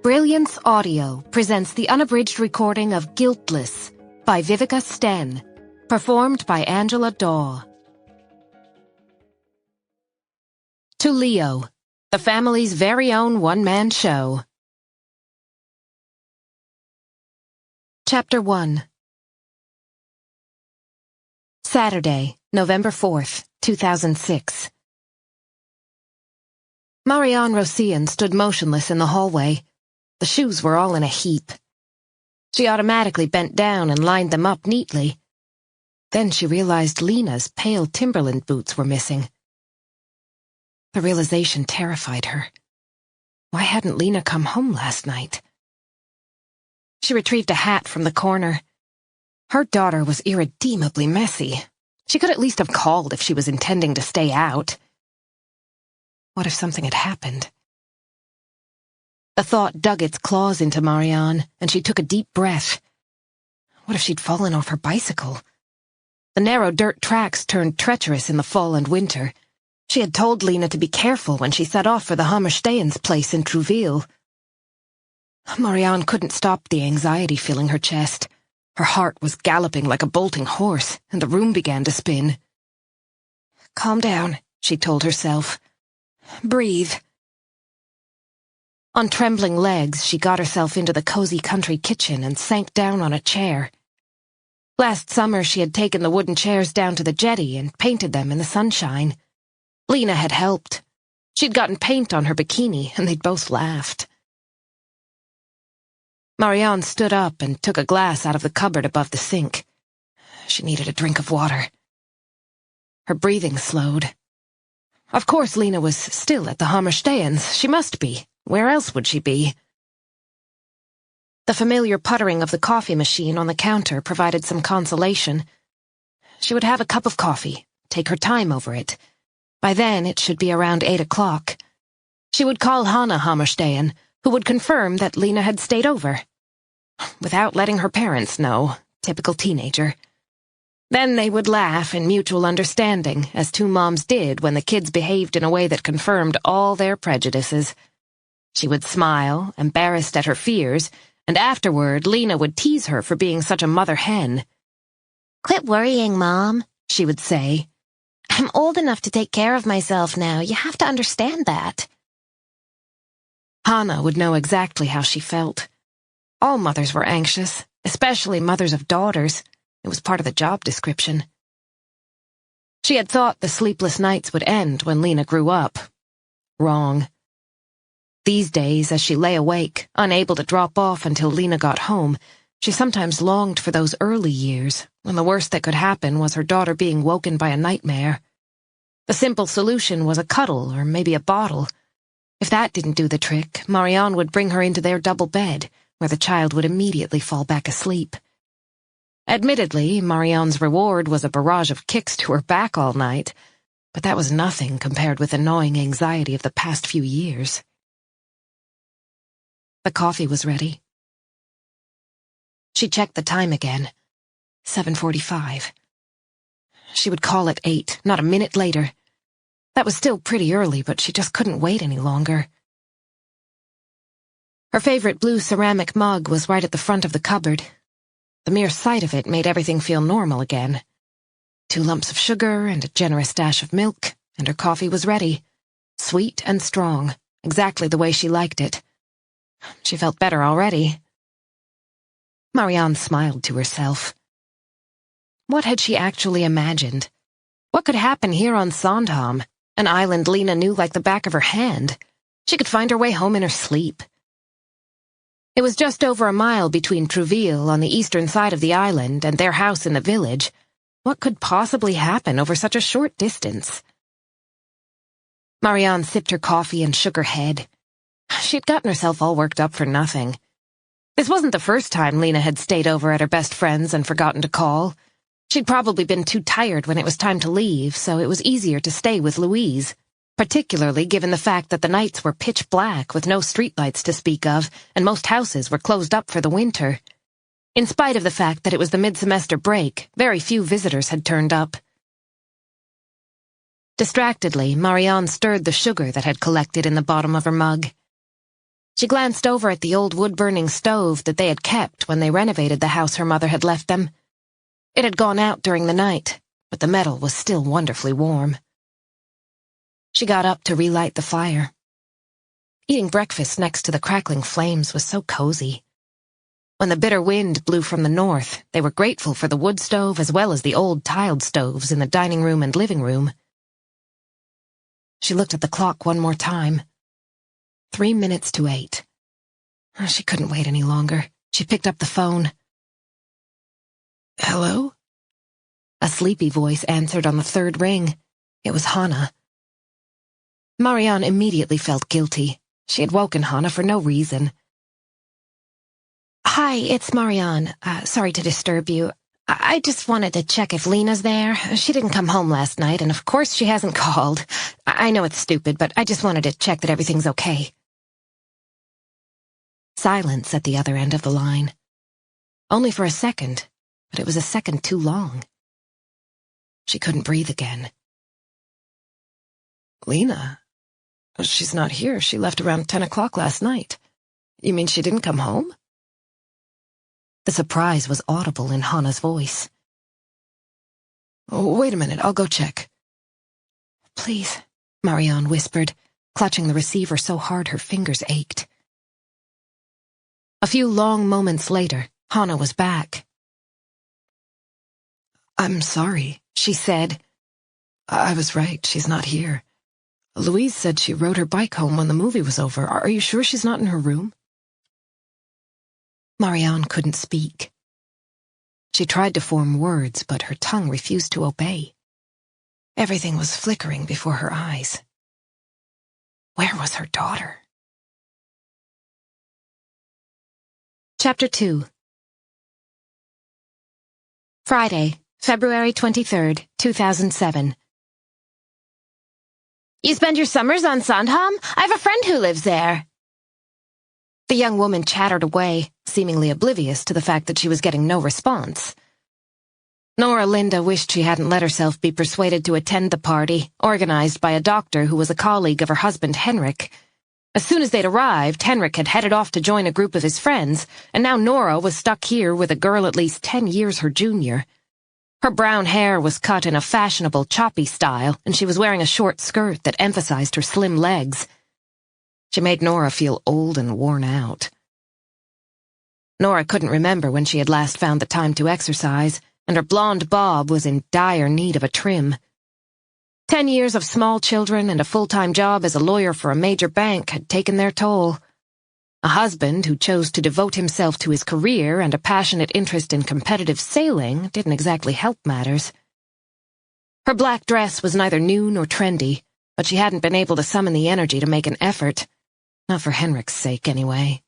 Brilliance Audio presents the unabridged recording of Guiltless by Viveca Sten, performed by Angela Daw. To Leo, the family's very own one-man show. Chapter 1. Saturday, November 4th, 2006. Marianne Rosian stood motionless in the hallway. The shoes were all in a heap. She automatically bent down and lined them up neatly. Then she realized Lena's pale Timberland boots were missing. The realization terrified her. Why hadn't Lena come home last night? She retrieved a hat from the corner. Her daughter was irredeemably messy. She could at least have called if she was intending to stay out. What if something had happened? The thought dug its claws into Marianne, and she took a deep breath. What if she'd fallen off her bicycle? The narrow dirt tracks turned treacherous in the fall and winter. She had told Lena to be careful when she set off for the Hammerstein's place in Trouville. Marianne couldn't stop the anxiety filling her chest. Her heart was galloping like a bolting horse, and the room began to spin. "Calm down," she told herself. "Breathe." On trembling legs, she got herself into the cozy country kitchen and sank down on a chair. Last summer, she had taken the wooden chairs down to the jetty and painted them in the sunshine. Lena had helped. She'd gotten paint on her bikini, and they'd both laughed. Marianne stood up and took a glass out of the cupboard above the sink. She needed a drink of water. Her breathing slowed. Of course Lena was still at the Hammerstein's. She must be. Where else would she be? The familiar puttering of the coffee machine on the counter provided some consolation. She would have a cup of coffee, take her time over it. By then it should be around 8 o'clock. She would call Hanna Hammerstein, who would confirm that Lena had stayed over. Without letting her parents know, typical teenager. Then they would laugh in mutual understanding, as two moms did when the kids behaved in a way that confirmed all their prejudices. She would smile, embarrassed at her fears, and afterward Lena would tease her for being such a mother hen. "Quit worrying, Mom," she would say. "I'm old enough to take care of myself now. You have to understand that." Hanna would know exactly how she felt. All mothers were anxious, especially mothers of daughters. It was part of the job description. She had thought the sleepless nights would end when Lena grew up. Wrong. These days, as she lay awake, unable to drop off until Lena got home, she sometimes longed for those early years, when the worst that could happen was her daughter being woken by a nightmare. The simple solution was a cuddle or maybe a bottle. If that didn't do the trick, Marianne would bring her into their double bed, where the child would immediately fall back asleep. Admittedly, Marianne's reward was a barrage of kicks to her back all night, but that was nothing compared with the gnawing anxiety of the past few years. The coffee was ready. She checked the time again. 7:45. She would call at 8, not a minute later. That was still pretty early, but she just couldn't wait any longer. Her favorite blue ceramic mug was right at the front of the cupboard. The mere sight of it made everything feel normal again. 2 lumps of sugar and a generous dash of milk, and her coffee was ready. Sweet and strong, exactly the way she liked it. She felt better already. Marianne smiled to herself. What had she actually imagined? What could happen here on Sandhamn, an island Lena knew like the back of her hand? She could find her way home in her sleep. It was just over a mile between Trouville on the eastern side of the island and their house in the village. What could possibly happen over such a short distance? Marianne sipped her coffee and shook her head. She had gotten herself all worked up for nothing. This wasn't the first time Lena had stayed over at her best friend's and forgotten to call. She'd probably been too tired when it was time to leave, so it was easier to stay with Louise, particularly given the fact that the nights were pitch black with no streetlights to speak of, and most houses were closed up for the winter. In spite of the fact that it was the mid-semester break, very few visitors had turned up. Distractedly, Marianne stirred the sugar that had collected in the bottom of her mug. She glanced over at the old wood-burning stove that they had kept when they renovated the house her mother had left them. It had gone out during the night, but the metal was still wonderfully warm. She got up to relight the fire. Eating breakfast next to the crackling flames was so cozy. When the bitter wind blew from the north, they were grateful for the wood stove as well as the old tiled stoves in the dining room and living room. She looked at the clock one more time. 3 minutes to 8. She couldn't wait any longer. She picked up the phone. "Hello?" A sleepy voice answered on the third ring. It was Hannah. Marianne immediately felt guilty. She had woken Hannah for no reason. "Hi, it's Marianne. Sorry to disturb you. I just wanted to check if Lena's there. She didn't come home last night, and of course she hasn't called. I know it's stupid, but I just wanted to check that everything's okay." Silence at the other end of the line. Only for a second, but it was a second too long. She couldn't breathe again. "Lena? She's not here. She left around 10 o'clock last night. You mean she didn't come home?" The surprise was audible in Hannah's voice. "Oh, wait a minute, I'll go check." "Please," Marianne whispered, clutching the receiver so hard her fingers ached. A few long moments later, Hannah was back. "I'm sorry," she said. "I was right, she's not here. Louise said she rode her bike home when the movie was over. Are you sure she's not in her room?" Marianne couldn't speak. She tried to form words, but her tongue refused to obey. Everything was flickering before her eyes. Where was her daughter? Chapter 2. Friday, February 23rd, 2007. "You spend your summers on Sandhamn? I have a friend who lives there." The young woman chattered away, seemingly oblivious to the fact that she was getting no response. Nora Linda wished she hadn't let herself be persuaded to attend the party, organized by a doctor who was a colleague of her husband Henrik. As soon as they'd arrived, Henrik had headed off to join a group of his friends, and now Nora was stuck here with a girl at least 10 years her junior. Her brown hair was cut in a fashionable choppy style, and she was wearing a short skirt that emphasized her slim legs. She made Nora feel old and worn out. Nora couldn't remember when she had last found the time to exercise, and her blonde bob was in dire need of a trim. 10 years of small children and a full-time job as a lawyer for a major bank had taken their toll. A husband who chose to devote himself to his career and a passionate interest in competitive sailing didn't exactly help matters. Her black dress was neither new nor trendy, but she hadn't been able to summon the energy to make an effort. Not for Henrik's sake, anyway.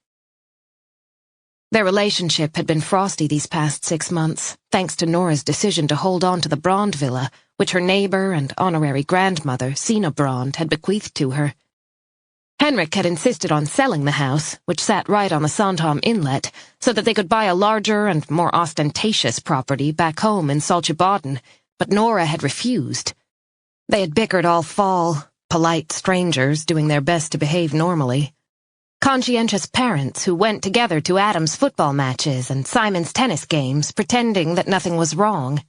Their relationship had been frosty these past 6 months, thanks to Nora's decision to hold on to the Brond villa, which her neighbor and honorary grandmother, Sina Brond, had bequeathed to her. Henrik had insisted on selling the house, which sat right on the Sandhamn inlet, so that they could buy a larger and more ostentatious property back home in Saltsjöbaden, but Nora had refused. They had bickered all fall, polite strangers doing their best to behave normally. Conscientious parents who went together to Adam's football matches and Simon's tennis games, pretending that nothing was wrong.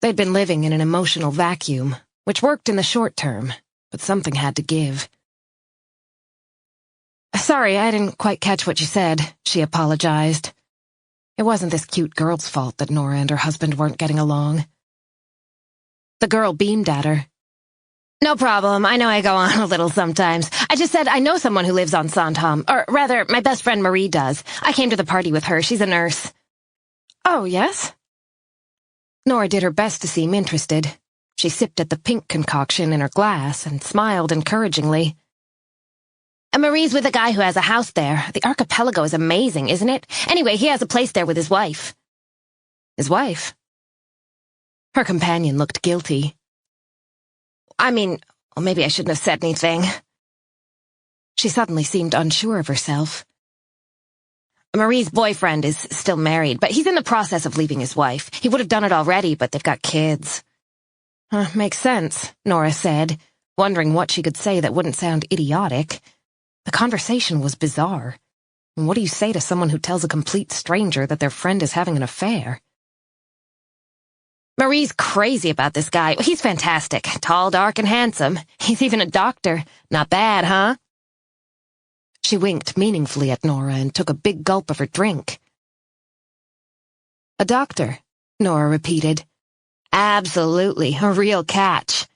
They'd been living in an emotional vacuum, which worked in the short term, but something had to give. "Sorry, I didn't quite catch what you said," she apologized. It wasn't this cute girl's fault that Nora and her husband weren't getting along. The girl beamed at her. "No problem. I know I go on a little sometimes. I just said I know someone who lives on Sandhamn. Or rather, my best friend Marie does. I came to the party with her. She's a nurse." "Oh, yes?" Nora did her best to seem interested. She sipped at the pink concoction in her glass and smiled encouragingly. "Marie's with a guy who has a house there. The archipelago is amazing, isn't it? Anyway, he has a place there with his wife." "His wife?" Her companion looked guilty. Well, maybe I shouldn't have said anything." She suddenly seemed unsure of herself. "Marie's boyfriend is still married, but he's in the process of leaving his wife. He would have done it already, but they've got kids." Makes sense," Nora said, wondering what she could say that wouldn't sound idiotic. The conversation was bizarre. And what do you say to someone who tells a complete stranger that their friend is having an affair? Marie's crazy about this guy. He's fantastic. Tall, dark, and handsome. He's even a doctor. Not bad, huh? She winked meaningfully at Nora and took a big gulp of her drink. A doctor, Nora repeated. Absolutely, a real catch.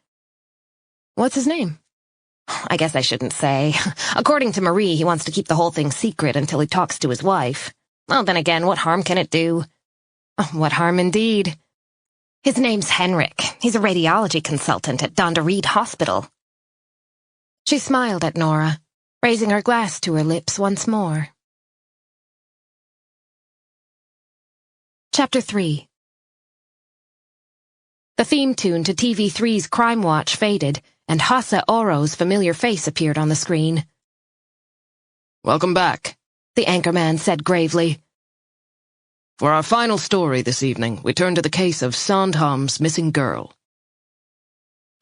What's his name? I guess I shouldn't say. According to Marie, he wants to keep the whole thing secret until he talks to his wife. Well, then again, what harm can it do? What harm indeed? His name's Henrik. He's a radiology consultant at Donderried Hospital. She smiled at Nora, raising her glass to her lips once more. Chapter 3. The theme tune to TV3's Crime Watch faded, and Hasse Oro's familiar face appeared on the screen. Welcome back, the anchorman said gravely. For our final story this evening, we turn to the case of Sandhamn's missing girl.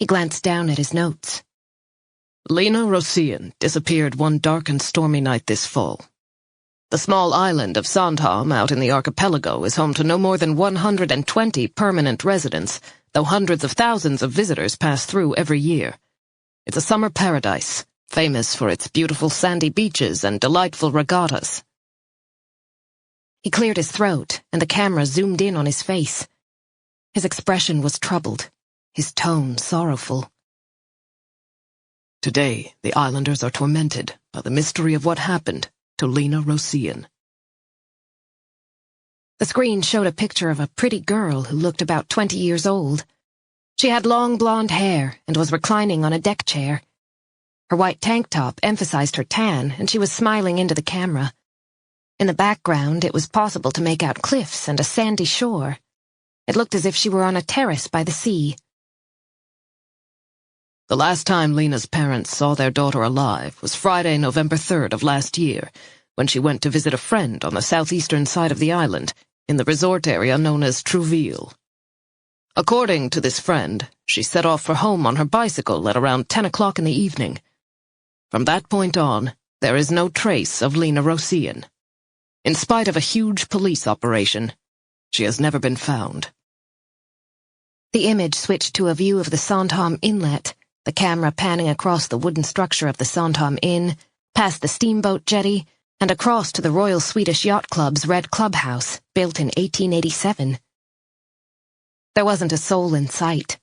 He glanced down at his notes. Lena Rosén disappeared one dark and stormy night this fall. The small island of Sandhamn out in the archipelago is home to no more than 120 permanent residents, though hundreds of thousands of visitors pass through every year. It's a summer paradise, famous for its beautiful sandy beaches and delightful regattas. He cleared his throat, and the camera zoomed in on his face. His expression was troubled, his tone sorrowful. Today, the islanders are tormented by the mystery of what happened to Lena Rosén. The screen showed a picture of a pretty girl who looked about 20 years old. She had long blonde hair and was reclining on a deck chair. Her white tank top emphasized her tan, and she was smiling into the camera. In the background, it was possible to make out cliffs and a sandy shore. It looked as if she were on a terrace by the sea. The last time Lena's parents saw their daughter alive was Friday, November 3rd of last year, when she went to visit a friend on the southeastern side of the island, in the resort area known as Trouville. According to this friend, she set off for home on her bicycle at around 10 o'clock in the evening. From that point on, there is no trace of Lena Rosén. In spite of a huge police operation, she has never been found. The image switched to a view of the Sandhamn inlet, the camera panning across the wooden structure of the Sandhamn Inn, past the steamboat jetty, and across to the Royal Swedish Yacht Club's red clubhouse, built in 1887. There wasn't a soul in sight.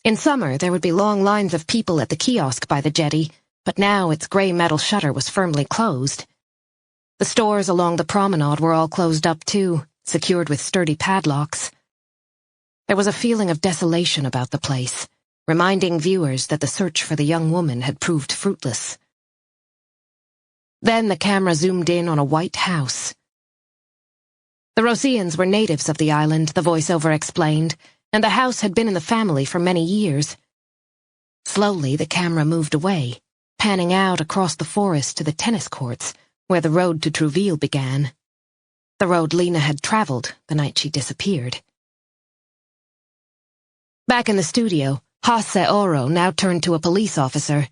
In summer, there would be long lines of people at the kiosk by the jetty, but now its grey metal shutter was firmly closed. The stores along the promenade were all closed up too, secured with sturdy padlocks. There was a feeling of desolation about the place, reminding viewers that the search for the young woman had proved fruitless. Then the camera zoomed in on a white house. The Roséns were natives of the island, the voiceover explained, and the house had been in the family for many years. Slowly, the camera moved away, panning out across the forest to the tennis courts, where the road to Trouville began. The road Lena had traveled the night she disappeared. Back in the studio, Hasse Oro now turned to a police officer.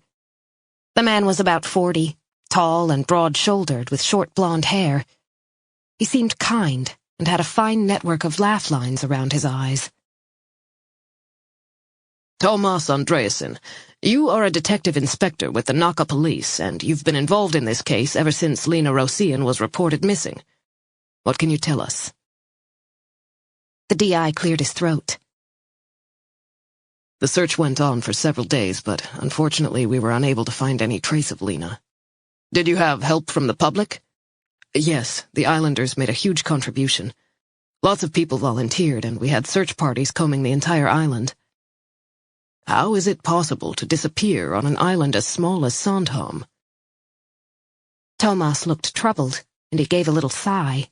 The man was about 40, tall and broad-shouldered with short blonde hair. He seemed kind and had a fine network of laugh lines around his eyes. Thomas Andreasson, you are a detective inspector with the Nacka police, and you've been involved in this case ever since Lena Rosén was reported missing. What can you tell us? The DI cleared his throat. The search went on for several days, but unfortunately we were unable to find any trace of Lena. Did you have help from the public? Yes, the islanders made a huge contribution. Lots of people volunteered, and we had search parties combing the entire island. How is it possible to disappear on an island as small as Sandhamn? Thomas looked troubled, and he gave a little sigh.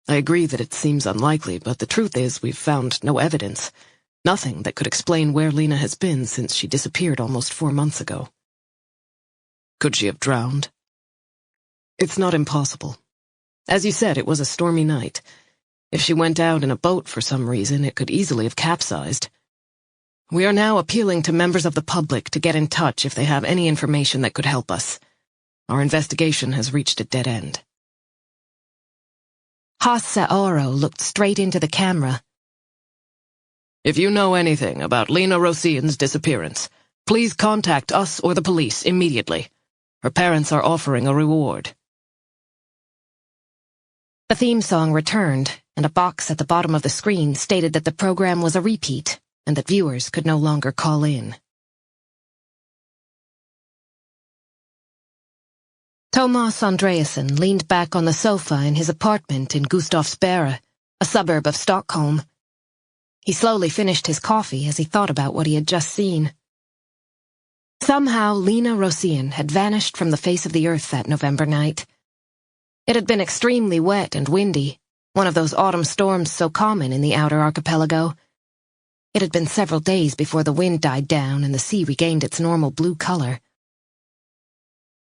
I agree that it seems unlikely, but the truth is we've found no evidence. Nothing that could explain where Lena has been since she disappeared almost 4 months ago. Could she have drowned? It's not impossible. As you said, it was a stormy night. If she went out in a boat for some reason, it could easily have capsized. We are now appealing to members of the public to get in touch if they have any information that could help us. Our investigation has reached a dead end. Hasse Oro looked straight into the camera. If you know anything about Lena Rosian's disappearance, please contact us or the police immediately. Her parents are offering a reward. The theme song returned, and a box at the bottom of the screen stated that the program was a repeat and that viewers could no longer call in. Thomas Andreasson leaned back on the sofa in his apartment in Gustavsberg, a suburb of Stockholm. He slowly finished his coffee as he thought about what he had just seen. Somehow Lena Rosian had vanished from the face of the earth that November night. It had been extremely wet and windy, one of those autumn storms so common in the outer archipelago. It had been several days before the wind died down and the sea regained its normal blue color.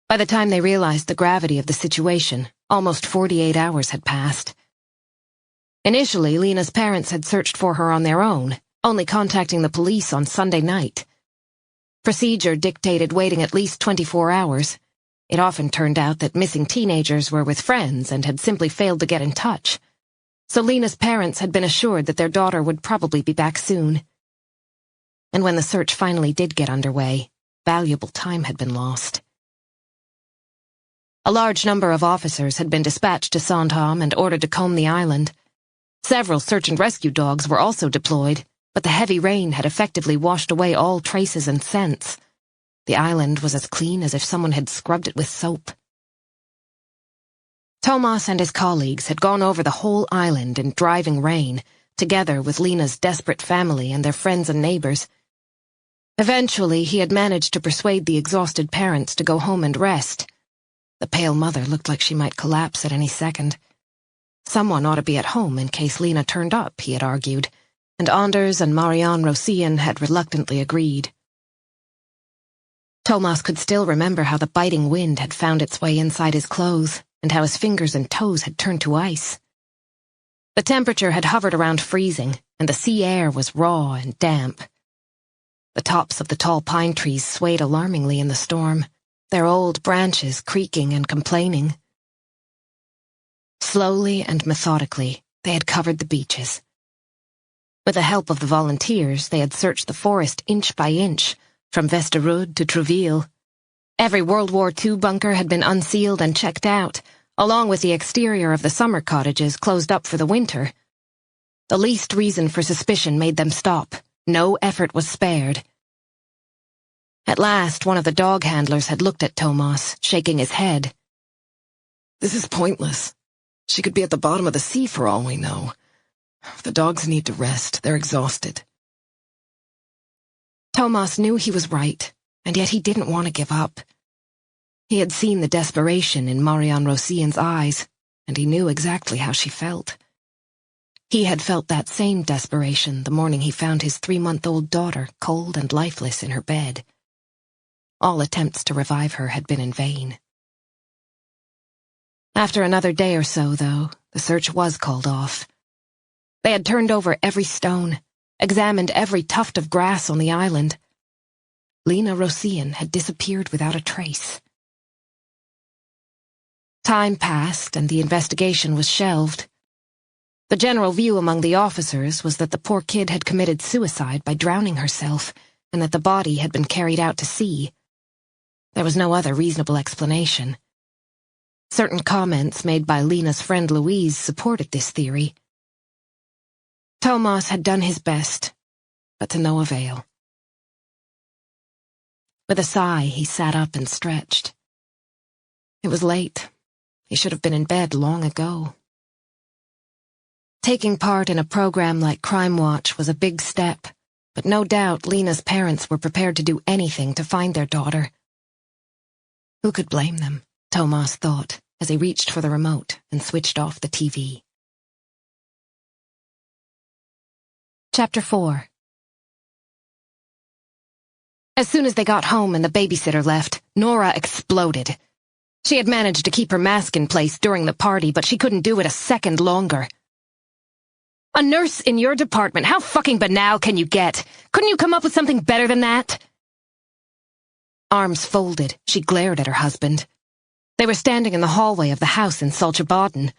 By the time they realized the gravity of the situation, almost 48 hours had passed. Initially, Lena's parents had searched for her on their own, only contacting the police on Sunday night. Procedure dictated waiting at least 24 hours. It often turned out that missing teenagers were with friends and had simply failed to get in touch. So Lena's parents had been assured that their daughter would probably be back soon. And when the search finally did get underway, valuable time had been lost. A large number of officers had been dispatched to Sandhamn and ordered to comb the island. Several search and rescue dogs were also deployed, but the heavy rain had effectively washed away all traces and scents. The island was as clean as if someone had scrubbed it with soap. Thomas and his colleagues had gone over the whole island in driving rain, together with Lena's desperate family and their friends and neighbors. Eventually, he had managed to persuade the exhausted parents to go home and rest. The pale mother looked like she might collapse at any second. Someone ought to be at home in case Lena turned up, he had argued, and Anders and Marianne Rosian had reluctantly agreed. Thomas could still remember how the biting wind had found its way inside his clothes, and how his fingers and toes had turned to ice. The temperature had hovered around freezing, and the sea air was raw and damp. The tops of the tall pine trees swayed alarmingly in the storm, their old branches creaking and complaining. Slowly and methodically, they had covered the beaches. With the help of the volunteers, they had searched the forest inch by inch, from Vesterud to Trouville. Every World War II bunker had been unsealed and checked out, along with the exterior of the summer cottages closed up for the winter. The least reason for suspicion made them stop. No effort was spared. At last, one of the dog handlers had looked at Thomas, shaking his head. This is pointless. She could be at the bottom of the sea for all we know. The dogs need to rest. They're exhausted. Thomas knew he was right, and yet he didn't want to give up. He had seen the desperation in Marianne Rosian's eyes, and he knew exactly how she felt. He had felt that same desperation the morning he found his 3-month-old daughter cold and lifeless in her bed. All attempts to revive her had been in vain. After another day or so, though, the search was called off. They had turned over every stone, examined every tuft of grass on the island. Lena Rosian had disappeared without a trace. Time passed, and the investigation was shelved. The general view among the officers was that the poor kid had committed suicide by drowning herself, and that the body had been carried out to sea. There was no other reasonable explanation. Certain comments made by Lena's friend Louise supported this theory. Thomas had done his best, but to no avail. With a sigh, he sat up and stretched. It was late. He should have been in bed long ago. Taking part in a program like Crime Watch was a big step, but no doubt Lena's parents were prepared to do anything to find their daughter. Who could blame them, Thomas thought, as he reached for the remote and switched off the TV. Chapter 4. As soon as they got home and the babysitter left, Nora exploded. She had managed to keep her mask in place during the party, but she couldn't do it a second longer. A nurse in your department. How fucking banal can you get? Couldn't you come up with something better than that? Arms folded, she glared at her husband. They were standing in the hallway of the house in Saltsjöbaden.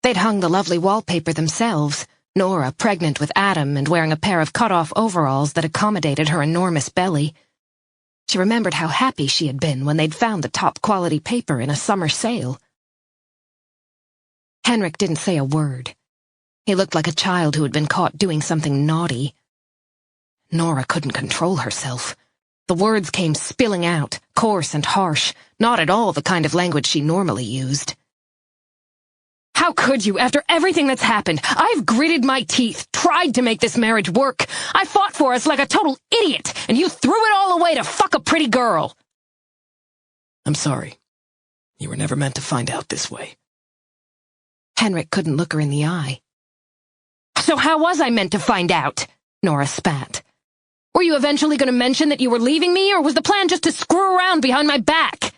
They'd hung the lovely wallpaper themselves, Nora pregnant with Adam and wearing a pair of cut-off overalls that accommodated her enormous belly. She remembered how happy she had been when they'd found the top-quality paper in a summer sale. Henrik didn't say a word. He looked like a child who had been caught doing something naughty. Nora couldn't control herself. The words came spilling out, coarse and harsh, not at all the kind of language she normally used. How could you, after everything that's happened? I've gritted my teeth, tried to make this marriage work. I fought for us like a total idiot, and you threw it all away to fuck a pretty girl. I'm sorry. You were never meant to find out this way. Henrik couldn't look her in the eye. So how was I meant to find out? Nora spat. Were you eventually going to mention that you were leaving me, or was the plan just to screw around behind my back?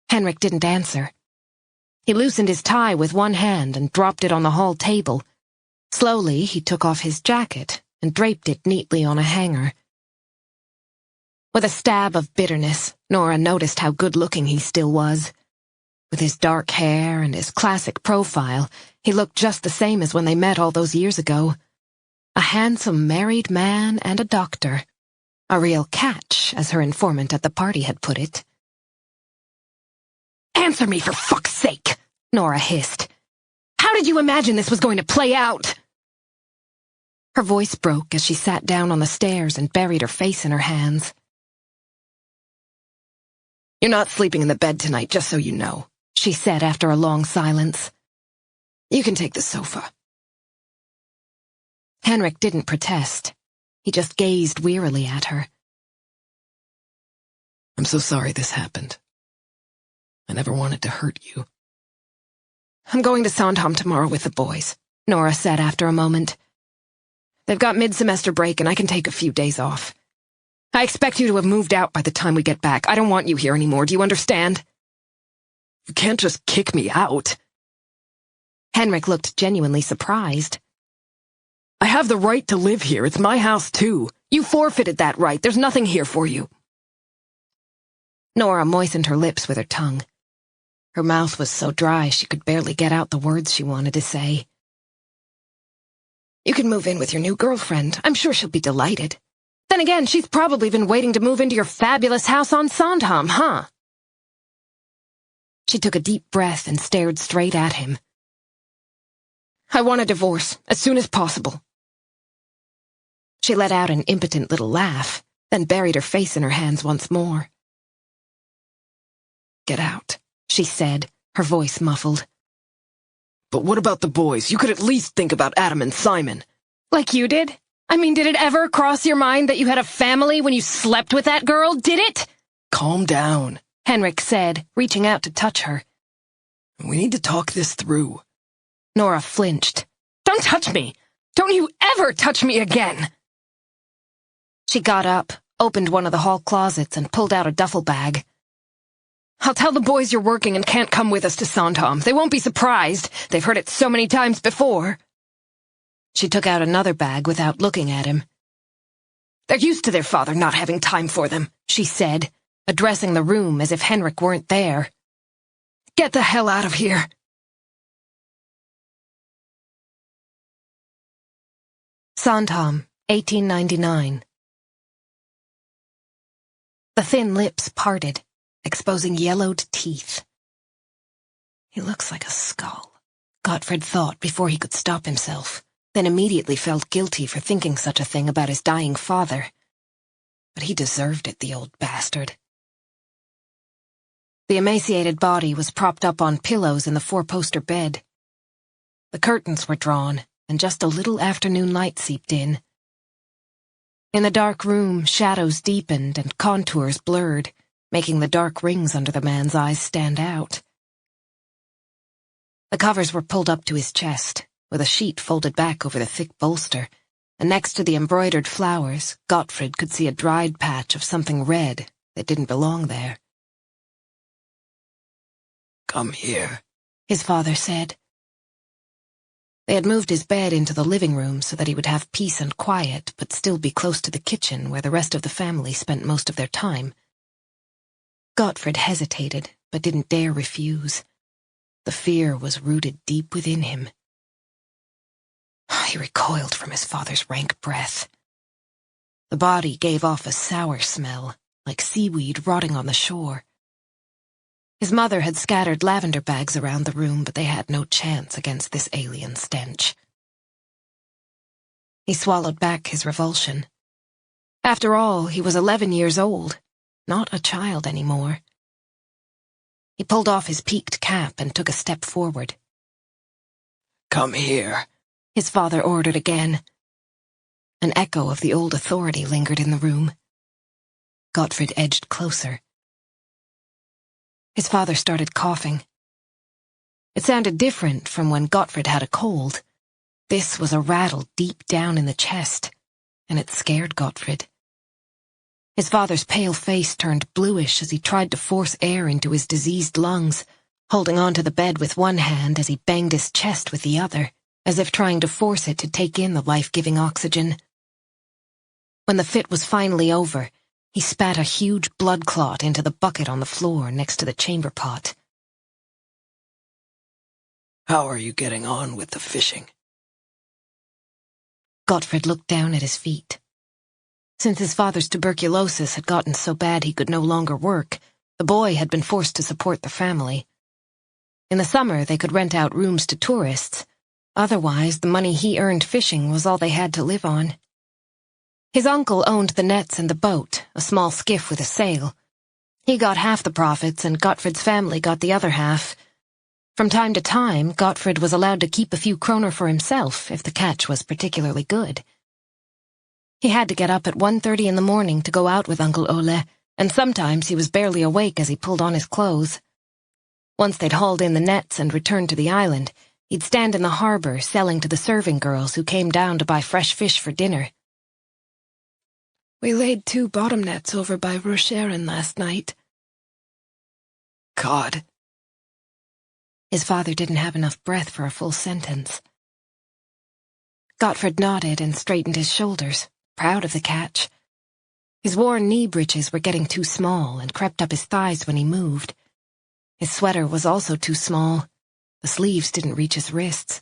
Henrik didn't answer. He loosened his tie with one hand and dropped it on the hall table. Slowly, he took off his jacket and draped it neatly on a hanger. With a stab of bitterness, Nora noticed how good-looking he still was. With his dark hair and his classic profile, he looked just the same as when they met all those years ago. A handsome married man and a doctor. A real catch, as her informant at the party had put it. Answer me, for fuck's sake, Nora hissed. How did you imagine this was going to play out? Her voice broke as she sat down on the stairs and buried her face in her hands. You're not sleeping in the bed tonight, just so you know, she said after a long silence. You can take the sofa. Henrik didn't protest. He just gazed wearily at her. I'm so sorry this happened. I never wanted to hurt you. I'm going to Sandhamn tomorrow with the boys, Nora said after a moment. They've got mid-semester break and I can take a few days off. I expect you to have moved out by the time we get back. I don't want you here anymore, do you understand? You can't just kick me out. Henrik looked genuinely surprised. I have the right to live here. It's my house, too. You forfeited that right. There's nothing here for you. Nora moistened her lips with her tongue. Her mouth was so dry she could barely get out the words she wanted to say. You can move in with your new girlfriend. I'm sure she'll be delighted. Then again, she's probably been waiting to move into your fabulous house on Sandhamn, huh? She took a deep breath and stared straight at him. I want a divorce, as soon as possible. She let out an impotent little laugh, then buried her face in her hands once more. Get out, she said, her voice muffled. But what about the boys? You could at least think about Adam and Simon. Like you did? I mean, did it ever cross your mind that you had a family when you slept with that girl? Did it? Calm down, Henrik said, reaching out to touch her. We need to talk this through. Nora flinched. Don't touch me! Don't you ever touch me again! She got up, opened one of the hall closets, and pulled out a duffel bag. I'll tell the boys you're working and can't come with us to Sandhamn. They won't be surprised. They've heard it so many times before. She took out another bag without looking at him. They're used to their father not having time for them, she said, addressing the room as if Henrik weren't there. Get the hell out of here. Sandhamn, 1899. The thin lips parted, exposing yellowed teeth. He looks like a skull, Gottfrid thought before he could stop himself, then immediately felt guilty for thinking such a thing about his dying father. But he deserved it, the old bastard. The emaciated body was propped up on pillows in the four-poster bed. The curtains were drawn, and just a little afternoon light seeped in. In the dark room, shadows deepened and contours blurred, making the dark rings under the man's eyes stand out. The covers were pulled up to his chest, with a sheet folded back over the thick bolster, and next to the embroidered flowers, Gottfrid could see a dried patch of something red that didn't belong there. Come here, his father said. They had moved his bed into the living room so that he would have peace and quiet, but still be close to the kitchen where the rest of the family spent most of their time. Gottfried hesitated, but didn't dare refuse. The fear was rooted deep within him. He recoiled from his father's rank breath. The body gave off a sour smell, like seaweed rotting on the shore. His mother had scattered lavender bags around the room, but they had no chance against this alien stench. He swallowed back his revulsion. After all, he was 11 years old, not a child anymore. He pulled off his peaked cap and took a step forward. "Come here," his father ordered again. An echo of the old authority lingered in the room. Gottfried edged closer. His father started coughing. It sounded different from when Gottfried had a cold. This was a rattle deep down in the chest, and it scared Gottfried. His father's pale face turned bluish as he tried to force air into his diseased lungs, holding onto the bed with one hand as he banged his chest with the other, as if trying to force it to take in the life-giving oxygen. When the fit was finally over, he spat a huge blood clot into the bucket on the floor next to the chamber pot. "How are you getting on with the fishing?" Gottfried looked down at his feet. Since his father's tuberculosis had gotten so bad he could no longer work, the boy had been forced to support the family. In the summer, they could rent out rooms to tourists. Otherwise, the money he earned fishing was all they had to live on. His uncle owned the nets and the boat, a small skiff with a sail. He got half the profits, and Gottfried's family got the other half. From time to time, Gottfried was allowed to keep a few kroner for himself if the catch was particularly good. He had to get up at 1:30 in the morning to go out with Uncle Ole, and sometimes he was barely awake as he pulled on his clothes. Once they'd hauled in the nets and returned to the island, he'd stand in the harbor selling to the serving girls who came down to buy fresh fish for dinner. "We laid 2 bottom nets over by Rocheren last night." "Cod?" His father didn't have enough breath for a full sentence. Gottfried nodded and straightened his shoulders, proud of the catch. His worn knee breeches were getting too small and crept up his thighs when he moved. His sweater was also too small. The sleeves didn't reach his wrists.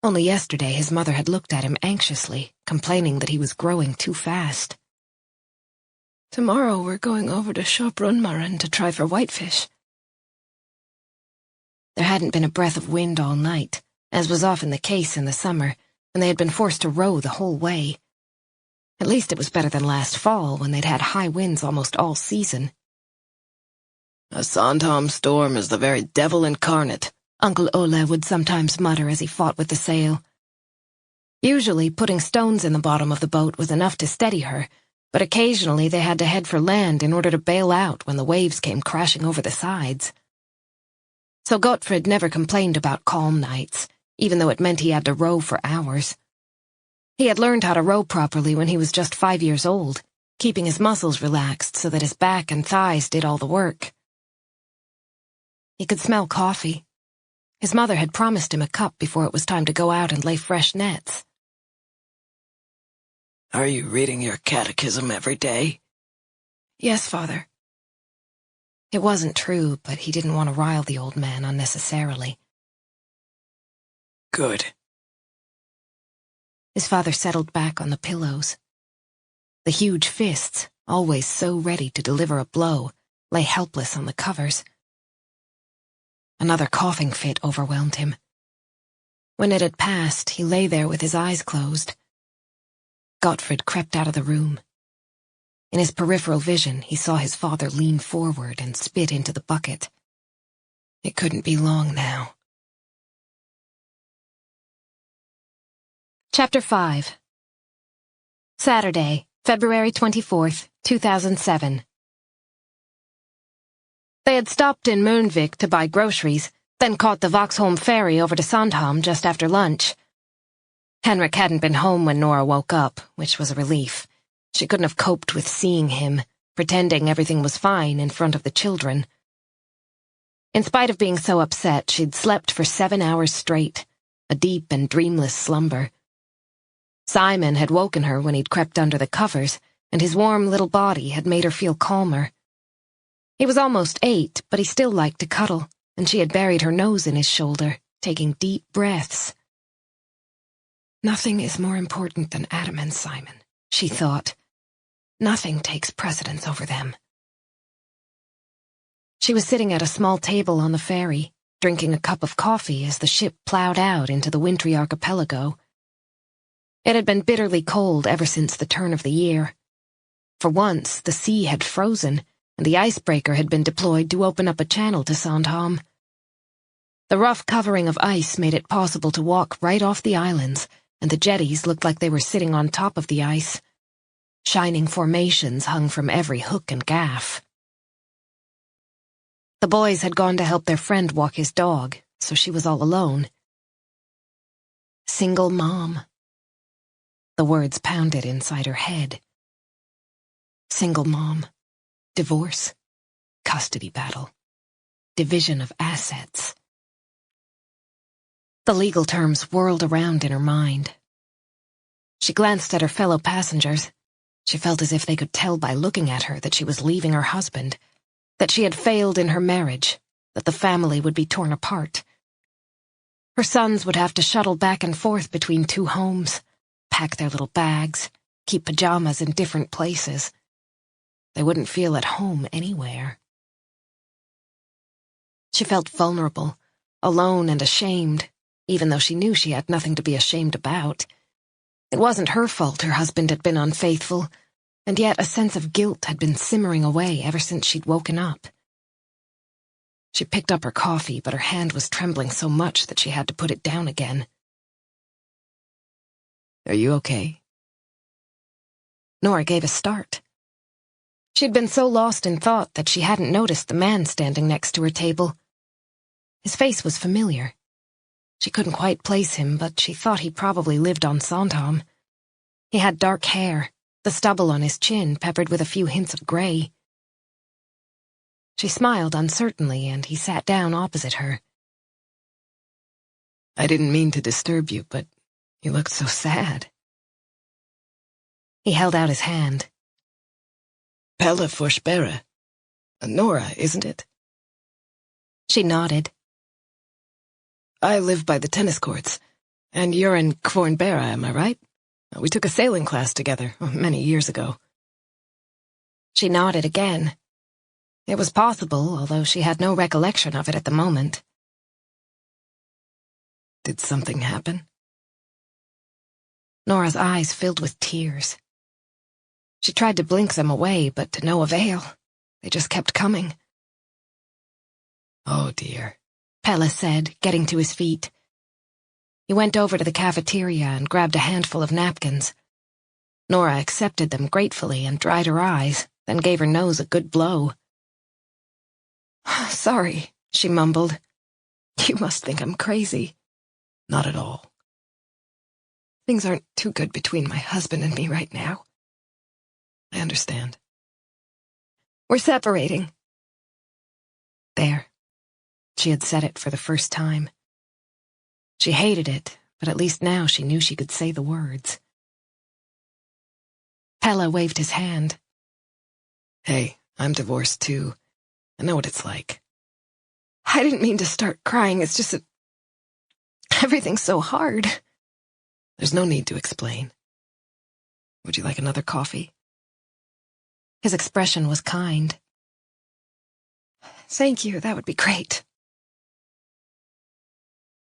Only yesterday his mother had looked at him anxiously, complaining that he was growing too fast. "Tomorrow we're going over to Sjöbrunmaren to try for whitefish." There hadn't been a breath of wind all night, as was often the case in the summer, and they had been forced to row the whole way. At least it was better than last fall, when they'd had high winds almost all season. "A Sandhamn storm is the very devil incarnate," Uncle Ole would sometimes mutter as he fought with the sail. Usually, putting stones in the bottom of the boat was enough to steady her, but occasionally they had to head for land in order to bail out when the waves came crashing over the sides. So Gottfried never complained about calm nights, even though it meant he had to row for hours. He had learned how to row properly when he was just 5 years old, keeping his muscles relaxed so that his back and thighs did all the work. He could smell coffee. His mother had promised him a cup before it was time to go out and lay fresh nets. "Are you reading your catechism every day?" "Yes, Father." It wasn't true, but he didn't want to rile the old man unnecessarily. "Good." His father settled back on the pillows. The huge fists, always so ready to deliver a blow, lay helpless on the covers. Another coughing fit overwhelmed him. When it had passed, he lay there with his eyes closed. Gottfried crept out of the room. In his peripheral vision, he saw his father lean forward and spit into the bucket. It couldn't be long now. Chapter 5. Saturday, February 24th, 2007. They had stopped in Mölnvik to buy groceries, then caught the Vaxholm ferry over to Sandhamn just after lunch. Henrik hadn't been home when Nora woke up, which was a relief. She couldn't have coped with seeing him, pretending everything was fine in front of the children. In spite of being so upset, she'd slept for 7 hours straight, a deep and dreamless slumber. Simon had woken her when he'd crept under the covers, and his warm little body had made her feel calmer. He was almost 8, but he still liked to cuddle, and she had buried her nose in his shoulder, taking deep breaths. Nothing is more important than Adam and Simon, she thought. Nothing takes precedence over them. She was sitting at a small table on the ferry, drinking a cup of coffee as the ship plowed out into the wintry archipelago. It had been bitterly cold ever since the turn of the year. For once, the sea had frozen, and the icebreaker had been deployed to open up a channel to Sandhamn. The rough covering of ice made it possible to walk right off the islands, and the jetties looked like they were sitting on top of the ice. Shining formations hung from every hook and gaff. The boys had gone to help their friend walk his dog, so she was all alone. Single mom. The words pounded inside her head. Single mom. Divorce. Custody battle. Division of assets. The legal terms whirled around in her mind. She glanced at her fellow passengers. She felt as if they could tell by looking at her that she was leaving her husband, that she had failed in her marriage, that the family would be torn apart. Her sons would have to shuttle back and forth between 2 homes, pack their little bags, keep pajamas in different places. They wouldn't feel at home anywhere. She felt vulnerable, alone and ashamed, even though she knew she had nothing to be ashamed about. It wasn't her fault her husband had been unfaithful, and yet a sense of guilt had been simmering away ever since she'd woken up. She picked up her coffee, but her hand was trembling so much that she had to put it down again. Are you okay? Nora gave a start. She'd been so lost in thought that she hadn't noticed the man standing next to her table. His face was familiar. She couldn't quite place him, but she thought he probably lived on Sandhamn. He had dark hair, the stubble on his chin peppered with a few hints of gray. She smiled uncertainly, and he sat down opposite her. I didn't mean to disturb you, but you looked so sad. He held out his hand. Pelle Forsberre. Nora, isn't it? She nodded. I live by the tennis courts, and you're in Kvarnbera, am I right? We took a sailing class together many years ago. She nodded again. It was possible, although she had no recollection of it at the moment. Did something happen? Nora's eyes filled with tears. She tried to blink them away, but to no avail. They just kept coming. Oh, dear, Pelle said, getting to his feet. He went over to the cafeteria and grabbed a handful of napkins. Nora accepted them gratefully and dried her eyes, then gave her nose a good blow. Sorry, she mumbled. You must think I'm crazy. Not at all. Things aren't too good between my husband and me right now. I understand. We're separating. There. She had said it for the first time. She hated it, but at least now she knew she could say the words. Pelle waved his hand. Hey, I'm divorced too. I know what it's like. I didn't mean to start crying, it's just that everything's so hard. There's no need to explain. Would you like another coffee? His expression was kind. Thank you, that would be great.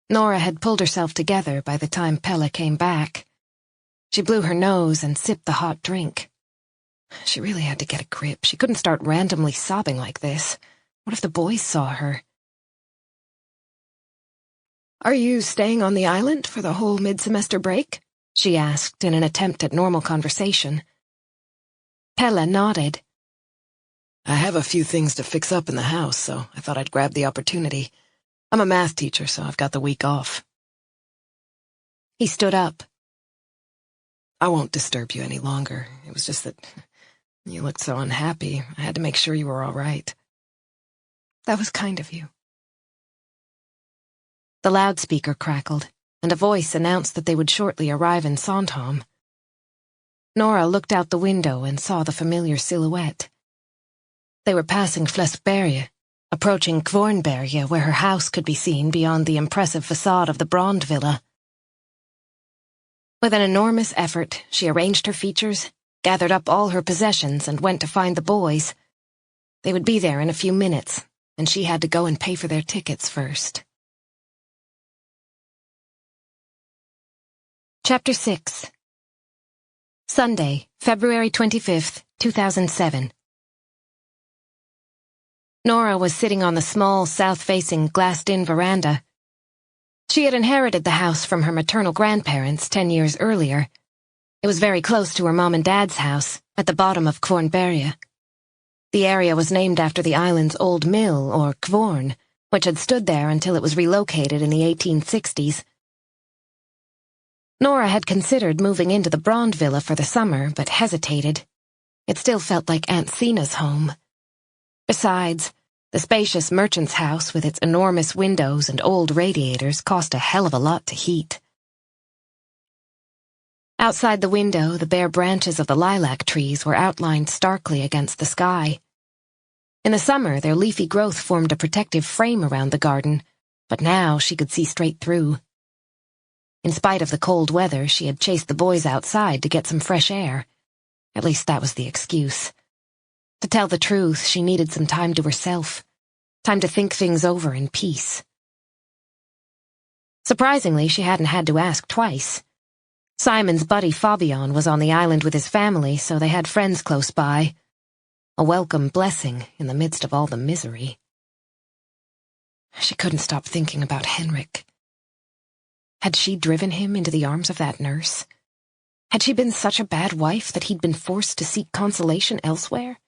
Nora had pulled herself together by the time Pelle came back. She blew her nose and sipped the hot drink. She really had to get a grip. She couldn't start randomly sobbing like this. What if the boys saw her? Are you staying on the island for the whole mid-semester break? She asked in an attempt at normal conversation. Pelle nodded. I have a few things to fix up in the house, so I thought I'd grab the opportunity. I'm a math teacher, so I've got the week off. He stood up. I won't disturb you any longer. It was just that you looked so unhappy. I had to make sure you were all right. That was kind of you. The loudspeaker crackled. and a voice announced that they would shortly arrive in Sandhamn. Nora looked out the window and saw the familiar silhouette. They were passing Flesberge, approaching Kvarnberge, where her house could be seen beyond the impressive facade of the Brand Villa. With an enormous effort, she arranged her features, gathered up all her possessions, and went to find the boys. They would be there in a few minutes, and she had to go and pay for their tickets first. Chapter 6. Sunday, February 25th, 2007. Nora was sitting on the small, south-facing, glassed-in veranda. She had inherited the house from her maternal grandparents 10 years earlier. It was very close to her mom and dad's house, at the bottom of Kvarnberge. The area was named after the island's old mill, or kvarn, which had stood there until it was relocated in the 1860s. Nora had considered moving into the Brand Villa for the summer, but hesitated. It still felt like Aunt Sina's home. Besides, the spacious merchant's house with its enormous windows and old radiators cost a hell of a lot to heat. Outside the window, the bare branches of the lilac trees were outlined starkly against the sky. In the summer, their leafy growth formed a protective frame around the garden, but now she could see straight through. In spite of the cold weather, she had chased the boys outside to get some fresh air. At least that was the excuse. To tell the truth, she needed some time to herself, time to think things over in peace. Surprisingly, she hadn't had to ask twice. Simon's buddy Fabian was on the island with his family, so they had friends close by. A welcome blessing in the midst of all the misery. She couldn't stop thinking about Henrik. Had she driven him into the arms of that nurse? Had she been such a bad wife that he'd been forced to seek consolation elsewhere?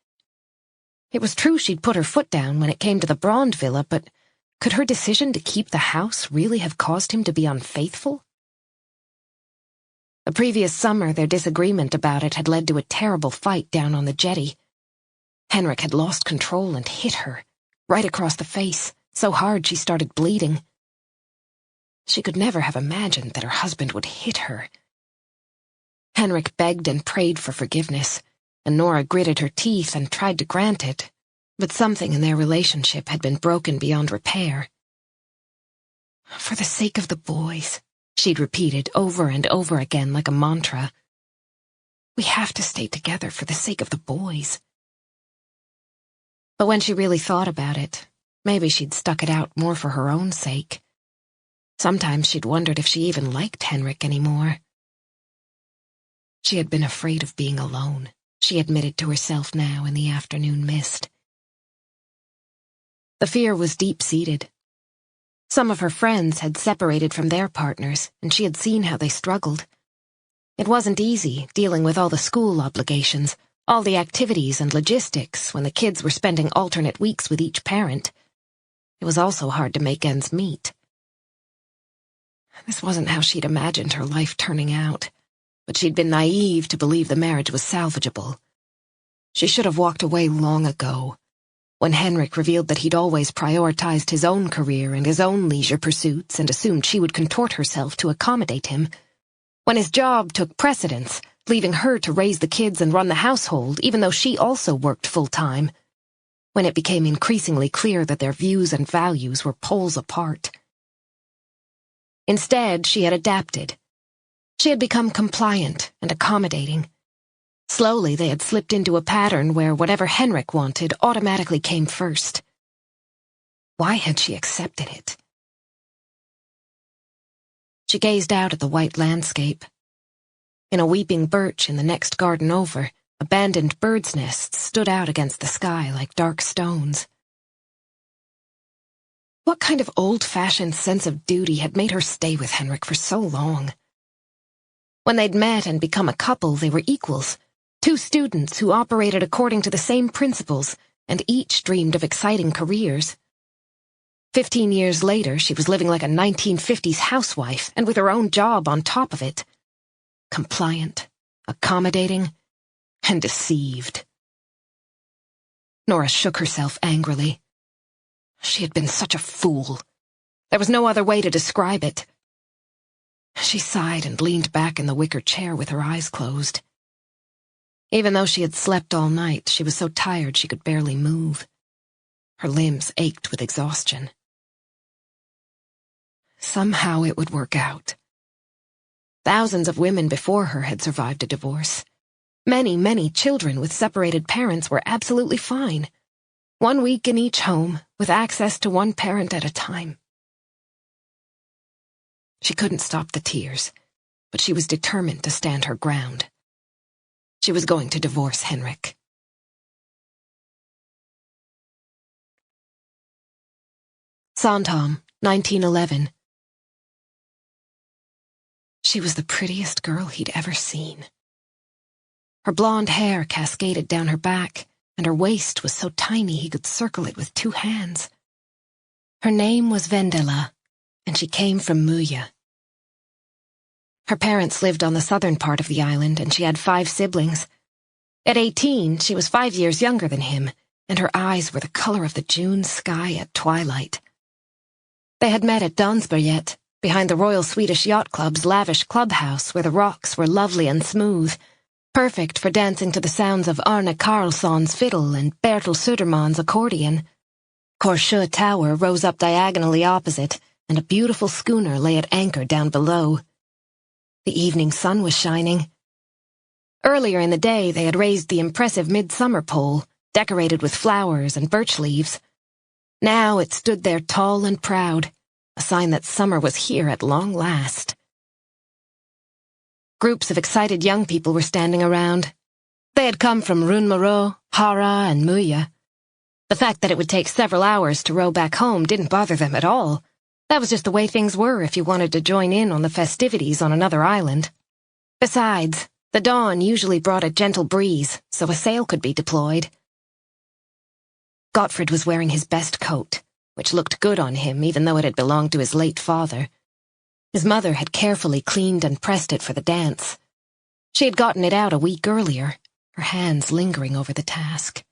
It was true she'd put her foot down when it came to the Brand Villa, but could her decision to keep the house really have caused him to be unfaithful? The previous summer, their disagreement about it had led to a terrible fight down on the jetty. Henrik had lost control and hit her, right across the face, so hard she started bleeding. She could never have imagined that her husband would hit her. Henrik begged and prayed for forgiveness, and Nora gritted her teeth and tried to grant it, but something in their relationship had been broken beyond repair. For the sake of the boys, she'd repeated over and over again like a mantra. We have to stay together for the sake of the boys. But when she really thought about it, maybe she'd stuck it out more for her own sake. Sometimes she'd wondered if she even liked Henrik anymore. She had been afraid of being alone, she admitted to herself now in the afternoon mist. The fear was deep-seated. Some of her friends had separated from their partners, and she had seen how they struggled. It wasn't easy, dealing with all the school obligations, all the activities and logistics when the kids were spending alternate weeks with each parent. It was also hard to make ends meet. This wasn't how she'd imagined her life turning out, but she'd been naive to believe the marriage was salvageable. She should have walked away long ago, when Henrik revealed that he'd always prioritized his own career and his own leisure pursuits and assumed she would contort herself to accommodate him. When his job took precedence, leaving her to raise the kids and run the household, even though she also worked full-time. When it became increasingly clear that their views and values were poles apart. Instead, she had adapted. She had become compliant and accommodating. Slowly, they had slipped into a pattern where whatever Henrik wanted automatically came first. Why had she accepted it? She gazed out at the white landscape. In a weeping birch in the next garden over, abandoned birds' nests stood out against the sky like dark stones. What kind of old-fashioned sense of duty had made her stay with Henrik for so long? When they'd met and become a couple, they were equals, two students who operated according to the same principles and each dreamed of exciting careers. 15 years later, she was living like a 1950s housewife and with her own job on top of it. Compliant, accommodating, and deceived. Nora shook herself angrily. She had been such a fool. There was no other way to describe it. She sighed and leaned back in the wicker chair with her eyes closed. Even though she had slept all night, she was so tired she could barely move. Her limbs ached with exhaustion. Somehow it would work out. Thousands of women before her had survived a divorce. Many, many children with separated parents were absolutely fine. 1 week in each home, with access to one parent at a time. She couldn't stop the tears, but she was determined to stand her ground. She was going to divorce Henrik. Sandhamn, 1911. She was the prettiest girl he'd ever seen. Her blonde hair cascaded down her back, and her waist was so tiny he could circle it with 2 hands. Her name was Vendela, and she came from Muja. Her parents lived on the southern part of the island, and she had 5 siblings. At 18, she was 5 years younger than him, and her eyes were the color of the June sky at twilight. They had met at Dansberget, behind the Royal Swedish Yacht Club's lavish clubhouse where the rocks were lovely and smooth, perfect for dancing to the sounds of Arne Carlsson's fiddle and Bertil Söderman's accordion. Korsjö Tower rose up diagonally opposite, and a beautiful schooner lay at anchor down below. The evening sun was shining. Earlier in the day they had raised the impressive midsummer pole, decorated with flowers and birch leaves. Now it stood there tall and proud, a sign that summer was here at long last. Groups of excited young people were standing around. They had come from Runmoro, Hara, and Muja. The fact that it would take several hours to row back home didn't bother them at all. That was just the way things were if you wanted to join in on the festivities on another island. Besides, the dawn usually brought a gentle breeze, so a sail could be deployed. Gottfrid was wearing his best coat, which looked good on him even though it had belonged to his late father. His mother had carefully cleaned and pressed it for the dance. She had gotten it out a week earlier, her hands lingering over the task.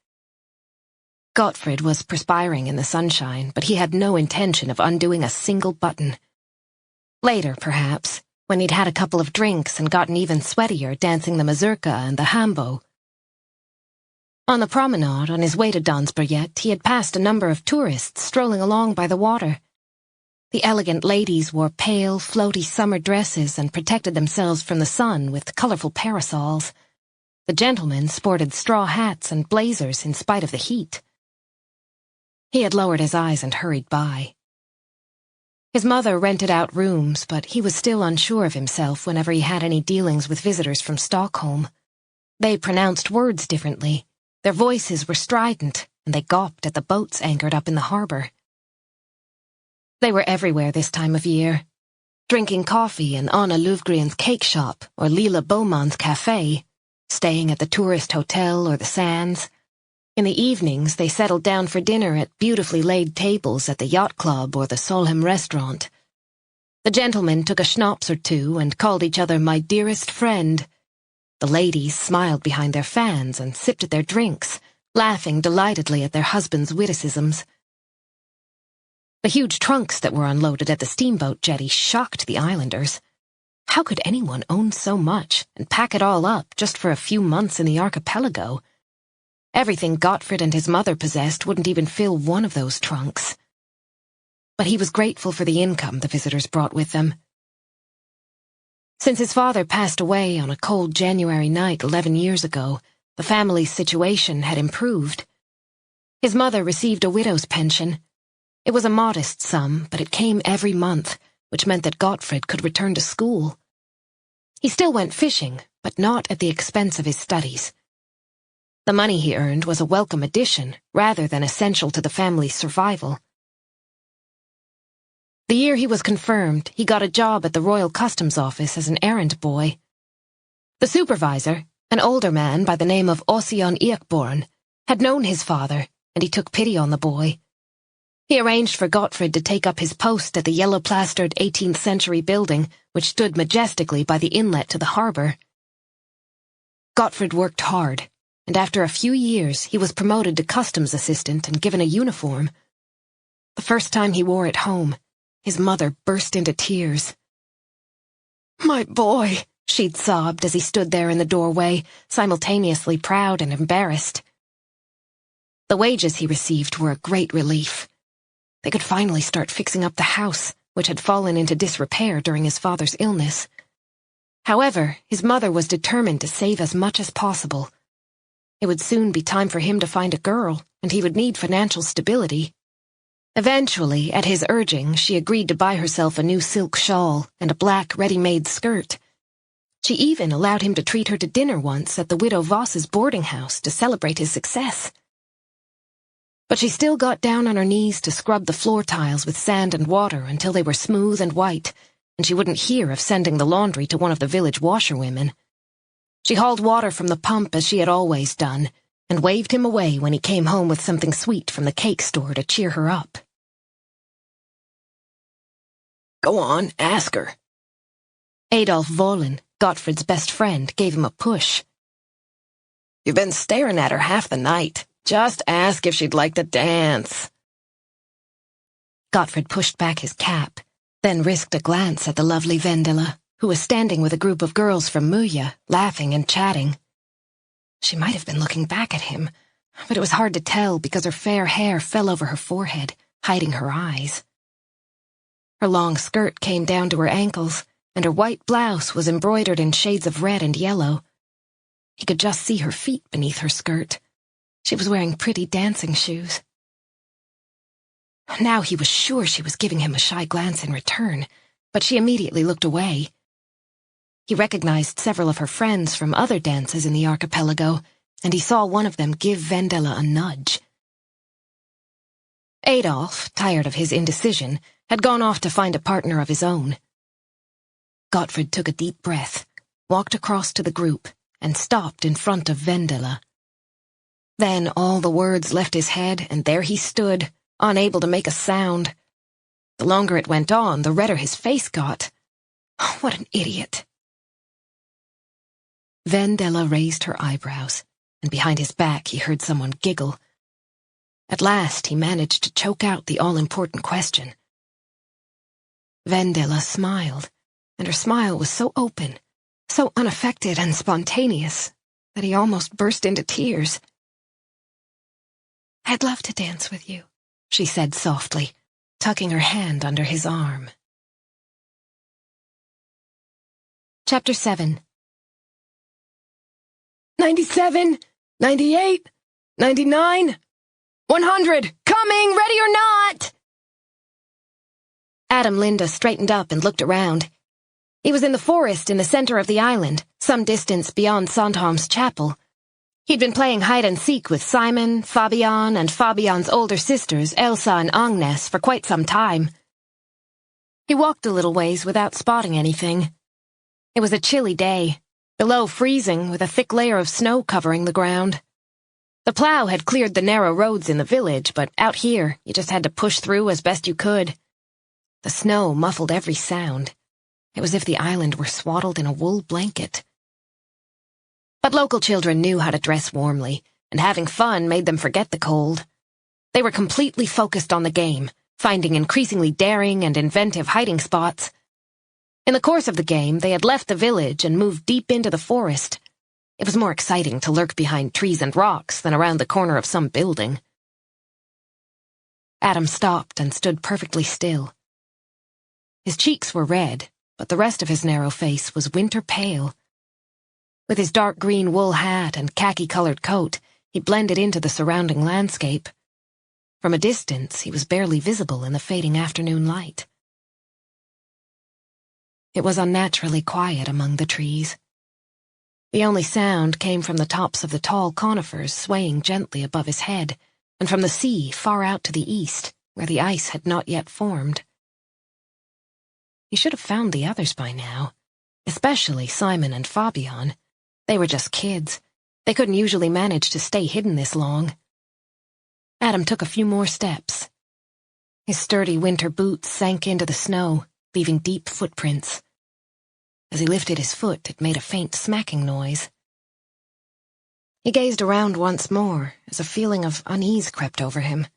Gottfrid was perspiring in the sunshine, but he had no intention of undoing a single button. Later, perhaps, when he'd had a couple of drinks and gotten even sweatier dancing the mazurka and the hambo. On the promenade, on his way to Dansberget, he had passed a number of tourists strolling along by the water. The elegant ladies wore pale, floaty summer dresses and protected themselves from the sun with colorful parasols. The gentlemen sported straw hats and blazers in spite of the heat. He had lowered his eyes and hurried by. His mother rented out rooms, but he was still unsure of himself whenever he had any dealings with visitors from Stockholm. They pronounced words differently. Their voices were strident, and they gawped at the boats anchored up in the harbor. They were everywhere this time of year, drinking coffee in Anna Luvgren's cake shop or Lila Beaumont's cafe, staying at the tourist hotel or the sands. In the evenings, they settled down for dinner at beautifully laid tables at the yacht club or the Solheim restaurant. The gentlemen took a schnapps or 2 and called each other my dearest friend. The ladies smiled behind their fans and sipped at their drinks, laughing delightedly at their husbands' witticisms. The huge trunks that were unloaded at the steamboat jetty shocked the islanders. How could anyone own so much and pack it all up just for a few months in the archipelago? Everything Gottfrid and his mother possessed wouldn't even fill one of those trunks. But he was grateful for the income the visitors brought with them. Since his father passed away on a cold January night 11 years ago, the family's situation had improved. His mother received a widow's pension. It was a modest sum, but it came every month, which meant that Gottfrid could return to school. He still went fishing, but not at the expense of his studies. The money he earned was a welcome addition, rather than essential to the family's survival. The year he was confirmed, he got a job at the Royal Customs Office as an errand boy. The supervisor, an older man by the name of Ossian Ekborn, had known his father, and he took pity on the boy. He arranged for Gottfrid to take up his post at the yellow-plastered 18th-century building, which stood majestically by the inlet to the harbor. Gottfrid worked hard, and after a few years he was promoted to customs assistant and given a uniform. The first time he wore it home, his mother burst into tears. My boy, she'd sobbed as he stood there in the doorway, simultaneously proud and embarrassed. The wages he received were a great relief. They could finally start fixing up the house, which had fallen into disrepair during his father's illness. However, his mother was determined to save as much as possible. It would soon be time for him to find a girl, and he would need financial stability. Eventually, at his urging, she agreed to buy herself a new silk shawl and a black ready-made skirt. She even allowed him to treat her to dinner once at the widow Voss's boarding house to celebrate his success. But she still got down on her knees to scrub the floor tiles with sand and water until they were smooth and white, and she wouldn't hear of sending the laundry to one of the village washerwomen. She hauled water from the pump as she had always done, and waved him away when he came home with something sweet from the cake store to cheer her up. Go on, ask her. Adolf Volin, Gottfried's best friend, gave him a push. You've been staring at her half the night. Just ask if she'd like to dance. Gottfried pushed back his cap, then risked a glance at the lovely Vendela, who was standing with a group of girls from Muya, laughing and chatting. She might have been looking back at him, but it was hard to tell because her fair hair fell over her forehead, hiding her eyes. Her long skirt came down to her ankles, and her white blouse was embroidered in shades of red and yellow. He could just see her feet beneath her skirt. She was wearing pretty dancing shoes. Now he was sure she was giving him a shy glance in return, but she immediately looked away. He recognized several of her friends from other dances in the archipelago, and he saw one of them give Vendela a nudge. Adolf, tired of his indecision, had gone off to find a partner of his own. Gottfried took a deep breath, walked across to the group, and stopped in front of Vendela. Then all the words left his head, and there he stood, unable to make a sound. The longer it went on, the redder his face got. Oh, what an idiot. Vendela raised her eyebrows, and behind his back he heard someone giggle. At last he managed to choke out the all-important question. Vendela smiled, and her smile was so open, so unaffected and spontaneous, that he almost burst into tears. "I'd love to dance with you," she said softly, tucking her hand under his arm. Chapter 7. 97, 98, 99, 100, coming, ready or not! Adam Linda straightened up and looked around. He was in the forest in the center of the island, some distance beyond Sandhamn's chapel. He'd been playing hide-and-seek with Simon, Fabian, and Fabian's older sisters, Elsa and Agnes, for quite some time. He walked a little ways without spotting anything. It was a chilly day, below freezing with a thick layer of snow covering the ground. The plow had cleared the narrow roads in the village, but out here you just had to push through as best you could. The snow muffled every sound. It was as if the island were swaddled in a wool blanket. But local children knew how to dress warmly, and having fun made them forget the cold. They were completely focused on the game, finding increasingly daring and inventive hiding spots. In the course of the game, they had left the village and moved deep into the forest. It was more exciting to lurk behind trees and rocks than around the corner of some building. Adam stopped and stood perfectly still. His cheeks were red, but the rest of his narrow face was winter pale. With his dark green wool hat and khaki-colored coat, he blended into the surrounding landscape. From a distance, he was barely visible in the fading afternoon light. It was unnaturally quiet among the trees. The only sound came from the tops of the tall conifers swaying gently above his head, and from the sea far out to the east, where the ice had not yet formed. He should have found the others by now, especially Simon and Fabian. They were just kids. They couldn't usually manage to stay hidden this long. Adam took a few more steps. His sturdy winter boots sank into the snow, leaving deep footprints. As he lifted his foot, it made a faint smacking noise. He gazed around once more as a feeling of unease crept over him.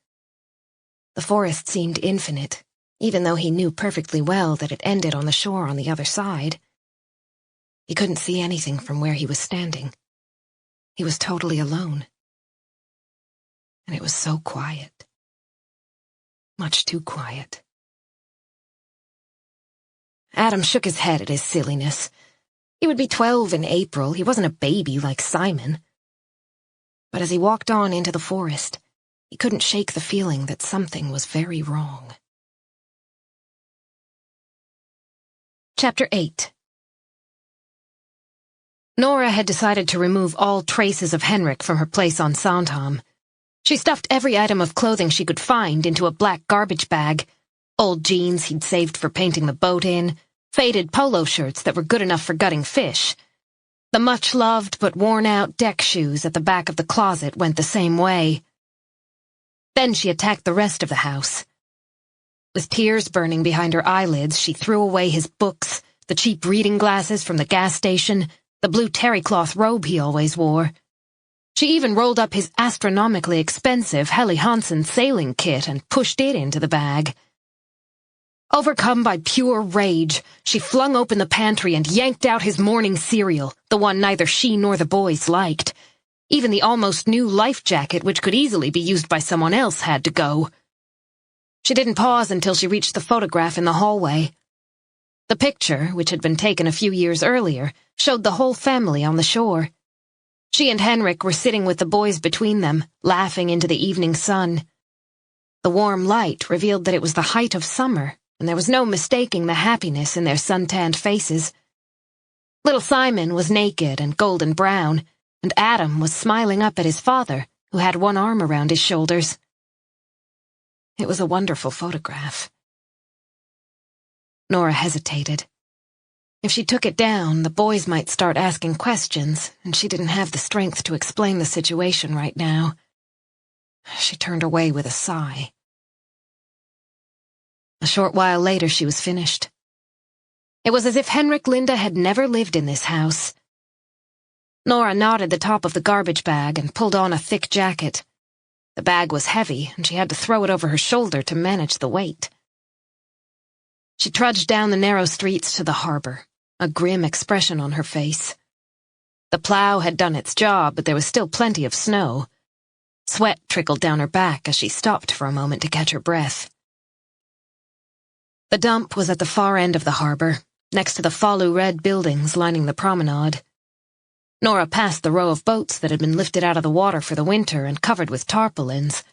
The forest seemed infinite, even though he knew perfectly well that it ended on the shore on the other side. He couldn't see anything from where he was standing. He was totally alone. And it was so quiet. Much too quiet. Adam shook his head at his silliness. He would be 12 in April. He wasn't a baby like Simon. But as he walked on into the forest, he couldn't shake the feeling that something was very wrong. Chapter 8. Nora had decided to remove all traces of Henrik from her place on Sandhamn. She stuffed every item of clothing she could find into a black garbage bag. Old jeans he'd saved for painting the boat in, faded polo shirts that were good enough for gutting fish. The much-loved but worn-out deck shoes at the back of the closet went the same way. Then she attacked the rest of the house. With tears burning behind her eyelids, she threw away his books, the cheap reading glasses from the gas station, the blue terry-cloth robe he always wore. She even rolled up his astronomically expensive Helly Hansen sailing kit and pushed it into the bag. Overcome by pure rage, she flung open the pantry and yanked out his morning cereal, the one neither she nor the boys liked. Even the almost new life jacket, which could easily be used by someone else, had to go. She didn't pause until she reached the photograph in the hallway. The picture, which had been taken a few years earlier, showed the whole family on the shore. She and Henrik were sitting with the boys between them, laughing into the evening sun. The warm light revealed that it was the height of summer, and there was no mistaking the happiness in their sun-tanned faces. Little Simon was naked and golden brown, and Adam was smiling up at his father, who had one arm around his shoulders. It was a wonderful photograph. Nora hesitated. If she took it down, the boys might start asking questions, and she didn't have the strength to explain the situation right now. She turned away with a sigh. A short while later, she was finished. It was as if Henrik Linda had never lived in this house. Nora knotted the top of the garbage bag and pulled on a thick jacket. The bag was heavy, and she had to throw it over her shoulder to manage the weight. She trudged down the narrow streets to the harbor, a grim expression on her face. The plow had done its job, but there was still plenty of snow. Sweat trickled down her back as she stopped for a moment to catch her breath. The dump was at the far end of the harbor, next to the Falu red buildings lining the promenade. Nora passed the row of boats that had been lifted out of the water for the winter and covered with tarpaulins.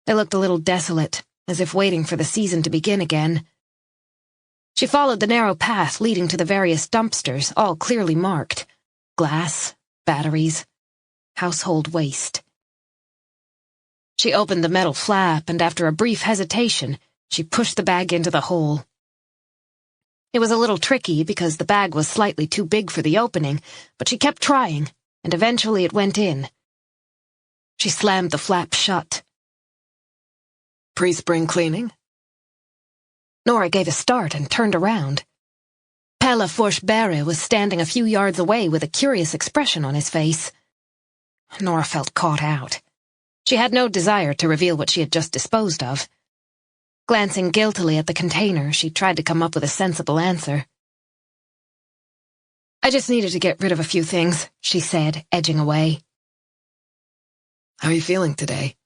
They looked a little desolate, as if waiting for the season to begin again. She followed the narrow path leading to the various dumpsters, all clearly marked. Glass, batteries, household waste. She opened the metal flap, and after a brief hesitation, she pushed the bag into the hole. It was a little tricky because the bag was slightly too big for the opening, but she kept trying, and eventually it went in. She slammed the flap shut. Pre-spring cleaning? Nora gave a start and turned around. Pelle Forsberg was standing a few yards away with a curious expression on his face. Nora felt caught out. She had no desire to reveal what she had just disposed of. Glancing guiltily at the container, she tried to come up with a sensible answer. "I just needed to get rid of a few things," she said, edging away. "How are you feeling today?"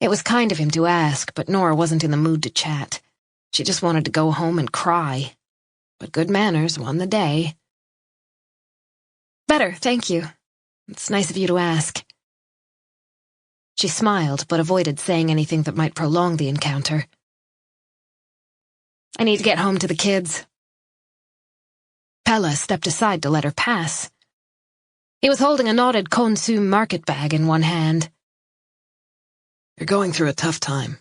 It was kind of him to ask, but Nora wasn't in the mood to chat. She just wanted to go home and cry. But good manners won the day. "Better, thank you. It's nice of you to ask." She smiled, but avoided saying anything that might prolong the encounter. "I need to get home to the kids." Pelle stepped aside to let her pass. He was holding a knotted Konsum market bag in one hand. "You're going through a tough time.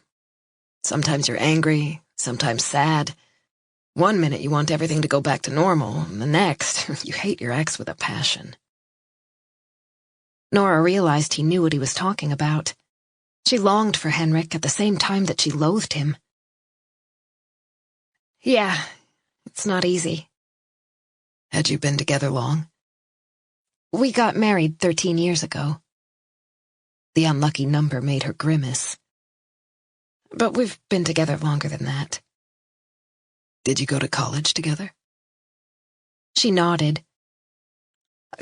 Sometimes you're angry, sometimes sad. One minute you want everything to go back to normal, and the next, you hate your ex with a passion." Nora realized he knew what he was talking about. She longed for Henrik at the same time that she loathed him. "Yeah, it's not easy." "Had you been together long?" "We got married 13 years ago." The unlucky number made her grimace. "But we've been together longer than that." "Did you go to college together?" She nodded.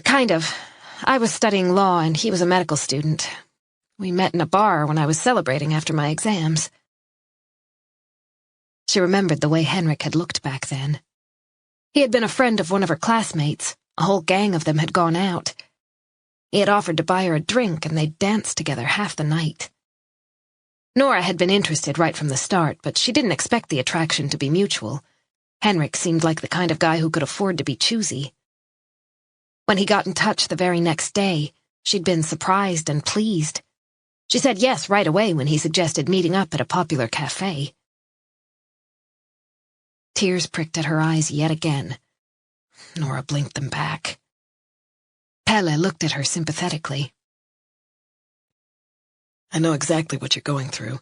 Kind of. I was studying law and he was a medical student. We met in a bar when I was celebrating after my exams. She remembered the way Henrik had looked back then. He had been a friend of one of her classmates. A whole gang of them had gone out. He had offered to buy her a drink and they'd danced together half the night. Nora had been interested right from the start, but she didn't expect the attraction to be mutual. Henrik seemed like the kind of guy who could afford to be choosy. When he got in touch the very next day, she'd been surprised and pleased. She said yes right away when he suggested meeting up at a popular cafe. Tears pricked at her eyes yet again. Nora blinked them back. Pelle looked at her sympathetically. I know exactly what you're going through.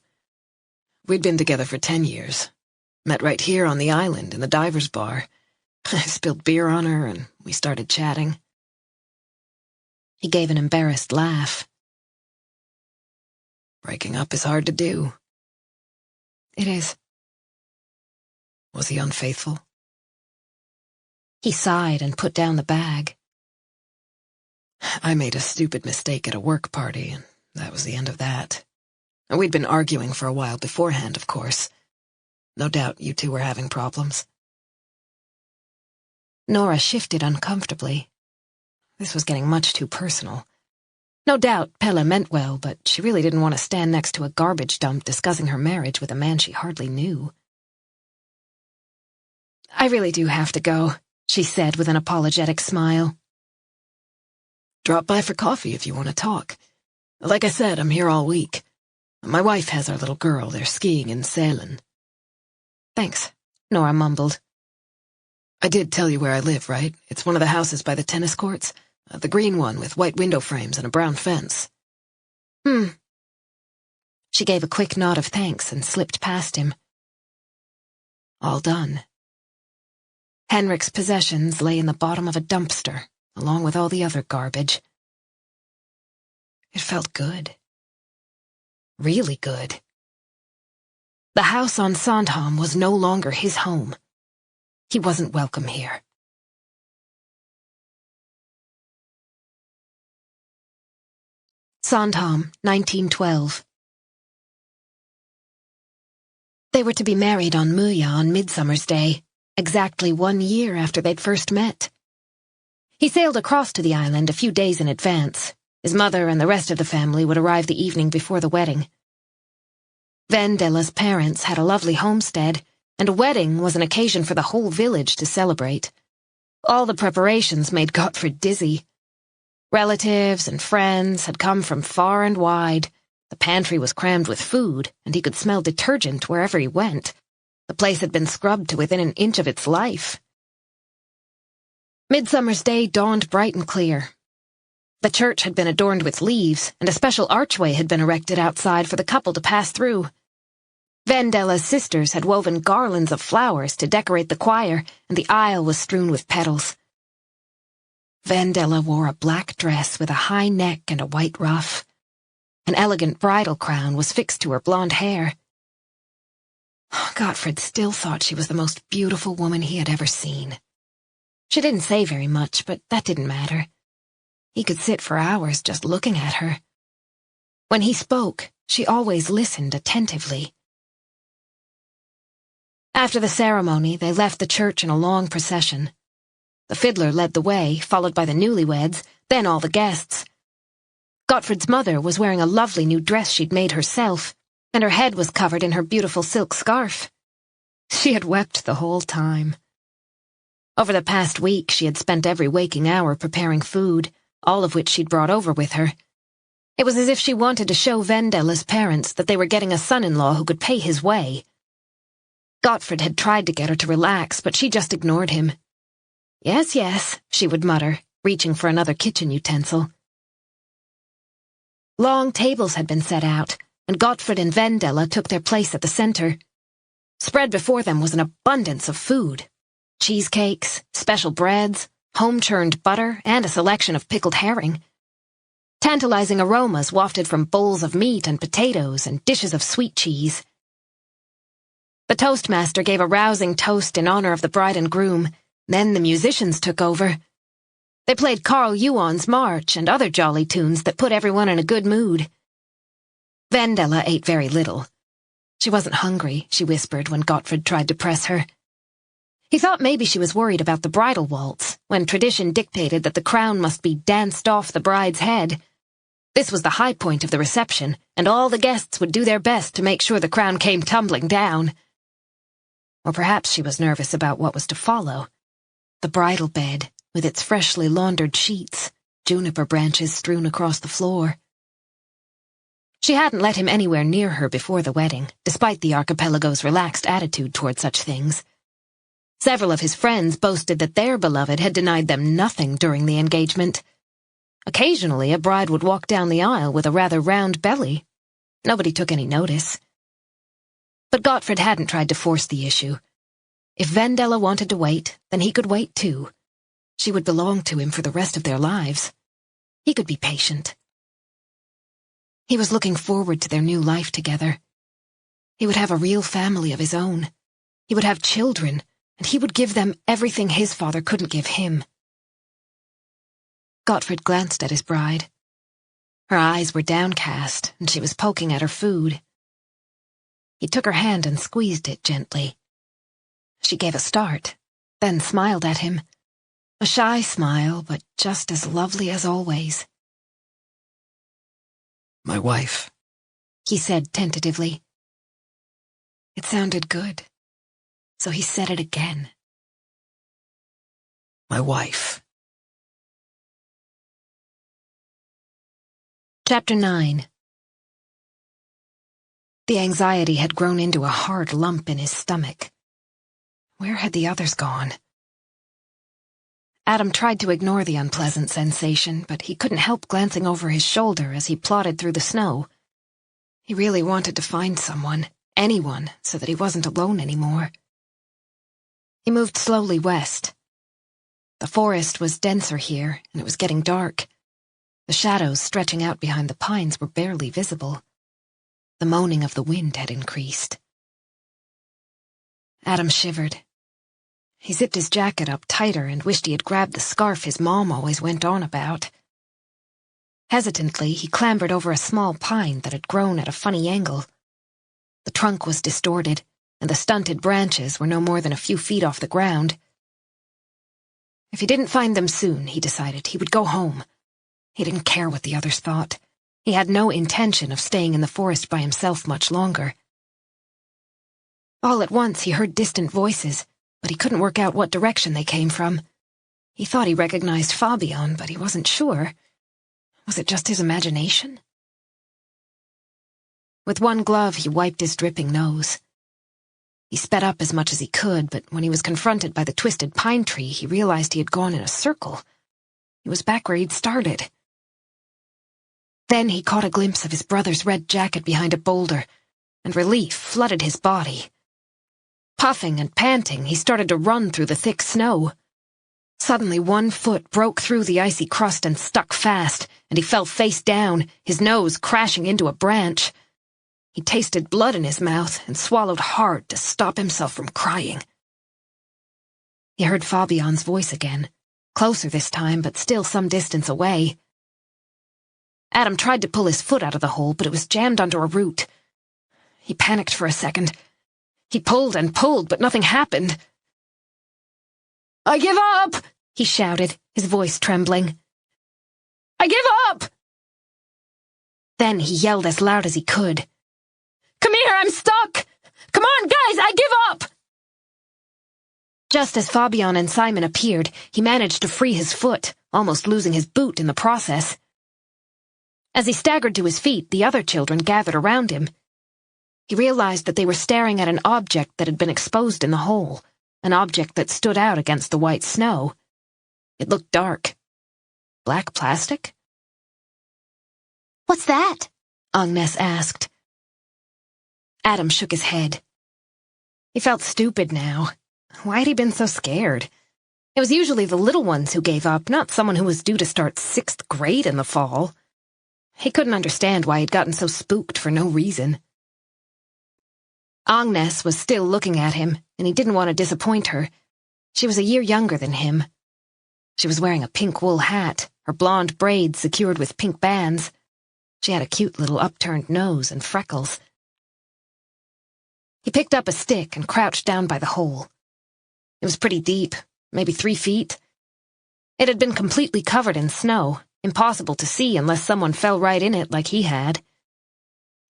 We'd been together for 10 years. Met right here on the island in the diver's bar. I spilled beer on her and we started chatting. He gave an embarrassed laugh. Breaking up is hard to do. It is. Was he unfaithful? He sighed and put down the bag. I made a stupid mistake at a work party, and that was the end of that. We'd been arguing for a while beforehand, of course. No doubt you two were having problems. Nora shifted uncomfortably. This was getting much too personal. No doubt Pelle meant well, but she really didn't want to stand next to a garbage dump discussing her marriage with a man she hardly knew. I really do have to go, she said with an apologetic smile. Drop by for coffee if you want to talk. Like I said, I'm here all week. My wife has our little girl. They're skiing in Sälen. Thanks, Nora mumbled. I did tell you where I live, right? It's one of the houses by the tennis courts. The green one with white window frames and a brown fence. She gave a quick nod of thanks and slipped past him. All done. Henrik's possessions lay in the bottom of a dumpster, along with all the other garbage. It felt good. Really good. The house on Sandhamn was no longer his home. He wasn't welcome here. Sandhamn, 1912. They were to be married on Muja on Midsummer's Day, exactly 1 year after they'd first met. He sailed across to the island a few days in advance. His mother and the rest of the family would arrive the evening before the wedding. Vendella's parents had a lovely homestead, and a wedding was an occasion for the whole village to celebrate. All the preparations made Gottfrid dizzy. Relatives and friends had come from far and wide. The pantry was crammed with food, and he could smell detergent wherever he went. The place had been scrubbed to within an inch of its life. Midsummer's Day dawned bright and clear. The church had been adorned with leaves, and a special archway had been erected outside for the couple to pass through. Vendella's sisters had woven garlands of flowers to decorate the choir, and the aisle was strewn with petals. Vendella wore a black dress with a high neck and a white ruff. An elegant bridal crown was fixed to her blonde hair. Gottfrid still thought she was the most beautiful woman he had ever seen. She didn't say very much, but that didn't matter. He could sit for hours just looking at her. When he spoke, she always listened attentively. After the ceremony, they left the church in a long procession. The fiddler led the way, followed by the newlyweds, then all the guests. Gottfrid's mother was wearing a lovely new dress she'd made herself, and her head was covered in her beautiful silk scarf. She had wept the whole time. Over the past week, she had spent every waking hour preparing food, all of which she'd brought over with her. It was as if she wanted to show Vendella's parents that they were getting a son-in-law who could pay his way. Gottfrid had tried to get her to relax, but she just ignored him. Yes, yes, she would mutter, reaching for another kitchen utensil. Long tables had been set out, and Gottfrid and Vendella took their place at the center. Spread before them was an abundance of food. Cheesecakes, special breads, home-churned butter, and a selection of pickled herring. Tantalizing aromas wafted from bowls of meat and potatoes and dishes of sweet cheese. The toastmaster gave a rousing toast in honor of the bride and groom, Then the musicians took over. They played Carl Johan's March and other jolly tunes that put everyone in a good mood. Vendela ate very little. She wasn't hungry, she whispered when Gottfried tried to press her. He thought maybe she was worried about the bridal waltz, when tradition dictated that the crown must be danced off the bride's head. This was the high point of the reception, and all the guests would do their best to make sure the crown came tumbling down. Or perhaps she was nervous about what was to follow. The bridal bed, with its freshly laundered sheets, juniper branches strewn across the floor. She hadn't let him anywhere near her before the wedding, despite the archipelago's relaxed attitude toward such things. Several of his friends boasted that their beloved had denied them nothing during the engagement. Occasionally, a bride would walk down the aisle with a rather round belly. Nobody took any notice. But Gottfried hadn't tried to force the issue. If Vendela wanted to wait, then he could wait too. She would belong to him for the rest of their lives. He could be patient. He was looking forward to their new life together. He would have a real family of his own. He would have children, and he would give them everything his father couldn't give him. Gottfried glanced at his bride. Her eyes were downcast, and she was poking at her food. He took her hand and squeezed it gently. She gave a start, then smiled at him. A shy smile, but just as lovely as always. My wife, he said tentatively. It sounded good, so he said it again. My wife. Chapter 9. The anxiety had grown into a hard lump in his stomach. Where had the others gone? Adam tried to ignore the unpleasant sensation, but he couldn't help glancing over his shoulder as he plodded through the snow. He really wanted to find someone, anyone, so that he wasn't alone anymore. He moved slowly west. The forest was denser here, and it was getting dark. The shadows stretching out behind the pines were barely visible. The moaning of the wind had increased. Adam shivered. He zipped his jacket up tighter and wished he had grabbed the scarf his mom always went on about. Hesitantly, he clambered over a small pine that had grown at a funny angle. The trunk was distorted, and the stunted branches were no more than a few feet off the ground. If he didn't find them soon, he decided, he would go home. He didn't care what the others thought. He had no intention of staying in the forest by himself much longer. All at once he heard distant voices, but he couldn't work out what direction they came from. He thought he recognized Fabian, but he wasn't sure. Was it just his imagination? With one glove, he wiped his dripping nose. He sped up as much as he could, but when he was confronted by the twisted pine tree, he realized he had gone in a circle. He was back where he'd started. Then he caught a glimpse of his brother's red jacket behind a boulder, and relief flooded his body. Puffing and panting, he started to run through the thick snow. Suddenly, one foot broke through the icy crust and stuck fast, and he fell face down, his nose crashing into a branch. He tasted blood in his mouth and swallowed hard to stop himself from crying. He heard Fabian's voice again, closer this time, but still some distance away. Adam tried to pull his foot out of the hole, but it was jammed under a root. He panicked for a second. He pulled and pulled, but nothing happened. "I give up!" he shouted, his voice trembling. "I give up!" Then he yelled as loud as he could. "Come here, I'm stuck! Come on, guys, I give up!" Just as Fabian and Simon appeared, he managed to free his foot, almost losing his boot in the process. As he staggered to his feet, the other children gathered around him. He realized that they were staring at an object that had been exposed in the hole, an object that stood out against the white snow. It looked dark. Black plastic? "What's that?" Agnes asked. Adam shook his head. He felt stupid now. Why had he been so scared? It was usually the little ones who gave up, not someone who was due to start 6th grade in the fall. He couldn't understand why he'd gotten so spooked for no reason. Agnes was still looking at him, and he didn't want to disappoint her. She was a year younger than him. She was wearing a pink wool hat, her blonde braids secured with pink bands. She had a cute little upturned nose and freckles. He picked up a stick and crouched down by the hole. It was pretty deep, maybe 3 feet. It had been completely covered in snow, impossible to see unless someone fell right in it like he had.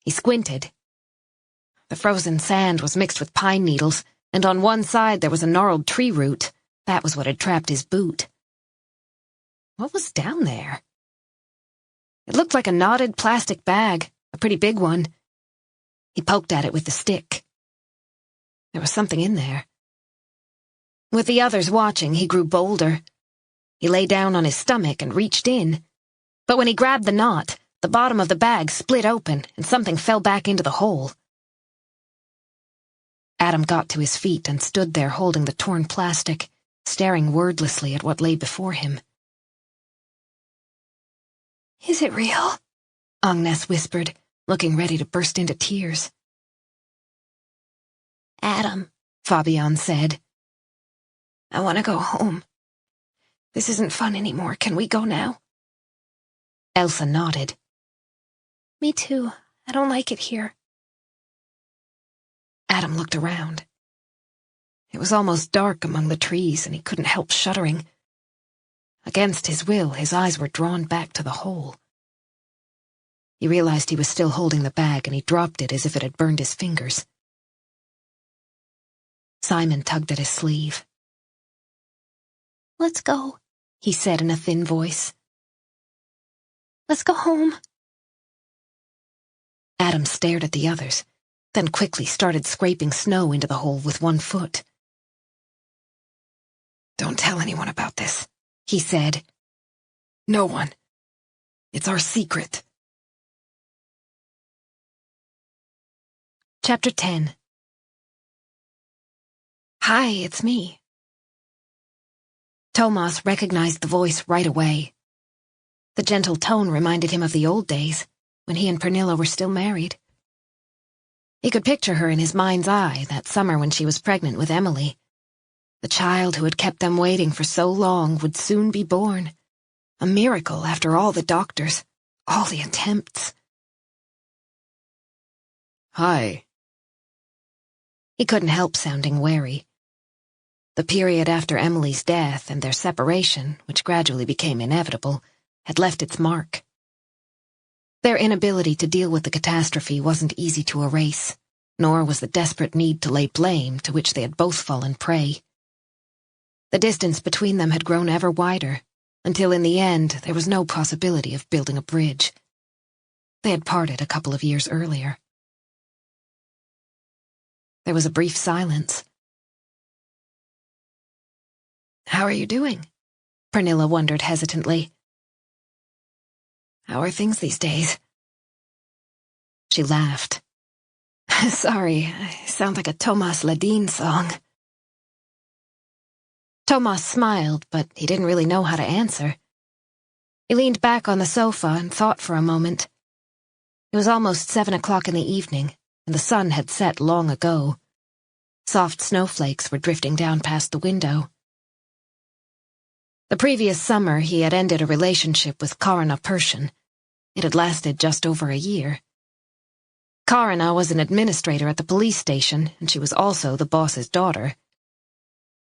He squinted. The frozen sand was mixed with pine needles, and on one side there was a gnarled tree root. That was what had trapped his boot. What was down there? It looked like a knotted plastic bag, a pretty big one. He poked at it with the stick. There was something in there. With the others watching, he grew bolder. He lay down on his stomach and reached in. But when he grabbed the knot, the bottom of the bag split open and something fell back into the hole. Adam got to his feet and stood there holding the torn plastic, staring wordlessly at what lay before him. "Is it real?" Agnes whispered, looking ready to burst into tears. "Adam," Fabian said, "I want to go home. This isn't fun anymore. Can we go now?" Elsa nodded. "Me too. I don't like it here." Adam looked around. It was almost dark among the trees, and he couldn't help shuddering. Against his will, his eyes were drawn back to the hole. He realized he was still holding the bag, and he dropped it as if it had burned his fingers. Simon tugged at his sleeve. "Let's go," he said in a thin voice. "Let's go home." Adam stared at the others, then quickly started scraping snow into the hole with one foot. "Don't tell anyone about this," he said. "No one. It's our secret." Chapter 10. "Hi, it's me." Thomas recognized the voice right away. The gentle tone reminded him of the old days, when he and Pernilla were still married. He could picture her in his mind's eye that summer when she was pregnant with Emily. The child who had kept them waiting for so long would soon be born. A miracle after all the doctors, all the attempts. "Hi." He couldn't help sounding wary. The period after Emily's death and their separation, which gradually became inevitable, had left its mark. Their inability to deal with the catastrophe wasn't easy to erase, nor was the desperate need to lay blame to which they had both fallen prey. The distance between them had grown ever wider, until in the end there was no possibility of building a bridge. They had parted a couple of years earlier. There was a brief silence. "How are you doing?" Pernilla wondered hesitantly. "How are things these days?" She laughed. "Sorry, I sound like a Thomas Ledin song." Thomas smiled, but he didn't really know how to answer. He leaned back on the sofa and thought for a moment. It was almost 7 o'clock in the evening, and the sun had set long ago. Soft snowflakes were drifting down past the window. The previous summer, he had ended a relationship with Karina Persson. It had lasted just over a year. Karina was an administrator at the police station, and she was also the boss's daughter.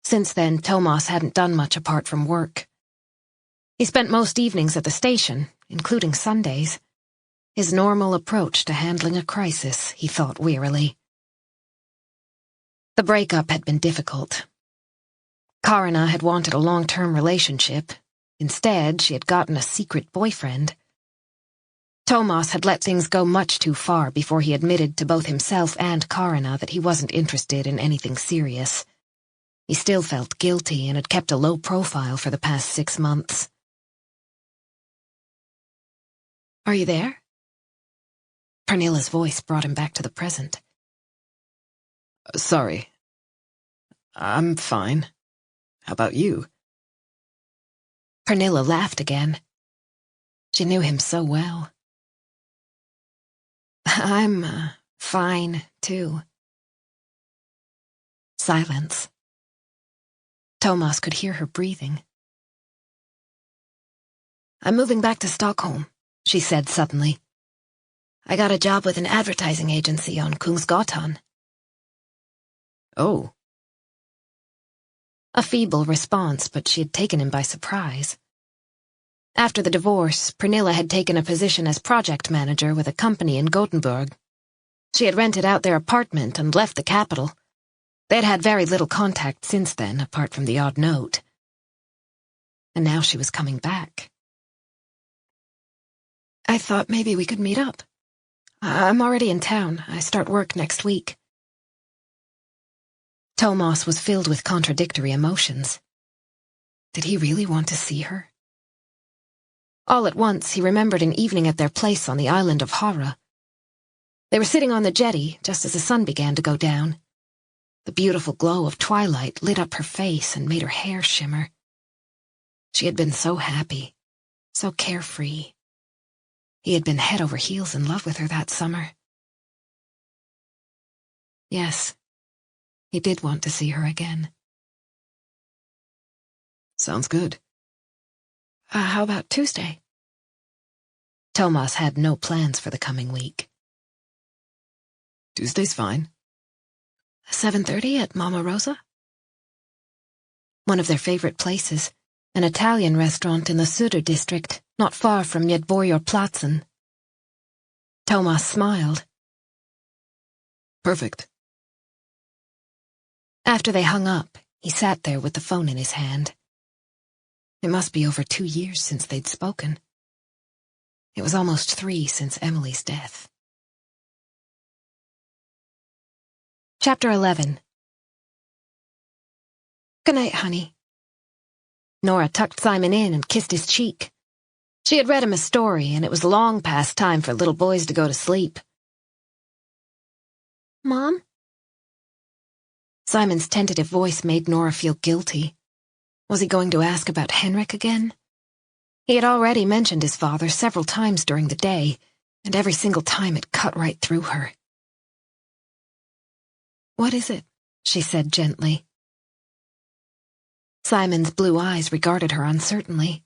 Since then, Thomas hadn't done much apart from work. He spent most evenings at the station, including Sundays. His normal approach to handling a crisis, he thought wearily. The breakup had been difficult. Karina had wanted a long-term relationship. Instead, she had gotten a secret boyfriend. Thomas had let things go much too far before he admitted to both himself and Karina that he wasn't interested in anything serious. He still felt guilty and had kept a low profile for the past 6 months. "Are you there?" Pernilla's voice brought him back to the present. "Sorry. I'm fine. How about you?" Pernilla laughed again. She knew him so well. "I'm fine, too." Silence. Thomas could hear her breathing. "I'm moving back to Stockholm," she said suddenly. "I got a job with an advertising agency on Kungsgatan." Oh. A feeble response, but she had taken him by surprise. After the divorce, Pernilla had taken a position as project manager with a company in Gothenburg. She had rented out their apartment and left the capital. They'd had very little contact since then, apart from the odd note. And now she was coming back. "I thought maybe we could meet up. I'm already in town. I start work next week." Thomas was filled with contradictory emotions. Did he really want to see her? All at once, he remembered an evening at their place on the island of Hara. They were sitting on the jetty just as the sun began to go down. The beautiful glow of twilight lit up her face and made her hair shimmer. She had been so happy, so carefree. He had been head over heels in love with her that summer. Yes, he did want to see her again. Sounds good. How about Tuesday? Thomas had no plans for the coming week. Tuesday's fine. 7:30 at Mama Rosa? One of their favorite places, an Italian restaurant in the Söder district, not far from Medborgarplatsen. Thomas smiled. Perfect. After they hung up, he sat there with the phone in his hand. It must be over 2 years since they'd spoken. It was almost 3 since Emily's death. Chapter 11. "Good night, honey." Nora tucked Simon in and kissed his cheek. She had read him a story, and it was long past time for little boys to go to sleep. "Mom?" Simon's tentative voice made Nora feel guilty. Was he going to ask about Henrik again? He had already mentioned his father several times during the day, and every single time it cut right through her. "What is it?" she said gently. Simon's blue eyes regarded her uncertainly.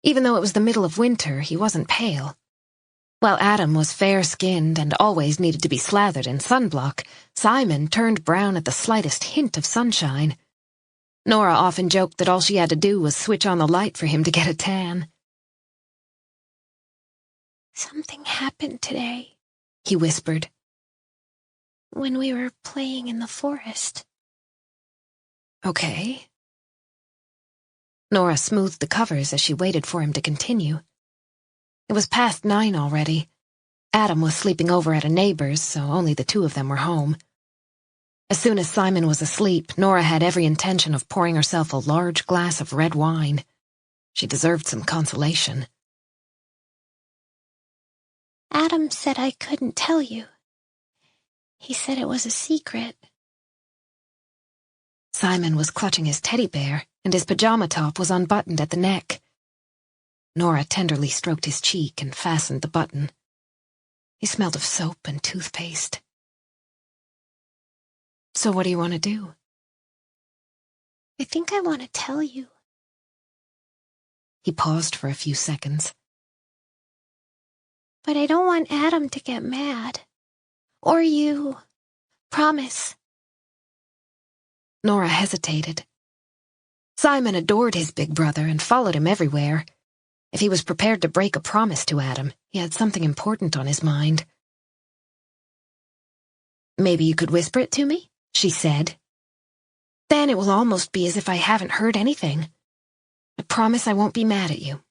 Even though it was the middle of winter, he wasn't pale. While Adam was fair-skinned and always needed to be slathered in sunblock, Simon turned brown at the slightest hint of sunshine. Nora often joked that all she had to do was switch on the light for him to get a tan. "Something happened today," he whispered. "When we were playing in the forest." "Okay." Nora smoothed the covers as she waited for him to continue. It was past 9 already. Adam was sleeping over at a neighbor's, so only the two of them were home. As soon as Simon was asleep, Nora had every intention of pouring herself a large glass of red wine. She deserved some consolation. "Adam said I couldn't tell you. He said it was a secret." Simon was clutching his teddy bear, and his pajama top was unbuttoned at the neck. Nora tenderly stroked his cheek and fastened the button. He smelled of soap and toothpaste. "So what do you want to do?" "I think I want to tell you." He paused for a few seconds. "But I don't want Adam to get mad. Or you. Promise." Nora hesitated. Simon adored his big brother and followed him everywhere. If he was prepared to break a promise to Adam, he had something important on his mind. "Maybe you could whisper it to me?" she said. "Then it will almost be as if I haven't heard anything. I promise I won't be mad at you."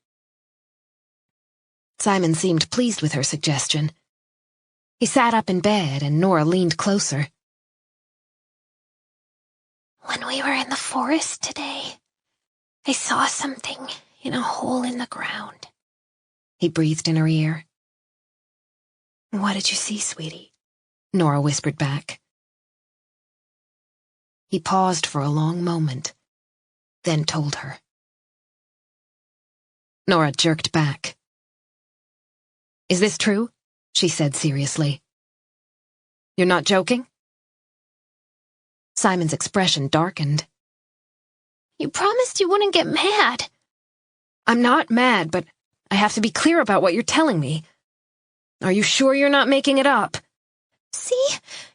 Simon seemed pleased with her suggestion. He sat up in bed, and Nora leaned closer. "When we were in the forest today, I saw something in a hole in the ground," he breathed in her ear. "What did you see, sweetie?" Nora whispered back. He paused for a long moment, then told her. Nora jerked back. "Is this true?" she said seriously. "You're not joking?" Simon's expression darkened. You promised you wouldn't get mad. I'm not mad, but I have to be clear about what you're telling me. Are you sure you're not making it up? See?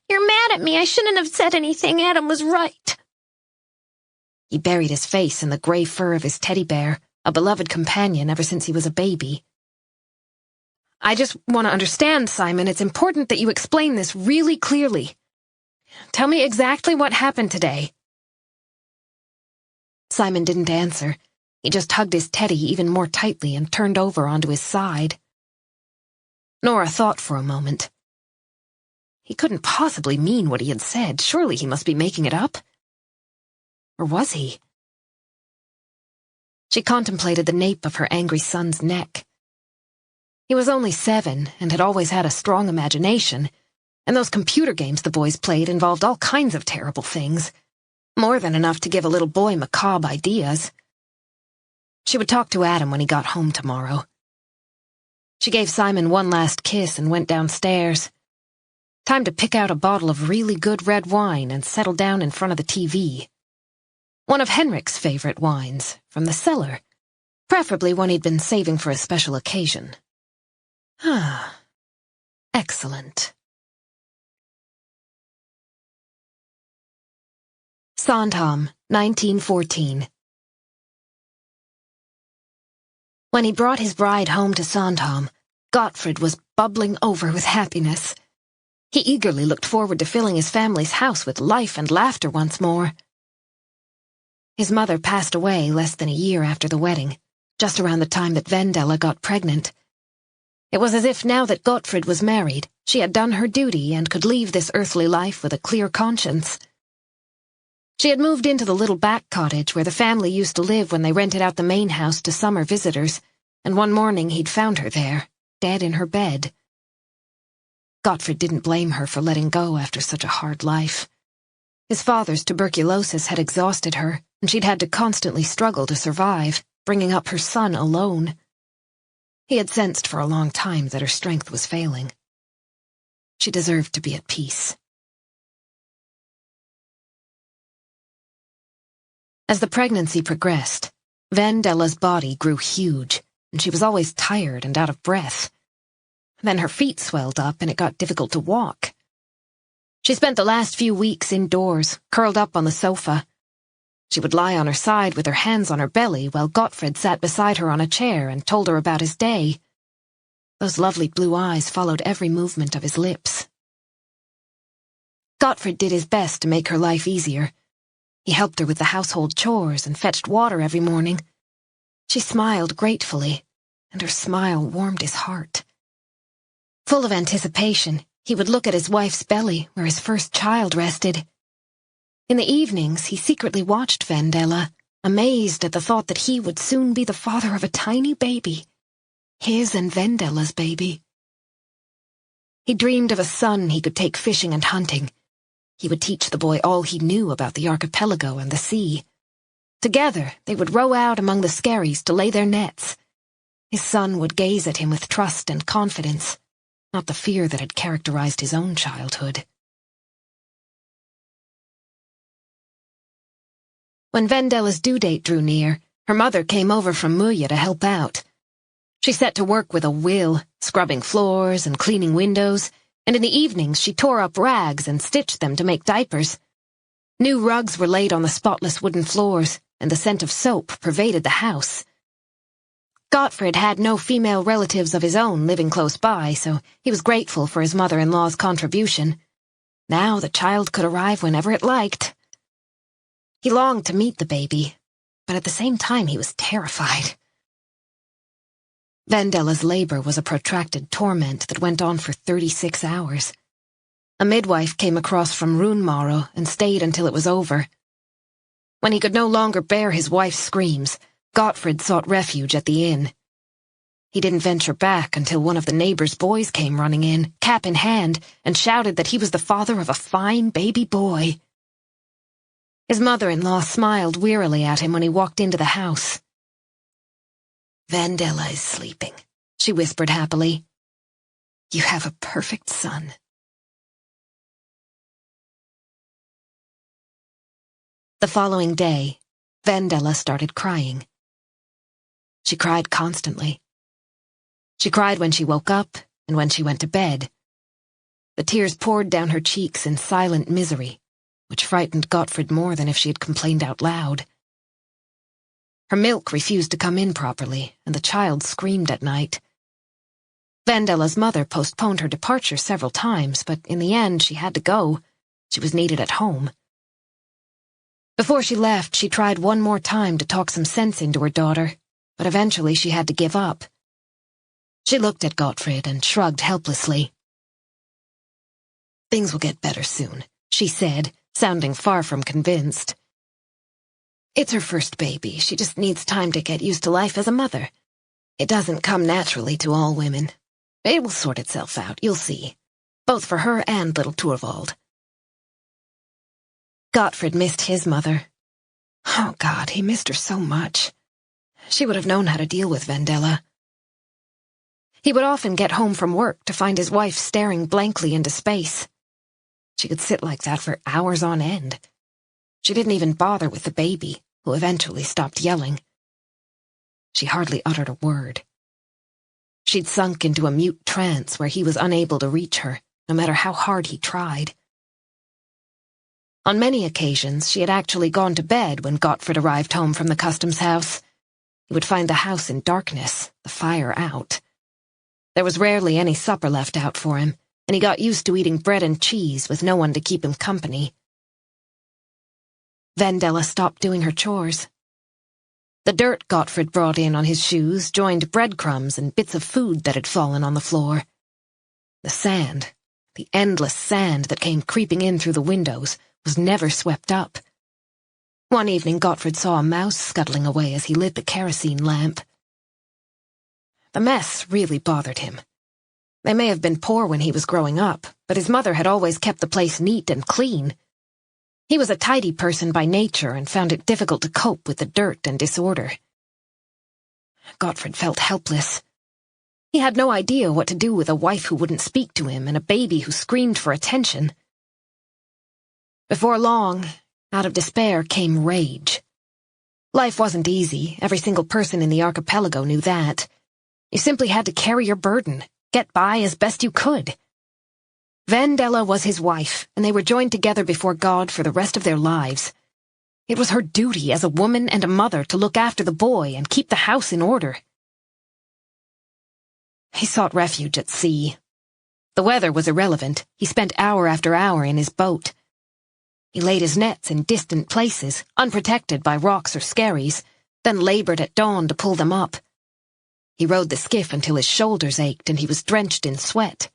You're mad at me. I shouldn't have said anything. Adam was right. He buried his face in the gray fur of his teddy bear, a beloved companion ever since he was a baby. I just want to understand, Simon. It's important that you explain this really clearly. Tell me exactly what happened today. Simon didn't answer. He just hugged his teddy even more tightly and turned over onto his side. Nora thought for a moment. He couldn't possibly mean what he had said. Surely he must be making it up. Or was he? She contemplated the nape of her angry son's neck. He was only 7 and had always had a strong imagination, and those computer games the boys played involved all kinds of terrible things. More than enough to give a little boy macabre ideas. She would talk to Adam when he got home tomorrow. She gave Simon one last kiss and went downstairs. Time to pick out a bottle of really good red wine and settle down in front of the TV. One of Henrik's favorite wines, from the cellar. Preferably one he'd been saving for a special occasion. Ah, excellent. Sandhamn, 1914. When he brought his bride home to Sandhamn, Gottfrid was bubbling over with happiness. He eagerly looked forward to filling his family's house with life and laughter once more. His mother passed away less than a year after the wedding, just around the time that Vendela got pregnant. It was as if now that Gottfrid was married, she had done her duty and could leave this earthly life with a clear conscience. She had moved into the little back cottage where the family used to live when they rented out the main house to summer visitors, and one morning he'd found her there, dead in her bed. Gottfrid didn't blame her for letting go after such a hard life. His father's tuberculosis had exhausted her, and she'd had to constantly struggle to survive, bringing up her son alone. He had sensed for a long time that her strength was failing. She deserved to be at peace. As the pregnancy progressed, Vendela's body grew huge, and she was always tired and out of breath. Then her feet swelled up and it got difficult to walk. She spent the last few weeks indoors, curled up on the sofa. She would lie on her side with her hands on her belly while Gottfrid sat beside her on a chair and told her about his day. Those lovely blue eyes followed every movement of his lips. Gottfrid did his best to make her life easier. He helped her with the household chores and fetched water every morning. She smiled gratefully, and her smile warmed his heart. Full of anticipation, he would look at his wife's belly where his first child rested. In the evenings, he secretly watched Vendela, amazed at the thought that he would soon be the father of a tiny baby. His and Vendela's baby. He dreamed of a son he could take fishing and hunting. He would teach the boy all he knew about the archipelago and the sea. Together, they would row out among the skerries to lay their nets. His son would gaze at him with trust and confidence, not the fear that had characterized his own childhood. When Vendela's due date drew near, her mother came over from Muja to help out. She set to work with a will, scrubbing floors and cleaning windows, and in the evenings she tore up rags and stitched them to make diapers. New rugs were laid on the spotless wooden floors, and the scent of soap pervaded the house. Gottfrid had no female relatives of his own living close by, so he was grateful for his mother-in-law's contribution. Now the child could arrive whenever it liked. He longed to meet the baby, but at the same time he was terrified. Vendela's labor was a protracted torment that went on for 36 hours. A midwife came across from Runmaro and stayed until it was over. When he could no longer bear his wife's screams, Gottfrid sought refuge at the inn. He didn't venture back until one of the neighbors' boys came running in, cap in hand, and shouted that he was the father of a fine baby boy. His mother-in-law smiled wearily at him when he walked into the house. "Vendela is sleeping," she whispered happily. "You have a perfect son." The following day, Vendela started crying. She cried constantly. She cried when she woke up and when she went to bed. The tears poured down her cheeks in silent misery, which frightened Gottfried more than if she had complained out loud. Her milk refused to come in properly, and the child screamed at night. Vendela's mother postponed her departure several times, but in the end she had to go. She was needed at home. Before she left, she tried one more time to talk some sense into her daughter, but eventually she had to give up. She looked at Gottfried and shrugged helplessly. "Things will get better soon," she said, sounding far from convinced. "It's her first baby. She just needs time to get used to life as a mother. It doesn't come naturally to all women. It will sort itself out, you'll see, both for her and little Torvald." Gottfried missed his mother. Oh God, he missed her so much. She would have known how to deal with Vendela. He would often get home from work to find his wife staring blankly into space. She could sit like that for hours on end. She didn't even bother with the baby, who eventually stopped yelling. She hardly uttered a word. She'd sunk into a mute trance where he was unable to reach her, no matter how hard he tried. On many occasions, she had actually gone to bed when Gottfried arrived home from the customs house. He would find the house in darkness, the fire out. There was rarely any supper left out for him, and he got used to eating bread and cheese with no one to keep him company. Vendela stopped doing her chores. The dirt Gottfried brought in on his shoes joined breadcrumbs and bits of food that had fallen on the floor. The sand, the endless sand that came creeping in through the windows, was never swept up. One evening Gottfried saw a mouse scuttling away as he lit the kerosene lamp. The mess really bothered him. They may have been poor when he was growing up, but his mother had always kept the place neat and clean. He was a tidy person by nature and found it difficult to cope with the dirt and disorder. Gottfried felt helpless. He had no idea what to do with a wife who wouldn't speak to him and a baby who screamed for attention. Before long, out of despair came rage. Life wasn't easy. Every single person in the archipelago knew that. You simply had to carry your burden, get by as best you could. Vendela was his wife, and they were joined together before God for the rest of their lives. It was her duty as a woman and a mother to look after the boy and keep the house in order. He sought refuge at sea. The weather was irrelevant. He spent hour after hour in his boat. He laid his nets in distant places, unprotected by rocks or skerries, then labored at dawn to pull them up. He rowed the skiff until his shoulders ached and he was drenched in sweat.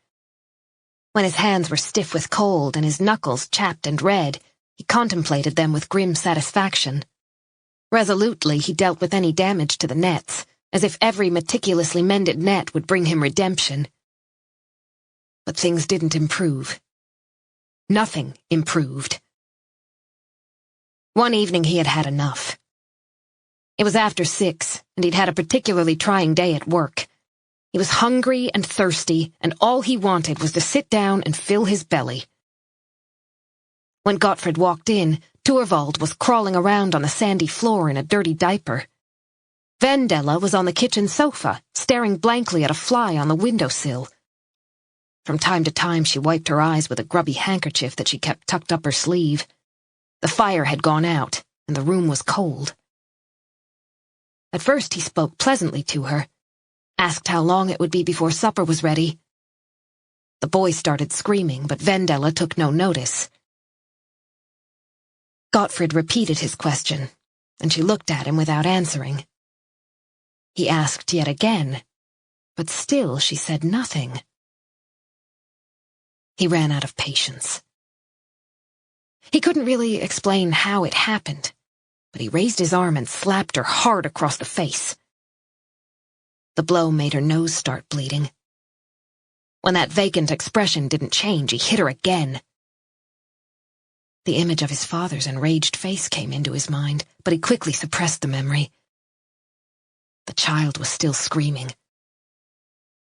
When his hands were stiff with cold and his knuckles chapped and red, he contemplated them with grim satisfaction. Resolutely, he dealt with any damage to the nets, as if every meticulously mended net would bring him redemption. But things didn't improve. Nothing improved. One evening he had had enough. It was after 6, and he'd had a particularly trying day at work. He was hungry and thirsty, and all he wanted was to sit down and fill his belly. When Gottfried walked in, Torvald was crawling around on the sandy floor in a dirty diaper. Vendela was on the kitchen sofa, staring blankly at a fly on the windowsill. From time to time she wiped her eyes with a grubby handkerchief that she kept tucked up her sleeve. The fire had gone out, and the room was cold. At first he spoke pleasantly to her, asked how long it would be before supper was ready. The boy started screaming, but Vendela took no notice. Gottfried repeated his question, and she looked at him without answering. He asked yet again, but still she said nothing. He ran out of patience. He couldn't really explain how it happened, but he raised his arm and slapped her hard across the face. The blow made her nose start bleeding. When that vacant expression didn't change, he hit her again. The image of his father's enraged face came into his mind, but he quickly suppressed the memory. The child was still screaming.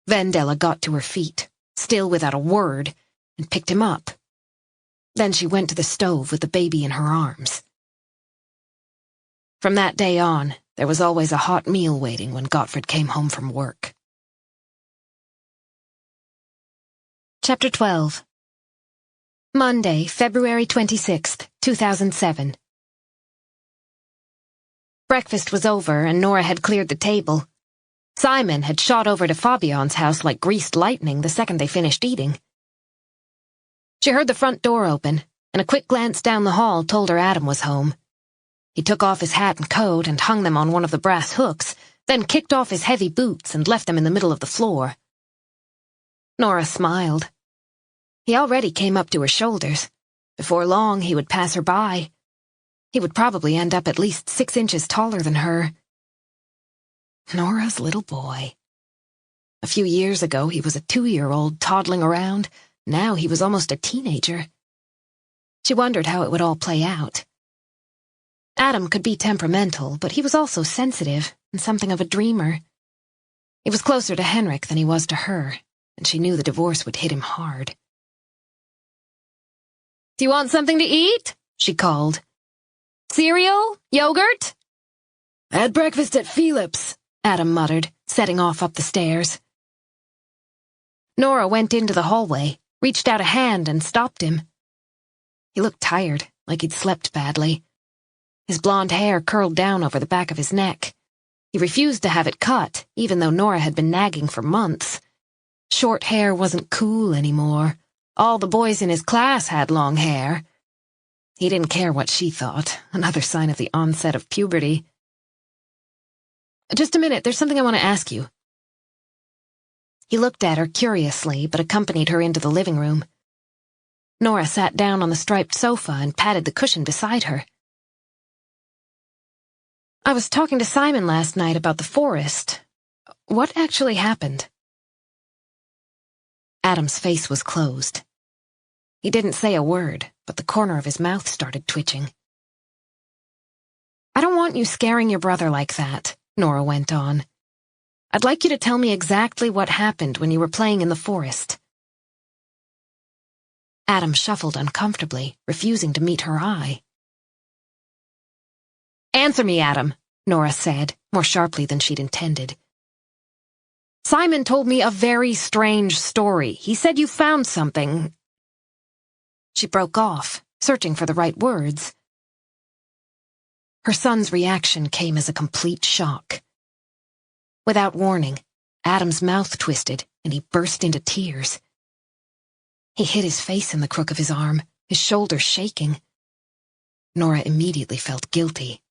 Vendela got to her feet, still without a word, and picked him up. Then she went to the stove with the baby in her arms. From that day on, there was always a hot meal waiting when Gottfried came home from work. Chapter 12. Monday, February 26th, 2007. Breakfast was over and Nora had cleared the table. Simon had shot over to Fabian's house like greased lightning the second they finished eating. She heard the front door open, and a quick glance down the hall told her Adam was home. He took off his hat and coat and hung them on one of the brass hooks, then kicked off his heavy boots and left them in the middle of the floor. Nora smiled. He already came up to her shoulders. Before long, he would pass her by. He would probably end up at least 6 inches taller than her. Nora's little boy. A few years ago, he was a 2-year-old toddling around. Now he was almost a teenager. She wondered how it would all play out. Adam could be temperamental, but he was also sensitive and something of a dreamer. He was closer to Henrik than he was to her, and she knew the divorce would hit him hard. "Do you want something to eat?" she called. "Cereal? Yogurt?" "Had breakfast at Philip's," Adam muttered, setting off up the stairs. Nora went into the hallway, reached out a hand and stopped him. He looked tired, like he'd slept badly. His blonde hair curled down over the back of his neck. He refused to have it cut, even though Nora had been nagging for months. Short hair wasn't cool anymore. All the boys in his class had long hair. He didn't care what she thought, another sign of the onset of puberty. "Just a minute, there's something I want to ask you." He looked at her curiously, but accompanied her into the living room. Nora sat down on the striped sofa and patted the cushion beside her. "I was talking to Simon last night about the forest. What actually happened?" Adam's face was closed. He didn't say a word, but the corner of his mouth started twitching. "I don't want you scaring your brother like that," Nora went on. "I'd like you to tell me exactly what happened when you were playing in the forest." Adam shuffled uncomfortably, refusing to meet her eye. "Answer me, Adam," Nora said, more sharply than she'd intended. "Simon told me a very strange story. He said you found something." She broke off, searching for the right words. Her son's reaction came as a complete shock. Without warning, Adam's mouth twisted and he burst into tears. He hid his face in the crook of his arm, his shoulders shaking. Nora immediately felt guilty.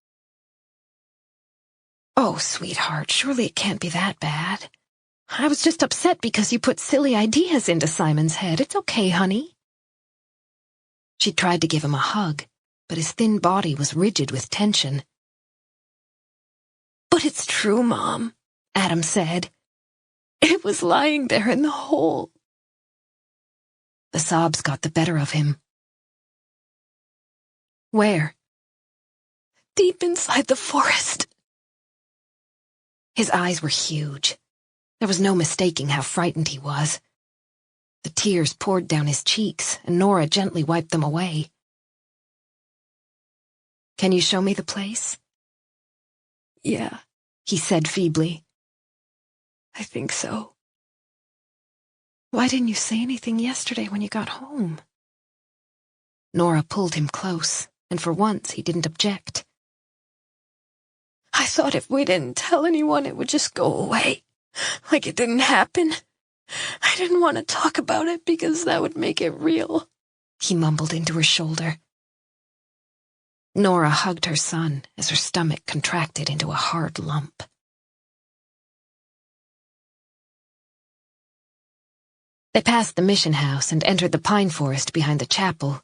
"Oh, sweetheart, surely it can't be that bad. I was just upset because you put silly ideas into Simon's head. It's okay, honey." She tried to give him a hug, but his thin body was rigid with tension. "But it's true, Mom," Adam said. "It was lying there in the hole." The sobs got the better of him. "Where?" "Deep inside the forest." His eyes were huge. There was no mistaking how frightened he was. The tears poured down his cheeks, and Nora gently wiped them away. "Can you show me the place?" "Yeah," he said feebly. "I think so." "Why didn't you say anything yesterday when you got home?" Nora pulled him close, and for once he didn't object. "I thought if we didn't tell anyone it would just go away, like it didn't happen. I didn't want to talk about it because that would make it real," he mumbled into her shoulder. Nora hugged her son as her stomach contracted into a hard lump. They passed the mission house and entered the pine forest behind the chapel.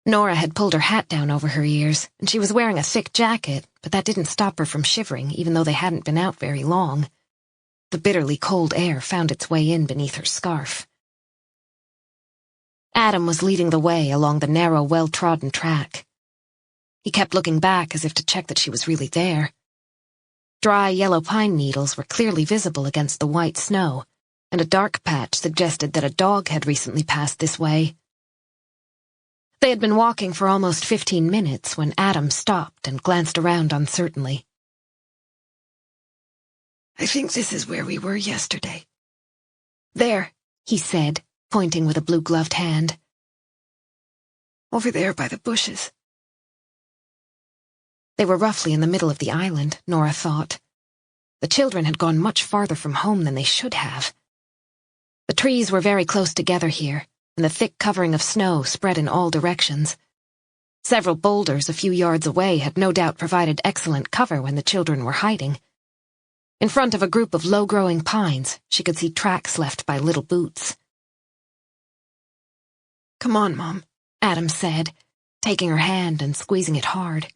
Nora had pulled her hat down over her ears, and she was wearing a thick jacket, but that didn't stop her from shivering, even though they hadn't been out very long. The bitterly cold air found its way in beneath her scarf. Adam was leading the way along the narrow, well-trodden track. He kept looking back as if to check that she was really there. Dry yellow pine needles were clearly visible against the white snow, and a dark patch suggested that a dog had recently passed this way. They had been walking for almost 15 minutes when Adam stopped and glanced around uncertainly. "I think this is where we were yesterday." "There," he said, pointing with a blue-gloved hand. "Over there by the bushes." They were roughly in the middle of the island, Nora thought. The children had gone much farther from home than they should have. The trees were very close together here, and the thick covering of snow spread in all directions. Several boulders a few yards away had no doubt provided excellent cover when the children were hiding. In front of a group of low-growing pines, she could see tracks left by little boots. "Come on, Mom," Adam said, taking her hand and squeezing it hard.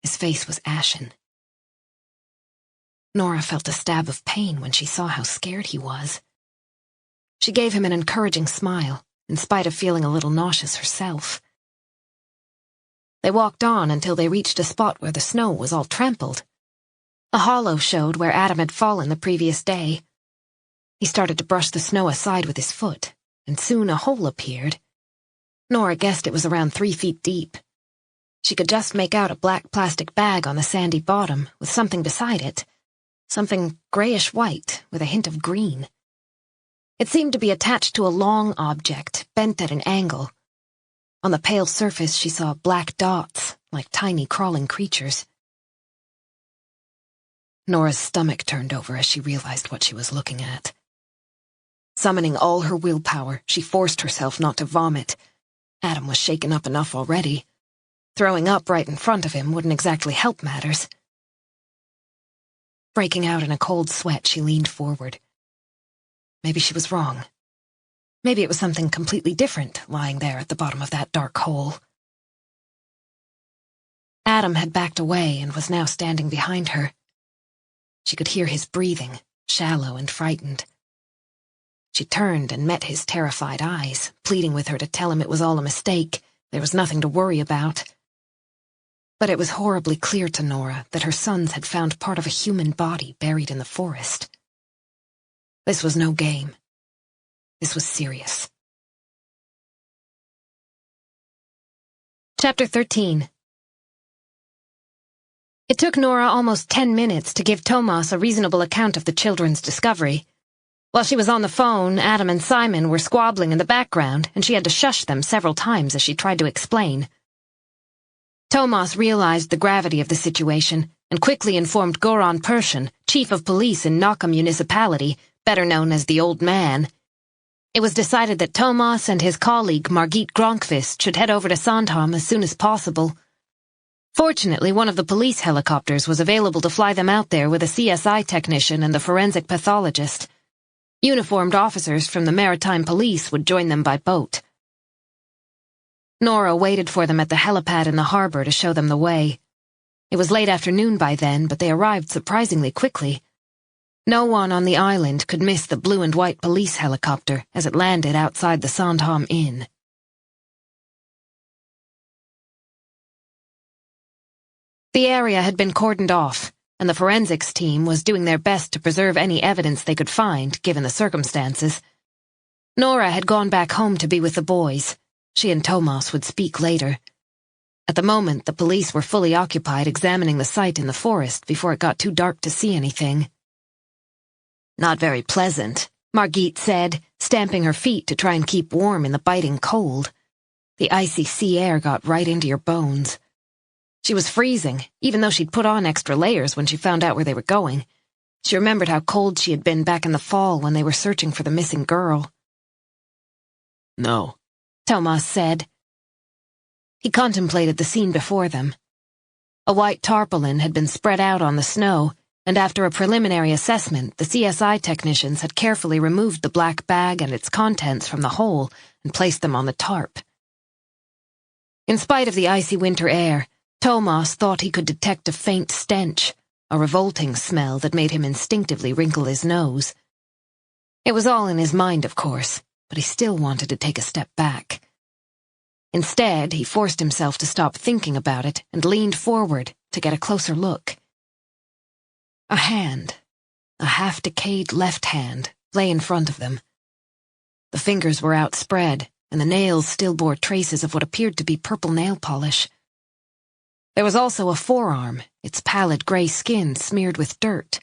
His face was ashen. Nora felt a stab of pain when she saw how scared he was. She gave him an encouraging smile, in spite of feeling a little nauseous herself. They walked on until they reached a spot where the snow was all trampled. A hollow showed where Adam had fallen the previous day. He started to brush the snow aside with his foot, and soon a hole appeared. Nora guessed it was around 3 feet deep. She could just make out a black plastic bag on the sandy bottom with something beside it, something grayish-white with a hint of green. It seemed to be attached to a long object, bent at an angle. On the pale surface she saw black dots, like tiny crawling creatures. Nora's stomach turned over as she realized what she was looking at. Summoning all her willpower, she forced herself not to vomit. Adam was shaken up enough already. Throwing up right in front of him wouldn't exactly help matters. Breaking out in a cold sweat, she leaned forward. Maybe she was wrong. Maybe it was something completely different lying there at the bottom of that dark hole. Adam had backed away and was now standing behind her. She could hear his breathing, shallow and frightened. She turned and met his terrified eyes, pleading with her to tell him it was all a mistake. There was nothing to worry about. But it was horribly clear to Nora that her sons had found part of a human body buried in the forest. This was no game. This was serious. Chapter 13. It took Nora almost 10 minutes to give Thomas a reasonable account of the children's discovery. While she was on the phone, Adam and Simon were squabbling in the background, and she had to shush them several times as she tried to explain. Thomas realized the gravity of the situation and quickly informed Goran Persson, chief of police in Nacka municipality, better known as the Old Man. It was decided that Thomas and his colleague Margit Gronkvist should head over to Sandhamn as soon as possible. Fortunately, one of the police helicopters was available to fly them out there with a CSI technician and the forensic pathologist. Uniformed officers from the Maritime Police would join them by boat. Nora waited for them at the helipad in the harbor to show them the way. It was late afternoon by then, but they arrived surprisingly quickly. No one on the island could miss the blue and white police helicopter as it landed outside the Sandhamn Inn. The area had been cordoned off, and the forensics team was doing their best to preserve any evidence they could find, given the circumstances. Nora had gone back home to be with the boys. She and Thomas would speak later. At the moment, the police were fully occupied examining the site in the forest before it got too dark to see anything. "Not very pleasant," Margit said, stamping her feet to try and keep warm in the biting cold. The icy sea air got right into your bones. She was freezing, even though she'd put on extra layers when she found out where they were going. She remembered how cold she had been back in the fall when they were searching for the missing girl. "No," Thomas said. He contemplated the scene before them. A white tarpaulin had been spread out on the snow, and after a preliminary assessment, the CSI technicians had carefully removed the black bag and its contents from the hole and placed them on the tarp. In spite of the icy winter air, Thomas thought he could detect a faint stench, a revolting smell that made him instinctively wrinkle his nose. It was all in his mind, of course, but he still wanted to take a step back. Instead, he forced himself to stop thinking about it and leaned forward to get a closer look. A hand, a half-decayed left hand, lay in front of them. The fingers were outspread, and the nails still bore traces of what appeared to be purple nail polish. There was also a forearm, its pallid gray skin smeared with dirt.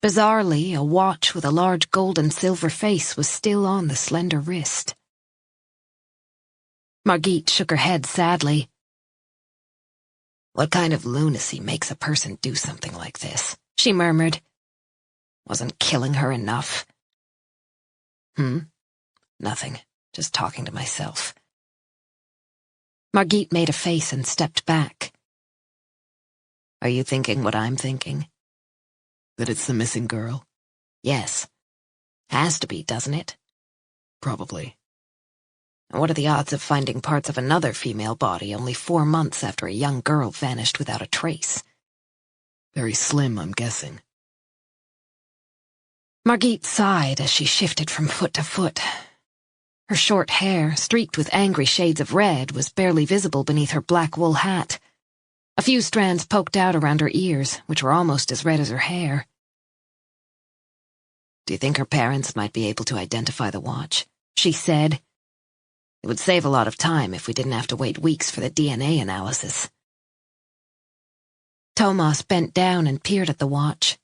Bizarrely, a watch with a large gold and silver face was still on the slender wrist. Margit shook her head sadly. "What kind of lunacy makes a person do something like this?" she murmured. "Wasn't killing her enough?" Nothing. Just talking to myself." Margit made a face and stepped back. "Are you thinking what I'm thinking?" That it's the missing girl? "Yes. Has to be, doesn't it?" Probably. And what are the odds of finding parts of another female body only 4 months after a young girl vanished without a trace? Very slim, I'm guessing. Margit sighed as she shifted from foot to foot. Her short hair, streaked with angry shades of red, was barely visible beneath her black wool hat. A few strands poked out around her ears, which were almost as red as her hair. "Do you think her parents might be able to identify the watch?" she said. "It would save a lot of time if we didn't have to wait weeks for the DNA analysis." Thomas bent down and peered at the watch.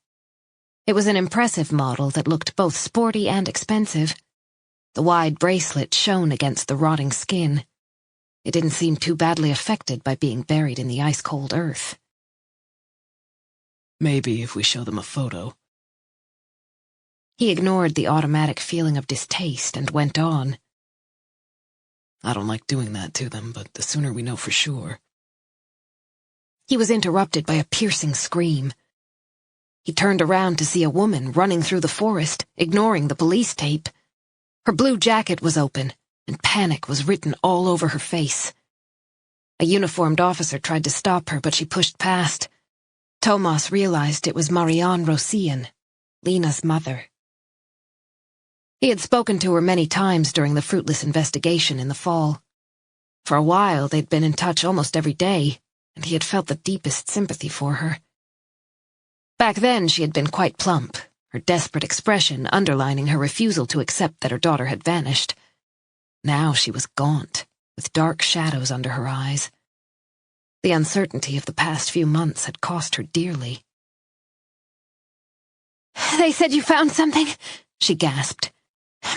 It was an impressive model that looked both sporty and expensive. The wide bracelet shone against the rotting skin. It didn't seem too badly affected by being buried in the ice-cold earth. Maybe if we show them a photo. He ignored the automatic feeling of distaste and went on. I don't like doing that to them, but the sooner we know for sure. He was interrupted by a piercing scream. He turned around to see a woman running through the forest, ignoring the police tape. Her blue jacket was open, and panic was written all over her face. A uniformed officer tried to stop her, but she pushed past. Thomas realized it was Marianne Rosén, Lena's mother. He had spoken to her many times during the fruitless investigation in the fall. For a while, they'd been in touch almost every day, and he had felt the deepest sympathy for her. Back then, she had been quite plump, her desperate expression underlining her refusal to accept that her daughter had vanished. Now she was gaunt, with dark shadows under her eyes. The uncertainty of the past few months had cost her dearly. "They said you found something," she gasped.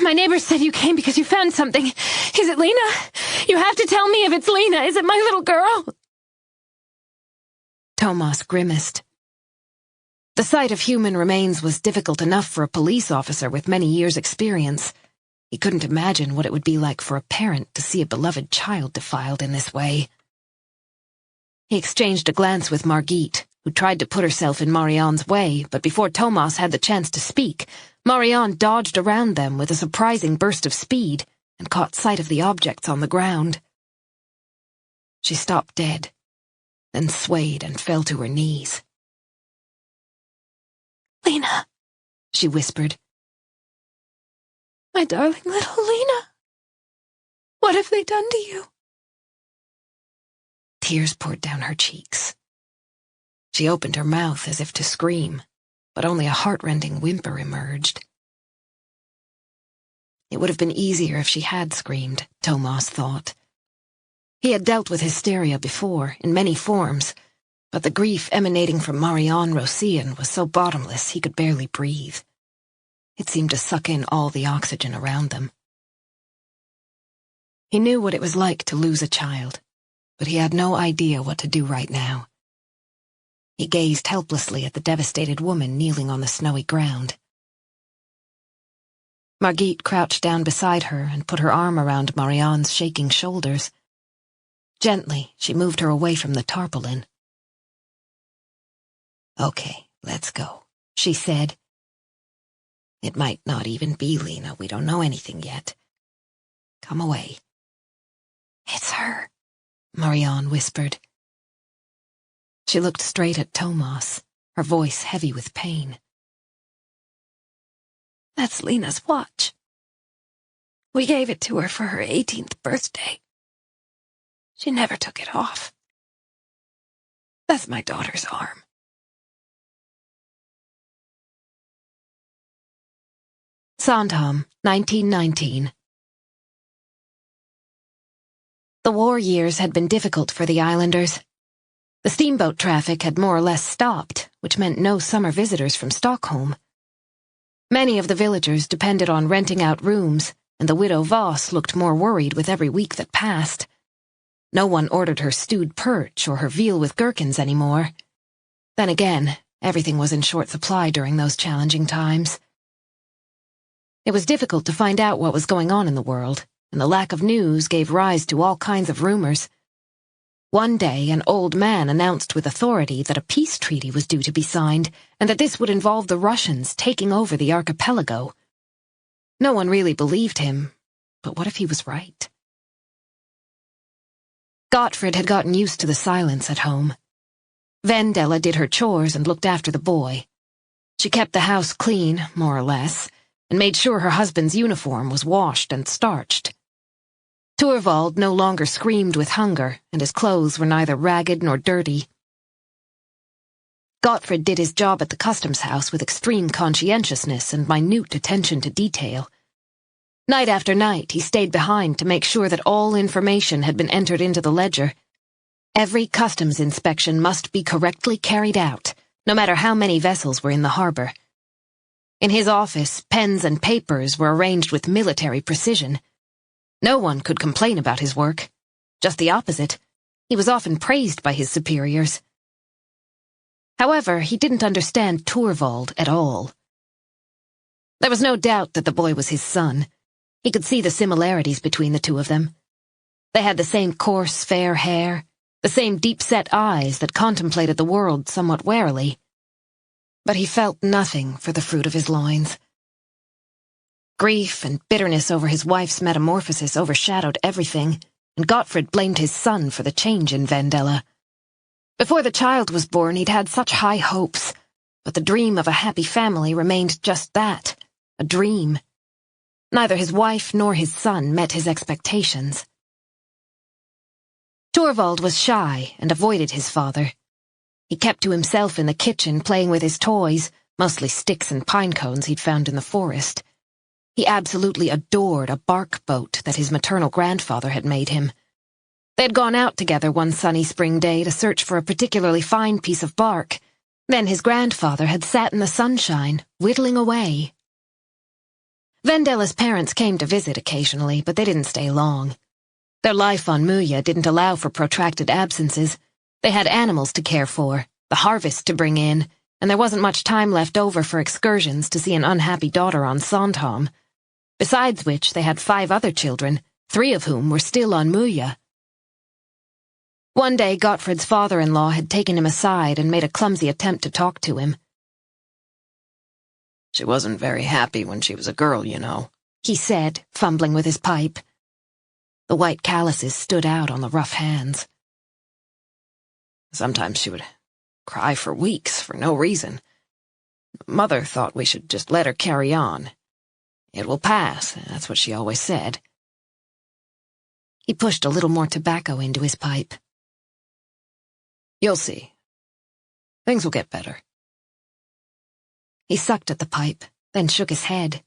"My neighbors said you came because you found something. Is it Lena? You have to tell me if it's Lena. Is it my little girl?" Thomas grimaced. The sight of human remains was difficult enough for a police officer with many years' experience. He couldn't imagine what it would be like for a parent to see a beloved child defiled in this way. He exchanged a glance with Margit, who tried to put herself in Marianne's way, but before Thomas had the chance to speak, Marianne dodged around them with a surprising burst of speed and caught sight of the objects on the ground. She stopped dead, then swayed and fell to her knees. "Lena," she whispered. "My darling little Lena. What have they done to you?" Tears poured down her cheeks. She opened her mouth as if to scream, but only a heart-rending whimper emerged. It would have been easier if she had screamed, Thomas thought. He had dealt with hysteria before, in many forms, but the grief emanating from Marianne Rosén was so bottomless he could barely breathe. It seemed to suck in all the oxygen around them. He knew what it was like to lose a child, but he had no idea what to do right now. He gazed helplessly at the devastated woman kneeling on the snowy ground. Margit crouched down beside her and put her arm around Marianne's shaking shoulders. Gently, she moved her away from the tarpaulin. "Okay, let's go," she said. "It might not even be Lena. We don't know anything yet. Come away." "It's her," Marianne whispered. She looked straight at Thomas, her voice heavy with pain. "That's Lena's watch. We gave it to her for her 18th birthday. She never took it off. That's my daughter's arm." Sandhamn, 1919. The war years had been difficult for the islanders. The steamboat traffic had more or less stopped, which meant no summer visitors from Stockholm. Many of the villagers depended on renting out rooms, and the widow Voss looked more worried with every week that passed. No one ordered her stewed perch or her veal with gherkins anymore. Then again, everything was in short supply during those challenging times. It was difficult to find out what was going on in the world, and the lack of news gave rise to all kinds of rumors. One day, an old man announced with authority that a peace treaty was due to be signed, and that this would involve the Russians taking over the archipelago. No one really believed him, but what if he was right? Gottfrid had gotten used to the silence at home. Vendela did her chores and looked after the boy. She kept the house clean, more or less, and made sure her husband's uniform was washed and starched. Torvald no longer screamed with hunger, and his clothes were neither ragged nor dirty. Gottfrid did his job at the customs house with extreme conscientiousness and minute attention to detail. Night after night, he stayed behind to make sure that all information had been entered into the ledger. Every customs inspection must be correctly carried out, no matter how many vessels were in the harbor. In his office, pens and papers were arranged with military precision. No one could complain about his work. Just the opposite. He was often praised by his superiors. However, he didn't understand Torvald at all. There was no doubt that the boy was his son. He could see the similarities between the two of them. They had the same coarse, fair hair, the same deep-set eyes that contemplated the world somewhat warily. But he felt nothing for the fruit of his loins. Grief and bitterness over his wife's metamorphosis overshadowed everything, and Gottfrid blamed his son for the change in Vendela. Before the child was born, he'd had such high hopes, but the dream of a happy family remained just that, a dream. Neither his wife nor his son met his expectations. Torvald was shy and avoided his father. He kept to himself in the kitchen playing with his toys, mostly sticks and pine cones he'd found in the forest. He absolutely adored a bark boat that his maternal grandfather had made him. They had gone out together one sunny spring day to search for a particularly fine piece of bark. Then his grandfather had sat in the sunshine, whittling away. Vendela's parents came to visit occasionally, but they didn't stay long. Their life on Muya didn't allow for protracted absences. They had animals to care for, the harvest to bring in, and there wasn't much time left over for excursions to see an unhappy daughter on Sandhamn. Besides which, they had 5 other children, 3 of whom were still on Muya. One day, Gottfrid's father-in-law had taken him aside and made a clumsy attempt to talk to him. "She wasn't very happy when she was a girl, you know," he said, fumbling with his pipe. The white calluses stood out on the rough hands. "Sometimes she would cry for weeks for no reason. Mother thought we should just let her carry on. It will pass, that's what she always said." He pushed a little more tobacco into his pipe. "You'll see. Things will get better." He sucked at the pipe, then shook his head.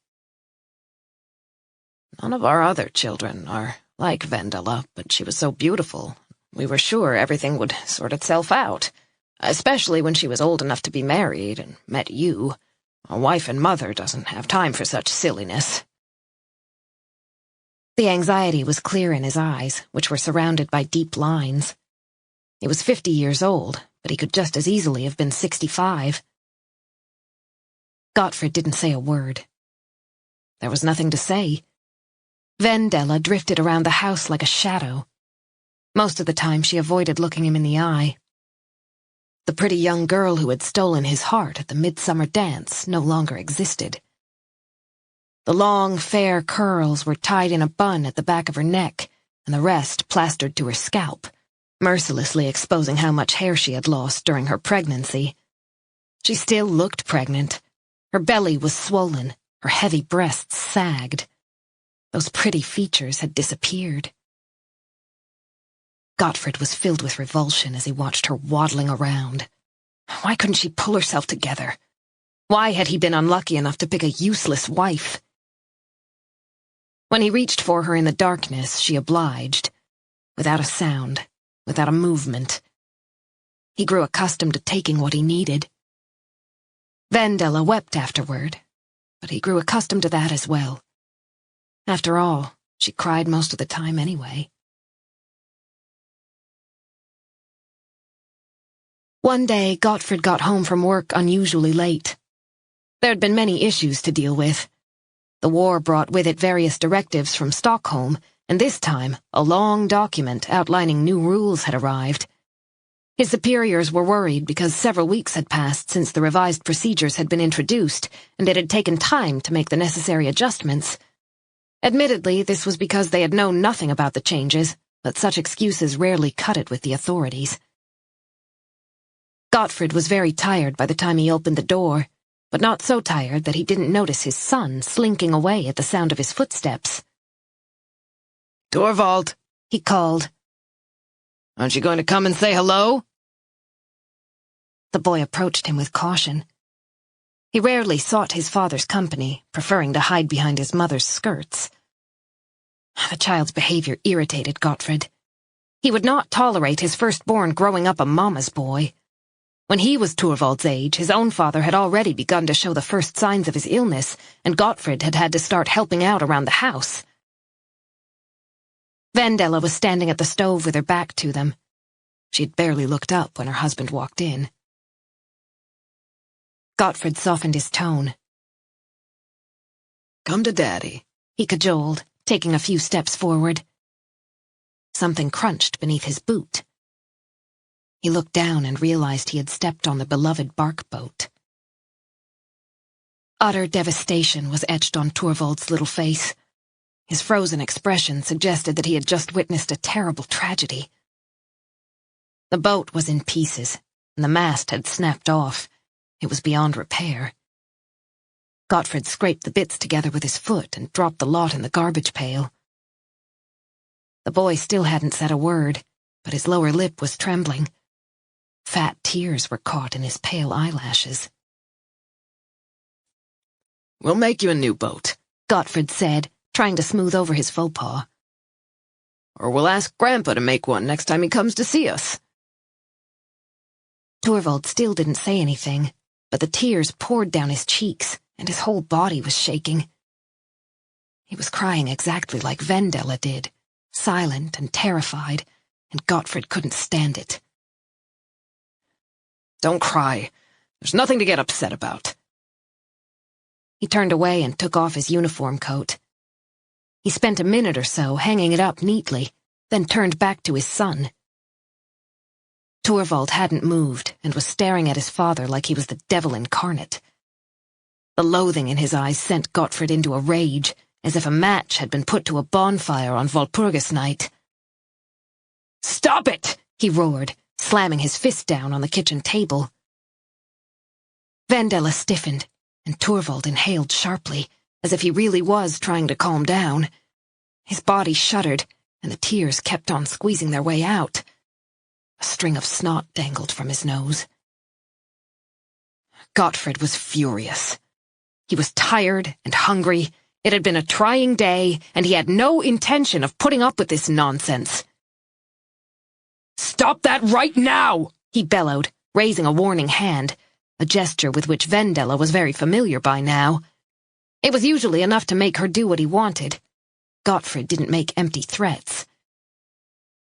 "None of our other children are like Vendela, but she was so beautiful. We were sure everything would sort itself out, especially when she was old enough to be married and met you. A wife and mother doesn't have time for such silliness." The anxiety was clear in his eyes, which were surrounded by deep lines. He was 50 years old, but he could just as easily have been 65. Gottfrid didn't say a word. There was nothing to say. Vendela drifted around the house like a shadow. Most of the time she avoided looking him in the eye. The pretty young girl who had stolen his heart at the midsummer dance no longer existed. The long, fair curls were tied in a bun at the back of her neck, and the rest plastered to her scalp, mercilessly exposing how much hair she had lost during her pregnancy. She still looked pregnant. Her belly was swollen, her heavy breasts sagged. Those pretty features had disappeared. Gottfrid was filled with revulsion as he watched her waddling around. Why couldn't she pull herself together? Why had he been unlucky enough to pick a useless wife? When he reached for her in the darkness, she obliged. without a sound, without a movement. He grew accustomed to taking what he needed. Vendela wept afterward, but he grew accustomed to that as well. After all, she cried most of the time anyway. One day, Gottfrid got home from work unusually late. There had been many issues to deal with. The war brought with it various directives from Stockholm, and this time, a long document outlining new rules had arrived. His superiors were worried because several weeks had passed since the revised procedures had been introduced, and it had taken time to make the necessary adjustments. Admittedly, this was because they had known nothing about the changes, but such excuses rarely cut it with the authorities. Gottfrid was very tired by the time he opened the door, but not so tired that he didn't notice his son slinking away at the sound of his footsteps. "Torvald," he called. "Aren't you going to come and say hello?" The boy approached him with caution. He rarely sought his father's company, preferring to hide behind his mother's skirts. The child's behavior irritated Gottfrid. He would not tolerate his firstborn growing up a mama's boy. When he was Torvald's age, his own father had already begun to show the first signs of his illness, and Gottfrid had had to start helping out around the house. Vendela was standing at the stove with her back to them. She had barely looked up when her husband walked in. Gottfrid softened his tone. "Come to Daddy," he cajoled, taking a few steps forward. Something crunched beneath his boot. He looked down and realized he had stepped on the beloved bark boat. Utter devastation was etched on Torvald's little face. His frozen expression suggested that he had just witnessed a terrible tragedy. The boat was in pieces, and the mast had snapped off. It was beyond repair. Gottfrid scraped the bits together with his foot and dropped the lot in the garbage pail. The boy still hadn't said a word, but his lower lip was trembling. Fat tears were caught in his pale eyelashes. "We'll make you a new boat," Gottfrid said, trying to smooth over his faux pas. "Or we'll ask Grandpa to make one next time he comes to see us." Torvald still didn't say anything, but the tears poured down his cheeks, and his whole body was shaking. He was crying exactly like Vendela did, silent and terrified, and Gottfrid couldn't stand it. "Don't cry. There's nothing to get upset about." He turned away and took off his uniform coat. He spent a minute or so hanging it up neatly, then turned back to his son. Torvald hadn't moved and was staring at his father like he was the devil incarnate. The loathing in his eyes sent Gottfrid into a rage, as if a match had been put to a bonfire on Walpurgis night. "Stop it!" he roared, slamming his fist down on the kitchen table. Vendela stiffened, and Torvald inhaled sharply, as if he really was trying to calm down. His body shuddered, and the tears kept on squeezing their way out. A string of snot dangled from his nose. Gottfrid was furious. He was tired and hungry. It had been a trying day, and he had no intention of putting up with this nonsense. "Stop that right now!" he bellowed, raising a warning hand, a gesture with which Vendela was very familiar by now. It was usually enough to make her do what he wanted. Gottfrid didn't make empty threats.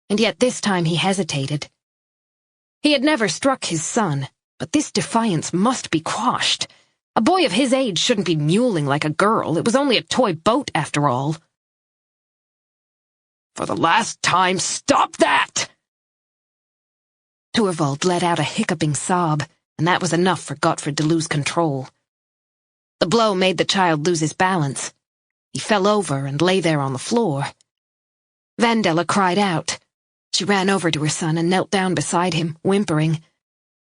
And yet this time he hesitated. He had never struck his son, but this defiance must be quashed. A boy of his age shouldn't be mewling like a girl. It was only a toy boat, after all. "For the last time, stop that!" Torvald let out a hiccuping sob, and that was enough for Gottfrid to lose control. The blow made the child lose his balance. He fell over and lay there on the floor. Vendela cried out. She ran over to her son and knelt down beside him, whimpering.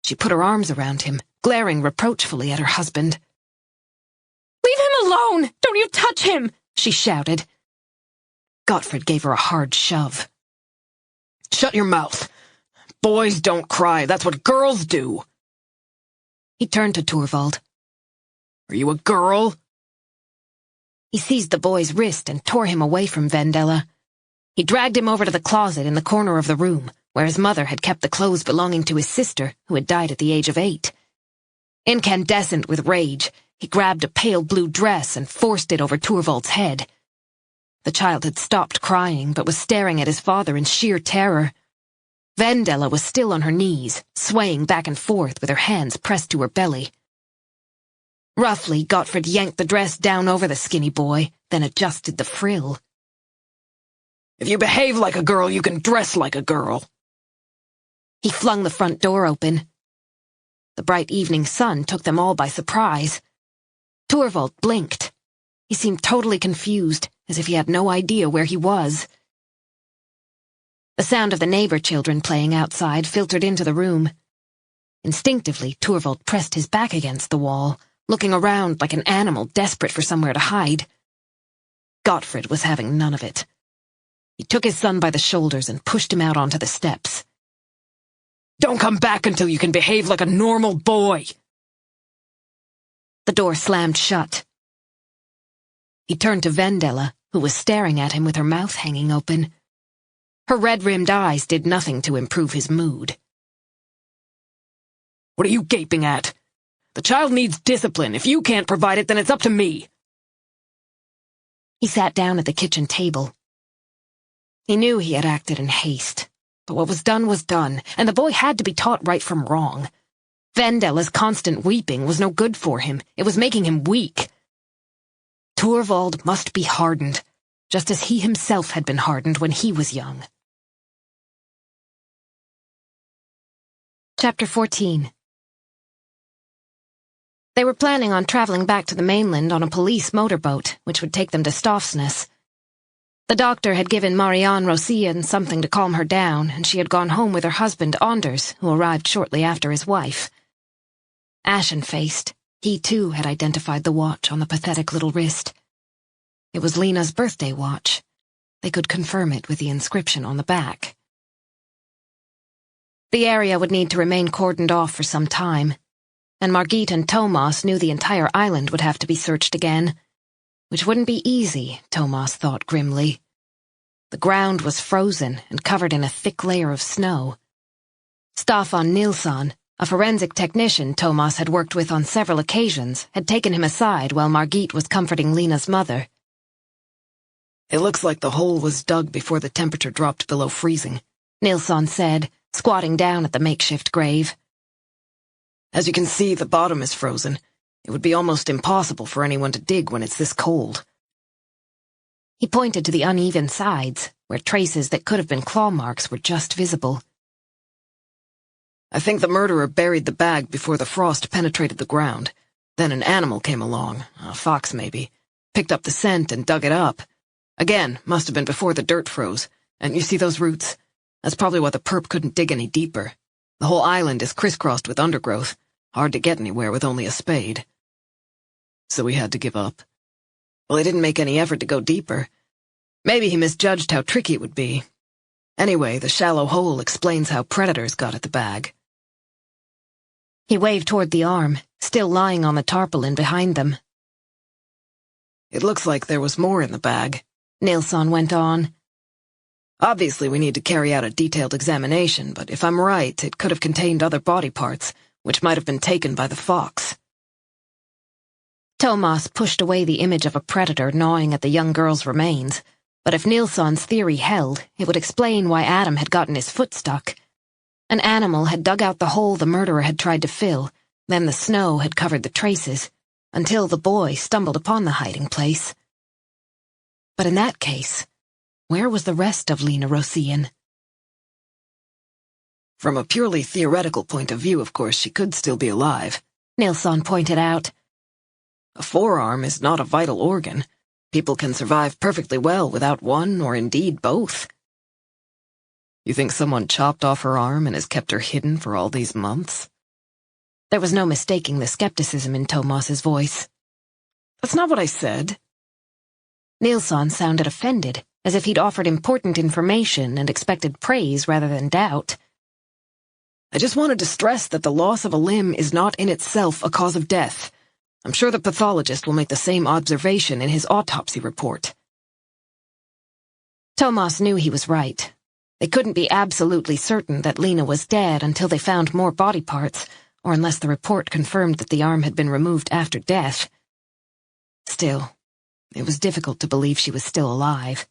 She put her arms around him, glaring reproachfully at her husband. "Leave him alone! Don't you touch him!" she shouted. Gottfrid gave her a hard shove. "Shut your mouth. Boys don't cry. That's what girls do." He turned to Torvald. "Are you a girl?" He seized the boy's wrist and tore him away from Vendela. He dragged him over to the closet in the corner of the room, where his mother had kept the clothes belonging to his sister, who had died at the age of 8. Incandescent with rage, he grabbed a pale blue dress and forced it over Torvald's head. The child had stopped crying, but was staring at his father in sheer terror. Vendela was still on her knees, swaying back and forth with her hands pressed to her belly. Roughly, Gottfried yanked the dress down over the skinny boy, then adjusted the frill. If you behave like a girl, you can dress like a girl. He flung the front door open. The bright evening sun took them all by surprise. Torvald blinked. He seemed totally confused, as if he had no idea where he was. The sound of the neighbor children playing outside filtered into the room. Instinctively, Torvald pressed his back against the wall, looking around like an animal desperate for somewhere to hide. Gottfried was having none of it. He took his son by the shoulders and pushed him out onto the steps. Don't come back until you can behave like a normal boy. The door slammed shut. He turned to Vendela, who was staring at him with her mouth hanging open. Her red-rimmed eyes did nothing to improve his mood. What are you gaping at? The child needs discipline. If you can't provide it, then it's up to me. He sat down at the kitchen table. He knew he had acted in haste, but what was done, and the boy had to be taught right from wrong. Vendela's constant weeping was no good for him. It was making him weak. Torvald must be hardened, just as he himself had been hardened when he was young. Chapter 14. They were planning on traveling back to the mainland on a police motorboat, which would take them to Stafsness. The doctor had given Marianne Rosien something to calm her down, and she had gone home with her husband, Anders, who arrived shortly after his wife. Ashen-faced, he too had identified the watch on the pathetic little wrist. It was Lena's birthday watch. They could confirm it with the inscription on the back. The area would need to remain cordoned off for some time, and Margit and Thomas knew the entire island would have to be searched again, which wouldn't be easy, Thomas thought grimly. The ground was frozen and covered in a thick layer of snow. Staffan Nilsson, a forensic technician Thomas had worked with on several occasions, had taken him aside while Margit was comforting Lena's mother. It looks like the hole was dug before the temperature dropped below freezing, Nilsson said, squatting down at the makeshift grave. As you can see, the bottom is frozen. It would be almost impossible for anyone to dig when it's this cold. He pointed to the uneven sides, where traces that could have been claw marks were just visible. I think the murderer buried the bag before the frost penetrated the ground. Then an animal came along, a fox maybe, picked up the scent and dug it up. Again, must have been before the dirt froze. And you see those roots? That's probably why the perp couldn't dig any deeper. The whole island is crisscrossed with undergrowth. Hard to get anywhere with only a spade. So we had to give up. Well, he didn't make any effort to go deeper. Maybe he misjudged how tricky it would be. Anyway, the shallow hole explains how predators got at the bag. He waved toward the arm, still lying on the tarpaulin behind them. It looks like there was more in the bag, Nilsson went on. Obviously, we need to carry out a detailed examination, but if I'm right, it could have contained other body parts, which might have been taken by the fox. Thomas pushed away the image of a predator gnawing at the young girl's remains, but if Nilsson's theory held, it would explain why Adam had gotten his foot stuck. An animal had dug out the hole the murderer had tried to fill, then the snow had covered the traces, until the boy stumbled upon the hiding place. But in that case, where was the rest of Lena Rosien? From a purely theoretical point of view, of course, she could still be alive, Nilsson pointed out. A forearm is not a vital organ. People can survive perfectly well without one, or indeed both. You think someone chopped off her arm and has kept her hidden for all these months? There was no mistaking the skepticism in Thomas's voice. That's not what I said. Nilsson sounded offended, as if he'd offered important information and expected praise rather than doubt. I just wanted to stress that the loss of a limb is not in itself a cause of death. I'm sure the pathologist will make the same observation in his autopsy report. Thomas knew he was right. They couldn't be absolutely certain that Lena was dead until they found more body parts, or unless the report confirmed that the arm had been removed after death. Still, it was difficult to believe she was still alive.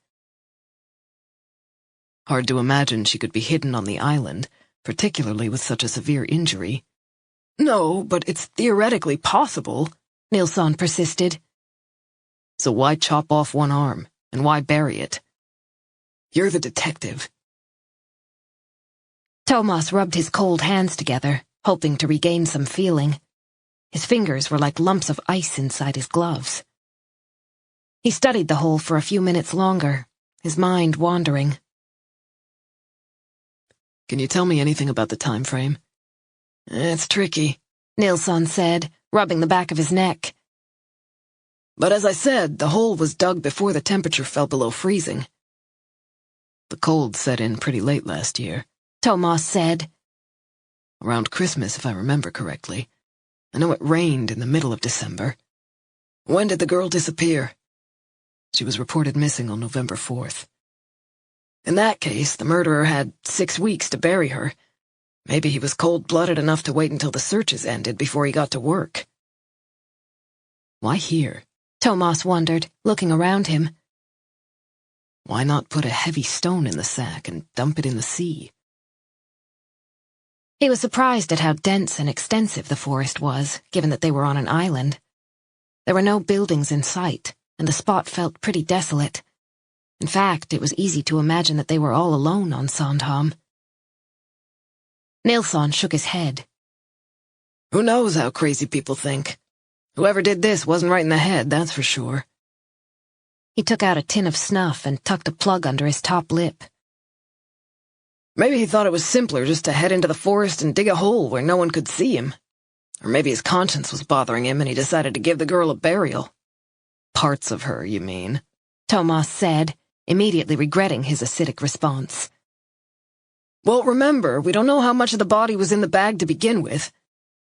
Hard to imagine she could be hidden on the island, particularly with such a severe injury. No, but it's theoretically possible, Nilsson persisted. So why chop off one arm, and why bury it? You're the detective. Thomas rubbed his cold hands together, hoping to regain some feeling. His fingers were like lumps of ice inside his gloves. He studied the hole for a few minutes longer, his mind wandering. Can you tell me anything about the time frame? It's tricky, Nilsson said, rubbing the back of his neck. But as I said, the hole was dug before the temperature fell below freezing. The cold set in pretty late last year, Thomas said. Around Christmas, if I remember correctly. I know it rained in the middle of December. When did the girl disappear? She was reported missing on November 4th. In that case, the murderer had 6 weeks to bury her. Maybe he was cold-blooded enough to wait until the searches ended before he got to work. Why here? Thomas wondered, looking around him. Why not put a heavy stone in the sack and dump it in the sea? He was surprised at how dense and extensive the forest was, given that they were on an island. There were no buildings in sight, and the spot felt pretty desolate. In fact, it was easy to imagine that they were all alone on Sandhamn. Nilsson shook his head. Who knows how crazy people think? Whoever did this wasn't right in the head, that's for sure. He took out a tin of snuff and tucked a plug under his top lip. Maybe he thought it was simpler just to head into the forest and dig a hole where no one could see him. Or maybe his conscience was bothering him and he decided to give the girl a burial. Parts of her, you mean? Thomas said, immediately regretting his acidic response. Well, remember, we don't know how much of the body was in the bag to begin with.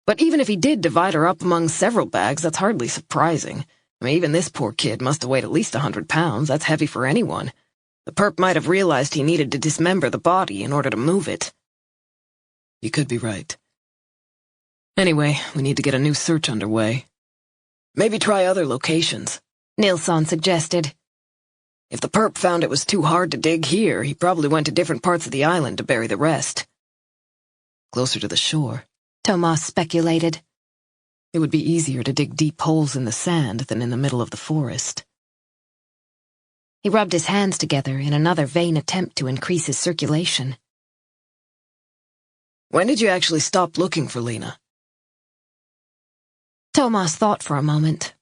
But even if he did divide her up among several bags, that's hardly surprising. I mean, even this poor kid must have weighed at least 100 pounds. That's heavy for anyone. The perp might have realized he needed to dismember the body in order to move it. You could be right. Anyway, we need to get a new search underway. Maybe try other locations, Nilsson suggested. If the perp found it was too hard to dig here, he probably went to different parts of the island to bury the rest. Closer to the shore, Thomas speculated. It would be easier to dig deep holes in the sand than in the middle of the forest. He rubbed his hands together in another vain attempt to increase his circulation. When did you actually stop looking for Lena? Thomas thought for a moment.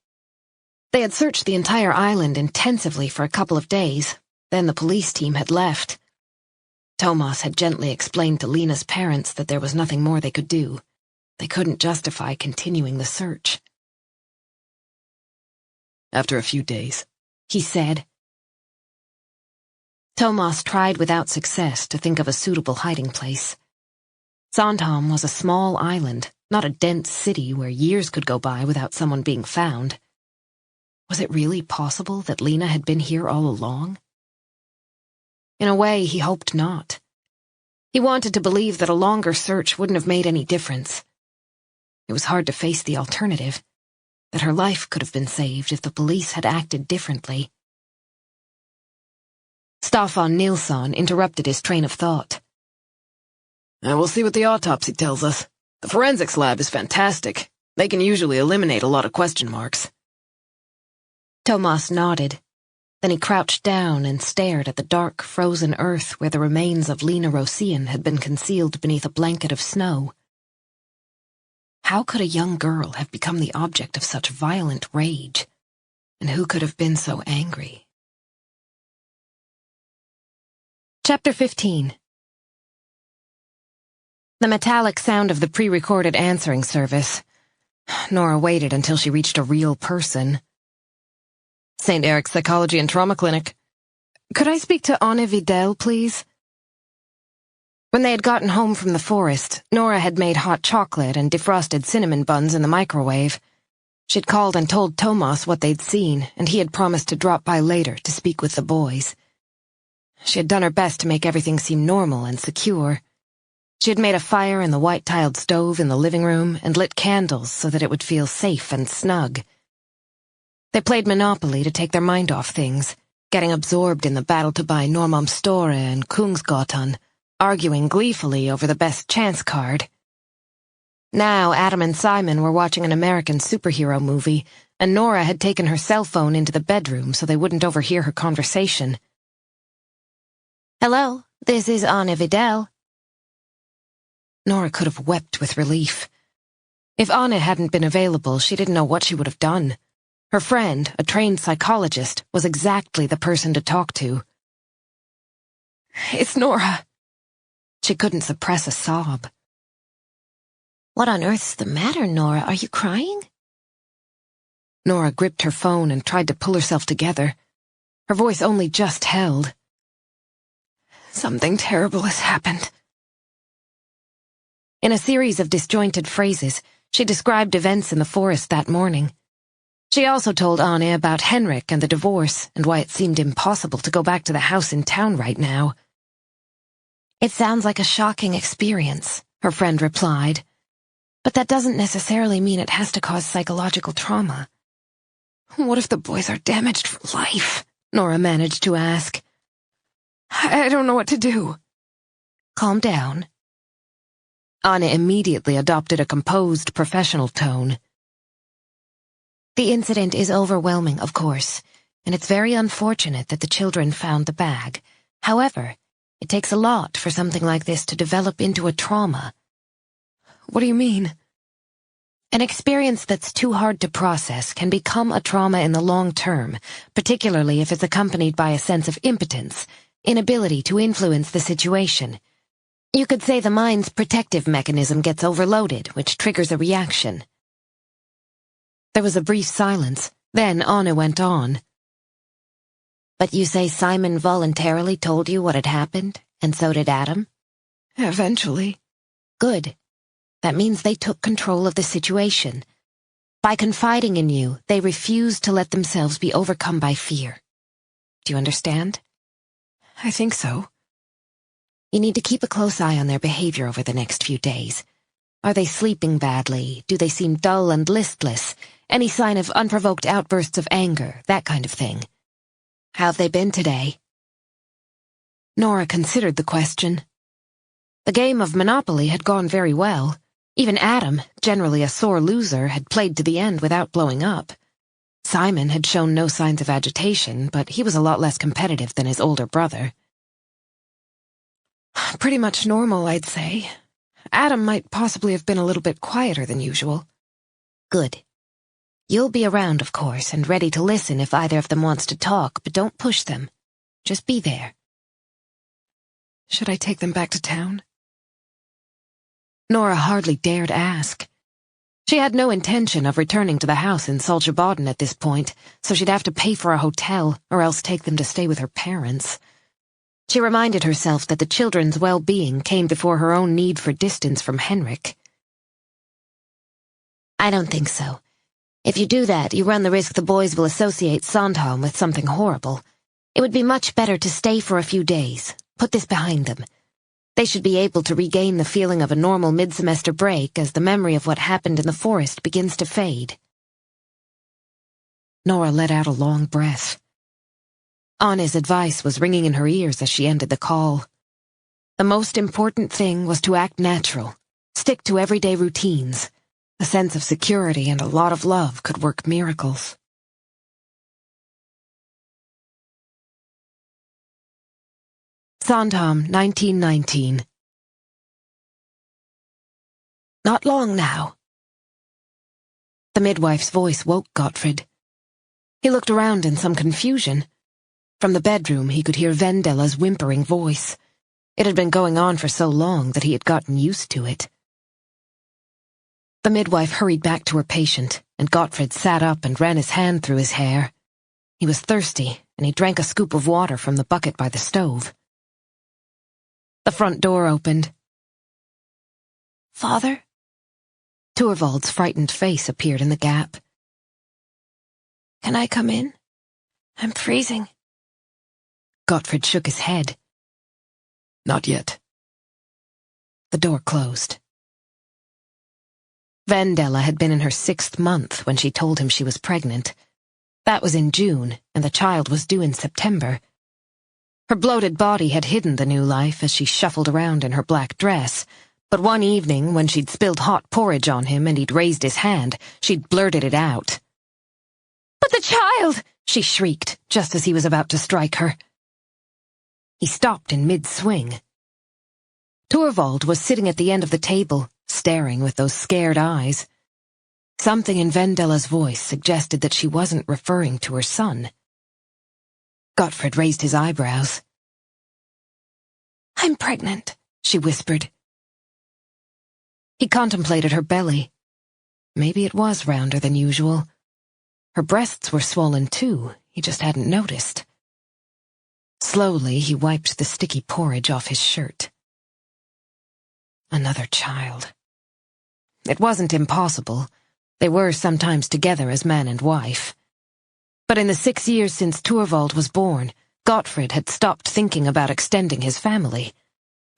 They had searched the entire island intensively for a couple of days. Then the police team had left. Thomas had gently explained to Lena's parents that there was nothing more they could do. They couldn't justify continuing the search. After a few days, he said. Thomas tried without success to think of a suitable hiding place. Sandhamn was a small island, not a dense city where years could go by without someone being found. Was it really possible that Lena had been here all along? In a way, he hoped not. He wanted to believe that a longer search wouldn't have made any difference. It was hard to face the alternative, that her life could have been saved if the police had acted differently. Staffan Nilsson interrupted his train of thought. We'll see what the autopsy tells us. The forensics lab is fantastic. They can usually eliminate a lot of question marks. Thomas nodded. Then he crouched down and stared at the dark, frozen earth where the remains of Lena Rosén had been concealed beneath a blanket of snow. How could a young girl have become the object of such violent rage? And who could have been so angry? Chapter 15. The metallic sound of the pre-recorded answering service. Nora waited until she reached a real person. St. Eric's Psychology and Trauma Clinic. Could I speak to Anne Vidal, please? When they had gotten home from the forest, Nora had made hot chocolate and defrosted cinnamon buns in the microwave. She'd called and told Thomas what they'd seen, and he had promised to drop by later to speak with the boys. She had done her best to make everything seem normal and secure. She had made a fire in the white-tiled stove in the living room and lit candles so that it would feel safe and snug. They played Monopoly to take their mind off things, getting absorbed in the battle to buy Norrmalmstorg and Kungsgatan, arguing gleefully over the best chance card. Now Adam and Simon were watching an American superhero movie, and Nora had taken her cell phone into the bedroom so they wouldn't overhear her conversation. "Hello, this is Anne Vidal." Nora could have wept with relief. If Anne hadn't been available, she didn't know what she would have done. Her friend, a trained psychologist, was exactly the person to talk to. "It's Nora." She couldn't suppress a sob. "What on earth's the matter, Nora? Are you crying?" Nora gripped her phone and tried to pull herself together. Her voice only just held. "Something terrible has happened." In a series of disjointed phrases, she described events in the forest that morning. She also told Anne about Henrik and the divorce and why it seemed impossible to go back to the house in town right now. "It sounds like a shocking experience," her friend replied. "But that doesn't necessarily mean it has to cause psychological trauma." "What if the boys are damaged for life?" Nora managed to ask. "I don't know what to do." "Calm down." Anne immediately adopted a composed, professional tone. "The incident is overwhelming, of course, and it's very unfortunate that the children found the bag. However, it takes a lot for something like this to develop into a trauma." "What do you mean?" "An experience that's too hard to process can become a trauma in the long term, particularly if it's accompanied by a sense of impotence, inability to influence the situation. You could say the mind's protective mechanism gets overloaded, which triggers a reaction." There was a brief silence. Then Anne went on. "But you say Simon voluntarily told you what had happened, and so did Adam?" "Eventually." "Good. That means they took control of the situation. By confiding in you, they refused to let themselves be overcome by fear. Do you understand?" "I think so." "You need to keep a close eye on their behavior over the next few days. Are they sleeping badly? Do they seem dull and listless? Any sign of unprovoked outbursts of anger, that kind of thing? How have they been today?" Nora considered the question. The game of Monopoly had gone very well. Even Adam, generally a sore loser, had played to the end without blowing up. Simon had shown no signs of agitation, but he was a lot less competitive than his older brother. "Pretty much normal, I'd say. Adam might possibly have been a little bit quieter than usual." "Good. You'll be around, of course, and ready to listen if either of them wants to talk, but don't push them. Just be there." "Should I take them back to town?" Nora hardly dared ask. She had no intention of returning to the house in Saltsjöbaden at this point, so she'd have to pay for a hotel or else take them to stay with her parents. She reminded herself that the children's well-being came before her own need for distance from Henrik. "I don't think so. If you do that, you run the risk the boys will associate Sandhamn with something horrible. It would be much better to stay for a few days. Put this behind them. They should be able to regain the feeling of a normal mid-semester break as the memory of what happened in the forest begins to fade." Nora let out a long breath. Anne's advice was ringing in her ears as she ended the call. The most important thing was to act natural, stick to everyday routines. A sense of security and a lot of love could work miracles. Sandhamn, 1919. "Not long now." The midwife's voice woke Gottfried. He looked around in some confusion. From the bedroom he could hear Vendella's whimpering voice. It had been going on for so long that he had gotten used to it. The midwife hurried back to her patient, and Gottfried sat up and ran his hand through his hair. He was thirsty, and he drank a scoop of water from the bucket by the stove. The front door opened. "Father?" Torvald's frightened face appeared in the gap. "Can I come in? I'm freezing." Gottfrid shook his head. Not yet. The door closed. Vendela had been in her 6th month when she told him she was pregnant. That was in June, and the child was due in September. Her bloated body had hidden the new life as she shuffled around in her black dress, but one evening, when she'd spilled hot porridge on him and he'd raised his hand, she'd blurted it out. "But the child!" she shrieked, just as he was about to strike her. He stopped in mid-swing. Torvald was sitting at the end of the table, staring with those scared eyes. Something in Vendela's voice suggested that she wasn't referring to her son. Gottfrid raised his eyebrows. "I'm pregnant," she whispered. He contemplated her belly. Maybe it was rounder than usual. Her breasts were swollen too, he just hadn't noticed. Slowly, he wiped the sticky porridge off his shirt. Another child. It wasn't impossible. They were sometimes together as man and wife. But in the 6 years since Torvald was born, Gottfrid had stopped thinking about extending his family.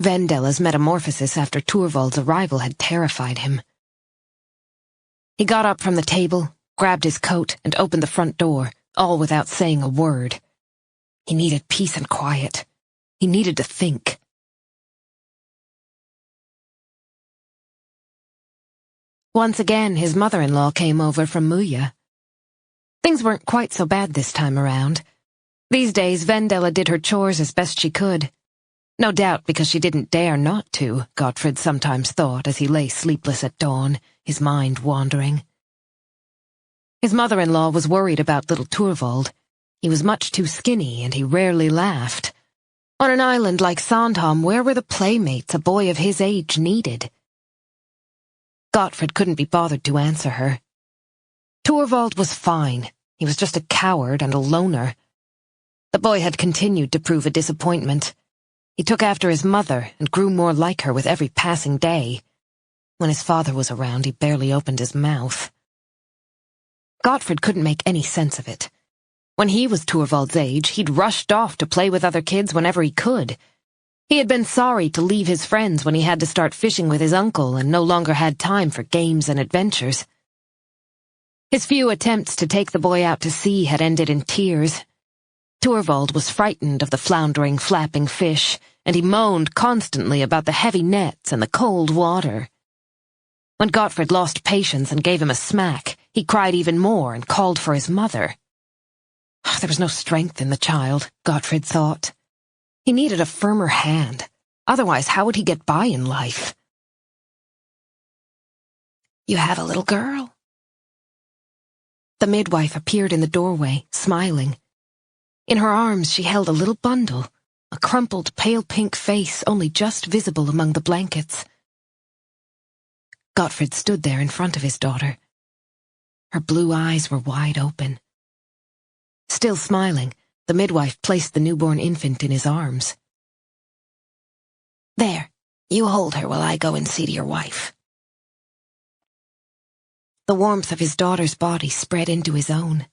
Vendela's metamorphosis after Torvald's arrival had terrified him. He got up from the table, grabbed his coat, and opened the front door, all without saying a word. He needed peace and quiet. He needed to think. Once again, his mother-in-law came over from Muya. Things weren't quite so bad this time around. These days, Vendela did her chores as best she could. No doubt because she didn't dare not to, Gottfrid sometimes thought as he lay sleepless at dawn, his mind wandering. His mother-in-law was worried about little Torvald. He was much too skinny, and he rarely laughed. On an island like Sandhamn, where were the playmates a boy of his age needed? Gottfrid couldn't be bothered to answer her. Torvald was fine. He was just a coward and a loner. The boy had continued to prove a disappointment. He took after his mother and grew more like her with every passing day. When his father was around, he barely opened his mouth. Gottfrid couldn't make any sense of it. When he was Torvald's age, he'd rushed off to play with other kids whenever he could. He had been sorry to leave his friends when he had to start fishing with his uncle and no longer had time for games and adventures. His few attempts to take the boy out to sea had ended in tears. Torvald was frightened of the floundering, flapping fish, and he moaned constantly about the heavy nets and the cold water. When Gottfrid lost patience and gave him a smack, he cried even more and called for his mother. There was no strength in the child, Gottfrid thought. He needed a firmer hand. Otherwise, how would he get by in life? "You have a little girl." The midwife appeared in the doorway, smiling. In her arms she held a little bundle, a crumpled pale pink face only just visible among the blankets. Gottfrid stood there in front of his daughter. Her blue eyes were wide open. Still smiling, the midwife placed the newborn infant in his arms. "There, you hold her while I go and see to your wife." The warmth of his daughter's body spread into his own.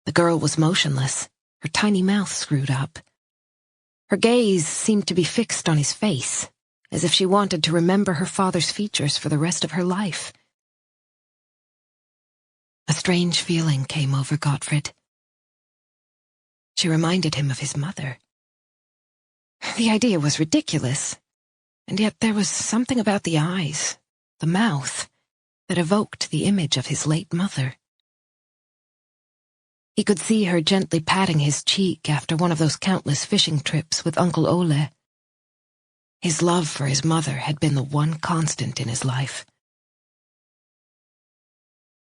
The girl was motionless, her tiny mouth screwed up. Her gaze seemed to be fixed on his face, as if she wanted to remember her father's features for the rest of her life. A strange feeling came over Gottfrid. She reminded him of his mother. The idea was ridiculous, and yet there was something about the eyes, the mouth, that evoked the image of his late mother. He could see her gently patting his cheek after one of those countless fishing trips with Uncle Ole. His love for his mother had been the one constant in his life.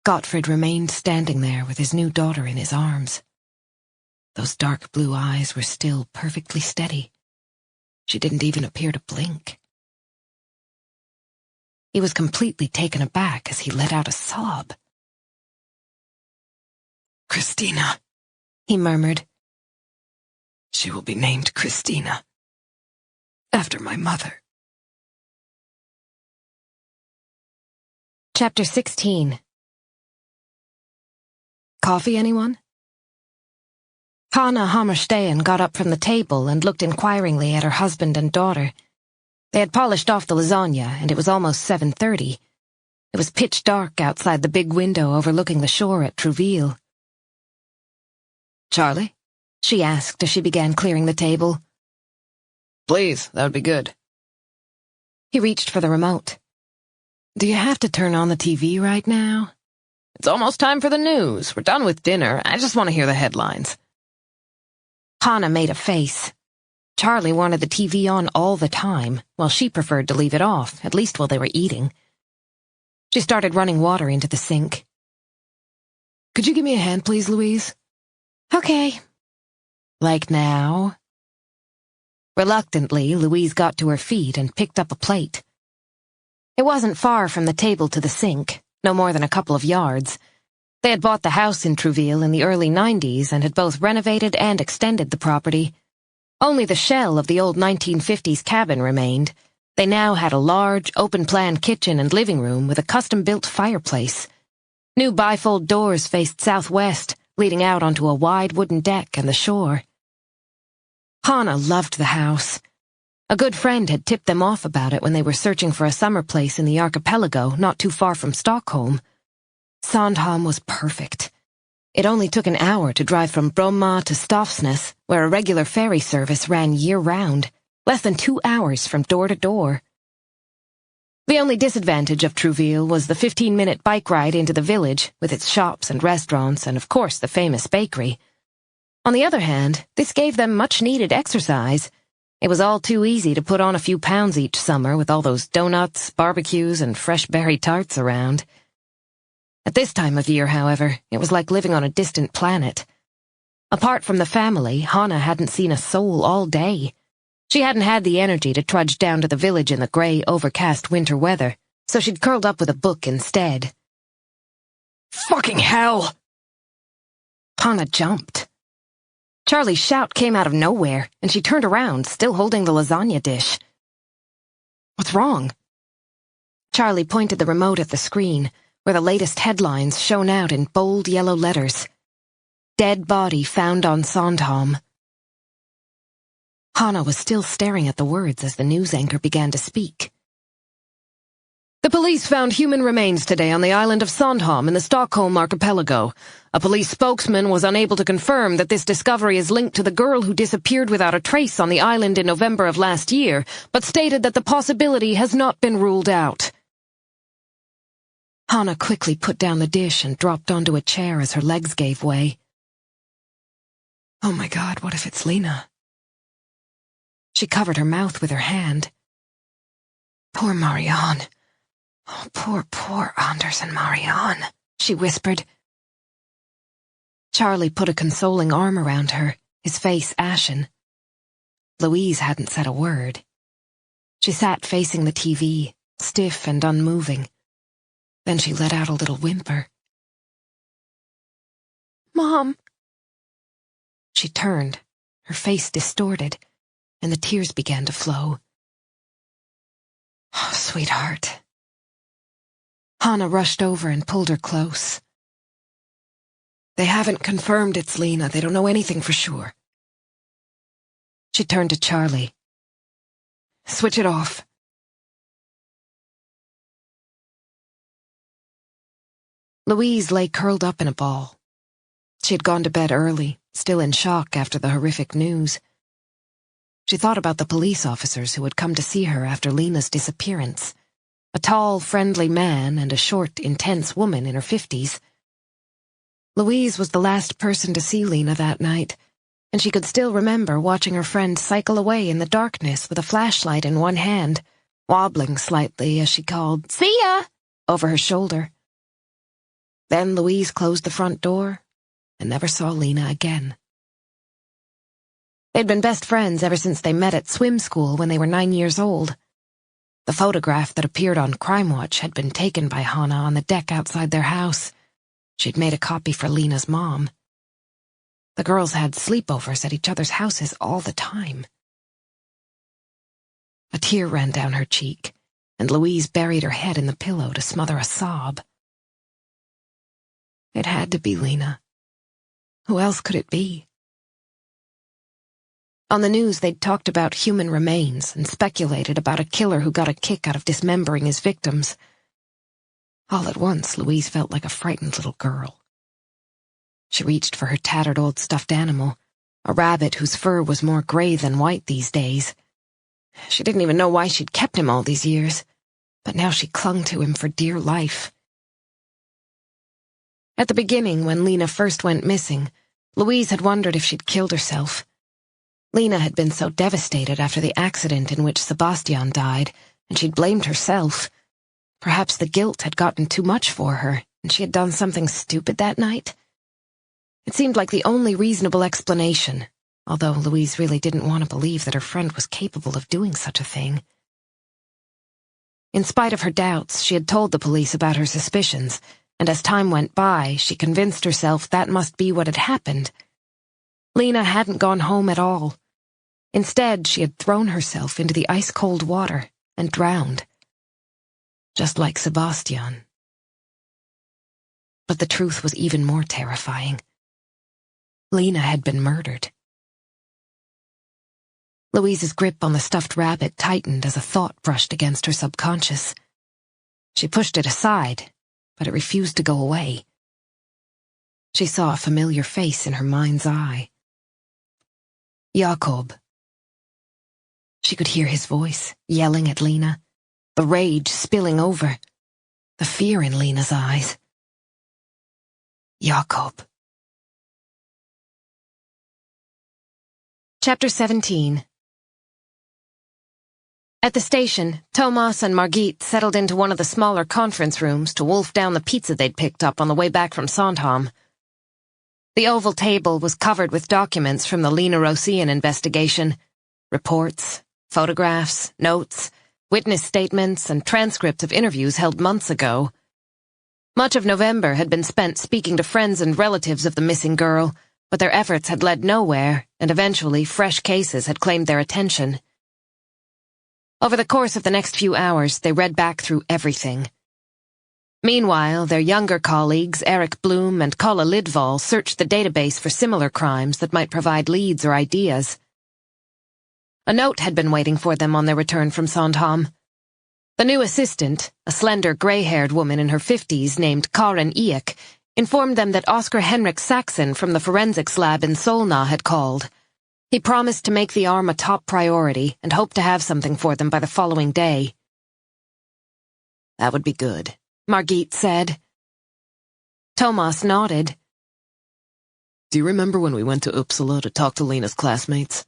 Gottfrid remained standing there with his new daughter in his arms. Those dark blue eyes were still perfectly steady. She didn't even appear to blink. He was completely taken aback as he let out a sob. "Christina," he murmured. "She will be named Christina, after my mother." Chapter 16. Coffee, anyone? Hanna Hammerstein got up from the table and looked inquiringly at her husband and daughter. They had polished off the lasagna, and it was almost 7:30. It was pitch dark outside the big window overlooking the shore at Trouville. "Charlie?" she asked as she began clearing the table. "Please, that would be good." He reached for the remote. "Do you have to turn on the TV right now?" "It's almost time for the news. We're done with dinner. I just want to hear the headlines." Hanna made a face. Charlie wanted the TV on all the time, while she preferred to leave it off, at least while they were eating. She started running water into the sink. "Could you give me a hand, please, Louise?" "Okay." "Like now?" Reluctantly, Louise got to her feet and picked up a plate. It wasn't far from the table to the sink, no more than a couple of yards. They had bought the house in Trouville in the early 90s and had both renovated and extended the property. Only the shell of the old 1950s cabin remained. They now had a large, open-plan kitchen and living room with a custom-built fireplace. New bifold doors faced southwest, leading out onto a wide wooden deck and the shore. Hanna loved the house. A good friend had tipped them off about it when they were searching for a summer place in the archipelago not too far from Stockholm. Sandhamn was perfect. It only took an hour to drive from Bromma to Stavsnäs, where a regular ferry service ran year-round, less than 2 hours from door to door. The only disadvantage of Trouville was the 15-minute bike ride into the village, with its shops and restaurants and, of course, the famous bakery. On the other hand, this gave them much-needed exercise. It was all too easy to put on a few pounds each summer with all those donuts, barbecues, and fresh berry tarts around. At this time of year, however, it was like living on a distant planet. Apart from the family, Hanna hadn't seen a soul all day. She hadn't had the energy to trudge down to the village in the gray, overcast winter weather, so she'd curled up with a book instead. "Fucking hell!" Hanna jumped. Charlie's shout came out of nowhere, and she turned around, still holding the lasagna dish. "What's wrong?" Charlie pointed the remote at the screen, where the latest headlines shone out in bold yellow letters. "Dead body found on Sandhamn." Hanna was still staring at the words as the news anchor began to speak. "The police found human remains today on the island of Sandhamn in the Stockholm archipelago. A police spokesman was unable to confirm that this discovery is linked to the girl who disappeared without a trace on the island in November of last year, but stated that the possibility has not been ruled out." Hanna quickly put down the dish and dropped onto a chair as her legs gave way. "Oh my God, what if it's Lena?" She covered her mouth with her hand. "Poor Marianne. Oh, poor Anders and Marianne," she whispered. Charlie put a consoling arm around her, his face ashen. Louise hadn't said a word. She sat facing the TV, stiff and unmoving. Then she let out a little whimper. "Mom." She turned, her face distorted, and the tears began to flow. "Oh, sweetheart." Hanna rushed over and pulled her close. "They haven't confirmed it's Lena. They don't know anything for sure." She turned to Charlie. "Switch it off." Louise lay curled up in a ball. She had gone to bed early, still in shock after the horrific news. She thought about the police officers who had come to see her after Lena's disappearance. A tall, friendly man and a short, intense woman in her 50s. Louise was the last person to see Lena that night, and she could still remember watching her friend cycle away in the darkness with a flashlight in one hand, wobbling slightly as she called, "See ya!" over her shoulder. Then Louise closed the front door and never saw Lena again. They'd been best friends ever since they met at swim school when they were 9 years old. The photograph that appeared on Crime Watch had been taken by Hanna on the deck outside their house. She'd made a copy for Lena's mom. The girls had sleepovers at each other's houses all the time. A tear ran down her cheek, and Louise buried her head in the pillow to smother a sob. It had to be Lena. Who else could it be? On the news, they'd talked about human remains and speculated about a killer who got a kick out of dismembering his victims. All at once, Louise felt like a frightened little girl. She reached for her tattered old stuffed animal, a rabbit whose fur was more gray than white these days. She didn't even know why she'd kept him all these years, but now she clung to him for dear life. At the beginning, when Lena first went missing, Louise had wondered if she'd killed herself. Lena had been so devastated after the accident in which Sebastian died, and she'd blamed herself. Perhaps the guilt had gotten too much for her, and she had done something stupid that night. It seemed like the only reasonable explanation, although Louise really didn't want to believe that her friend was capable of doing such a thing. In spite of her doubts, she had told the police about her suspicions, and as time went by, she convinced herself that must be what had happened. Lena hadn't gone home at all. Instead, she had thrown herself into the ice-cold water and drowned. Just like Sebastian. But the truth was even more terrifying. Lena had been murdered. Louise's grip on the stuffed rabbit tightened as a thought brushed against her subconscious. She pushed it aside, but it refused to go away. She saw a familiar face in her mind's eye. Jakob. She could hear his voice, yelling at Lena, the rage spilling over, the fear in Lena's eyes. Jakob. Chapter 17. At the station, Thomas and Margit settled into one of the smaller conference rooms to wolf down the pizza they'd picked up on the way back from Sandhamn. The oval table was covered with documents from the Lena Rosén investigation, reports, photographs, notes, witness statements, and transcripts of interviews held months ago. Much of November had been spent speaking to friends and relatives of the missing girl, but their efforts had led nowhere, and eventually fresh cases had claimed their attention. Over the course of the next few hours, they read back through everything. Meanwhile, their younger colleagues, Eric Bloom and Kalle Lidval, searched the database for similar crimes that might provide leads or ideas. A note had been waiting for them on their return from Sandhamn. The new assistant, a slender gray-haired woman in her 50s named Karin Eek, informed them that Oscar Henrik Saxon from the forensics lab in Solna had called. He promised to make the arm a top priority and hoped to have something for them by the following day. That would be good, Margit said. Thomas nodded. Do you remember when we went to Uppsala to talk to Lena's classmates?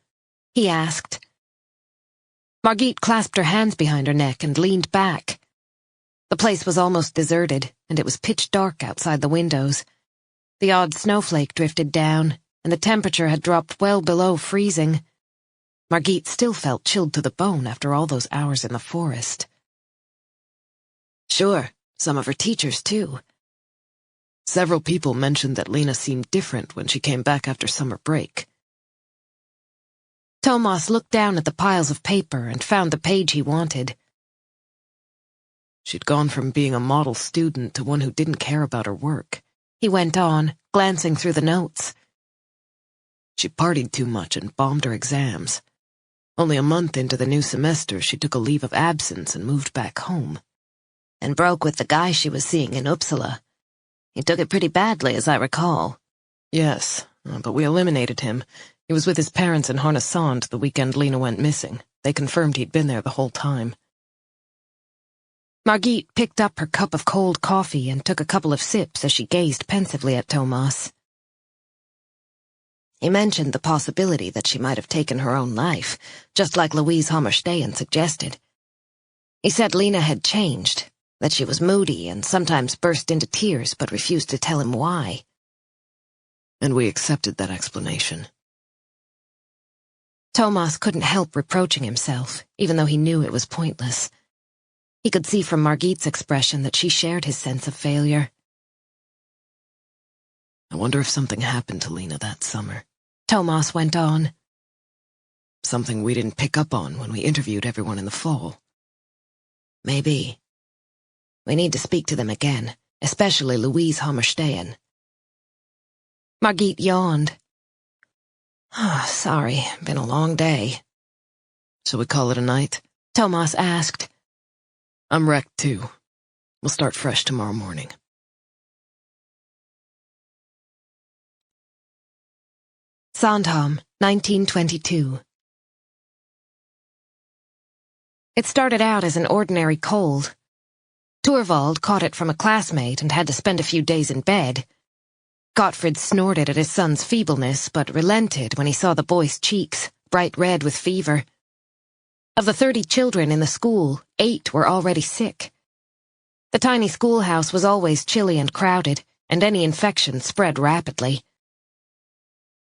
He asked. Margit clasped her hands behind her neck and leaned back. The place was almost deserted, and it was pitch dark outside the windows. The odd snowflake drifted down, and the temperature had dropped well below freezing. Margit still felt chilled to the bone after all those hours in the forest. Sure, some of her teachers, too. Several people mentioned that Lena seemed different when she came back after summer break. Thomas looked down at the piles of paper and found the page he wanted. She'd gone from being a model student to one who didn't care about her work. He went on, glancing through the notes. She partied too much and bombed her exams. Only a month into the new semester, she took a leave of absence and moved back home. And broke with the guy she was seeing in Uppsala. He took it pretty badly, as I recall. Yes, but we eliminated him. He was with his parents in Härnösand the weekend Lena went missing. They confirmed he'd been there the whole time. Margit picked up her cup of cold coffee and took a couple of sips as she gazed pensively at Thomas. He mentioned the possibility that she might have taken her own life, just like Louise Hammerstein suggested. He said Lena had changed, that she was moody and sometimes burst into tears but refused to tell him why. And we accepted that explanation. Thomas couldn't help reproaching himself, even though he knew it was pointless. He could see from Margit's expression that she shared his sense of failure. I wonder if something happened to Lena that summer. Thomas went on. Something we didn't pick up on when we interviewed everyone in the fall. Maybe. We need to speak to them again, especially Louise Hammerstein. Margit yawned. Sorry, been a long day. Shall we call it a night? Thomas asked. I'm wrecked too. We'll start fresh tomorrow morning. Sandhamn, 1922. It started out as an ordinary cold. Torvald caught it from a classmate and had to spend a few days in bed. Gottfrid snorted at his son's feebleness, but relented when he saw the boy's cheeks, bright red with fever. Of the 30 children in the school, 8 were already sick. The tiny schoolhouse was always chilly and crowded, and any infection spread rapidly.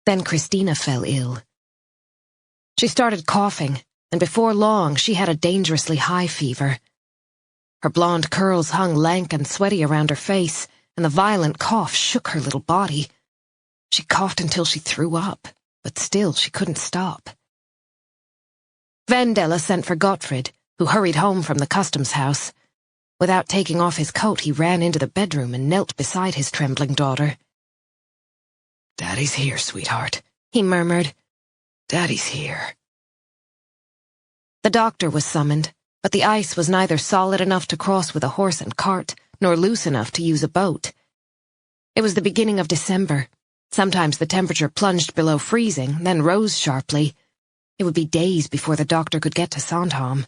Then Christina fell ill. She started coughing, and before long she had a dangerously high fever. Her blonde curls hung lank and sweaty around her face, and the violent cough shook her little body. She coughed until she threw up, but still she couldn't stop. Vendela sent for Gottfrid, who hurried home from the customs house. Without taking off his coat, he ran into the bedroom and knelt beside his trembling daughter. "Daddy's here, sweetheart," he murmured. "Daddy's here." The doctor was summoned, but the ice was neither solid enough to cross with a horse and cart, nor loose enough to use a boat. It was the beginning of December. Sometimes the temperature plunged below freezing, then rose sharply. It would be days before the doctor could get to Sandhamn.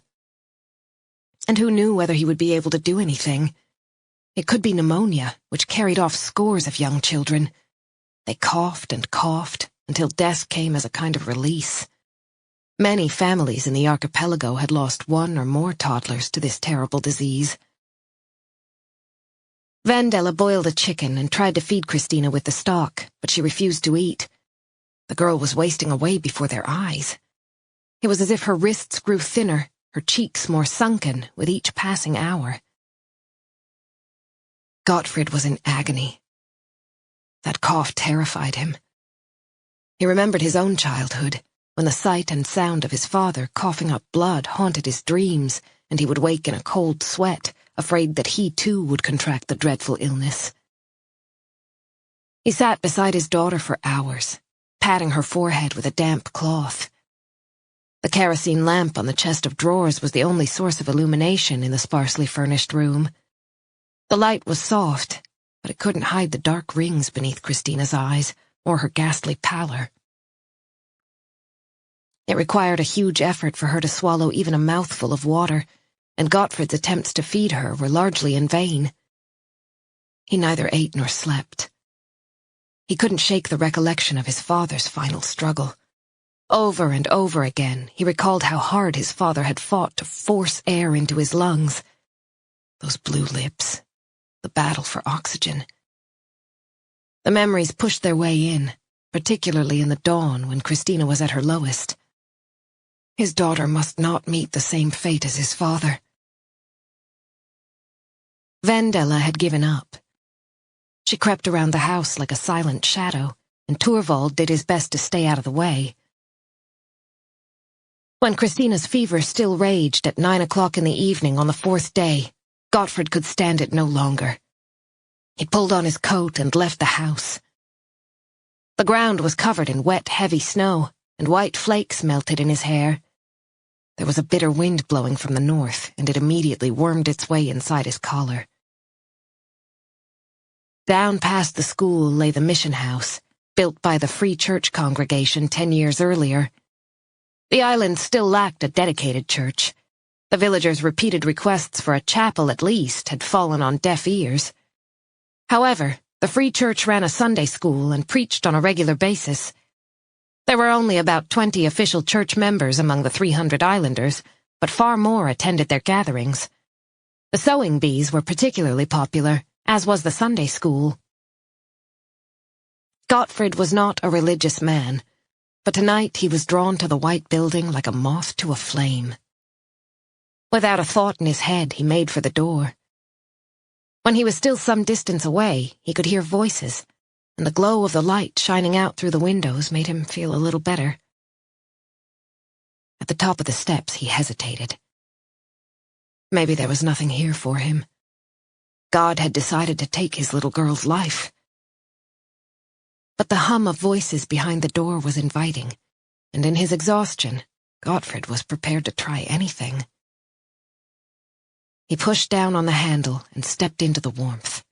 And who knew whether he would be able to do anything? It could be pneumonia, which carried off scores of young children. They coughed and coughed until death came as a kind of release. Many families in the archipelago had lost one or more toddlers to this terrible disease. Vendela boiled a chicken and tried to feed Christina with the stock, but she refused to eat. The girl was wasting away before their eyes. It was as if her wrists grew thinner, her cheeks more sunken with each passing hour. Gottfrid was in agony. That cough terrified him. He remembered his own childhood, when the sight and sound of his father coughing up blood haunted his dreams, and he would wake in a cold sweat, afraid that he too would contract the dreadful illness. He sat beside his daughter for hours, patting her forehead with a damp cloth. The kerosene lamp on the chest of drawers was the only source of illumination in the sparsely furnished room. The light was soft, but it couldn't hide the dark rings beneath Christina's eyes, or her ghastly pallor. It required a huge effort for her to swallow even a mouthful of water, and Gottfrid's attempts to feed her were largely in vain. He neither ate nor slept. He couldn't shake the recollection of his father's final struggle. Over and over again, he recalled how hard his father had fought to force air into his lungs. Those blue lips, the battle for oxygen. The memories pushed their way in, particularly in the dawn when Christina was at her lowest. His daughter must not meet the same fate as his father. Vendela had given up. She crept around the house like a silent shadow, and Torvald did his best to stay out of the way. When Christina's fever still raged at 9 o'clock in the evening on the 4th day, Gottfrid could stand it no longer. He pulled on his coat and left the house. The ground was covered in wet, heavy snow, and white flakes melted in his hair. There was a bitter wind blowing from the north, and it immediately wormed its way inside his collar. Down past the school lay the mission house, built by the Free Church congregation 10 years earlier. The island still lacked a dedicated church. The villagers' repeated requests for a chapel at least had fallen on deaf ears. However, the Free Church ran a Sunday school and preached on a regular basis. There were only about 20 official church members among the 300 islanders, but far more attended their gatherings. The sewing bees were particularly popular, as was the Sunday school. Gottfrid was not a religious man, but tonight he was drawn to the white building like a moth to a flame. Without a thought in his head, he made for the door. When he was still some distance away, he could hear voices, and the glow of the light shining out through the windows made him feel a little better. At the top of the steps, he hesitated. Maybe there was nothing here for him. God had decided to take his little girl's life. But the hum of voices behind the door was inviting, and in his exhaustion, Gottfried was prepared to try anything. He pushed down on the handle and stepped into the warmth.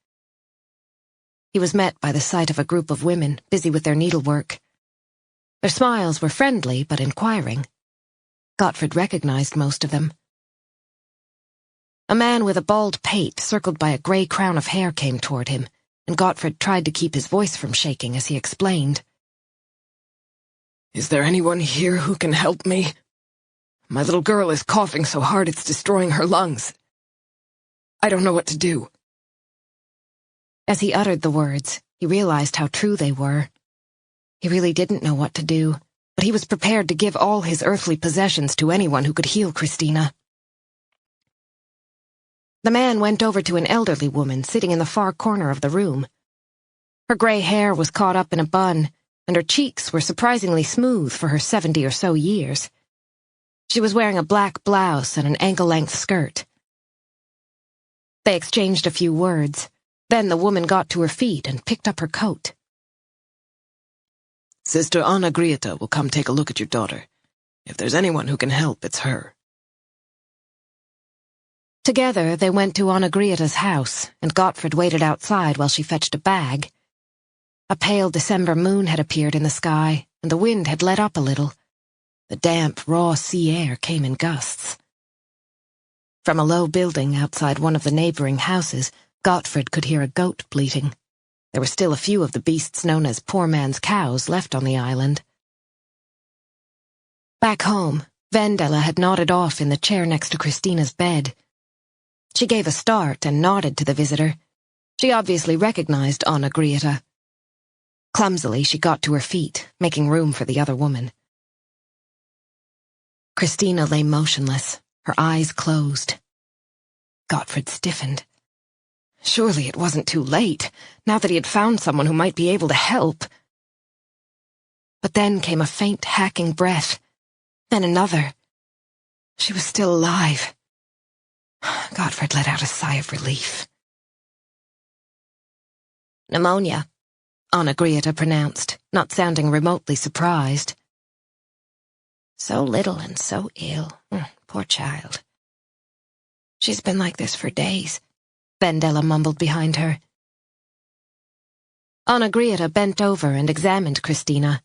He was met by the sight of a group of women busy with their needlework. Their smiles were friendly but inquiring. Gottfried recognized most of them. A man with a bald pate circled by a grey crown of hair came toward him, and Gottfried tried to keep his voice from shaking as he explained. "Is there anyone here who can help me? My little girl is coughing so hard it's destroying her lungs. I don't know what to do." As he uttered the words, he realized how true they were. He really didn't know what to do, but he was prepared to give all his earthly possessions to anyone who could heal Christina. The man went over to an elderly woman sitting in the far corner of the room. Her grey hair was caught up in a bun, and her cheeks were surprisingly smooth for her 70 or so years. She was wearing a black blouse and an ankle-length skirt. They exchanged a few words. Then the woman got to her feet and picked up her coat. "Sister Anna Grieta will come take a look at your daughter. If there's anyone who can help, it's her." Together, they went to Anna Grieta's house, and Gottfried waited outside while she fetched a bag. A pale December moon had appeared in the sky, and the wind had let up a little. The damp, raw sea air came in gusts. From a low building outside one of the neighboring houses, Gottfried could hear a goat bleating. There were still a few of the beasts known as poor man's cows left on the island. Back home, Vendela had nodded off in the chair next to Christina's bed. She gave a start and nodded to the visitor. She obviously recognized Anna Grieta. Clumsily, she got to her feet, making room for the other woman. Christina lay motionless, her eyes closed. Gottfried stiffened. Surely it wasn't too late, now that he had found someone who might be able to help. But then came a faint, hacking breath, then another. She was still alive. Gottfried let out a sigh of relief. "Pneumonia," Anna Grieta pronounced, not sounding remotely surprised. "So little and so ill. Poor child." "She's been like this for days," Vendela mumbled behind her. Anna Grieta bent over and examined Christina.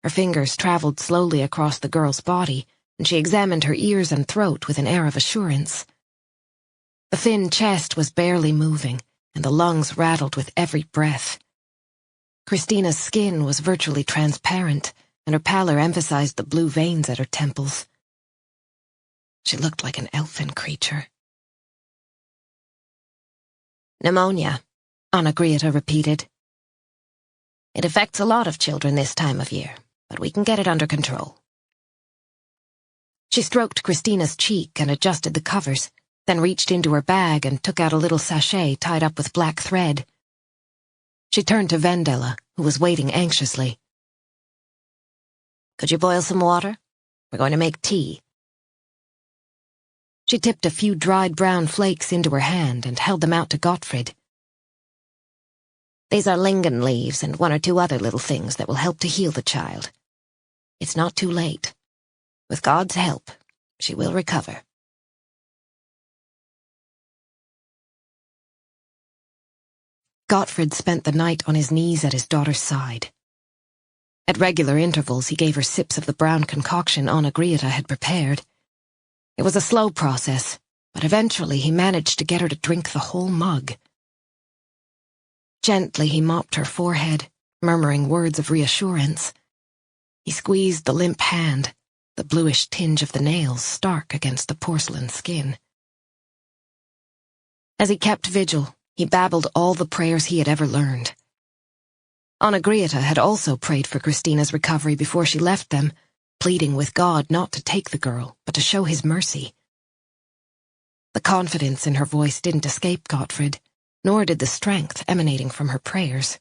Her fingers traveled slowly across the girl's body, and she examined her ears and throat with an air of assurance. The thin chest was barely moving, and the lungs rattled with every breath. Christina's skin was virtually transparent, and her pallor emphasized the blue veins at her temples. She looked like an elfin creature. "Pneumonia," Anna Grieta repeated. "It affects a lot of children this time of year, but we can get it under control." She stroked Christina's cheek and adjusted the covers, then reached into her bag and took out a little sachet tied up with black thread. She turned to Vendela, who was waiting anxiously. "Could you boil some water? We're going to make tea." She tipped a few dried brown flakes into her hand and held them out to Gottfried. "These are lingon leaves and one or two other little things that will help to heal the child. It's not too late. With God's help, she will recover." Gottfried spent the night on his knees at his daughter's side. At regular intervals, he gave her sips of the brown concoction Anna Grieta had prepared. It was a slow process, but eventually he managed to get her to drink the whole mug. Gently he mopped her forehead, murmuring words of reassurance. He squeezed the limp hand, the bluish tinge of the nails stark against the porcelain skin. As he kept vigil, he babbled all the prayers he had ever learned. Anna Grieta had also prayed for Christina's recovery before she left them, pleading with God not to take the girl, but to show his mercy. The confidence in her voice didn't escape Gottfried, nor did the strength emanating from her prayers.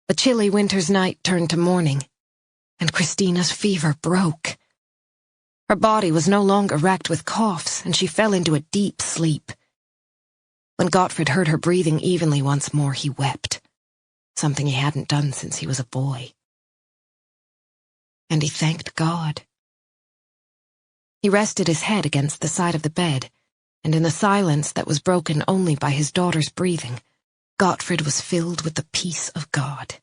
The chilly winter's night turned to morning, and Christina's fever broke. Her body was no longer racked with coughs, and she fell into a deep sleep. When Gottfried heard her breathing evenly once more, he wept. something he hadn't done since he was a boy. And he thanked God. He rested his head against the side of the bed, and in the silence that was broken only by his daughter's breathing, Gottfried was filled with the peace of God.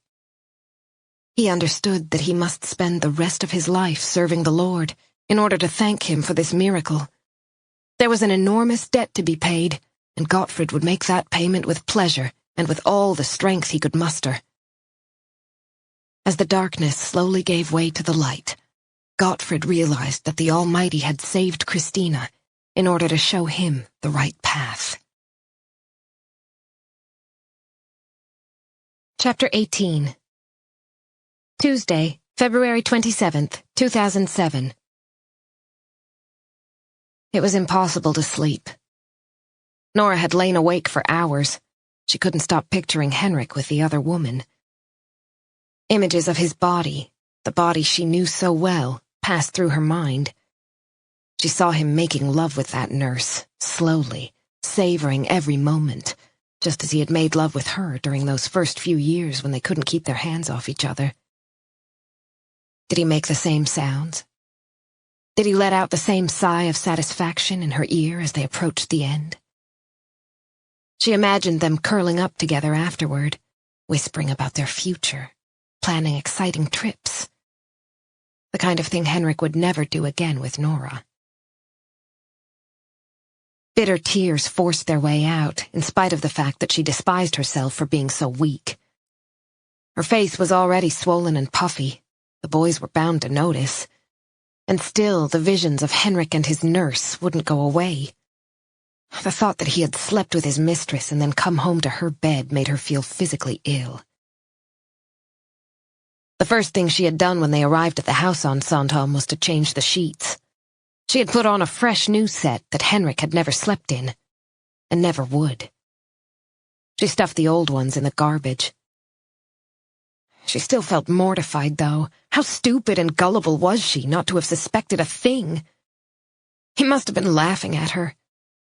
He understood that he must spend the rest of his life serving the Lord in order to thank him for this miracle. There was an enormous debt to be paid, and Gottfried would make that payment with pleasure and with all the strength he could muster. As the darkness slowly gave way to the light, Gottfried realized that the Almighty had saved Christina in order to show him the right path. Chapter 18. Tuesday, February 27th, 2007. It was impossible to sleep. Nora had lain awake for hours. She couldn't stop picturing Henrik with the other woman. Images of his body, the body she knew so well, passed through her mind. She saw him making love with that nurse, slowly, savoring every moment, just as he had made love with her during those first few years when they couldn't keep their hands off each other. Did he make the same sounds? Did he let out the same sigh of satisfaction in her ear as they approached the end? She imagined them curling up together afterward, whispering about their future, planning exciting trips. The kind of thing Henrik would never do again with Nora. Bitter tears forced their way out, in spite of the fact that she despised herself for being so weak. Her face was already swollen and puffy. The boys were bound to notice. And still, the visions of Henrik and his nurse wouldn't go away. The thought that he had slept with his mistress and then come home to her bed made her feel physically ill. The first thing she had done when they arrived at the house on Sandhamn was to change the sheets. She had put on a fresh new set that Henrik had never slept in, and never would. She stuffed the old ones in the garbage. She still felt mortified, though. How stupid and gullible was she not to have suspected a thing? He must have been laughing at her.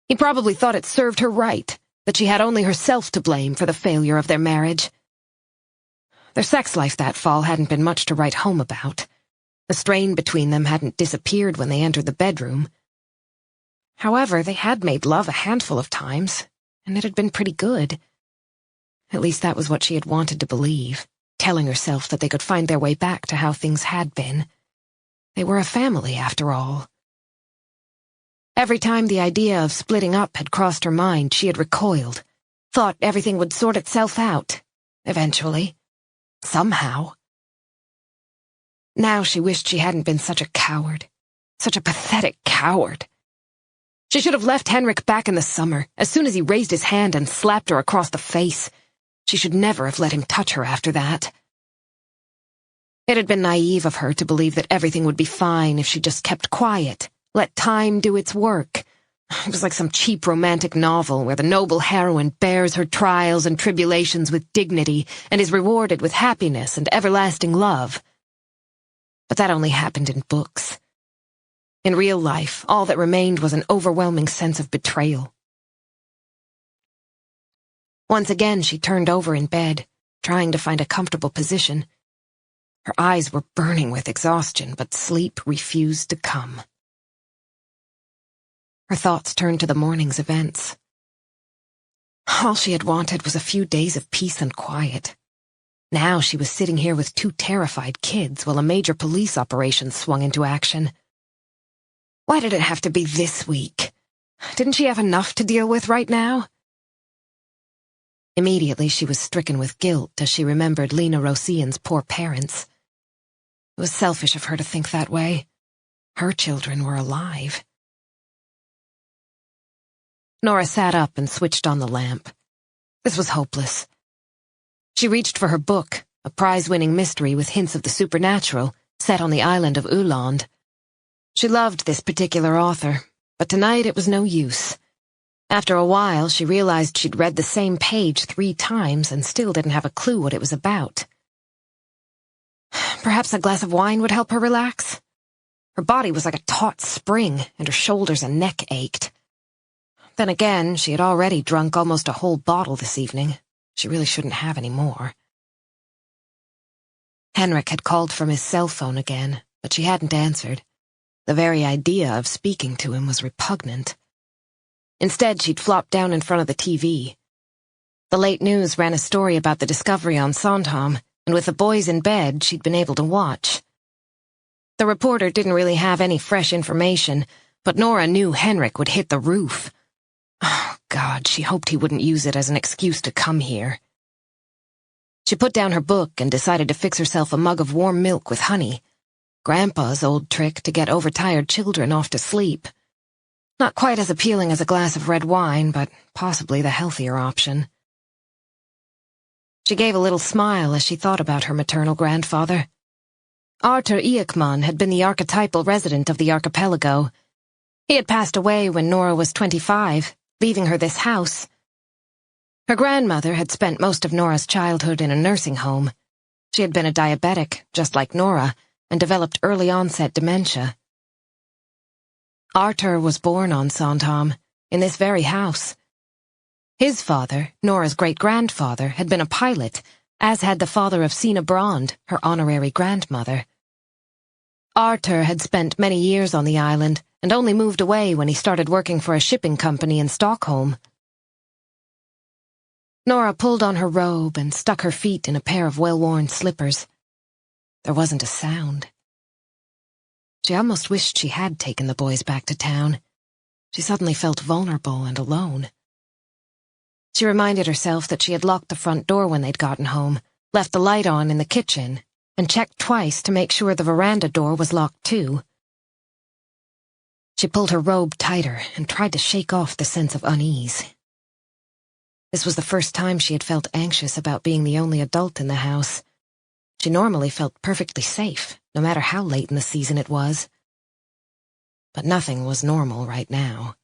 He probably thought it served her right, that she had only herself to blame for the failure of their marriage. Their sex life that fall hadn't been much to write home about. The strain between them hadn't disappeared when they entered the bedroom. However, they had made love a handful of times, and it had been pretty good. At least that was what she had wanted to believe, telling herself that they could find their way back to how things had been. They were a family, after all. Every time the idea of splitting up had crossed her mind, she had recoiled, thought everything would sort itself out, eventually, somehow. Now she wished she hadn't been such a coward, such a pathetic coward. She should have left Henrik back in the summer, as soon as he raised his hand and slapped her across the face. She should never have let him touch her after that. It had been naive of her to believe that everything would be fine if she just kept quiet, let time do its work. It was like some cheap romantic novel where the noble heroine bears her trials and tribulations with dignity and is rewarded with happiness and everlasting love. But that only happened in books. In real life, all that remained was an overwhelming sense of betrayal. Once again, she turned over in bed, trying to find a comfortable position. Her eyes were burning with exhaustion, but sleep refused to come. Her thoughts turned to the morning's events. All she had wanted was a few days of peace and quiet. Now she was sitting here with two terrified kids while a major police operation swung into action. Why did it have to be this week? Didn't she have enough to deal with right now? Immediately she was stricken with guilt as she remembered Lena Rosian's poor parents. It was selfish of her to think that way. Her children were alive. Nora sat up and switched on the lamp. This was hopeless. She reached for her book, a prize-winning mystery with hints of the supernatural, set on the island of Öland. She loved this particular author, but tonight it was no use. After a while, she realized she'd read the same page 3 times and still didn't have a clue what it was about. Perhaps a glass of wine would help her relax? Her body was like a taut spring, and her shoulders and neck ached. Then again, she had already drunk almost a whole bottle this evening. She really shouldn't have any more. Henrik had called from his cell phone again, but she hadn't answered. The very idea of speaking to him was repugnant. Instead, she'd flopped down in front of the TV. The late news ran a story about the discovery on Sandhamn, and with the boys in bed, she'd been able to watch. The reporter didn't really have any fresh information, but Nora knew Henrik would hit the roof. Oh, God, she hoped he wouldn't use it as an excuse to come here. She put down her book and decided to fix herself a mug of warm milk with honey. Grandpa's old trick to get overtired children off to sleep. Not quite as appealing as a glass of red wine, but possibly the healthier option. She gave a little smile as she thought about her maternal grandfather. Arthur Ekman had been the archetypal resident of the archipelago. He had passed away when Nora was 25, leaving her this house. Her grandmother had spent most of Nora's childhood in a nursing home. She had been a diabetic, just like Nora, and developed early-onset dementia. Arthur was born on Sandhamn, in this very house. His father, Nora's great-grandfather, had been a pilot, as had the father of Sina Brand, her honorary grandmother. Arthur had spent many years on the island and only moved away when he started working for a shipping company in Stockholm. Nora pulled on her robe and stuck her feet in a pair of well-worn slippers. There wasn't a sound. She almost wished she had taken the boys back to town. She suddenly felt vulnerable and alone. She reminded herself that she had locked the front door when they'd gotten home, left the light on in the kitchen, and checked twice to make sure the veranda door was locked too. She pulled her robe tighter and tried to shake off the sense of unease. This was the first time she had felt anxious about being the only adult in the house. She normally felt perfectly safe, no matter how late in the season it was. But nothing was normal right now.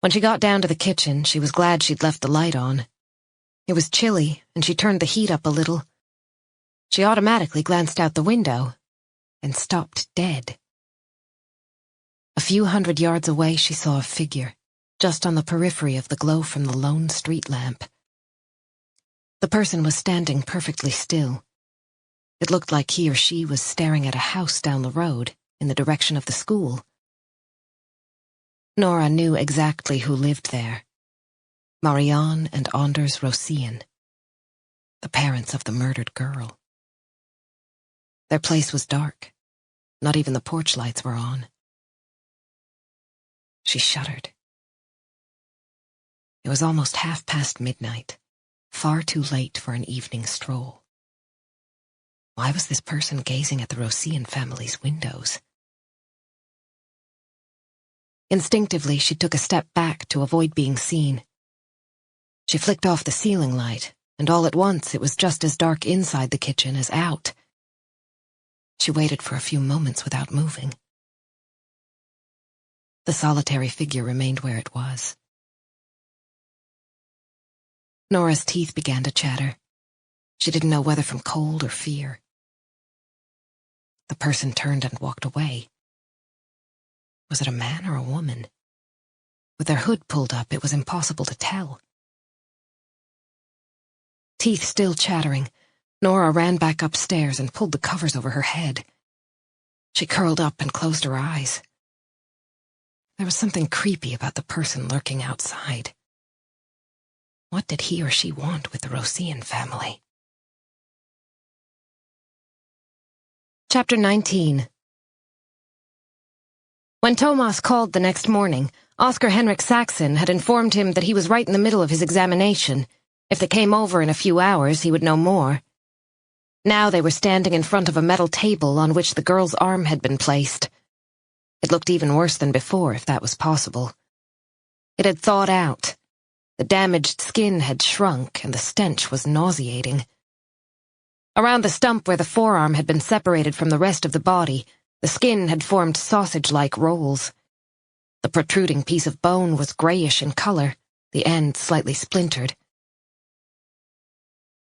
When she got down to the kitchen, she was glad she'd left the light on. It was chilly, and she turned the heat up a little. She automatically glanced out the window and stopped dead. A few hundred yards away, she saw a figure, just on the periphery of the glow from the lone street lamp. The person was standing perfectly still. It looked like he or she was staring at a house down the road, in the direction of the school. Nora knew exactly who lived there. Marianne and Anders Rosén, the parents of the murdered girl. Their place was dark. Not even the porch lights were on. She shuddered. It was almost midnight, far too late for an evening stroll. Why was this person gazing at the Rosén family's windows? Instinctively, she took a step back to avoid being seen. She flicked off the ceiling light, and all at once it was just as dark inside the kitchen as out. She waited for a few moments without moving. The solitary figure remained where it was. Nora's teeth began to chatter. She didn't know whether from cold or fear. The person turned and walked away. Was it a man or a woman? With their hood pulled up, it was impossible to tell. Teeth still chattering, Nora ran back upstairs and pulled the covers over her head. She curled up and closed her eyes. There was something creepy about the person lurking outside. What did he or she want with the Rosén family? Chapter 19. When Thomas called the next morning, Oscar Henrik Saxon had informed him that he was right in the middle of his examination. If they came over in a few hours, he would know more. Now they were standing in front of a metal table on which the girl's arm had been placed. It looked even worse than before, if that was possible. It had thawed out. The damaged skin had shrunk, and the stench was nauseating. Around the stump where the forearm had been separated from the rest of the body, the skin had formed sausage-like rolls. The protruding piece of bone was grayish in color, the end slightly splintered.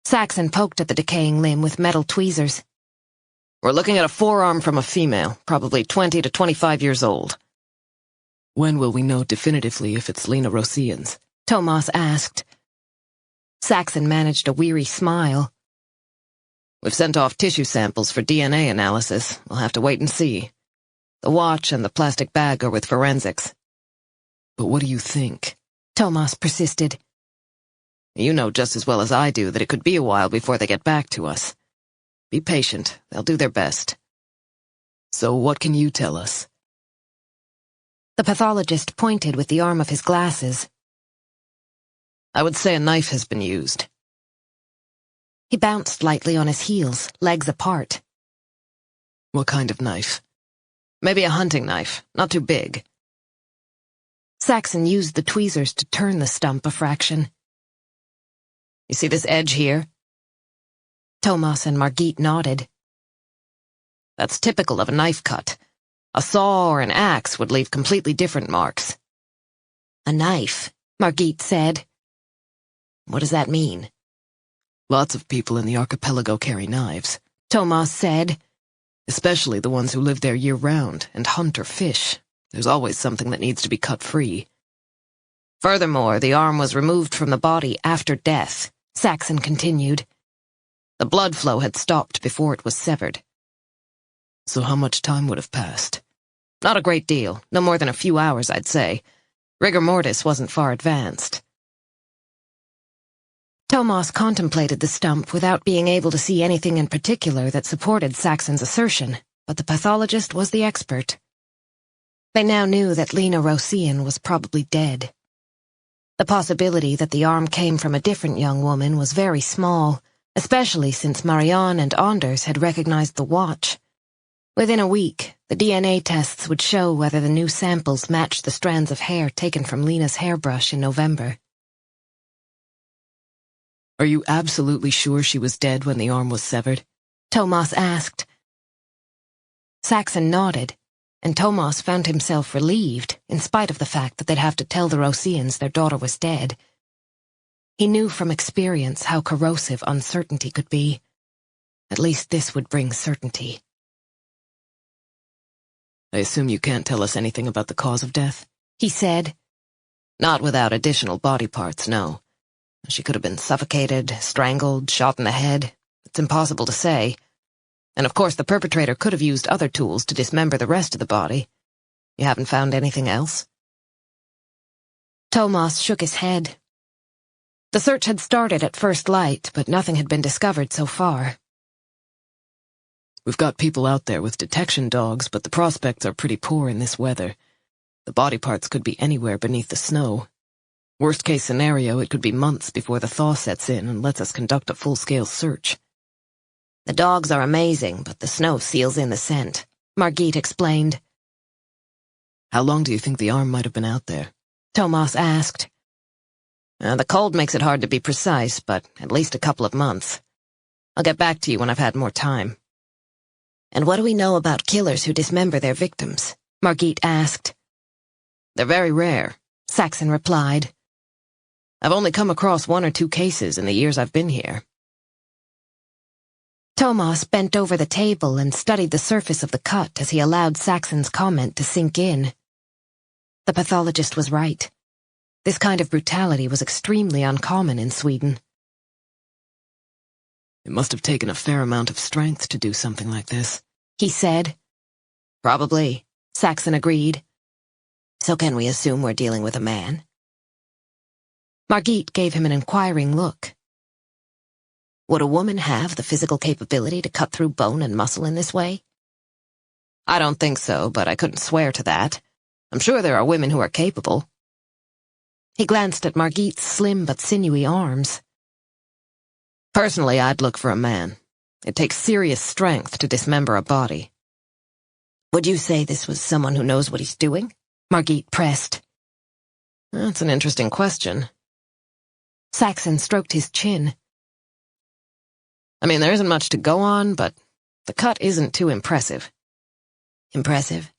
Saxon poked at the decaying limb with metal tweezers. We're looking at a forearm from a female, probably 20 to 25 years old. When will we know definitively if it's Lena Rosén's? Thomas asked. Saxon managed a weary smile. We've sent off tissue samples for DNA analysis. We'll have to wait and see. The watch and the plastic bag are with forensics. But what do you think? Thomas persisted. You know just as well as I do that it could be a while before they get back to us. Be patient. They'll do their best. So what can you tell us? The pathologist pointed with the arm of his glasses. I would say a knife has been used. He bounced lightly on his heels, legs apart. What kind of knife? Maybe a hunting knife, not too big. Saxon used the tweezers to turn the stump a fraction. You see this edge here? Thomas and Margit nodded. That's typical of a knife cut. A saw or an axe would leave completely different marks. A knife, Margit said. What does that mean? Lots of people in the archipelago carry knives, Thomas said. Especially the ones who live there year-round and hunt or fish. There's always something that needs to be cut free. Furthermore, the arm was removed from the body after death, Saxon continued. The blood flow had stopped before it was severed. So how much time would have passed? Not a great deal, no more than a few hours, I'd say. Rigor mortis wasn't far advanced. Thomas contemplated the stump without being able to see anything in particular that supported Saxon's assertion, but the pathologist was the expert. They now knew that Lena Rosian was probably dead. The possibility that the arm came from a different young woman was very small, especially since Marianne and Anders had recognized the watch. Within a week, the DNA tests would show whether the new samples matched the strands of hair taken from Lena's hairbrush in November. Are you absolutely sure she was dead when the arm was severed? Thomas asked. Saxon nodded, and Thomas found himself relieved, in spite of the fact that they'd have to tell the Rosians their daughter was dead. He knew from experience how corrosive uncertainty could be. At least this would bring certainty. I assume you can't tell us anything about the cause of death? He said. Not without additional body parts, no. She could have been suffocated, strangled, shot in the head. It's impossible to say. And of course the perpetrator could have used other tools to dismember the rest of the body. You haven't found anything else? Thomas shook his head. The search had started at first light, but nothing had been discovered so far. We've got people out there with detection dogs, but the prospects are pretty poor in this weather. The body parts could be anywhere beneath the snow. Worst case scenario, it could be months before the thaw sets in and lets us conduct a full-scale search. The dogs are amazing, but the snow seals in the scent, Margit explained. How long do you think the arm might have been out there? Thomas asked. The cold makes it hard to be precise, but at least a couple of months. I'll get back to you when I've had more time. And what do we know about killers who dismember their victims? Margit asked. They're very rare, Saxon replied. I've only come across 1 or 2 cases in the years I've been here. Thomas bent over the table and studied the surface of the cut as he allowed Saxon's comment to sink in. The pathologist was right. This kind of brutality was extremely uncommon in Sweden. It must have taken a fair amount of strength to do something like this, he said. Probably, Saxon agreed. So can we assume we're dealing with a man? Margit gave him an inquiring look. Would a woman have the physical capability to cut through bone and muscle in this way? I don't think so, but I couldn't swear to that. I'm sure there are women who are capable. He glanced at Margit's slim but sinewy arms. Personally, I'd look for a man. It takes serious strength to dismember a body. Would you say this was someone who knows what he's doing? Margit pressed. That's an interesting question. Saxon stroked his chin. I mean, there isn't much to go on, but the cut isn't too impressive. Impressive?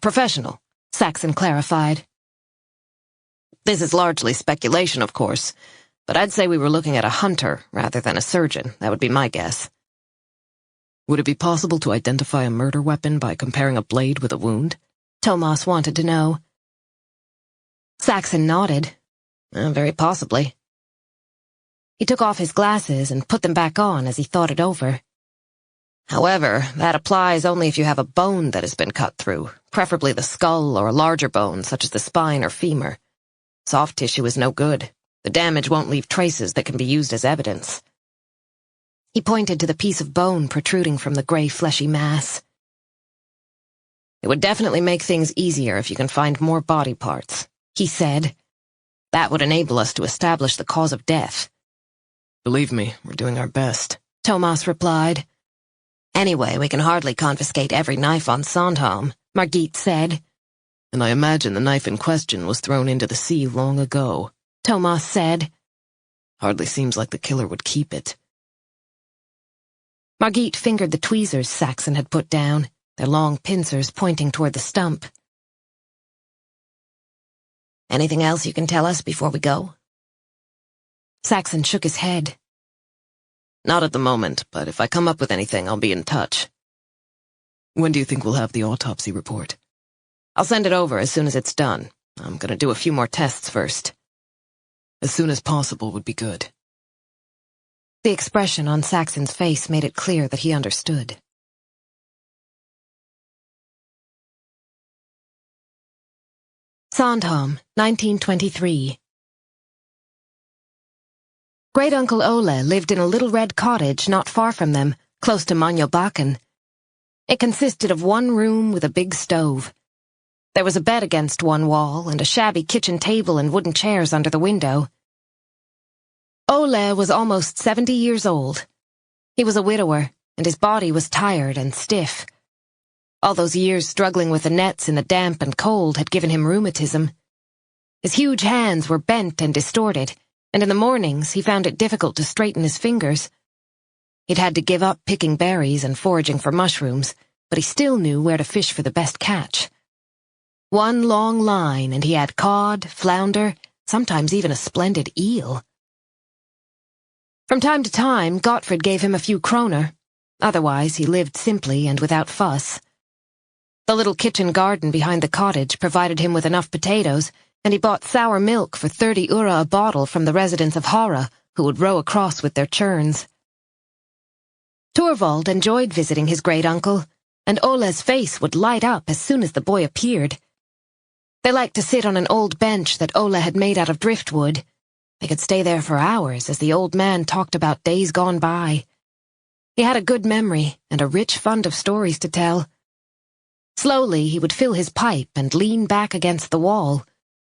Professional, Saxon clarified. This is largely speculation, of course, but I'd say we were looking at a hunter rather than a surgeon. That would be my guess. Would it be possible to identify a murder weapon by comparing a blade with a wound? Thomas wanted to know. Saxon nodded. Very possibly. He took off his glasses and put them back on as he thought it over. However, that applies only if you have a bone that has been cut through, preferably the skull or a larger bone, such as the spine or femur. Soft tissue is no good. The damage won't leave traces that can be used as evidence. He pointed to the piece of bone protruding from the gray fleshy mass. It would definitely make things easier if you can find more body parts, he said. That would enable us to establish the cause of death. Believe me, we're doing our best, Thomas replied. Anyway, we can hardly confiscate every knife on Sandhamn, Margit said. And I imagine the knife in question was thrown into the sea long ago, Thomas said. Hardly seems like the killer would keep it. Margit fingered the tweezers Saxon had put down, their long pincers pointing toward the stump. Anything else you can tell us before we go? Saxon shook his head. Not at the moment, but if I come up with anything, I'll be in touch. When do you think we'll have the autopsy report? I'll send it over as soon as it's done. I'm gonna do a few more tests first. As soon as possible would be good. The expression on Saxon's face made it clear that he understood. Sandhamn, 1923. Great-uncle Ole lived in a little red cottage not far from them, close to Manjobakken. It consisted of one room with a big stove. There was a bed against one wall and a shabby kitchen table and wooden chairs under the window. Ole was almost 70 years old. He was a widower, and his body was tired and stiff. All those years struggling with the nets in the damp and cold had given him rheumatism. His huge hands were bent and distorted, and in the mornings he found it difficult to straighten his fingers. He'd had to give up picking berries and foraging for mushrooms, but he still knew where to fish for the best catch. One long line, and he had cod, flounder, sometimes even a splendid eel. From time to time, Gottfried gave him a few kroner. Otherwise, he lived simply and without fuss. The little kitchen garden behind the cottage provided him with enough potatoes, and he bought sour milk for 30 øre a bottle from the residents of Hara, who would row across with their churns. Torvald enjoyed visiting his great-uncle, and Ole's face would light up as soon as the boy appeared. They liked to sit on an old bench that Ole had made out of driftwood. They could stay there for hours as the old man talked about days gone by. He had a good memory and a rich fund of stories to tell. Slowly he would fill his pipe and lean back against the wall.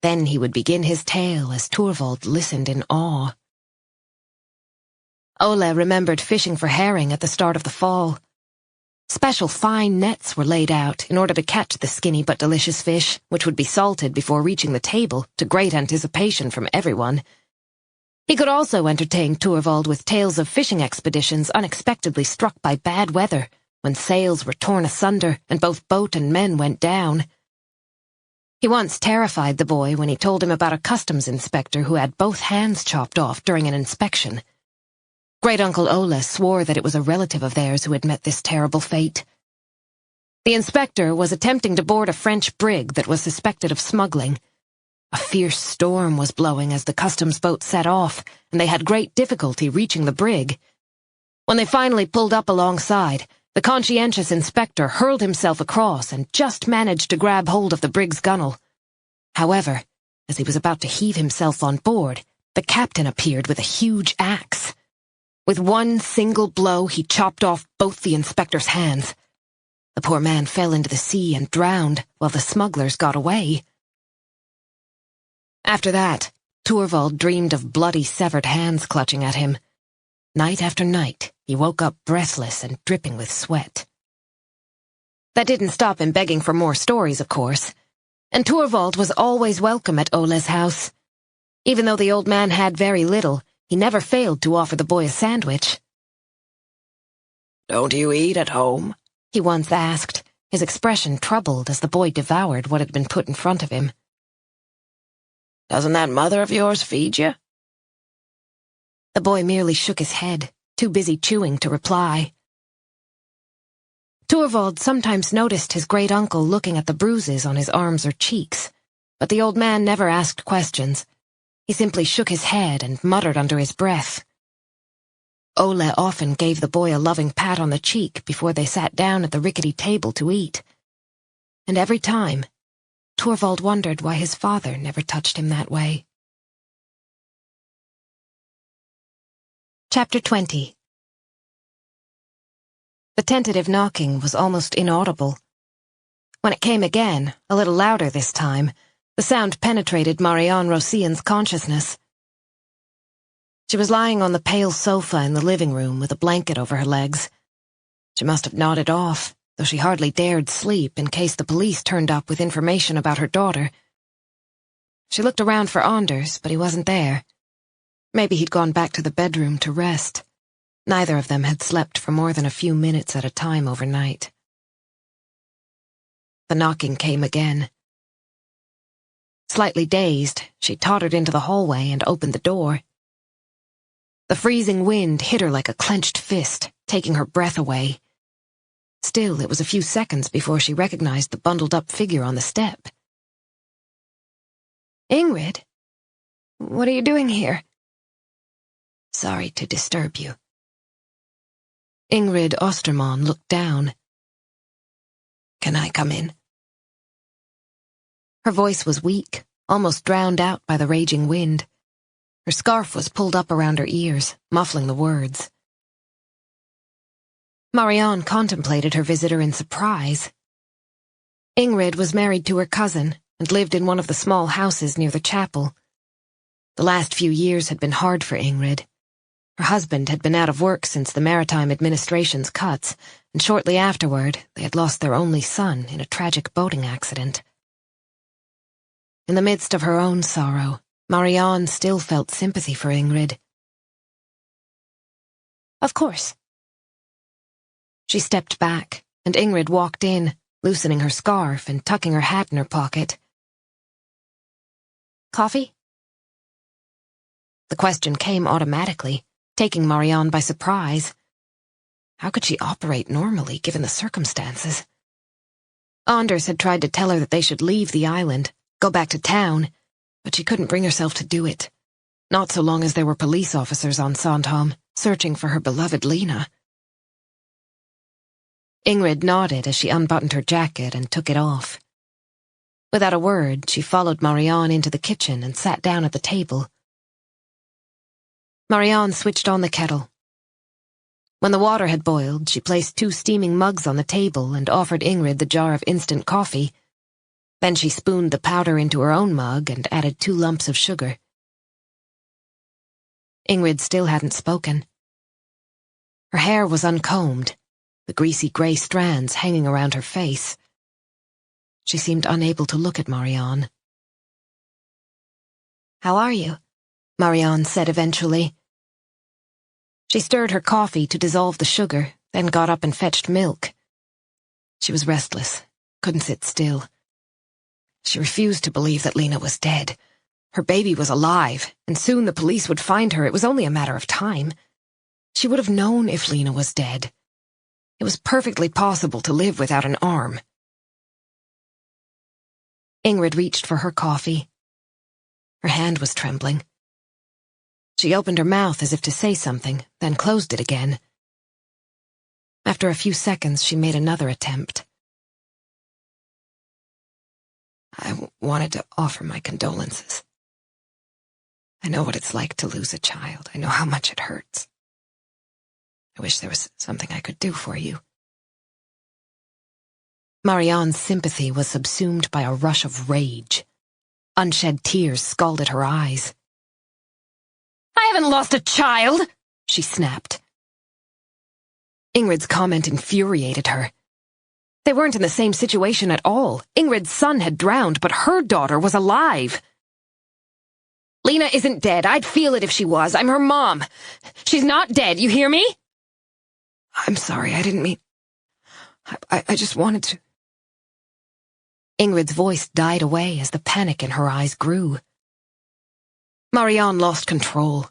Then he would begin his tale as Torvald listened in awe. Ole remembered fishing for herring at the start of the fall. Special fine nets were laid out in order to catch the skinny but delicious fish, which would be salted before reaching the table, to great anticipation from everyone. He could also entertain Torvald with tales of fishing expeditions unexpectedly struck by bad weather, when sails were torn asunder and both boat and men went down. He once terrified the boy when he told him about a customs inspector who had both hands chopped off during an inspection. Great-uncle Ole swore that it was a relative of theirs who had met this terrible fate. The inspector was attempting to board a French brig that was suspected of smuggling. A fierce storm was blowing as the customs boat set off, and they had great difficulty reaching the brig. When they finally pulled up alongside, the conscientious inspector hurled himself across and just managed to grab hold of the brig's gunwale. However, as he was about to heave himself on board, the captain appeared with a huge axe. With one single blow, he chopped off both the inspector's hands. The poor man fell into the sea and drowned while the smugglers got away. After that, Torvald dreamed of bloody severed hands clutching at him. Night after night, he woke up breathless and dripping with sweat. That didn't stop him begging for more stories, of course, and Torvald was always welcome at Ole's house. Even though the old man had very little, he never failed to offer the boy a sandwich. "Don't you eat at home?" he once asked, his expression troubled as the boy devoured what had been put in front of him. "Doesn't that mother of yours feed you?" The boy merely shook his head, too busy chewing to reply. Torvald sometimes noticed his great-uncle looking at the bruises on his arms or cheeks, but the old man never asked questions. He simply shook his head and muttered under his breath, Ole often gave the boy a loving pat on the cheek before they sat down at the rickety table to eat. And every time, Torvald wondered why his father never touched him that way. Chapter 20. The tentative knocking was almost inaudible. When it came again, a little louder this time, the sound penetrated Marianne Rossien's consciousness. She was lying on the pale sofa in the living room with a blanket over her legs. She must have nodded off, though she hardly dared sleep in case the police turned up with information about her daughter. She looked around for Anders, but he wasn't there. Maybe he'd gone back to the bedroom to rest. Neither of them had slept for more than a few minutes at a time overnight. The knocking came again. Slightly dazed, she tottered into the hallway and opened the door. The freezing wind hit her like a clenched fist, taking her breath away. Still, it was a few seconds before she recognized the bundled-up figure on the step. "Ingrid? What are you doing here?" "Sorry to disturb you." Ingrid Osterman looked down. "Can I come in?" Her voice was weak, almost drowned out by the raging wind. Her scarf was pulled up around her ears, muffling the words. Marianne contemplated her visitor in surprise. Ingrid was married to her cousin and lived in one of the small houses near the chapel. The last few years had been hard for Ingrid. Her husband had been out of work since the Maritime Administration's cuts, and shortly afterward they had lost their only son in a tragic boating accident. In the midst of her own sorrow, Marianne still felt sympathy for Ingrid. "Of course." She stepped back, and Ingrid walked in, loosening her scarf and tucking her hat in her pocket. "Coffee?" The question came automatically, taking Marianne by surprise. How could she operate normally, given the circumstances? Anders had tried to tell her that they should leave the island, go back to town, but she couldn't bring herself to do it. Not so long as there were police officers on Sandhamn, searching for her beloved Lena. Ingrid nodded as she unbuttoned her jacket and took it off. Without a word, she followed Marianne into the kitchen and sat down at the table. Marianne switched on the kettle. When the water had boiled, she placed 2 steaming mugs on the table and offered Ingrid the jar of instant coffee. Then she spooned the powder into her own mug and added 2 lumps of sugar. Ingrid still hadn't spoken. Her hair was uncombed, the greasy gray strands hanging around her face. She seemed unable to look at Marianne. "How are you?" Marianne said eventually. She stirred her coffee to dissolve the sugar, then got up and fetched milk. She was restless, couldn't sit still. She refused to believe that Lena was dead. Her baby was alive, and soon the police would find her. It was only a matter of time. She would have known if Lena was dead. It was perfectly possible to live without an arm. Ingrid reached for her coffee. Her hand was trembling. She opened her mouth as if to say something, then closed it again. After a few seconds, she made another attempt. "I wanted to offer my condolences. I know what it's like to lose a child. I know how much it hurts. I wish there was something I could do for you." Marianne's sympathy was subsumed by a rush of rage. Unshed tears scalded her eyes. "I haven't lost a child!" she snapped. Ingrid's comment infuriated her. They weren't in the same situation at all. Ingrid's son had drowned, but her daughter was alive. "Lena isn't dead. I'd feel it if she was. I'm her mom. She's not dead, you hear me?" "I'm sorry, I didn't mean... I just wanted to..." Ingrid's voice died away as the panic in her eyes grew. Marianne lost control.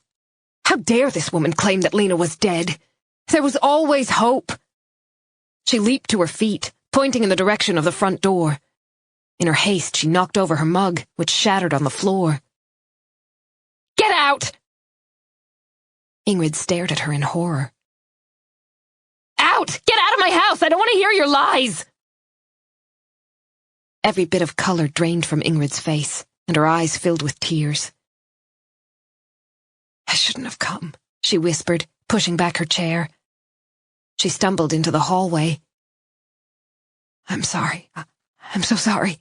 How dare this woman claim that Lena was dead? There was always hope. She leaped to her feet, pointing in the direction of the front door. In her haste, she knocked over her mug, which shattered on the floor. "Get out!" Ingrid stared at her in horror. Out! Get out of my house! I don't want to hear your lies! Every bit of color drained from Ingrid's face, and her eyes filled with tears. I shouldn't have come, she whispered, pushing back her chair. She stumbled into the hallway. I'm sorry. I'm so sorry.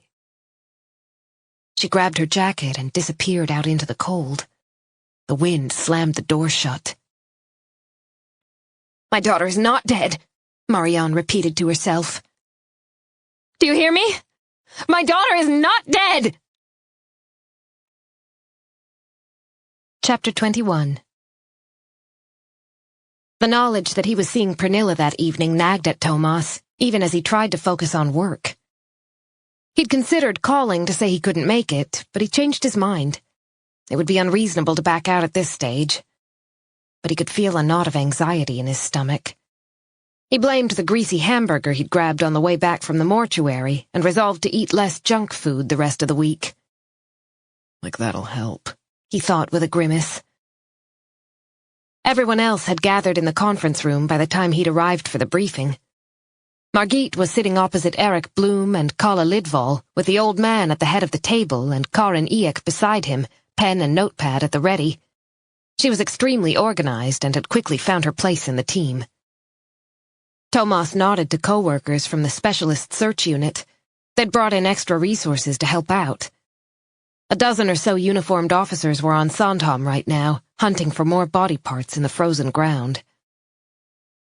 She grabbed her jacket and disappeared out into the cold. The wind slammed the door shut. My daughter is not dead, Marianne repeated to herself. Do you hear me? My daughter is not dead! Chapter 21. The knowledge that he was seeing Pernilla that evening nagged at Thomas, even as he tried to focus on work. He'd considered calling to say he couldn't make it, but he changed his mind. It would be unreasonable to back out at this stage. But he could feel a knot of anxiety in his stomach. He blamed the greasy hamburger he'd grabbed on the way back from the mortuary and resolved to eat less junk food the rest of the week. Like that'll help, he thought with a grimace. Everyone else had gathered in the conference room by the time he'd arrived for the briefing. Margit was sitting opposite Eric Bloom and Kalle Lidval, with the old man at the head of the table and Karin Eek beside him, pen and notepad at the ready. She was extremely organized and had quickly found her place in the team. Thomas nodded to co-workers from the specialist search unit. They'd brought in extra resources to help out. A dozen or so uniformed officers were on Sandhamn right now, hunting for more body parts in the frozen ground.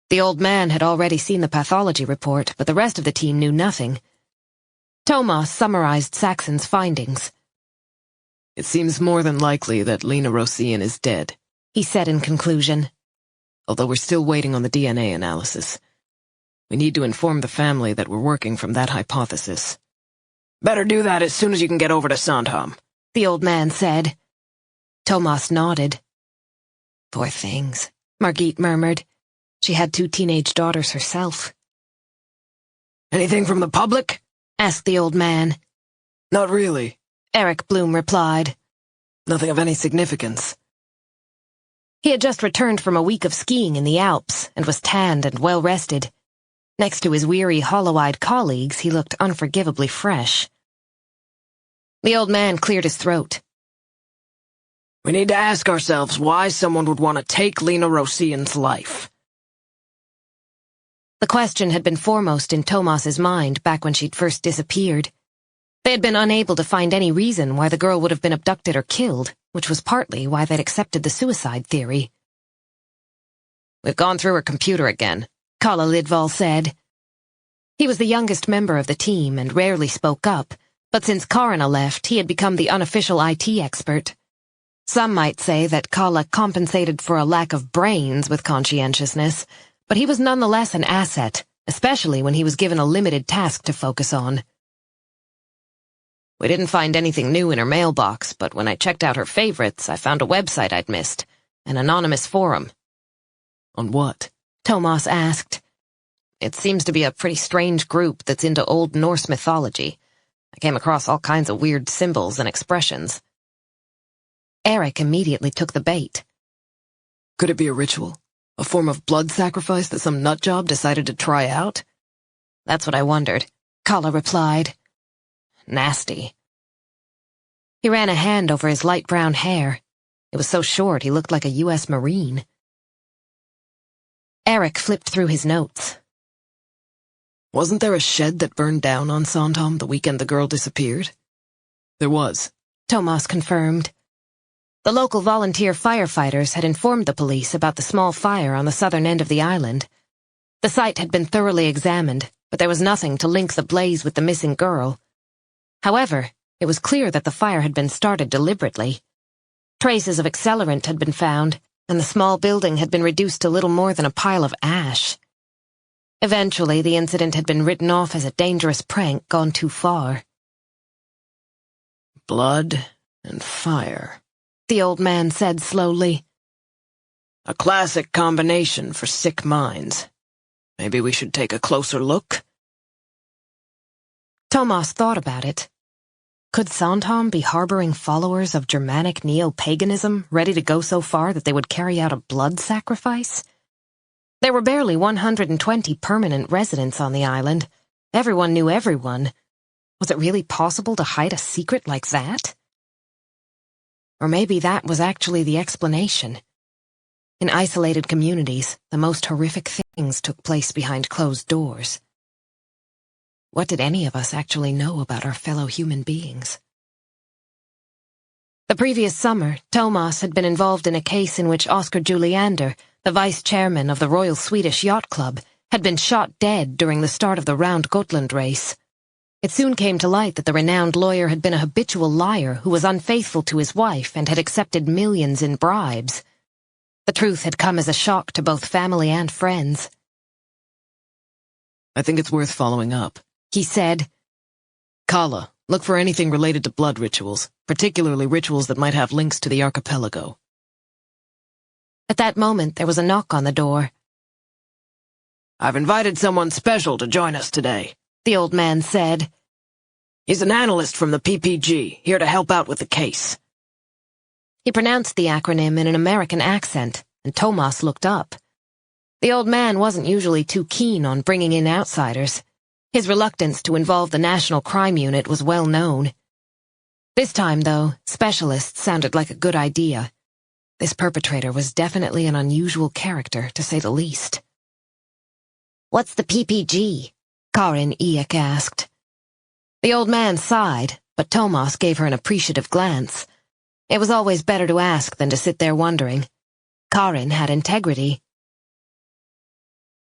The old man had already seen the pathology report, but the rest of the team knew nothing. Thomas summarized Saxon's findings. It seems more than likely that Lena Rosén is dead, he said in conclusion. Although we're still waiting on the DNA analysis. We need to inform the family that we're working from that hypothesis. Better do that as soon as you can get over to Sandhamn, the old man said. Thomas nodded. Poor things, Margit murmured. She had 2 teenage daughters herself. Anything from the public? Asked the old man. Not really, Eric Bloom replied. Nothing of any significance. He had just returned from a week of skiing in the Alps and was tanned and well-rested. Next to his weary, hollow-eyed colleagues, he looked unforgivably fresh. The old man cleared his throat. We need to ask ourselves why someone would want to take Lena Rosén's life. The question had been foremost in Thomas's mind back when she'd first disappeared. They had been unable to find any reason why the girl would have been abducted or killed, which was partly why they'd accepted the suicide theory. We've gone through her computer again, Kalle Lidval said. He was the youngest member of the team and rarely spoke up, but since Karina left, he had become the unofficial IT expert. Some might say that Kalle compensated for a lack of brains with conscientiousness, but he was nonetheless an asset, especially when he was given a limited task to focus on. We didn't find anything new in her mailbox, but when I checked out her favorites, I found a website I'd missed, an anonymous forum. On what? Thomas asked. It seems to be a pretty strange group that's into Old Norse mythology. I came across all kinds of weird symbols and expressions. Eric immediately took the bait. Could it be a ritual? A form of blood sacrifice that some nutjob decided to try out? That's what I wondered, Kalle replied. Nasty. He ran a hand over his light brown hair. It was so short he looked like a U.S. Marine. Eric flipped through his notes. Wasn't there a shed that burned down on Sandhamn the weekend the girl disappeared? There was, Thomas confirmed. The local volunteer firefighters had informed the police about the small fire on the southern end of the island. The site had been thoroughly examined, but there was nothing to link the blaze with the missing girl. However, it was clear that the fire had been started deliberately. Traces of accelerant had been found, and the small building had been reduced to little more than a pile of ash. Eventually, the incident had been written off as a dangerous prank gone too far. Blood and fire, the old man said slowly. A classic combination for sick minds. Maybe we should take a closer look? Thomas thought about it. Could Sandhamn be harboring followers of Germanic neo-paganism, ready to go so far that they would carry out a blood sacrifice? There were barely 120 permanent residents on the island. Everyone knew everyone. Was it really possible to hide a secret like that? Or maybe that was actually the explanation. In isolated communities, the most horrific things took place behind closed doors. What did any of us actually know about our fellow human beings? The previous summer, Thomas had been involved in a case in which Oscar Juliander, the vice-chairman of the Royal Swedish Yacht Club, had been shot dead during the start of the Round Gotland race. It soon came to light that the renowned lawyer had been a habitual liar who was unfaithful to his wife and had accepted millions in bribes. The truth had come as a shock to both family and friends. I think it's worth following up, he said. Kala, look for anything related to blood rituals, particularly rituals that might have links to the archipelago. At that moment, there was a knock on the door. I've invited someone special to join us today, the old man said. He's an analyst from the PPG, here to help out with the case. He pronounced the acronym in an American accent, and Thomas looked up. The old man wasn't usually too keen on bringing in outsiders. His reluctance to involve the National Crime Unit was well known. This time, though, specialists sounded like a good idea. This perpetrator was definitely an unusual character, to say the least. What's the PPG? Karin Eek asked. The old man sighed, but Thomas gave her an appreciative glance. It was always better to ask than to sit there wondering. Karin had integrity.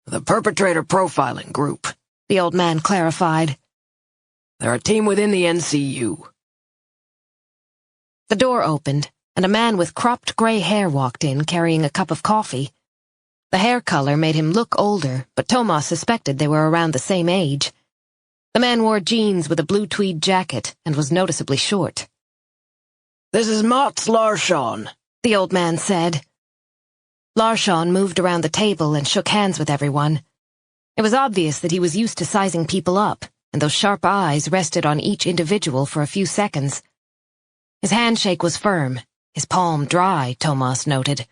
The Perpetrator Profiling Group, the old man clarified. They're a team within the NCU. The door opened, and a man with cropped gray hair walked in carrying a cup of coffee. The hair color made him look older, but Thomas suspected they were around the same age. The man wore jeans with a blue tweed jacket and was noticeably short. This is Mats Larsson, the old man said. Larsson moved around the table and shook hands with everyone. It was obvious that he was used to sizing people up, and those sharp eyes rested on each individual for a few seconds. His handshake was firm, his palm dry, Thomas noted.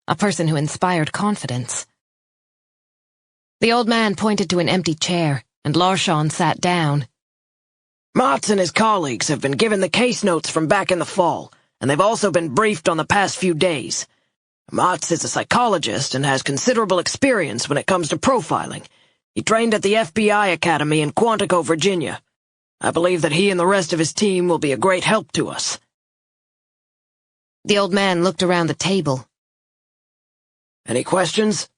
A person who inspired confidence. The old man pointed to an empty chair, and Larsson sat down. Mats and his colleagues have been given the case notes from back in the fall, and they've also been briefed on the past few days. Mats is a psychologist and has considerable experience when it comes to profiling. He trained at the FBI Academy in Quantico, Virginia. I believe that he and the rest of his team will be a great help to us. The old man looked around the table. Any questions?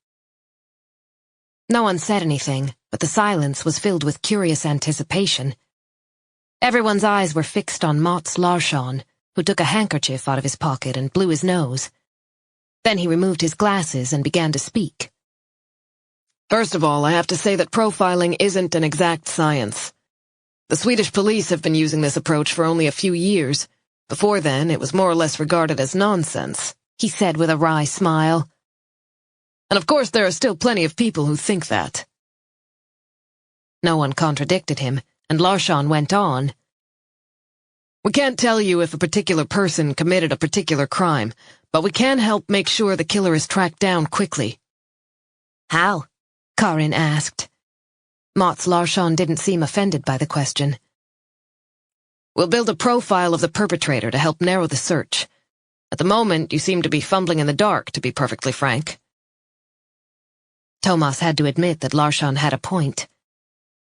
No one said anything, but the silence was filled with curious anticipation. Everyone's eyes were fixed on Mats Larsson, who took a handkerchief out of his pocket and blew his nose. Then he removed his glasses and began to speak. First of all, I have to say that profiling isn't an exact science. The Swedish police have been using this approach for only a few years. Before then, it was more or less regarded as nonsense, he said with a wry smile. And of course there are still plenty of people who think that. No one contradicted him, and Larsson went on. We can't tell you if a particular person committed a particular crime, but we can help make sure the killer is tracked down quickly. How? Karin asked. Mats Larsson didn't seem offended by the question. We'll build a profile of the perpetrator to help narrow the search. At the moment, you seem to be fumbling in the dark, to be perfectly frank. Thomas had to admit that Larsson had a point.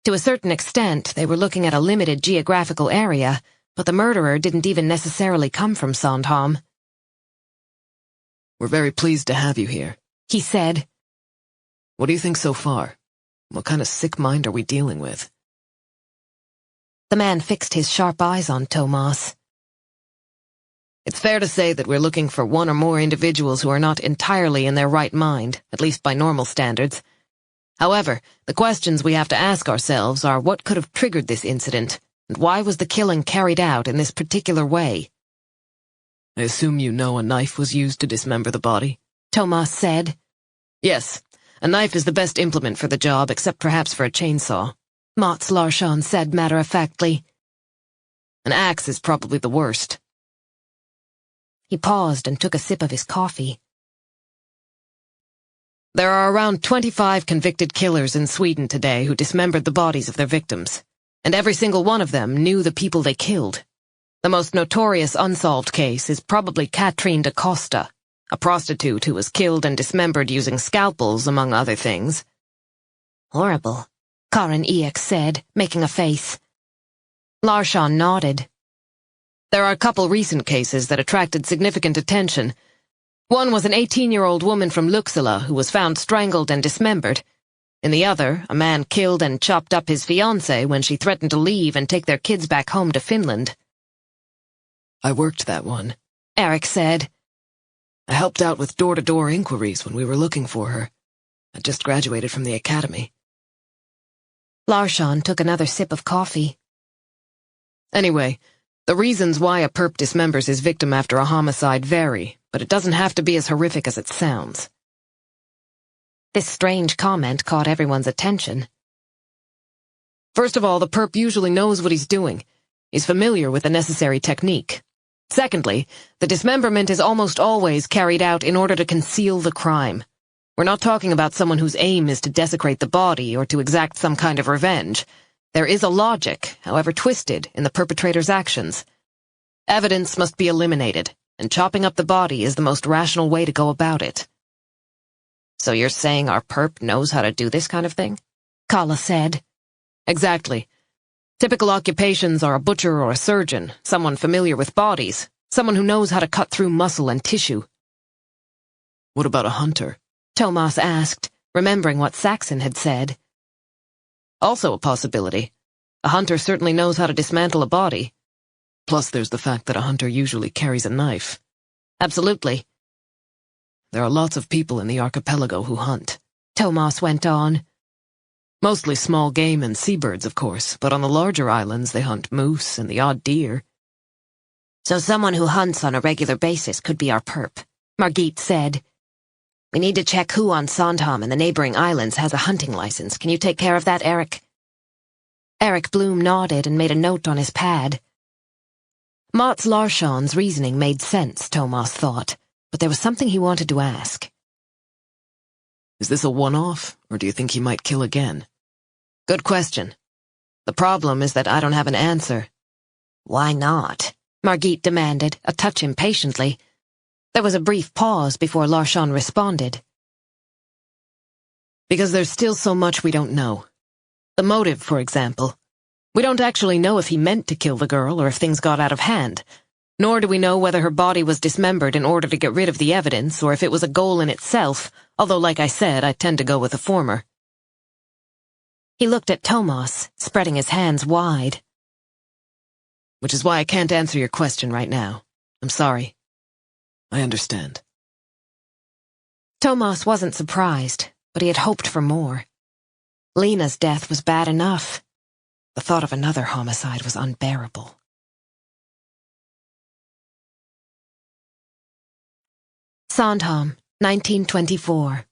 To a certain extent, they were looking at a limited geographical area, but the murderer didn't even necessarily come from Sandhamn. We're very pleased to have you here, he said. What do you think so far? What kind of sick mind are we dealing with? The man fixed his sharp eyes on Thomas. It's fair to say that we're looking for one or more individuals who are not entirely in their right mind, at least by normal standards. However, the questions we have to ask ourselves are what could have triggered this incident, and why was the killing carried out in this particular way? I assume you know a knife was used to dismember the body? Thomas said. Yes, a knife is the best implement for the job, except perhaps for a chainsaw. Mats Larsson said matter-of-factly. An axe is probably the worst. He paused and took a sip of his coffee. There are around 25 convicted killers in Sweden today who dismembered the bodies of their victims, and every single one of them knew the people they killed. The most notorious unsolved case is probably Katrine da Costa, a prostitute who was killed and dismembered using scalpels, among other things. Horrible, Karin Ek said, making a face. Larsson nodded. There are a couple recent cases that attracted significant attention. One was an 18-year-old woman from Luxila who was found strangled and dismembered. In the other, a man killed and chopped up his fiancée when she threatened to leave and take their kids back home to Finland. I worked that one, Eric said. I helped out with door-to-door inquiries when we were looking for her. I just graduated from the academy. Larsson took another sip of coffee. Anyway, the reasons why a perp dismembers his victim after a homicide vary, but it doesn't have to be as horrific as it sounds. This strange comment caught everyone's attention. First of all, the perp usually knows what he's doing. He's familiar with the necessary technique. Secondly, the dismemberment is almost always carried out in order to conceal the crime. We're not talking about someone whose aim is to desecrate the body or to exact some kind of revenge. There is a logic, however twisted, in the perpetrator's actions. Evidence must be eliminated, and chopping up the body is the most rational way to go about it. So you're saying our perp knows how to do this kind of thing? Kala said. Exactly. Typical occupations are a butcher or a surgeon, someone familiar with bodies, someone who knows how to cut through muscle and tissue. What about a hunter? Thomas asked, remembering what Saxon had said. Also a possibility. A hunter certainly knows how to dismantle a body. Plus there's the fact that a hunter usually carries a knife. Absolutely. There are lots of people in the archipelago who hunt. Thomas went on. Mostly small game and seabirds, of course, but on the larger islands they hunt moose and the odd deer. So someone who hunts on a regular basis could be our perp, Margit said. We need to check who on Sandhamn and the neighboring islands has a hunting license. Can you take care of that, Eric? Eric Bloom nodded and made a note on his pad. Mats Larsson's reasoning made sense, Thomas thought, but there was something he wanted to ask. Is this a one-off, or do you think he might kill again? Good question. The problem is that I don't have an answer. Why not? Margit demanded, a touch impatiently. There was a brief pause before Larsson responded. Because there's still so much we don't know. The motive, for example. We don't actually know if he meant to kill the girl or if things got out of hand. Nor do we know whether her body was dismembered in order to get rid of the evidence or if it was a goal in itself, although, like I said, I tend to go with the former. He looked at Thomas, spreading his hands wide. Which is why I can't answer your question right now. I'm sorry. I understand. Thomas wasn't surprised, but he had hoped for more. Lena's death was bad enough. The thought of another homicide was unbearable. Sandhamn, 1924.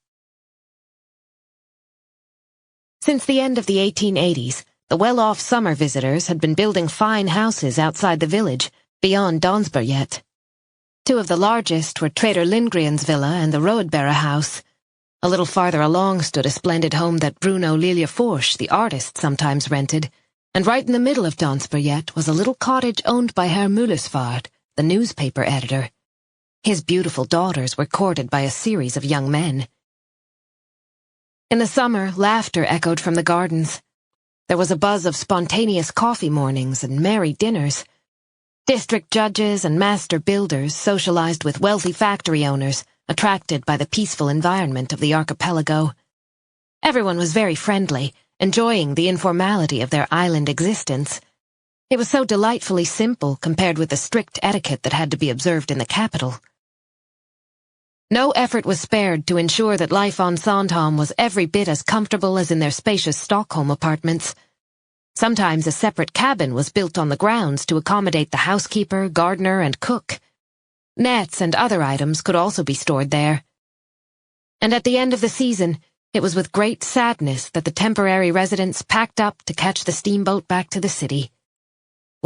Since the end of the 1880s, the well-off summer visitors had been building fine houses outside the village, beyond Dansberget. Two of the largest were Trader Lindgren's villa and the Roedberra house. A little farther along stood a splendid home that Bruno Liljefors, the artist, sometimes rented, and right in the middle of Dansberget was a little cottage owned by Herr Mullesvard, the newspaper editor. His beautiful daughters were courted by a series of young men. In the summer, laughter echoed from the gardens. There was a buzz of spontaneous coffee mornings and merry dinners. District judges and master builders socialized with wealthy factory owners, attracted by the peaceful environment of the archipelago. Everyone was very friendly, enjoying the informality of their island existence. It was so delightfully simple compared with the strict etiquette that had to be observed in the capital. No effort was spared to ensure that life on Sandhamn was every bit as comfortable as in their spacious Stockholm apartments. Sometimes a separate cabin was built on the grounds to accommodate the housekeeper, gardener, and cook. Nets and other items could also be stored there. And at the end of the season, it was with great sadness that the temporary residents packed up to catch the steamboat back to the city.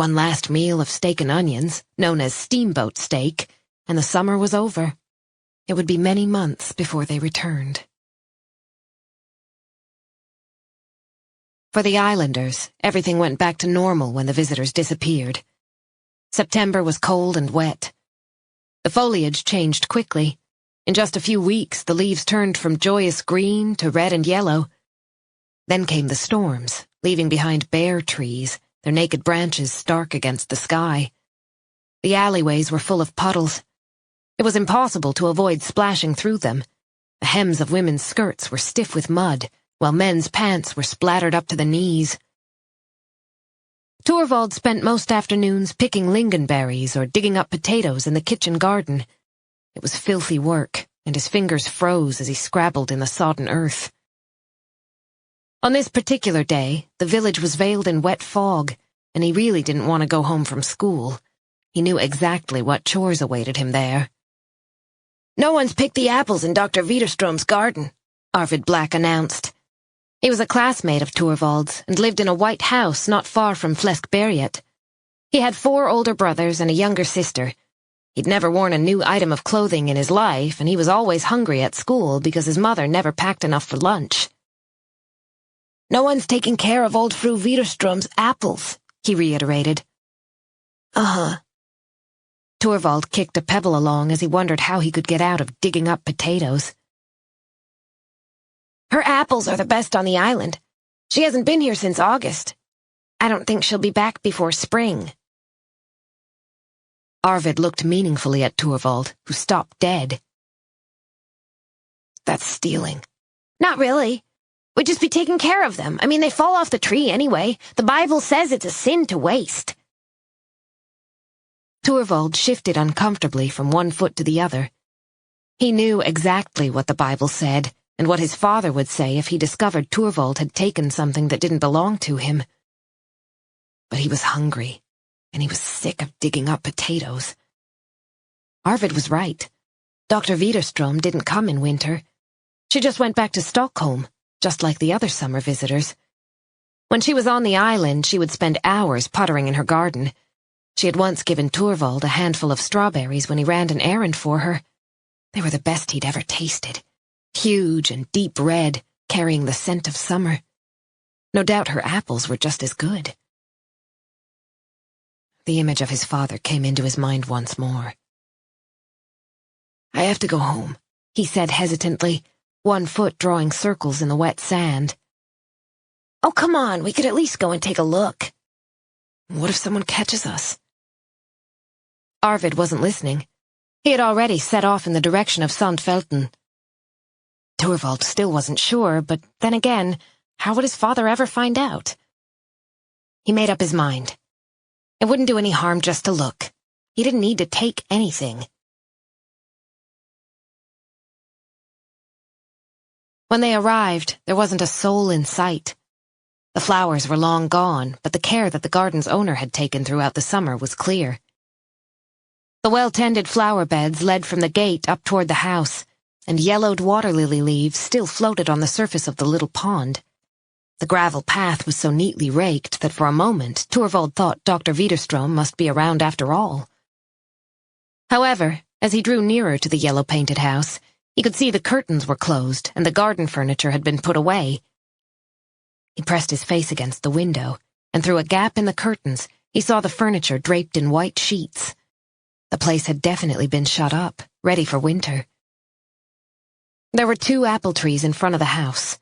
one last meal of steak and onions, known as steamboat steak, and the summer was over. It would be many months before they returned. For the islanders, everything went back to normal when the visitors disappeared. September was cold and wet. The foliage changed quickly. In just a few weeks, the leaves turned from joyous green to red and yellow. Then came the storms, leaving behind bare trees, their naked branches stark against the sky. The alleyways were full of puddles. It was impossible to avoid splashing through them. The hems of women's skirts were stiff with mud, while men's pants were splattered up to the knees. Torvald spent most afternoons picking lingonberries or digging up potatoes in the kitchen garden. It was filthy work, and his fingers froze as he scrabbled in the sodden earth. On this particular day, the village was veiled in wet fog, and he really didn't want to go home from school. He knew exactly what chores awaited him there. "No one's picked the apples in Dr. Widerstrom's garden," Arvid Black announced. He was a classmate of Torvald's and lived in a white house not far from Fleskberget. He had 4 older brothers and a younger sister. He'd never worn a new item of clothing in his life, and he was always hungry at school because his mother never packed enough for lunch. "No one's taking care of old Fru Widerstrom's apples," he reiterated. Uh-huh. Torvald kicked a pebble along as he wondered how he could get out of digging up potatoes. "Her apples are the best on the island. She hasn't been here since August. I don't think she'll be back before spring." Arvid looked meaningfully at Torvald, who stopped dead. "That's stealing." "Not really. We'd just be taking care of them. I mean, they fall off the tree anyway. The Bible says it's a sin to waste." Torvald shifted uncomfortably from one foot to the other. He knew exactly what the Bible said, and what his father would say if he discovered Torvald had taken something that didn't belong to him. But he was hungry, and he was sick of digging up potatoes. Arvid was right. Dr. Widerstrom didn't come in winter. She just went back to Stockholm, just like the other summer visitors. When she was on the island, she would spend hours puttering in her garden. She had once given Torvald a handful of strawberries when he ran an errand for her. They were the best he'd ever tasted. Huge and deep red, carrying the scent of summer. No doubt her apples were just as good. The image of his father came into his mind once more. "I have to go home," he said hesitantly, one foot drawing circles in the wet sand. "Oh, come on, we could at least go and take a look." "What if someone catches us?" Arvid wasn't listening. He had already set off in the direction of Sandfelten. Torvald still wasn't sure, but then again, how would his father ever find out? He made up his mind. It wouldn't do any harm just to look. He didn't need to take anything. When they arrived, there wasn't a soul in sight. The flowers were long gone, but the care that the garden's owner had taken throughout the summer was clear. The well-tended flower beds led from the gate up toward the house, and yellowed water lily leaves still floated on the surface of the little pond. The gravel path was so neatly raked that for a moment Torvald thought Dr. Widerstrom must be around after all. However, as he drew nearer to the yellow-painted house, he could see the curtains were closed and the garden furniture had been put away. He pressed his face against the window, and through a gap in the curtains, he saw the furniture draped in white sheets. The place had definitely been shut up, ready for winter. There were 2 apple trees in front of the house.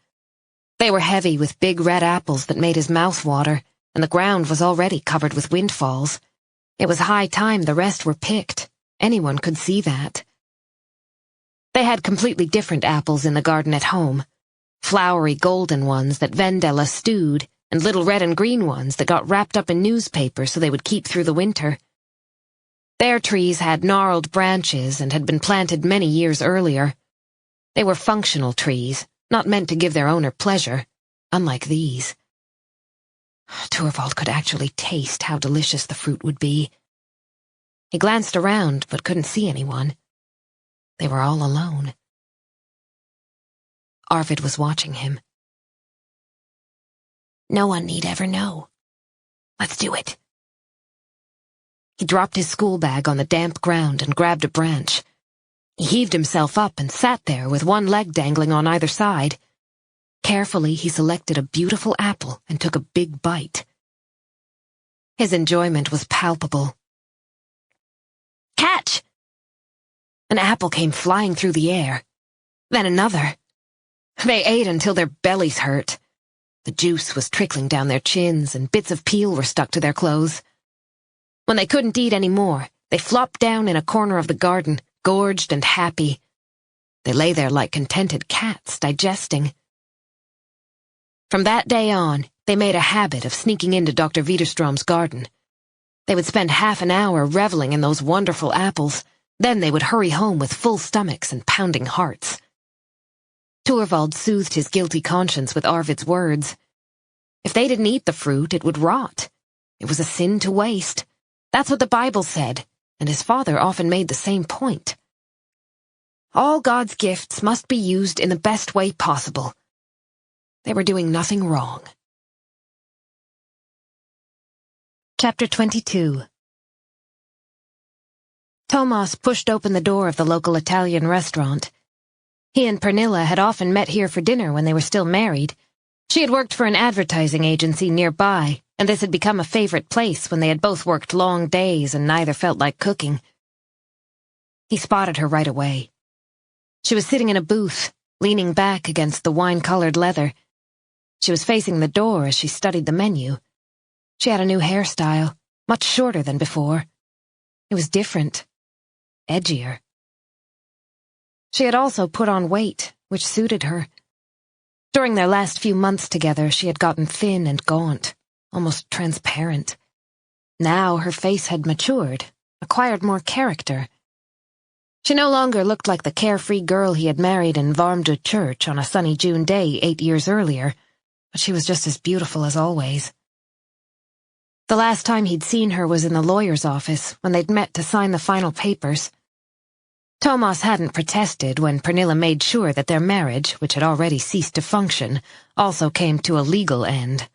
They were heavy with big red apples that made his mouth water, and the ground was already covered with windfalls. It was high time the rest were picked. Anyone could see that. They had completely different apples in the garden at home. Flowery golden ones that Vendela stewed, and little red and green ones that got wrapped up in newspaper so they would keep through the winter. Their trees had gnarled branches and had been planted many years earlier. They were functional trees, not meant to give their owner pleasure, unlike these. Torvald could actually taste how delicious the fruit would be. He glanced around but couldn't see anyone. They were all alone. Arvid was watching him. "No one need ever know. Let's do it." He dropped his school bag on the damp ground and grabbed a branch. He heaved himself up and sat there with one leg dangling on either side. Carefully, he selected a beautiful apple and took a big bite. His enjoyment was palpable. "Catch!" An apple came flying through the air. Then another. They ate until their bellies hurt. The juice was trickling down their chins, and bits of peel were stuck to their clothes. When they couldn't eat any more, they flopped down in a corner of the garden, gorged and happy. They lay there like contented cats, digesting. From that day on, they made a habit of sneaking into Dr. Widerstrom's garden. They would spend half an hour reveling in those wonderful apples. Then they would hurry home with full stomachs and pounding hearts. Torvald soothed his guilty conscience with Arvid's words. If they didn't eat the fruit, it would rot. It was a sin to waste. That's what the Bible said, and his father often made the same point. All God's gifts must be used in the best way possible. They were doing nothing wrong. Chapter 22. Thomas pushed open the door of the local Italian restaurant. He and Pernilla had often met here for dinner when they were still married. She had worked for an advertising agency nearby, and this had become a favorite place when they had both worked long days and neither felt like cooking. He spotted her right away. She was sitting in a booth, leaning back against the wine-colored leather. She was facing the door as she studied the menu. She had a new hairstyle, much shorter than before. It was different, edgier. She had also put on weight, which suited her. During their last few months together, she had gotten thin and gaunt, almost transparent. Now her face had matured, acquired more character. She no longer looked like the carefree girl he had married in Varmdö Church on a sunny June day 8 years earlier, but she was just as beautiful as always. The last time he'd seen her was in the lawyer's office, when they'd met to sign the final papers. Thomas hadn't protested when Pernilla made sure that their marriage, which had already ceased to function, also came to a legal end.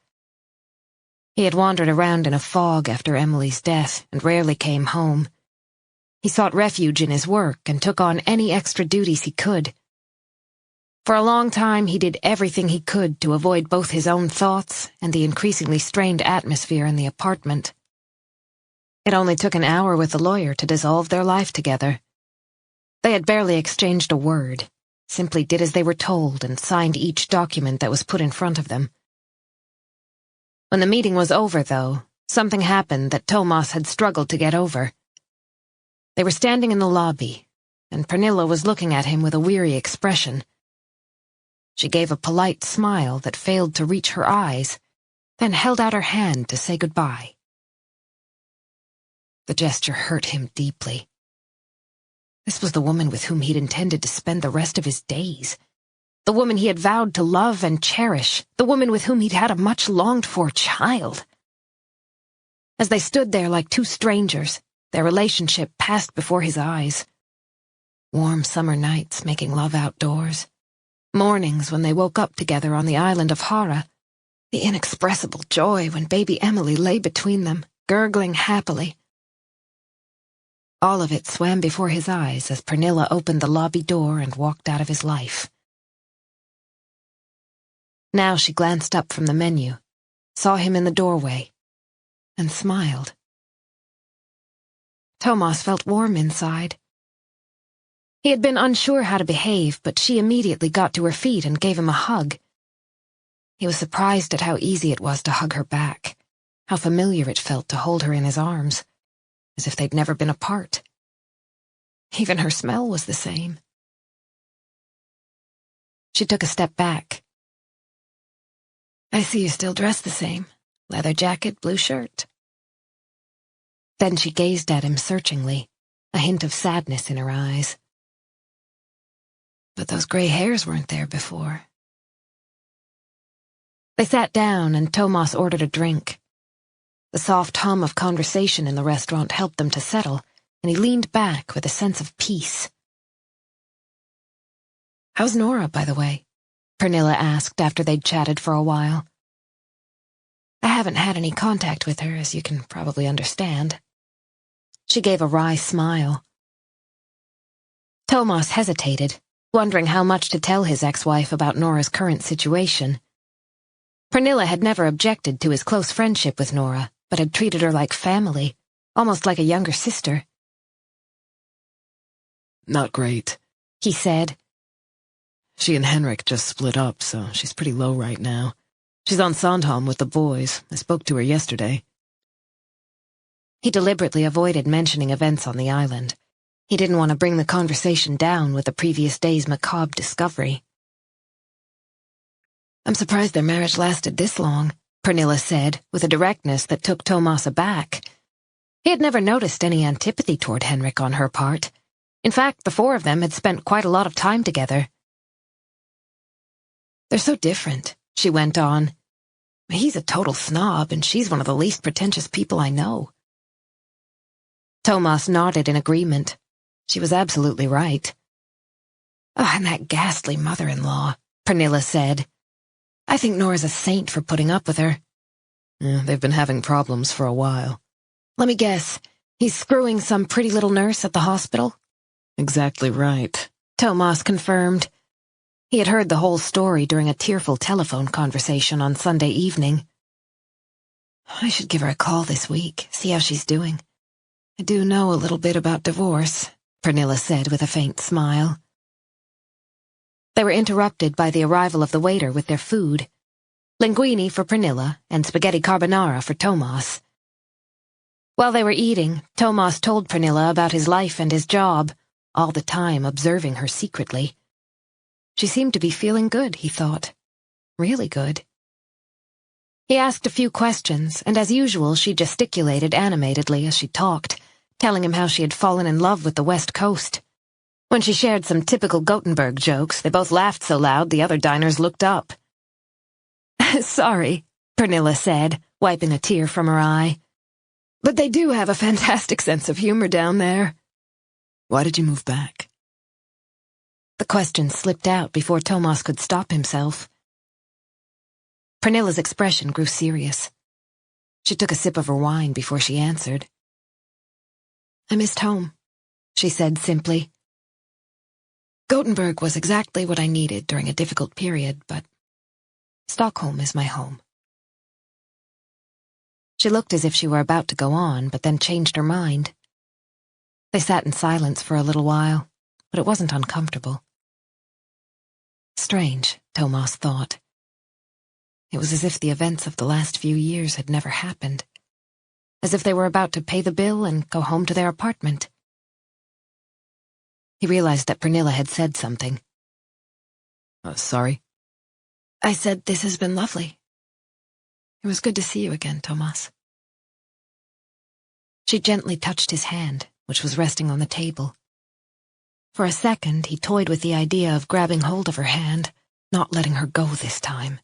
He had wandered around in a fog after Emily's death and rarely came home. He sought refuge in his work and took on any extra duties he could. For a long time, he did everything he could to avoid both his own thoughts and the increasingly strained atmosphere in the apartment. It only took an hour with the lawyer to dissolve their life together. They had barely exchanged a word, simply did as they were told and signed each document that was put in front of them. When the meeting was over, though, something happened that Thomas had struggled to get over. They were standing in the lobby, and Pernilla was looking at him with a weary expression. She gave a polite smile that failed to reach her eyes, then held out her hand to say goodbye. The gesture hurt him deeply. This was the woman with whom he'd intended to spend the rest of his days. The woman he had vowed to love and cherish. The woman with whom he'd had a much-longed-for child. As they stood there like two strangers, their relationship passed before his eyes. Warm summer nights making love outdoors. Mornings when they woke up together on the island of Hara. The inexpressible joy when baby Emily lay between them, gurgling happily. All of it swam before his eyes as Pernilla opened the lobby door and walked out of his life. Now she glanced up from the menu, saw him in the doorway, and smiled. Thomas felt warm inside. He had been unsure how to behave, but she immediately got to her feet and gave him a hug. He was surprised at how easy it was to hug her back, how familiar it felt to hold her in his arms, as if they'd never been apart. Even her smell was the same. She took a step back. "I see you still dressed the same. Leather jacket, blue shirt." Then she gazed at him searchingly, a hint of sadness in her eyes. "But those gray hairs weren't there before." They sat down and Thomas ordered a drink. The soft hum of conversation in the restaurant helped them to settle, and he leaned back with a sense of peace. "How's Nora, by the way?" Pernilla asked after they'd chatted for a while. "I haven't had any contact with her, as you can probably understand." She gave a wry smile. Thomas hesitated, wondering how much to tell his ex-wife about Nora's current situation. Pernilla had never objected to his close friendship with Nora, but had treated her like family, almost like a younger sister. Not great, he said. She and Henrik just split up, so she's pretty low right now. She's on Sandhamn with the boys. I spoke to her yesterday. He deliberately avoided mentioning events on the island. He didn't want to bring the conversation down with the previous day's macabre discovery. I'm surprised their marriage lasted this long, Pernilla said, with a directness that took Thomas aback. He had never noticed any antipathy toward Henrik on her part. In fact, the four of them had spent quite a lot of time together. They're so different, she went on. He's a total snob, and she's one of the least pretentious people I know. Thomas nodded in agreement. She was absolutely right. Oh, and that ghastly mother-in-law, Pernilla said. I think Nora's a saint for putting up with her. Yeah, they've been having problems for a while. Let me guess, he's screwing some pretty little nurse at the hospital? Exactly right, Thomas confirmed. He had heard the whole story during a tearful telephone conversation on Sunday evening. I should give her a call this week, see how she's doing. I do know a little bit about divorce, Pernilla said with a faint smile. They were interrupted by the arrival of the waiter with their food. Linguine for Pernilla and spaghetti carbonara for Thomas. While they were eating, Thomas told Pernilla about his life and his job, all the time observing her secretly. She seemed to be feeling good, he thought. Really good. He asked a few questions, and as usual she gesticulated animatedly as she talked, telling him how she had fallen in love with the West Coast. When she shared some typical Gothenburg jokes, they both laughed so loud the other diners looked up. Sorry, Pernilla said, wiping a tear from her eye. But they do have a fantastic sense of humor down there. Why did you move back? The question slipped out before Thomas could stop himself. Pernilla's expression grew serious. She took a sip of her wine before she answered. I missed home, she said simply. Gothenburg was exactly what I needed during a difficult period, but Stockholm is my home. She looked as if she were about to go on, but then changed her mind. They sat in silence for a little while, but it wasn't uncomfortable. Strange, Thomas thought. It was as if the events of the last few years had never happened. As if they were about to pay the bill and go home to their apartment. He realized that Pernilla had said something. Sorry? I said this has been lovely. It was good to see you again, Thomas. She gently touched his hand, which was resting on the table. For a second, he toyed with the idea of grabbing hold of her hand, not letting her go this time.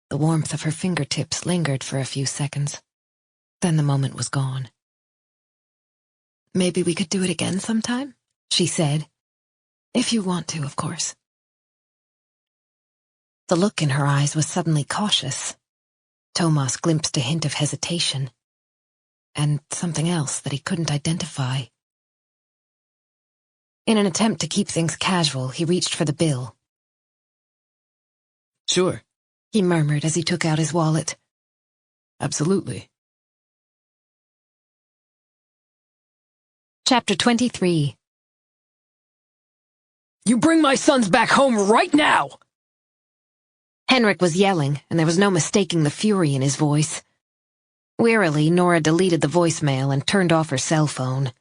The warmth of her fingertips lingered for a few seconds. Then the moment was gone. Maybe we could do it again sometime, she said. If you want to, of course. The look in her eyes was suddenly cautious. Thomas glimpsed a hint of hesitation. And something else that he couldn't identify. In an attempt to keep things casual, he reached for the bill. Sure, he murmured as he took out his wallet. Absolutely. Chapter 23. You bring my sons back home right now! Henrik was yelling, and there was no mistaking the fury in his voice. Wearily, Nora deleted the voicemail and turned off her cell phone.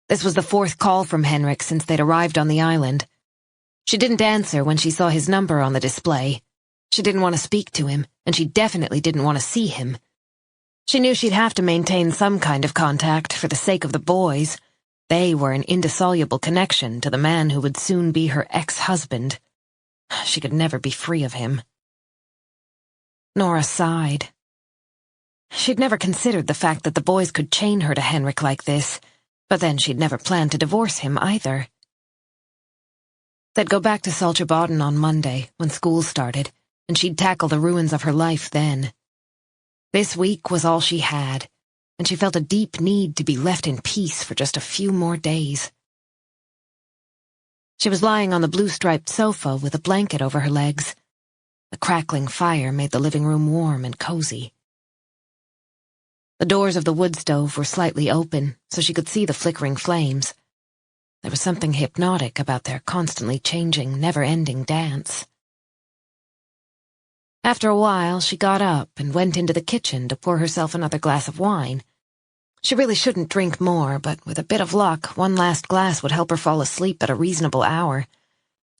This was the fourth call from Henrik since they'd arrived on the island. She didn't answer when she saw his number on the display. She didn't want to speak to him, and she definitely didn't want to see him. She knew she'd have to maintain some kind of contact for the sake of the boys. They were an indissoluble connection to the man who would soon be her ex-husband. She could never be free of him. Nora sighed. She'd never considered the fact that the boys could chain her to Henrik like this, but then she'd never planned to divorce him either. They'd go back to Saltsjöbaden on Monday, when school started, and she'd tackle the ruins of her life then. This week was all she had, and she felt a deep need to be left in peace for just a few more days. She was lying on the blue-striped sofa with a blanket over her legs. The crackling fire made the living room warm and cozy. The doors of the wood stove were slightly open, so she could see the flickering flames. There was something hypnotic about their constantly changing, never-ending dance. After a while, she got up and went into the kitchen to pour herself another glass of wine. She really shouldn't drink more, but with a bit of luck, one last glass would help her fall asleep at a reasonable hour.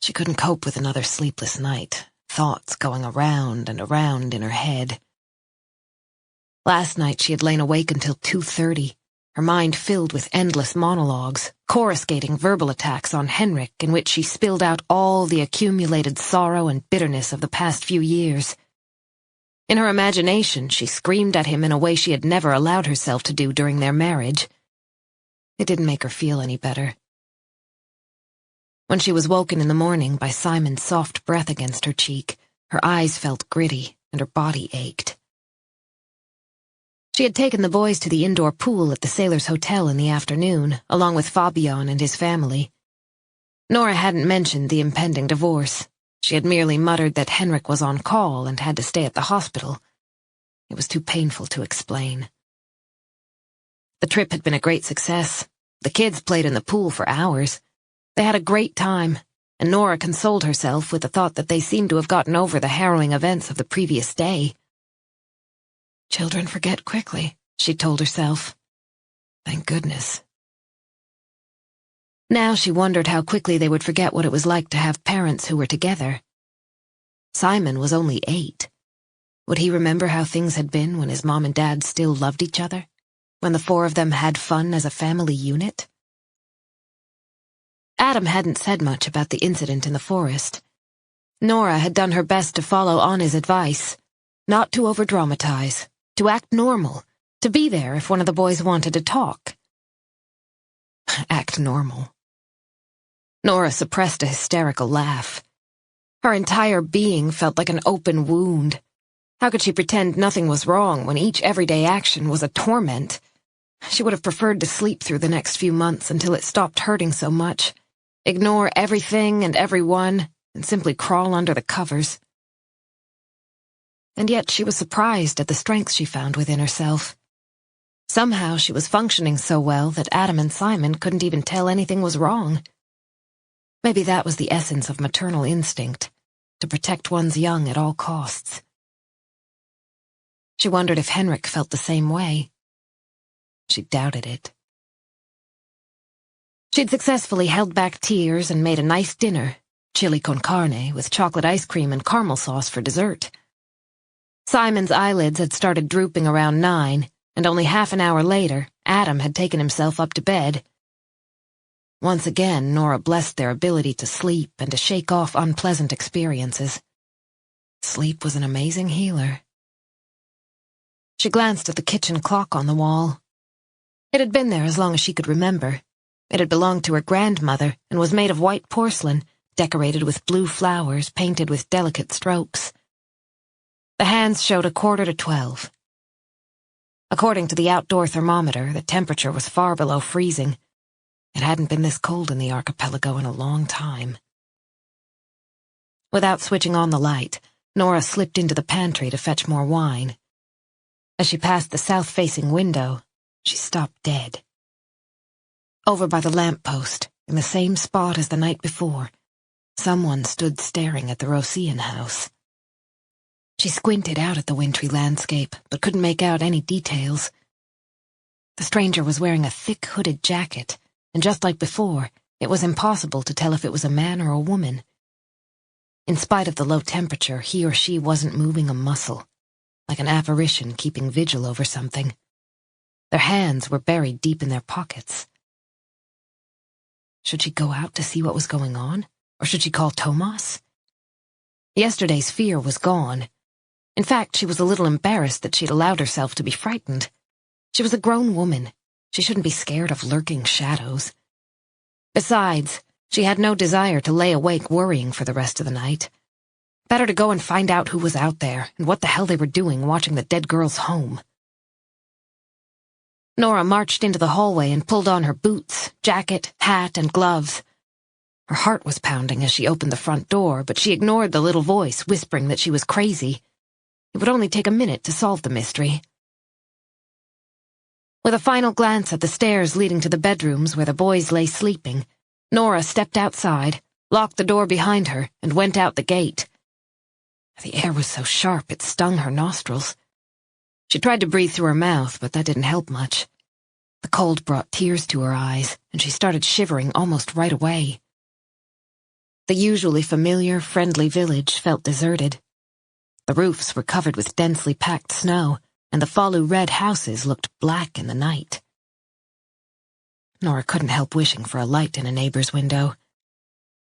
She couldn't cope with another sleepless night, thoughts going around and around in her head. Last night she had lain awake until 2:30, her mind filled with endless monologues, coruscating verbal attacks on Henrik in which she spilled out all the accumulated sorrow and bitterness of the past few years. In her imagination, she screamed at him in a way she had never allowed herself to do during their marriage. It didn't make her feel any better. When she was woken in the morning by Simon's soft breath against her cheek, her eyes felt gritty and her body ached. She had taken the boys to the indoor pool at the Sailors' Hotel in the afternoon, along with Fabian and his family. Nora hadn't mentioned the impending divorce. She had merely muttered that Henrik was on call and had to stay at the hospital. It was too painful to explain. The trip had been a great success. The kids played in the pool for hours. They had a great time, and Nora consoled herself with the thought that they seemed to have gotten over the harrowing events of the previous day. Children forget quickly, she told herself. Thank goodness. Now she wondered how quickly they would forget what it was like to have parents who were together. Simon was only 8. Would he remember how things had been when his mom and dad still loved each other? When the 4 of them had fun as a family unit? Adam hadn't said much about the incident in the forest. Nora had done her best to follow Anna's advice, not to overdramatize, to act normal, to be there if one of the boys wanted to talk. Act normal. Nora suppressed a hysterical laugh. Her entire being felt like an open wound. How could she pretend nothing was wrong when each everyday action was a torment? She would have preferred to sleep through the next few months until it stopped hurting so much, ignore everything and everyone, and simply crawl under the covers. And yet she was surprised at the strength she found within herself. Somehow she was functioning so well that Adam and Simon couldn't even tell anything was wrong. Maybe that was the essence of maternal instinct, to protect one's young at all costs. She wondered if Henrik felt the same way. She doubted it. She'd successfully held back tears and made a nice dinner, chili con carne with chocolate ice cream and caramel sauce for dessert. Simon's eyelids had started drooping around 9, and only half an hour later, Adam had taken himself up to bed. Once again, Nora blessed their ability to sleep and to shake off unpleasant experiences. Sleep was an amazing healer. She glanced at the kitchen clock on the wall. It had been there as long as she could remember. It had belonged to her grandmother and was made of white porcelain, decorated with blue flowers painted with delicate strokes. The hands showed 11:45. According to the outdoor thermometer, the temperature was far below freezing. It hadn't been this cold in the archipelago in a long time. Without switching on the light, Nora slipped into the pantry to fetch more wine. As she passed the south-facing window, she stopped dead. Over by the lamp-post, in the same spot as the night before, someone stood staring at the Rosian house. She squinted out at the wintry landscape, but couldn't make out any details. The stranger was wearing a thick hooded jacket, and just like before, it was impossible to tell if it was a man or a woman. In spite of the low temperature, he or she wasn't moving a muscle, like an apparition keeping vigil over something. Their hands were buried deep in their pockets. Should she go out to see what was going on, or should she call Thomas? Yesterday's fear was gone. In fact, she was a little embarrassed that she'd allowed herself to be frightened. She was a grown woman. She shouldn't be scared of lurking shadows. Besides, she had no desire to lay awake worrying for the rest of the night. Better to go and find out who was out there and what the hell they were doing watching the dead girl's home. Nora marched into the hallway and pulled on her boots, jacket, hat, and gloves. Her heart was pounding as she opened the front door, but she ignored the little voice whispering that she was crazy. It would only take a minute to solve the mystery. With a final glance at the stairs leading to the bedrooms where the boys lay sleeping, Nora stepped outside, locked the door behind her, and went out the gate. The air was so sharp it stung her nostrils. She tried to breathe through her mouth, but that didn't help much. The cold brought tears to her eyes, and she started shivering almost right away. The usually familiar, friendly village felt deserted. The roofs were covered with densely packed snow, and the Falu-red houses looked black in the night. Nora couldn't help wishing for a light in a neighbor's window.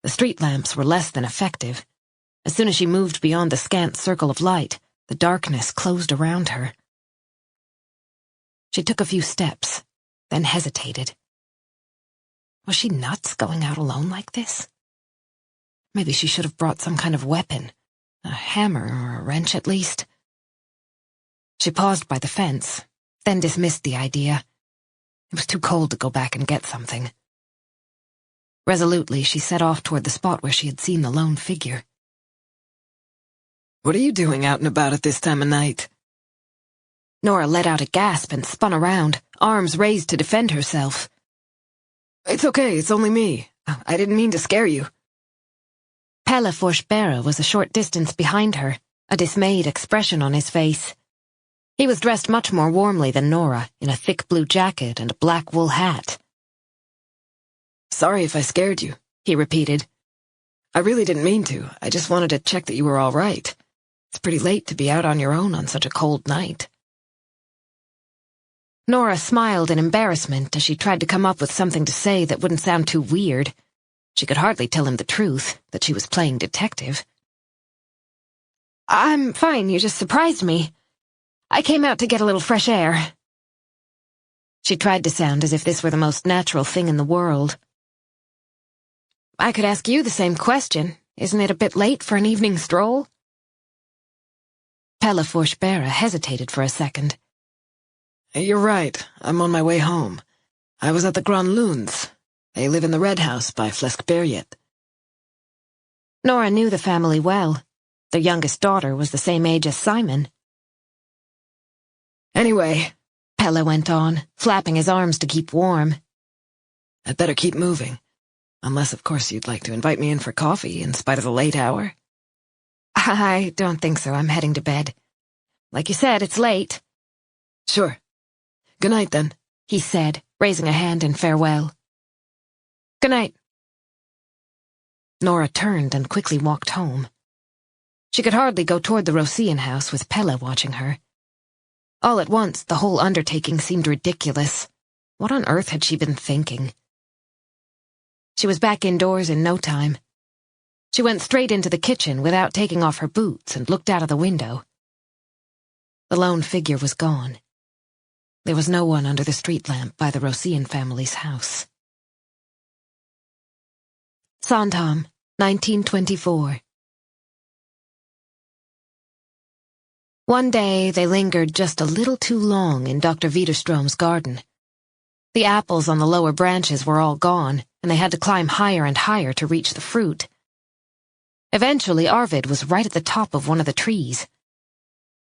The street lamps were less than effective. As soon as she moved beyond the scant circle of light, the darkness closed around her. She took a few steps, then hesitated. Was she nuts going out alone like this? Maybe she should have brought some kind of weapon, a hammer or a wrench at least. She paused by the fence, then dismissed the idea. It was too cold to go back and get something. Resolutely, she set off toward the spot where she had seen the lone figure. "What are you doing out and about at this time of night?" Nora let out a gasp and spun around, arms raised to defend herself. "It's okay, it's only me. I didn't mean to scare you." Pelle Forsberg was a short distance behind her, a dismayed expression on his face. He was dressed much more warmly than Nora, in a thick blue jacket and a black wool hat. "Sorry if I scared you," he repeated. "I really didn't mean to. I just wanted to check that you were all right. It's pretty late to be out on your own on such a cold night." Nora smiled in embarrassment as she tried to come up with something to say that wouldn't sound too weird. She could hardly tell him the truth, that she was playing detective. "I'm fine, you just surprised me. I came out to get a little fresh air." She tried to sound as if this were the most natural thing in the world. "I could ask you the same question. Isn't it a bit late for an evening stroll?" Pelle Forsberg hesitated for a second. "You're right. I'm on my way home. I was at the Granlunds. They live in the red house by Fläskberget." Nora knew the family well. Their youngest daughter was the same age as Simon. "Anyway," Pelle went on, flapping his arms to keep warm, "I'd better keep moving. Unless, of course, you'd like to invite me in for coffee in spite of the late hour." "I don't think so. I'm heading to bed. Like you said, it's late." "Sure. Good night, then," he said, raising a hand in farewell. "Good night." Nora turned and quickly walked home. She could hardly go toward the Rosian house with Pelle watching her. All at once, the whole undertaking seemed ridiculous. What on earth had she been thinking? She was back indoors in no time. She went straight into the kitchen without taking off her boots and looked out of the window. The lone figure was gone. There was no one under the street lamp by the Rosian family's house. Sandhamn, 1924. One day they lingered just a little too long in Dr. Widerström's garden. The apples on the lower branches were all gone, and they had to climb higher and higher to reach the fruit. Eventually, Arvid was right at the top of one of the trees.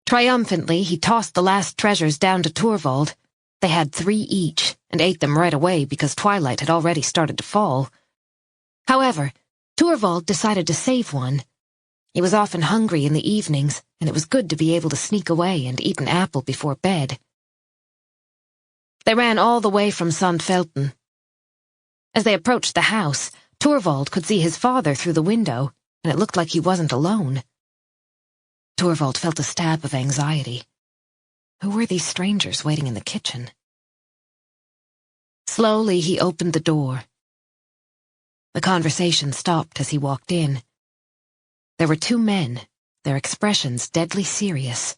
Triumphantly, he tossed the last treasures down to Torvald. They had 3 each, and ate them right away because twilight had already started to fall. However, Torvald decided to save one. He was often hungry in the evenings, and it was good to be able to sneak away and eat an apple before bed. They ran all the way from Sandfelten. As they approached the house, Torvald could see his father through the window, and it looked like he wasn't alone. Torvald felt a stab of anxiety. Who were these strangers waiting in the kitchen? Slowly, he opened the door. The conversation stopped as he walked in. There were 2 men, their expressions deadly serious.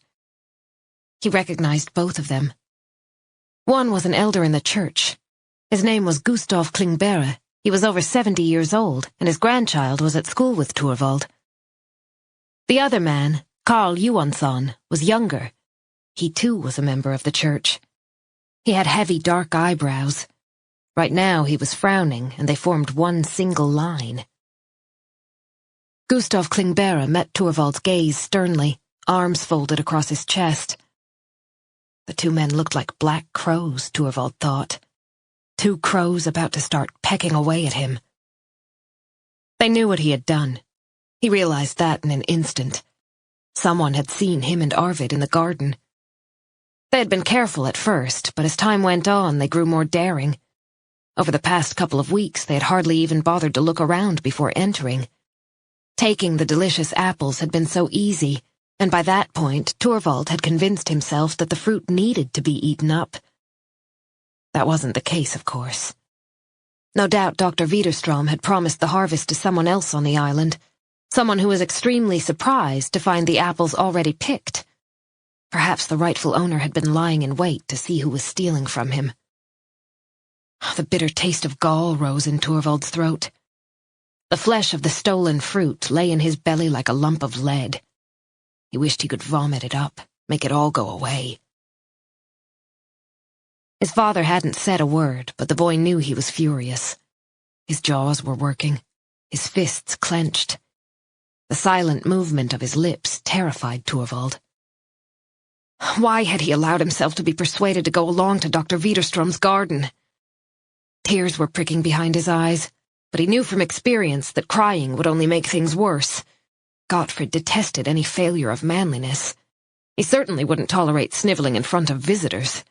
He recognized both of them. One was an elder in the church. His name was Gustav Klingberg. He was over 70 years old, and his grandchild was at school with Torvald. The other man, Carl Johansson, was younger. He too was a member of the church. He had heavy dark eyebrows. Right now he was frowning, and they formed one single line. Gustav Klingberg met Torvald's gaze sternly, arms folded across his chest. The two men looked like black crows, Torvald thought. 2 crows about to start pecking away at him. They knew what he had done. He realized that in an instant. Someone had seen him and Arvid in the garden. They had been careful at first, but as time went on, they grew more daring. Over the past couple of weeks, they had hardly even bothered to look around before entering. Taking the delicious apples had been so easy, and by that point, Torvald had convinced himself that the fruit needed to be eaten up. That wasn't the case, of course. No doubt Dr. Widerstrom had promised the harvest to someone else on the island, someone who was extremely surprised to find the apples already picked. Perhaps the rightful owner had been lying in wait to see who was stealing from him. The bitter taste of gall rose in Torvald's throat. The flesh of the stolen fruit lay in his belly like a lump of lead. He wished he could vomit it up, make it all go away. His father hadn't said a word, but the boy knew he was furious. His jaws were working, his fists clenched. The silent movement of his lips terrified Torvald. Why had he allowed himself to be persuaded to go along to Dr. Widerstrom's garden? Tears were pricking behind his eyes, but he knew from experience that crying would only make things worse. Gottfrid detested any failure of manliness. He certainly wouldn't tolerate sniveling in front of visitors.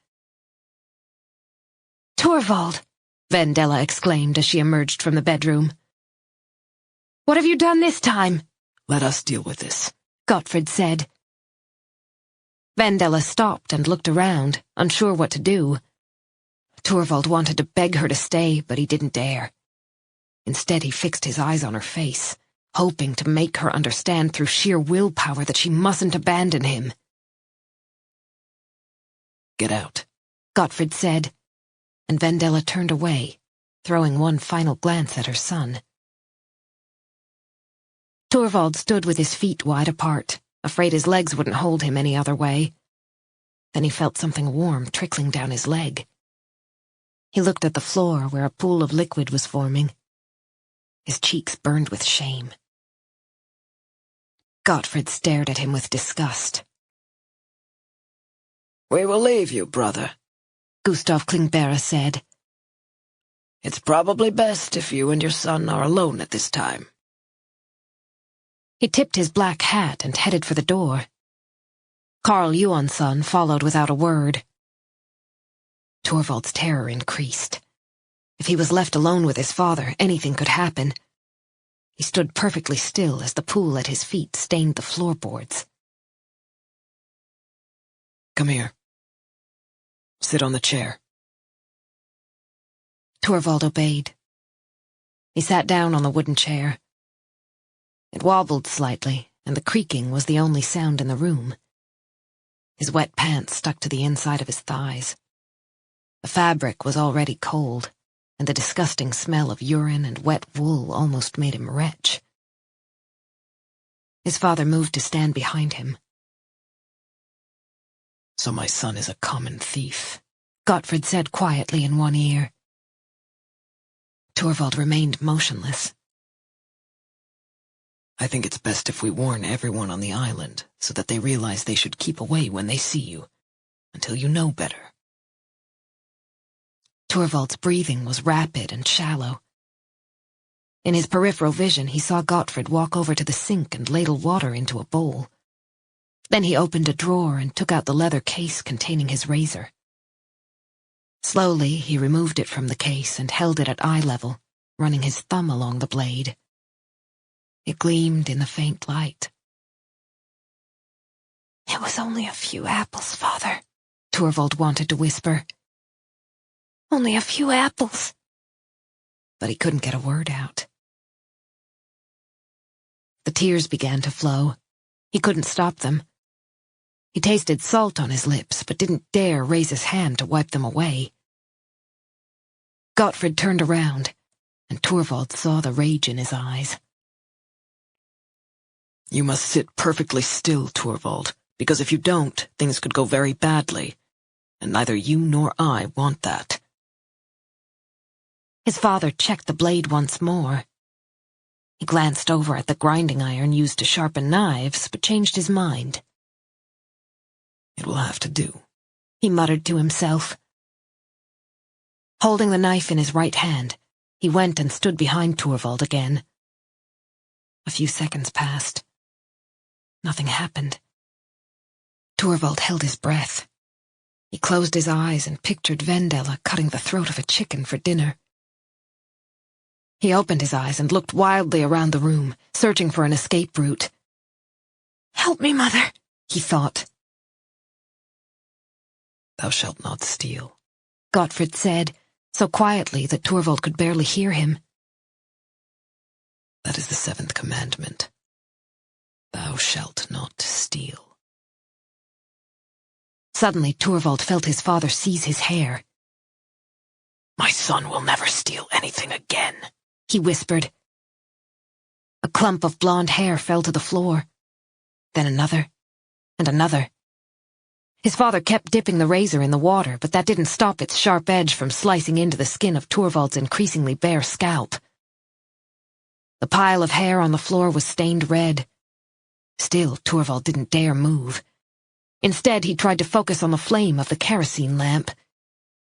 "Torvald!" Vendela exclaimed as she emerged from the bedroom. "What have you done this time?" "Let us deal with this," Gottfrid said. Vendela stopped and looked around, unsure what to do. Torvald wanted to beg her to stay, but he didn't dare. Instead, he fixed his eyes on her face, hoping to make her understand through sheer willpower that she mustn't abandon him. "Get out," Gottfrid said, and Vendela turned away, throwing one final glance at her son. Torvald stood with his feet wide apart, afraid his legs wouldn't hold him any other way. Then he felt something warm trickling down his leg. He looked at the floor where a pool of liquid was forming. His cheeks burned with shame. Gottfrid stared at him with disgust. "We will leave you, brother," Gustav Klingberg said. "It's probably best if you and your son are alone at this time." He tipped his black hat and headed for the door. Carl Johansson followed without a word. Torvald's terror increased. If he was left alone with his father, anything could happen. He stood perfectly still as the pool at his feet stained the floorboards. "Come here. Sit on the chair." Torvald obeyed. He sat down on the wooden chair. It wobbled slightly, and the creaking was the only sound in the room. His wet pants stuck to the inside of his thighs. The fabric was already cold, and the disgusting smell of urine and wet wool almost made him retch. His father moved to stand behind him. "So my son is a common thief," Gottfrid said quietly in one ear. Torvald remained motionless. "I think it's best if we warn everyone on the island so that they realize they should keep away when they see you, until you know better." Torvald's breathing was rapid and shallow. In his peripheral vision, he saw Gottfrid walk over to the sink and ladle water into a bowl. Then he opened a drawer and took out the leather case containing his razor. Slowly, he removed it from the case and held it at eye level, running his thumb along the blade. It gleamed in the faint light. "It was only a few apples, Father," Torvald wanted to whisper. "Only a few apples." But he couldn't get a word out. The tears began to flow. He couldn't stop them. He tasted salt on his lips, but didn't dare raise his hand to wipe them away. Gottfrid turned around, and Torvald saw the rage in his eyes. "You must sit perfectly still, Torvald, because if you don't, things could go very badly. and neither you nor I want that." His father checked the blade once more. He glanced over at the grinding iron used to sharpen knives, but changed his mind. "It will have to do," he muttered to himself. Holding the knife in his right hand, he went and stood behind Torvald again. A few seconds passed. Nothing happened. Torvald held his breath. He closed his eyes and pictured Vendela cutting the throat of a chicken for dinner. He opened his eyes and looked wildly around the room, searching for an escape route. "Help me, Mother," he thought. "Thou shalt not steal," Gottfried said, so quietly that Torvald could barely hear him. "That is the 7th commandment. Thou shalt not steal." Suddenly, Torvald felt his father seize his hair. "My son will never steal anything again," he whispered. A clump of blonde hair fell to the floor. Then another, and another. His father kept dipping the razor in the water, but that didn't stop its sharp edge from slicing into the skin of Torvald's increasingly bare scalp. The pile of hair on the floor was stained red. Still, Torvald didn't dare move. Instead, he tried to focus on the flame of the kerosene lamp.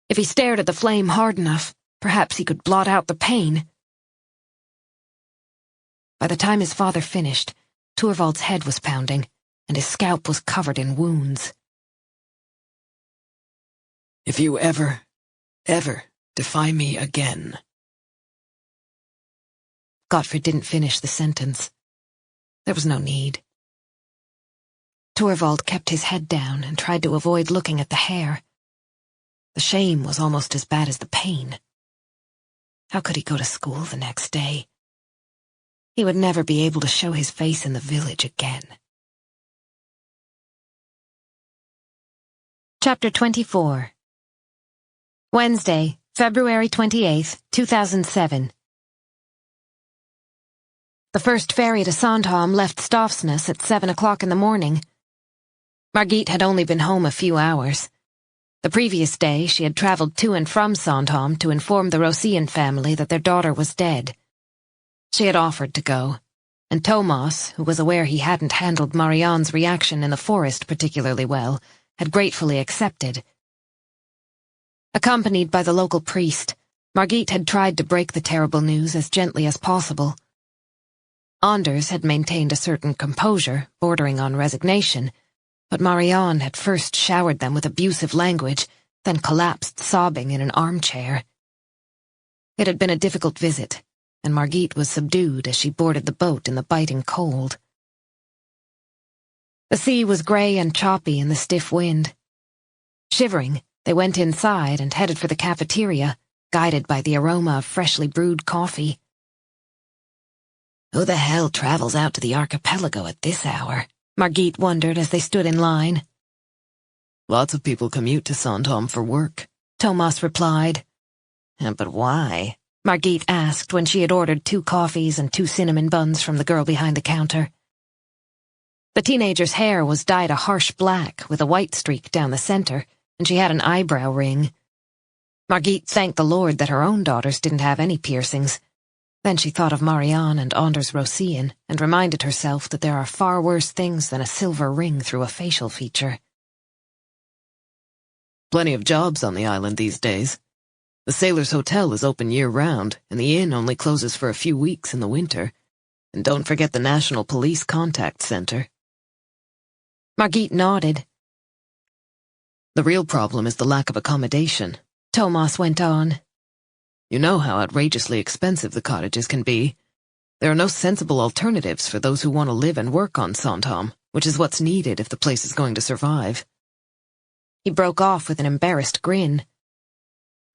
If he stared at the flame hard enough, perhaps he could blot out the pain. By the time his father finished, Torvald's head was pounding, and his scalp was covered in wounds. "If you ever defy me again..." Gottfried didn't finish the sentence. There was no need. Torvald kept his head down and tried to avoid looking at the hair. The shame was almost as bad as the pain. How could he go to school the next day? He would never be able to show his face in the village again. Chapter 24. Wednesday, February 28th, 2007. The first ferry to Sandhamn left Stavsnäs at 7 o'clock in the morning. Margit had only been home a few hours. The previous day, she had traveled to and from Sandhamn to inform the Rosén family that their daughter was dead. She had offered to go, and Thomas, who was aware he hadn't handled Marianne's reaction in the forest particularly well, had gratefully accepted. Accompanied by the local priest, Margit had tried to break the terrible news as gently as possible. Anders had maintained a certain composure, bordering on resignation, but Marianne had first showered them with abusive language, then collapsed sobbing in an armchair. It had been a difficult visit, and Margit was subdued as she boarded the boat in the biting cold. The sea was grey and choppy in the stiff wind. Shivering, they went inside and headed for the cafeteria, guided by the aroma of freshly brewed coffee. Who the hell travels out to the archipelago at this hour? Margit wondered as they stood in line. "Lots of people commute to Sandhamn for work," Thomas replied. "But why?" Margit asked when she had ordered 2 coffees and 2 cinnamon buns from the girl behind the counter. The teenager's hair was dyed a harsh black with a white streak down the center, and she had an eyebrow ring. Margit thanked the Lord that her own daughters didn't have any piercings. Then she thought of Marianne and Anders Rosén and reminded herself that there are far worse things than a silver ring through a facial feature. "Plenty of jobs on the island these days. The Sailors' Hotel is open year-round, and the inn only closes for a few weeks in the winter. And don't forget the National Police Contact Center." Margit nodded. "The real problem is the lack of accommodation," Thomas went on. "You know how outrageously expensive the cottages can be. There are no sensible alternatives for those who want to live and work on Sandhamn, which is what's needed if the place is going to survive." He broke off with an embarrassed grin.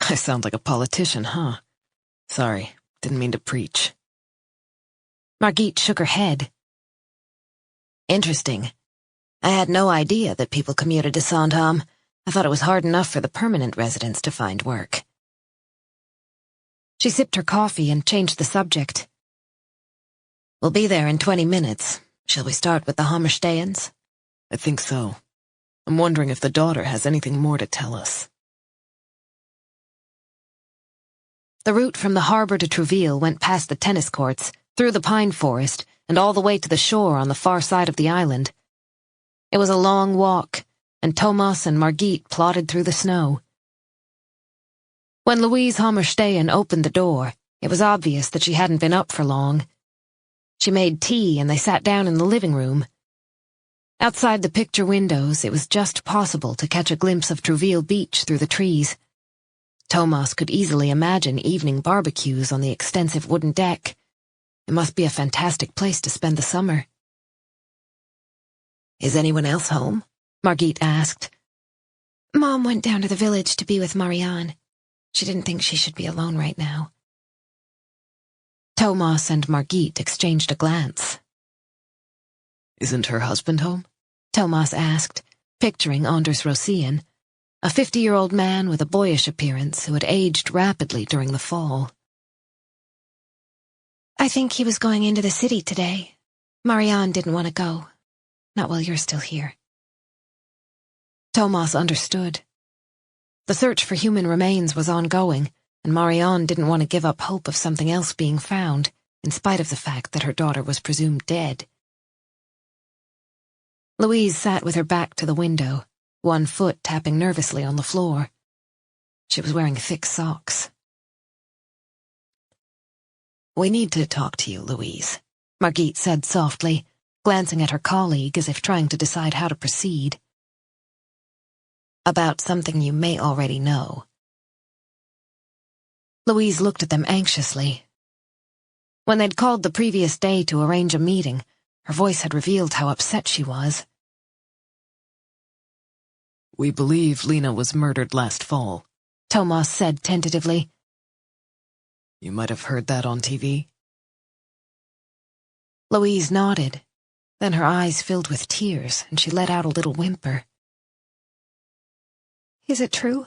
"I sound like a politician, huh? Sorry, didn't mean to preach." Margit shook her head. Interesting. I had no idea that people commuted to Sandhamn. I thought it was hard enough for the permanent residents to find work. She sipped her coffee and changed the subject. "We'll be there in 20 minutes. Shall we start with the Hammerstein's?" "I think so." I'm wondering if the daughter has anything more to tell us. The route from the harbor to Trouville went past the tennis courts, through the pine forest, and all the way to the shore on the far side of the island. It was a long walk, and Thomas and Margit plodded through the snow. When Louise Hammerstein opened the door, it was obvious that she hadn't been up for long. She made tea and they sat down in the living room. Outside the picture windows, it was just possible to catch a glimpse of Trouville Beach through the trees. Thomas could easily imagine evening barbecues on the extensive wooden deck. It must be a fantastic place to spend the summer. Is anyone else home? Margit asked. Mom went down to the village to be with Marianne. She didn't think she should be alone right now. Thomas and Margit exchanged a glance. Isn't her husband home? Thomas asked, picturing Anders Rosén, a 50-year-old man with a boyish appearance who had aged rapidly during the fall. I think he was going into the city today. Marianne didn't want to go. Not while you're still here. Thomas understood. The search for human remains was ongoing, and Marianne didn't want to give up hope of something else being found, in spite of the fact that her daughter was presumed dead. Louise sat with her back to the window, one foot tapping nervously on the floor. She was wearing thick socks. We need to talk to you, Louise, Margit said softly, glancing at her colleague as if trying to decide how to proceed. About something you may already know. Louise looked at them anxiously. When they'd called the previous day to arrange a meeting, her voice had revealed how upset she was. We believe Lena was murdered last fall, Thomas said tentatively. You might have heard that on TV. Louise nodded. Then her eyes filled with tears, and she let out a little whimper. Is it true?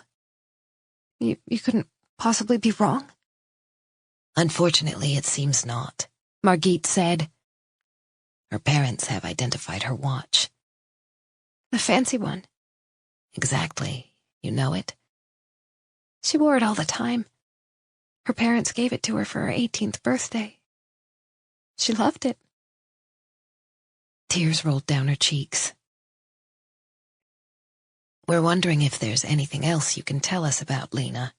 You couldn't possibly be wrong? Unfortunately, it seems not, Margit said. Her parents have identified her watch. The fancy one. Exactly. You know it? She wore it all the time. Her parents gave it to her for her 18th birthday. She loved it. Tears rolled down her cheeks. We're wondering if there's anything else you can tell us about Lena.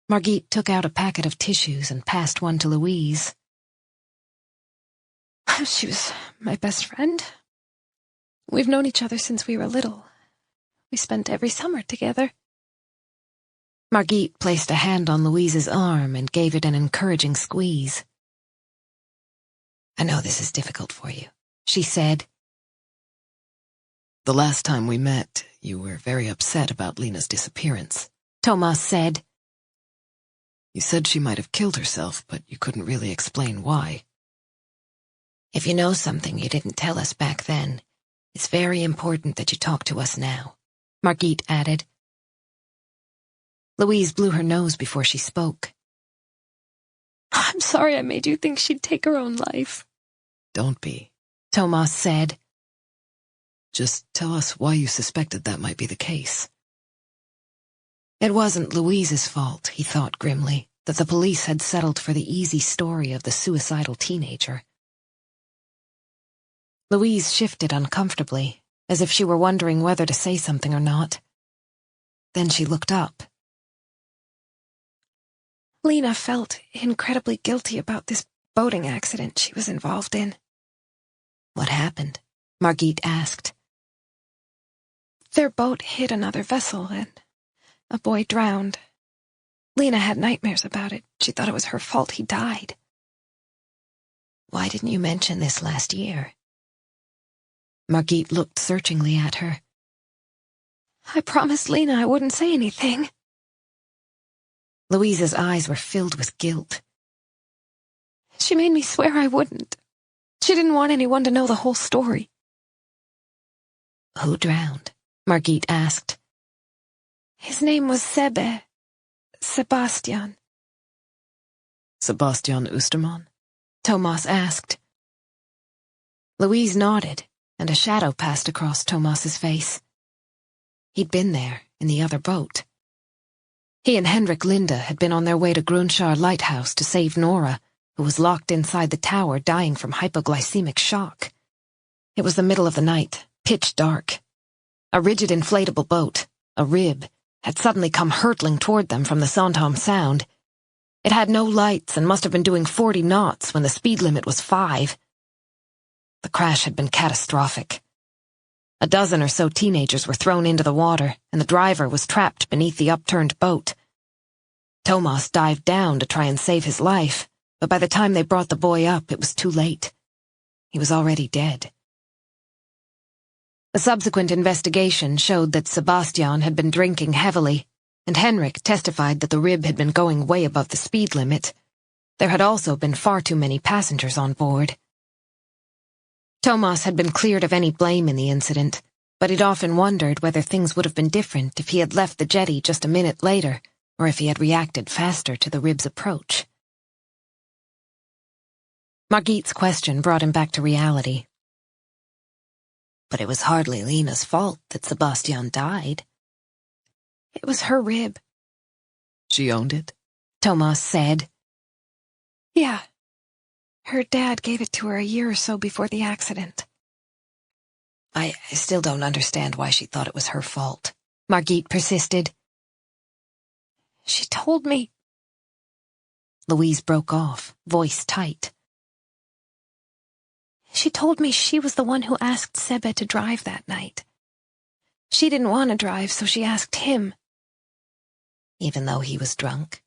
Margit took out a packet of tissues and passed one to Louise. She was my best friend. We've known each other since we were little. We spent every summer together. Margit placed a hand on Louise's arm and gave it an encouraging squeeze. I know this is difficult for you, she said. The last time we met, you were very upset about Lena's disappearance, Thomas said. You said she might have killed herself, but you couldn't really explain why. If you know something you didn't tell us back then, it's very important that you talk to us now, Margit added. Louise blew her nose before she spoke. I'm sorry I made you think she'd take her own life. Don't be, Thomas said. Just tell us why you suspected that might be the case. It wasn't Louise's fault, he thought grimly, that the police had settled for the easy story of the suicidal teenager. Louise shifted uncomfortably, as if she were wondering whether to say something or not. Then she looked up. Lena felt incredibly guilty about this boating accident she was involved in. What happened? Margit asked. Their boat hit another vessel and a boy drowned. Lena had nightmares about it. She thought it was her fault he died. Why didn't you mention this last year? Margit looked searchingly at her. I promised Lena I wouldn't say anything. Louise's eyes were filled with guilt. She made me swear I wouldn't. She didn't want anyone to know the whole story. Who drowned? Margit asked. His name was Sebastian. Sebastian Oosterman? Thomas asked. Louise nodded, and a shadow passed across Thomas's face. He'd been there, in the other boat. He and Henrik Linde had been on their way to Grunskär Lighthouse to save Nora, who was locked inside the tower dying from hypoglycemic shock. It was the middle of the night, pitch dark. A rigid inflatable boat, a rib, had suddenly come hurtling toward them from the Sandhamn Sound. It had no lights and must have been doing 40 knots when the speed limit was 5. The crash had been catastrophic. A dozen or so teenagers were thrown into the water, and the driver was trapped beneath the upturned boat. Thomas dived down to try and save his life, but by the time they brought the boy up, it was too late. He was already dead. A subsequent investigation showed that Sebastian had been drinking heavily, and Henrik testified that the rib had been going way above the speed limit. There had also been far too many passengers on board. Thomas had been cleared of any blame in the incident, but he'd often wondered whether things would have been different if he had left the jetty just a minute later, or if he had reacted faster to the rib's approach. Margit's question brought him back to reality. But it was hardly Lena's fault that Sebastian died. It was her rib. She owned it? Thomas said. Yeah. Her dad gave it to her a year or so before the accident. I still don't understand why she thought it was her fault, Margit persisted. She told me. Louise broke off, voice tight. She told me she was the one who asked Sebe to drive that night. She didn't want to drive, so she asked him. Even though he was drunk?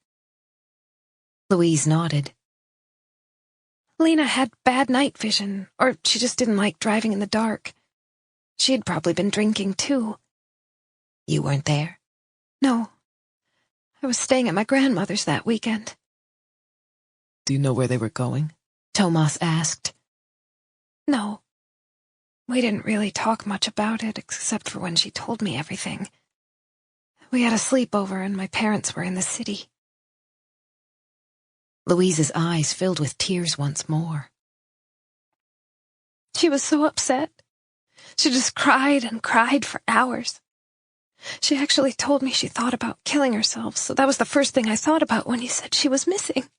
Louise nodded. Lena had bad night vision, or she just didn't like driving in the dark. She had probably been drinking, too. You weren't there? No. I was staying at my grandmother's that weekend. Do you know where they were going? Thomas asked. No. We didn't really talk much about it, except for when she told me everything. We had a sleepover and my parents were in the city. Louise's eyes filled with tears once more. She was so upset. She just cried and cried for hours. She actually told me she thought about killing herself, so that was the first thing I thought about when you said she was missing.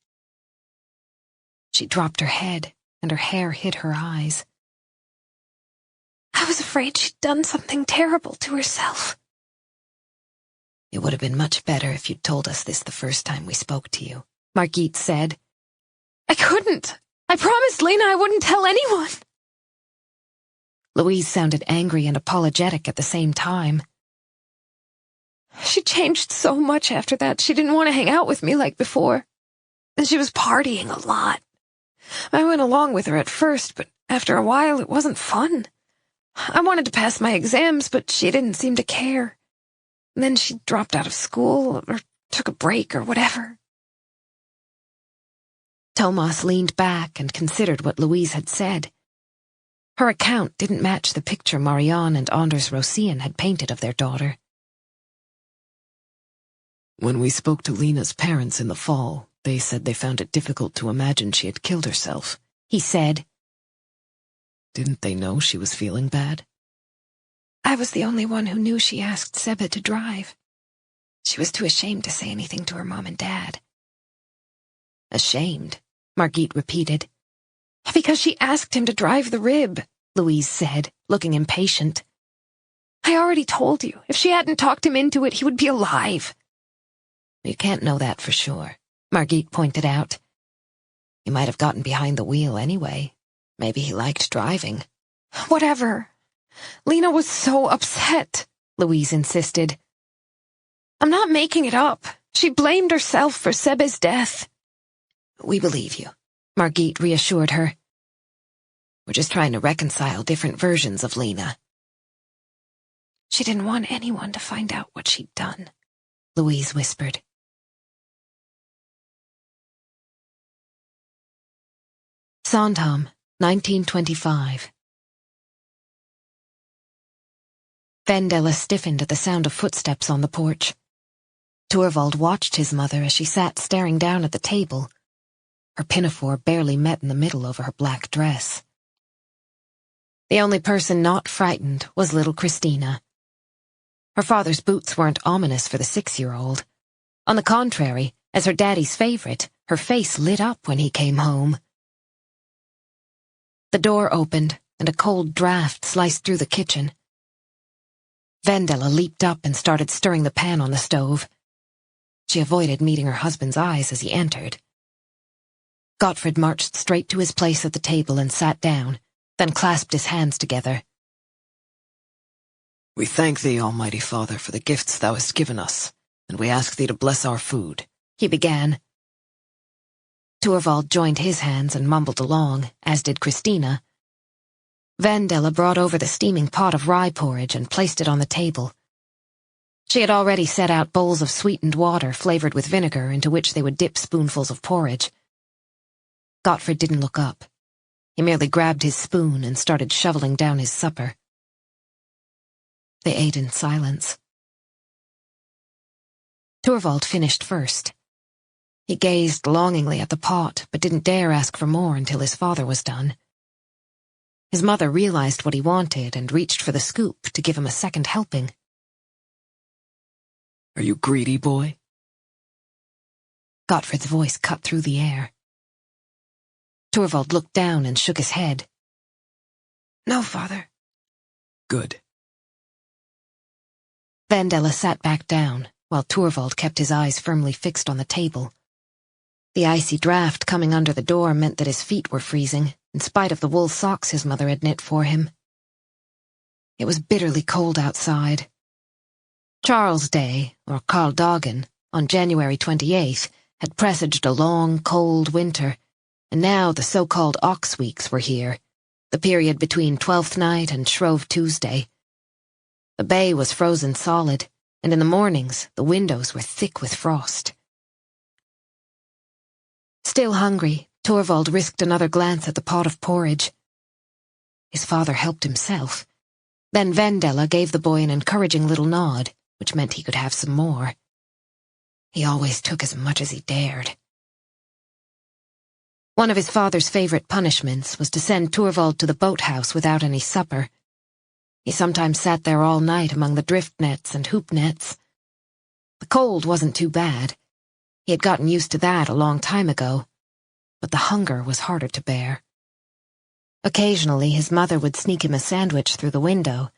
She dropped her head, and her hair hid her eyes. I was afraid she'd done something terrible to herself. It would have been much better if you'd told us this the first time we spoke to you, Margit said. I couldn't. I promised Lena I wouldn't tell anyone. Louise sounded angry and apologetic at the same time. She changed so much after that. She didn't want to hang out with me like before. And she was partying a lot. I went along with her at first, but after a while it wasn't fun. I wanted to pass my exams, but she didn't seem to care. And then she dropped out of school, or took a break, or whatever. Thomas leaned back and considered what Louise had said. Her account didn't match the picture Marianne and Anders Rosén had painted of their daughter. When we spoke to Lena's parents in the fall, they said they found it difficult to imagine she had killed herself, he said. Didn't they know she was feeling bad? I was the only one who knew she asked Sebe to drive. She was too ashamed to say anything to her mom and dad. Ashamed, Margit repeated. Because she asked him to drive the rib, Louise said, looking impatient. I already told you, if she hadn't talked him into it, he would be alive. You can't know that for sure, Margit pointed out. He might have gotten behind the wheel anyway. Maybe he liked driving. Whatever. Lena was so upset, Louise insisted. I'm not making it up. She blamed herself for Sebe's death. We believe you, Margit reassured her. We're just trying to reconcile different versions of Lena. She didn't want anyone to find out what she'd done, Louise whispered. Sandhamn, 1925. Vendela stiffened at the sound of footsteps on the porch. Torvald watched his mother as she sat staring down at the table. Her pinafore barely met in the middle over her black dress. The only person not frightened was little Christina. Her father's boots weren't ominous for the 6-year-old. On the contrary, as her daddy's favorite, her face lit up when he came home. The door opened, and a cold draft sliced through the kitchen. Vendela leaped up and started stirring the pan on the stove. She avoided meeting her husband's eyes as he entered. Gottfrid marched straight to his place at the table and sat down, then clasped his hands together. We thank thee, Almighty Father, for the gifts thou hast given us, and we ask thee to bless our food, he began. Torvald joined his hands and mumbled along, as did Christina. Vendela brought over the steaming pot of rye porridge and placed it on the table. She had already set out bowls of sweetened water flavored with vinegar into which they would dip spoonfuls of porridge. Gottfrid didn't look up. He merely grabbed his spoon and started shoveling down his supper. They ate in silence. Torvald finished first. He gazed longingly at the pot, but didn't dare ask for more until his father was done. His mother realized what he wanted and reached for the scoop to give him a second helping. Are you greedy, boy? Gottfrid's voice cut through the air. Torvald looked down and shook his head. No, father. Good. Vendela sat back down, while Torvald kept his eyes firmly fixed on the table. The icy draft coming under the door meant that his feet were freezing, in spite of the wool socks his mother had knit for him. It was bitterly cold outside. Charles Day, or Karldagen, on January 28th, had presaged a long, cold winter, and now the so-called Ox Weeks were here, the period between Twelfth Night and Shrove Tuesday. The bay was frozen solid, and in the mornings the windows were thick with frost. Still hungry, Torvald risked another glance at the pot of porridge. His father helped himself. Then Vendela gave the boy an encouraging little nod, which meant he could have some more. He always took as much as he dared. One of his father's favorite punishments was to send Torvald to the boathouse without any supper. He sometimes sat there all night among the drift nets and hoop nets. The cold wasn't too bad. He had gotten used to that a long time ago, but the hunger was harder to bear. Occasionally his mother would sneak him a sandwich through the window,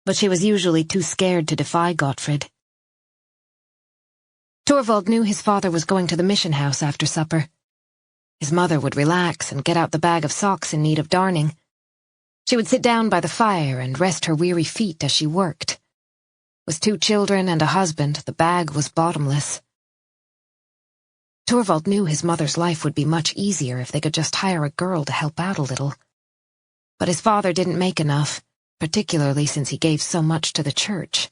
but she was usually too scared to defy Gottfrid. Torvald knew his father was going to the mission house after supper. His mother would relax and get out the bag of socks in need of darning. She would sit down by the fire and rest her weary feet as she worked. With 2 children and a husband, the bag was bottomless. Torvald knew his mother's life would be much easier if they could just hire a girl to help out a little. But his father didn't make enough, particularly since he gave so much to the church.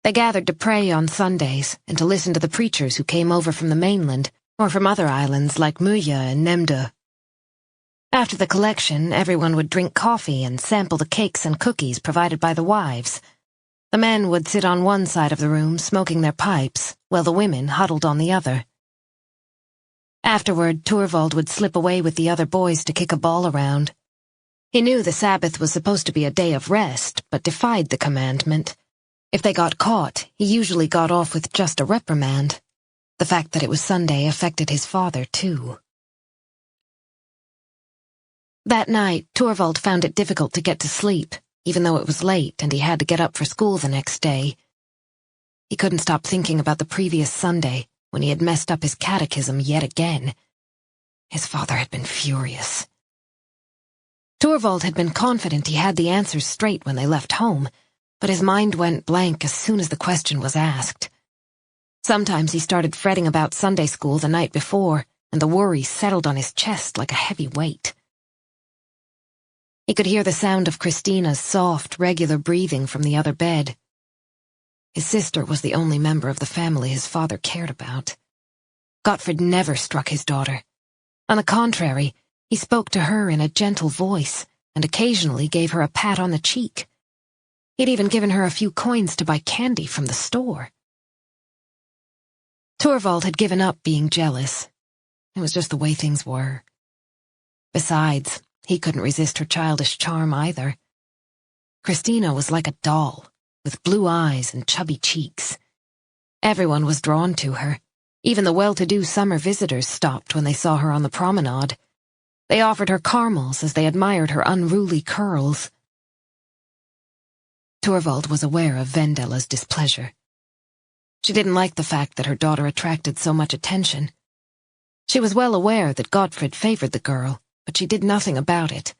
They gathered to pray on Sundays and to listen to the preachers who came over from the mainland or from other islands like Muya and Nemdö. After the collection, everyone would drink coffee and sample the cakes and cookies provided by the wives. The men would sit on one side of the room smoking their pipes, while the women huddled on the other. Afterward, Torvald would slip away with the other boys to kick a ball around. He knew the Sabbath was supposed to be a day of rest, but defied the commandment. If they got caught, he usually got off with just a reprimand. The fact that it was Sunday affected his father, too. That night, Torvald found it difficult to get to sleep, even though it was late and he had to get up for school the next day. He couldn't stop thinking about the previous Sunday, when he had messed up his catechism yet again. His father had been furious. Torvald had been confident he had the answers straight when they left home, but his mind went blank as soon as the question was asked. Sometimes he started fretting about Sunday school the night before, and the worry settled on his chest like a heavy weight. He could hear the sound of Christina's soft, regular breathing from the other bed. His sister was the only member of the family his father cared about. Gottfrid never struck his daughter. On the contrary, he spoke to her in a gentle voice and occasionally gave her a pat on the cheek. He'd even given her a few coins to buy candy from the store. Torvald had given up being jealous. It was just the way things were. Besides, He couldn't resist her childish charm either. Christina was like a doll, with blue eyes and chubby cheeks. Everyone was drawn to her. Even the well-to-do summer visitors stopped when they saw her on the promenade. They offered her caramels as they admired her unruly curls. Torvald was aware of Vendella's displeasure. She didn't like the fact that her daughter attracted so much attention. She was well aware that Gottfrid favored the girl, but she did nothing about it.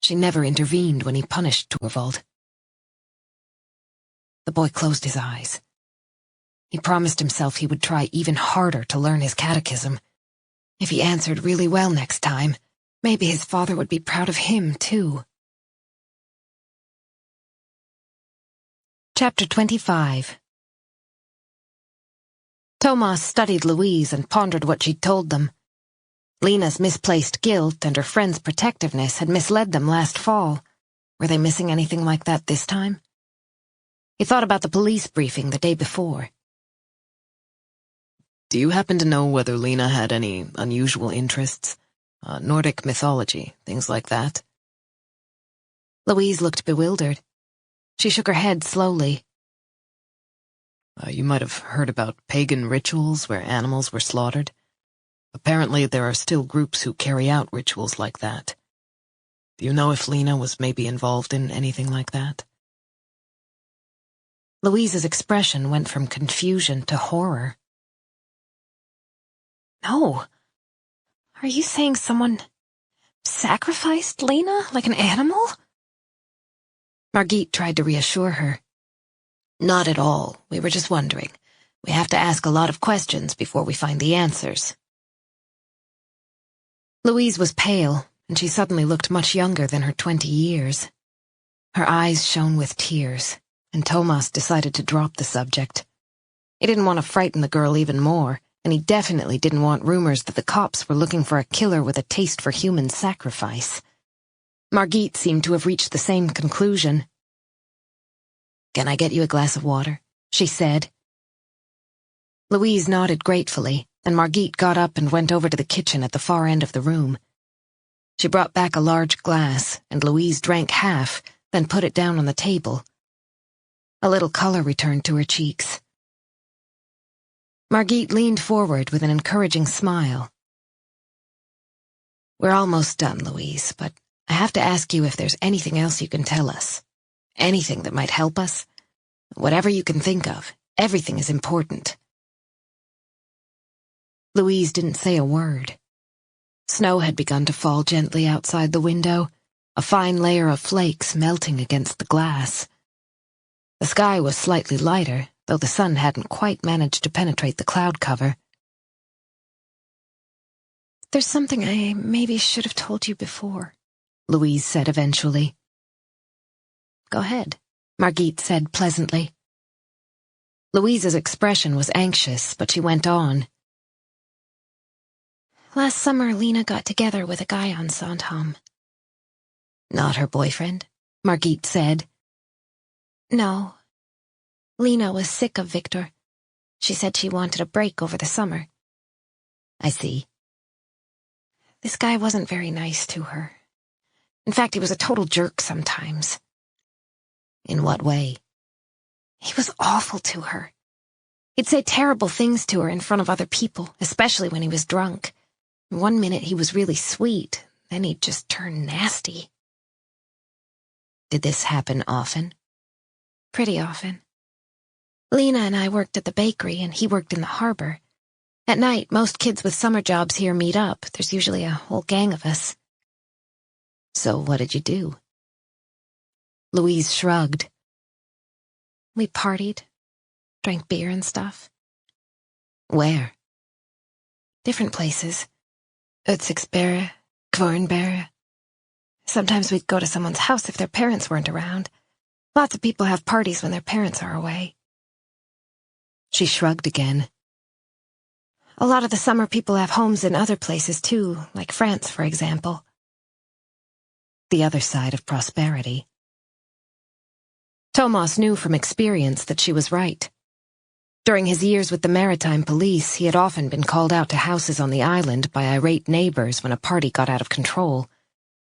She never intervened when he punished Torvald. The boy closed his eyes. He promised himself he would try even harder to learn his catechism. If he answered really well next time, maybe his father would be proud of him, too. Chapter 25. Thomas studied Louise and pondered what she'd told them. Lena's misplaced guilt and her friend's protectiveness had misled them last fall. Were they missing anything like that this time? He thought about the police briefing the day before. Do you happen to know whether Lena had any unusual interests? Nordic mythology, things like that? Louise looked bewildered. She shook her head slowly. You might have heard about pagan rituals where animals were slaughtered. Apparently there are still groups who carry out rituals like that. Do you know if Lena was maybe involved in anything like that? Louise's expression went from confusion to horror. No. Are you saying someone sacrificed Lena like an animal? Margit tried to reassure her. Not at all. We were just wondering. We have to ask a lot of questions before we find the answers. Louise was pale, and she suddenly looked much younger than her 20 years. Her eyes shone with tears, and Thomas decided to drop the subject. He didn't want to frighten the girl even more, and he definitely didn't want rumors that the cops were looking for a killer with a taste for human sacrifice. Margit seemed to have reached the same conclusion. Can I get you a glass of water? She said. Louise nodded gratefully, and Margit got up and went over to the kitchen at the far end of the room. She brought back a large glass, and Louise drank half, then put it down on the table. A little color returned to her cheeks. Margit leaned forward with an encouraging smile. We're almost done, Louise, but I have to ask you if there's anything else you can tell us. Anything that might help us. Whatever you can think of. Everything is important. Louise didn't say a word. Snow had begun to fall gently outside the window, a fine layer of flakes melting against the glass. The sky was slightly lighter, though the sun hadn't quite managed to penetrate the cloud cover. There's something I maybe should have told you before, Louise said eventually. Go ahead, Margit said pleasantly. Louise's expression was anxious, but she went on. Last summer, Lena got together with a guy on Sandhamn. Not her boyfriend? Margit said. No. Lena was sick of Victor. She said she wanted a break over the summer. I see. This guy wasn't very nice to her. In fact, he was a total jerk sometimes. In what way? He was awful to her. He'd say terrible things to her in front of other people, especially when he was drunk. One minute he was really sweet, then he'd just turn nasty. Did this happen often? Pretty often. Lena and I worked at the bakery, and he worked in the harbor. At night, most kids with summer jobs here meet up. There's usually a whole gang of us. So what did you do? Louise shrugged. We partied, drank beer and stuff. Where? Different places. Utsiktsberg, Kvarnberg. Sometimes we'd go to someone's house if their parents weren't around. Lots of people have parties when their parents are away. She shrugged again. A lot of the summer people have homes in other places too, like France, for example. The other side of prosperity. Thomas knew from experience that she was right. During his years with the maritime police, he had often been called out to houses on the island by irate neighbors when a party got out of control.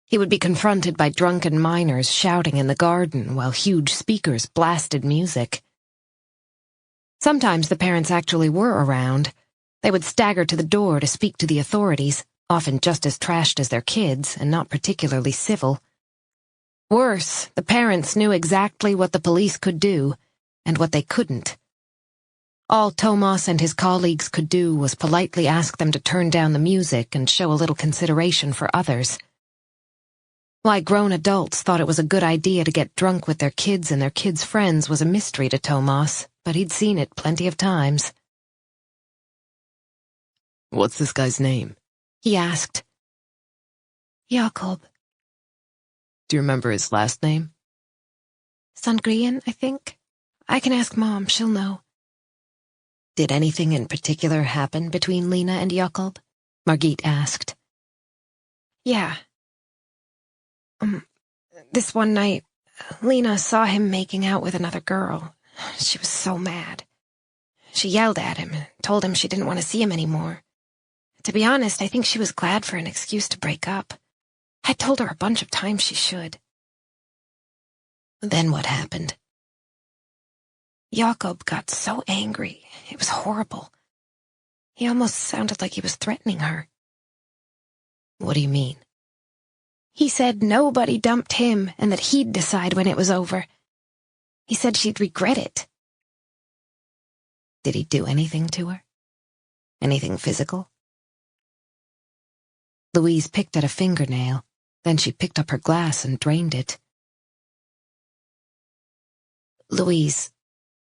He would be confronted by drunken miners shouting in the garden while huge speakers blasted music. Sometimes the parents actually were around. They would stagger to the door to speak to the authorities, often just as trashed as their kids and not particularly civil. Worse, the parents knew exactly what the police could do and what they couldn't. All Thomas and his colleagues could do was politely ask them to turn down the music and show a little consideration for others. Why grown adults thought it was a good idea to get drunk with their kids and their kids' friends was a mystery to Thomas, but he'd seen it plenty of times. "What's this guy's name?" he asked. Jakob. "Do you remember his last name?" Sandgren, I think. I can ask Mom, she'll know. Did anything in particular happen between Lena and Jakob? Margit asked. Yeah. This one night, Lena saw him making out with another girl. She was so mad. She yelled at him and told him she didn't want to see him anymore. To be honest, I think she was glad for an excuse to break up. I told her a bunch of times she should. Then what happened? Jakob got so angry. It was horrible. He almost sounded like he was threatening her. What do you mean? He said nobody dumped him and that he'd decide when it was over. He said she'd regret it. Did he do anything to her? Anything physical? Louise picked at a fingernail. Then she picked up her glass and drained it. Louise,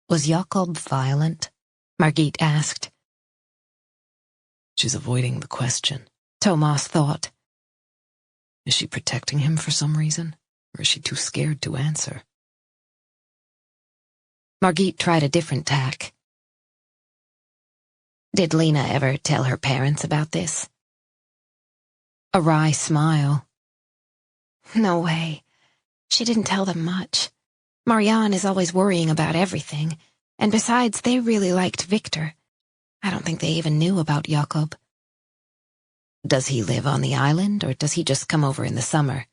was Jakob violent? Margit asked. She's avoiding the question. Thomas thought. Is she protecting him for some reason? Or is she too scared to answer? Margit tried a different tack. Did Lena ever tell her parents about this? A wry smile. No way. She didn't tell them much. Marianne is always worrying about everything, and besides, they really liked Victor. I don't think they even knew about Jakob. Does he live on the island, or does he just come over in the summer?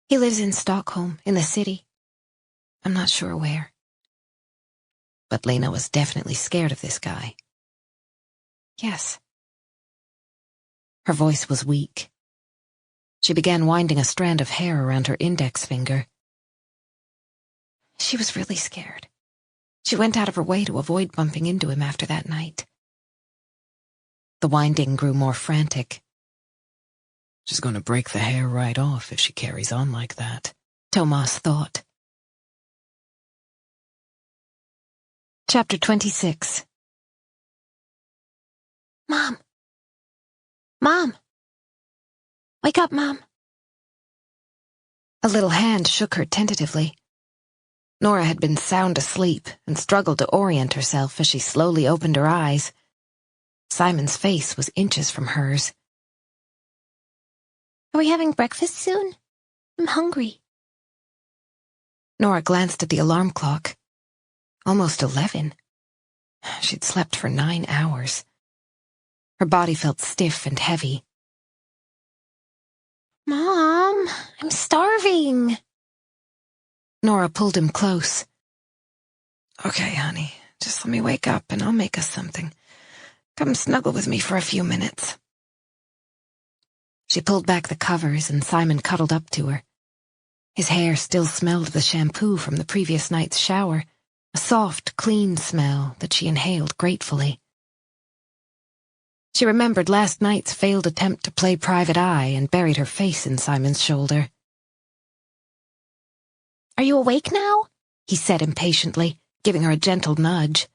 He lives in Stockholm, in the city. I'm not sure where. But Lena was definitely scared of this guy. Yes. Her voice was weak. She began winding a strand of hair around her index finger. She was really scared. She went out of her way to avoid bumping into him after that night. The winding grew more frantic. She's going to break the hair right off if she carries on like that, Thomas thought. Chapter 26. Mom! Mom! Wake up, Mom! A little hand shook her tentatively. Nora had been sound asleep and struggled to orient herself as she slowly opened her eyes. Simon's face was inches from hers. Are we having breakfast soon? I'm hungry. Nora glanced at the alarm clock. Almost 11. She'd slept for 9 hours. Her body felt stiff and heavy. Mom, I'm starving. Nora pulled him close. Okay, honey, just let me wake up and I'll make us something. Come snuggle with me for a few minutes. She pulled back the covers and Simon cuddled up to her. His hair still smelled of the shampoo from the previous night's shower, a soft, clean smell that she inhaled gratefully. She remembered last night's failed attempt to play private eye and buried her face in Simon's shoulder. Are you awake now? He said impatiently, giving her a gentle nudge.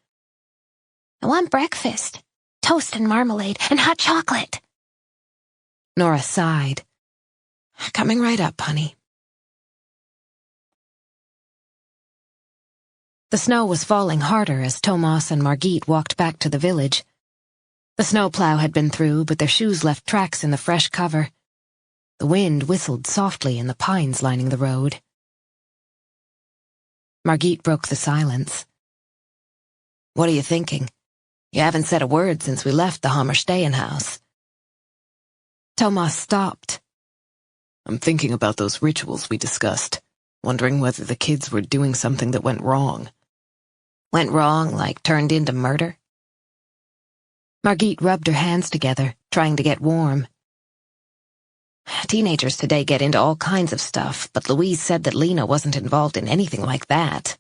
I want breakfast. Toast and marmalade and hot chocolate. Nora sighed. Coming right up, honey. The snow was falling harder as Thomas and Margit walked back to the village. The snowplow had been through, but their shoes left tracks in the fresh cover. The wind whistled softly in the pines lining the road. Margit broke the silence. What are you thinking? You haven't said a word since we left the Hammerstein house. Thomas stopped. I'm thinking about those rituals we discussed, wondering whether the kids were doing something that went wrong. Went wrong, like turned into murder? Margit rubbed her hands together, trying to get warm. Teenagers today get into all kinds of stuff, but Louise said that Lena wasn't involved in anything like that.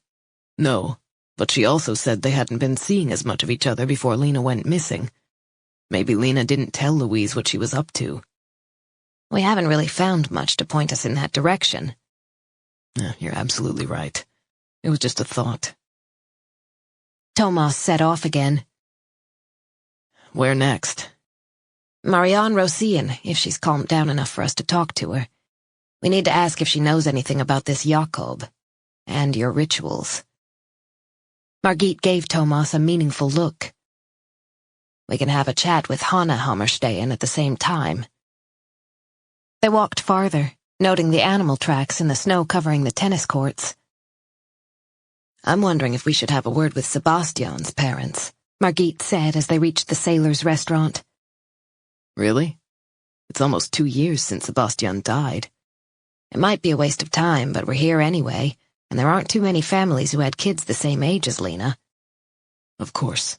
No, but she also said they hadn't been seeing as much of each other before Lena went missing. Maybe Lena didn't tell Louise what she was up to. We haven't really found much to point us in that direction. You're absolutely right. It was just a thought. Thomas set off again. Where next? Marianne Rosien, if she's calmed down enough for us to talk to her. We need to ask if she knows anything about this Jakob. And your rituals. Margit gave Thomas a meaningful look. We can have a chat with Hanna Hammerstein at the same time. They walked farther, noting the animal tracks in the snow covering the tennis courts. I'm wondering if we should have a word with Sebastian's parents, Margit said as they reached the sailor's restaurant. Really? It's almost 2 years since Sebastian died. It might be a waste of time, but we're here anyway, and there aren't too many families who had kids the same age as Lena. Of course.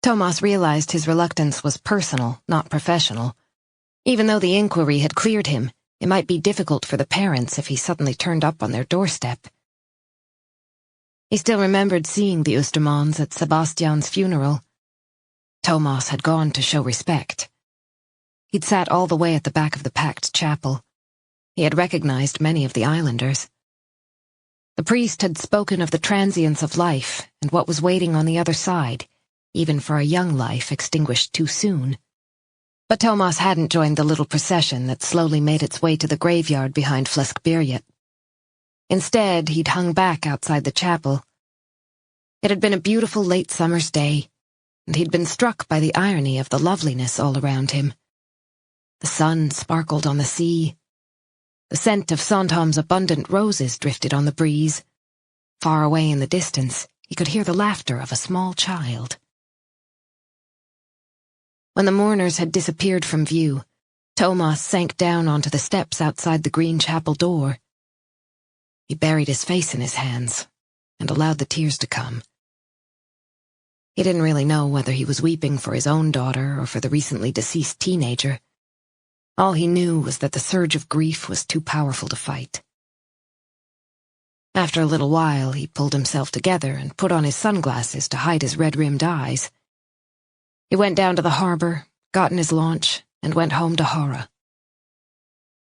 Thomas realized his reluctance was personal, not professional. Even though the inquiry had cleared him, it might be difficult for the parents if he suddenly turned up on their doorstep. He still remembered seeing the Ostermans at Sebastian's funeral. Thomas had gone to show respect. He'd sat all the way at the back of the packed chapel. He had recognized many of the islanders. The priest had spoken of the transience of life and what was waiting on the other side, even for a young life extinguished too soon. But Thomas hadn't joined the little procession that slowly made its way to the graveyard behind Fleskberget. Instead, he'd hung back outside the chapel. It had been a beautiful late summer's day, and he'd been struck by the irony of the loveliness all around him. The sun sparkled on the sea. The scent of Sandhamn's abundant roses drifted on the breeze. Far away in the distance, he could hear the laughter of a small child. When the mourners had disappeared from view, Thomas sank down onto the steps outside the green chapel door. He buried his face in his hands and allowed the tears to come. He didn't really know whether he was weeping for his own daughter or for the recently deceased teenager. All he knew was that the surge of grief was too powerful to fight. After a little while, he pulled himself together and put on his sunglasses to hide his red-rimmed eyes. He went down to the harbor, got in his launch, and went home to Hara.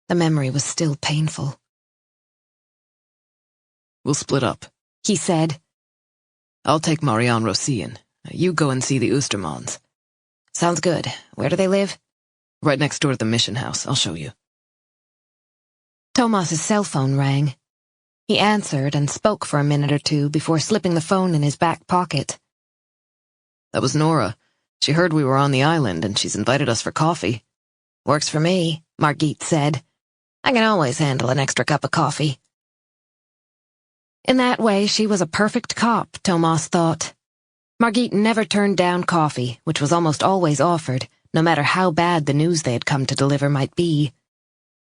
The memory was still painful. We'll split up, he said. I'll take Marianne Rosien. You go and see the Ostermans. Sounds good. Where do they live? Right next door to the mission house. I'll show you. Thomas's cell phone rang. He answered and spoke for a minute or two before slipping the phone in his back pocket. That was Nora. She heard we were on the island and she's invited us for coffee. Works for me, Margit said. I can always handle an extra cup of coffee. In that way, she was a perfect cop, Thomas thought. Margit never turned down coffee, which was almost always offered, no matter how bad the news they had come to deliver might be.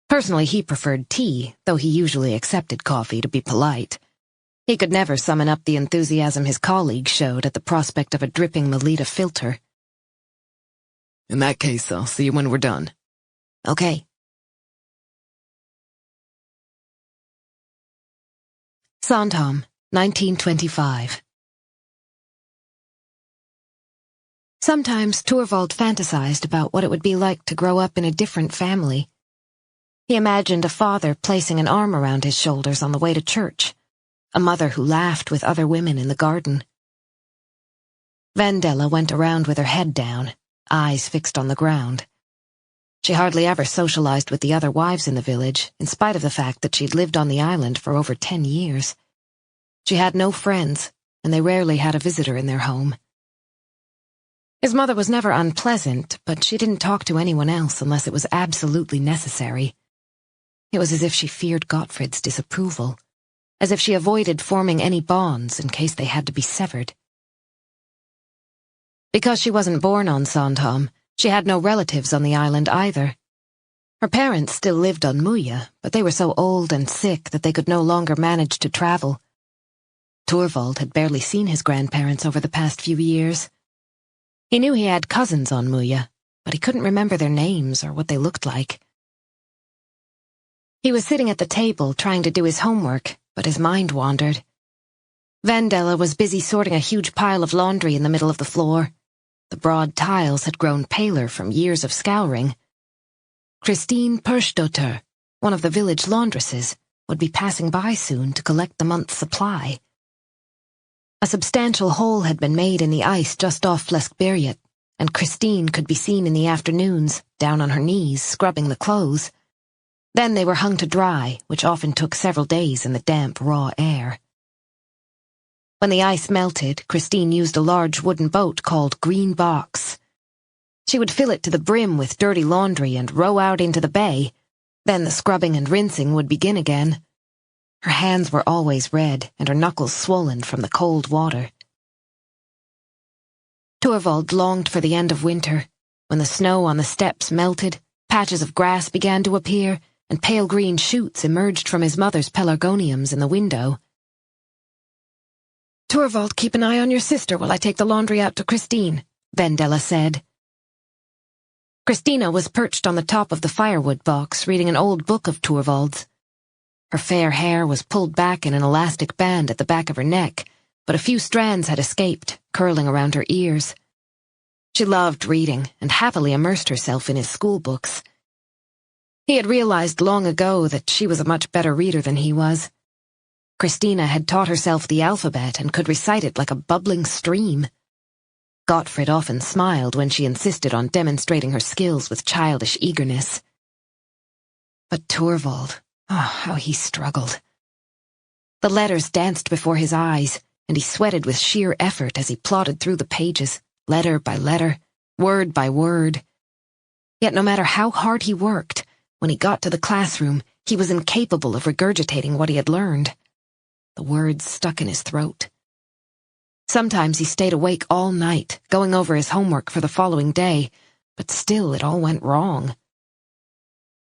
Personally, he preferred tea, though he usually accepted coffee to be polite. He could never summon up the enthusiasm his colleagues showed at the prospect of a dripping Melita filter. In that case, I'll see you when we're done. Okay. Sandhamn, 1925. Sometimes Torvald fantasized about what it would be like to grow up in a different family. He imagined a father placing an arm around his shoulders on the way to church, a mother who laughed with other women in the garden. Vendela went around with her head down, eyes fixed on the ground. She hardly ever socialized with the other wives in the village, in spite of the fact that she'd lived on the island for over 10 years. She had no friends, and they rarely had a visitor in their home. His mother was never unpleasant, but she didn't talk to anyone else unless it was absolutely necessary. It was as if she feared Gottfried's disapproval, as if she avoided forming any bonds in case they had to be severed. Because she wasn't born on Sandhamn, she had no relatives on the island either. Her parents still lived on Muja, but they were so old and sick that they could no longer manage to travel. Torvald had barely seen his grandparents over the past few years. He knew he had cousins on Muja, but he couldn't remember their names or what they looked like. He was sitting at the table trying to do his homework, but his mind wandered. Vendela was busy sorting a huge pile of laundry in the middle of the floor. The broad tiles had grown paler from years of scouring. Christine Persdotter, one of the village laundresses, would be passing by soon to collect the month's supply. A substantial hole had been made in the ice just off Fleskberget, and Christine could be seen in the afternoons, down on her knees, scrubbing the clothes. Then they were hung to dry, which often took several days in the damp, raw air. When the ice melted, Christine used a large wooden boat called Green Box. She would fill it to the brim with dirty laundry and row out into the bay. Then the scrubbing and rinsing would begin again. Her hands were always red, and her knuckles swollen from the cold water. Torvald longed for the end of winter, when the snow on the steppes melted, patches of grass began to appear, and pale green shoots emerged from his mother's pelargoniums in the window. "Torvald, keep an eye on your sister while I take the laundry out to Christine," Vendela said. Christina was perched on the top of the firewood box, reading an old book of Torvald's. Her fair hair was pulled back in an elastic band at the back of her neck, but a few strands had escaped, curling around her ears. She loved reading and happily immersed herself in his school books. He had realized long ago that she was a much better reader than he was. Christina had taught herself the alphabet and could recite it like a bubbling stream. Gottfried often smiled when she insisted on demonstrating her skills with childish eagerness. But Torvald, how he struggled. The letters danced before his eyes, and he sweated with sheer effort as he plodded through the pages, letter by letter, word by word. Yet no matter how hard he worked, when he got to the classroom, he was incapable of regurgitating what he had learned. The words stuck in his throat. Sometimes he stayed awake all night, going over his homework for the following day, but still it all went wrong.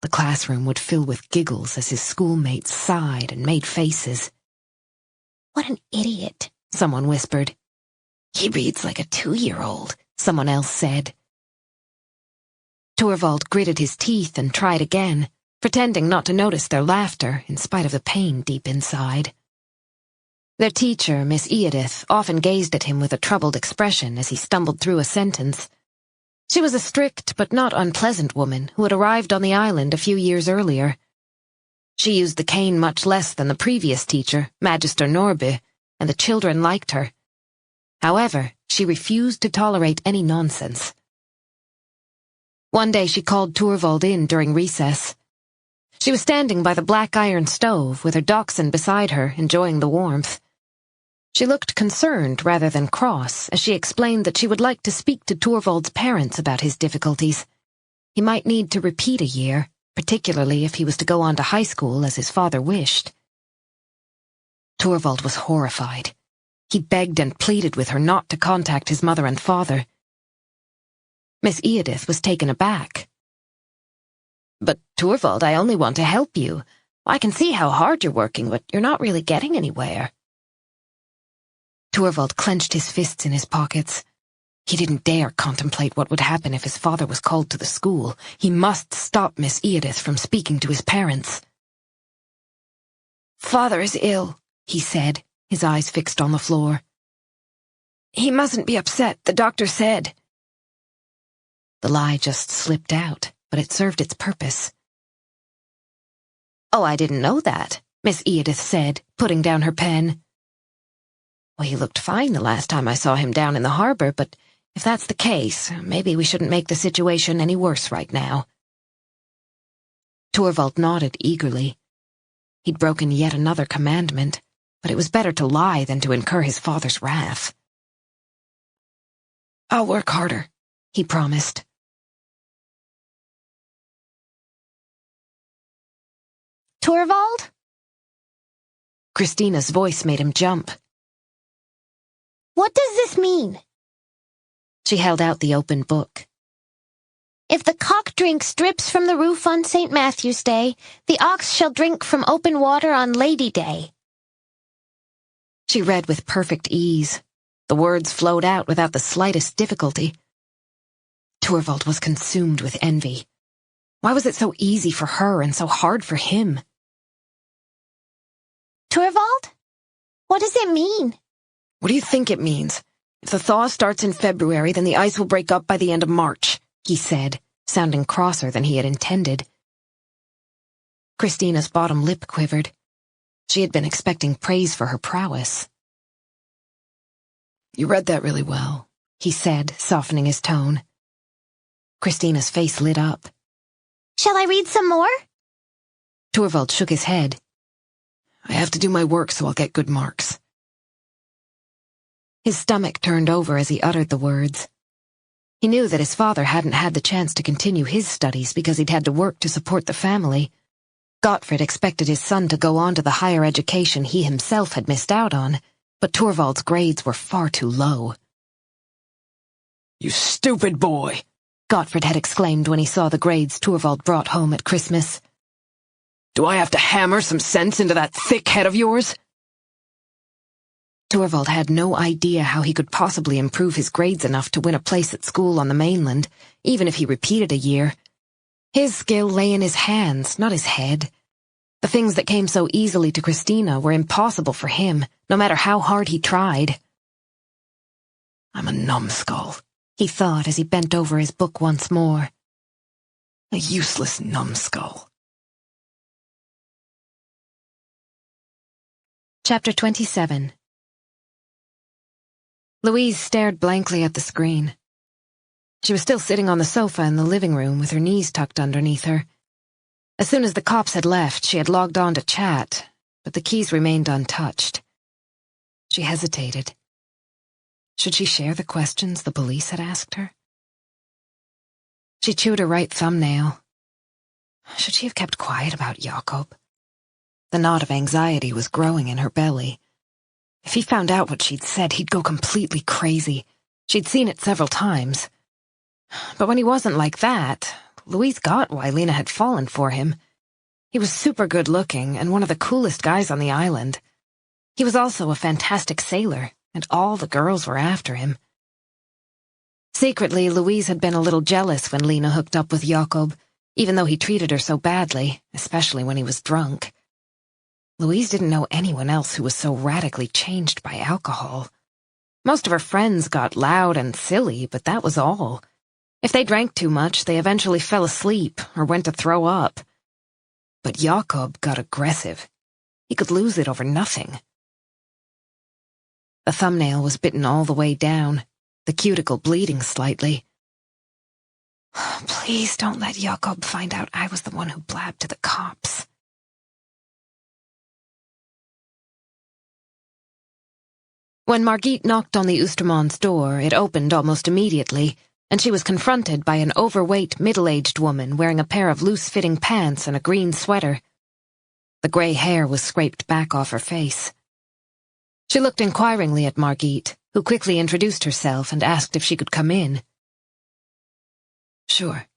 The classroom would fill with giggles as his schoolmates sighed and made faces. "What an idiot," someone whispered. "He reads like a 2-year-old," someone else said. Torvald gritted his teeth and tried again, pretending not to notice their laughter in spite of the pain deep inside. Their teacher, Miss Edith, often gazed at him with a troubled expression as he stumbled through a sentence. She was a strict but not unpleasant woman who had arrived on the island a few years earlier. She used the cane much less than the previous teacher, Magister Norby, and the children liked her. However, she refused to tolerate any nonsense. One day she called Torvald in during recess. She was standing by the black iron stove with her dachshund beside her, enjoying the warmth. She looked concerned rather than cross as she explained that she would like to speak to Torvald's parents about his difficulties. He might need to repeat a year, particularly if he was to go on to high school as his father wished. Torvald was horrified. He begged and pleaded with her not to contact his mother and father. Miss Edith was taken aback. "But, Torvald, I only want to help you. I can see how hard you're working, but you're not really getting anywhere." Torvald clenched his fists in his pockets. He didn't dare contemplate what would happen if his father was called to the school. He must stop Miss Edith from speaking to his parents. "Father is ill," he said, his eyes fixed on the floor. "He mustn't be upset, the doctor said." The lie just slipped out, but it served its purpose. "Oh, I didn't know that," Miss Edith said, putting down her pen. "Well, he looked fine the last time I saw him down in the harbor, but if that's the case, maybe we shouldn't make the situation any worse right now." Torvald nodded eagerly. He'd broken yet another commandment, but it was better to lie than to incur his father's wrath. "I'll work harder," he promised. "Torvald?" Christina's voice made him jump. "What does this mean?" She held out the open book. "If the cock drinks drips from the roof on St. Matthew's Day. The ox shall drink from open water on Lady Day. She read with perfect ease. The words flowed out without the slightest difficulty. Torvald was consumed with envy. Why was it so easy for her and so hard for him? Torvald? What does it mean? What do you think it means? If the thaw starts in February, then the ice will break up by the end of March, he said, sounding crosser than he had intended. Christina's bottom lip quivered. She had been expecting praise for her prowess. You read that really well, he said, softening his tone. Christina's face lit up. Shall I read some more? Torvald shook his head. I have to do my work, so I'll get good marks. His stomach turned over as he uttered the words. He knew that his father hadn't had the chance to continue his studies because he'd had to work to support the family. Gottfried expected his son to go on to the higher education he himself had missed out on, but Torvald's grades were far too low. You stupid boy! Gottfried had exclaimed when he saw the grades Torvald brought home at Christmas. Do I have to hammer some sense into that thick head of yours? Torvald had no idea how he could possibly improve his grades enough to win a place at school on the mainland, even if he repeated a year. His skill lay in his hands, not his head. The things that came so easily to Christina were impossible for him, no matter how hard he tried. I'm a numbskull, he thought as he bent over his book once more. A useless numbskull. Chapter 27. Louise stared blankly at the screen. She was still sitting on the sofa in the living room with her knees tucked underneath her. As soon as the cops had left, she had logged on to chat, but the keys remained untouched. She hesitated. Should she share the questions the police had asked her? She chewed her right thumbnail. Should she have kept quiet about Jakob? The knot of anxiety was growing in her belly. If he found out what she'd said, he'd go completely crazy. She'd seen it several times. But when he wasn't like that, Louise got why Lena had fallen for him. He was super good-looking and one of the coolest guys on the island. He was also a fantastic sailor, and all the girls were after him. Secretly, Louise had been a little jealous when Lena hooked up with Jakob, even though he treated her so badly, especially when he was drunk. Louise didn't know anyone else who was so radically changed by alcohol. Most of her friends got loud and silly, but that was all. If they drank too much, they eventually fell asleep or went to throw up. But Jakob got aggressive. He could lose it over nothing. The thumbnail was bitten all the way down, the cuticle bleeding slightly. Please don't let Jakob find out I was the one who blabbed to the cops. When Margit knocked on the Oostermans' door, it opened almost immediately, and she was confronted by an overweight, middle-aged woman wearing a pair of loose-fitting pants and a green sweater. The gray hair was scraped back off her face. She looked inquiringly at Margit, who quickly introduced herself and asked if she could come in. Sure,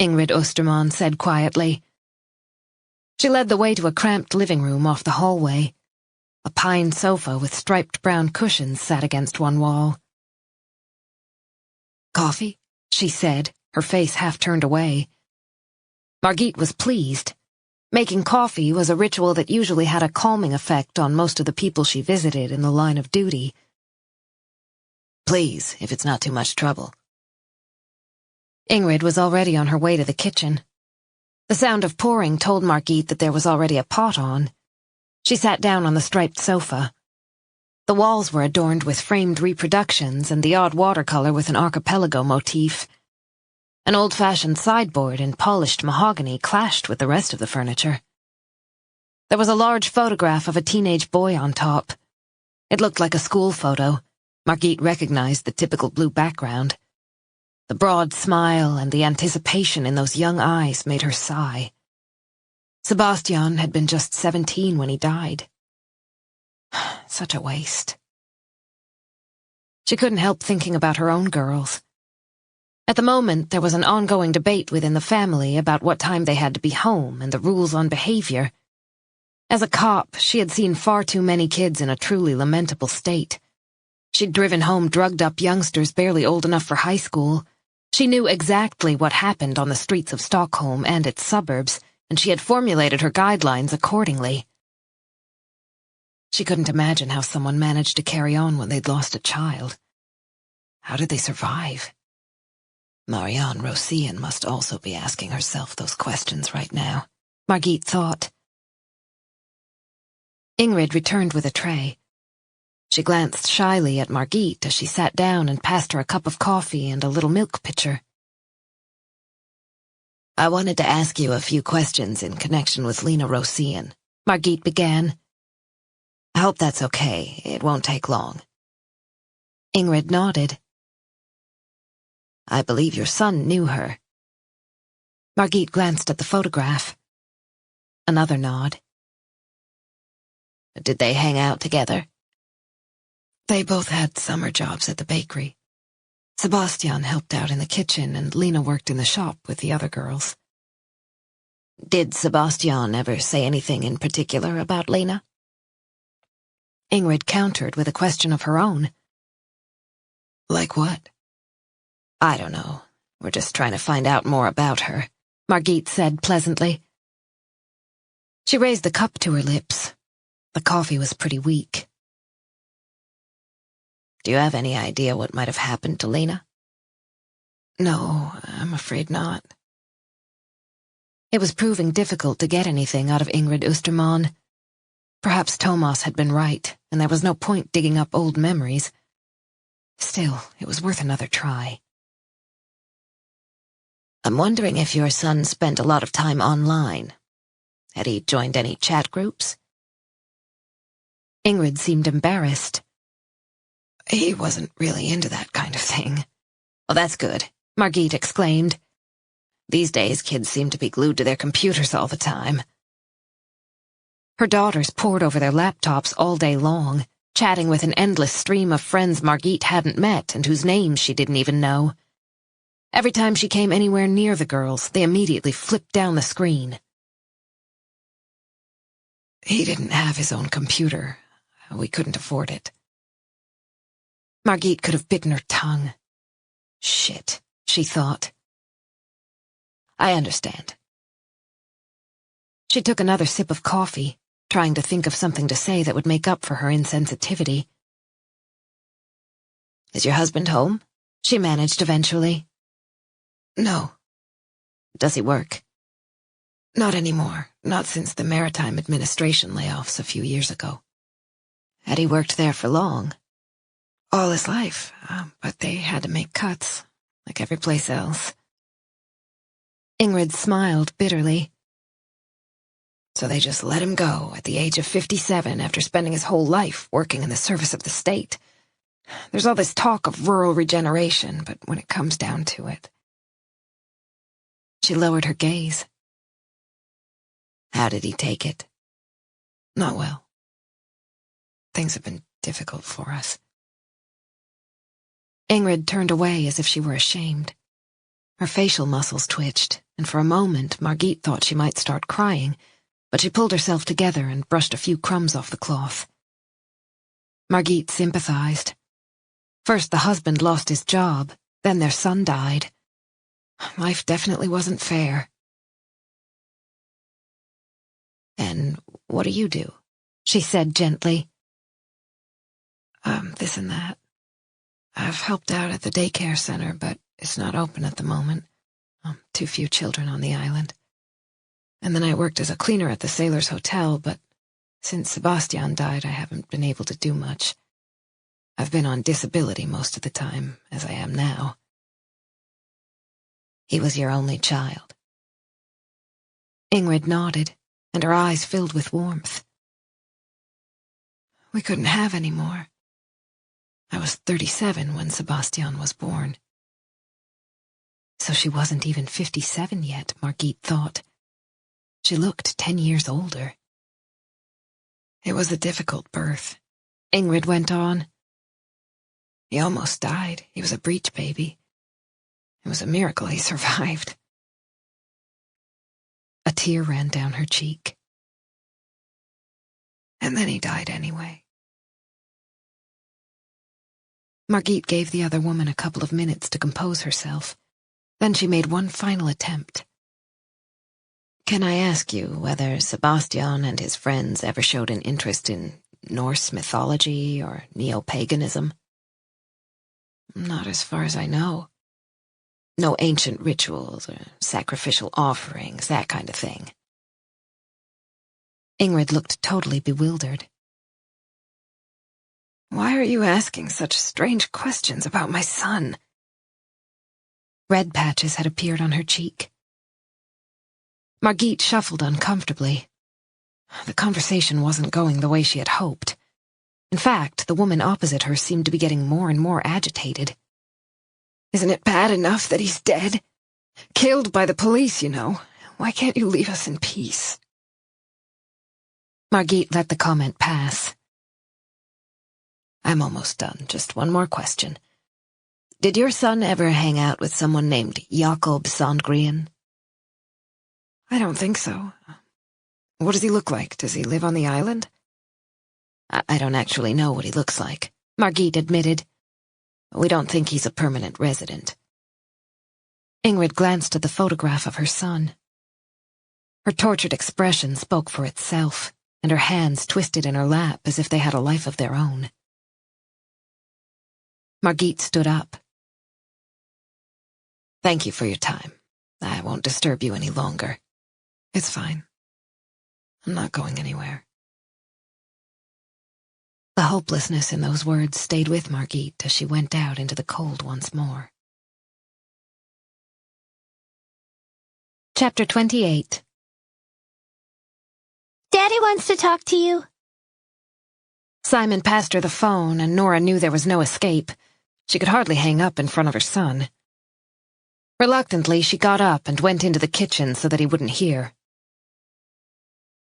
Ingrid Oosterman said quietly. She led the way to a cramped living room off the hallway. A pine sofa with striped brown cushions sat against one wall. Coffee? She said, her face half turned away. Margit was pleased. Making coffee was a ritual that usually had a calming effect on most of the people she visited in the line of duty. Please, if it's not too much trouble. Ingrid was already on her way to the kitchen. The sound of pouring told Margit that there was already a pot on. She sat down on the striped sofa. The walls were adorned with framed reproductions and the odd watercolor with an archipelago motif. An old-fashioned sideboard in polished mahogany clashed with the rest of the furniture. There was a large photograph of a teenage boy on top. It looked like a school photo. Margit recognized the typical blue background. The broad smile and the anticipation in those young eyes made her sigh. Sebastian had been just 17 when he died. Such a waste. She couldn't help thinking about her own girls. At the moment, there was an ongoing debate within the family about what time they had to be home and the rules on behavior. As a cop, she had seen far too many kids in a truly lamentable state. She'd driven home drugged-up youngsters barely old enough for high school. She knew exactly what happened on the streets of Stockholm and its suburbs, and she had formulated her guidelines accordingly. She couldn't imagine how someone managed to carry on when they'd lost a child. How did they survive? Marianne Rosian must also be asking herself those questions right now, Margit thought. Ingrid returned with a tray. She glanced shyly at Margit as she sat down and passed her a cup of coffee and a little milk pitcher. I wanted to ask you a few questions in connection with Lena Rosian, Margit began. I hope that's okay. It won't take long. Ingrid nodded. I believe your son knew her. Margit glanced at the photograph. Another nod. Did they hang out together? They both had summer jobs at the bakery. Sebastian helped out in the kitchen and Lena worked in the shop with the other girls. Did Sebastian ever say anything in particular about Lena? Ingrid countered with a question of her own. Like what? I don't know. We're just trying to find out more about her, Margit said pleasantly. She raised the cup to her lips. The coffee was pretty weak. Do you have any idea what might have happened to Lena? No, I'm afraid not. It was proving difficult to get anything out of Ingrid Österman. Perhaps Thomas had been right, and there was no point digging up old memories. Still, it was worth another try. I'm wondering if your son spent a lot of time online. Had he joined any chat groups? Ingrid seemed embarrassed. He wasn't really into that kind of thing. Well, that's good, Margit exclaimed. These days, kids seem to be glued to their computers all the time. Her daughters pored over their laptops all day long, chatting with an endless stream of friends Margit hadn't met and whose names she didn't even know. Every time she came anywhere near the girls, they immediately flipped down the screen. He didn't have his own computer. We couldn't afford it. Margit could have bitten her tongue. Shit, she thought. I understand. She took another sip of coffee, trying to think of something to say that would make up for her insensitivity. Is your husband home? She managed eventually. No. Does he work? Not anymore. Not since the Maritime Administration layoffs a few years ago. Had he worked there for long? All his life, but they had to make cuts, like every place else. Ingrid smiled bitterly. So they just let him go at the age of 57 after spending his whole life working in the service of the state. There's all this talk of rural regeneration, but when it comes down to it... She lowered her gaze. How did he take it? Not well. Things have been difficult for us. Ingrid turned away as if she were ashamed. Her facial muscles twitched, and for a moment Margit thought she might start crying, but she pulled herself together and brushed a few crumbs off the cloth. Margit sympathized. First the husband lost his job, then their son died. Life definitely wasn't fair. And what do you do? She said gently. This and that. I've helped out at the daycare center, but it's not open at the moment. Too few children on the island. And then I worked as a cleaner at the Sailors' Hotel, but since Sebastian died, I haven't been able to do much. I've been on disability most of the time, as I am now. He was your only child. Ingrid nodded, and her eyes filled with warmth. We couldn't have any more. I was 37 when Sebastian was born. So she wasn't even 57 yet, Margit thought. She looked 10 years older. It was a difficult birth, Ingrid went on. He almost died. He was a breech baby. It was a miracle he survived. A tear ran down her cheek. And then he died anyway. Margit gave the other woman a couple of minutes to compose herself. Then she made one final attempt. Can I ask you whether Sebastian and his friends ever showed an interest in Norse mythology or neo-paganism? Not as far as I know. No ancient rituals or sacrificial offerings, that kind of thing. Ingrid looked totally bewildered. Why are you asking such strange questions about my son? Red patches had appeared on her cheek. Margit shuffled uncomfortably. The conversation wasn't going the way she had hoped. In fact, the woman opposite her seemed to be getting more and more agitated. Isn't it bad enough that he's dead? Killed by the police, you know. Why can't you leave us in peace? Margit let the comment pass. I'm almost done. Just one more question. Did your son ever hang out with someone named Jakob Sandgren? I don't think so. What does he look like? Does he live on the island? I don't actually know what he looks like, Margit admitted. We don't think he's a permanent resident. Ingrid glanced at the photograph of her son. Her tortured expression spoke for itself, and her hands twisted in her lap as if they had a life of their own. Margit stood up. Thank you for your time. I won't disturb you any longer. It's fine. I'm not going anywhere. The hopelessness in those words stayed with Margit as she went out into the cold once more. Chapter 28. Daddy wants to talk to you. Simon passed her the phone, and Nora knew there was no escape. She could hardly hang up in front of her son. Reluctantly, she got up and went into the kitchen so that he wouldn't hear.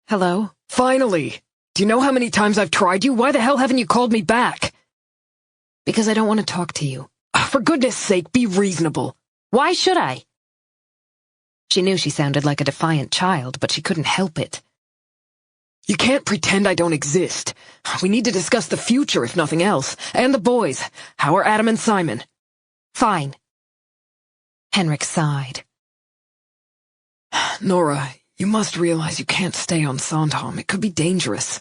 Hello? Finally! Do you know how many times I've tried you? Why the hell haven't you called me back? Because I don't want to talk to you. For goodness sake, be reasonable. Why should I? She knew she sounded like a defiant child, but she couldn't help it. You can't pretend I don't exist. We need to discuss the future, if nothing else. And the boys. How are Adam and Simon? Fine. Henrik sighed. Nora, you must realize you can't stay on Sandhamn. It could be dangerous.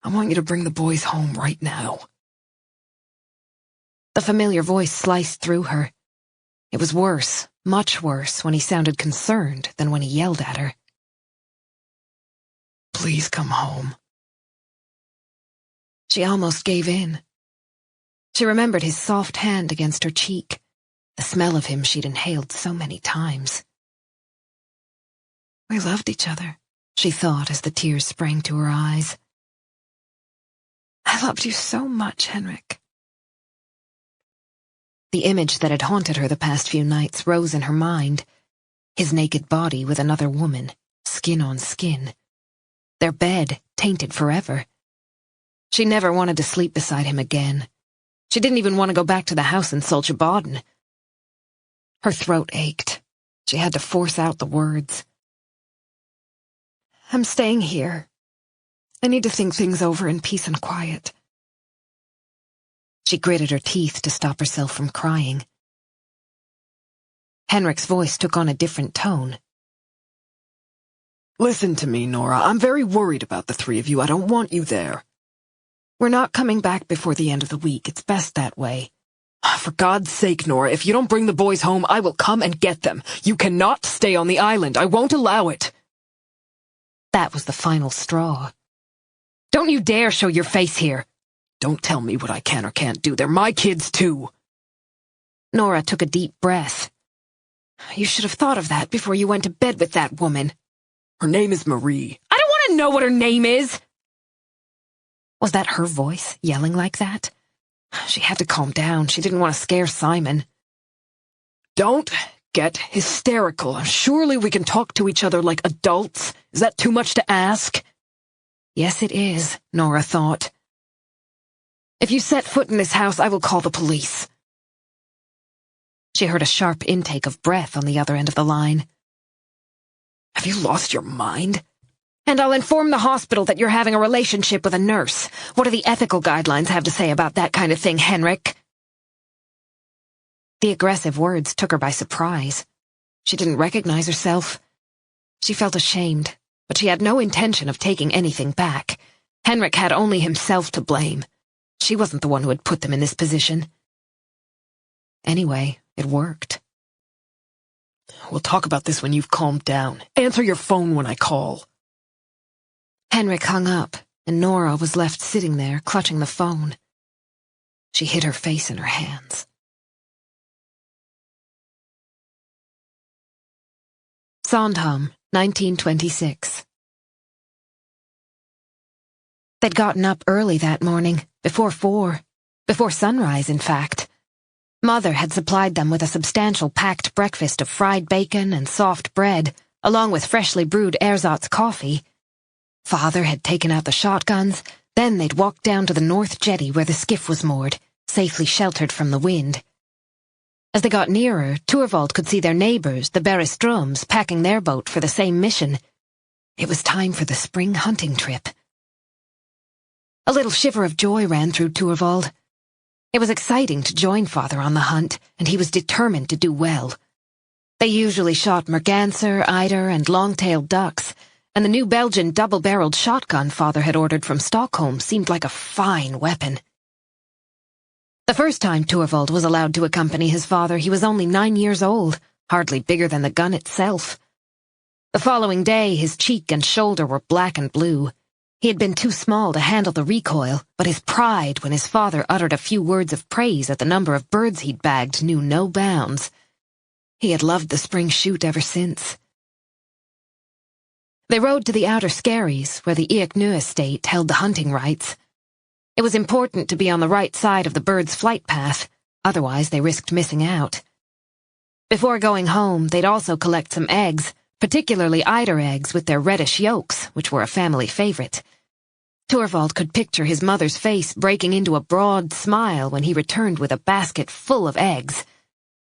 I want you to bring the boys home right now. The familiar voice sliced through her. It was worse, much worse, when he sounded concerned than when he yelled at her. Please come home. She almost gave in. She remembered his soft hand against her cheek, the smell of him she'd inhaled so many times. We loved each other, she thought as the tears sprang to her eyes. I loved you so much, Henrik. The image that had haunted her the past few nights rose in her mind. His naked body with another woman, skin on skin. Their bed, tainted forever. She never wanted to sleep beside him again. She didn't even want to go back to the house in Solchebaden. Her throat ached. She had to force out the words. I'm staying here. I need to think things over in peace and quiet. She gritted her teeth to stop herself from crying. Henrik's voice took on a different tone. Listen to me, Nora. I'm very worried about the three of you. I don't want you there. We're not coming back before the end of the week. It's best that way. For God's sake, Nora, if you don't bring the boys home, I will come and get them. You cannot stay on the island. I won't allow it. That was the final straw. Don't you dare show your face here. Don't tell me what I can or can't do. They're my kids, too. Nora took a deep breath. You should have thought of that before you went to bed with that woman. Her name is Marie. I don't want to know what her name is! Was that her voice, yelling like that? She had to calm down. She didn't want to scare Simon. Don't get hysterical. Surely we can talk to each other like adults. Is that too much to ask? Yes, it is, Nora thought. If you set foot in this house, I will call the police. She heard a sharp intake of breath on the other end of the line. Have you lost your mind? And I'll inform the hospital that you're having a relationship with a nurse. What do the ethical guidelines have to say about that kind of thing, Henrik? The aggressive words took her by surprise. She didn't recognize herself. She felt ashamed, but she had no intention of taking anything back. Henrik had only himself to blame. She wasn't the one who had put them in this position. Anyway, it worked. We'll talk about this when you've calmed down. Answer your phone when I call. Henrik hung up, and Nora was left sitting there, clutching the phone. She hid her face in her hands. Sandhamn, 1926. They'd gotten up early that morning, before 4. Before sunrise, in fact. Mother had supplied them with a substantial packed breakfast of fried bacon and soft bread, along with freshly brewed ersatz coffee. Father had taken out the shotguns, then they'd walked down to the north jetty where the skiff was moored, safely sheltered from the wind. As they got nearer, Torvald could see their neighbors, the Berestroms, packing their boat for the same mission. It was time for the spring hunting trip. A little shiver of joy ran through Torvald. It was exciting to join Father on the hunt, and he was determined to do well. They usually shot merganser, eider, and long-tailed ducks, and the new Belgian double-barreled shotgun Father had ordered from Stockholm seemed like a fine weapon. The first time Torvald was allowed to accompany his father, he was only 9 years old, hardly bigger than the gun itself. The following day, his cheek and shoulder were black and blue. He had been too small to handle the recoil, but his pride when his father uttered a few words of praise at the number of birds he'd bagged knew no bounds. He had loved the spring shoot ever since. They rode to the outer Skerries, where the Eeknu estate held the hunting rights. It was important to be on the right side of the bird's flight path, otherwise they risked missing out. Before going home, they'd also collect some eggs, particularly eider eggs with their reddish yolks, which were a family favorite. Torvald could picture his mother's face breaking into a broad smile when he returned with a basket full of eggs.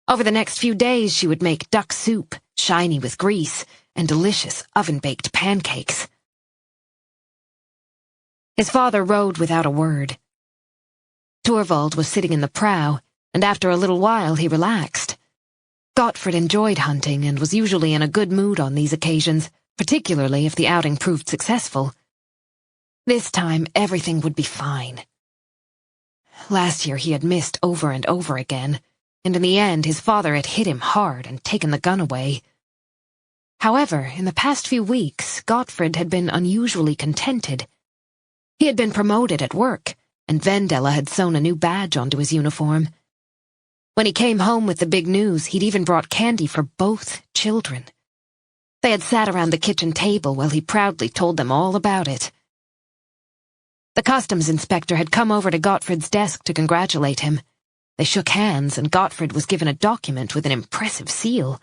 Over the next few days, she would make duck soup, shiny with grease, and delicious oven-baked pancakes. His father rowed without a word. Torvald was sitting in the prow, and after a little while he relaxed. Gottfrid enjoyed hunting and was usually in a good mood on these occasions, particularly if the outing proved successful. This time, everything would be fine. Last year he had missed over and over again, and in the end his father had hit him hard and taken the gun away. However, in the past few weeks, Gottfrid had been unusually contented. He had been promoted at work, and Vendela had sewn a new badge onto his uniform. When he came home with the big news, he'd even brought candy for both children. They had sat around the kitchen table while he proudly told them all about it. The customs inspector had come over to Gottfrid's desk to congratulate him. They shook hands, and Gottfrid was given a document with an impressive seal.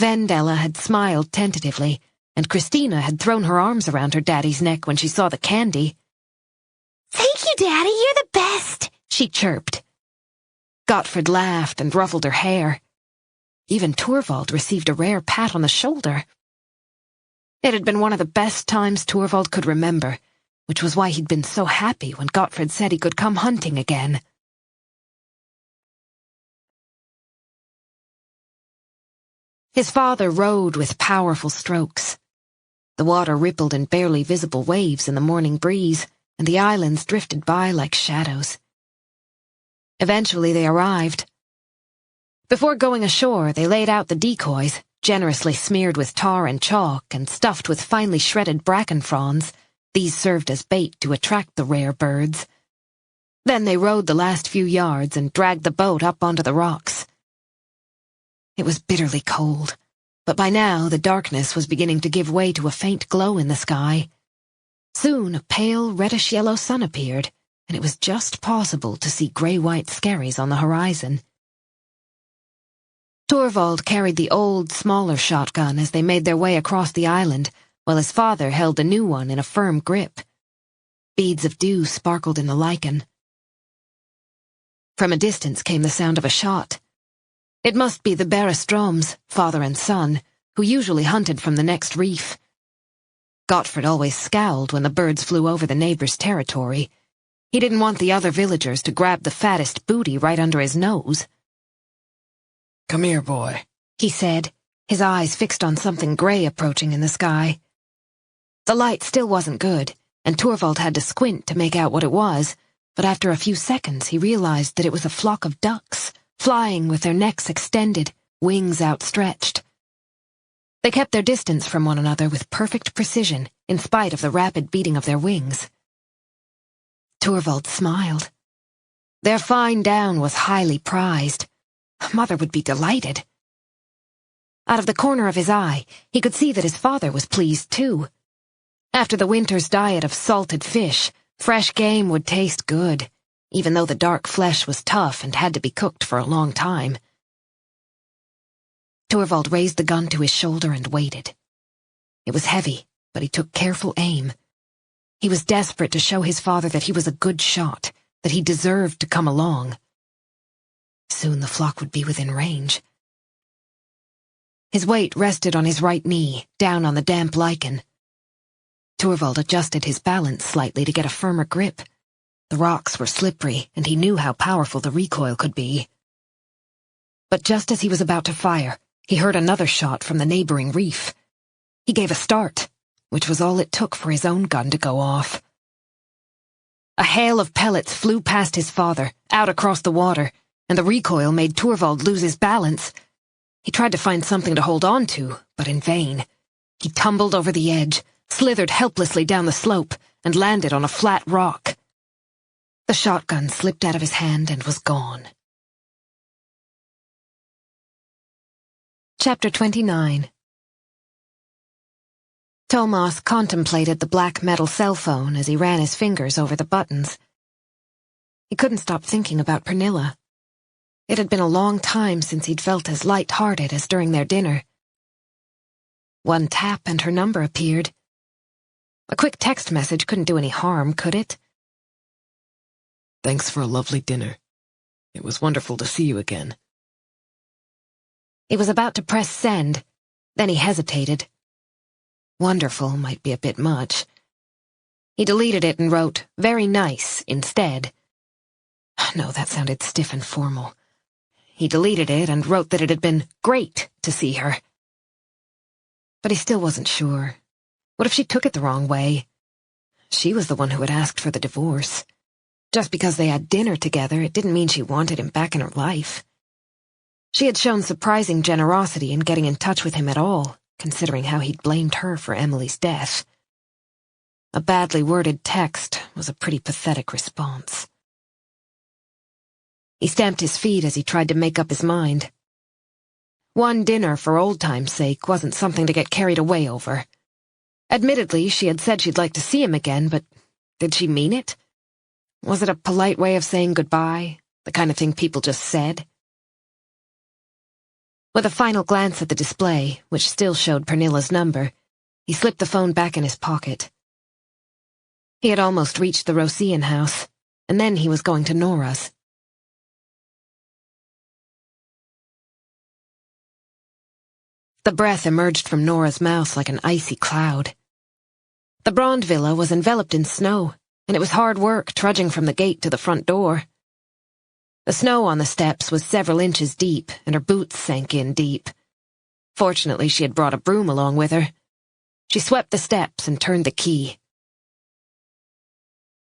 Vendela had smiled tentatively, and Christina had thrown her arms around her daddy's neck when she saw the candy. Thank you, Daddy, you're the best, she chirped. Gottfrid laughed and ruffled her hair. Even Torvald received a rare pat on the shoulder. It had been one of the best times Torvald could remember, which was why he'd been so happy when Gottfrid said he could come hunting again. His father rowed with powerful strokes. The water rippled in barely visible waves in the morning breeze, and the islands drifted by like shadows. Eventually they arrived. Before going ashore, they laid out the decoys, generously smeared with tar and chalk and stuffed with finely shredded bracken fronds. These served as bait to attract the rare birds. Then they rowed the last few yards and dragged the boat up onto the rocks. It was bitterly cold, but by now the darkness was beginning to give way to a faint glow in the sky. Soon a pale reddish-yellow sun appeared, and it was just possible to see grey-white skerries on the horizon. Torvald carried the old, smaller shotgun as they made their way across the island, while his father held a new one in a firm grip. Beads of dew sparkled in the lichen. From a distance came the sound of a shot, It must be the Berestroms, father and son, who usually hunted from the next reef. Gottfried always scowled when the birds flew over the neighbor's territory. He didn't want the other villagers to grab the fattest booty right under his nose. "Come here, boy," he said, his eyes fixed on something gray approaching in the sky. The light still wasn't good, and Torvald had to squint to make out what it was, but after a few seconds he realized that it was a flock of ducks, flying with their necks extended, wings outstretched. They kept their distance from one another with perfect precision, in spite of the rapid beating of their wings. Torvald smiled. Their fine down was highly prized. Mother would be delighted. Out of the corner of his eye, he could see that his father was pleased too. After the winter's diet of salted fish, fresh game would taste good, even though the dark flesh was tough and had to be cooked for a long time. Torvald raised the gun to his shoulder and waited. It was heavy, but he took careful aim. He was desperate to show his father that he was a good shot, that he deserved to come along. Soon the flock would be within range. His weight rested on his right knee, down on the damp lichen. Torvald adjusted his balance slightly to get a firmer grip. The rocks were slippery, and he knew how powerful the recoil could be. But just as he was about to fire, he heard another shot from the neighboring reef. He gave a start, which was all it took for his own gun to go off. A hail of pellets flew past his father, out across the water, and the recoil made Torvald lose his balance. He tried to find something to hold on to, but in vain. He tumbled over the edge, slithered helplessly down the slope, and landed on a flat rock. The shotgun slipped out of his hand and was gone. Chapter 29. Thomas contemplated the black metal cell phone as he ran his fingers over the buttons. He couldn't stop thinking about Pernilla. It had been a long time since he'd felt as light-hearted as during their dinner. One tap and her number appeared. A quick text message couldn't do any harm, could it? Thanks for a lovely dinner. It was wonderful to see you again. He was about to press send, then he hesitated. Wonderful might be a bit much. He deleted it and wrote, "Very nice," instead. No, that sounded stiff and formal. He deleted it and wrote that it had been great to see her. But he still wasn't sure. What if she took it the wrong way? She was the one who had asked for the divorce. Just because they had dinner together, it didn't mean she wanted him back in her life. She had shown surprising generosity in getting in touch with him at all, considering how he'd blamed her for Emily's death. A badly worded text was a pretty pathetic response. He stamped his feet as he tried to make up his mind. One dinner for old time's sake wasn't something to get carried away over. Admittedly, she had said she'd like to see him again, but did she mean it? Was it a polite way of saying goodbye, the kind of thing people just said? With a final glance at the display, which still showed Pernilla's number, he slipped the phone back in his pocket. He had almost reached the Rosian house, and then he was going to Nora's. The breath emerged from Nora's mouth like an icy cloud. The Brond villa was enveloped in snow, and it was hard work trudging from the gate to the front door. The snow on the steps was several inches deep, and her boots sank in deep. Fortunately, she had brought a broom along with her. She swept the steps and turned the key.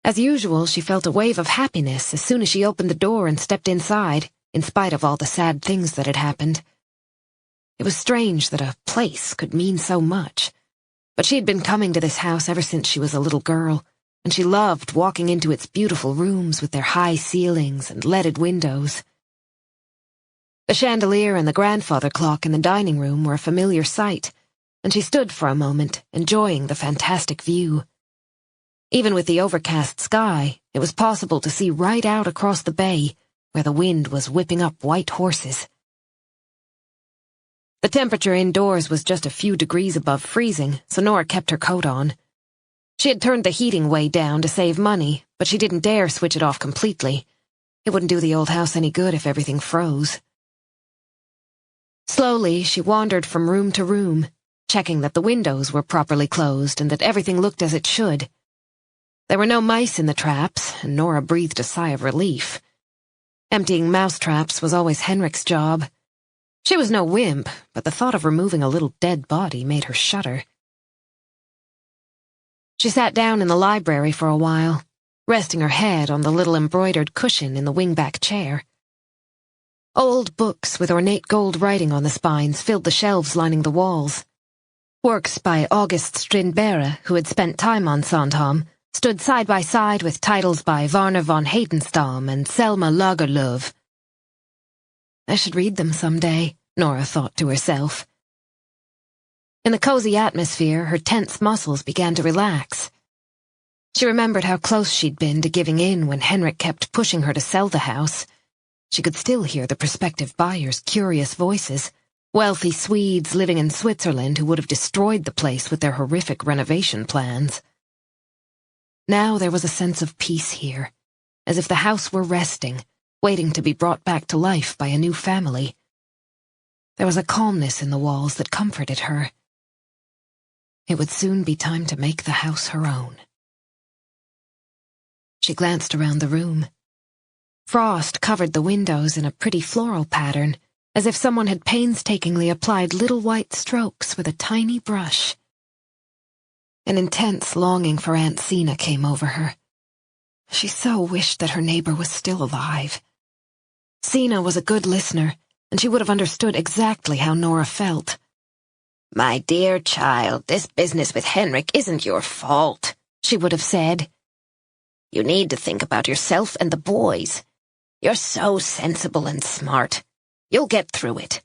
As usual, she felt a wave of happiness as soon as she opened the door and stepped inside, in spite of all the sad things that had happened. It was strange that a place could mean so much, but she had been coming to this house ever since she was a little girl, and she loved walking into its beautiful rooms with their high ceilings and leaded windows. The chandelier and the grandfather clock in the dining room were a familiar sight, and she stood for a moment, enjoying the fantastic view. Even with the overcast sky, it was possible to see right out across the bay, where the wind was whipping up white horses. The temperature indoors was just a few degrees above freezing, so Nora kept her coat on. She had turned the heating way down to save money, but she didn't dare switch it off completely. It wouldn't do the old house any good if everything froze. Slowly, she wandered from room to room, checking that the windows were properly closed and that everything looked as it should. There were no mice in the traps, and Nora breathed a sigh of relief. Emptying mouse traps was always Henrik's job. She was no wimp, but the thought of removing a little dead body made her shudder. She sat down in the library for a while, resting her head on the little embroidered cushion in the wingback chair. Old books with ornate gold writing on the spines filled the shelves lining the walls. Works by August Strindberg, who had spent time on Sandhamn, stood side by side with titles by Werner von Heidenstam and Selma Lagerlöf. I should read them someday, Nora thought to herself. In the cozy atmosphere, her tense muscles began to relax. She remembered how close she'd been to giving in when Henrik kept pushing her to sell the house. She could still hear the prospective buyers' curious voices, wealthy Swedes living in Switzerland who would have destroyed the place with their horrific renovation plans. Now there was a sense of peace here, as if the house were resting, waiting to be brought back to life by a new family. There was a calmness in the walls that comforted her. It would soon be time to make the house her own. She glanced around the room. Frost covered the windows in a pretty floral pattern, as if someone had painstakingly applied little white strokes with a tiny brush. An intense longing for Aunt Sina came over her. She so wished that her neighbor was still alive. Sina was a good listener, and she would have understood exactly how Nora felt. "My dear child, this business with Henrik isn't your fault," she would have said. "You need to think about yourself and the boys. You're so sensible and smart. You'll get through it."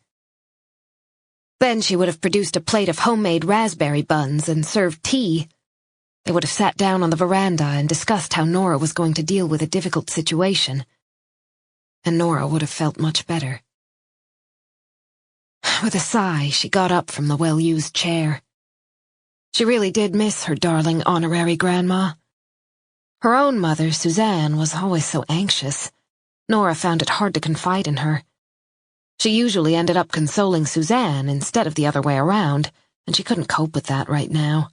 Then she would have produced a plate of homemade raspberry buns and served tea. They would have sat down on the veranda and discussed how Nora was going to deal with a difficult situation. And Nora would have felt much better. With a sigh, she got up from the well-used chair. She really did miss her darling honorary grandma. Her own mother, Suzanne, was always so anxious. Nora found it hard to confide in her. She usually ended up consoling Suzanne instead of the other way around, and she couldn't cope with that right now.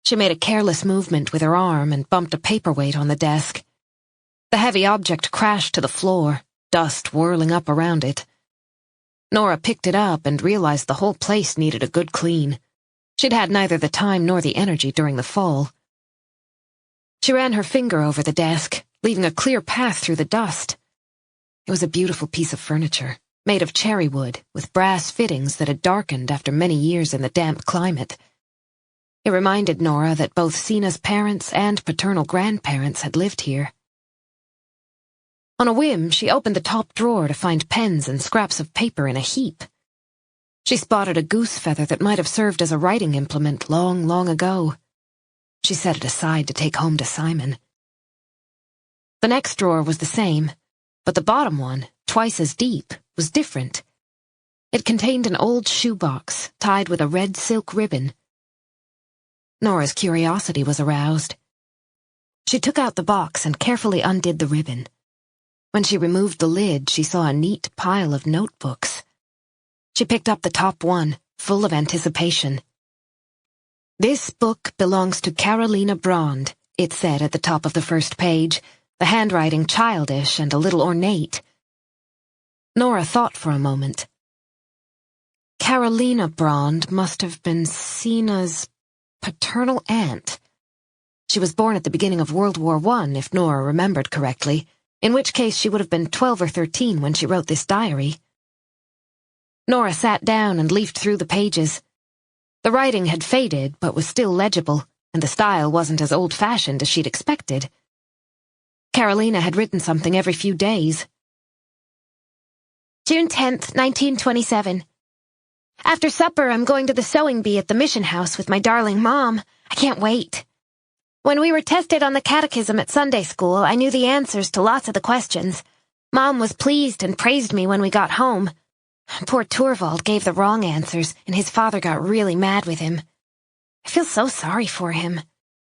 She made a careless movement with her arm and bumped a paperweight on the desk. The heavy object crashed to the floor, dust whirling up around it. Nora picked it up and realized the whole place needed a good clean. She'd had neither the time nor the energy during the fall. She ran her finger over the desk, leaving a clear path through the dust. It was a beautiful piece of furniture, made of cherry wood, with brass fittings that had darkened after many years in the damp climate. It reminded Nora that both Sina's parents and paternal grandparents had lived here. On a whim, she opened the top drawer to find pens and scraps of paper in a heap. She spotted a goose feather that might have served as a writing implement long, long ago. She set it aside to take home to Simon. The next drawer was the same, but the bottom one, twice as deep, was different. It contained an old shoebox tied with a red silk ribbon. Nora's curiosity was aroused. She took out the box and carefully undid the ribbon. When she removed the lid, she saw a neat pile of notebooks. She picked up the top one, full of anticipation. "This book belongs to Carolina Brand," it said at the top of the first page, the handwriting childish and a little ornate. Nora thought for a moment. Carolina Brand must have been Sina's paternal aunt. She was born at the beginning of World War I, if Nora remembered correctly, in which case she would have been 12 or 13 when she wrote this diary. Nora sat down and leafed through the pages. The writing had faded, but was still legible, and the style wasn't as old-fashioned as she'd expected. Carolina had written something every few days. June 10th, 1927. After supper, I'm going to the sewing bee at the mission house with my darling Mom. I can't wait. When we were tested on the catechism at Sunday school, I knew the answers to lots of the questions. Mom was pleased and praised me when we got home. Poor Torvald gave the wrong answers, and his father got really mad with him. I feel so sorry for him.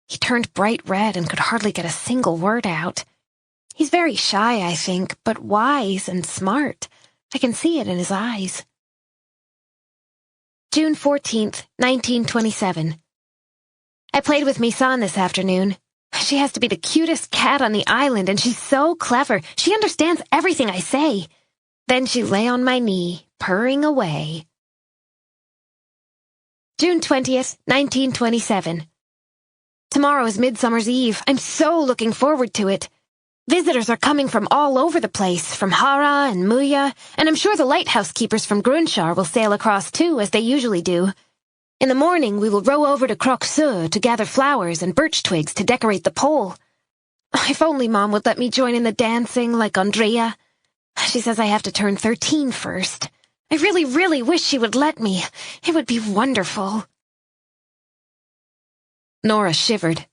He turned bright red and could hardly get a single word out. He's very shy, I think, but wise and smart. I can see it in his eyes. June 14th, 1927. I played with Misan this afternoon. She has to be the cutest cat on the island, and she's so clever. She understands everything I say. Then she lay on my knee, purring away. June 20th, 1927. Tomorrow is Midsummer's Eve. I'm so looking forward to it. Visitors are coming from all over the place, from Hara and Muya, and I'm sure the lighthouse keepers from Grunshar will sail across too, as they usually do. In the morning, we will row over to Croque-Sur to gather flowers and birch twigs to decorate the pole. If only Mom would let me join in the dancing like Andrea. She says I have to turn 13 first. I really, really wish she would let me. It would be wonderful. Nora shivered.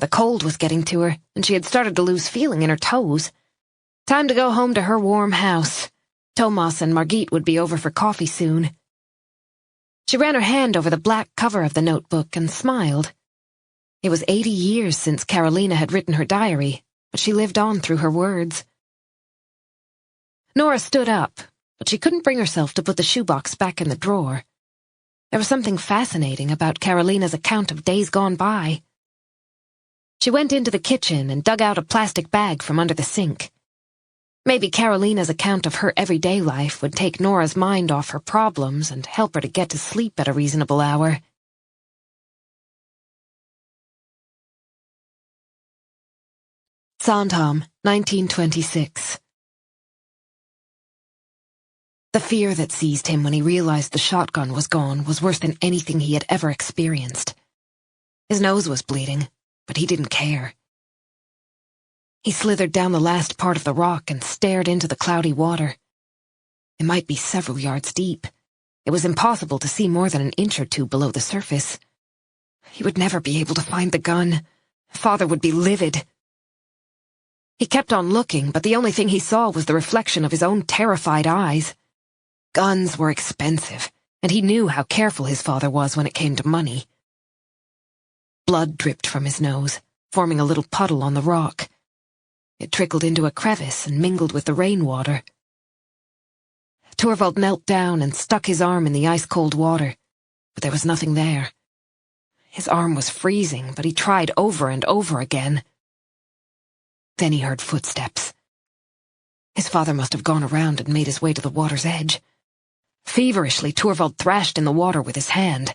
The cold was getting to her, and she had started to lose feeling in her toes. Time to go home to her warm house. Thomas and Margit would be over for coffee soon. She ran her hand over the black cover of the notebook and smiled. It was 80 years since Carolina had written her diary, but she lived on through her words. Nora stood up, but she couldn't bring herself to put the shoebox back in the drawer. There was something fascinating about Carolina's account of days gone by. She went into the kitchen and dug out a plastic bag from under the sink. Maybe Carolina's account of her everyday life would take Nora's mind off her problems and help her to get to sleep at a reasonable hour. Sandhamn, 1926. The fear that seized him when he realized the shotgun was gone was worse than anything he had ever experienced. His nose was bleeding, but he didn't care. He slithered down the last part of the rock and stared into the cloudy water. It might be several yards deep. It was impossible to see more than an inch or two below the surface. He would never be able to find the gun. Father would be livid. He kept on looking, but the only thing he saw was the reflection of his own terrified eyes. Guns were expensive, and he knew how careful his father was when it came to money. Blood dripped from his nose, forming a little puddle on the rock. It trickled into a crevice and mingled with the rainwater. Torvald knelt down and stuck his arm in the ice-cold water, but there was nothing there. His arm was freezing, but he tried over and over again. Then he heard footsteps. His father must have gone around and made his way to the water's edge. Feverishly, Torvald thrashed in the water with his hand.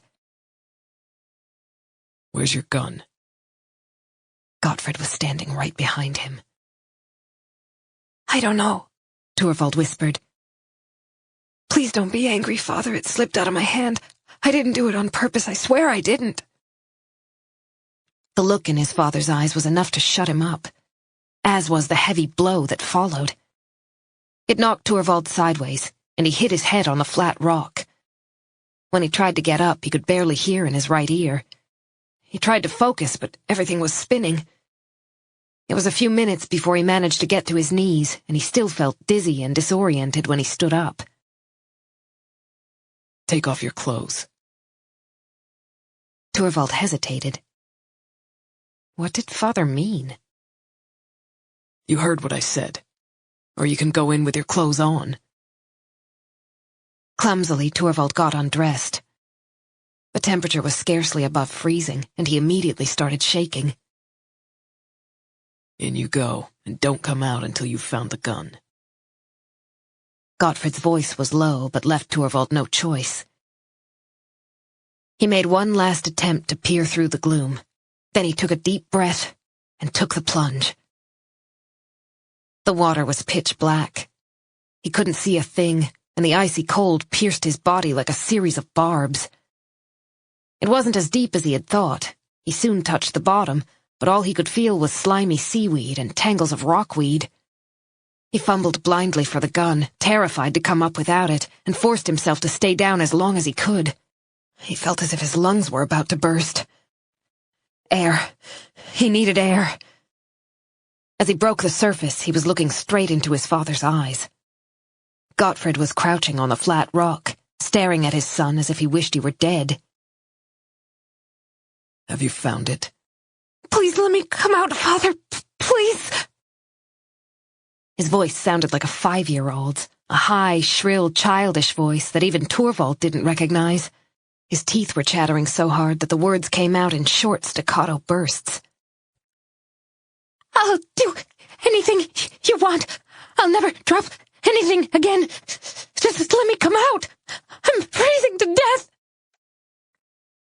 Where's your gun? Gottfried was standing right behind him. I don't know, Torvald whispered. Please don't be angry, Father. It slipped out of my hand. I didn't do it on purpose. I swear I didn't. The look in his father's eyes was enough to shut him up, as was the heavy blow that followed. It knocked Torvald sideways, and he hit his head on the flat rock. When he tried to get up, he could barely hear in his right ear. He tried to focus, but everything was spinning. It was a few minutes before he managed to get to his knees, and he still felt dizzy and disoriented when he stood up. Take off your clothes. Torvald hesitated. What did Father mean? You heard what I said. Or you can go in with your clothes on. Clumsily, Torvald got undressed. The temperature was scarcely above freezing, and he immediately started shaking. In you go, and don't come out until you've found the gun. Gottfried's voice was low, but left Torvald no choice. He made one last attempt to peer through the gloom. Then he took a deep breath and took the plunge. The water was pitch black. He couldn't see a thing, and the icy cold pierced his body like a series of barbs. It wasn't as deep as he had thought. He soon touched the bottom, but all he could feel was slimy seaweed and tangles of rockweed. He fumbled blindly for the gun, terrified to come up without it, and forced himself to stay down as long as he could. He felt as if his lungs were about to burst. Air. He needed air. As he broke the surface, he was looking straight into his father's eyes. Gottfried was crouching on the flat rock, staring at his son as if he wished he were dead. Have you found it? Please let me come out, Father. Please. His voice sounded like a 5-year-old's. a high, shrill, childish voice that even Torvald didn't recognize. His teeth were chattering so hard that the words came out in short, staccato bursts. I'll do anything you want. I'll never drop anything again. Just let me come out. I'm freezing to death.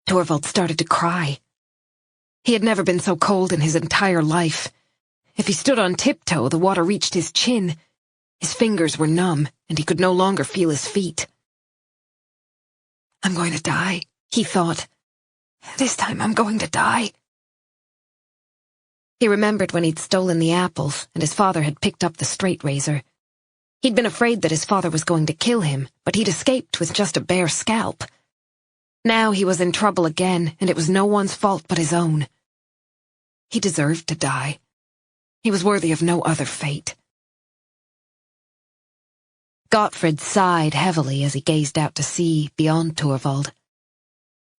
Torvald started to cry. He had never been so cold in his entire life. If he stood on tiptoe, the water reached his chin. His fingers were numb, and he could no longer feel his feet. I'm going to die, he thought. This time I'm going to die. He remembered when he'd stolen the apples, and his father had picked up the straight razor. He'd been afraid that his father was going to kill him, but he'd escaped with just a bare scalp. Now he was in trouble again, and it was no one's fault but his own. He deserved to die. He was worthy of no other fate. Gottfrid sighed heavily as he gazed out to sea beyond Torvald.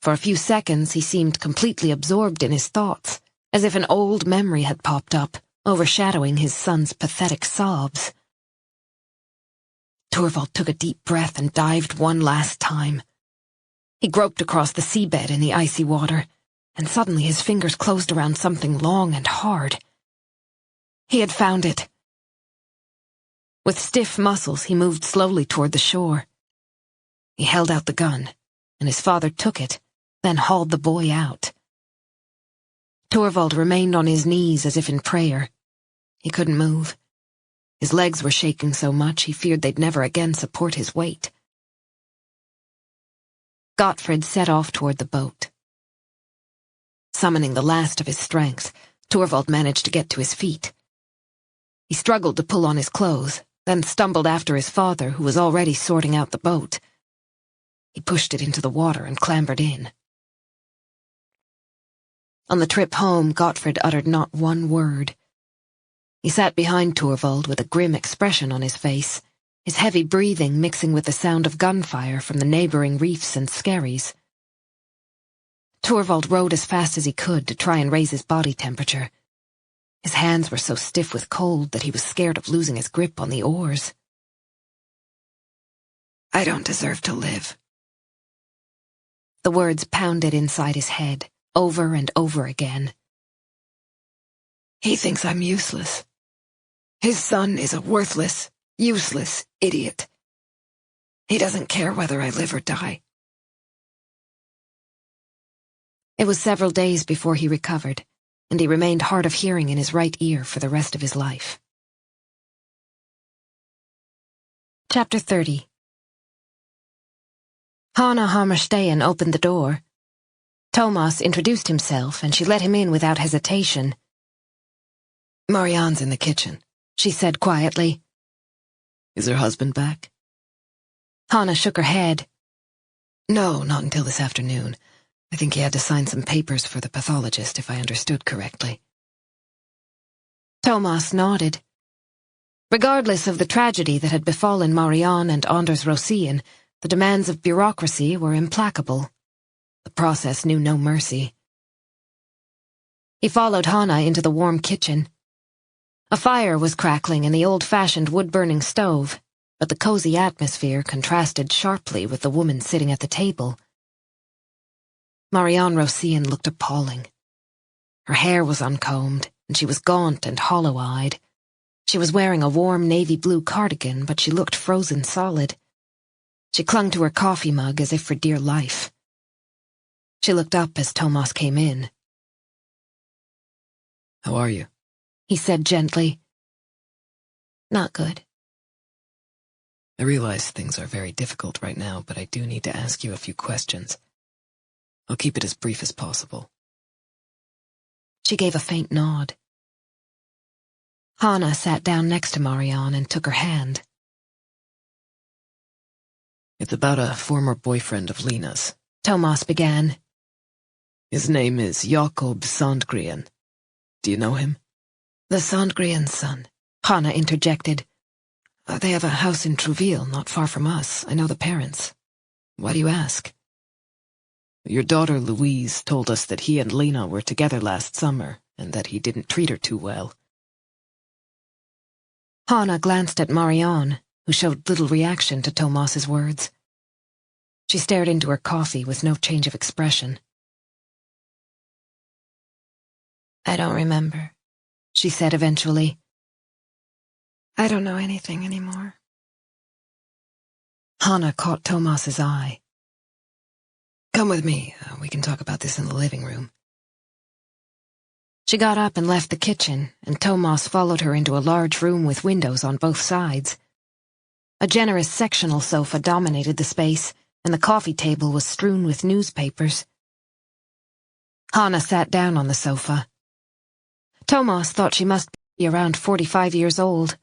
For a few seconds he seemed completely absorbed in his thoughts, as if an old memory had popped up, overshadowing his son's pathetic sobs. Torvald took a deep breath and dived one last time. He groped across the seabed in the icy water, and suddenly his fingers closed around something long and hard. He had found it. With stiff muscles, he moved slowly toward the shore. He held out the gun, and his father took it, then hauled the boy out. Torvald remained on his knees as if in prayer. He couldn't move. His legs were shaking so much he feared they'd never again support his weight. Gottfrid set off toward the boat. Summoning the last of his strength, Torvald managed to get to his feet. He struggled to pull on his clothes, then stumbled after his father, who was already sorting out the boat. He pushed it into the water and clambered in. On the trip home, Gottfrid uttered not one word. He sat behind Torvald with a grim expression on his face, his heavy breathing mixing with the sound of gunfire from the neighboring reefs and skerries. Torvald rowed as fast as he could to try and raise his body temperature. His hands were so stiff with cold that he was scared of losing his grip on the oars. I don't deserve to live. The words pounded inside his head, over and over again. He thinks I'm useless. His son is a worthless, useless idiot. He doesn't care whether I live or die. It was several days before he recovered, and he remained hard of hearing in his right ear for the rest of his life. Chapter 30. Hanna Hammerstein opened the door. Thomas introduced himself, and she let him in without hesitation. Marianne's in the kitchen, she said quietly. Is her husband back? Hanna shook her head. No, not until this afternoon. I think he had to sign some papers for the pathologist, if I understood correctly. Thomas nodded. Regardless of the tragedy that had befallen Marianne and Anders Rosén, the demands of bureaucracy were implacable. The process knew no mercy. He followed Hanna into the warm kitchen. A fire was crackling in the old-fashioned wood-burning stove, but the cozy atmosphere contrasted sharply with the woman sitting at the table. Marianne Rosén looked appalling. Her hair was uncombed, and she was gaunt and hollow-eyed. She was wearing a warm navy-blue cardigan, but she looked frozen solid. She clung to her coffee mug as if for dear life. She looked up as Thomas came in. How are you? He said gently. Not good. I realize things are very difficult right now, but I do need to ask you a few questions. I'll keep it as brief as possible. She gave a faint nod. Hanna sat down next to Marianne and took her hand. It's about a former boyfriend of Lena's. Thomas began. His name is Jakob Sandgren. Do you know him? The Sandgren's son, Hanna interjected. They have a house in Trouville, not far from us. I know the parents. Why do you ask? Your daughter Louise told us that he and Lena were together last summer, and that he didn't treat her too well. Hanna glanced at Marianne, who showed little reaction to Thomas's words. She stared into her coffee with no change of expression. I don't remember, she said eventually. I don't know anything anymore. Hanna caught Thomas's eye. Come with me. We can talk about this in the living room. She got up and left the kitchen, and Thomas followed her into a large room with windows on both sides. A generous sectional sofa dominated the space, and the coffee table was strewn with newspapers. Hanna sat down on the sofa. Thomas thought she must be around 45 years old.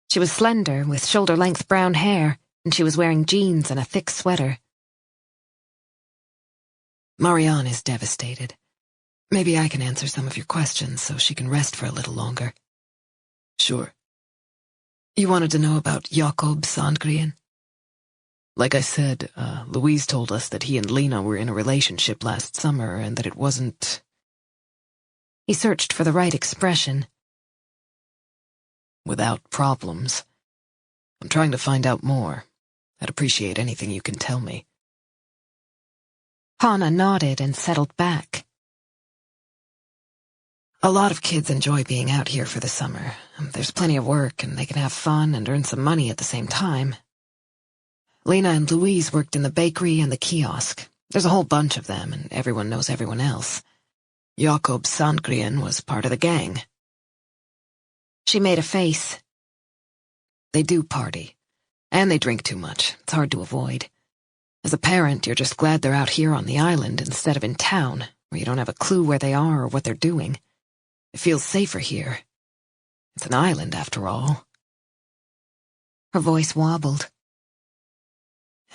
She was slender, with shoulder-length brown hair, and she was wearing jeans and a thick sweater. Marianne is devastated. Maybe I can answer some of your questions so she can rest for a little longer. Sure. You wanted to know about Jakob Sandgren? Like I said, Louise told us that he and Lena were in a relationship last summer and that it wasn't... He searched for the right expression. Without problems. I'm trying to find out more. I'd appreciate anything you can tell me. Hanna nodded and settled back. A lot of kids enjoy being out here for the summer. There's plenty of work, and they can have fun and earn some money at the same time. Lena and Louise worked in the bakery and the kiosk. There's a whole bunch of them, and everyone knows everyone else. Jakob Sandgren was part of the gang. She made a face. They do party, and they drink too much. It's hard to avoid. As a parent, you're just glad they're out here on the island instead of in town, where you don't have a clue where they are or what they're doing. It feels safer here. It's an island, after all. Her voice wobbled.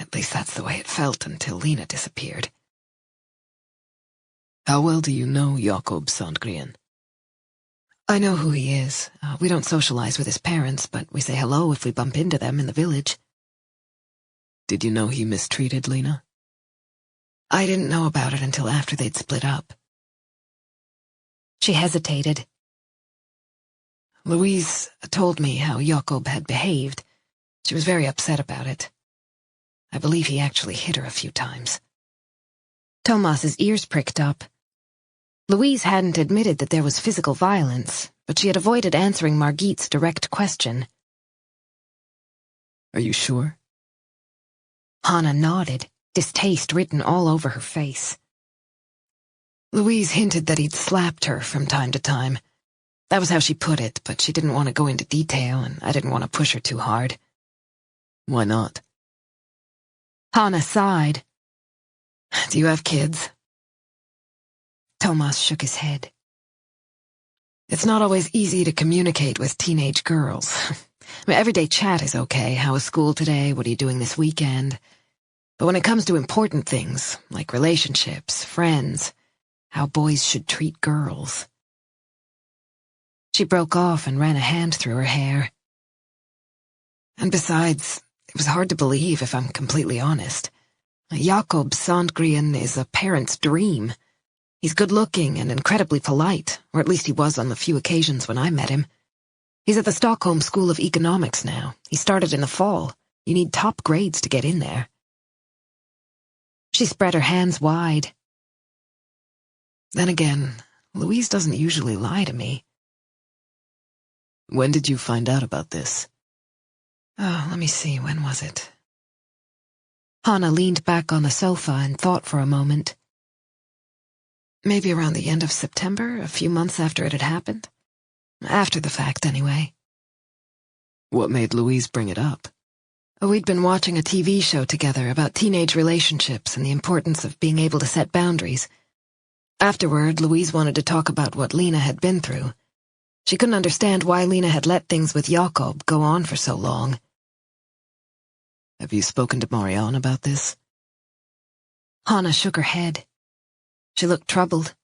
At least that's the way it felt until Lena disappeared. How well do you know Jakob Sandgren? I know who he is. We don't socialize with his parents, but we say hello if we bump into them in the village. Did you know he mistreated Lena? I didn't know about it until after they'd split up. She hesitated. Louise told me how Jakob had behaved. She was very upset about it. I believe he actually hit her a few times. Thomas's ears pricked up. Louise hadn't admitted that there was physical violence, but she had avoided answering Margit's direct question. Are you sure? Hanna nodded, distaste written all over her face. Louise hinted that he'd slapped her from time to time. That was how she put it, but she didn't want to go into detail, and I didn't want to push her too hard. Why not? Hanna sighed. Do you have kids? Thomas shook his head. It's not always easy to communicate with teenage girls. Everyday chat is okay. How was school today? What are you doing this weekend? But when it comes to important things, like relationships, friends, how boys should treat girls... She broke off and ran a hand through her hair. And besides, it was hard to believe, if I'm completely honest. Jakob Sandgren is a parent's dream. He's good-looking and incredibly polite, or at least he was on the few occasions when I met him. He's at the Stockholm School of Economics now. He started in the fall. You need top grades to get in there. She spread her hands wide. Then again, Louise doesn't usually lie to me. When did you find out about this? Oh, let me see, when was it? Hanna leaned back on the sofa and thought for a moment. Maybe around the end of September, a few months after it had happened. After the fact, anyway. What made Louise bring it up? We'd been watching a TV show together about teenage relationships and the importance of being able to set boundaries. Afterward, Louise wanted to talk about what Lena had been through. She couldn't understand why Lena had let things with Jakob go on for so long. Have you spoken to Marianne about this? Hanna shook her head. She looked troubled.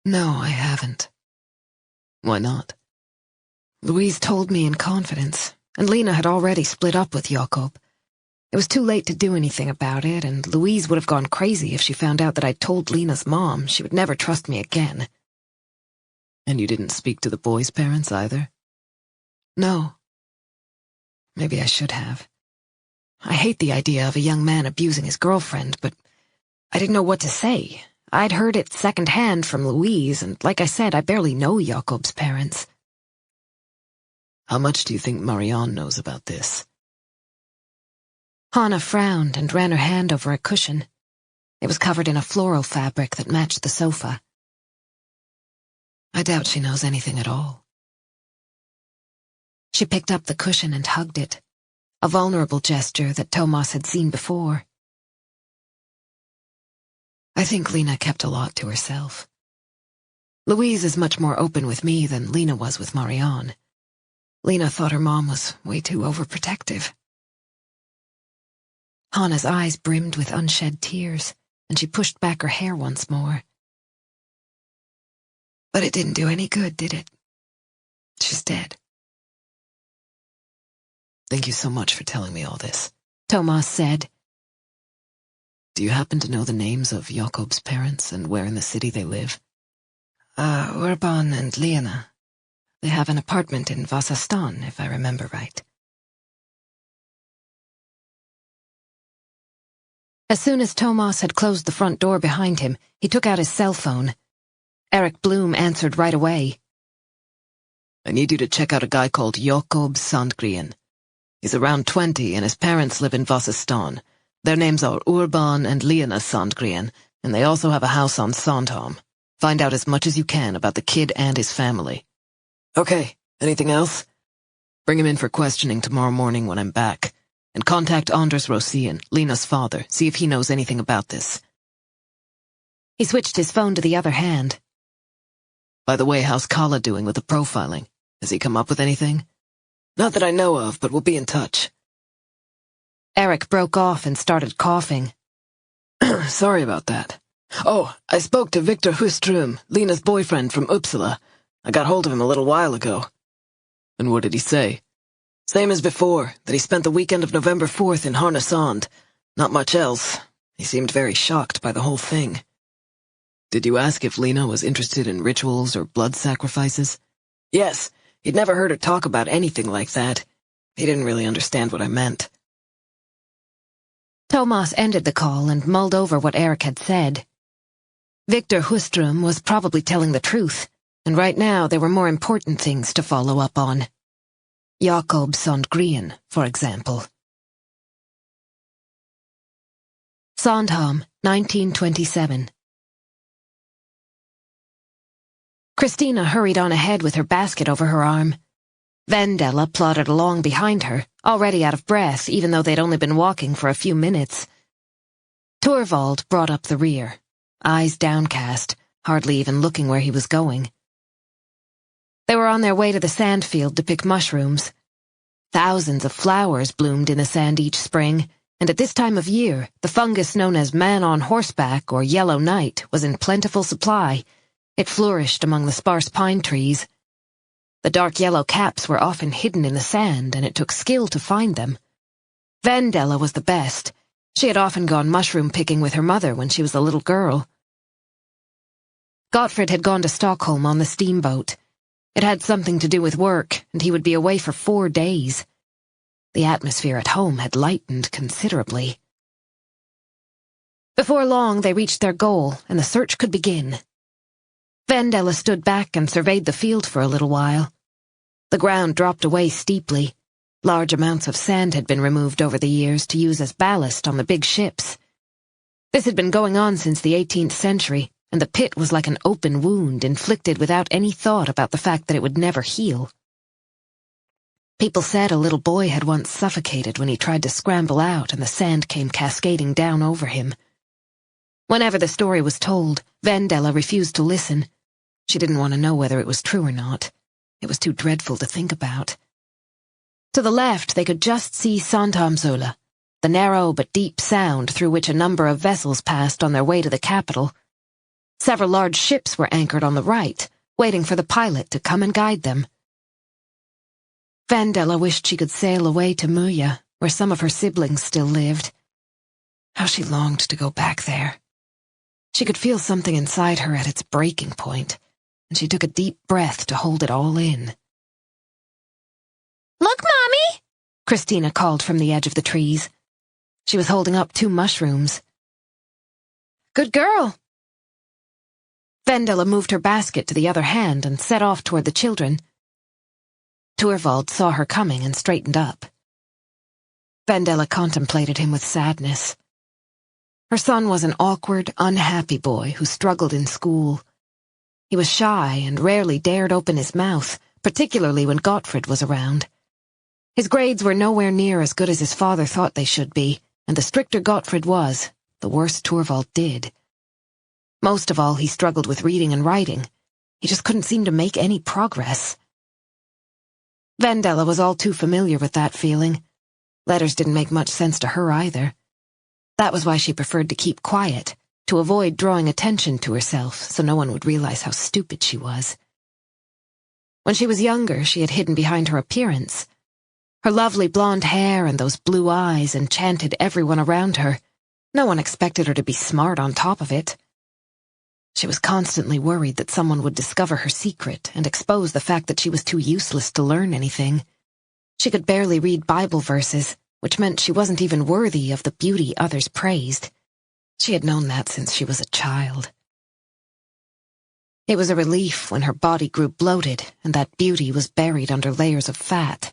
No, I haven't. Why not? Louise told me in confidence, and Lena had already split up with Jakob. It was too late to do anything about it, and Louise would have gone crazy if she found out that I'd told Lena's mom. She would never trust me again. And you didn't speak to the boys' parents either? No. Maybe I should have. I hate the idea of a young man abusing his girlfriend, but I didn't know what to say. I'd heard it secondhand from Louise, and like I said, I barely know Jakob's parents. How much do you think Marianne knows about this? Hanna frowned and ran her hand over a cushion. It was covered in a floral fabric that matched the sofa. I doubt she knows anything at all. She picked up the cushion and hugged it, a vulnerable gesture that Thomas had seen before. I think Lena kept a lot to herself. Louise is much more open with me than Lena was with Marianne. Lena thought her mom was way too overprotective. Hanna's eyes brimmed with unshed tears, and she pushed back her hair once more. But it didn't do any good, did it? She's dead. Thank you so much for telling me all this, Thomas said. Do you happen to know the names of Jakob's parents and where in the city they live? Urban and Lena. They have an apartment in Viveca Sten, if I remember right. As soon as Thomas had closed the front door behind him, he took out his cell phone. Eric Bloom answered right away. I need you to check out a guy called Jakob Sandgren. He's around 20 and his parents live in Viveca Sten. Their names are Urban and Lena Sandgren, and they also have a house on Sandhamn. Find out as much as you can about the kid and his family. Okay, anything else? Bring him in for questioning tomorrow morning when I'm back. And contact Anders Rosén, Lena's father, see if he knows anything about this. He switched his phone to the other hand. By the way, how's Kala doing with the profiling? Has he come up with anything? Not that I know of, but we'll be in touch. Eric broke off and started coughing. Sorry about that. Oh, I spoke to Victor Huström, Lena's boyfriend from Uppsala. I got hold of him a little while ago. And what did he say? Same as before, that he spent the weekend of November 4th in Härnösand. Not much else. He seemed very shocked by the whole thing. Did you ask if Lena was interested in rituals or blood sacrifices? Yes, he'd never heard her talk about anything like that. He didn't really understand what I meant. Thomas ended the call and mulled over what Eric had said. Victor Huström was probably telling the truth, and right now there were more important things to follow up on. Jakob Sandgren, for example. Sandhamn, 1927. Christina hurried on ahead with her basket over her arm. Vendela plodded along behind her, already out of breath, even though they'd only been walking for a few minutes. Torvald brought up the rear, eyes downcast, hardly even looking where he was going. They were on their way to the sand field to pick mushrooms. Thousands of flowers bloomed in the sand each spring, and at this time of year, the fungus known as man on horseback or yellow night was in plentiful supply. It flourished among the sparse pine trees. The dark yellow caps were often hidden in the sand, and it took skill to find them. Vendela was the best. She had often gone mushroom picking with her mother when she was a little girl. Gottfried had gone to Stockholm on the steamboat. It had something to do with work, and he would be away for 4 days. The atmosphere at home had lightened considerably. Before long, they reached their goal, and the search could begin. Vendela stood back and surveyed the field for a little while. The ground dropped away steeply. Large amounts of sand had been removed over the years to use as ballast on the big ships. This had been going on since the 18th century, and the pit was like an open wound inflicted without any thought about the fact that it would never heal. People said a little boy had once suffocated when he tried to scramble out and the sand came cascading down over him. Whenever the story was told, Vendela refused to listen. She didn't want to know whether it was true or not. It was too dreadful to think about. To the left, they could just see Sandhamnsøla, the narrow but deep sound through which a number of vessels passed on their way to the capital. Several large ships were anchored on the right, waiting for the pilot to come and guide them. Vendela wished she could sail away to Muja, where some of her siblings still lived. How she longed to go back there. She could feel something inside her at its breaking point, and she took a deep breath to hold it all in. Look, Mommy! Christina called from the edge of the trees. She was holding up 2 mushrooms. Good girl. Vendela moved her basket to the other hand and set off toward the children. Torvald saw her coming and straightened up. Vendela contemplated him with sadness. Her son was an awkward, unhappy boy who struggled in school. He was shy and rarely dared open his mouth, particularly when Gottfried was around. His grades were nowhere near as good as his father thought they should be, and the stricter Gottfried was, the worse Torvald did. Most of all, he struggled with reading and writing. He just couldn't seem to make any progress. Vendela was all too familiar with that feeling. Letters didn't make much sense to her either. That was why she preferred to keep quiet, to avoid drawing attention to herself so no one would realize how stupid she was. When she was younger, she had hidden behind her appearance. Her lovely blonde hair and those blue eyes enchanted everyone around her. No one expected her to be smart on top of it. She was constantly worried that someone would discover her secret and expose the fact that she was too useless to learn anything. She could barely read Bible verses, which meant she wasn't even worthy of the beauty others praised. She had known that since she was a child. It was a relief when her body grew bloated and that beauty was buried under layers of fat.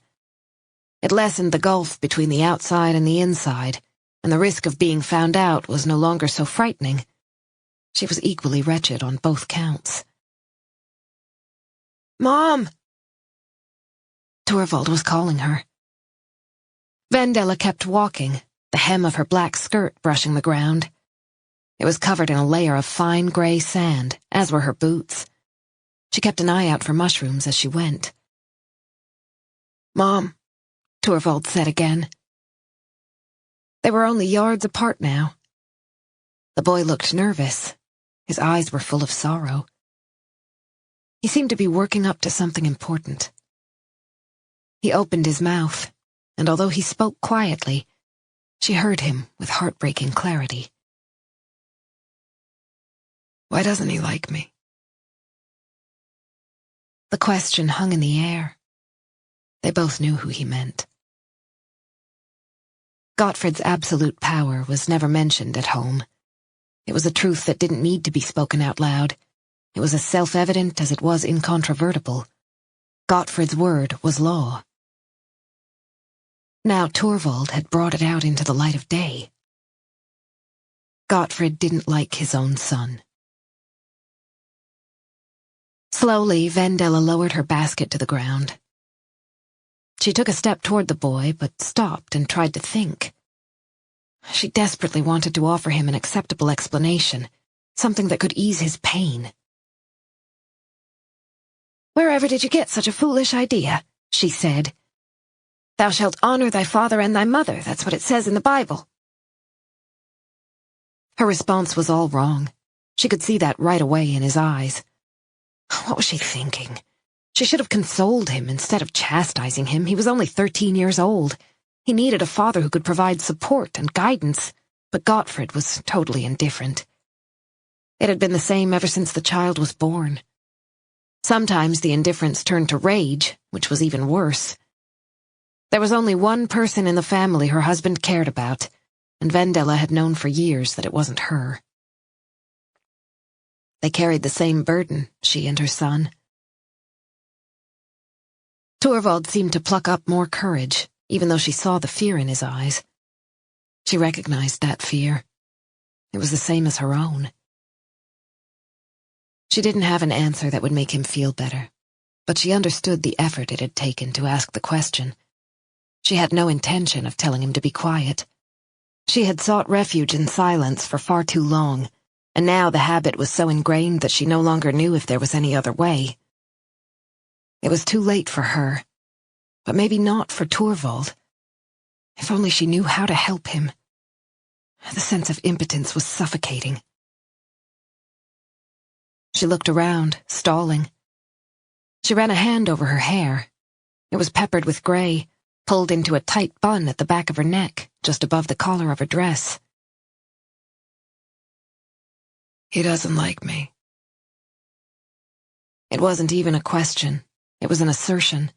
It lessened the gulf between the outside and the inside, and the risk of being found out was no longer so frightening. She was equally wretched on both counts. Mom! Torvald was calling her. Vendela kept walking, the hem of her black skirt brushing the ground. It was covered in a layer of fine gray sand, as were her boots. She kept an eye out for mushrooms as she went. Mom, Torvald said again. They were only yards apart now. The boy looked nervous. His eyes were full of sorrow. He seemed to be working up to something important. He opened his mouth, and although he spoke quietly, she heard him with heartbreaking clarity. Why doesn't he like me? The question hung in the air. They both knew who he meant. Gottfried's absolute power was never mentioned at home. It was a truth that didn't need to be spoken out loud. It was as self-evident as it was incontrovertible. Gottfried's word was law. Now Torvald had brought it out into the light of day. Gottfried didn't like his own son. Slowly, Vendela lowered her basket to the ground. She took a step toward the boy, but stopped and tried to think. She desperately wanted to offer him an acceptable explanation, something that could ease his pain. Wherever did you get such a foolish idea? She said. Thou shalt honor thy father and thy mother, that's what it says in the Bible. Her response was all wrong. She could see that right away in his eyes. What was she thinking? She should have consoled him instead of chastising him. He was only 13 years old. He needed a father who could provide support and guidance, but Gottfried was totally indifferent. It had been the same ever since the child was born. Sometimes the indifference turned to rage, which was even worse. There was only one person in the family her husband cared about, and Vendela had known for years that it wasn't her. They carried the same burden, she and her son. Torvald seemed to pluck up more courage, even though she saw the fear in his eyes. She recognized that fear. It was the same as her own. She didn't have an answer that would make him feel better, but she understood the effort it had taken to ask the question. She had no intention of telling him to be quiet. She had sought refuge in silence for far too long, and now the habit was so ingrained that she no longer knew if there was any other way. It was too late for her, but maybe not for Torvald. If only she knew how to help him. The sense of impotence was suffocating. She looked around, stalling. She ran a hand over her hair. It was peppered with gray, pulled into a tight bun at the back of her neck, just above the collar of her dress. He doesn't like me. It wasn't even a question. It was an assertion.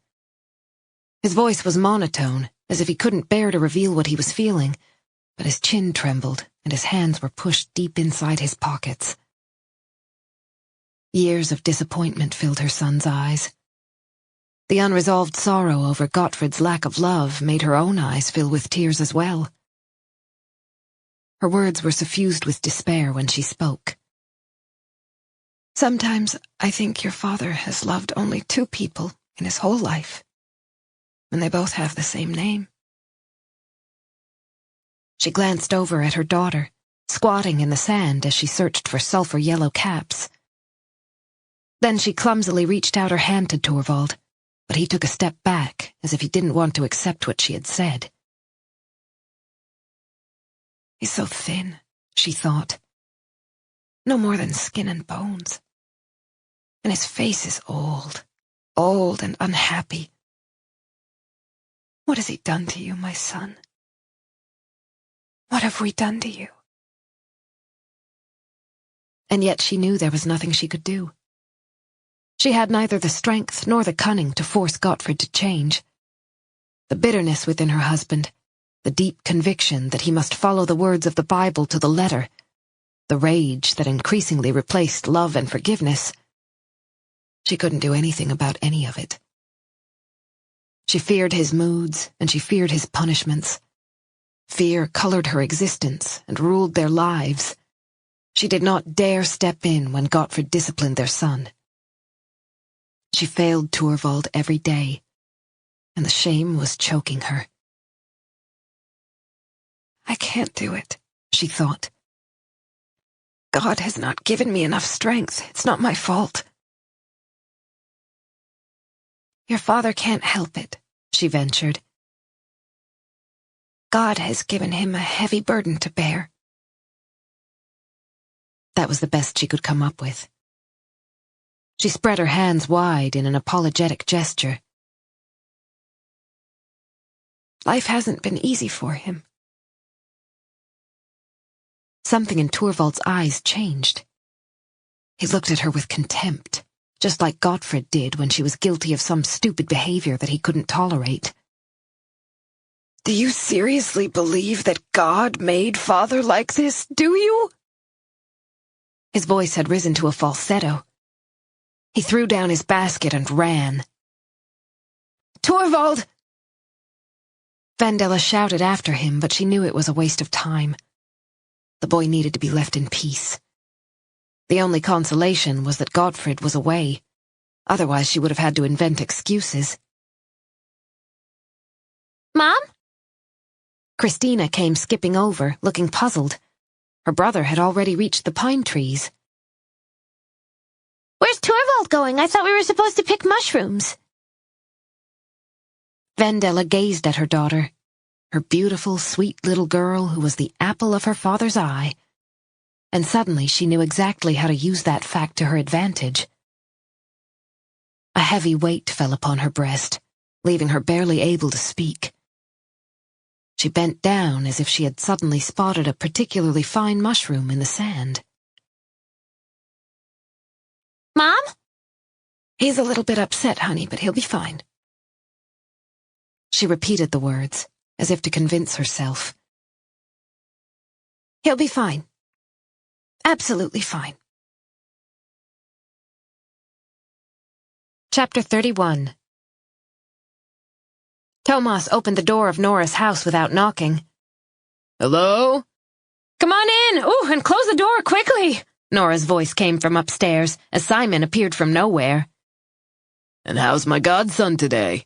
His voice was monotone, as if he couldn't bear to reveal what he was feeling, but his chin trembled and his hands were pushed deep inside his pockets. Years of disappointment filled her son's eyes. The unresolved sorrow over Gottfried's lack of love made her own eyes fill with tears as well. Her words were suffused with despair when she spoke. Sometimes I think your father has loved only 2 people in his whole life, and they both have the same name. She glanced over at her daughter, squatting in the sand as she searched for sulfur-yellow caps. Then she clumsily reached out her hand to Torvald, but he took a step back as if he didn't want to accept what she had said. He's so thin, she thought. No more than skin and bones. And his face is old and unhappy. What has he done to you, my son? What have we done to you? And yet she knew there was nothing she could do. She had neither the strength nor the cunning to force Gottfried to change. The bitterness within her husband, the deep conviction that he must follow the words of the Bible to the letter, the rage that increasingly replaced love and forgiveness. She couldn't do anything about any of it. She feared his moods, and she feared his punishments. Fear colored her existence and ruled their lives. She did not dare step in when Gottfried disciplined their son. She failed Torvald every day, and the shame was choking her. I can't do it, she thought. God has not given me enough strength. It's not my fault. Your father can't help it, she ventured. God has given him a heavy burden to bear. That was the best she could come up with. She spread her hands wide in an apologetic gesture. Life hasn't been easy for him. Something in Torvald's eyes changed. He looked at her with contempt, just like Gottfried did when she was guilty of some stupid behavior that he couldn't tolerate. Do you seriously believe that God made Father like this, do you? His voice had risen to a falsetto. He threw down his basket and ran. Torvald! Vendela shouted after him, but she knew it was a waste of time. The boy needed to be left in peace. The only consolation was that Gottfried was away. Otherwise she would have had to invent excuses. Mom? Christina came skipping over, looking puzzled. Her brother had already reached the pine trees. Where's Torvald going? I thought we were supposed to pick mushrooms. Vendela gazed at her daughter, her beautiful, sweet little girl who was the apple of her father's eye, and suddenly she knew exactly how to use that fact to her advantage. A heavy weight fell upon her breast, leaving her barely able to speak. She bent down as if she had suddenly spotted a particularly fine mushroom in the sand. Mom? He's a little bit upset, honey, but he'll be fine. She repeated the words, as if to convince herself. He'll be fine. Absolutely fine. Chapter 31. Thomas opened the door of Nora's house without knocking. Hello? Come on in! Ooh, and close the door quickly! Nora's voice came from upstairs, as Simon appeared from nowhere. And how's my godson today?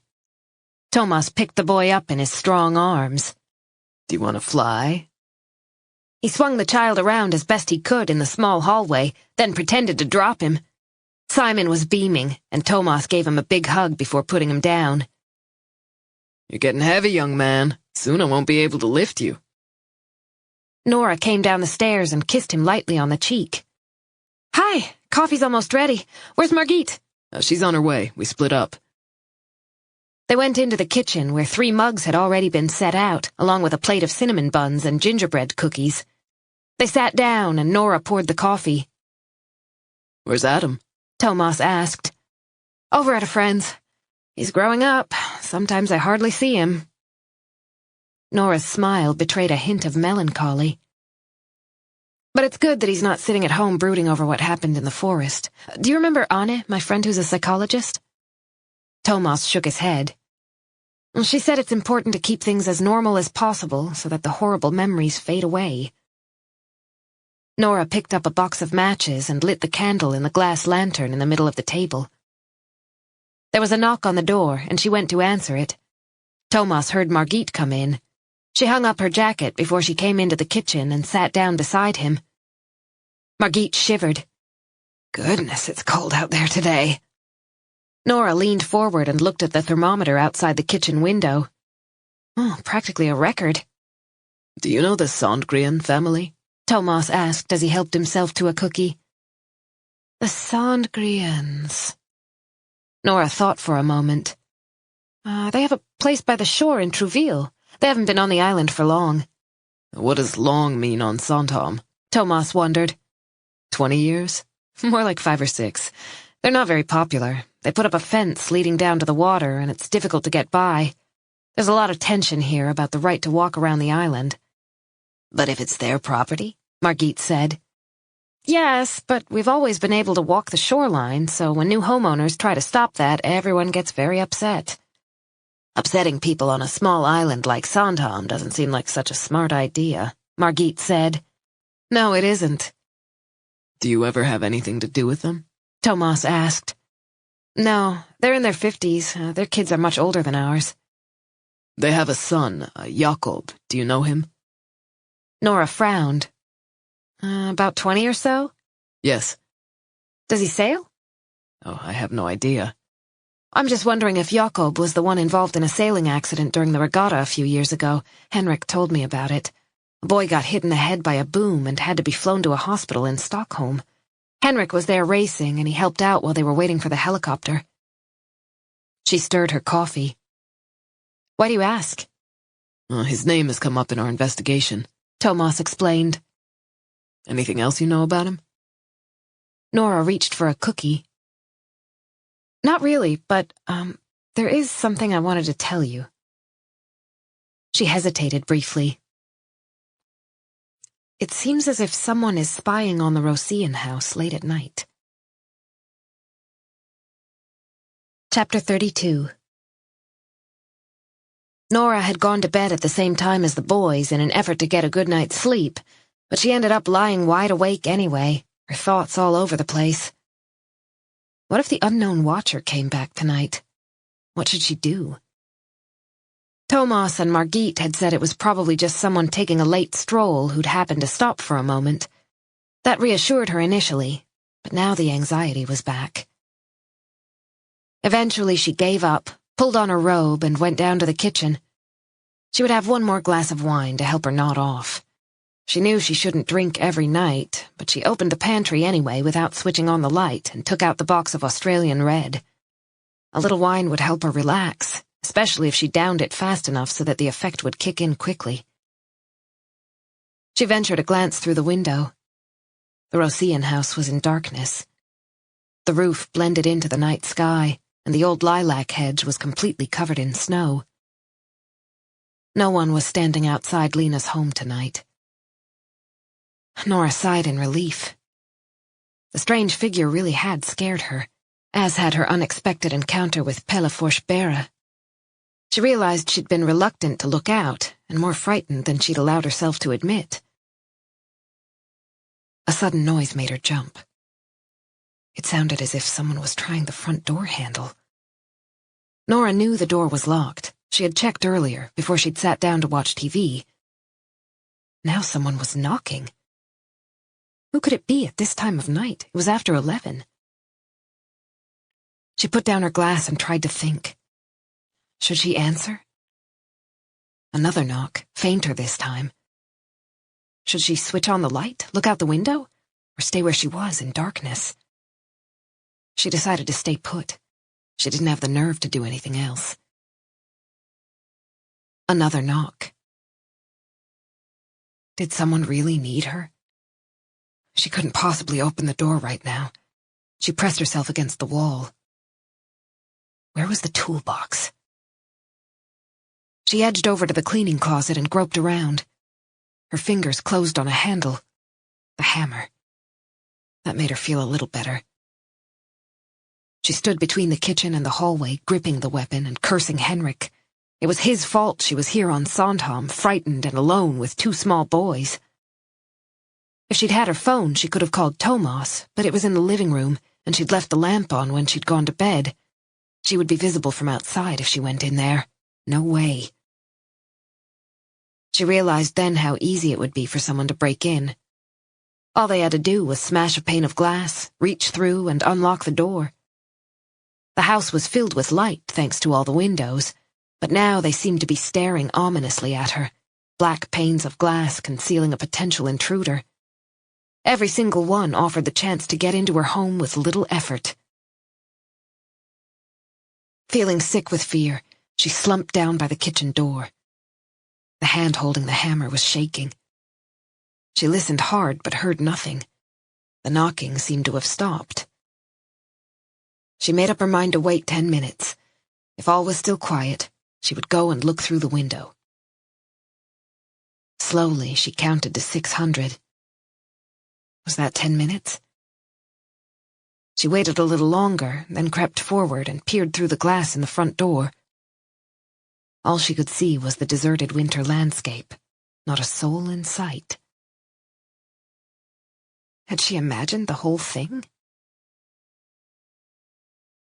Thomas picked the boy up in his strong arms. Do you want to fly? He swung the child around as best he could in the small hallway, then pretended to drop him. Simon was beaming, and Thomas gave him a big hug before putting him down. You're getting heavy, young man. Soon I won't be able to lift you. Nora came down the stairs and kissed him lightly on the cheek. Hi, coffee's almost ready. Where's Margit? She's on her way. We split up. They went into the kitchen where 3 mugs had already been set out, along with a plate of cinnamon buns and gingerbread cookies. They sat down and Nora poured the coffee. Where's Adam? Thomas asked. Over at a friend's. He's growing up. Sometimes I hardly see him. Nora's smile betrayed a hint of melancholy. But it's good that he's not sitting at home brooding over what happened in the forest. Do you remember Anne, my friend who's a psychologist? Thomas shook his head. She said it's important to keep things as normal as possible so that the horrible memories fade away. Nora picked up a box of matches and lit the candle in the glass lantern in the middle of the table. There was a knock on the door, and she went to answer it. Thomas heard Margit come in. She hung up her jacket before she came into the kitchen and sat down beside him. Margit shivered. Goodness, it's cold out there today. Nora leaned forward and looked at the thermometer outside the kitchen window. Oh, practically a record. Do you know the Sandgren family? Thomas asked as he helped himself to a cookie. The Sandgrens. Nora thought for a moment. They have a place by the shore in Trouville. They haven't been on the island for long. What does long mean on Sandhamn? Thomas wondered. 20 years? More like 5 or 6. They're not very popular. They put up a fence leading down to the water, and it's difficult to get by. There's a lot of tension here about the right to walk around the island. But if it's their property? Margit said. Yes, but we've always been able to walk the shoreline, so when new homeowners try to stop that, everyone gets very upset. Upsetting people on a small island like Sandhamn doesn't seem like such a smart idea, Margit said. No, it isn't. Do you ever have anything to do with them? Thomas asked. No, they're in their 50s. Their kids are much older than ours. They have a son, Jakob. Do you know him? Nora frowned. About 20 or so? Yes. Does he sail? Oh, I have no idea. I'm just wondering if Jakob was the one involved in a sailing accident during the regatta a few years ago. Henrik told me about it. A boy got hit in the head by a boom and had to be flown to a hospital in Stockholm. Henrik was there racing, and he helped out while they were waiting for the helicopter. She stirred her coffee. Why do you ask? His name has come up in our investigation, Thomas explained. Anything else you know about him? Nora reached for a cookie. Not really, but, there is something I wanted to tell you. She hesitated briefly. It seems as if someone is spying on the Rosén house late at night. Chapter 32. Nora had gone to bed at the same time as the boys in an effort to get a good night's sleep, but she ended up lying wide awake anyway, her thoughts all over the place. What if the unknown watcher came back tonight? What should she do? Thomas and Margit had said it was probably just someone taking a late stroll who'd happened to stop for a moment. That reassured her initially, but now the anxiety was back. Eventually she gave up, pulled on her robe, and went down to the kitchen. She would have one more glass of wine to help her nod off. She knew she shouldn't drink every night, but she opened the pantry anyway without switching on the light and took out the box of Australian Red. A little wine would help her relax, especially if she downed it fast enough so that the effect would kick in quickly. She ventured a glance through the window. The Rosén house was in darkness. The roof blended into the night sky, and the old lilac hedge was completely covered in snow. No one was standing outside Lena's home tonight. Nora sighed in relief. The strange figure really had scared her, as had her unexpected encounter with Pelleforce Bera. She realized she'd been reluctant to look out, and more frightened than she'd allowed herself to admit. A sudden noise made her jump. It sounded as if someone was trying the front door handle. Nora knew the door was locked. She had checked earlier, before she'd sat down to watch TV. Now someone was knocking. Who could it be at this time of night? It was after 11. She put down her glass and tried to think. Should she answer? Another knock, fainter this time. Should she switch on the light, look out the window, or stay where she was in darkness? She decided to stay put. She didn't have the nerve to do anything else. Another knock. Did someone really need her? She couldn't possibly open the door right now. She pressed herself against the wall. Where was the toolbox? She edged over to the cleaning closet and groped around. Her fingers closed on a handle. The hammer. That made her feel a little better. She stood between the kitchen and the hallway, gripping the weapon and cursing Henrik. It was his fault she was here on Sandhamn, frightened and alone with two small boys. If she'd had her phone, she could have called Thomas, but it was in the living room, and she'd left the lamp on when she'd gone to bed. She would be visible from outside if she went in there. No way. She realized then how easy it would be for someone to break in. All they had to do was smash a pane of glass, reach through, and unlock the door. The house was filled with light, thanks to all the windows, but now they seemed to be staring ominously at her, black panes of glass concealing a potential intruder. Every single one offered the chance to get into her home with little effort. Feeling sick with fear, she slumped down by the kitchen door. The hand holding the hammer was shaking. She listened hard but heard nothing. The knocking seemed to have stopped. She made up her mind to wait 10 minutes. If all was still quiet, she would go and look through the window. Slowly, she counted to 600. Was that 10 minutes? She waited a little longer, then crept forward and peered through the glass in the front door. All she could see was the deserted winter landscape, not a soul in sight. Had she imagined the whole thing?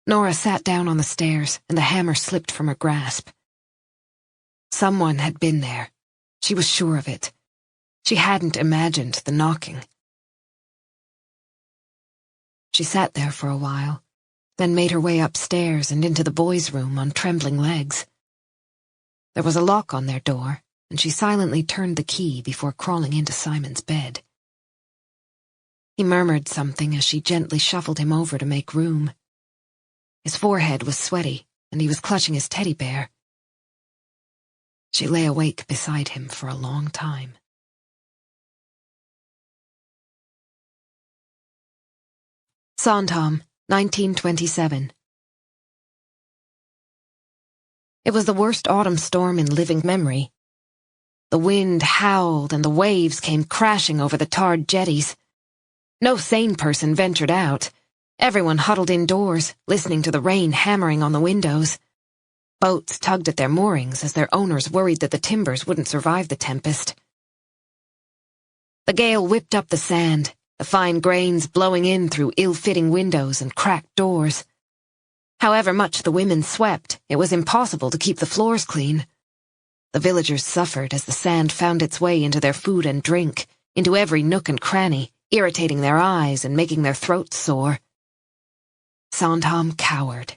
Nora sat down on the stairs, and the hammer slipped from her grasp. Someone had been there. She was sure of it. She hadn't imagined the knocking. She sat there for a while, then made her way upstairs and into the boys' room on trembling legs. There was a lock on their door, and she silently turned the key before crawling into Simon's bed. He murmured something as she gently shuffled him over to make room. His forehead was sweaty, and he was clutching his teddy bear. She lay awake beside him for a long time. Sandhamn, 1927. It was the worst autumn storm in living memory. The wind howled and the waves came crashing over the tarred jetties. No sane person ventured out. Everyone huddled indoors, listening to the rain hammering on the windows. Boats tugged at their moorings as their owners worried that the timbers wouldn't survive the tempest. The gale whipped up the sand, the fine grains blowing in through ill-fitting windows and cracked doors. However much the women swept, it was impossible to keep the floors clean. The villagers suffered as the sand found its way into their food and drink, into every nook and cranny, irritating their eyes and making their throats sore. Sandhamn cowered.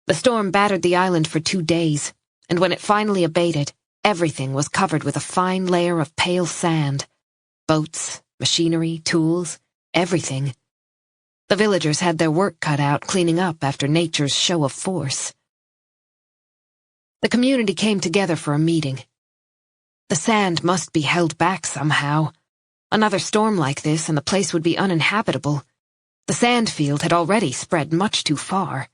The storm battered the island for 2 days, and when it finally abated, everything was covered with a fine layer of pale sand. Boats, machinery, tools, everything. The villagers had their work cut out cleaning up after nature's show of force. The community came together for a meeting. The sand must be held back somehow. Another storm like this and the place would be uninhabitable. The sand field had already spread much too far.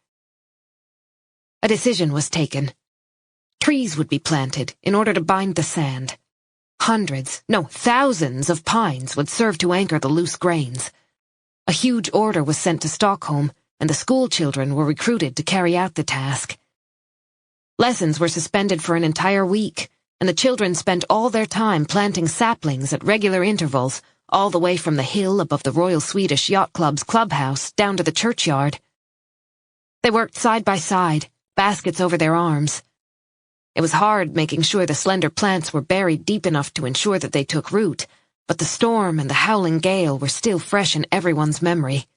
A decision was taken. Trees would be planted in order to bind the sand. Hundreds, no, thousands of pines would serve to anchor the loose grains. A huge order was sent to Stockholm, and the school children were recruited to carry out the task. Lessons were suspended for an entire week, and the children spent all their time planting saplings at regular intervals, all the way from the hill above the Royal Swedish Yacht Club's clubhouse down to the churchyard. They worked side by side, baskets over their arms. It was hard making sure the slender plants were buried deep enough to ensure that they took root, but the storm and the howling gale were still fresh in everyone's memory.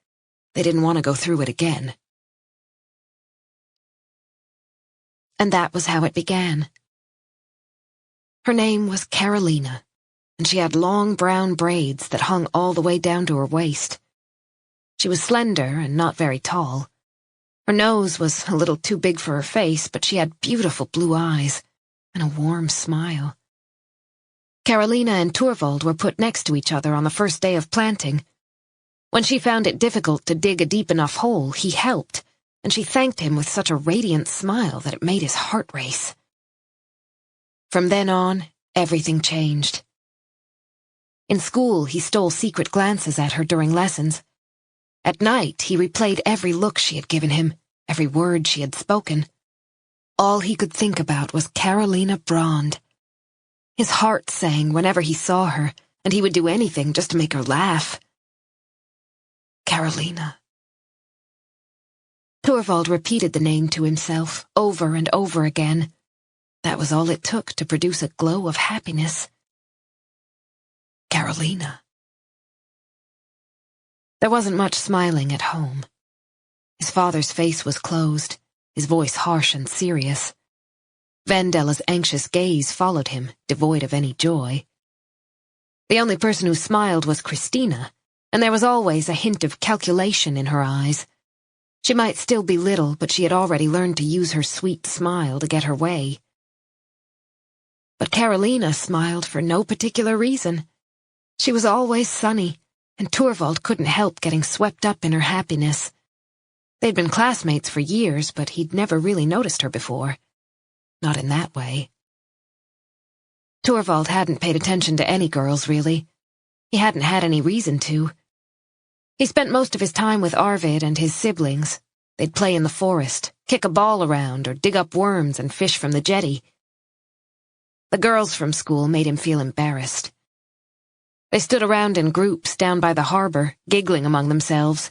They didn't want to go through it again. And that was how it began. Her name was Carolina, and she had long brown braids that hung all the way down to her waist. She was slender and not very tall. Her nose was a little too big for her face, but she had beautiful blue eyes and a warm smile. Carolina and Torvald were put next to each other on the first day of planting. When she found it difficult to dig a deep enough hole, he helped, and she thanked him with such a radiant smile that it made his heart race. From then on, everything changed. In school, he stole secret glances at her during lessons. At night, he replayed every look she had given him, every word she had spoken. All he could think about was Carolina Brand. His heart sang whenever he saw her, and he would do anything just to make her laugh. Carolina. Torvald repeated the name to himself over and over again. That was all it took to produce a glow of happiness. Carolina. There wasn't much smiling at home. His father's face was closed, his voice harsh and serious. Vendella's anxious gaze followed him, devoid of any joy. The only person who smiled was Christina, and there was always a hint of calculation in her eyes. She might still be little, but she had already learned to use her sweet smile to get her way. But Carolina smiled for no particular reason. She was always sunny, and Torvald couldn't help getting swept up in her happiness. They'd been classmates for years, but he'd never really noticed her before. Not in that way. Torvald hadn't paid attention to any girls, really. He hadn't had any reason to. He spent most of his time with Arvid and his siblings. They'd play in the forest, kick a ball around, or dig up worms and fish from the jetty. The girls from school made him feel embarrassed. They stood around in groups down by the harbor, giggling among themselves.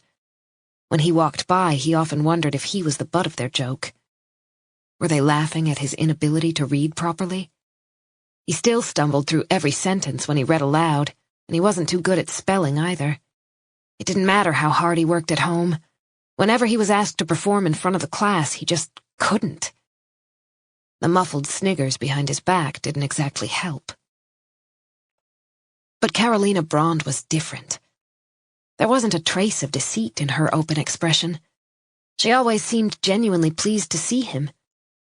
When he walked by, he often wondered if he was the butt of their joke. Were they laughing at his inability to read properly? He still stumbled through every sentence when he read aloud, and he wasn't too good at spelling either. It didn't matter how hard he worked at home. Whenever he was asked to perform in front of the class, he just couldn't. The muffled sniggers behind his back didn't exactly help. But Carolina Brand was different. There wasn't a trace of deceit in her open expression. She always seemed genuinely pleased to see him,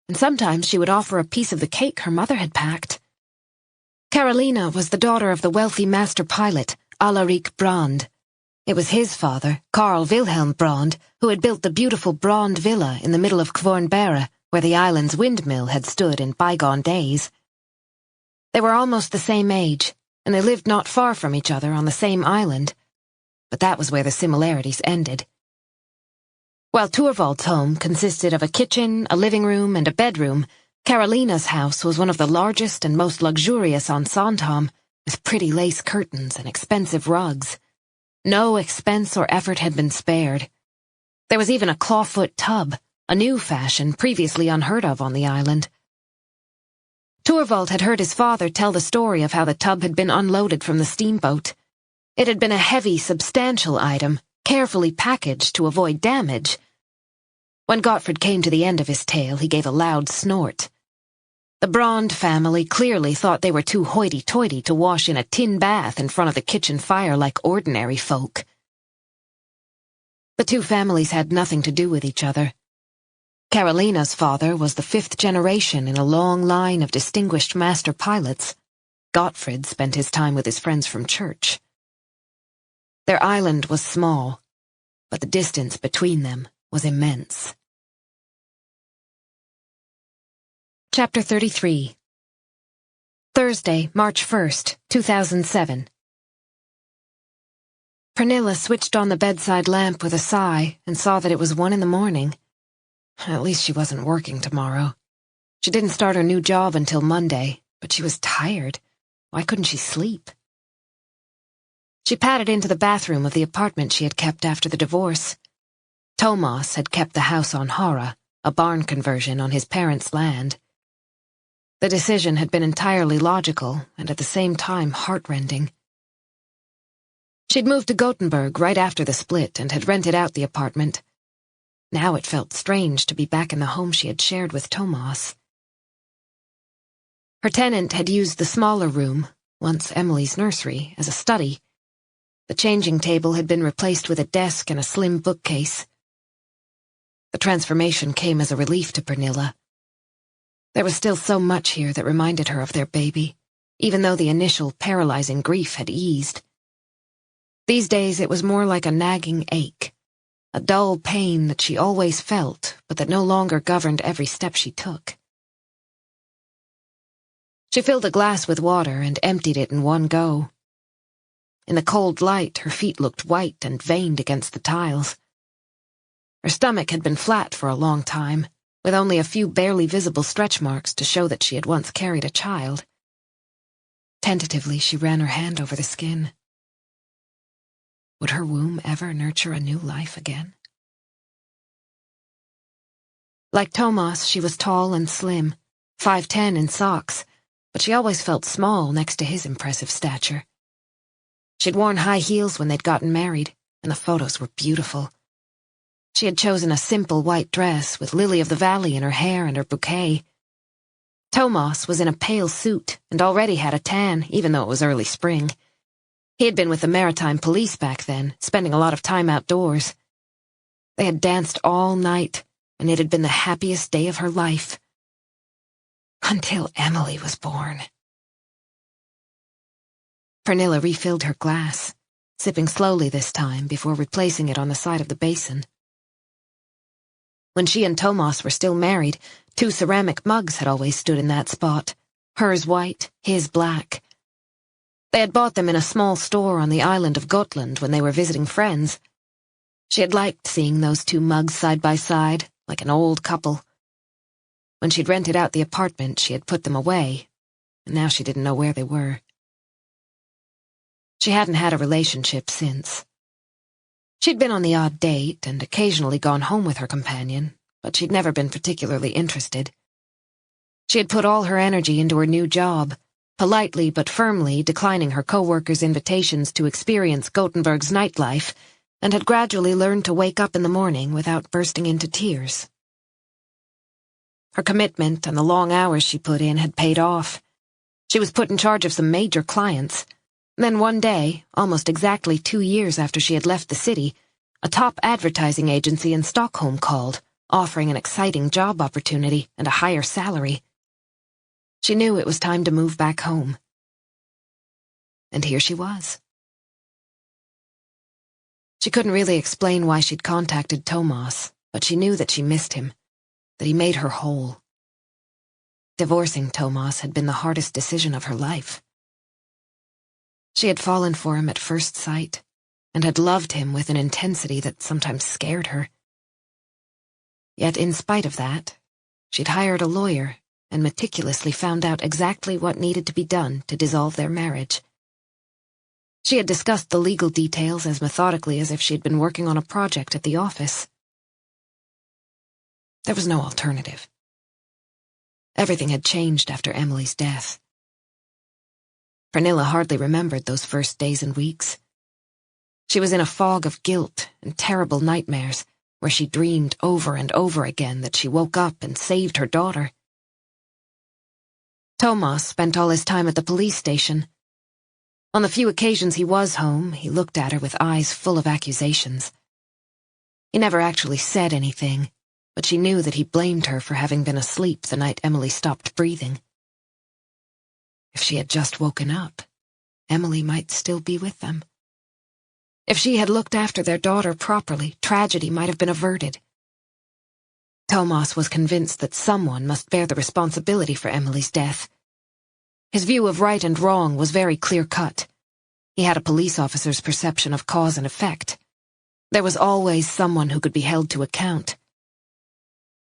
and sometimes she would offer a piece of the cake her mother had packed. Carolina was the daughter of the wealthy master pilot, Alaric Brand. It was his father, Carl Wilhelm Brand, who had built the beautiful Brand Villa in the middle of Kvarnberra, where the island's windmill had stood in bygone days. They were almost the same age, and they lived not far from each other on the same island, but that was where the similarities ended. While Torvald's home consisted of a kitchen, a living room, and a bedroom, Carolina's house was one of the largest and most luxurious on Sandhamn, with pretty lace curtains and expensive rugs. No expense or effort had been spared. There was even a clawfoot tub, a new fashion previously unheard of on the island. Torvald had heard his father tell the story of how the tub had been unloaded from the steamboat. It had been a heavy, substantial item, carefully packaged to avoid damage. When Gottfried came to the end of his tale, he gave a loud snort. The Brand family clearly thought they were too hoity-toity to wash in a tin bath in front of the kitchen fire like ordinary folk. The two families had nothing to do with each other. Carolina's father was the 5th generation in a long line of distinguished master pilots. Gottfried spent his time with his friends from church. Their island was small, but the distance between them was immense. Chapter 33. Thursday, March 1st, 2007. Pernilla switched on the bedside lamp with a sigh and saw that it was 1 a.m. At least she wasn't working tomorrow. She didn't start her new job until Monday, but she was tired. Why couldn't she sleep? She padded into the bathroom of the apartment she had kept after the divorce. Thomas had kept the house on Hara, a barn conversion on his parents' land. The decision had been entirely logical and at the same time heartrending. She'd moved to Gothenburg right after the split and had rented out the apartment. Now it felt strange to be back in the home she had shared with Thomas. Her tenant had used the smaller room, once Emily's nursery, as a study. The changing table had been replaced with a desk and a slim bookcase. The transformation came as a relief to Pernilla. There was still so much here that reminded her of their baby, even though the initial paralyzing grief had eased. These days it was more like a nagging ache. a dull pain that she always felt, but that no longer governed every step she took. She filled a glass with water and emptied it in one go. In the cold light, her feet looked white and veined against the tiles. Her stomach had been flat for a long time, with only a few barely visible stretch marks to show that she had once carried a child. Tentatively, she ran her hand over the skin. Would her womb ever nurture a new life again? Like Thomas, she was tall and slim, 5'10" in socks, but she always felt small next to his impressive stature. She'd worn high heels when they'd gotten married, and the photos were beautiful. She had chosen a simple white dress with lily of the valley in her hair and her bouquet. Thomas was in a pale suit and already had a tan, even though it was early spring. He had been with the maritime police back then, spending a lot of time outdoors. They had danced all night, and it had been the happiest day of her life. Until Emily was born. Pernilla refilled her glass, sipping slowly this time before replacing it on the side of the basin. When she and Thomas were still married, 2 ceramic mugs had always stood in that spot, hers white, his black. They had bought them in a small store on the island of Gotland when they were visiting friends. She had liked seeing those 2 mugs side by side, like an old couple. When she'd rented out the apartment, she had put them away, and now she didn't know where they were. She hadn't had a relationship since. She'd been on the odd date and occasionally gone home with her companion, but she'd never been particularly interested. She had put all her energy into her new job, politely but firmly declining her co-workers' invitations to experience Gothenburg's nightlife, and had gradually learned to wake up in the morning without bursting into tears. Her commitment and the long hours she put in had paid off. She was put in charge of some major clients. Then one day, almost exactly 2 years after she had left the city, a top advertising agency in Stockholm called, offering an exciting job opportunity and a higher salary. She knew it was time to move back home. And here she was. She couldn't really explain why she'd contacted Thomas, but she knew that she missed him, that he made her whole. Divorcing Thomas had been the hardest decision of her life. She had fallen for him at first sight, and had loved him with an intensity that sometimes scared her. Yet in spite of that, she'd hired a lawyer and meticulously found out exactly what needed to be done to dissolve their marriage. She had discussed the legal details as methodically as if she had been working on a project at the office. There was no alternative. Everything had changed after Emily's death. Pernilla hardly remembered those first days and weeks. She was in a fog of guilt and terrible nightmares, where she dreamed over and over again that she woke up and saved her daughter. Thomas spent all his time at the police station. On the few occasions he was home, he looked at her with eyes full of accusations. He never actually said anything, but she knew that he blamed her for having been asleep the night Emily stopped breathing. If she had just woken up, Emily might still be with them. If she had looked after their daughter properly, tragedy might have been averted. Thomas was convinced that someone must bear the responsibility for Emily's death. His view of right and wrong was very clear-cut. He had a police officer's perception of cause and effect. There was always someone who could be held to account.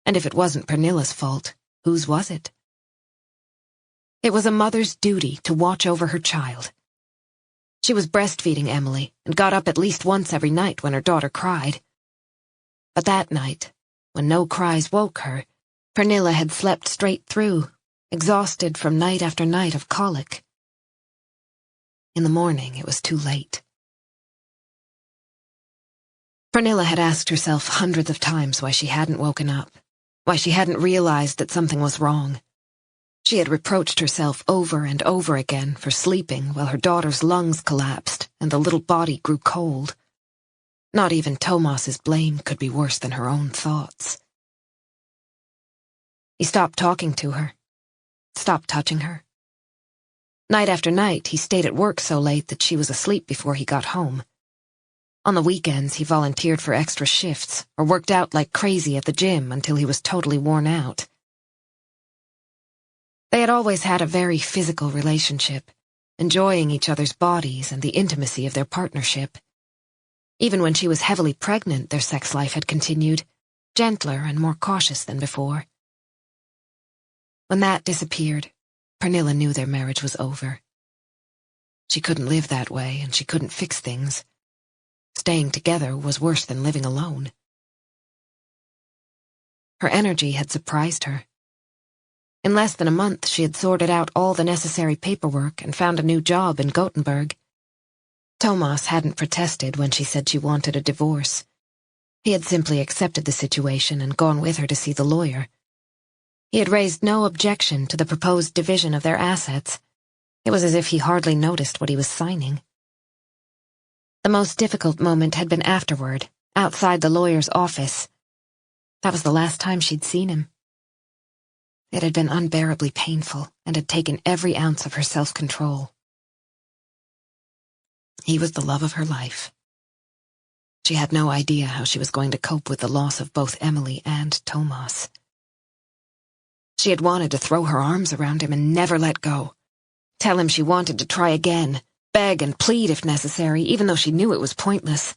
And if it wasn't Pernilla's fault, whose was it? It was a mother's duty to watch over her child. She was breastfeeding Emily and got up at least once every night when her daughter cried. But that night, when no cries woke her, Pernilla had slept straight through, exhausted from night after night of colic. In the morning, it was too late. Pernilla had asked herself hundreds of times why she hadn't woken up, why she hadn't realized that something was wrong. She had reproached herself over and over again for sleeping while her daughter's lungs collapsed and the little body grew cold. Not even Thomas's blame could be worse than her own thoughts. He stopped talking to her, stopped touching her. Night after night, he stayed at work so late that she was asleep before he got home. On the weekends, he volunteered for extra shifts or worked out like crazy at the gym until he was totally worn out. They had always had a very physical relationship, enjoying each other's bodies and the intimacy of their partnership. Even when she was heavily pregnant, their sex life had continued, gentler and more cautious than before. When that disappeared, Pernilla knew their marriage was over. She couldn't live that way, and she couldn't fix things. Staying together was worse than living alone. Her energy had surprised her. In less than a month, she had sorted out all the necessary paperwork and found a new job in Gothenburg. Thomas hadn't protested when she said she wanted a divorce. He had simply accepted the situation and gone with her to see the lawyer. He had raised no objection to the proposed division of their assets. It was as if he hardly noticed what he was signing. The most difficult moment had been afterward, outside the lawyer's office. That was the last time she'd seen him. It had been unbearably painful and had taken every ounce of her self-control. He was the love of her life. She had no idea how she was going to cope with the loss of both Emily and Thomas. She had wanted to throw her arms around him and never let go. Tell him she wanted to try again, beg and plead if necessary, even though she knew it was pointless.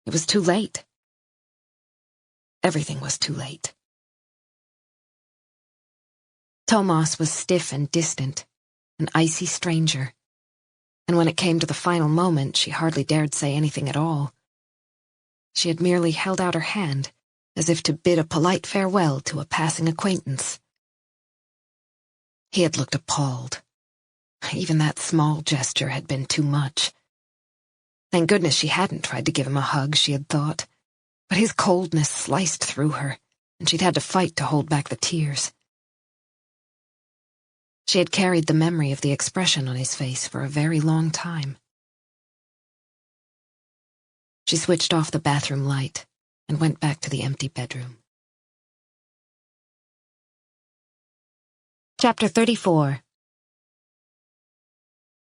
It was too late. Everything was too late. Thomas was stiff and distant, an icy stranger, and when it came to the final moment, she hardly dared say anything at all. She had merely held out her hand, as if to bid a polite farewell to a passing acquaintance. He had looked appalled. Even that small gesture had been too much. Thank goodness she hadn't tried to give him a hug, she had thought, but his coldness sliced through her, and she'd had to fight to hold back the tears. She had carried the memory of the expression on his face for a very long time. She switched off the bathroom light and went back to the empty bedroom. Chapter 34.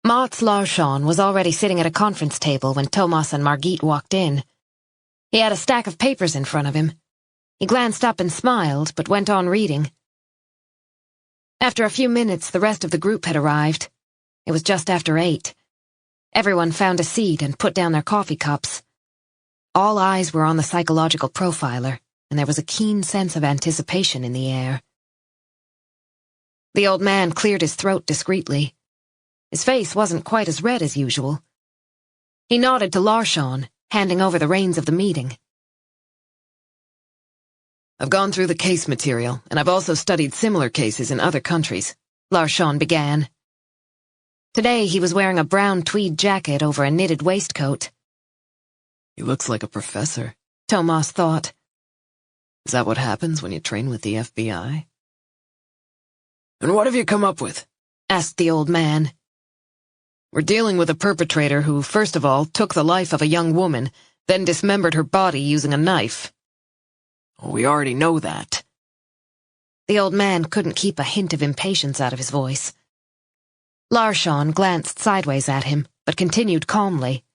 Mats Larsson was already sitting at a conference table when Thomas and Margit walked in. He had a stack of papers in front of him. He glanced up and smiled, but went on reading. After a few minutes, the rest of the group had arrived. It was just after 8. Everyone found a seat and put down their coffee cups. All eyes were on the psychological profiler, and there was a keen sense of anticipation in the air. The old man cleared his throat discreetly. His face wasn't quite as red as usual. He nodded to Larsson, handing over the reins of the meeting. I've gone through the case material, and I've also studied similar cases in other countries, Larsson began. Today he was wearing a brown tweed jacket over a knitted waistcoat. He looks like a professor, Thomas thought. Is that what happens when you train with the FBI? And what have you come up with? Asked the old man. We're dealing with a perpetrator who, first of all, took the life of a young woman, then dismembered her body using a knife. We already know that. The old man couldn't keep a hint of impatience out of his voice. Larsson glanced sideways at him, but continued calmly.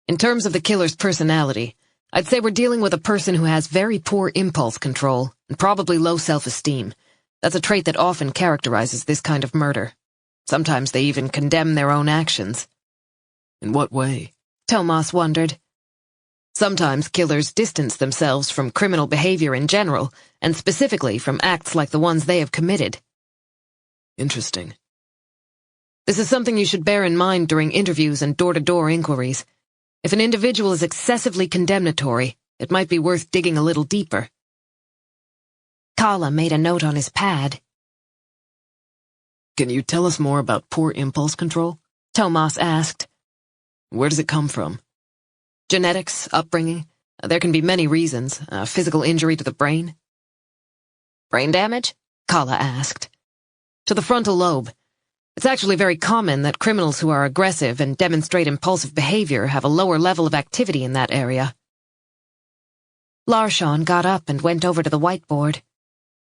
In terms of the killer's personality, I'd say we're dealing with a person who has very poor impulse control and probably low self-esteem. That's a trait that often characterizes this kind of murder. Sometimes they even condemn their own actions. In what way? Thomas wondered. Sometimes killers distance themselves from criminal behavior in general, and specifically from acts like the ones they have committed. Interesting. This is something you should bear in mind during interviews and door-to-door inquiries. If an individual is excessively condemnatory, it might be worth digging a little deeper. Kalle made a note on his pad. Can you tell us more about poor impulse control? Thomas asked. Where does it come from? Genetics, upbringing? There can be many reasons. Physical injury to the brain? Brain damage? Kalle asked. To the frontal lobe. It's actually very common that criminals who are aggressive and demonstrate impulsive behavior have a lower level of activity in that area. Larsson got up and went over to the whiteboard.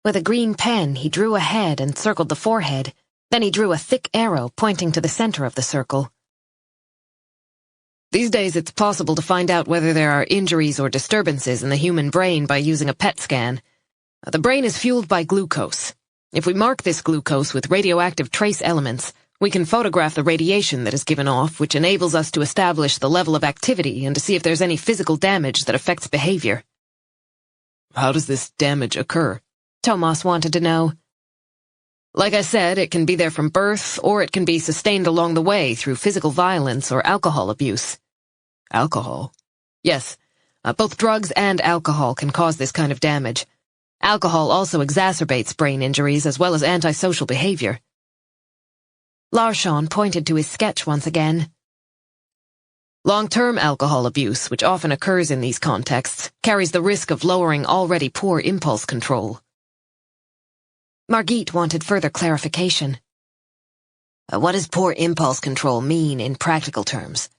With a green pen, he drew a head and circled the forehead. Then he drew a thick arrow pointing to the center of the circle. These days it's possible to find out whether there are injuries or disturbances in the human brain by using a PET scan. The brain is fueled by glucose. If we mark this glucose with radioactive trace elements, we can photograph the radiation that is given off, which enables us to establish the level of activity and to see if there's any physical damage that affects behavior. How does this damage occur? Thomas wanted to know. Like I said, it can be there from birth, or it can be sustained along the way through physical violence or alcohol abuse. Alcohol? Yes, both drugs and alcohol can cause this kind of damage. Alcohol also exacerbates brain injuries as well as antisocial behavior. Larsson pointed to his sketch once again. Long-term alcohol abuse, which often occurs in these contexts, carries the risk of lowering already poor impulse control. Margit wanted further clarification. What does poor impulse control mean in practical terms?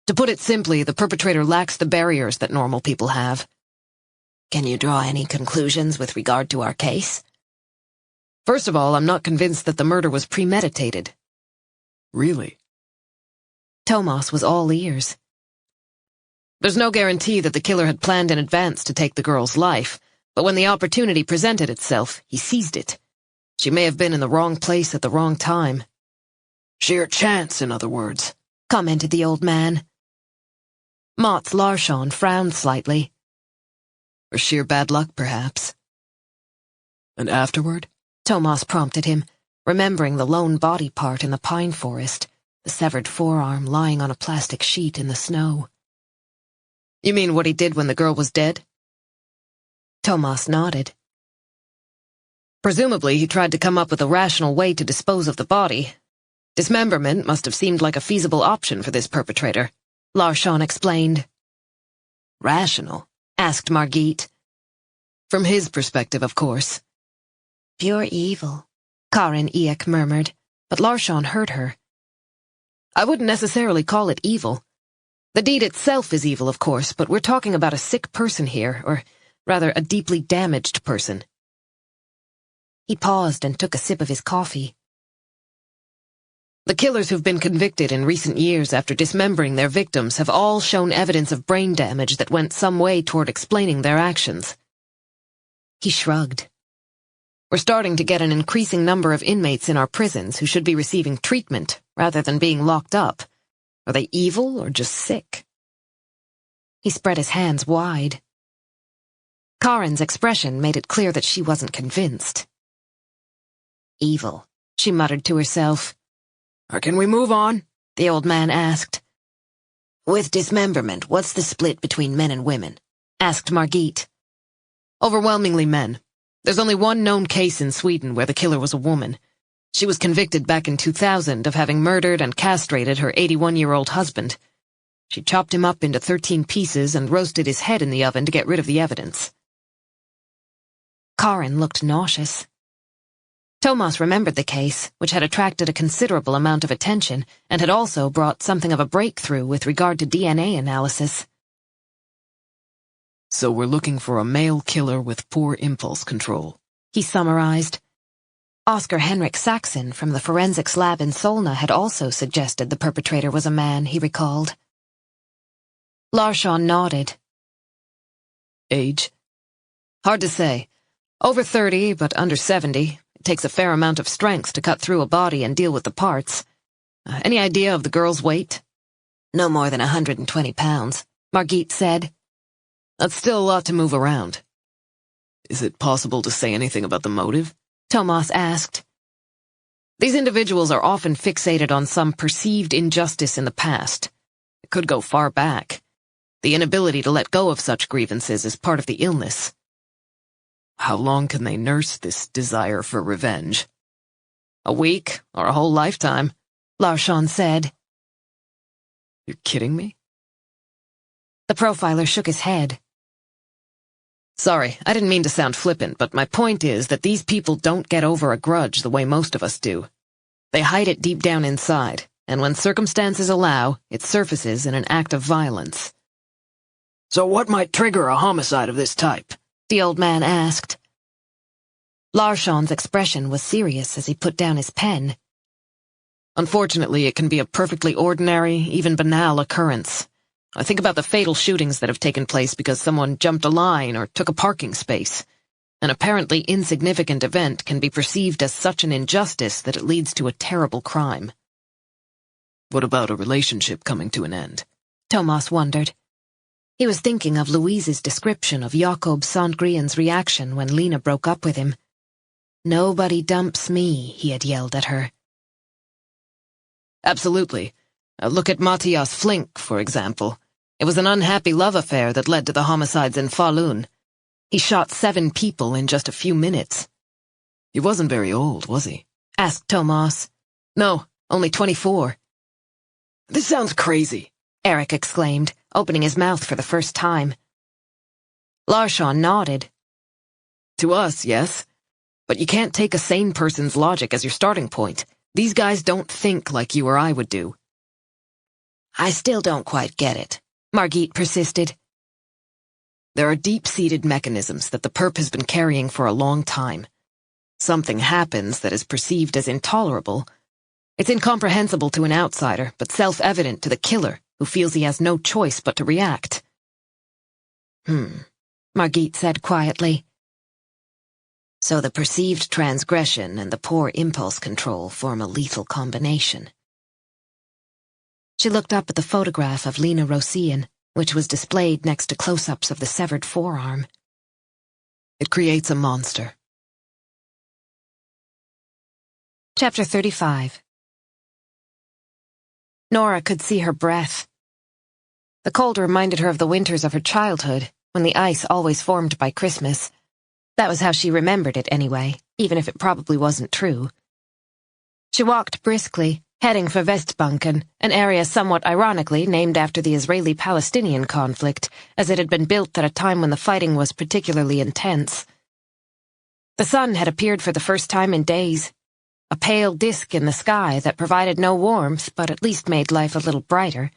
To put it simply, the perpetrator lacks the barriers that normal people have. Can you draw any conclusions with regard to our case? First of all, I'm not convinced that the murder was premeditated. Really? Thomas was all ears. There's no guarantee that the killer had planned in advance to take the girl's life, but when the opportunity presented itself, he seized it. She may have been in the wrong place at the wrong time. Sheer chance, in other words, commented the old man. Mats Larsson frowned slightly. Or sheer bad luck, perhaps. And afterward? Thomas prompted him, remembering the lone body part in the pine forest, the severed forearm lying on a plastic sheet in the snow. You mean what he did when the girl was dead? Thomas nodded. Presumably, he tried to come up with a rational way to dispose of the body. Dismemberment must have seemed like a feasible option for this perpetrator, Larsson explained. Rational? Asked Margit. From his perspective, of course. Pure evil, Karin Ek murmured, but Larsson heard her. I wouldn't necessarily call it evil. The deed itself is evil, of course, but we're talking about a sick person here, or rather a deeply damaged person. He paused and took a sip of his coffee. The killers who've been convicted in recent years after dismembering their victims have all shown evidence of brain damage that went some way toward explaining their actions. He shrugged. We're starting to get an increasing number of inmates in our prisons who should be receiving treatment rather than being locked up. Are they evil or just sick? He spread his hands wide. Karin's expression made it clear that she wasn't convinced. Evil, she muttered to herself. Can we move on? The old man asked. With dismemberment, what's the split between men and women? Asked Margit. Overwhelmingly men. There's only one known case in Sweden where the killer was a woman. She was convicted back in 2000 of having murdered and castrated her 81-year-old husband. She chopped him up into 13 pieces and roasted his head in the oven to get rid of the evidence. Karin looked nauseous. Thomas remembered the case, which had attracted a considerable amount of attention and had also brought something of a breakthrough with regard to DNA analysis. So we're looking for a male killer with poor impulse control, he summarized. Oscar Henrik Saxon from the forensics lab in Solna had also suggested the perpetrator was a man, he recalled. Larsson nodded. Age? Hard to say. Over 30, but under 70. It takes a fair amount of strength to cut through a body and deal with the parts. Any idea of the girl's weight? No more than 120 pounds, Margit said. That's still a lot to move around. Is it possible to say anything about the motive? Thomas asked. These individuals are often fixated on some perceived injustice in the past. It could go far back. The inability to let go of such grievances is part of the illness. How long can they nurse this desire for revenge? A week, or a whole lifetime, Larsson said. You're kidding me? The profiler shook his head. Sorry, I didn't mean to sound flippant, but my point is that these people don't get over a grudge the way most of us do. They hide it deep down inside, and when circumstances allow, it surfaces in an act of violence. So what might trigger a homicide of this type? The old man asked. Larsson's expression was serious as he put down his pen. Unfortunately, it can be a perfectly ordinary, even banal occurrence. I think about the fatal shootings that have taken place because someone jumped a line or took a parking space. An apparently insignificant event can be perceived as such an injustice that it leads to a terrible crime. What about a relationship coming to an end? Thomas wondered. He was thinking of Louise's description of Jakob Sandgren's reaction when Lena broke up with him. "Nobody dumps me," he had yelled at her. Absolutely. Look at Matthias Flink, for example. It was an unhappy love affair that led to the homicides in Falun. He shot 7 people in just a few minutes. He wasn't very old, was he? Asked Thomas. No, only 24. This sounds crazy, Eric exclaimed, opening his mouth for the first time. Larsson nodded. To us, yes. But you can't take a sane person's logic as your starting point. These guys don't think like you or I would do. I still don't quite get it, Margit persisted. There are deep-seated mechanisms that the perp has been carrying for a long time. Something happens that is perceived as intolerable. It's incomprehensible to an outsider, but self-evident to the killer, who feels he has no choice but to react. Margit said quietly. So the perceived transgression and the poor impulse control form a lethal combination. She looked up at the photograph of Lena Rosian, which was displayed next to close-ups of the severed forearm. It creates a monster. Chapter 35. Nora could see her breath. The cold reminded her of the winters of her childhood, when the ice always formed by Christmas. That was how she remembered it anyway, even if it probably wasn't true. She walked briskly, heading for Vestbanken, an area somewhat ironically named after the Israeli-Palestinian conflict, as it had been built at a time when the fighting was particularly intense. The sun had appeared for the first time in days, a pale disk in the sky that provided no warmth but at least made life a little brighter.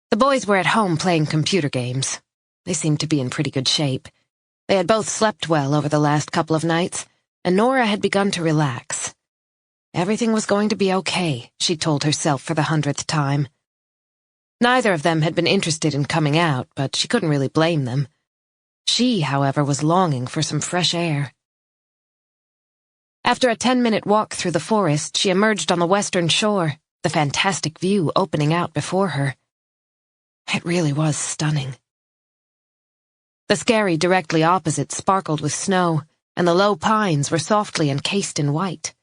The boys were at home playing computer games. They seemed to be in pretty good shape. They had both slept well over the last couple of nights, and Nora had begun to relax. Everything was going to be okay, she told herself for the 100th time. Neither of them had been interested in coming out, but she couldn't really blame them. She, however, was longing for some fresh air. After a 10-minute walk through the forest, she emerged on the western shore, the fantastic view opening out before her. It really was stunning. The skerry directly opposite sparkled with snow, and the low pines were softly encased in white.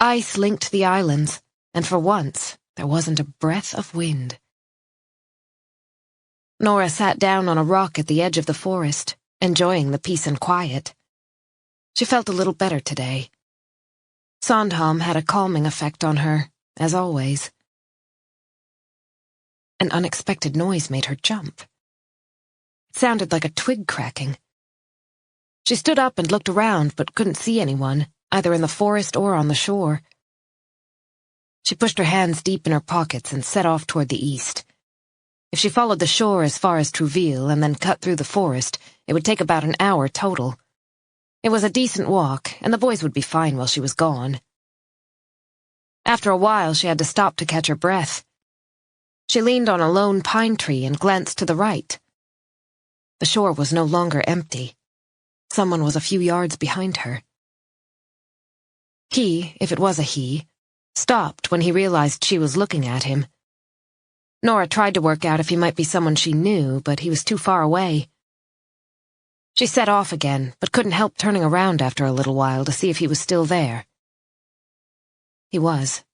Ice linked the islands, and for once there wasn't a breath of wind. Nora sat down on a rock at the edge of the forest, enjoying the peace and quiet. She felt a little better today. Sandhamn had a calming effect on her, as always. An unexpected noise made her jump. It sounded like a twig cracking. She stood up and looked around, but couldn't see anyone, either in the forest or on the shore. She pushed her hands deep in her pockets and set off toward the east. If she followed the shore as far as Trouville and then cut through the forest, it would take about an hour total. It was a decent walk, and the boys would be fine while she was gone. After a while, she had to stop to catch her breath. She leaned on a lone pine tree and glanced to the right. The shore was no longer empty. Someone was a few yards behind her. He, if it was a he, stopped when he realized she was looking at him. Nora tried to work out if he might be someone she knew, but he was too far away. She set off again, but couldn't help turning around after a little while to see if he was still there. He was.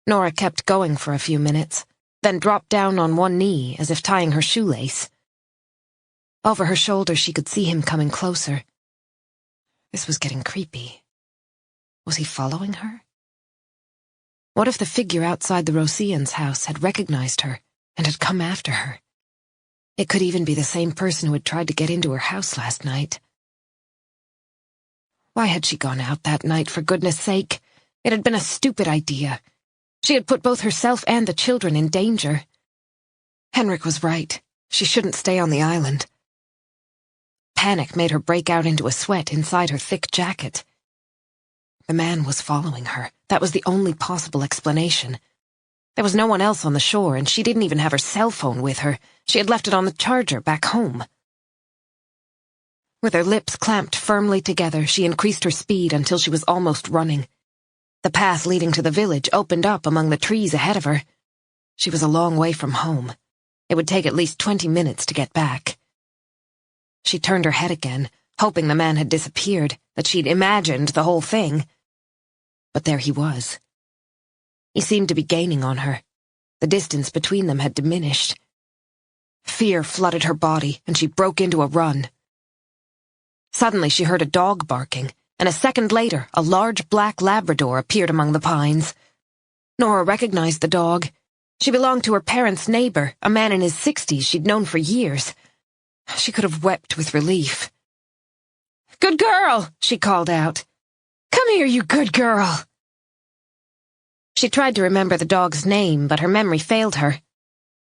Nora kept going for a few minutes, then dropped down on one knee as if tying her shoelace. Over her shoulder she could see him coming closer. This was getting creepy. Was he following her? What if the figure outside the Rosians' house had recognized her and had come after her? It could even be the same person who had tried to get into her house last night. Why had she gone out that night, for goodness sake? It had been a stupid idea. She had put both herself and the children in danger. Henrik was right. She shouldn't stay on the island. Panic made her break out into a sweat inside her thick jacket. The man was following her. That was the only possible explanation. There was no one else on the shore, and she didn't even have her cell phone with her. She had left it on the charger back home. With her lips clamped firmly together, she increased her speed until she was almost running. The path leading to the village opened up among the trees ahead of her. She was a long way from home. It would take at least 20 minutes to get back. She turned her head again, hoping the man had disappeared, that she'd imagined the whole thing. But there he was. He seemed to be gaining on her. The distance between them had diminished. Fear flooded her body, and she broke into a run. Suddenly she heard a dog barking, and a second later a large black Labrador appeared among the pines. Nora recognized the dog. She belonged to her parents' neighbor, a man in his 60s she'd known for years. She could have wept with relief. "Good girl!" she called out. "Come here, you good girl!" She tried to remember the dog's name, but her memory failed her.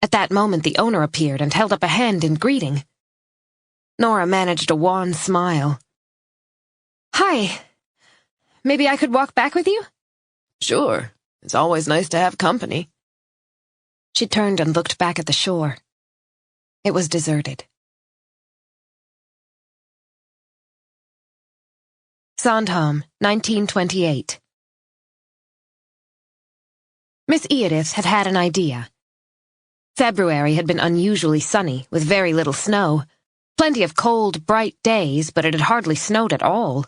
At that moment the owner appeared and held up a hand in greeting. Nora managed a wan smile. "Hi. Maybe I could walk back with you?" Sure. It's always nice to have company. She turned and looked back at the shore. It was deserted. Sandhamn, 1928. Miss Edith had had an idea. February had been unusually sunny, with very little snow. Plenty of cold, bright days, but it had hardly snowed at all.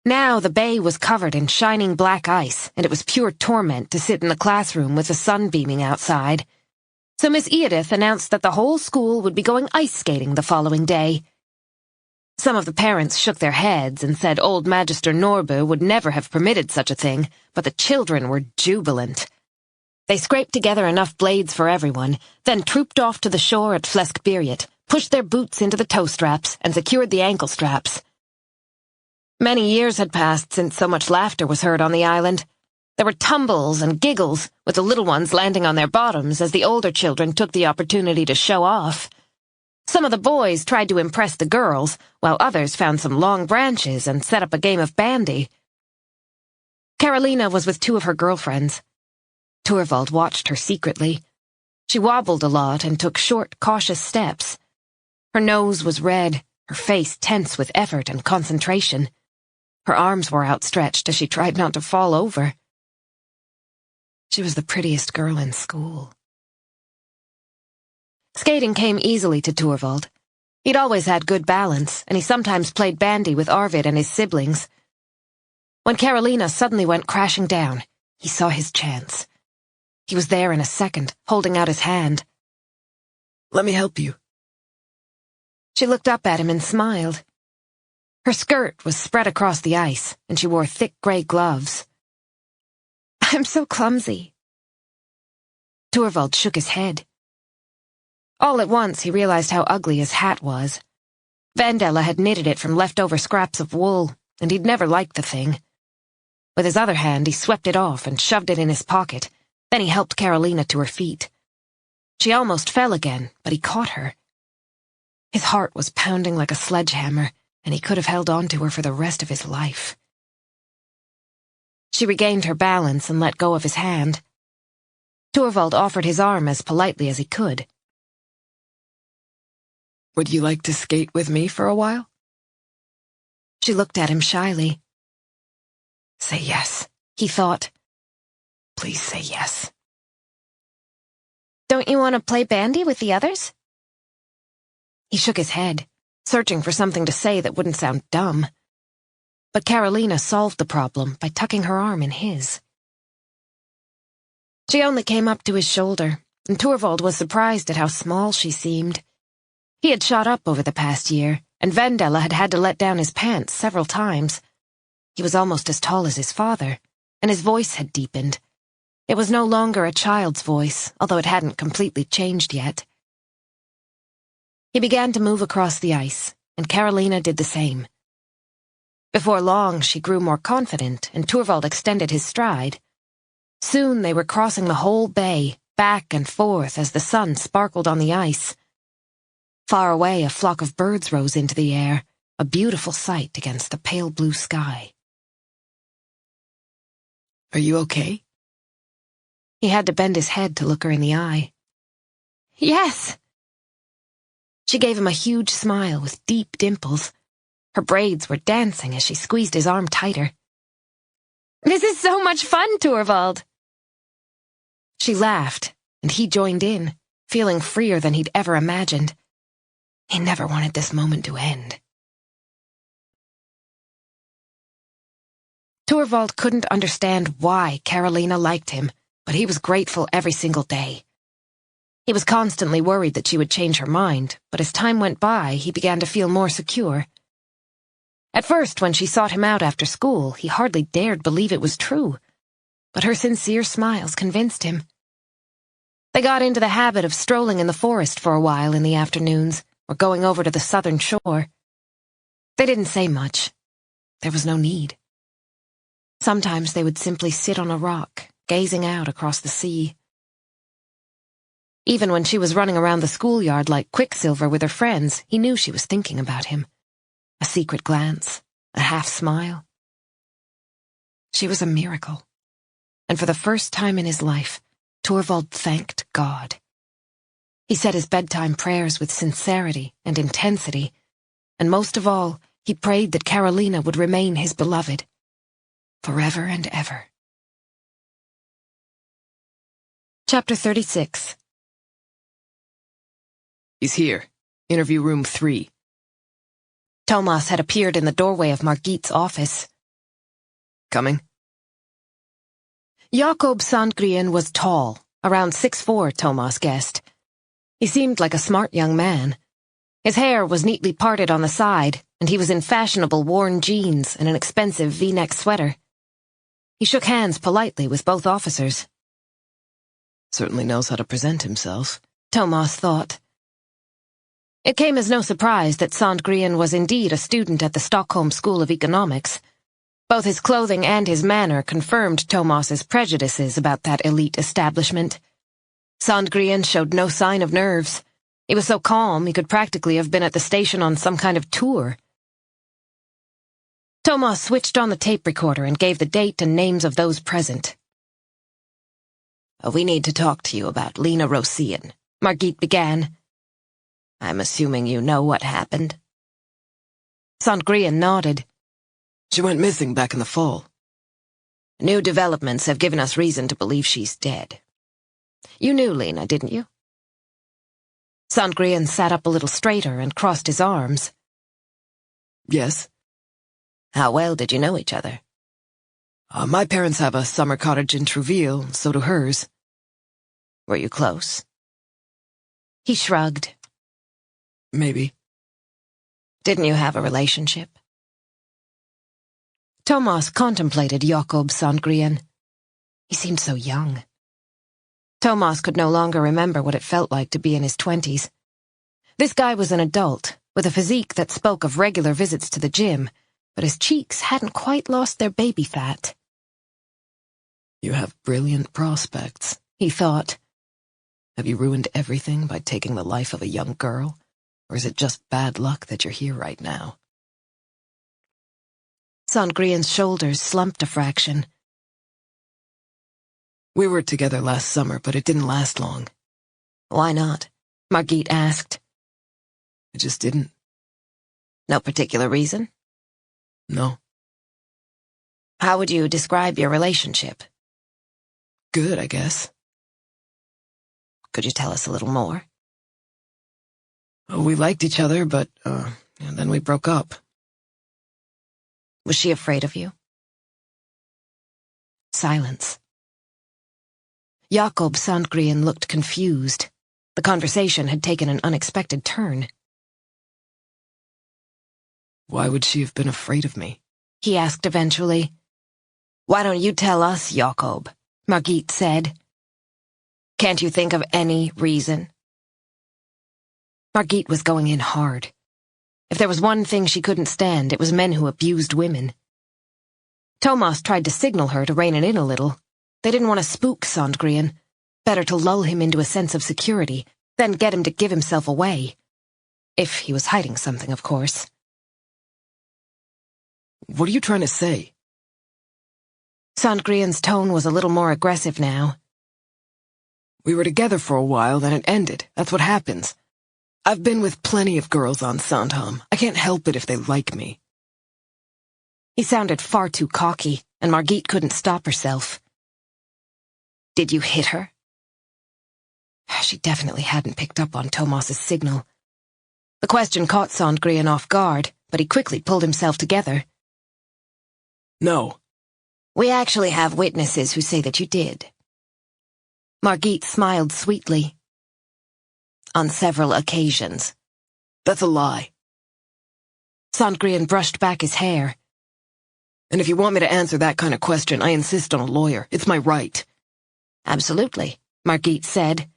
Now the bay was covered in shining black ice, and it was pure torment to sit in the classroom with the sun beaming outside. So Miss Edith announced that the whole school would be going ice skating the following day. Some of the parents shook their heads and said old Magister Norbu would never have permitted such a thing, but the children were jubilant. They scraped together enough blades for everyone, then trooped off to the shore at Fleskberiet, pushed their boots into the toe straps, and secured the ankle straps. Many years had passed since so much laughter was heard on the island. There were tumbles and giggles, with the little ones landing on their bottoms as the older children took the opportunity to show off. Some of the boys tried to impress the girls, while others found some long branches and set up a game of bandy. Carolina was with two of her girlfriends. Torvald watched her secretly. She wobbled a lot and took short, cautious steps. Her nose was red, her face tense with effort and concentration. Her arms were outstretched as she tried not to fall over. She was the prettiest girl in school. Skating came easily to Torvald. He'd always had good balance, and he sometimes played bandy with Arvid and his siblings. When Carolina suddenly went crashing down, he saw his chance. He was there in a second, holding out his hand. Let me help you. She looked up at him and smiled. Her skirt was spread across the ice, and she wore thick gray gloves. "I'm so clumsy." Torvald shook his head. All at once he realized how ugly his hat was. Vendela had knitted it from leftover scraps of wool, and he'd never liked the thing. With his other hand he swept it off and shoved it in his pocket. Then he helped Carolina to her feet. She almost fell again, but he caught her. His heart was pounding like a sledgehammer, and he could have held on to her for the rest of his life. She regained her balance and let go of his hand. Torvald offered his arm as politely as he could. Would you like to skate with me for a while? She looked at him shyly. Say yes, he thought. Please say yes. Don't you want to play bandy with the others? He shook his head, searching for something to say that wouldn't sound dumb. But Carolina solved the problem by tucking her arm in his. She only came up to his shoulder, and Torvald was surprised at how small she seemed. He had shot up over the past year, and Vendela had had to let down his pants several times. He was almost as tall as his father, and his voice had deepened. It was no longer a child's voice, although it hadn't completely changed yet. He began to move across the ice, and Carolina did the same. Before long, she grew more confident, and Torvald extended his stride. Soon they were crossing the whole bay, back and forth as the sun sparkled on the ice. Far away, a flock of birds rose into the air, a beautiful sight against the pale blue sky. Are you okay? He had to bend his head to look her in the eye. Yes. She gave him a huge smile with deep dimples. Her braids were dancing as she squeezed his arm tighter. This is so much fun, Torvald. She laughed, and he joined in, feeling freer than he'd ever imagined. He never wanted this moment to end. Torvald couldn't understand why Carolina liked him, but he was grateful every single day. He was constantly worried that she would change her mind, but as time went by, he began to feel more secure. At first, when she sought him out after school, he hardly dared believe it was true, but her sincere smiles convinced him. They got into the habit of strolling in the forest for a while in the afternoons, or going over to the southern shore. They didn't say much. There was no need. Sometimes they would simply sit on a rock, gazing out across the sea. Even when she was running around the schoolyard like Quicksilver with her friends, he knew she was thinking about him. A secret glance, a half smile. She was a miracle. And for the first time in his life, Torvald thanked God. He said his bedtime prayers with sincerity and intensity, and most of all, he prayed that Carolina would remain his beloved, forever and ever. Chapter 36. He's here. Interview room 3. Thomas had appeared in the doorway of Margit's office. Coming? Jakob Sandgren was tall, around 6'4", Thomas guessed. He seemed like a smart young man. His hair was neatly parted on the side, and he was in fashionable worn jeans and an expensive V-neck sweater. He shook hands politely with both officers. Certainly knows how to present himself, Thomas thought. It came as no surprise that Sandgren was indeed a student at the Stockholm School of Economics. Both his clothing and his manner confirmed Thomas's prejudices about that elite establishment. Sandgren showed no sign of nerves. He was so calm he could practically have been at the station on some kind of tour. Thomas switched on the tape recorder and gave the date and names of those present. We need to talk to you about Lena Rosén, Margit began. I'm assuming you know what happened. Sandgren nodded. She went missing back in the fall. New developments have given us reason to believe she's dead. You knew Lena, didn't you? Sandgren sat up a little straighter and crossed his arms. Yes. How well did you know each other? My parents have a summer cottage in Trouville, so do hers. Were you close? He shrugged. Maybe. Didn't you have a relationship? Thomas contemplated Jakob Sandgren. He seemed so young. Thomas could no longer remember what it felt like to be in his 20s. This guy was an adult, with a physique that spoke of regular visits to the gym, but his cheeks hadn't quite lost their baby fat. You have brilliant prospects, he thought. Have you ruined everything by taking the life of a young girl? Or is it just bad luck that you're here right now? Sandgren's shoulders slumped a fraction. We were together last summer, but it didn't last long. Why not? Margit asked. It just didn't. No particular reason? No. How would you describe your relationship? Good, I guess. Could you tell us a little more? We liked each other, but then we broke up. Was she afraid of you? Silence. Jakob Sandgren looked confused. The conversation had taken an unexpected turn. Why would she have been afraid of me? He asked eventually. Why don't you tell us, Jakob? Margit said. Can't you think of any reason? Margit was going in hard. If there was one thing she couldn't stand, it was men who abused women. Thomas tried to signal her to rein it in a little. They didn't want to spook Sandgren. Better to lull him into a sense of security, then get him to give himself away. If he was hiding something, of course. What are you trying to say? Sandgren's tone was a little more aggressive now. We were together for a while, then it ended. That's what happens. I've been with plenty of girls on Sandhamn. I can't help it if they like me. He sounded far too cocky, and Margit couldn't stop herself. Did you hit her? She definitely hadn't picked up on Thomas's signal. The question caught Sandgren off guard, but he quickly pulled himself together. No. We actually have witnesses who say that you did. Margit smiled sweetly. On several occasions. That's a lie. Sandgren brushed back his hair. And if you want me to answer that kind of question, I insist on a lawyer. It's my right. Absolutely, Margit said.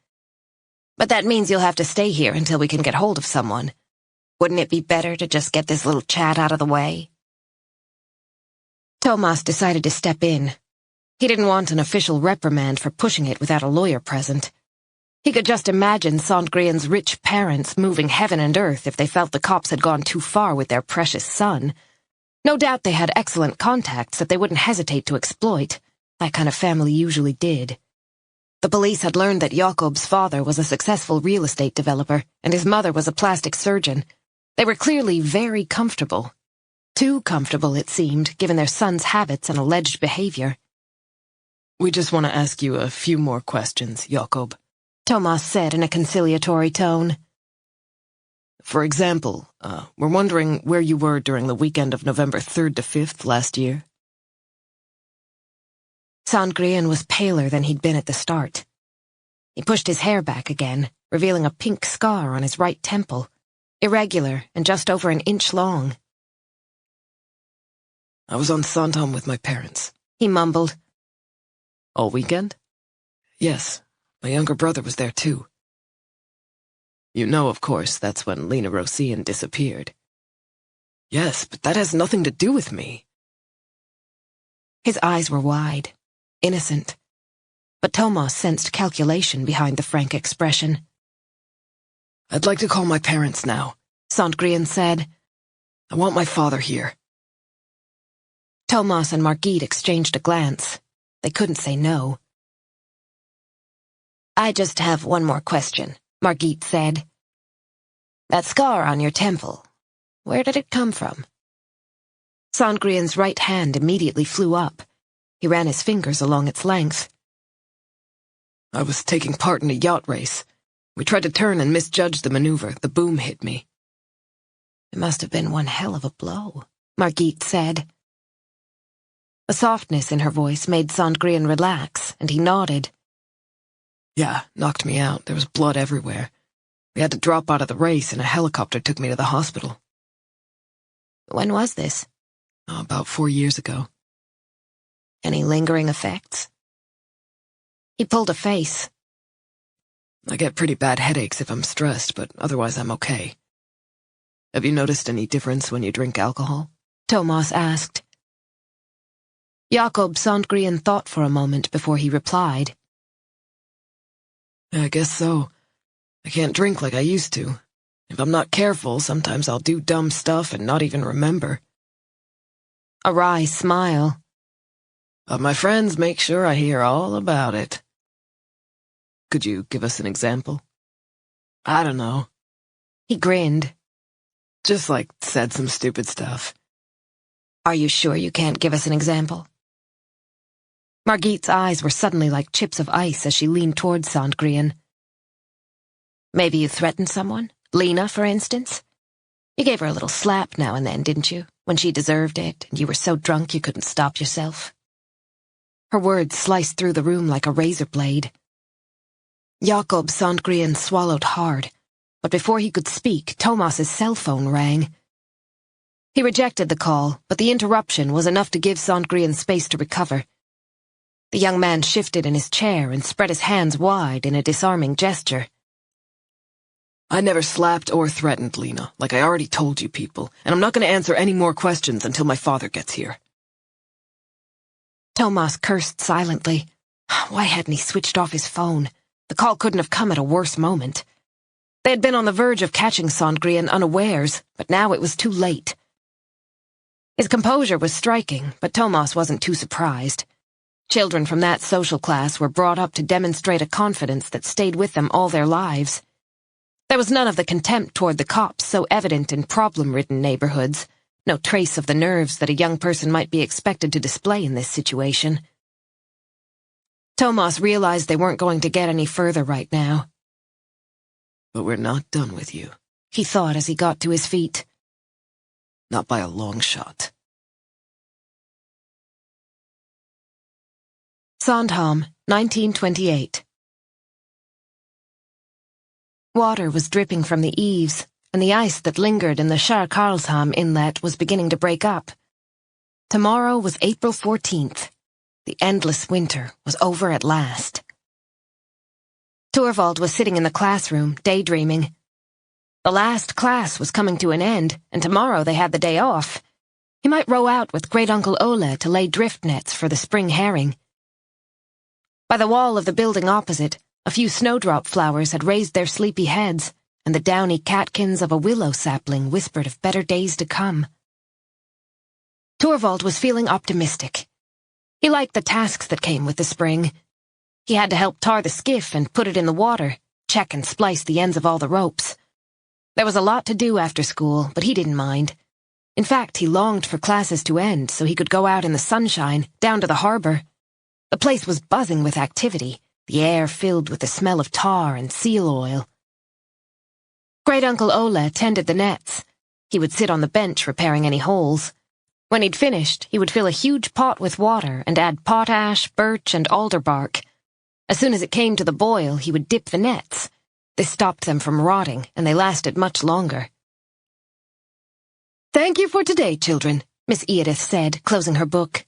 But that means you'll have to stay here until we can get hold of someone. Wouldn't it be better to just get this little chat out of the way? Thomas decided to step in. He didn't want an official reprimand for pushing it without a lawyer present. He could just imagine Sandgren's rich parents moving heaven and earth if they felt the cops had gone too far with their precious son. No doubt they had excellent contacts that they wouldn't hesitate to exploit. That kind of family usually did. The police had learned that Jakob's father was a successful real estate developer, and his mother was a plastic surgeon. They were clearly very comfortable. Too comfortable, it seemed, given their son's habits and alleged behavior. We just want to ask you a few more questions, Jakob, Thomas said in a conciliatory tone. For example, we're wondering where you were during the weekend of November 3rd to 5th last year. Sandgren was paler than he'd been at the start. He pushed his hair back again, revealing a pink scar on his right temple, irregular and just over an inch long. I was on Sandhamn with my parents, he mumbled. All weekend? Yes, my younger brother was there too. You know, of course, that's when Lena Rosian disappeared. Yes, but that has nothing to do with me. His eyes were wide, innocent, but Thomas sensed calculation behind the frank expression. I'd like to call my parents now, Sandgren said. I want my father here. Thomas and Margit exchanged a glance. They couldn't say no. I just have one more question, Margit said. That scar on your temple, where did it come from? Sandgren's right hand immediately flew up. He ran his fingers along its length. I was taking part in a yacht race. We tried to turn and misjudged the maneuver. The boom hit me. It must have been one hell of a blow, Margit said. A softness in her voice made Sandgren relax, and he nodded. Yeah, knocked me out. There was blood everywhere. We had to drop out of the race, and a helicopter took me to the hospital. When was this? About 4 years ago. Any lingering effects? He pulled a face. I get pretty bad headaches if I'm stressed, but otherwise I'm okay. Have you noticed any difference when you drink alcohol? Thomas asked. Jakob Sandgren thought for a moment before he replied. I guess so. I can't drink like I used to. If I'm not careful, sometimes I'll do dumb stuff and not even remember. A wry smile. But my friends make sure I hear all about it. Could you give us an example? I don't know. He grinned. Just said some stupid stuff. Are you sure you can't give us an example? Margit's eyes were suddenly like chips of ice as she leaned towards Sandgren. Maybe you threatened someone? Lena, for instance? You gave her a little slap now and then, didn't you? When she deserved it, and you were so drunk you couldn't stop yourself. Her words sliced through the room like a razor blade. Jakob Sandgren swallowed hard, but before he could speak, Thomas's cell phone rang. He rejected the call, but the interruption was enough to give Sandgren space to recover. The young man shifted in his chair and spread his hands wide in a disarming gesture. I never slapped or threatened Lena, like I already told you people, and I'm not going to answer any more questions until my father gets here. Thomas cursed silently. Why hadn't he switched off his phone? The call couldn't have come at a worse moment. They had been on the verge of catching Sandgren unawares, but now it was too late. His composure was striking, but Thomas wasn't too surprised. Children from that social class were brought up to demonstrate a confidence that stayed with them all their lives. There was none of the contempt toward the cops so evident in problem-ridden neighborhoods, no trace of the nerves that a young person might be expected to display in this situation. Thomas realized they weren't going to get any further right now. But we're not done with you, he thought as he got to his feet. not by a long shot. Sandhamn, 1928. Water was dripping from the eaves, and the ice that lingered in the Sandhamn inlet was beginning to break up. Tomorrow was April 14th. The endless winter was over at last. Torvald was sitting in the classroom, daydreaming. The last class was coming to an end, and tomorrow they had the day off. He might row out with Great-Uncle Ole to lay drift nets for the spring herring. By the wall of the building opposite, a few snowdrop flowers had raised their sleepy heads, and the downy catkins of a willow sapling whispered of better days to come. Torvald was feeling optimistic. He liked the tasks that came with the spring. He had to help tar the skiff and put it in the water, check and splice the ends of all the ropes. There was a lot to do after school, but he didn't mind. In fact, he longed for classes to end so he could go out in the sunshine, down to the harbor. The place was buzzing with activity, the air filled with the smell of tar and seal oil. Great-Uncle Ole tended the nets. He would sit on the bench repairing any holes. When he'd finished, he would fill a huge pot with water and add potash, birch, and alder bark. As soon as it came to the boil, he would dip the nets. This stopped them from rotting, and they lasted much longer. "Thank you for today, children," Miss Edith said, closing her book.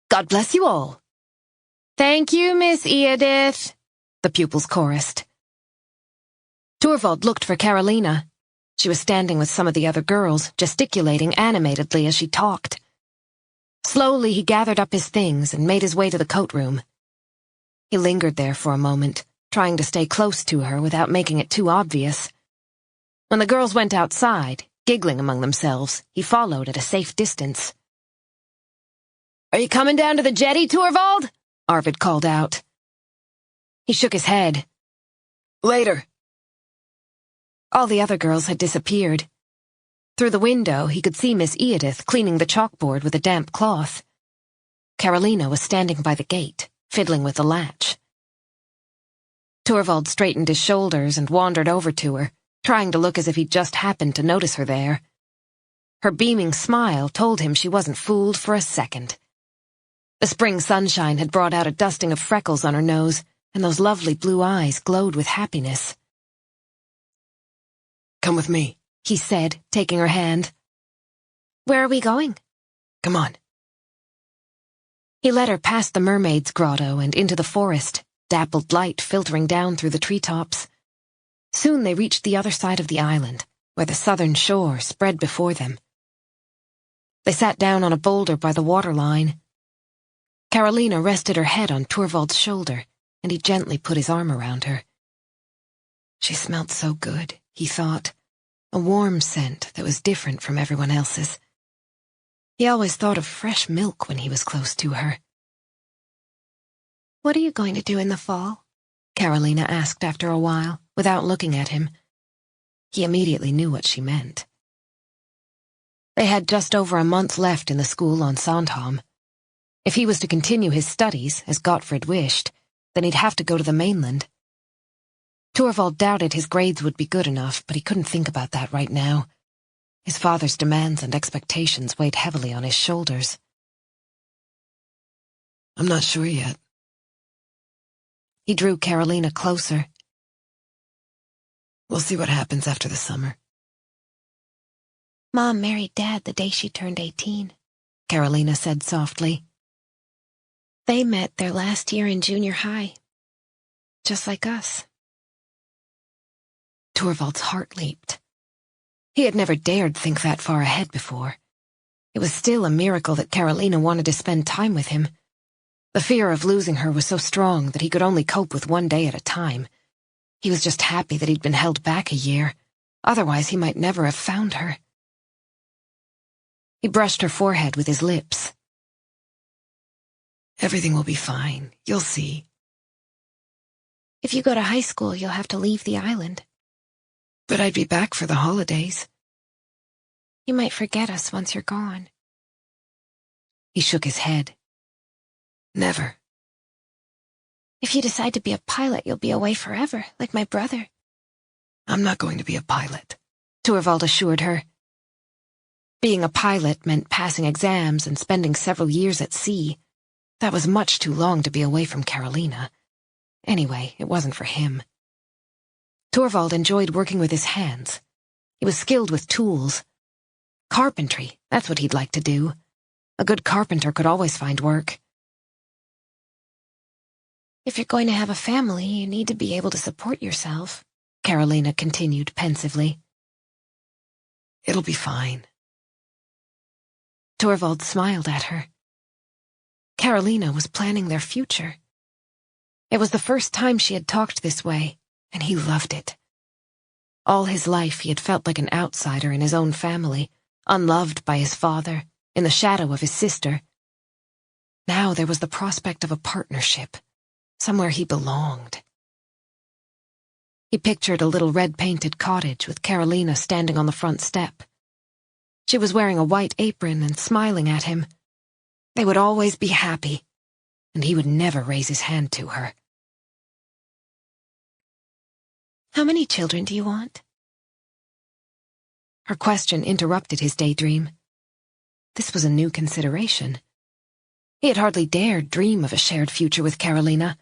"God bless you all." "Thank you, Miss Edith," the pupils chorused. Torvald looked for Carolina. She was standing with some of the other girls, gesticulating animatedly as she talked. Slowly he gathered up his things and made his way to the coat room. He lingered there for a moment, trying to stay close to her without making it too obvious. When the girls went outside, giggling among themselves, he followed at a safe distance. "Are you coming down to the jetty, Torvald?" Arvid called out. He shook his head. "Later." All the other girls had disappeared. Through the window, he could see Miss Edith cleaning the chalkboard with a damp cloth. Carolina was standing by the gate, fiddling with the latch. Torvald straightened his shoulders and wandered over to her, trying to look as if he'd just happened to notice her there. Her beaming smile told him she wasn't fooled for a second. The spring sunshine had brought out a dusting of freckles on her nose, and those lovely blue eyes glowed with happiness. "Come with me," he said, taking her hand. "Where are we going?" "Come on." He led her past the mermaid's grotto and into the forest, dappled light filtering down through the treetops. Soon they reached the other side of the island, where the southern shore spread before them. They sat down on a boulder by the waterline. Carolina rested her head on Torvald's shoulder, and he gently put his arm around her. She smelled so good, he thought, a warm scent that was different from everyone else's. He always thought of fresh milk when he was close to her. "What are you going to do in the fall?" Carolina asked after a while, without looking at him. He immediately knew what she meant. They had just over a month left in the school on Sandhamn. If he was to continue his studies, as Gottfried wished, then he'd have to go to the mainland. Torvald doubted his grades would be good enough, but he couldn't think about that right now. His father's demands and expectations weighed heavily on his shoulders. "I'm not sure yet." He drew Carolina closer. "We'll see what happens after the summer." "Mom married Dad the day she turned 18, Carolina said softly. They met their last year in junior high, just like us." Torvald's heart leaped. He had never dared think that far ahead before. It was still a miracle that Carolina wanted to spend time with him. The fear of losing her was so strong that he could only cope with one day at a time. He was just happy that he'd been held back a year. Otherwise, he might never have found her. He brushed her forehead with his lips. Everything will be fine. You'll see. If you go to high school, you'll have to leave the island. But I'd be back for the holidays. You might forget us once you're gone. He shook his head. Never. If you decide to be a pilot, you'll be away forever, like my brother. I'm not going to be a pilot, Torvald assured her. Being a pilot meant passing exams and spending several years at sea. That was much too long to be away from Carolina. Anyway, it wasn't for him. Torvald enjoyed working with his hands. He was skilled with tools. Carpentry, that's what he'd like to do. A good carpenter could always find work. If you're going to have a family, you need to be able to support yourself, Carolina continued pensively. It'll be fine. Torvald smiled at her. Carolina was planning their future. It was the first time she had talked this way, and he loved it. All his life he had felt like an outsider in his own family, unloved by his father, in the shadow of his sister. Now there was the prospect of a partnership, somewhere he belonged. He pictured a little red-painted cottage with Carolina standing on the front step. She was wearing a white apron and smiling at him. They would always be happy, and he would never raise his hand to her. How many children do you want? Her question interrupted his daydream. This was a new consideration. He had hardly dared dream of a shared future with Carolina.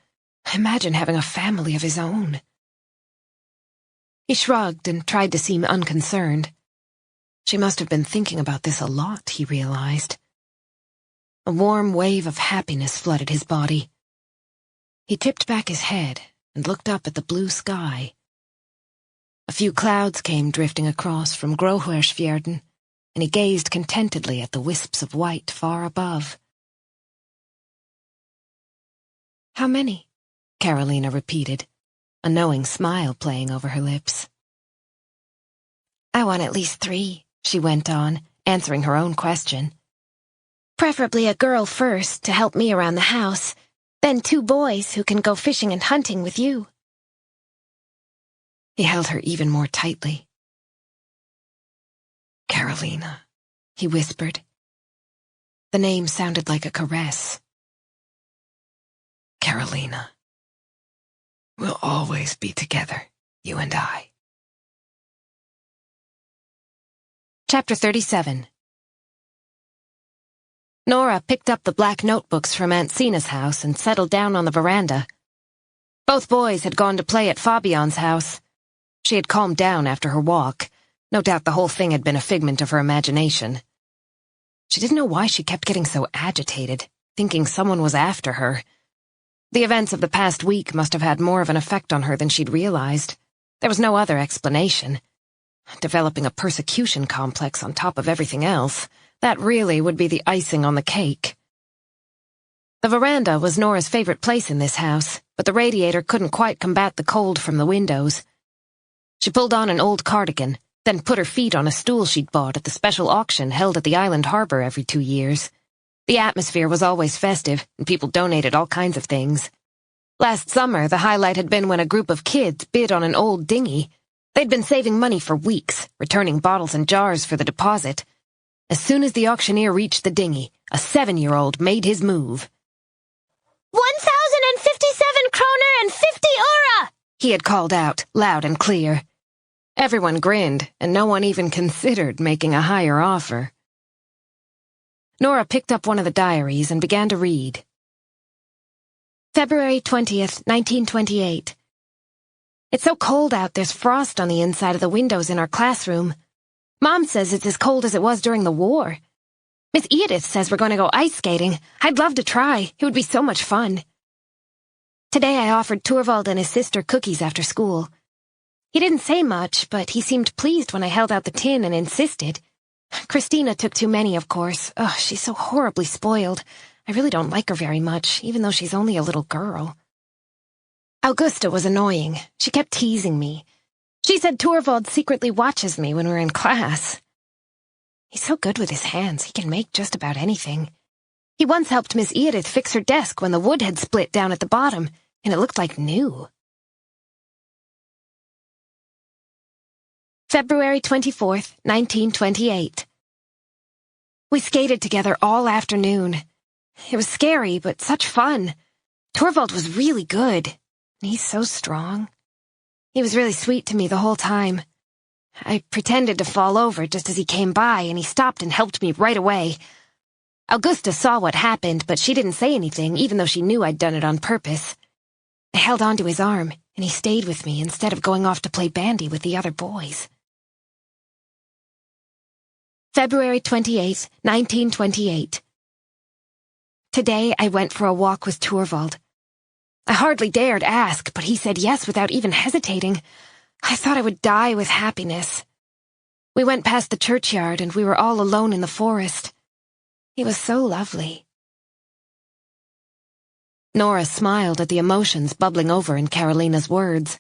Imagine having a family of his own. He shrugged and tried to seem unconcerned. She must have been thinking about this a lot, he realized. A warm wave of happiness flooded his body. He tipped back his head and looked up at the blue sky. A few clouds came drifting across from Gråhörsfjärden, and he gazed contentedly at the wisps of white far above. How many? Carolina repeated, a knowing smile playing over her lips. I want at least 3, she went on, answering her own question. Preferably a girl first to help me around the house, then 2 boys who can go fishing and hunting with you. He held her even more tightly. Carolina, he whispered. The name sounded like a caress. Carolina. We'll always be together, you and I. Chapter 37. Nora picked up the black notebooks from Aunt Sina's house and settled down on the veranda. Both boys had gone to play at Fabian's house. She had calmed down after her walk. No doubt the whole thing had been a figment of her imagination. She didn't know why she kept getting so agitated, thinking someone was after her. The events of the past week must have had more of an effect on her than she'd realized. There was no other explanation. Developing a persecution complex on top of everything else, that really would be the icing on the cake. The veranda was Nora's favorite place in this house, but the radiator couldn't quite combat the cold from the windows. She pulled on an old cardigan, then put her feet on a stool she'd bought at the special auction held at the island harbor every 2 years. The atmosphere was always festive, and people donated all kinds of things. Last summer, the highlight had been when a group of kids bid on an old dinghy. They'd been saving money for weeks, returning bottles and jars for the deposit. As soon as the auctioneer reached the dinghy, a 7-year-old made his move. 1,057 kroner and 50 öre! He had called out, loud and clear. Everyone grinned, and no one even considered making a higher offer. Nora picked up one of the diaries and began to read. February 20th, 1928. It's so cold out, there's frost on the inside of the windows in our classroom. Mom says it's as cold as it was during the war. Miss Edith says we're going to go ice skating. I'd love to try. It would be so much fun. Today I offered Torvald and his sister cookies after school. He didn't say much, but he seemed pleased when I held out the tin and insisted. Christina took too many, of course. Ugh, she's so horribly spoiled. I really don't like her very much, even though she's only a little girl. Augusta was annoying. She kept teasing me. She said Torvald secretly watches me when we're in class. He's so good with his hands, he can make just about anything. He once helped Miss Edith fix her desk when the wood had split down at the bottom, and it looked like new. February 24th, 1928. We skated together all afternoon. It was scary, but such fun. Torvald was really good, and he's so strong. He was really sweet to me the whole time. I pretended to fall over just as he came by, and he stopped and helped me right away. Augusta saw what happened, but she didn't say anything, even though she knew I'd done it on purpose. I held onto his arm, and he stayed with me instead of going off to play bandy with the other boys. February 28th, 1928. Today I went for a walk with Torvald. I hardly dared ask, but he said yes without even hesitating. I thought I would die with happiness. We went past the churchyard and we were all alone in the forest. He was so lovely. Nora smiled at the emotions bubbling over in Carolina's words.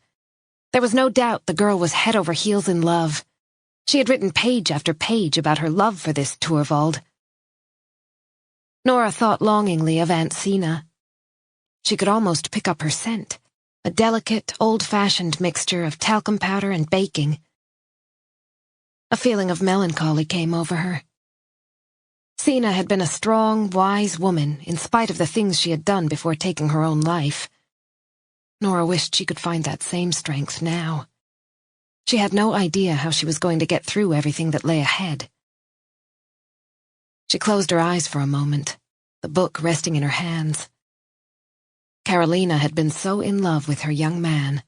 There was no doubt the girl was head over heels in love. She had written page after page about her love for this Torvald. Nora thought longingly of Aunt Sina. She could almost pick up her scent, a delicate, old-fashioned mixture of talcum powder and baking. A feeling of melancholy came over her. Sina had been a strong, wise woman in spite of the things she had done before taking her own life. Nora wished she could find that same strength now. She had no idea how she was going to get through everything that lay ahead. She closed her eyes for a moment, the book resting in her hands. Carolina had been so in love with her young man,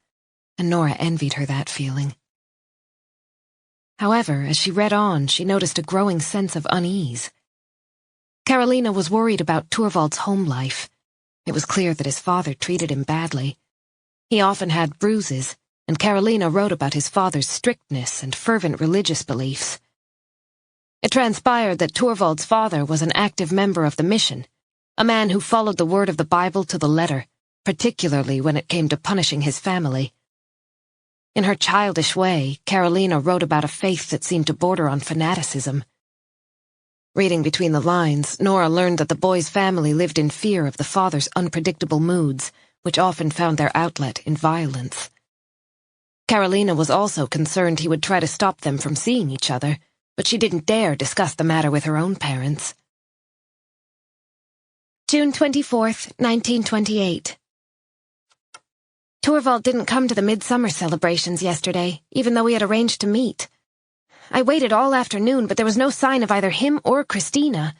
and Nora envied her that feeling. However, as she read on, she noticed a growing sense of unease. Carolina was worried about Torvald's home life. It was clear that his father treated him badly. He often had bruises, and Carolina wrote about his father's strictness and fervent religious beliefs. It transpired that Torvald's father was an active member of the mission, a man who followed the word of the Bible to the letter, particularly when it came to punishing his family. In her childish way, Carolina wrote about a faith that seemed to border on fanaticism. Reading between the lines, Nora learned that the boy's family lived in fear of the father's unpredictable moods, which often found their outlet in violence. Carolina was also concerned he would try to stop them from seeing each other, but she didn't dare discuss the matter with her own parents. June 24th, 1928. Torvald didn't come to the midsummer celebrations yesterday, even though we had arranged to meet. I waited all afternoon, but there was no sign of either him or Christina.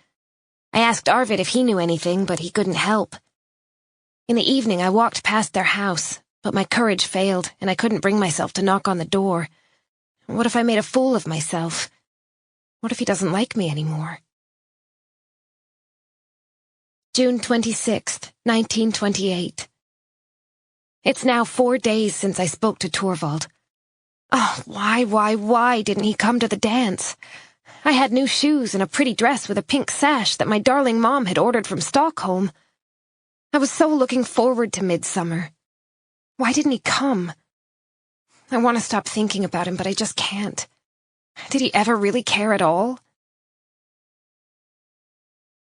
I asked Arvid if he knew anything, but he couldn't help. In the evening, I walked past their house, but my courage failed, and I couldn't bring myself to knock on the door. What if I made a fool of myself? What if he doesn't like me anymore? June 26th, 1928. It's now 4 days since I spoke to Torvald. Oh, why didn't he come to the dance? I had new shoes and a pretty dress with a pink sash that my darling mom had ordered from Stockholm. I was so looking forward to midsummer. Why didn't he come? I want to stop thinking about him, but I just can't. Did he ever really care at all?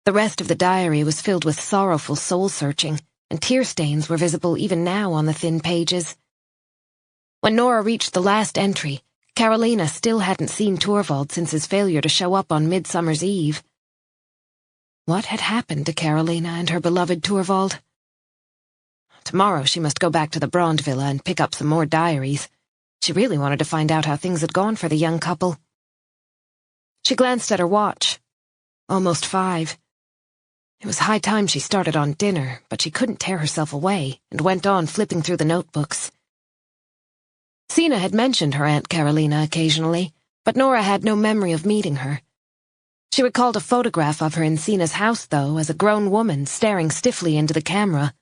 The rest of the diary was filled with sorrowful soul-searching, and tear stains were visible even now on the thin pages. When Nora reached the last entry, Carolina still hadn't seen Torvald since his failure to show up on Midsummer's Eve. What had happened to Carolina and her beloved Torvald? Tomorrow she must go back to the Brond Villa and pick up some more diaries. She really wanted to find out how things had gone for the young couple. She glanced at her watch. Almost 5. It was high time she started on dinner, but she couldn't tear herself away and went on flipping through the notebooks. Sina had mentioned her Aunt Carolina occasionally, but Nora had no memory of meeting her. She recalled a photograph of her in Sina's house, though, as a grown woman staring stiffly into the camera.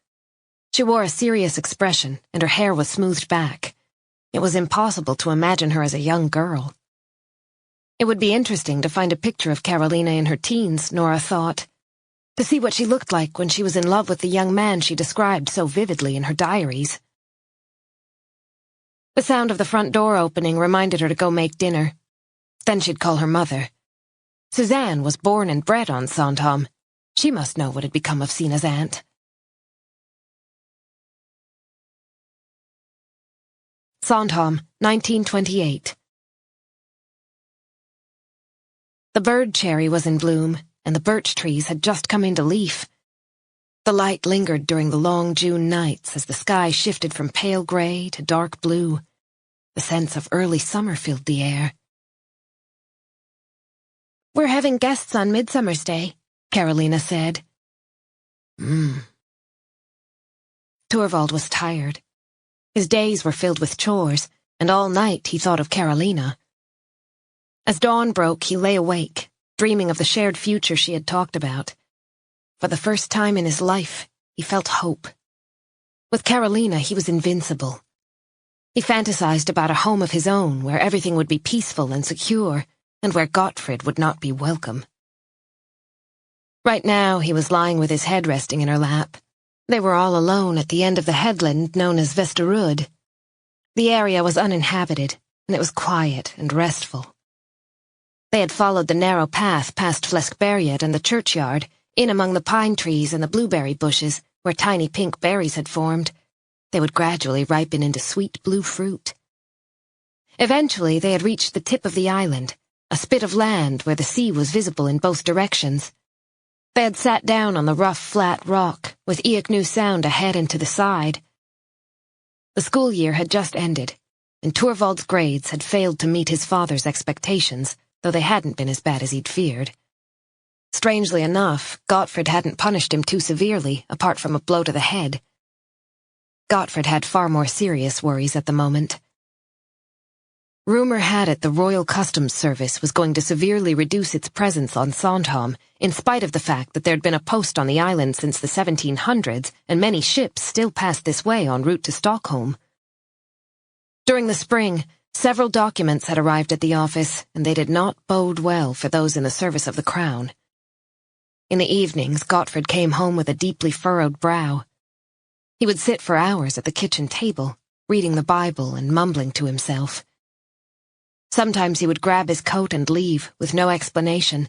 She wore a serious expression, and her hair was smoothed back. It was impossible to imagine her as a young girl. It would be interesting to find a picture of Carolina in her teens, Nora thought, to see what she looked like when she was in love with the young man she described so vividly in her diaries. The sound of the front door opening reminded her to go make dinner. Then she'd call her mother. Suzanne was born and bred on Sandhamn. She must know what had become of Sina's aunt. Sandhamn, 1928. The bird cherry was in bloom, and the birch trees had just come into leaf. The light lingered during the long June nights as the sky shifted from pale grey to dark blue. The sense of early summer filled the air. "We're having guests on Midsummer's Day," Carolina said. Torvald was tired. His days were filled with chores, and all night he thought of Carolina. As dawn broke, he lay awake, dreaming of the shared future she had talked about. For the first time in his life, he felt hope. With Carolina, he was invincible. He fantasized about a home of his own where everything would be peaceful and secure, and where Gottfried would not be welcome. Right now, he was lying with his head resting in her lap. They were all alone at the end of the headland known as Vesterud. The area was uninhabited, and it was quiet and restful. They had followed the narrow path past Fleskberget and the churchyard, in among the pine trees and the blueberry bushes, where tiny pink berries had formed. They would gradually ripen into sweet blue fruit. Eventually, they had reached the tip of the island, a spit of land where the sea was visible in both directions. They had sat down on the rough, flat rock, with Eeknu Sound ahead and to the side. The school year had just ended, and Torvald's grades had failed to meet his father's expectations, though they hadn't been as bad as he'd feared. Strangely enough, Gottfried hadn't punished him too severely, apart from a blow to the head. Gottfried had far more serious worries at the moment. Rumor had it the Royal Customs Service was going to severely reduce its presence on Sandhamn, in spite of the fact that there'd been a post on the island since the 1700s, and many ships still passed this way en route to Stockholm. During the spring, several documents had arrived at the office, and they did not bode well for those in the service of the Crown. In the evenings, Gottfried came home with a deeply furrowed brow. He would sit for hours at the kitchen table, reading the Bible and mumbling to himself. Sometimes he would grab his coat and leave, with no explanation.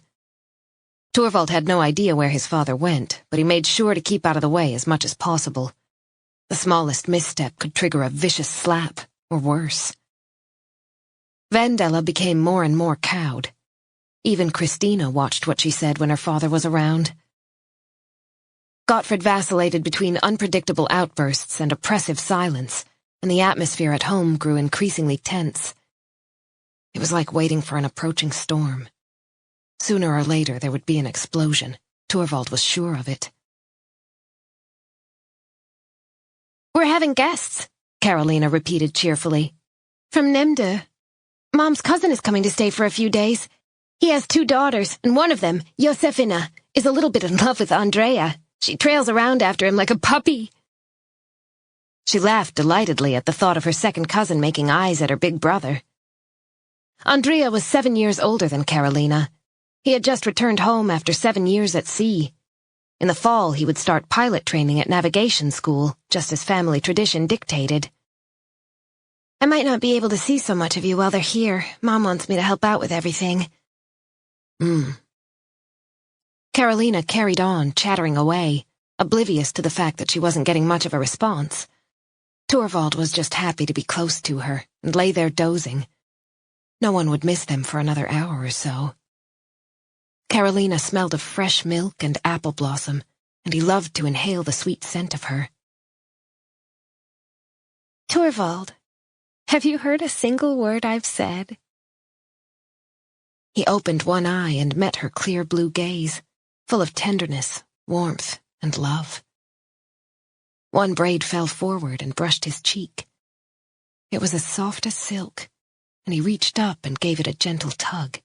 Torvald had no idea where his father went, but he made sure to keep out of the way as much as possible. The smallest misstep could trigger a vicious slap, or worse. Vendela became more and more cowed. Even Christina watched what she said when her father was around. Gottfried vacillated between unpredictable outbursts and oppressive silence, and the atmosphere at home grew increasingly tense. It was like waiting for an approaching storm. Sooner or later there would be an explosion. Torvald was sure of it. "We're having guests," Carolina repeated cheerfully. "From Nemde. Mom's cousin is coming to stay for a few days. He has 2 daughters, and one of them, Josefina, is a little bit in love with Andrea. She trails around after him like a puppy." She laughed delightedly at the thought of her second cousin making eyes at her big brother. Andrea was 7 years older than Carolina. He had just returned home after 7 years at sea. In the fall, he would start pilot training at navigation school, just as family tradition dictated. "I might not be able to see so much of you while they're here. Mom wants me to help out with everything." Carolina carried on, chattering away, oblivious to the fact that she wasn't getting much of a response. Torvald was just happy to be close to her, and lay there dozing. No one would miss them for another hour or so. Carolina smelled of fresh milk and apple blossom, and he loved to inhale the sweet scent of her. "Torvald, have you heard a single word I've said?" He opened one eye and met her clear blue gaze, full of tenderness, warmth, and love. One braid fell forward and brushed his cheek. It was as soft as silk, and he reached up and gave it a gentle tug.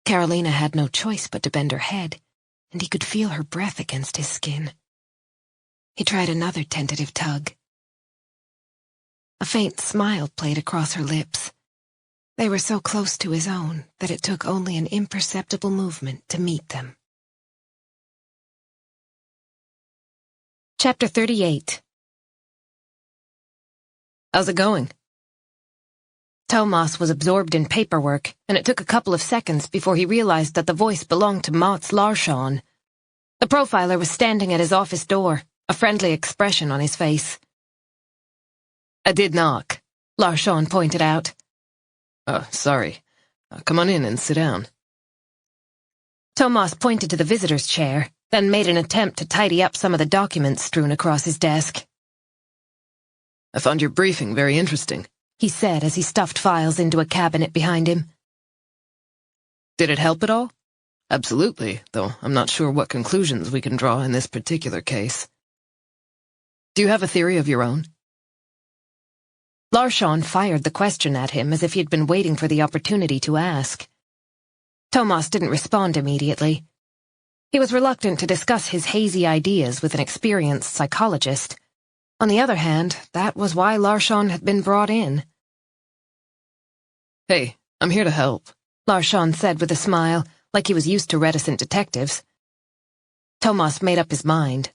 Carolina had no choice but to bend her head, and he could feel her breath against his skin. He tried another tentative tug. A faint smile played across her lips. They were so close to his own that it took only an imperceptible movement to meet them. Chapter 38. "How's it going?" Thomas was absorbed in paperwork, and it took a couple of seconds before he realized that the voice belonged to Mats Larsson, The profiler was standing at his office door, a friendly expression on his face. I did knock, Larsson pointed out. Sorry. Come on in and sit down. Thomas pointed to the visitor's chair, then made an attempt to tidy up some of the documents strewn across his desk. I found your briefing very interesting, he said as he stuffed files into a cabinet behind him. Did it help at all? Absolutely, though I'm not sure what conclusions we can draw in this particular case. Do you have a theory of your own? Larsson fired the question at him as if he'd been waiting for the opportunity to ask. Thomas didn't respond immediately. He was reluctant to discuss his hazy ideas with an experienced psychologist. On the other hand, that was why Larsson had been brought in. Hey, I'm here to help, Larsson said with a smile, like he was used to reticent detectives. Thomas made up his mind.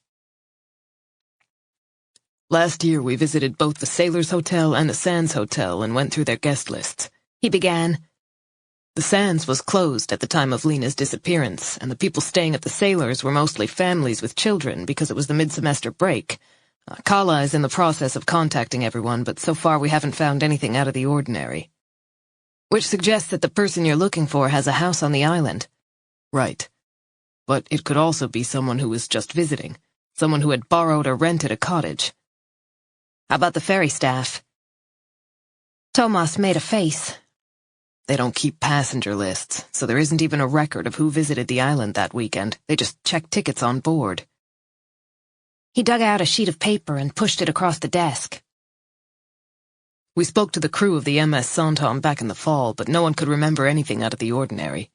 Last year we visited both the Sailors' Hotel and the Sands Hotel and went through their guest lists. He began. The Sands was closed at the time of Lena's disappearance, and the people staying at the Sailors were mostly families with children because it was the mid-semester break. Kala is in the process of contacting everyone, but so far we haven't found anything out of the ordinary. Which suggests that the person you're looking for has a house on the island. Right. But it could also be someone who was just visiting, someone who had borrowed or rented a cottage. How about the ferry staff? Thomas made a face. They don't keep passenger lists, so there isn't even a record of who visited the island that weekend. They just check tickets on board. He dug out a sheet of paper and pushed it across the desk. We spoke to the crew of the MS Sandhamn back in the fall, but no one could remember anything out of the ordinary.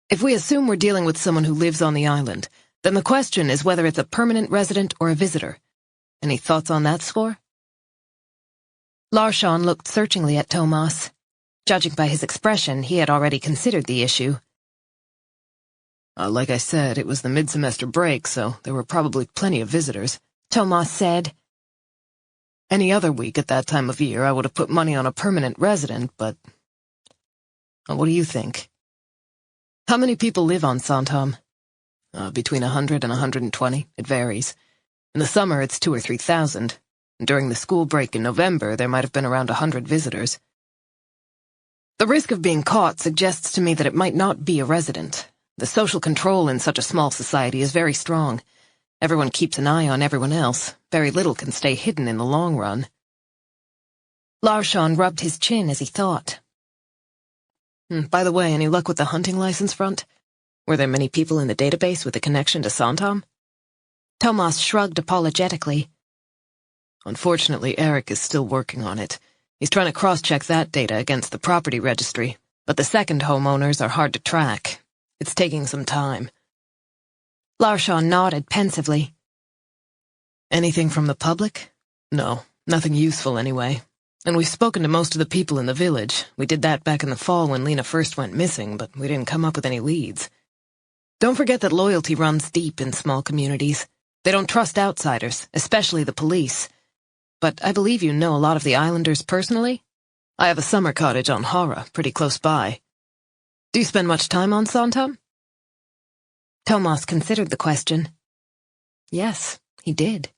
If we assume we're dealing with someone who lives on the island, then the question is whether it's a permanent resident or a visitor. Any thoughts on that score? Larsson looked searchingly at Thomas. Judging by his expression, he had already considered the issue. Like I said, it was the mid-semester break, so there were probably plenty of visitors, Thomas said. Any other week at that time of year, I would have put money on a permanent resident, but... What do you think? How many people live on Sandhamn? Between 100 and 120. It varies. In the summer, it's 2,000 or 3,000. During the school break in November, there might have been around 100 visitors. The risk of being caught suggests to me that it might not be a resident. The social control in such a small society is very strong. Everyone keeps an eye on everyone else. Very little can stay hidden in the long run. Larsson rubbed his chin as he thought. By the way, any luck with the hunting license front? Were there many people in the database with a connection to Sandhamn? Thomas shrugged apologetically. Unfortunately, Eric is still working on it. He's trying to cross-check that data against the property registry, but the second homeowners are hard to track. It's taking some time. Larsson nodded pensively. Anything from the public? No, nothing useful anyway. And we've spoken to most of the people in the village. We did that back in the fall when Lena first went missing, but we didn't come up with any leads. Don't forget that loyalty runs deep in small communities. They don't trust outsiders, especially the police. But I believe you know a lot of the islanders personally? I have a summer cottage on Hara, pretty close by. Do you spend much time on Sandhamn? Thomas considered the question. Yes, he did.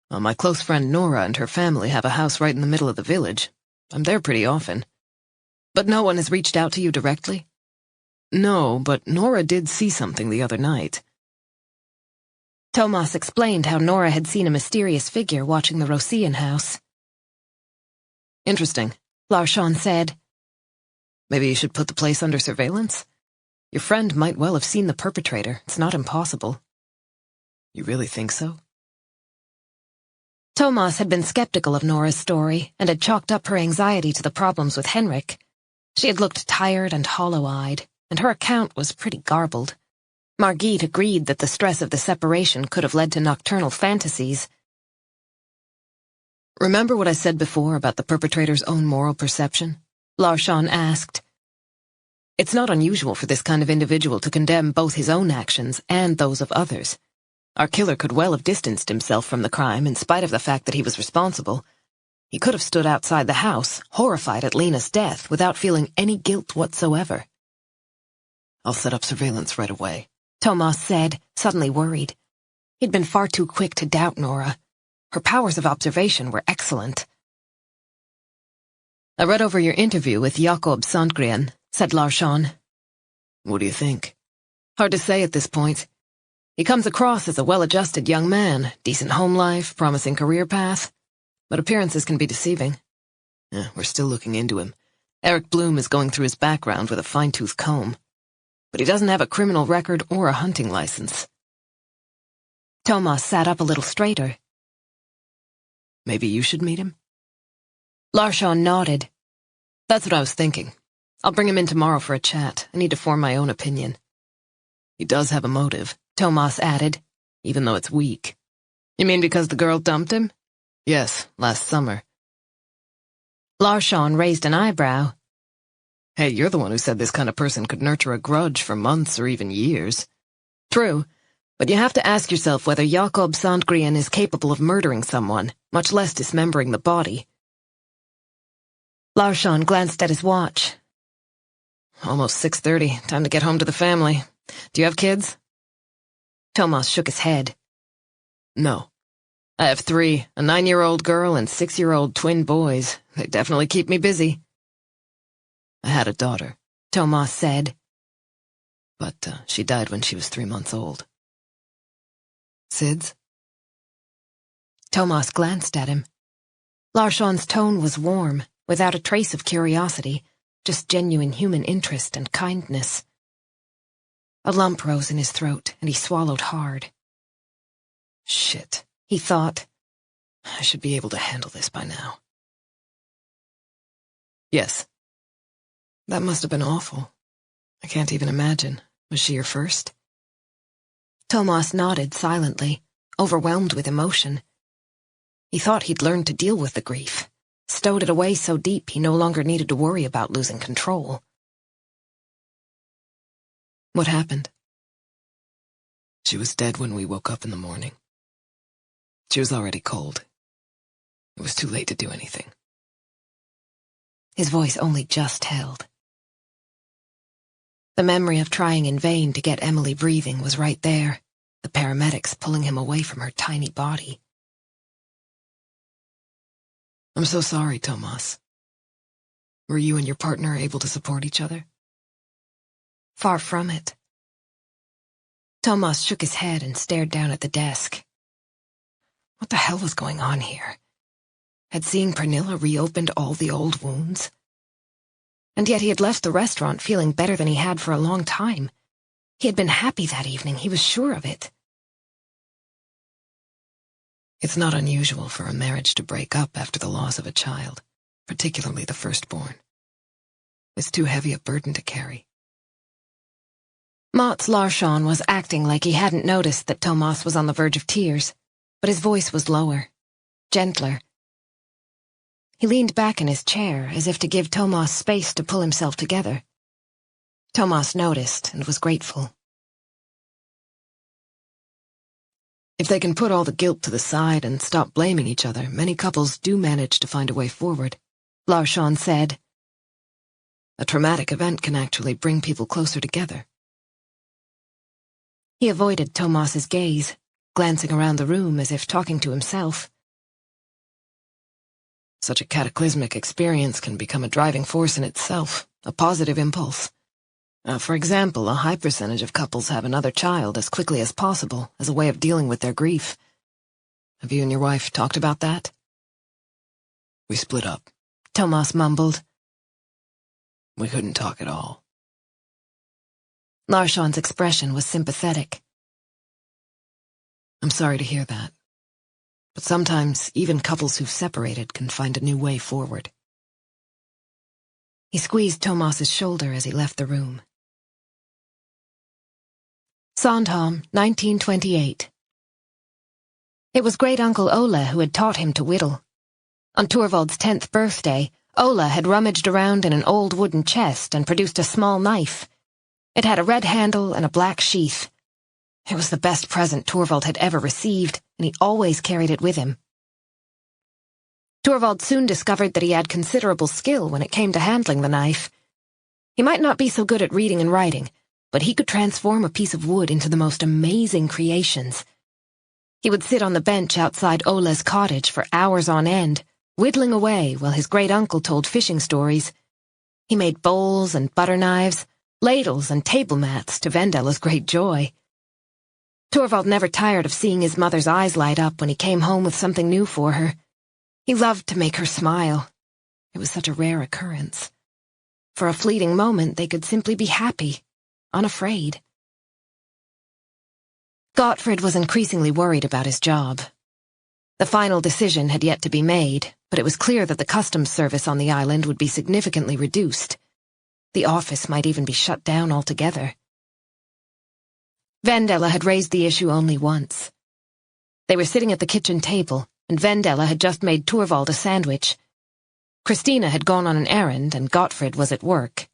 My close friend Nora and her family have a house right in the middle of the village. I'm there pretty often. But no one has reached out to you directly? No, but Nora did see something the other night. Thomas explained how Nora had seen a mysterious figure watching the Rosian house. Interesting, Larsson said. Maybe you should put the place under surveillance? Your friend might well have seen the perpetrator. It's not impossible. You really think so? Thomas had been skeptical of Nora's story and had chalked up her anxiety to the problems with Henrik. She had looked tired and hollow-eyed, and her account was pretty garbled. Margit agreed that the stress of the separation could have led to nocturnal fantasies. Remember what I said before about the perpetrator's own moral perception? Larsson asked. It's not unusual for this kind of individual to condemn both his own actions and those of others. Our killer could well have distanced himself from the crime in spite of the fact that he was responsible. He could have stood outside the house, horrified at Lena's death, without feeling any guilt whatsoever. I'll set up surveillance right away, Thomas said, suddenly worried. He'd been far too quick to doubt Nora. Her powers of observation were excellent. I read over your interview with Jakob Sandgren, said Larsson. What do you think? Hard to say at this point. He comes across as a well-adjusted young man, decent home life, promising career path. But appearances can be deceiving. We're still looking into him. Eric Bloom is going through his background with a fine-tooth comb. But he doesn't have a criminal record or a hunting license. Thomas sat up a little straighter. Maybe you should meet him? Larsson nodded. That's what I was thinking. I'll bring him in tomorrow for a chat. I need to form my own opinion. He does have a motive, Thomas added, even though it's weak. You mean because the girl dumped him? Yes, last summer. Larsson raised an eyebrow. Hey, you're the one who said this kind of person could nurture a grudge for months or even years. True, but you have to ask yourself whether Jakob Sandgren is capable of murdering someone, much less dismembering the body. Larsson glanced at his watch. Almost 6:30. Time to get home to the family. Do you have kids? Thomas shook his head. No. I have 3, a 9-year-old girl and 6-year-old twin boys. They definitely keep me busy. I had a daughter, Thomas said. But she died when she was 3 months old. SIDS? Thomas glanced at him. Larsson's tone was warm, without a trace of curiosity, just genuine human interest and kindness. A lump rose in his throat, and he swallowed hard. Shit, he thought. I should be able to handle this by now. Yes. That must have been awful. I can't even imagine. Was she your first? Thomas nodded silently, overwhelmed with emotion. He thought he'd learned to deal with the grief, stowed it away so deep he no longer needed to worry about losing control. What happened? She was dead when we woke up in the morning. She was already cold. It was too late to do anything. His voice only just held. The memory of trying in vain to get Emily breathing was right there, the paramedics pulling him away from her tiny body. I'm so sorry, Thomas. Were you and your partner able to support each other? Far from it. Thomas shook his head and stared down at the desk. What the hell was going on here? Had seeing Pernilla reopened all the old wounds? And yet he had left the restaurant feeling better than he had for a long time. He had been happy that evening, he was sure of it. It's not unusual for a marriage to break up after the loss of a child, particularly the firstborn. It's too heavy a burden to carry. Mats Larsson was acting like he hadn't noticed that Thomas was on the verge of tears, but his voice was lower, gentler. He leaned back in his chair as if to give Thomas space to pull himself together. Thomas noticed and was grateful. If they can put all the guilt to the side and stop blaming each other, many couples do manage to find a way forward, Larsson said. A traumatic event can actually bring people closer together. He avoided Thomas's gaze, glancing around the room as if talking to himself. Such a cataclysmic experience can become a driving force in itself, a positive impulse. For example, a high percentage of couples have another child as quickly as possible as a way of dealing with their grief. Have you and your wife talked about that? We split up, Thomas mumbled. We couldn't talk at all. Larsson's expression was sympathetic. I'm sorry to hear that. But sometimes even couples who've separated can find a new way forward. He squeezed Thomas's shoulder as he left the room. Sandhamn, 1928. It was great-uncle Ola who had taught him to whittle. On Torvald's 10th birthday, Ola had rummaged around in an old wooden chest and produced a small knife. It had a red handle and a black sheath. It was the best present Torvald had ever received, and he always carried it with him. Torvald soon discovered that he had considerable skill when it came to handling the knife. He might not be so good at reading and writing, but he could transform a piece of wood into the most amazing creations. He would sit on the bench outside Ole's cottage for hours on end, whittling away while his great-uncle told fishing stories. He made bowls and butter knives, ladles and table mats to Vendella's great joy. Torvald never tired of seeing his mother's eyes light up when he came home with something new for her. He loved to make her smile. It was such a rare occurrence. For a fleeting moment, they could simply be happy, unafraid. Gottfried was increasingly worried about his job. The final decision had yet to be made, but it was clear that the customs service on the island would be significantly reduced. The office might even be shut down altogether. Vendela had raised the issue only once. They were sitting at the kitchen table, and Vendela had just made Torvald a sandwich. Christina had gone on an errand, and Gottfried was at work.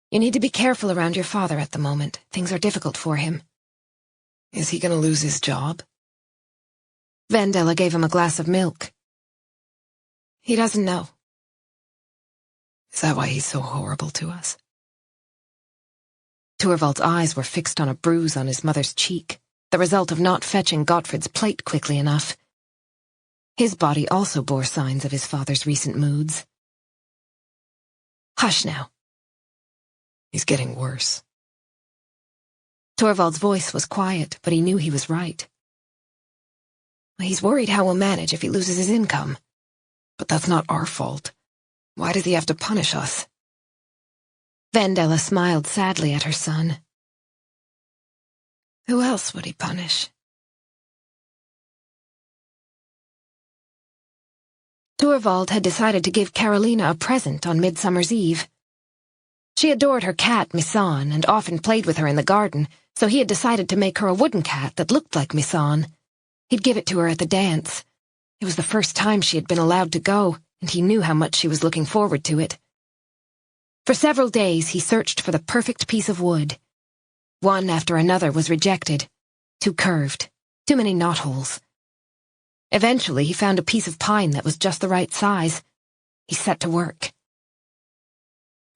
"You need to be careful around your father at the moment. Things are difficult for him." Is he going to lose his job? Vendela gave him a glass of milk. He doesn't know. Is that why he's so horrible to us? Torvald's eyes were fixed on a bruise on his mother's cheek, the result of not fetching Gottfried's plate quickly enough. His body also bore signs of his father's recent moods. "Hush now." He's getting worse. Torvald's voice was quiet, but he knew he was right. He's worried how we'll manage if he loses his income. But that's not our fault. Why does he have to punish us? Vendela smiled sadly at her son. Who else would he punish? Torvald had decided to give Carolina a present on Midsummer's Eve. She adored her cat, Missan, and often played with her in the garden, so he had decided to make her a wooden cat that looked like Missan. He'd give it to her at the dance. It was the first time she had been allowed to go, and he knew how much she was looking forward to it. For several days he searched for the perfect piece of wood. One after another was rejected. Too curved, too many knotholes. Eventually he found a piece of pine that was just the right size. He set to work.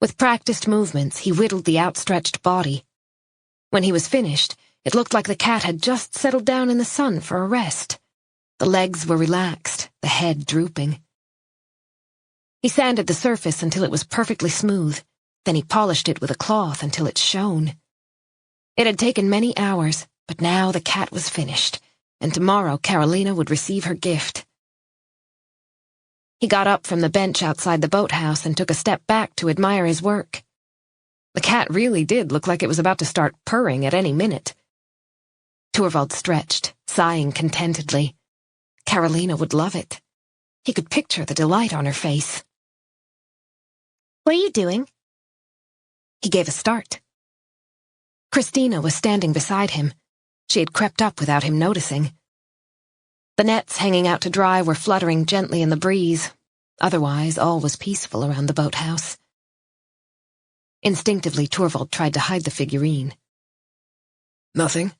With practiced movements, he whittled the outstretched body. When he was finished, it looked like the cat had just settled down in the sun for a rest. The legs were relaxed, the head drooping. He sanded the surface until it was perfectly smooth. Then he polished it with a cloth until it shone. It had taken many hours, but now the cat was finished, and tomorrow Carolina would receive her gift. He got up from the bench outside the boathouse and took a step back to admire his work. The cat really did look like it was about to start purring at any minute. Torvald stretched, sighing contentedly. Carolina would love it. He could picture the delight on her face. What are you doing? He gave a start. Christina was standing beside him. She had crept up without him noticing. The nets hanging out to dry were fluttering gently in the breeze. Otherwise, all was peaceful around the boathouse. Instinctively, Torvald tried to hide the figurine. Nothing?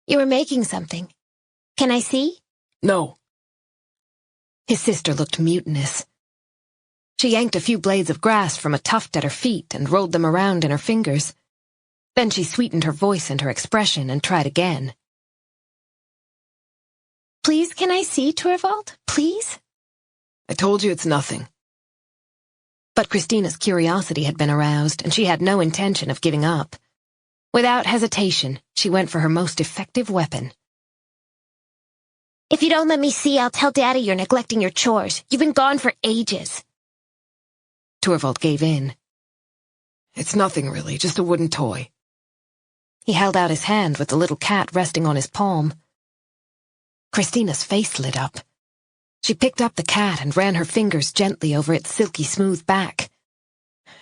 You were making something. Can I see? No. His sister looked mutinous. She yanked a few blades of grass from a tuft at her feet and rolled them around in her fingers. Then she sweetened her voice and her expression and tried again. Please, can I see, Torvald? Please? I told you it's nothing. But Christina's curiosity had been aroused, and she had no intention of giving up. Without hesitation, she went for her most effective weapon. If you don't let me see, I'll tell Daddy you're neglecting your chores. You've been gone for ages. Torvald gave in. It's nothing really, just a wooden toy. He held out his hand with the little cat resting on his palm. Christina's face lit up. She picked up the cat and ran her fingers gently over its silky smooth back.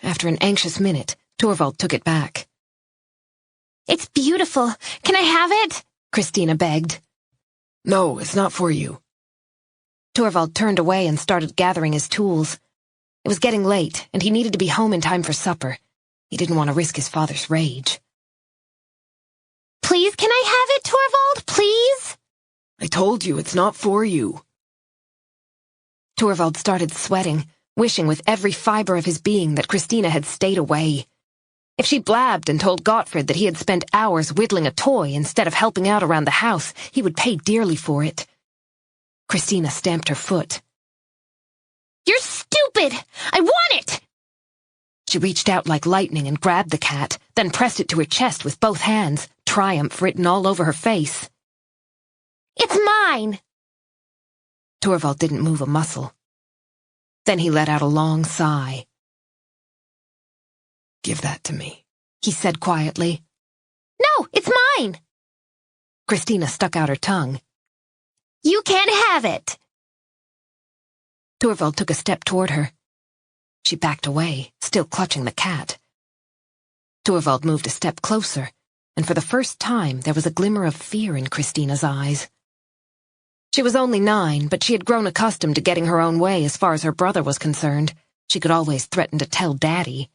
After an anxious minute, Torvald took it back. It's beautiful. Can I have it? Christina begged. No, it's not for you. Torvald turned away and started gathering his tools. It was getting late, and he needed to be home in time for supper. He didn't want to risk his father's rage. Please, can I have it, Torvald? Please? I told you it's not for you. Torvald started sweating, wishing with every fiber of his being that Christina had stayed away. If she blabbed and told Gottfried that he had spent hours whittling a toy instead of helping out around the house, he would pay dearly for it. Christina stamped her foot. You're stupid! I want it! She reached out like lightning and grabbed the cat, then pressed it to her chest with both hands, triumph written all over her face. It's mine! Torvald didn't move a muscle. Then he let out a long sigh. Give that to me, he said quietly. No, it's mine! Christina stuck out her tongue. You can't have it! Torvald took a step toward her. She backed away, still clutching the cat. Torvald moved a step closer, and for the first time there was a glimmer of fear in Christina's eyes. She was only 9, but she had grown accustomed to getting her own way as far as her brother was concerned. She could always threaten to tell Daddy.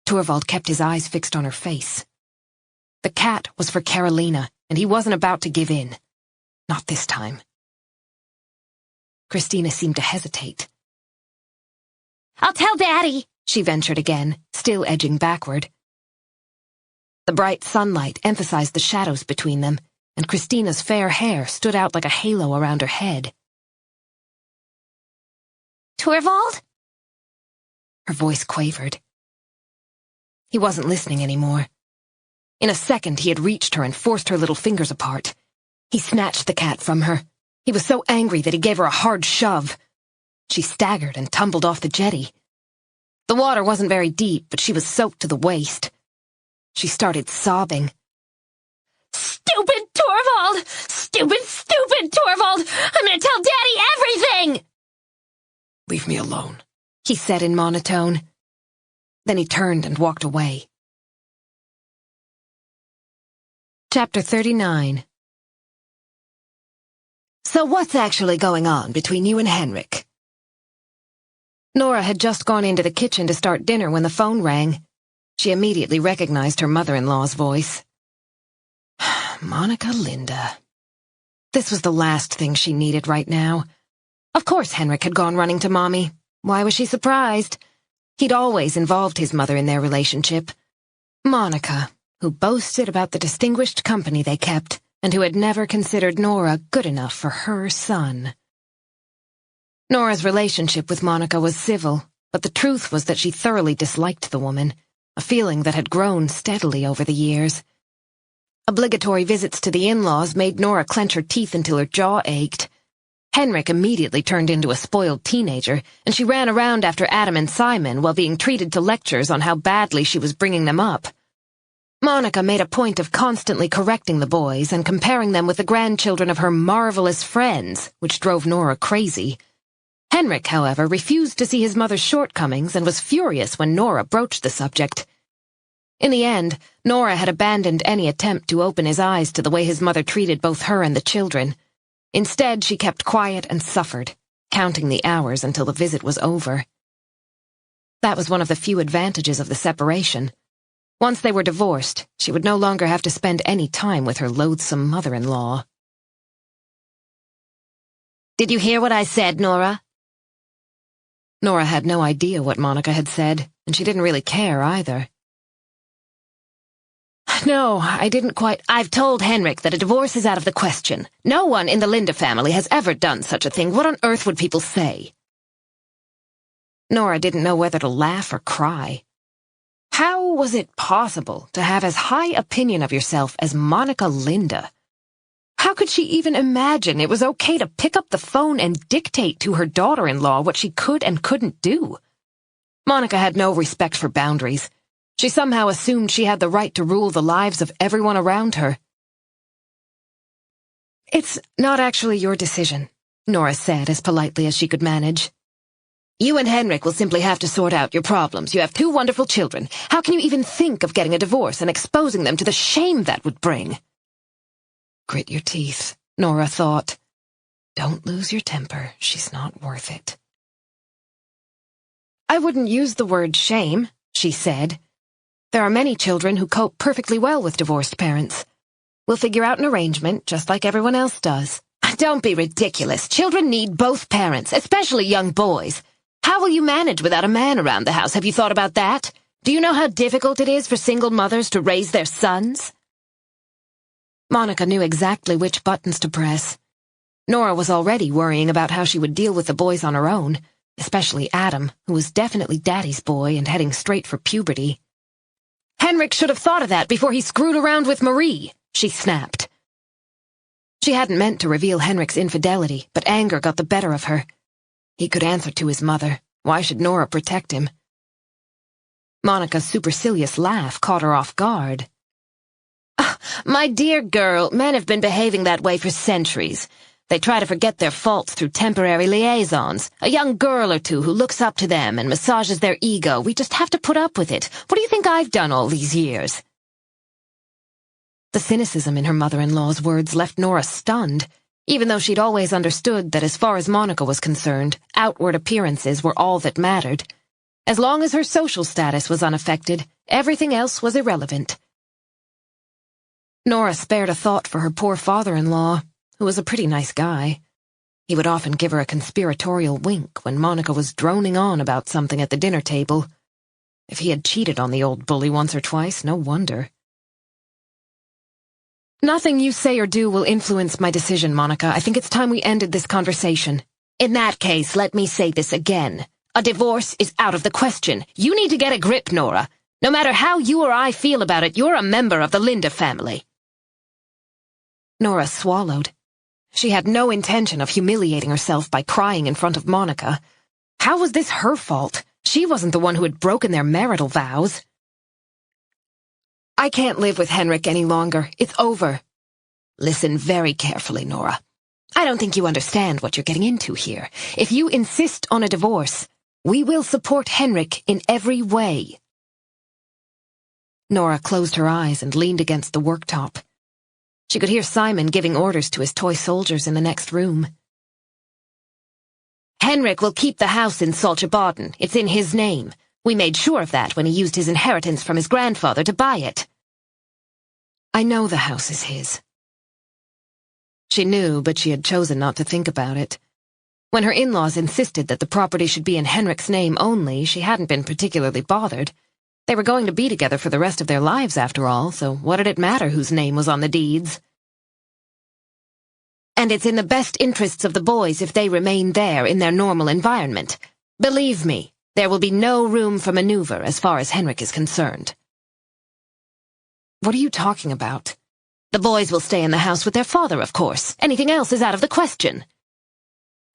Torvald kept his eyes fixed on her face. The cat was for Carolina, and he wasn't about to give in. Not this time. Christina seemed to hesitate. I'll tell Daddy, she ventured again, still edging backward. The bright sunlight emphasized the shadows between them, and Christina's fair hair stood out like a halo around her head. Torvald? Her voice quavered. He wasn't listening anymore. In a second, he had reached her and forced her little fingers apart. He snatched the cat from her. He was so angry that he gave her a hard shove. She staggered and tumbled off the jetty. The water wasn't very deep, but she was soaked to the waist. She started sobbing. Stupid Torvald! Stupid Torvald! I'm gonna tell Daddy everything! Leave me alone, he said in monotone. Then he turned and walked away. Chapter 39. So what's actually going on between you and Henrik? Nora had just gone into the kitchen to start dinner when the phone rang. She immediately recognized her mother-in-law's voice. Monica Linda. This was the last thing she needed right now. Of course Henrik had gone running to Mommy. Why was she surprised? He'd always involved his mother in their relationship. Monica, who boasted about the distinguished company they kept, and who had never considered Nora good enough for her son. Nora's relationship with Monica was civil, but the truth was that she thoroughly disliked the woman, a feeling that had grown steadily over the years. Obligatory visits to the in-laws made Nora clench her teeth until her jaw ached. Henrik immediately turned into a spoiled teenager, and she ran around after Adam and Simon while being treated to lectures on how badly she was bringing them up. Monica made a point of constantly correcting the boys and comparing them with the grandchildren of her marvelous friends, which drove Nora crazy. Henrik, however, refused to see his mother's shortcomings and was furious when Nora broached the subject. In the end, Nora had abandoned any attempt to open his eyes to the way his mother treated both her and the children. Instead, she kept quiet and suffered, counting the hours until the visit was over. That was one of the few advantages of the separation. Once they were divorced, she would no longer have to spend any time with her loathsome mother-in-law. Did you hear what I said, Nora? Nora had no idea what Monica had said, and she didn't really care either. No, I didn't quite. I've told Henrik that a divorce is out of the question. No one in the Linda family has ever done such a thing. What on earth would people say? Nora didn't know whether to laugh or cry. How was it possible to have as high opinion of yourself as Monica Linda? How could she even imagine it was okay to pick up the phone and dictate to her daughter-in-law what she could and couldn't do? Monica had no respect for boundaries. She somehow assumed she had the right to rule the lives of everyone around her. It's not actually your decision, Nora said as politely as she could manage. You and Henrik will simply have to sort out your problems. You have 2 wonderful children. How can you even think of getting a divorce and exposing them to the shame that would bring? Grit your teeth, Nora thought. Don't lose your temper. She's not worth it. I wouldn't use the word shame, she said. There are many children who cope perfectly well with divorced parents. We'll figure out an arrangement, just like everyone else does. Don't be ridiculous. Children need both parents, especially young boys. How will you manage without a man around the house? Have you thought about that? Do you know how difficult it is for single mothers to raise their sons? Monica knew exactly which buttons to press. Nora was already worrying about how she would deal with the boys on her own, especially Adam, who was definitely Daddy's boy and heading straight for puberty. Henrik should have thought of that before he screwed around with Marie, she snapped. She hadn't meant to reveal Henrik's infidelity, but anger got the better of her. He could answer to his mother. Why should Nora protect him? Monica's supercilious laugh caught her off guard. My dear girl, men have been behaving that way for centuries. They try to forget their faults through temporary liaisons. A young girl or two who looks up to them and massages their ego. We just have to put up with it. What do you think I've done all these years? The cynicism in her mother-in-law's words left Nora stunned, even though she'd always understood that as far as Monica was concerned, outward appearances were all that mattered. As long as her social status was unaffected, everything else was irrelevant. Nora spared a thought for her poor father-in-law, who was a pretty nice guy. He would often give her a conspiratorial wink when Monica was droning on about something at the dinner table. If he had cheated on the old bully once or twice, no wonder. Nothing you say or do will influence my decision, Monica. I think it's time we ended this conversation. In that case, let me say this again. A divorce is out of the question. You need to get a grip, Nora. No matter how you or I feel about it, you're a member of the Linde family. Nora swallowed. She had no intention of humiliating herself by crying in front of Monica. How was this her fault? She wasn't the one who had broken their marital vows. I can't live with Henrik any longer. It's over. Listen very carefully, Nora. I don't think you understand what you're getting into here. If you insist on a divorce, we will support Henrik in every way. Nora closed her eyes and leaned against the worktop. She could hear Simon giving orders to his toy soldiers in the next room. Henrik will keep the house in Saltsjöbaden. It's in his name. We made sure of that when he used his inheritance from his grandfather to buy it. I know the house is his. She knew, but she had chosen not to think about it. When her in-laws insisted that the property should be in Henrik's name only, she hadn't been particularly bothered. They were going to be together for the rest of their lives, after all, so what did it matter whose name was on the deeds? And it's in the best interests of the boys if they remain there in their normal environment. Believe me, there will be no room for maneuver as far as Henrik is concerned. What are you talking about? The boys will stay in the house with their father, of course. Anything else is out of the question.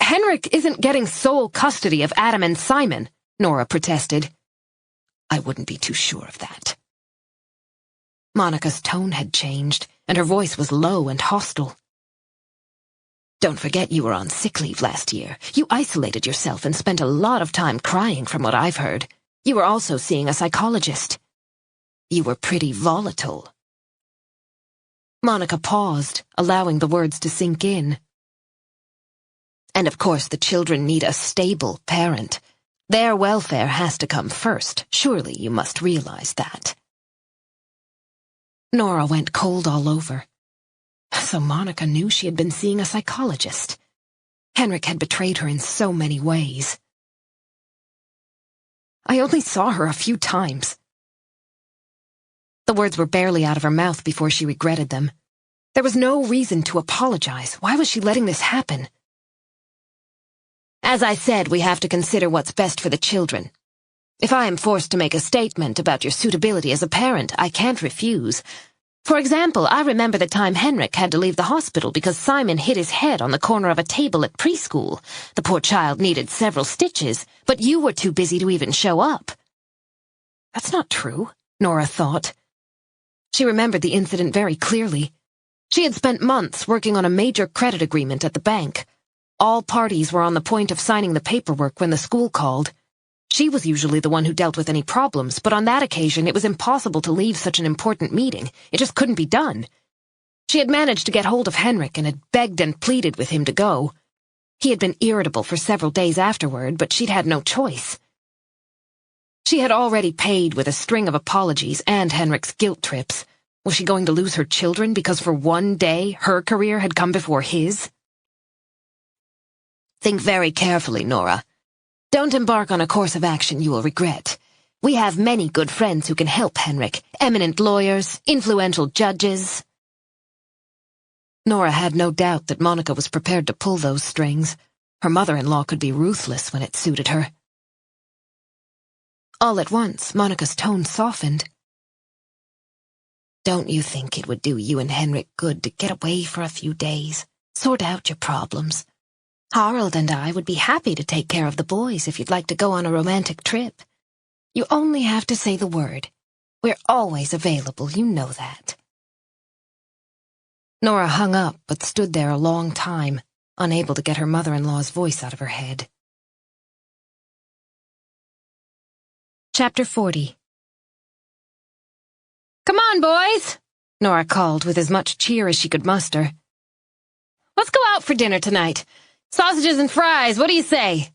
Henrik isn't getting sole custody of Adam and Simon, Nora protested. I wouldn't be too sure of that. Monica's tone had changed, and her voice was low and hostile. Don't forget you were on sick leave last year. You isolated yourself and spent a lot of time crying from what I've heard. You were also seeing a psychologist. You were pretty volatile. Monica paused, allowing the words to sink in. And of course the children need a stable parent. Their welfare has to come first. Surely you must realize that. Nora went cold all over. So Monica knew she had been seeing a psychologist. Henrik had betrayed her in so many ways. I only saw her a few times. The words were barely out of her mouth before she regretted them. There was no reason to apologize. Why was she letting this happen? As I said, we have to consider what's best for the children. If I am forced to make a statement about your suitability as a parent, I can't refuse. For example, I remember the time Henrik had to leave the hospital because Simon hit his head on the corner of a table at preschool. The poor child needed several stitches, but you were too busy to even show up. That's not true, Nora thought. She remembered the incident very clearly. She had spent months working on a major credit agreement at the bank. All parties were on the point of signing the paperwork when the school called. She was usually the one who dealt with any problems, but on that occasion it was impossible to leave such an important meeting. It just couldn't be done. She had managed to get hold of Henrik and had begged and pleaded with him to go. He had been irritable for several days afterward, but she'd had no choice. She had already paid with a string of apologies and Henrik's guilt trips. Was she going to lose her children because for one day her career had come before his? Think very carefully, Nora. Don't embark on a course of action you will regret. We have many good friends who can help Henrik. Eminent lawyers, influential judges. Nora had no doubt that Monica was prepared to pull those strings. Her mother-in-law could be ruthless when it suited her. All at once, Monica's tone softened. Don't you think it would do you and Henrik good to get away for a few days? Sort out your problems. Harald and I would be happy to take care of the boys if you'd like to go on a romantic trip. You only have to say the word. We're always available, you know that. Nora hung up but stood there a long time, unable to get her mother-in-law's voice out of her head. Chapter 40. Come on, boys, Nora called with as much cheer as she could muster. Let's go out for dinner tonight. Sausages and fries, what do you say?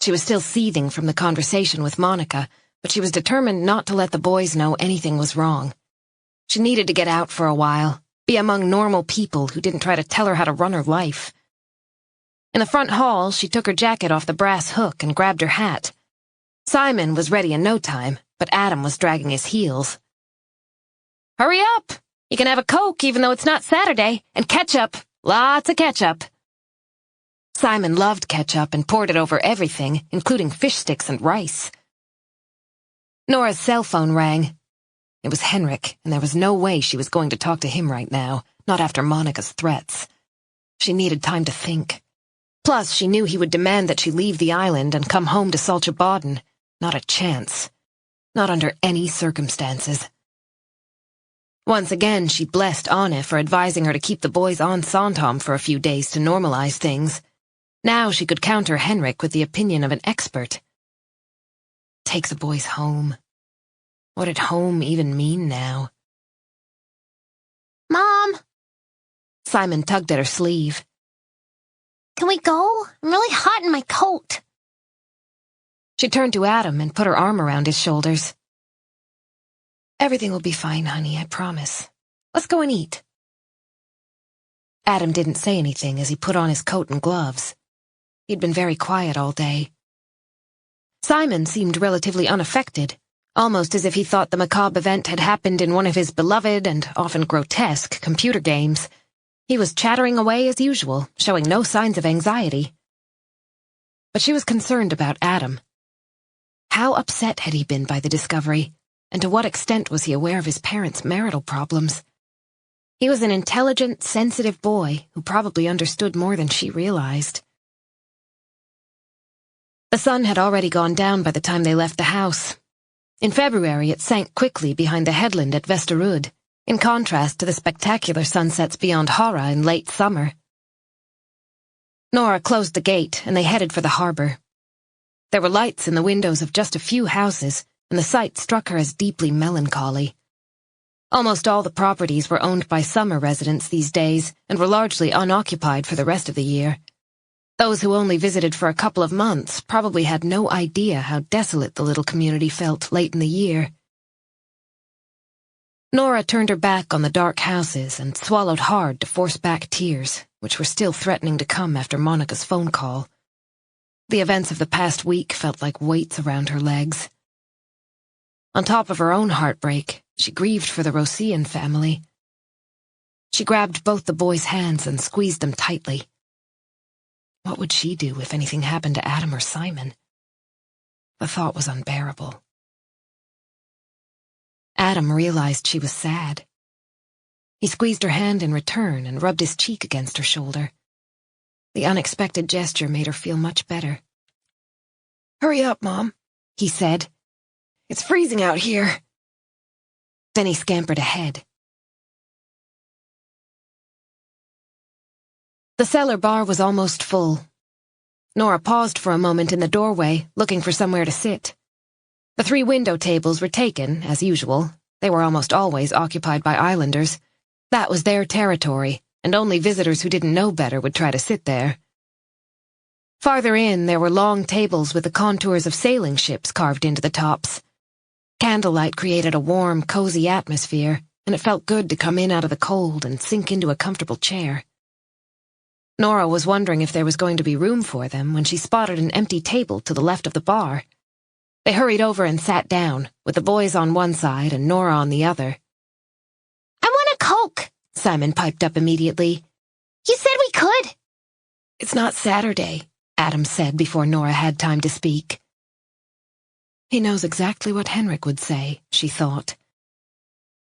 She was still seething from the conversation with Monica, but she was determined not to let the boys know anything was wrong. She needed to get out for a while, be among normal people who didn't try to tell her how to run her life. In the front hall, she took her jacket off the brass hook and grabbed her hat. Simon was ready in no time, but Adam was dragging his heels. Hurry up! You can have a Coke even though it's not Saturday, and ketchup, lots of ketchup. Simon loved ketchup and poured it over everything, including fish sticks and rice. Nora's cell phone rang. It was Henrik, and there was no way she was going to talk to him right now, not after Monica's threats. She needed time to think. Plus, she knew he would demand that she leave the island and come home to Saltsjöbaden. Not a chance. Not under any circumstances. Once again, she blessed Anne for advising her to keep the boys on Sandhamn for a few days to normalize things. Now she could counter Henrik with the opinion of an expert. Take the boys home. What did home even mean now? Mom! Simon tugged at her sleeve. Can we go? I'm really hot in my coat. She turned to Adam and put her arm around his shoulders. Everything will be fine, honey, I promise. Let's go and eat. Adam didn't say anything as he put on his coat and gloves. He'd been very quiet all day. Simon seemed relatively unaffected, almost as if he thought the macabre event had happened in one of his beloved and often grotesque computer games. He was chattering away as usual, showing no signs of anxiety. But she was concerned about Adam. How upset had he been by the discovery, and to what extent was he aware of his parents' marital problems? He was an intelligent, sensitive boy who probably understood more than she realized. The sun had already gone down by the time they left the house. In February, it sank quickly behind the headland at Vesterud, in contrast to the spectacular sunsets beyond Hara in late summer. Nora closed the gate, and they headed for the harbor. There were lights in the windows of just a few houses, and the sight struck her as deeply melancholy. Almost all the properties were owned by summer residents these days, and were largely unoccupied for the rest of the year. Those who only visited for a couple of months probably had no idea how desolate the little community felt late in the year. Nora turned her back on the dark houses and swallowed hard to force back tears, which were still threatening to come after Monica's phone call. The events of the past week felt like weights around her legs. On top of her own heartbreak, she grieved for the Rosian family. She grabbed both the boys' hands and squeezed them tightly. What would she do if anything happened to Adam or Simon? The thought was unbearable. Adam realized she was sad. He squeezed her hand in return and rubbed his cheek against her shoulder. The unexpected gesture made her feel much better. "Hurry up, Mom," he said. "It's freezing out here." Then he scampered ahead. The cellar bar was almost full. Nora paused for a moment in the doorway, looking for somewhere to sit. The 3 window tables were taken, as usual. They were almost always occupied by islanders. That was their territory, and only visitors who didn't know better would try to sit there. Farther in, there were long tables with the contours of sailing ships carved into the tops. Candlelight created a warm, cozy atmosphere, and it felt good to come in out of the cold and sink into a comfortable chair. Nora was wondering if there was going to be room for them when she spotted an empty table to the left of the bar. They hurried over and sat down, with the boys on one side and Nora on the other. I want a Coke, Simon piped up immediately. You said we could. It's not Saturday, Adam said before Nora had time to speak. He knows exactly what Henrik would say, she thought.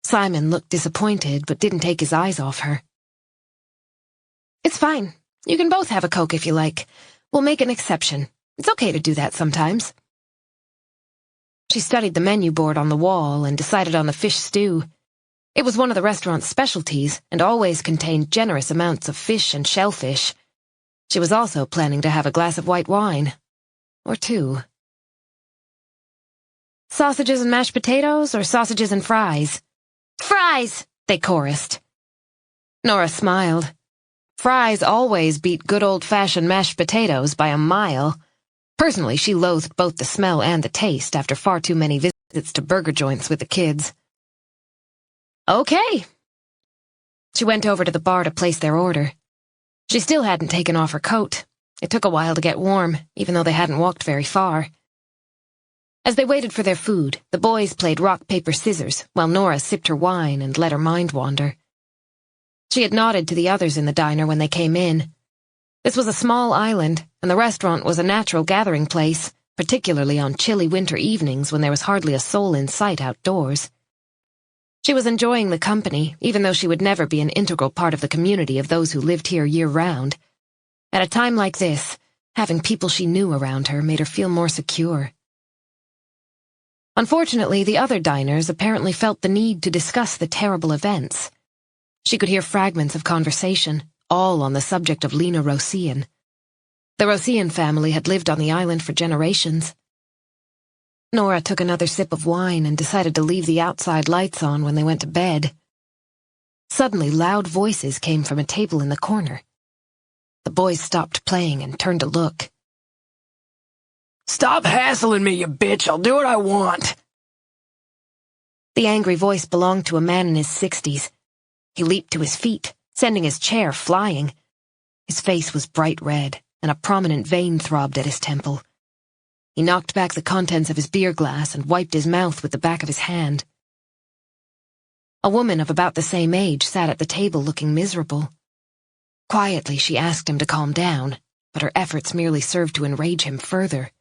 Simon looked disappointed, but didn't take his eyes off her. It's fine. You can both have a Coke if you like. We'll make an exception. It's okay to do that sometimes. She studied the menu board on the wall and decided on the fish stew. It was one of the restaurant's specialties and always contained generous amounts of fish and shellfish. She was also planning to have a glass of white wine. Or two. Sausages and mashed potatoes or sausages and fries? Fries, they chorused. Nora smiled. Fries always beat good old-fashioned mashed potatoes by a mile. Personally, she loathed both the smell and the taste after far too many visits to burger joints with the kids. Okay. She went over to the bar to place their order. She still hadn't taken off her coat. It took a while to get warm, even though they hadn't walked very far. As they waited for their food, the boys played rock, paper, scissors, while Nora sipped her wine and let her mind wander. She had nodded to the others in the diner when they came in. This was a small island, and the restaurant was a natural gathering place, particularly on chilly winter evenings when there was hardly a soul in sight outdoors. She was enjoying the company, even though she would never be an integral part of the community of those who lived here year-round. At a time like this, having people she knew around her made her feel more secure. Unfortunately, the other diners apparently felt the need to discuss the terrible events. She could hear fragments of conversation, all on the subject of Lena Rosian. The Rosian family had lived on the island for generations. Nora took another sip of wine and decided to leave the outside lights on when they went to bed. Suddenly, loud voices came from a table in the corner. The boys stopped playing and turned to look. Stop hassling me, you bitch. I'll do what I want. The angry voice belonged to a man in his 60s. He leaped to his feet, sending his chair flying. His face was bright red, and a prominent vein throbbed at his temple. He knocked back the contents of his beer glass and wiped his mouth with the back of his hand. A woman of about the same age sat at the table looking miserable. Quietly, she asked him to calm down, but her efforts merely served to enrage him further.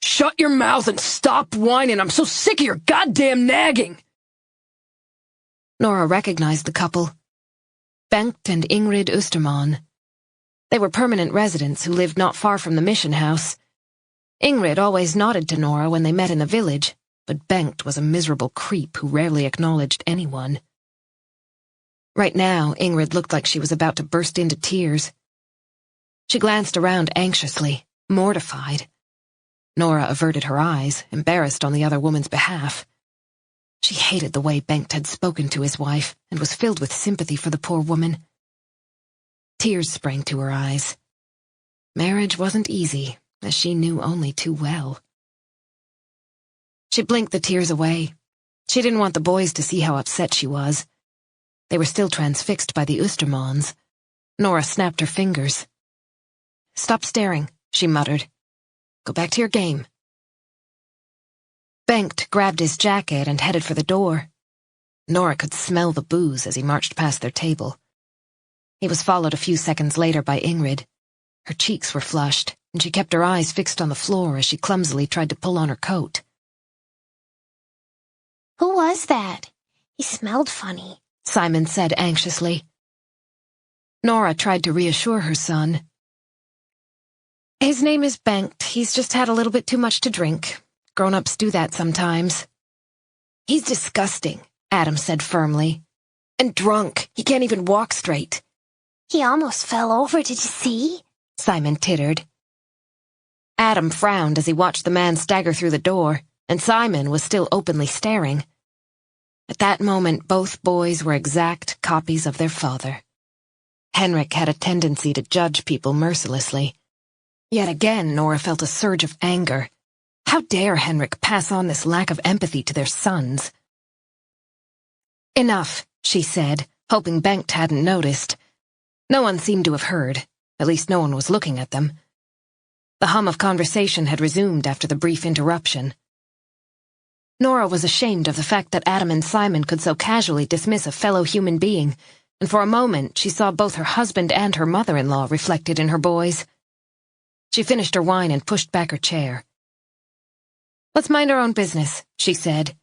Shut your mouth and stop whining. I'm so sick of your goddamn nagging. Nora recognized the couple. Bengt and Ingrid Österman. They were permanent residents who lived not far from the mission house. Ingrid always nodded to Nora when they met in the village, but Bengt was a miserable creep who rarely acknowledged anyone. Right now, Ingrid looked like she was about to burst into tears. She glanced around anxiously, mortified. Nora averted her eyes, embarrassed on the other woman's behalf. She hated the way Bengt had spoken to his wife and was filled with sympathy for the poor woman. Tears sprang to her eyes. Marriage wasn't easy, as she knew only too well. She blinked the tears away. She didn't want the boys to see how upset she was. They were still transfixed by the Östermans. Nora snapped her fingers. "Stop staring," she muttered. "Go back to your game." Bengt grabbed his jacket and headed for the door. Nora could smell the booze as he marched past their table. He was followed a few seconds later by Ingrid. Her cheeks were flushed, and she kept her eyes fixed on the floor as she clumsily tried to pull on her coat. Who was that? He smelled funny, Simon said anxiously. Nora tried to reassure her son. "His name is Bengt. He's just had a little bit too much to drink. Grown-ups do that sometimes." "He's disgusting," Adam said firmly. "And drunk. He can't even walk straight." He almost fell over, did you see? Simon tittered. Adam frowned as he watched the man stagger through the door, and Simon was still openly staring. At that moment, both boys were exact copies of their father. Henrik had a tendency to judge people mercilessly. Yet again, Nora felt a surge of anger. How dare Henrik pass on this lack of empathy to their sons? "Enough," she said, hoping Bengt hadn't noticed. No one seemed to have heard. At least no one was looking at them. The hum of conversation had resumed after the brief interruption. Nora was ashamed of the fact that Adam and Simon could so casually dismiss a fellow human being, and for a moment she saw both her husband and her mother-in-law reflected in her boys. She finished her wine and pushed back her chair. "Let's mind our own business," she said.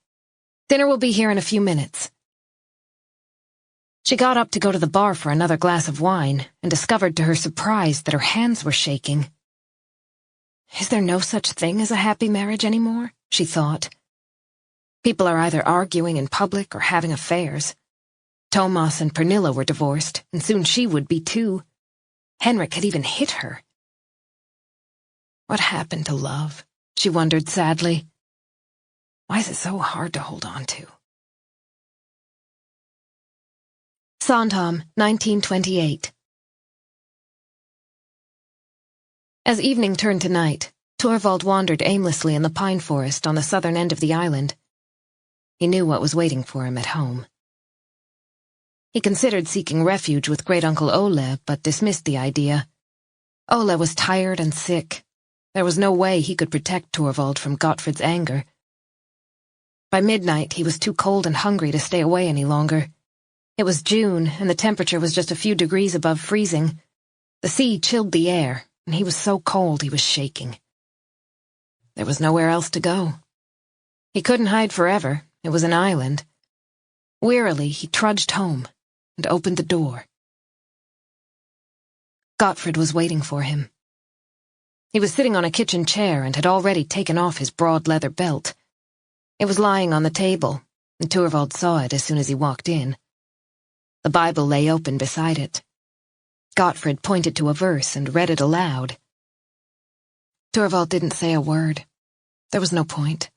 "Dinner will be here in a few minutes." She got up to go to the bar for another glass of wine and discovered to her surprise that her hands were shaking. Is there no such thing as a happy marriage anymore? She thought. People are either arguing in public or having affairs. Thomas and Pernilla were divorced, and soon she would be too. Henrik had even hit her. What happened to love? She wondered sadly. Why is it so hard to hold on to? Sandhamn, 1928. As evening turned to night, Torvald wandered aimlessly in the pine forest on the southern end of the island. He knew what was waiting for him at home. He considered seeking refuge with Great-Uncle Ole, but dismissed the idea. Ole was tired and sick. There was no way he could protect Torvald from Gottfrid's anger. By midnight, he was too cold and hungry to stay away any longer. It was June, and the temperature was just a few degrees above freezing. The sea chilled the air, and he was so cold he was shaking. There was nowhere else to go. He couldn't hide forever. It was an island. Wearily, he trudged home and opened the door. Gottfrid was waiting for him. He was sitting on a kitchen chair and had already taken off his broad leather belt. It was lying on the table, and Torvald saw it as soon as he walked in. The Bible lay open beside it. Gottfrid pointed to a verse and read it aloud. Torvald didn't say a word. There was no point.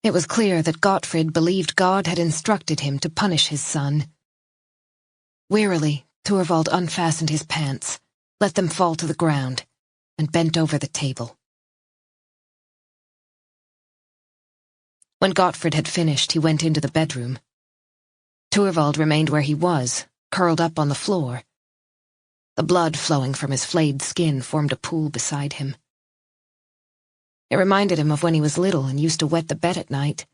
It was clear that Gottfrid believed God had instructed him to punish his son. Wearily, Torvald unfastened his pants, let them fall to the ground, and bent over the table. When Gottfrid had finished, he went into the bedroom. Torvald remained where he was, curled up on the floor. The blood flowing from his flayed skin formed a pool beside him. It reminded him of when he was little and used to wet the bed at night.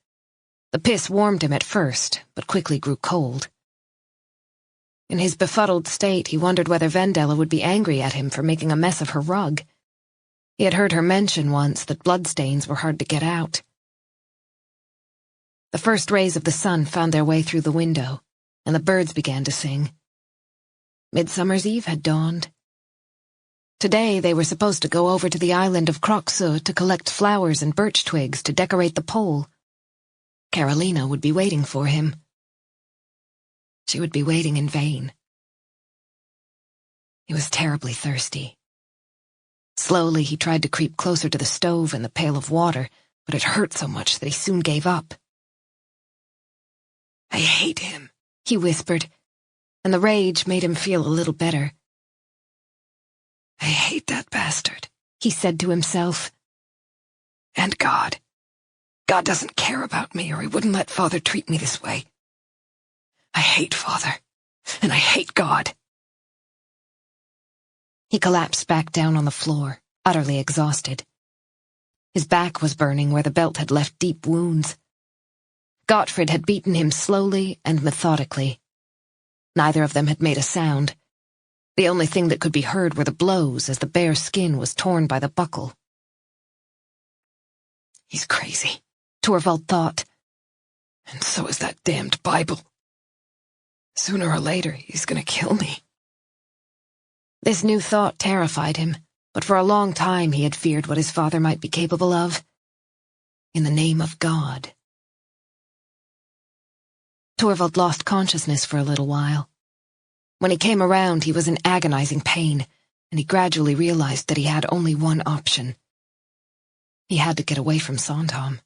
The piss warmed him at first, but quickly grew cold. In his befuddled state, he wondered whether Vendela would be angry at him for making a mess of her rug. He had heard her mention once that bloodstains were hard to get out. The first rays of the sun found their way through the window, and the birds began to sing. Midsummer's Eve had dawned. Today they were supposed to go over to the island of Kroksö to collect flowers and birch twigs to decorate the pole. Carolina would be waiting for him. She would be waiting in vain. He was terribly thirsty. Slowly he tried to creep closer to the stove and the pail of water, but it hurt so much that he soon gave up. "I hate him," he whispered, and the rage made him feel a little better. "I hate that bastard," he said to himself. "And God. God doesn't care about me, or he wouldn't let Father treat me this way. I hate Father, and I hate God." He collapsed back down on the floor, utterly exhausted. His back was burning where the belt had left deep wounds. Gottfrid had beaten him slowly and methodically. Neither of them had made a sound. The only thing that could be heard were the blows as the bare skin was torn by the buckle. He's crazy, Torvald thought. And so is that damned Bible. Sooner or later, he's gonna kill me. This new thought terrified him, but for a long time he had feared what his father might be capable of. In the name of God. Torvald lost consciousness for a little while. When he came around, he was in agonizing pain, and he gradually realized that he had only one option. He had to get away from Sandhamn.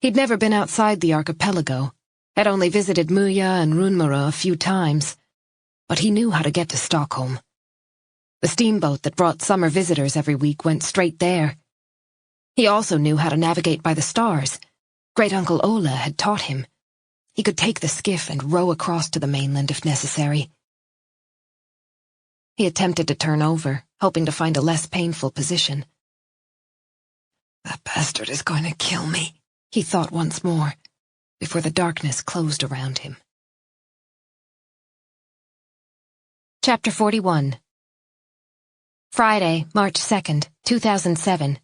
He'd never been outside the archipelago, had only visited Muja and Runmara a few times, but he knew how to get to Stockholm. The steamboat that brought summer visitors every week went straight there. He also knew how to navigate by the stars. Great-Uncle Ole had taught him. He could take the skiff and row across to the mainland if necessary. He attempted to turn over, hoping to find a less painful position. That bastard is going to kill me, he thought once more, before the darkness closed around him. Chapter 41. Friday, March 2nd, 2007.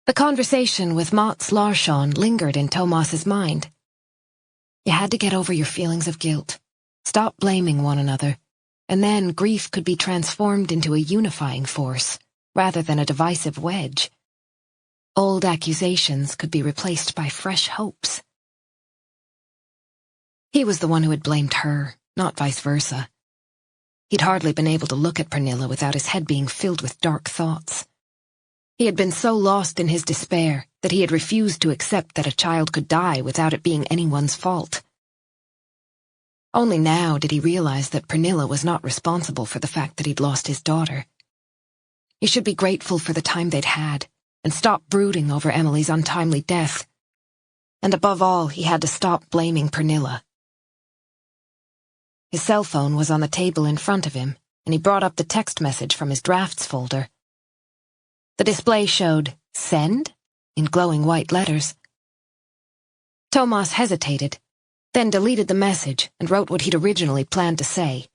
The conversation with Mats Larsson lingered in Thomas's mind. You had to get over your feelings of guilt, stop blaming one another, and then grief could be transformed into a unifying force, rather than a divisive wedge. Old accusations could be replaced by fresh hopes. He was the one who had blamed her, not vice versa. He'd hardly been able to look at Pernilla without his head being filled with dark thoughts. He had been so lost in his despair that he had refused to accept that a child could die without it being anyone's fault. Only now did he realize that Pernilla was not responsible for the fact that he'd lost his daughter. He should be grateful for the time they'd had, and stop brooding over Emily's untimely death. And above all, he had to stop blaming Pernilla. His cell phone was on the table in front of him, and he brought up the text message from his drafts folder. The display showed "Send" in glowing white letters. Thomas hesitated, then deleted the message and wrote what he'd originally planned to say.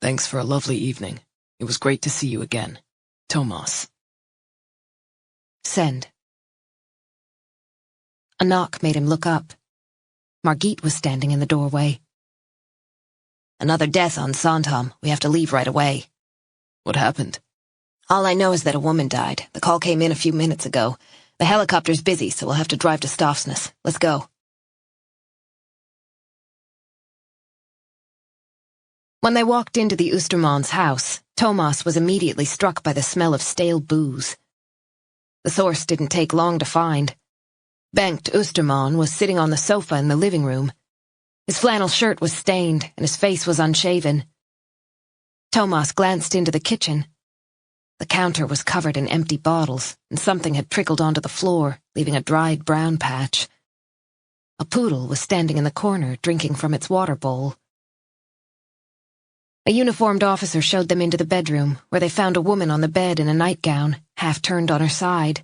Thanks for a lovely evening. It was great to see you again. Thomas. Send. A knock made him look up. Margit was standing in the doorway. Another death on Sandhamn. We have to leave right away. What happened? All I know is that a woman died. The call came in a few minutes ago. The helicopter's busy, so we'll have to drive to Stafsnäs. Let's go. When they walked into the Oostermans' house, Thomas was immediately struck by the smell of stale booze. The source didn't take long to find. Bengt Oosterman was sitting on the sofa in the living room. His flannel shirt was stained, and his face was unshaven. Thomas glanced into the kitchen. The counter was covered in empty bottles, and something had trickled onto the floor, leaving a dried brown patch. A poodle was standing in the corner, drinking from its water bowl. A uniformed officer showed them into the bedroom, where they found a woman on the bed in a nightgown, half turned on her side.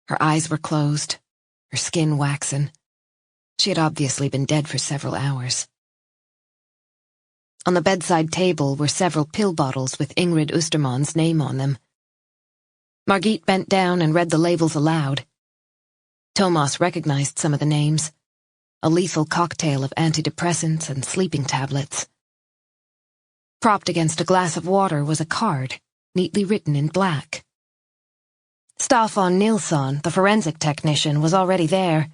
Her eyes were closed, her skin waxen. She had obviously been dead for several hours. On the bedside table were several pill bottles with Ingrid Oosterman's name on them. Margit bent down and read the labels aloud. Thomas recognized some of the names. A lethal cocktail of antidepressants and sleeping tablets. Propped against a glass of water was a card, neatly written in black. Staffan Nilsson, the forensic technician, was already there.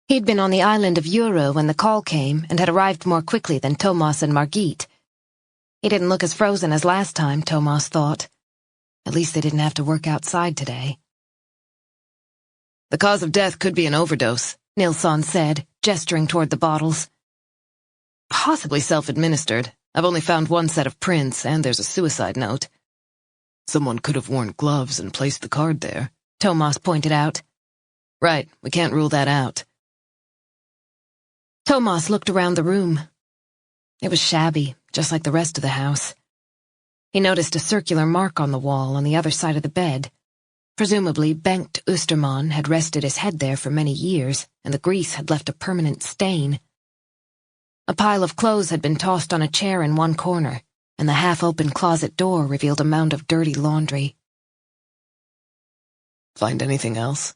He'd been on the island of Euro when the call came and had arrived more quickly than Thomas and Margit. He didn't look as frozen as last time, Thomas thought. At least they didn't have to work outside today. The cause of death could be an overdose, Nilsson said, gesturing toward the bottles. Possibly self-administered. I've only found one set of prints, and there's a suicide note. Someone could have worn gloves and placed the card there, Thomas pointed out. Right, we can't rule that out. Thomas looked around the room. It was shabby, just like the rest of the house. He noticed a circular mark on the wall on the other side of the bed. Presumably, Bengt Oosterman had rested his head there for many years, and the grease had left a permanent stain. A pile of clothes had been tossed on a chair in one corner, and the half-open closet door revealed a mound of dirty laundry. Find anything else?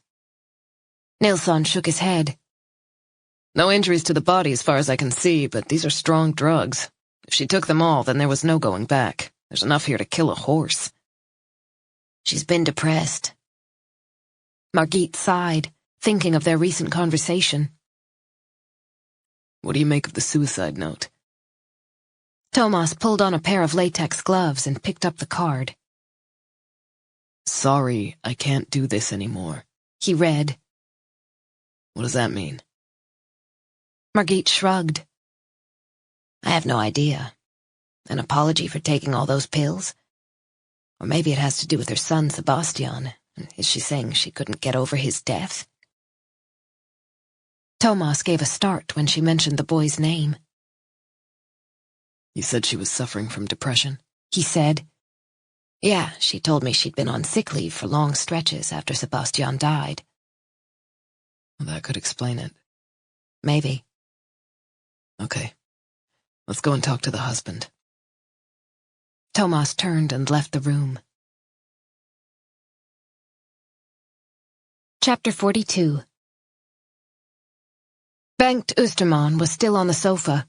Nilsson shook his head. No injuries to the body as far as I can see, but these are strong drugs. If she took them all, then there was no going back. There's enough here to kill a horse. She's been depressed. Margit sighed, thinking of their recent conversation. What do you make of the suicide note? Thomas pulled on a pair of latex gloves and picked up the card. Sorry, I can't do this anymore. He read. What does that mean? Margit shrugged. I have no idea. An apology for taking all those pills? Or maybe it has to do with her son, Sebastian. Is she saying she couldn't get over his death? Thomas gave a start when she mentioned the boy's name. You said she was suffering from depression? He said. Yeah, she told me she'd been on sick leave for long stretches after Sebastian died. Well, that could explain it. Maybe. Okay. Let's go and talk to the husband. Thomas turned and left the room. Chapter 42. Bengt Österman was still on the sofa.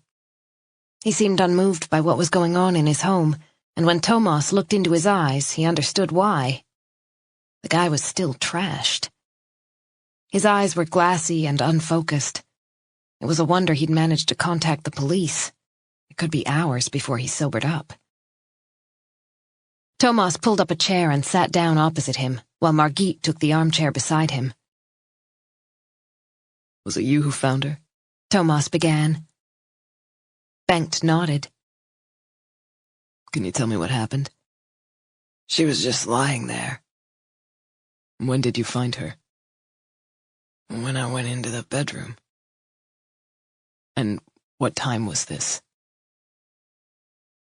He seemed unmoved by what was going on in his home, and when Thomas looked into his eyes, he understood why. The guy was still trashed. His eyes were glassy and unfocused. It was a wonder he'd managed to contact the police. It could be hours before he sobered up. Thomas pulled up a chair and sat down opposite him, while Margit took the armchair beside him. Was it you who found her? Thomas began. Bengt nodded. Can you tell me what happened? She was just lying there. When did you find her? When I went into the bedroom. And what time was this?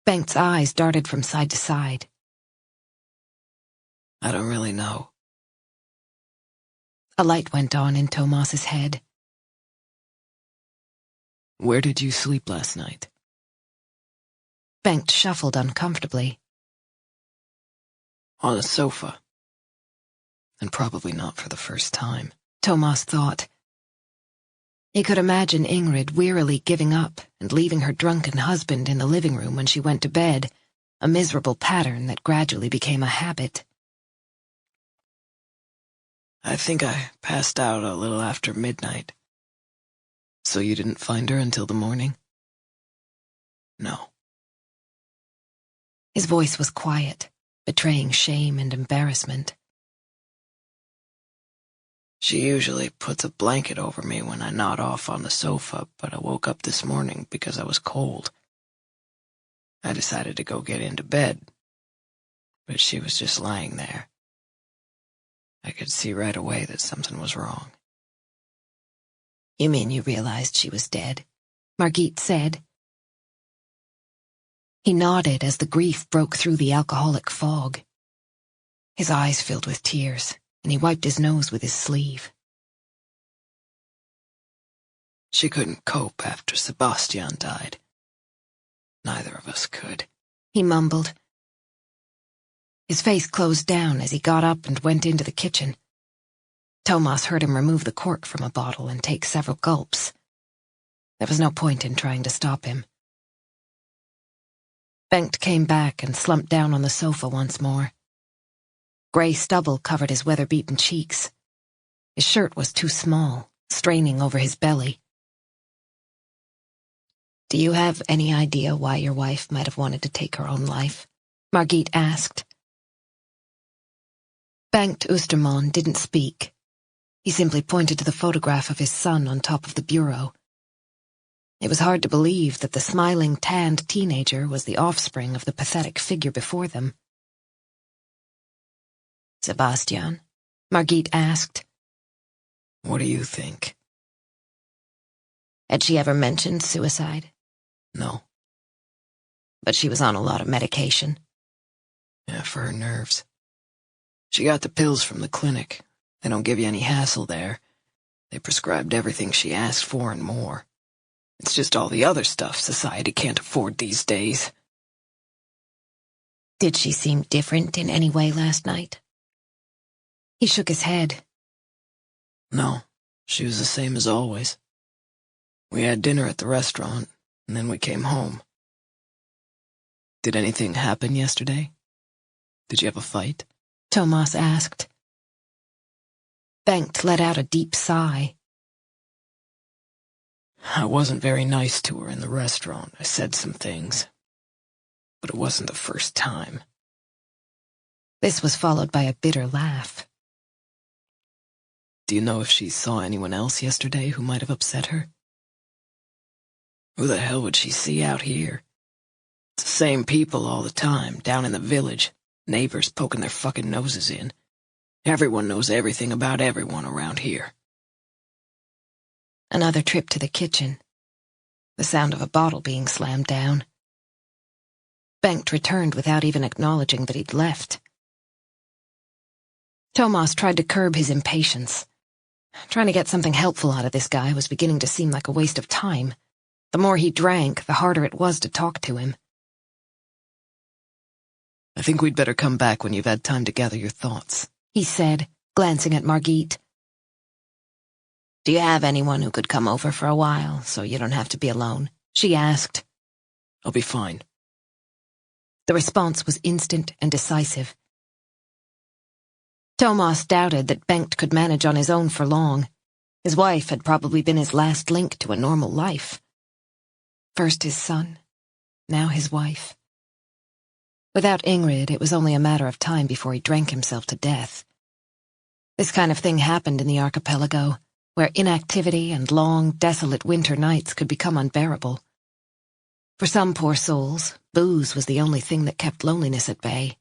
Bengt's eyes darted from side to side. I don't really know. A light went on in Thomas's head. Where did you sleep last night? Bengt shuffled uncomfortably. On a sofa. And probably not for the first time, Thomas thought. He could imagine Ingrid wearily giving up and leaving her drunken husband in the living room when she went to bed, a miserable pattern that gradually became a habit. I think I passed out a little after midnight. So you didn't find her until the morning? No. His voice was quiet, betraying shame and embarrassment. She usually puts a blanket over me when I nod off on the sofa, but I woke up this morning because I was cold. I decided to go get into bed, but she was just lying there. I could see right away that something was wrong. You mean you realized she was dead? Margit said. He nodded as the grief broke through the alcoholic fog. His eyes filled with tears, and he wiped his nose with his sleeve. She couldn't cope after Sebastian died. Neither of us could, he mumbled. His face closed down as he got up and went into the kitchen. Thomas heard him remove the cork from a bottle and take several gulps. There was no point in trying to stop him. Bengt came back and slumped down on the sofa once more. Gray stubble covered his weather-beaten cheeks. His shirt was too small, straining over his belly. Do you have any idea why your wife might have wanted to take her own life? Margit asked. Bengt Österman didn't speak. He simply pointed to the photograph of his son on top of the bureau. It was hard to believe that the smiling, tanned teenager was the offspring of the pathetic figure before them. Sebastian? Margit asked. What do you think? Had she ever mentioned suicide? No. But she was on a lot of medication. Yeah, for her nerves. She got the pills from the clinic. They don't give you any hassle there. They prescribed everything she asked for and more. It's just all the other stuff society can't afford these days. Did she seem different in any way last night? He shook his head. No, she was the same as always. We had dinner at the restaurant, and then we came home. Did anything happen yesterday? Did you have a fight? Thomas asked. Bengt let out a deep sigh. I wasn't very nice to her in the restaurant. I said some things. But it wasn't the first time. This was followed by a bitter laugh. Do you know if she saw anyone else yesterday who might have upset her? Who the hell would she see out here? It's the same people all the time, down in the village. Neighbors poking their fucking noses in. Everyone knows everything about everyone around here. Another trip to the kitchen. The sound of a bottle being slammed down. Bengt returned without even acknowledging that he'd left. Thomas tried to curb his impatience. Trying to get something helpful out of this guy was beginning to seem like a waste of time. The more he drank, the harder it was to talk to him. I think we'd better come back when you've had time to gather your thoughts, he said, glancing at Margit. Do you have anyone who could come over for a while, so you don't have to be alone? She asked. I'll be fine. The response was instant and decisive. Thomas doubted that Bengt could manage on his own for long. His wife had probably been his last link to a normal life. First his son, now his wife. Without Ingrid, it was only a matter of time before he drank himself to death. This kind of thing happened in the archipelago, where inactivity and long, desolate winter nights could become unbearable. For some poor souls, booze was the only thing that kept loneliness at bay.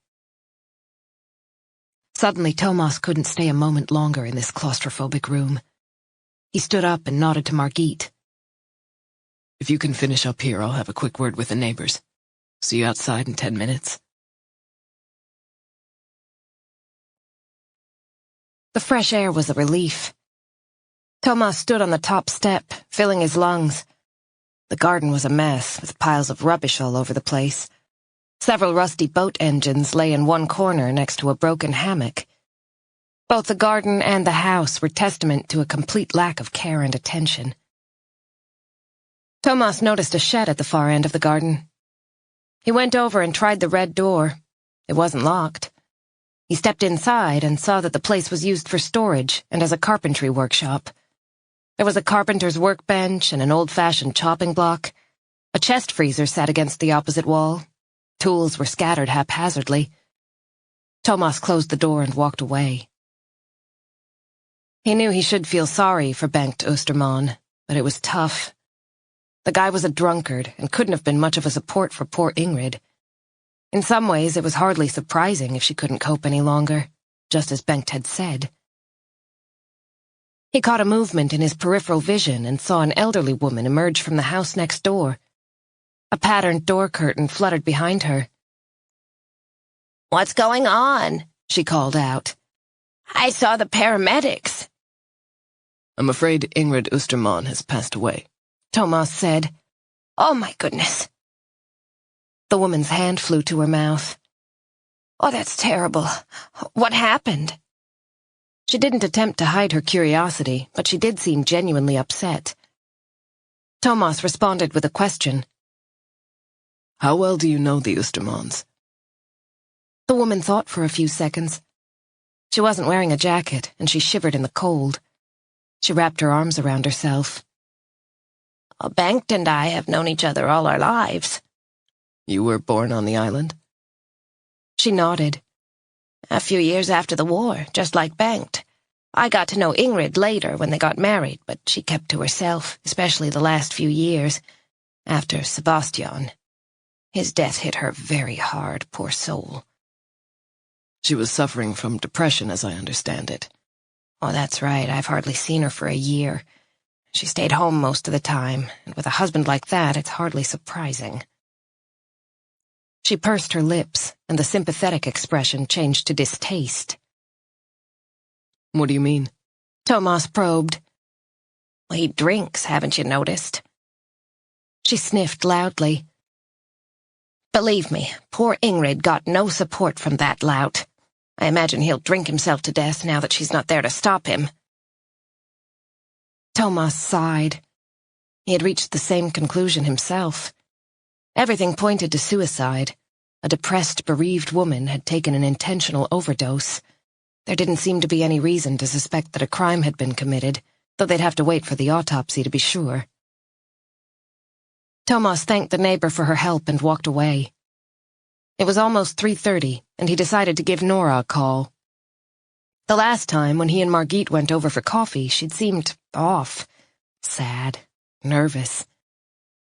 Suddenly, Thomas couldn't stay a moment longer in this claustrophobic room. He stood up and nodded to Margit. If you can finish up here, I'll have a quick word with the neighbors. See you outside in 10 minutes. The fresh air was a relief. Thomas stood on the top step, filling his lungs. The garden was a mess, with piles of rubbish all over the place. Several rusty boat engines lay in one corner next to a broken hammock. Both the garden and the house were testament to a complete lack of care and attention. Thomas noticed a shed at the far end of the garden. He went over and tried the red door. It wasn't locked. He stepped inside and saw that the place was used for storage and as a carpentry workshop. There was a carpenter's workbench and an old-fashioned chopping block. A chest freezer sat against the opposite wall. Tools were scattered haphazardly. Thomas closed the door and walked away. He knew he should feel sorry for Bengt Österman, but it was tough. The guy was a drunkard and couldn't have been much of a support for poor Ingrid. In some ways, it was hardly surprising if she couldn't cope any longer, just as Bengt had said. He caught a movement in his peripheral vision and saw an elderly woman emerge from the house next door. A patterned door curtain fluttered behind her. What's going on? She called out. I saw the paramedics. I'm afraid Ingrid Österman has passed away, Thomas said. Oh, my goodness. The woman's hand flew to her mouth. Oh, that's terrible. What happened? She didn't attempt to hide her curiosity, but she did seem genuinely upset. Thomas responded with a question. How well do you know the Östermans? The woman thought for a few seconds. She wasn't wearing a jacket, and she shivered in the cold. She wrapped her arms around herself. Bengt and I have known each other all our lives. You were born on the island? She nodded. A few years after the war, just like Bengt. I got to know Ingrid later when they got married, but she kept to herself, especially the last few years, after Sebastian. His death hit her very hard, poor soul. She was suffering from depression, as I understand it. Oh, that's right. I've hardly seen her for a year. She stayed home most of the time, and with a husband like that, it's hardly surprising. She pursed her lips, and the sympathetic expression changed to distaste. What do you mean? Thomas probed. Well, he drinks, haven't you noticed? She sniffed loudly. Believe me, poor Ingrid got no support from that lout. I imagine he'll drink himself to death now that she's not there to stop him. Thomas sighed. He had reached the same conclusion himself. Everything pointed to suicide. A depressed, bereaved woman had taken an intentional overdose. There didn't seem to be any reason to suspect that a crime had been committed, though they'd have to wait for the autopsy to be sure. Thomas thanked the neighbor for her help and walked away. It was almost 3:30, and he decided to give Nora a call. The last time, when he and Margit went over for coffee, she'd seemed off, sad, nervous.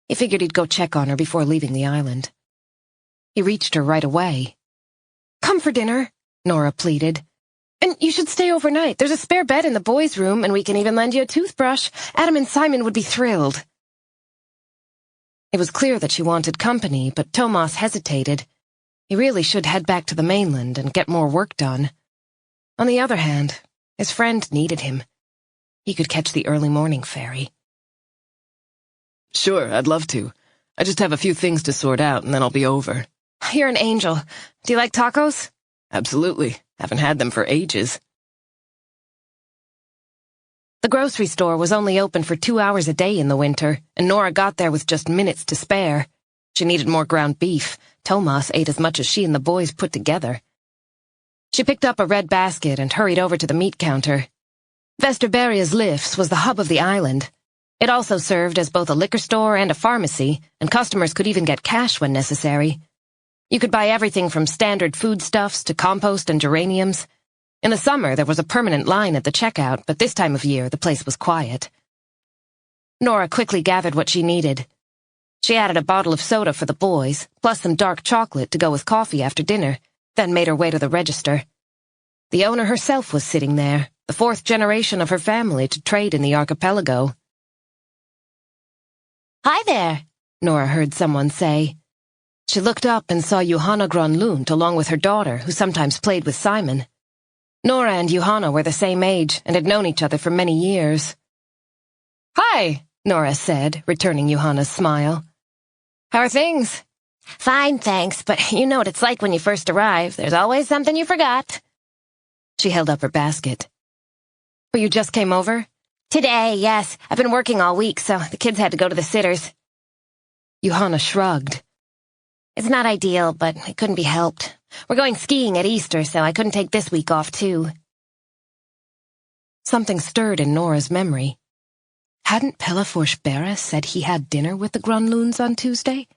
He figured he'd go check on her before leaving the island. He reached her right away. Come for dinner, Nora pleaded. And you should stay overnight. There's a spare bed in the boys' room, and we can even lend you a toothbrush. Adam and Simon would be thrilled. It was clear that she wanted company, but Thomas hesitated. He really should head back to the mainland and get more work done. On the other hand, his friend needed him. He could catch the early morning ferry. Sure, I'd love to. I just have a few things to sort out, and then I'll be over. You're an angel. Do you like tacos? Absolutely. Haven't had them for ages. The grocery store was only open for 2 hours a day in the winter, and Nora got there with just minutes to spare. She needed more ground beef. Thomas ate as much as she and the boys put together. She picked up a red basket and hurried over to the meat counter. Vesterberga's Lifts was the hub of the island. It also served as both a liquor store and a pharmacy, and customers could even get cash when necessary. You could buy everything from standard foodstuffs to compost and geraniums. In the summer, there was a permanent line at the checkout, but this time of year, the place was quiet. Nora quickly gathered what she needed. She added a bottle of soda for the boys, plus some dark chocolate to go with coffee after dinner, then made her way to the register. The owner herself was sitting there, the fourth generation of her family to trade in the archipelago. Hi there, Nora heard someone say. She looked up and saw Johanna Gronlund along with her daughter, who sometimes played with Simon. Nora and Johanna were the same age and had known each other for many years. "Hi," Nora said, returning Johanna's smile. "How are things?" Fine, thanks, but you know what it's like when you first arrive. There's always something you forgot. She held up her basket. "But you just came over?" Today, yes. I've been working all week, so the kids had to go to the sitters. Johanna shrugged. It's not ideal, but it couldn't be helped. We're going skiing at Easter, so I couldn't take this week off, too. Something stirred in Nora's memory. Hadn't Pelle Forsberg said he had dinner with the Gronlunds on Tuesday?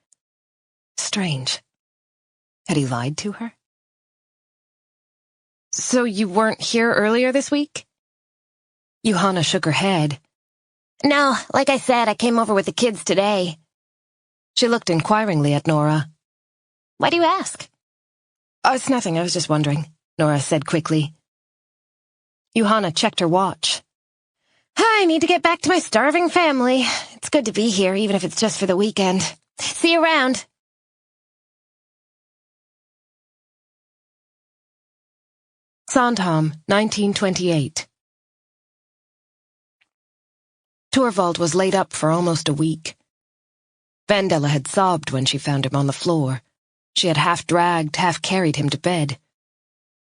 Strange. Had he lied to her? "So you weren't here earlier this week?" Johanna shook her head. No, like I said, I came over with the kids today. She looked inquiringly at Nora. Why do you ask? "Oh, it's nothing, I was just wondering," Nora said quickly. Johanna checked her watch. I need to get back to my starving family. It's good to be here, even if it's just for the weekend. See you around. Sandhamn, 1928. Torvald was laid up for almost a week. Vendela had sobbed when she found him on the floor. She had half dragged, half carried him to bed.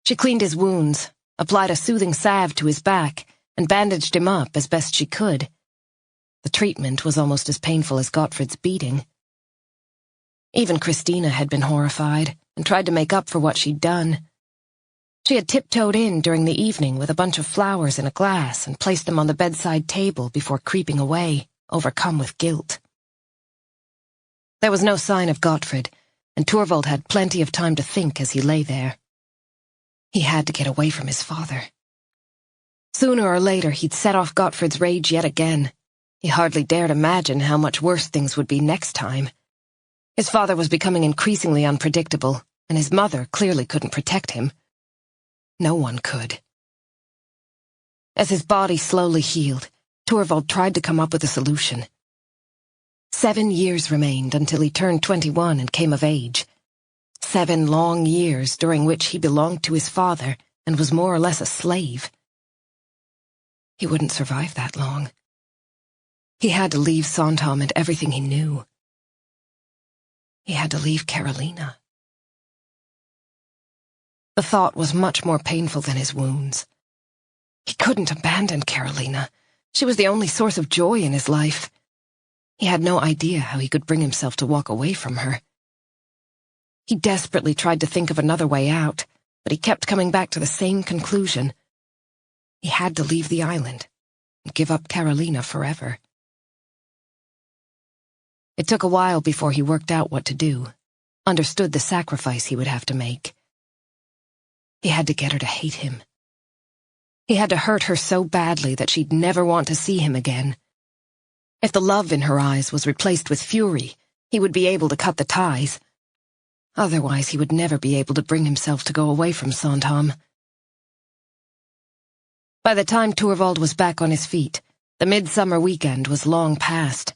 She cleaned his wounds, applied a soothing salve to his back, and bandaged him up as best she could. The treatment was almost as painful as Gottfried's beating. Even Christina had been horrified and tried to make up for what she'd done. She had tiptoed in during the evening with a bunch of flowers in a glass and placed them on the bedside table before creeping away, overcome with guilt. There was no sign of Gottfried, and Torvald had plenty of time to think as he lay there. He had to get away from his father. Sooner or later he'd set off Gottfried's rage yet again. He hardly dared imagine how much worse things would be next time. His father was becoming increasingly unpredictable, and his mother clearly couldn't protect him. No one could. As his body slowly healed, Torvald tried to come up with a solution. 7 years remained until he turned 21 and came of age. 7 long years during which he belonged to his father and was more or less a slave. He wouldn't survive that long. He had to leave Sandhamn and everything he knew. He had to leave Carolina. The thought was much more painful than his wounds. He couldn't abandon Carolina. She was the only source of joy in his life. He had no idea how he could bring himself to walk away from her. He desperately tried to think of another way out, but he kept coming back to the same conclusion. He had to leave the island and give up Carolina forever. It took a while before he worked out what to do, understood the sacrifice he would have to make. He had to get her to hate him. He had to hurt her so badly that she'd never want to see him again. If the love in her eyes was replaced with fury, he would be able to cut the ties. Otherwise, he would never be able to bring himself to go away from Sandhamn. By the time Torvald was back on his feet, the midsummer weekend was long past.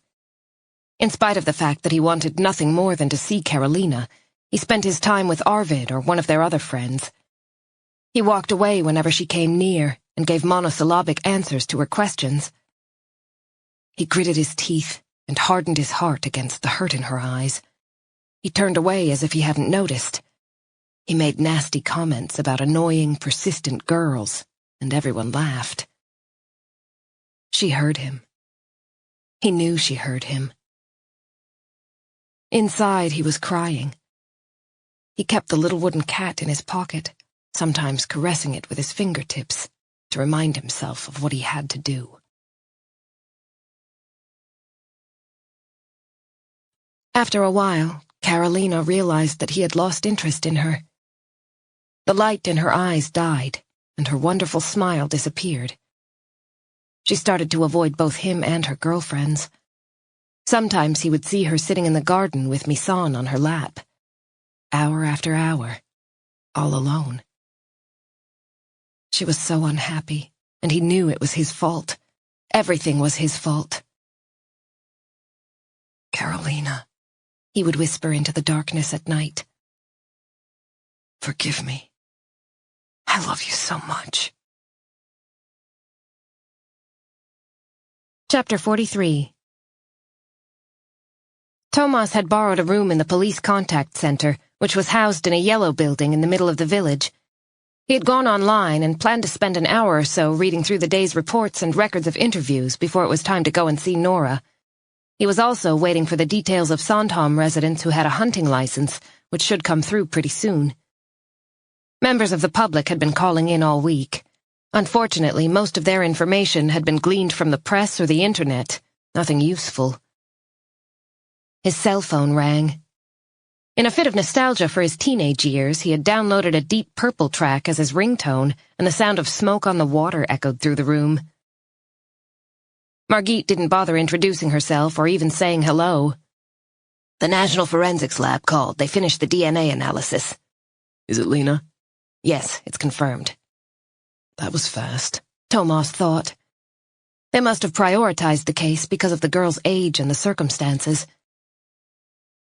In spite of the fact that he wanted nothing more than to see Carolina, he spent his time with Arvid or one of their other friends. He walked away whenever she came near and gave monosyllabic answers to her questions. He gritted his teeth and hardened his heart against the hurt in her eyes. He turned away as if he hadn't noticed. He made nasty comments about annoying, persistent girls, and everyone laughed. She heard him. He knew she heard him. Inside, he was crying. He kept the little wooden cat in his pocket, sometimes caressing it with his fingertips to remind himself of what he had to do. After a while, Carolina realized that he had lost interest in her. The light in her eyes died, and her wonderful smile disappeared. She started to avoid both him and her girlfriends. Sometimes he would see her sitting in the garden with Misan on her lap, hour after hour, all alone. She was so unhappy, and he knew it was his fault. Everything was his fault. "Carolina," he would whisper into the darkness at night. "Forgive me. I love you so much." Chapter 43. Thomas had borrowed a room in the police contact center, which was housed in a yellow building in the middle of the village. He had gone online and planned to spend an hour or so reading through the day's reports and records of interviews before it was time to go and see Nora. He was also waiting for the details of Sandhamn residents who had a hunting license, which should come through pretty soon. Members of the public had been calling in all week. Unfortunately, most of their information had been gleaned from the press or the internet. Nothing useful. His cell phone rang. In a fit of nostalgia for his teenage years, he had downloaded a Deep Purple track as his ringtone, and the sound of smoke on the water echoed through the room. Margit didn't bother introducing herself or even saying hello. "The National Forensics Lab called. They finished the DNA analysis." Is it Lena? "Yes, it's confirmed." That was fast. Thomas thought. They must have prioritized the case because of the girl's age and the circumstances.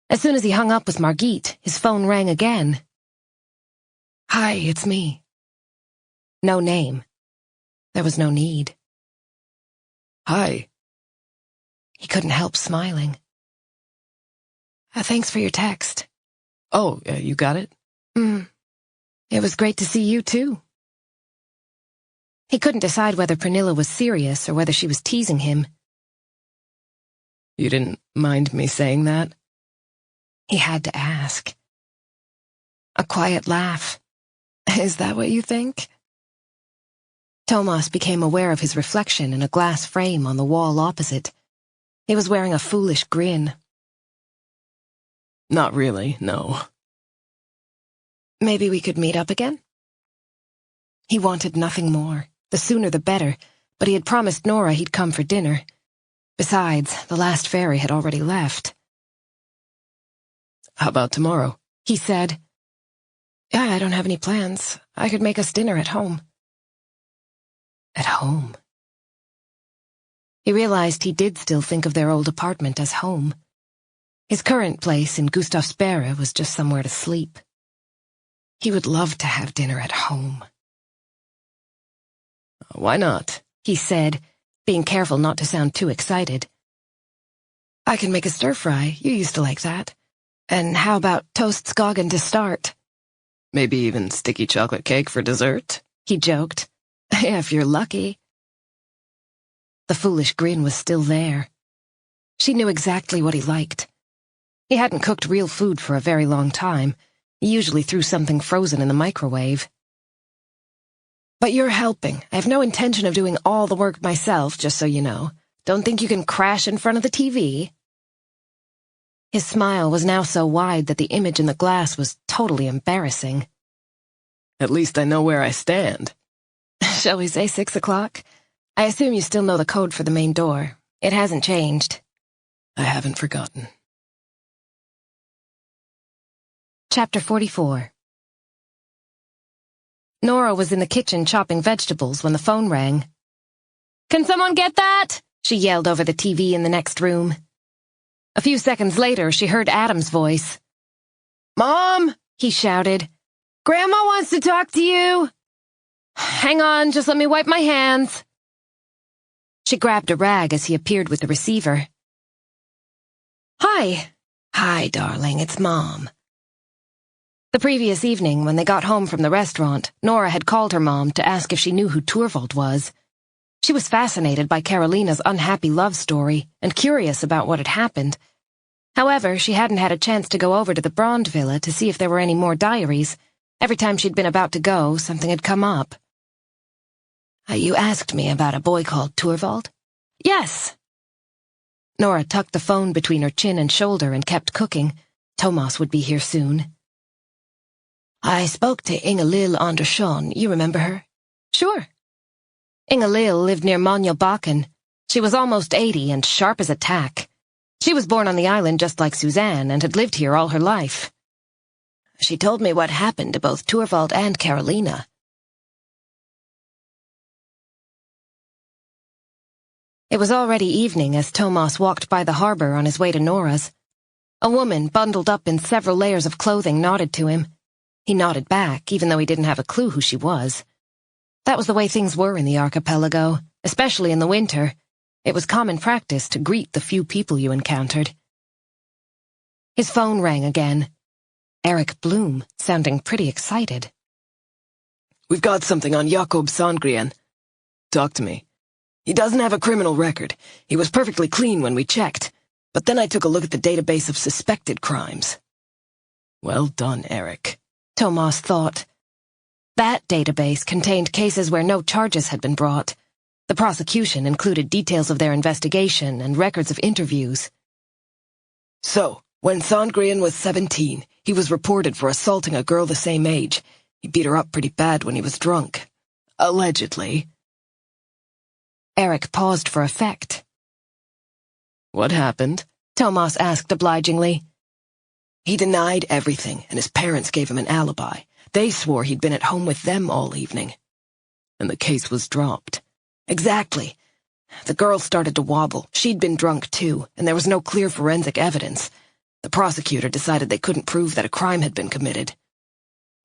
As soon as he hung up with Margit, his phone rang again. "Hi, it's me." No name. There was no need. Hi. He couldn't help smiling. Thanks for your text." Oh, you got it? It was great to see you, too." He couldn't decide whether Pernilla was serious or whether she was teasing him. You didn't mind me saying that? He had to ask. A quiet laugh. "Is that what you think?" Thomas became aware of his reflection in a glass frame on the wall opposite. He was wearing a foolish grin. Not really, no. "Maybe we could meet up again?" He wanted nothing more. The sooner the better, but he had promised Nora he'd come for dinner. Besides, the last ferry had already left. How about tomorrow? He said. "Yeah, I don't have any plans. I could make us dinner at home." At home. He realized he did still think of their old apartment as home. His current place in Gustavsberg was just somewhere to sleep. He would love to have dinner at home. Why not? He said, being careful not to sound too excited. "I can make a stir-fry. You used to like that. And how about toast skogen to start?" Maybe even sticky chocolate cake for dessert? He joked. "If you're lucky." The foolish grin was still there. She knew exactly what he liked. He hadn't cooked real food for a very long time. He usually threw something frozen in the microwave. "But you're helping. I have no intention of doing all the work myself, just so you know. Don't think you can crash in front of the TV." His smile was now so wide that the image in the glass was totally embarrassing. At least I know where I stand. Shall we say 6 o'clock? I assume you still know the code for the main door. It hasn't changed. I haven't forgotten. Chapter 44. Nora was in the kitchen chopping vegetables when the phone rang. "Can someone get that?" she yelled over the TV in the next room. A few seconds later, she heard Adam's voice. Mom, he shouted. Grandma wants to talk to you. Hang on, just let me wipe my hands. She grabbed a rag as he appeared with the receiver. Hi. Hi, darling, it's Mom. The previous evening, when they got home from the restaurant, Nora had called her mom to ask if she knew who Torvald was. She was fascinated by Carolina's unhappy love story and curious about what had happened. However, she hadn't had a chance to go over to the Brond Villa to see if there were any more diaries. Every time she'd been about to go, something had come up. You asked me about a boy called Torvald? Yes. Nora tucked the phone between her chin and shoulder and kept cooking. Thomas would be here soon. I spoke to Ingalill Andreasson. You remember her? Sure. Ingalill lived near Monjelbakken. She was almost 80 and sharp as a tack. She was born on the island just like Suzanne and had lived here all her life. She told me what happened to both Torvald and Carolina. It was already evening as Thomas walked by the harbor on his way to Nora's. A woman, bundled up in several layers of clothing, nodded to him. He nodded back, even though he didn't have a clue who she was. That was the way things were in the archipelago, especially in the winter. It was common practice to greet the few people you encountered. His phone rang again. Eric Bloom, sounding pretty excited. We've got something on Jakob Sandgren. Talk to me. He doesn't have a criminal record. He was perfectly clean when we checked. But then I took a look at the database of suspected crimes. Well done, Eric. Thomas thought. That database contained cases where no charges had been brought. The prosecution included details of their investigation and records of interviews. So, when Sandgren was 17, he was reported for assaulting a girl the same age. He beat her up pretty bad when he was drunk. Allegedly. Eric paused for effect. What happened? Thomas asked obligingly. He denied everything, and his parents gave him an alibi. They swore he'd been at home with them all evening. And the case was dropped. Exactly. The girl started to wobble. She'd been drunk too, and there was no clear forensic evidence. The prosecutor decided they couldn't prove that a crime had been committed.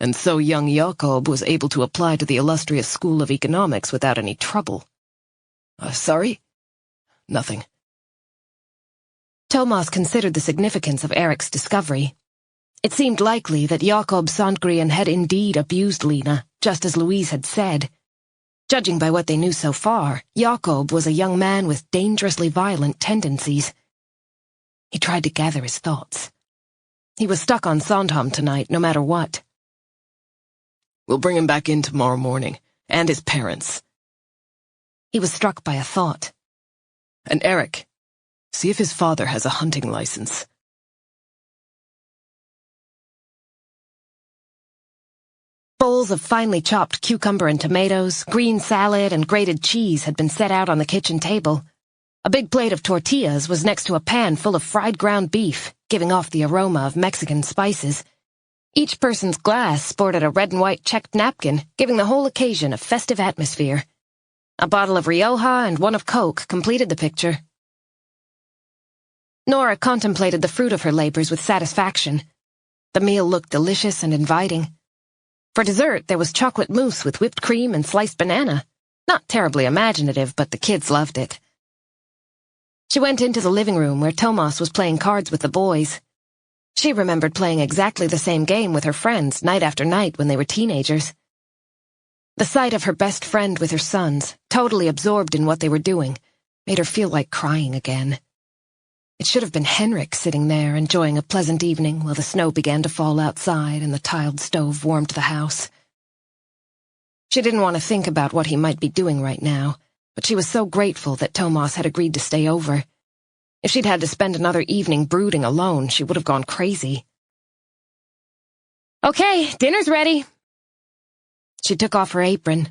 And so young Jakob was able to apply to the illustrious School of Economics without any trouble. Sorry? Nothing. Thomas considered the significance of Eric's discovery. It seemed likely that Jakob Sandgren had indeed abused Lena, just as Louise had said. Judging by what they knew so far, Jakob was a young man with dangerously violent tendencies. He tried to gather his thoughts. He was stuck on Sandhamn tonight, no matter what. We'll bring him back in tomorrow morning, and his parents. He was struck by a thought. And Eric, see if his father has a hunting license. Bowls of finely chopped cucumber and tomatoes, green salad, and grated cheese had been set out on the kitchen table. A big plate of tortillas was next to a pan full of fried ground beef, giving off the aroma of Mexican spices. Each person's glass sported a red and white checked napkin, giving the whole occasion a festive atmosphere. A bottle of Rioja and one of Coke completed the picture. Nora contemplated the fruit of her labors with satisfaction. The meal looked delicious and inviting. For dessert, there was chocolate mousse with whipped cream and sliced banana. Not terribly imaginative, but the kids loved it. She went into the living room where Thomas was playing cards with the boys. She remembered playing exactly the same game with her friends night after night when they were teenagers. The sight of her best friend with her sons, totally absorbed in what they were doing, made her feel like crying again. It should have been Henrik sitting there enjoying a pleasant evening while the snow began to fall outside and the tiled stove warmed the house. She didn't want to think about what he might be doing right now, but she was so grateful that Thomas had agreed to stay over. If she'd had to spend another evening brooding alone, she would have gone crazy. "Okay, dinner's ready." She took off her apron.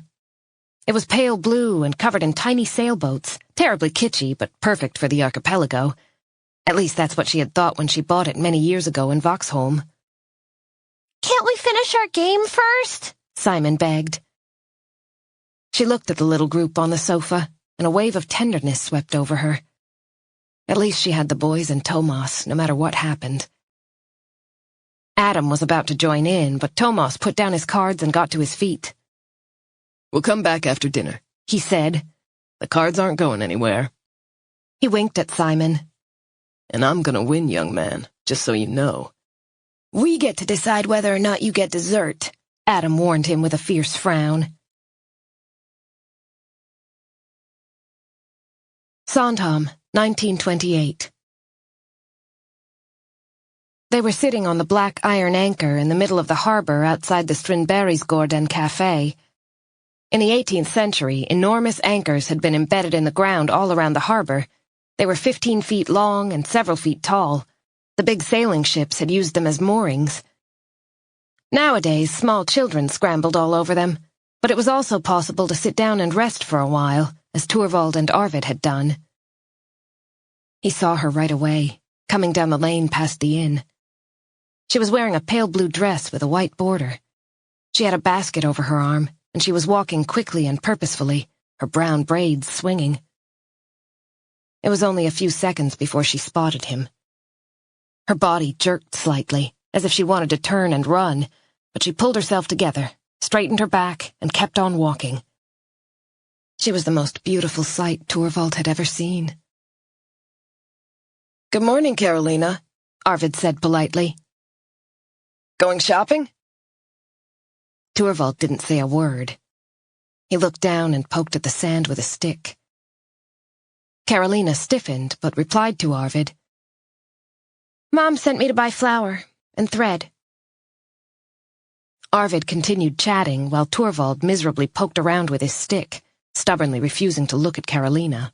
It was pale blue and covered in tiny sailboats, terribly kitschy but perfect for the archipelago. At least that's what she had thought when she bought it many years ago in Vaxholm. "Can't we finish our game first?" Simon begged. She looked at the little group on the sofa, and a wave of tenderness swept over her. At least she had the boys and Thomas, no matter what happened. Adam was about to join in, but Thomas put down his cards and got to his feet. "We'll come back after dinner," he said. "The cards aren't going anywhere." He winked at Simon. "And I'm gonna win, young man, just so you know." "We get to decide whether or not you get dessert," Adam warned him with a fierce frown. Sandhamn, 1928. They were sitting on the black iron anchor in the middle of the harbor outside the Strindbergsgården Cafe. In the 18th century, enormous anchors had been embedded in the ground all around the harbor. They were 15 feet long and several feet tall. The big sailing ships had used them as moorings. Nowadays, small children scrambled all over them, but it was also possible to sit down and rest for a while, as Torvald and Arvid had done. He saw her right away, coming down the lane past the inn. She was wearing a pale blue dress with a white border. She had a basket over her arm, and she was walking quickly and purposefully, her brown braids swinging. It was only a few seconds before she spotted him. Her body jerked slightly, as if she wanted to turn and run, but she pulled herself together, straightened her back, and kept on walking. She was the most beautiful sight Torvald had ever seen. "Good morning, Carolina," Arvid said politely. "Going shopping?" Torvald didn't say a word. He looked down and poked at the sand with a stick. Carolina stiffened, but replied to Arvid. Mom sent me to buy flour and thread. Arvid continued chatting while Torvald miserably poked around with his stick, stubbornly refusing to look at Carolina.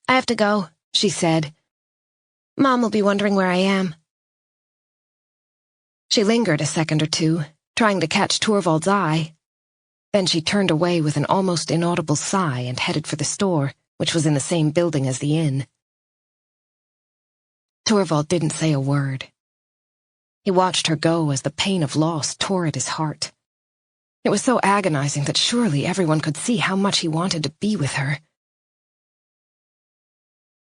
"I have to go," she said. "Mom will be wondering where I am." She lingered a second or two, trying to catch Torvald's eye. Then she turned away with an almost inaudible sigh and headed for the store, which was in the same building as the inn. Torvald didn't say a word. He watched her go as the pain of loss tore at his heart. It was so agonizing that surely everyone could see how much he wanted to be with her.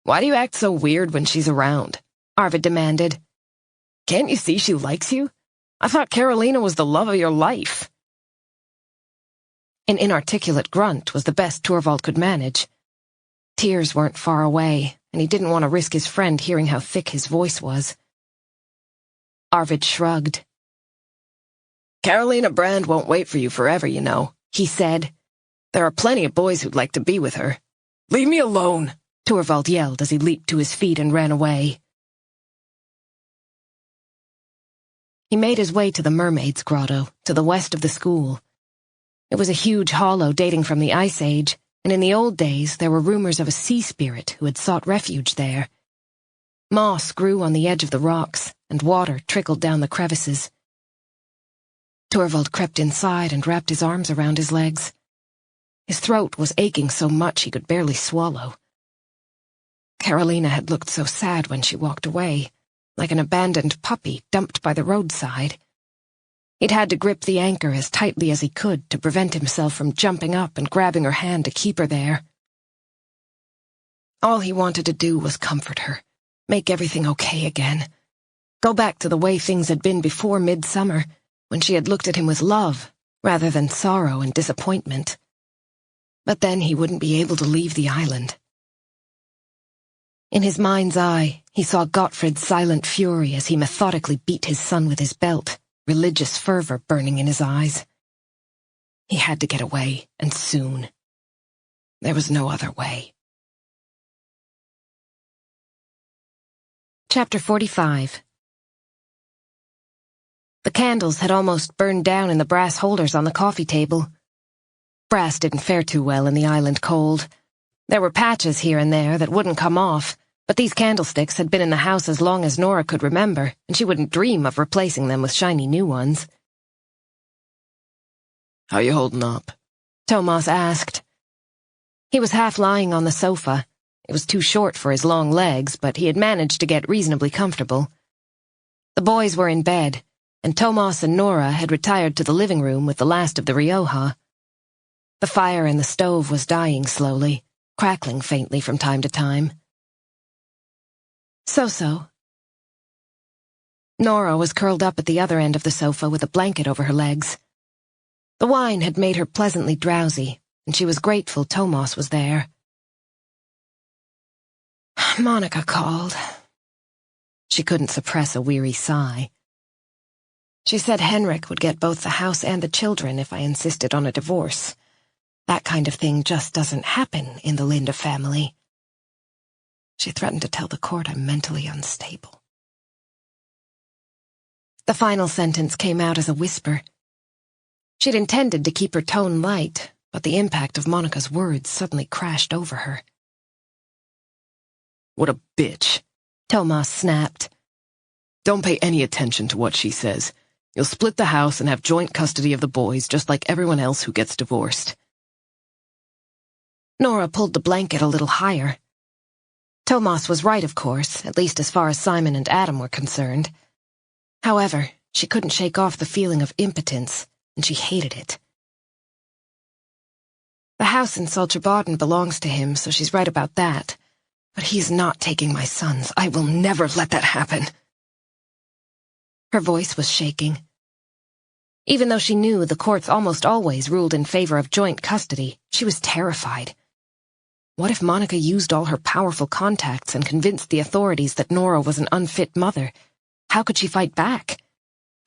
"Why do you act so weird when she's around?" Arvid demanded. "Can't you see she likes you? I thought Carolina was the love of your life." An inarticulate grunt was the best Torvald could manage. Tears weren't far away, and he didn't want to risk his friend hearing how thick his voice was. Arvid shrugged. "Carolina Brand won't wait for you forever, you know," he said. "There are plenty of boys who'd like to be with her." "Leave me alone," Torvald yelled as he leaped to his feet and ran away. He made his way to the Mermaid's Grotto, to the west of the school. It was a huge hollow dating from the Ice Age, and in the old days there were rumors of a sea spirit who had sought refuge there. Moss grew on the edge of the rocks, and water trickled down the crevices. Torvald crept inside and wrapped his arms around his legs. His throat was aching so much he could barely swallow. Carolina had looked so sad when she walked away, like an abandoned puppy dumped by the roadside. He'd had to grip the anchor as tightly as he could to prevent himself from jumping up and grabbing her hand to keep her there. All he wanted to do was comfort her, make everything okay again, go back to the way things had been before midsummer, when she had looked at him with love rather than sorrow and disappointment. But then he wouldn't be able to leave the island. In his mind's eye, he saw Gottfrid's silent fury as he methodically beat his son with his belt, religious fervor burning in his eyes. He had to get away, and soon. There was no other way. Chapter 45. The candles had almost burned down in the brass holders on the coffee table. Brass didn't fare too well in the island cold. There were patches here and there that wouldn't come off, but these candlesticks had been in the house as long as Nora could remember, and she wouldn't dream of replacing them with shiny new ones. "How you holding up?" Thomas asked. He was half lying on the sofa. It was too short for his long legs, but he had managed to get reasonably comfortable. The boys were in bed, and Thomas and Nora had retired to the living room with the last of the Rioja. The fire in the stove was dying slowly, crackling faintly from time to time. So-so. Nora was curled up at the other end of the sofa with a blanket over her legs. The wine had made her pleasantly drowsy, and she was grateful Thomas was there. Monica called. She couldn't suppress a weary sigh. She said Henrik would get both the house and the children if I insisted on a divorce. That kind of thing just doesn't happen in the Linde family. She threatened to tell the court I'm mentally unstable. The final sentence came out as a whisper. She'd intended to keep her tone light, but the impact of Monica's words suddenly crashed over her. What a bitch, Thomas snapped. Don't pay any attention to what she says. You'll split the house and have joint custody of the boys, just like everyone else who gets divorced. Nora pulled the blanket a little higher. Thomas was right, of course, at least as far as Simon and Adam were concerned. However, she couldn't shake off the feeling of impotence, and she hated it. The house in Saltsjöbaden belongs to him, so she's right about that. But he's not taking my sons. I will never let that happen. Her voice was shaking. Even though she knew the courts almost always ruled in favor of joint custody, she was terrified. What if Monica used all her powerful contacts and convinced the authorities that Nora was an unfit mother? How could she fight back?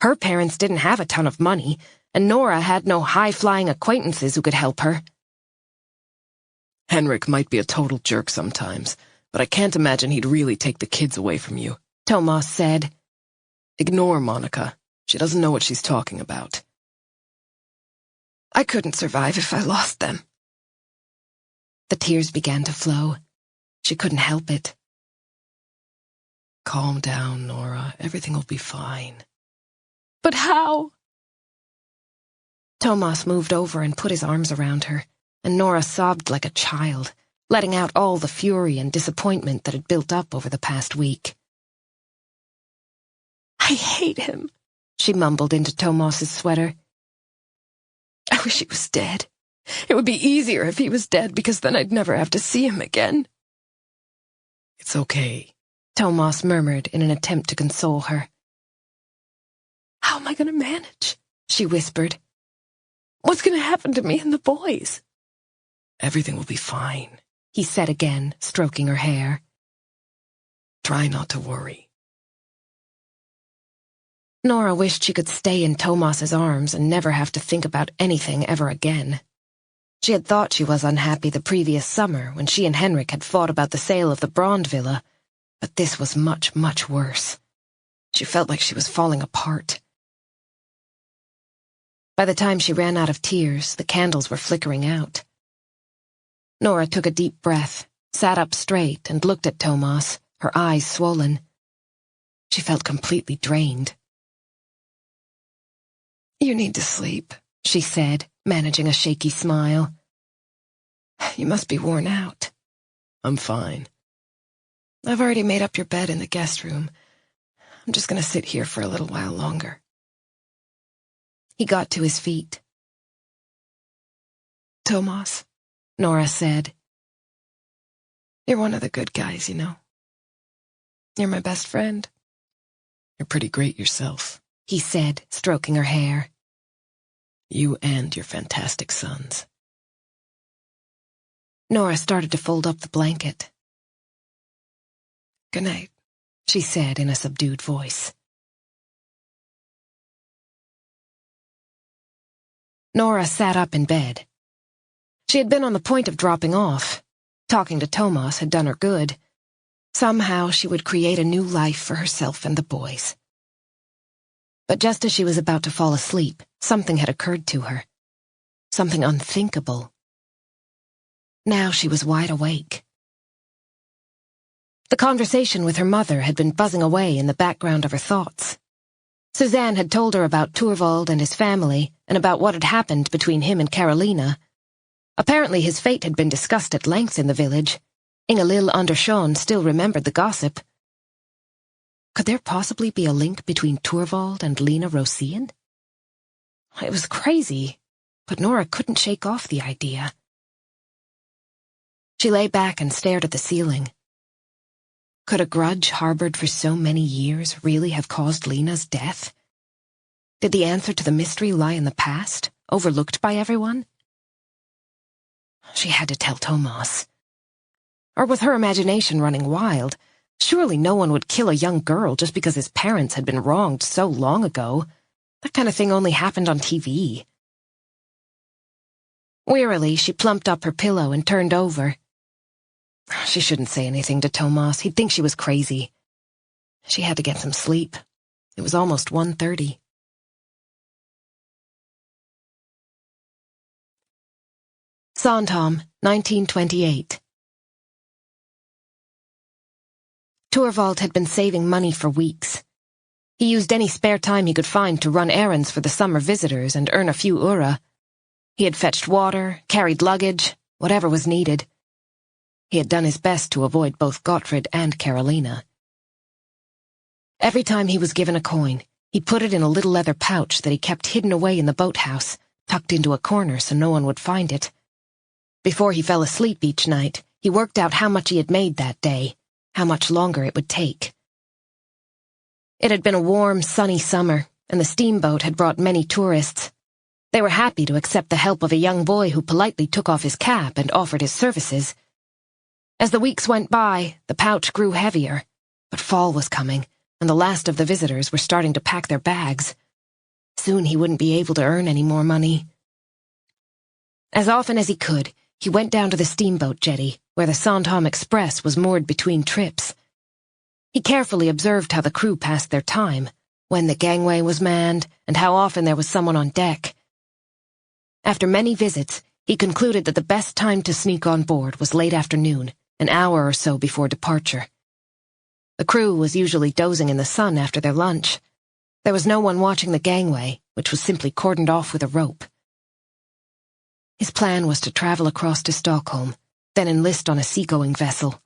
Her parents didn't have a ton of money, and Nora had no high-flying acquaintances who could help her. Henrik might be a total jerk sometimes, but I can't imagine he'd really take the kids away from you, Thomas said. Ignore Monica. She doesn't know what she's talking about. I couldn't survive if I lost them. The tears began to flow. She couldn't help it. Calm down, Nora. Everything will be fine. But how? Thomas moved over and put his arms around her, and Nora sobbed like a child, letting out all the fury and disappointment that had built up over the past week. I hate him, she mumbled into Thomas's sweater. I wish he was dead. It would be easier if he was dead, because then I'd never have to see him again. It's okay, Thomas murmured in an attempt to console her. How am I going to manage? She whispered. What's going to happen to me and the boys? Everything will be fine, he said again, stroking her hair. Try not to worry. Nora wished she could stay in Thomas's arms and never have to think about anything ever again. She had thought she was unhappy the previous summer when she and Henrik had fought about the sale of the Brond villa, but this was much, much worse. She felt like she was falling apart. By the time she ran out of tears, the candles were flickering out. Nora took a deep breath, sat up straight, and looked at Thomas, her eyes swollen. She felt completely drained. You need to sleep, she said, managing a shaky smile. You must be worn out. I'm fine. I've already made up your bed in the guest room. I'm just going to sit here for a little while longer. He got to his feet. Thomas, Nora said. You're one of the good guys, you know. You're my best friend. You're pretty great yourself, he said, stroking her hair. You and your fantastic sons. Nora started to fold up the blanket. Good night, she said in a subdued voice. Nora sat up in bed. She had been on the point of dropping off. Talking to Thomas had done her good. Somehow she would create a new life for herself and the boys. But just as she was about to fall asleep, something had occurred to her. Something unthinkable. Now she was wide awake. The conversation with her mother had been buzzing away in the background of her thoughts. Suzanne had told her about Torvald and his family, and about what had happened between him and Carolina. Apparently his fate had been discussed at length in the village. Ingalill Andersson still remembered the gossip. Could there possibly be a link between Torvald and Lena Rosén? It was crazy, but Nora couldn't shake off the idea. She lay back and stared at the ceiling. Could a grudge harbored for so many years really have caused Lena's death? Did the answer to the mystery lie in the past, overlooked by everyone? She had to tell Thomas. Or was her imagination running wild? Surely no one would kill a young girl just because his parents had been wronged so long ago. That kind of thing only happened on TV. Wearily, she plumped up her pillow and turned over. She shouldn't say anything to Thomas. He'd think she was crazy. She had to get some sleep. It was almost 1:30. Sandhamn, 1928. Torvald had been saving money for weeks. He used any spare time he could find to run errands for the summer visitors and earn a few öre. He had fetched water, carried luggage, whatever was needed. He had done his best to avoid both Gottfried and Carolina. Every time he was given a coin, he put it in a little leather pouch that he kept hidden away in the boathouse, tucked into a corner so no one would find it. Before he fell asleep each night, he worked out how much he had made that day, how much longer it would take. It had been a warm, sunny summer, and the steamboat had brought many tourists. They were happy to accept the help of a young boy who politely took off his cap and offered his services. As the weeks went by, the pouch grew heavier, but fall was coming, and the last of the visitors were starting to pack their bags. Soon he wouldn't be able to earn any more money. As often as he could, he went down to the steamboat jetty, where the Sandhamn Express was moored between trips. He carefully observed how the crew passed their time, when the gangway was manned, and how often there was someone on deck. After many visits, he concluded that the best time to sneak on board was late afternoon, an hour or so before departure. The crew was usually dozing in the sun after their lunch. There was no one watching the gangway, which was simply cordoned off with a rope. His plan was to travel across to Stockholm, then enlist on a seagoing vessel.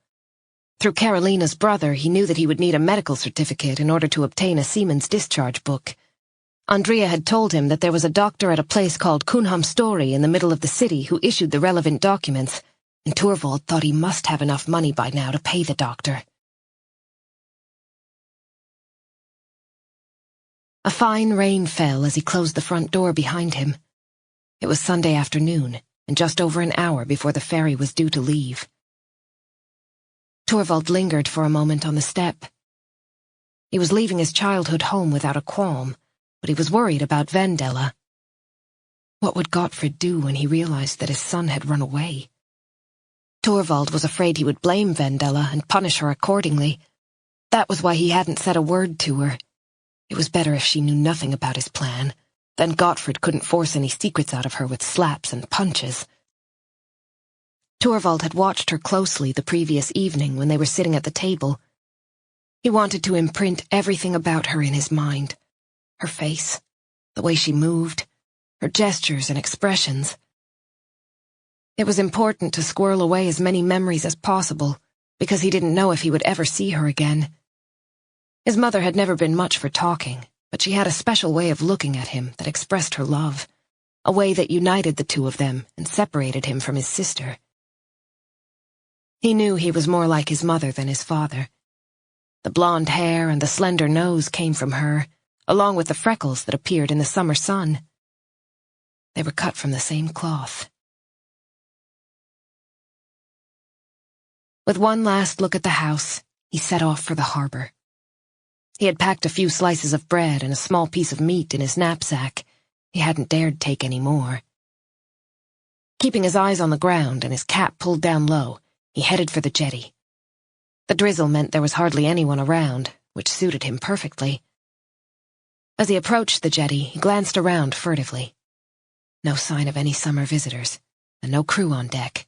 Through Carolina's brother, he knew that he would need a medical certificate in order to obtain a seaman's discharge book. Andrea had told him that there was a doctor at a place called Kunhamstori in the middle of the city who issued the relevant documents, and Torvald thought he must have enough money by now to pay the doctor. A fine rain fell as he closed the front door behind him. It was Sunday afternoon, and just over an hour before the ferry was due to leave. Torvald lingered for a moment on the step. He was leaving his childhood home without a qualm, but he was worried about Vendela. What would Gottfried do when he realized that his son had run away? Torvald was afraid he would blame Vendela and punish her accordingly. That was why he hadn't said a word to her. It was better if she knew nothing about his plan. Then Gottfried couldn't force any secrets out of her with slaps and punches. Torvald had watched her closely the previous evening when they were sitting at the table. He wanted to imprint everything about her in his mind. Her face, the way she moved, her gestures and expressions. It was important to squirrel away as many memories as possible, because he didn't know if he would ever see her again. His mother had never been much for talking, but she had a special way of looking at him that expressed her love, a way that united the two of them and separated him from his sister. He knew he was more like his mother than his father. The blonde hair and the slender nose came from her, along with the freckles that appeared in the summer sun. They were cut from the same cloth. With one last look at the house, he set off for the harbor. He had packed a few slices of bread and a small piece of meat in his knapsack. He hadn't dared take any more. Keeping his eyes on the ground and his cap pulled down low, he headed for the jetty. The drizzle meant there was hardly anyone around, which suited him perfectly. As he approached the jetty, he glanced around furtively. No sign of any summer visitors, and no crew on deck.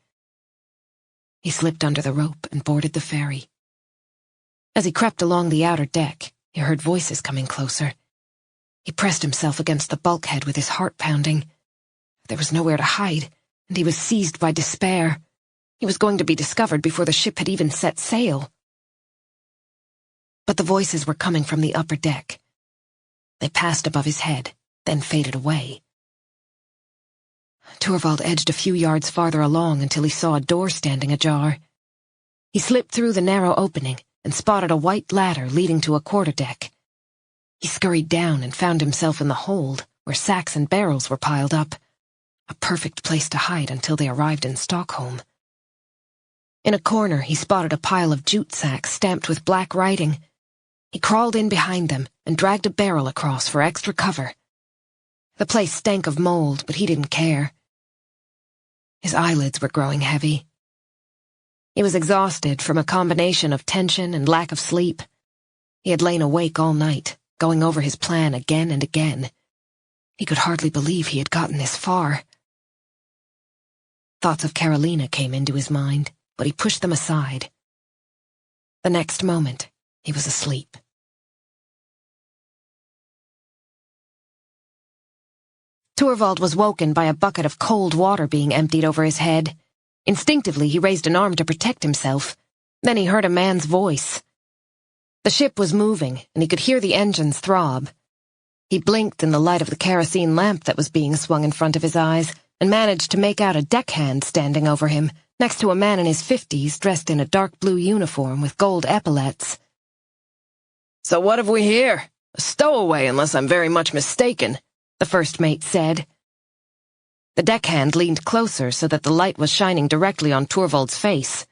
He slipped under the rope and boarded the ferry. As he crept along the outer deck, he heard voices coming closer. He pressed himself against the bulkhead with his heart pounding. There was nowhere to hide, and he was seized by despair. He was going to be discovered before the ship had even set sail. But the voices were coming from the upper deck. They passed above his head, then faded away. Torvald edged a few yards farther along until he saw a door standing ajar. He slipped through the narrow opening and spotted a white ladder leading to a quarterdeck. He scurried down and found himself in the hold, where sacks and barrels were piled up. A perfect place to hide until they arrived in Stockholm. In a corner, he spotted a pile of jute sacks stamped with black writing. He crawled in behind them and dragged a barrel across for extra cover. The place stank of mold, but he didn't care. His eyelids were growing heavy. He was exhausted from a combination of tension and lack of sleep. He had lain awake all night, going over his plan again and again. He could hardly believe he had gotten this far. Thoughts of Carolina came into his mind, but he pushed them aside. The next moment, he was asleep. Torvald was woken by a bucket of cold water being emptied over his head. Instinctively, he raised an arm to protect himself. Then he heard a man's voice. The ship was moving, and he could hear the engines throb. He blinked in the light of the kerosene lamp that was being swung in front of his eyes, and managed to make out a deckhand standing over him, next to a man in his 50s dressed in a dark blue uniform with gold epaulets. "So what have we here? A stowaway, unless I'm very much mistaken," the first mate said. The deckhand leaned closer so that the light was shining directly on Torvald's face.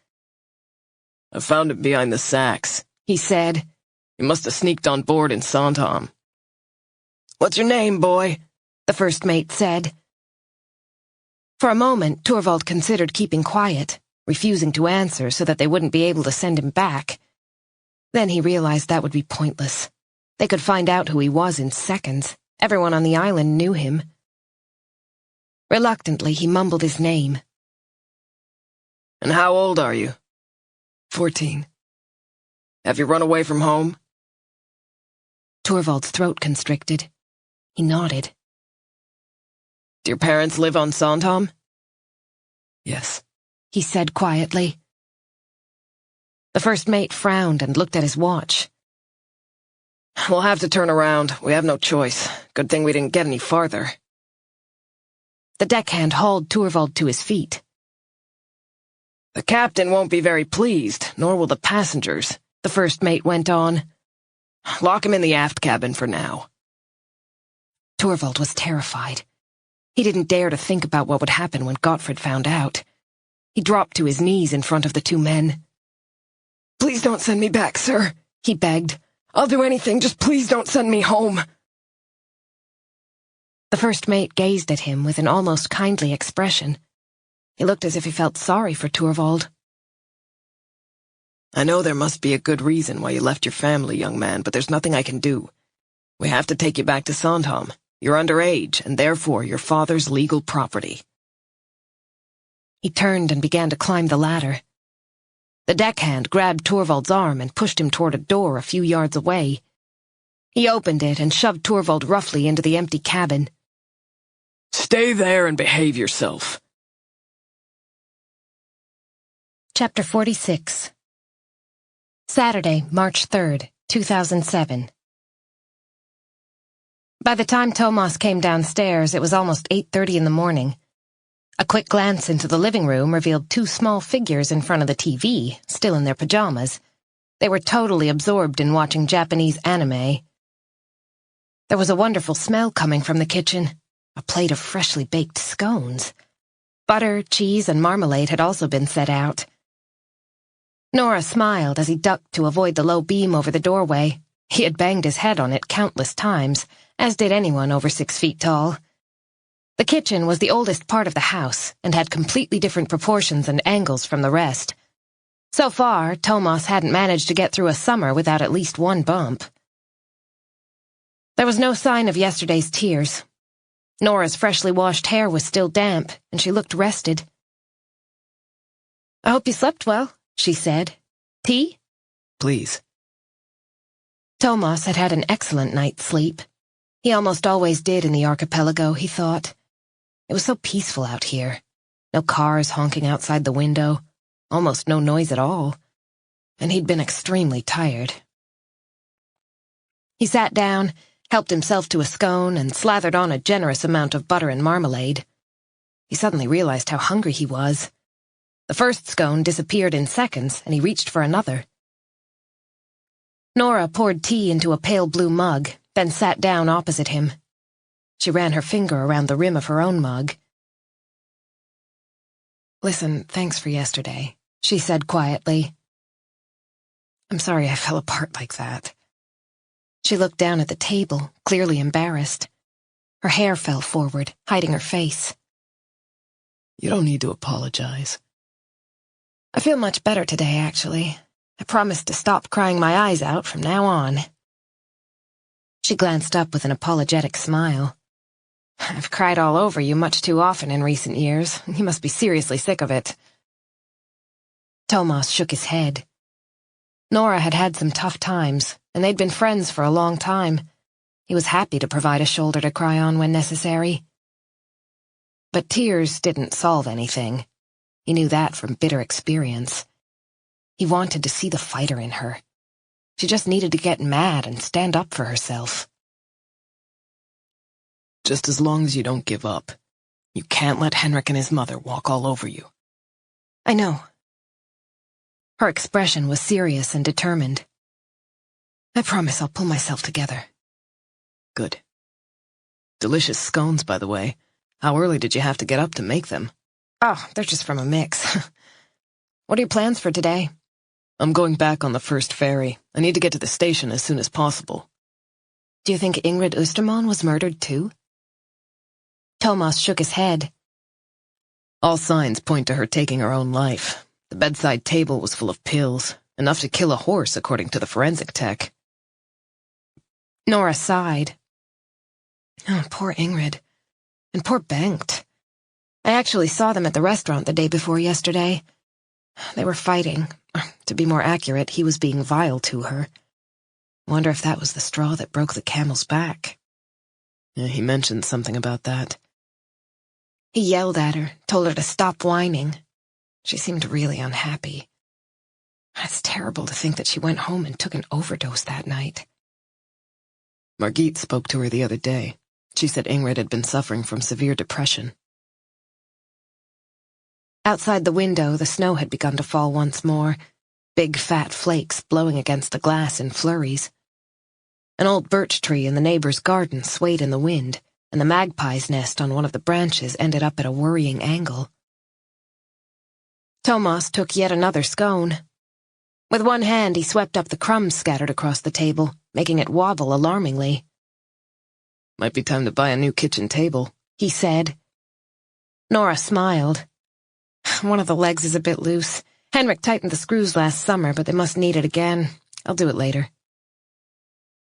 "I found him behind the sacks," he said. "He must have sneaked on board in Sandhamn." "What's your name, boy?" the first mate said. For a moment, Torvald considered keeping quiet, refusing to answer so that they wouldn't be able to send him back. Then he realized that would be pointless. They could find out who he was in seconds. Everyone on the island knew him. Reluctantly, he mumbled his name. "And how old are you?" 14. "Have you run away from home?" Torvald's throat constricted. He nodded. "Do your parents live on Sandhamn?" Yes. He said quietly. The first mate frowned and looked at his watch. "We'll have to turn around. We have no choice. Good thing we didn't get any farther." The deckhand hauled Torvald to his feet. "The captain won't be very pleased, nor will the passengers," the first mate went on. "Lock him in the aft cabin for now." Torvald was terrified. He didn't dare to think about what would happen when Gottfried found out. He dropped to his knees in front of the two men. "Please don't send me back, sir," he begged. "I'll do anything, just please don't send me home." The first mate gazed at him with an almost kindly expression. He looked as if he felt sorry for Torvald. "I know there must be a good reason why you left your family, young man, but there's nothing I can do. We have to take you back to Sandhamn. You're underage, and therefore your father's legal property." He turned and began to climb the ladder. The deckhand grabbed Torvald's arm and pushed him toward a door a few yards away. He opened it and shoved Torvald roughly into the empty cabin. "Stay there and behave yourself." Chapter 46. Saturday, March 3rd, 2007. By the time Thomas came downstairs, it was almost 8:30 in the morning. A quick glance into the living room revealed two small figures in front of the TV, still in their pajamas. They were totally absorbed in watching Japanese anime. There was a wonderful smell coming from the kitchen. A plate of freshly baked scones. Butter, cheese, and marmalade had also been set out. Nora smiled as he ducked to avoid the low beam over the doorway. He had banged his head on it countless times, as did anyone over 6 feet tall. The kitchen was the oldest part of the house and had completely different proportions and angles from the rest. So far, Thomas hadn't managed to get through a summer without at least one bump. There was no sign of yesterday's tears. Nora's freshly washed hair was still damp, and she looked rested. "I hope you slept well," she said. "Tea?" "Please." Thomas had had an excellent night's sleep. He almost always did in the archipelago, he thought. It was so peaceful out here. No cars honking outside the window, almost no noise at all. And he'd been extremely tired. He sat down, helped himself to a scone, and slathered on a generous amount of butter and marmalade. He suddenly realized how hungry he was. The first scone disappeared in seconds, and he reached for another. Nora poured tea into a pale blue mug, then sat down opposite him. She ran her finger around the rim of her own mug. "Listen, thanks for yesterday," she said quietly. "I'm sorry I fell apart like that." She looked down at the table, clearly embarrassed. Her hair fell forward, hiding her face. You don't need to apologize. I feel much better today, actually. I promised to stop crying my eyes out from now on. She glanced up with an apologetic smile. "I've cried all over you much too often in recent years. You must be seriously sick of it." Thomas shook his head. Nora had had some tough times, and they'd been friends for a long time. He was happy to provide a shoulder to cry on when necessary. But tears didn't solve anything. He knew that from bitter experience. He wanted to see the fighter in her. She just needed to get mad and stand up for herself. Just as long as you don't give up. You can't let Henrik and his mother walk all over you. I know. Her expression was serious and determined. I promise I'll pull myself together. Good. Delicious scones, by the way. How early did you have to get up to make them? Oh, they're just from a mix. What are your plans for today? I'm going back on the first ferry. I need to get to the station as soon as possible. Do you think Ingrid Osterman was murdered too? Thomas shook his head. All signs point to her taking her own life. The bedside table was full of pills, enough to kill a horse according to the forensic tech. Nora sighed. Oh, poor Ingrid. And poor Bengt. I actually saw them at the restaurant the day before yesterday. They were fighting. To be more accurate, he was being vile to her. Wonder if that was the straw that broke the camel's back. Yeah, he mentioned something about that. He yelled at her, told her to stop whining. She seemed really unhappy. It's terrible to think that she went home and took an overdose that night. Margit spoke to her the other day. She said Ingrid had been suffering from severe depression. Outside the window, the snow had begun to fall once more, big fat flakes blowing against the glass in flurries. An old birch tree in the neighbor's garden swayed in the wind, and the magpie's nest on one of the branches ended up at a worrying angle. Thomas took yet another scone. With one hand, he swept up the crumbs scattered across the table, making it wobble alarmingly. Might be time to buy a new kitchen table, he said. Nora smiled. One of the legs is a bit loose. Henrik tightened the screws last summer, but they must need it again. I'll do it later.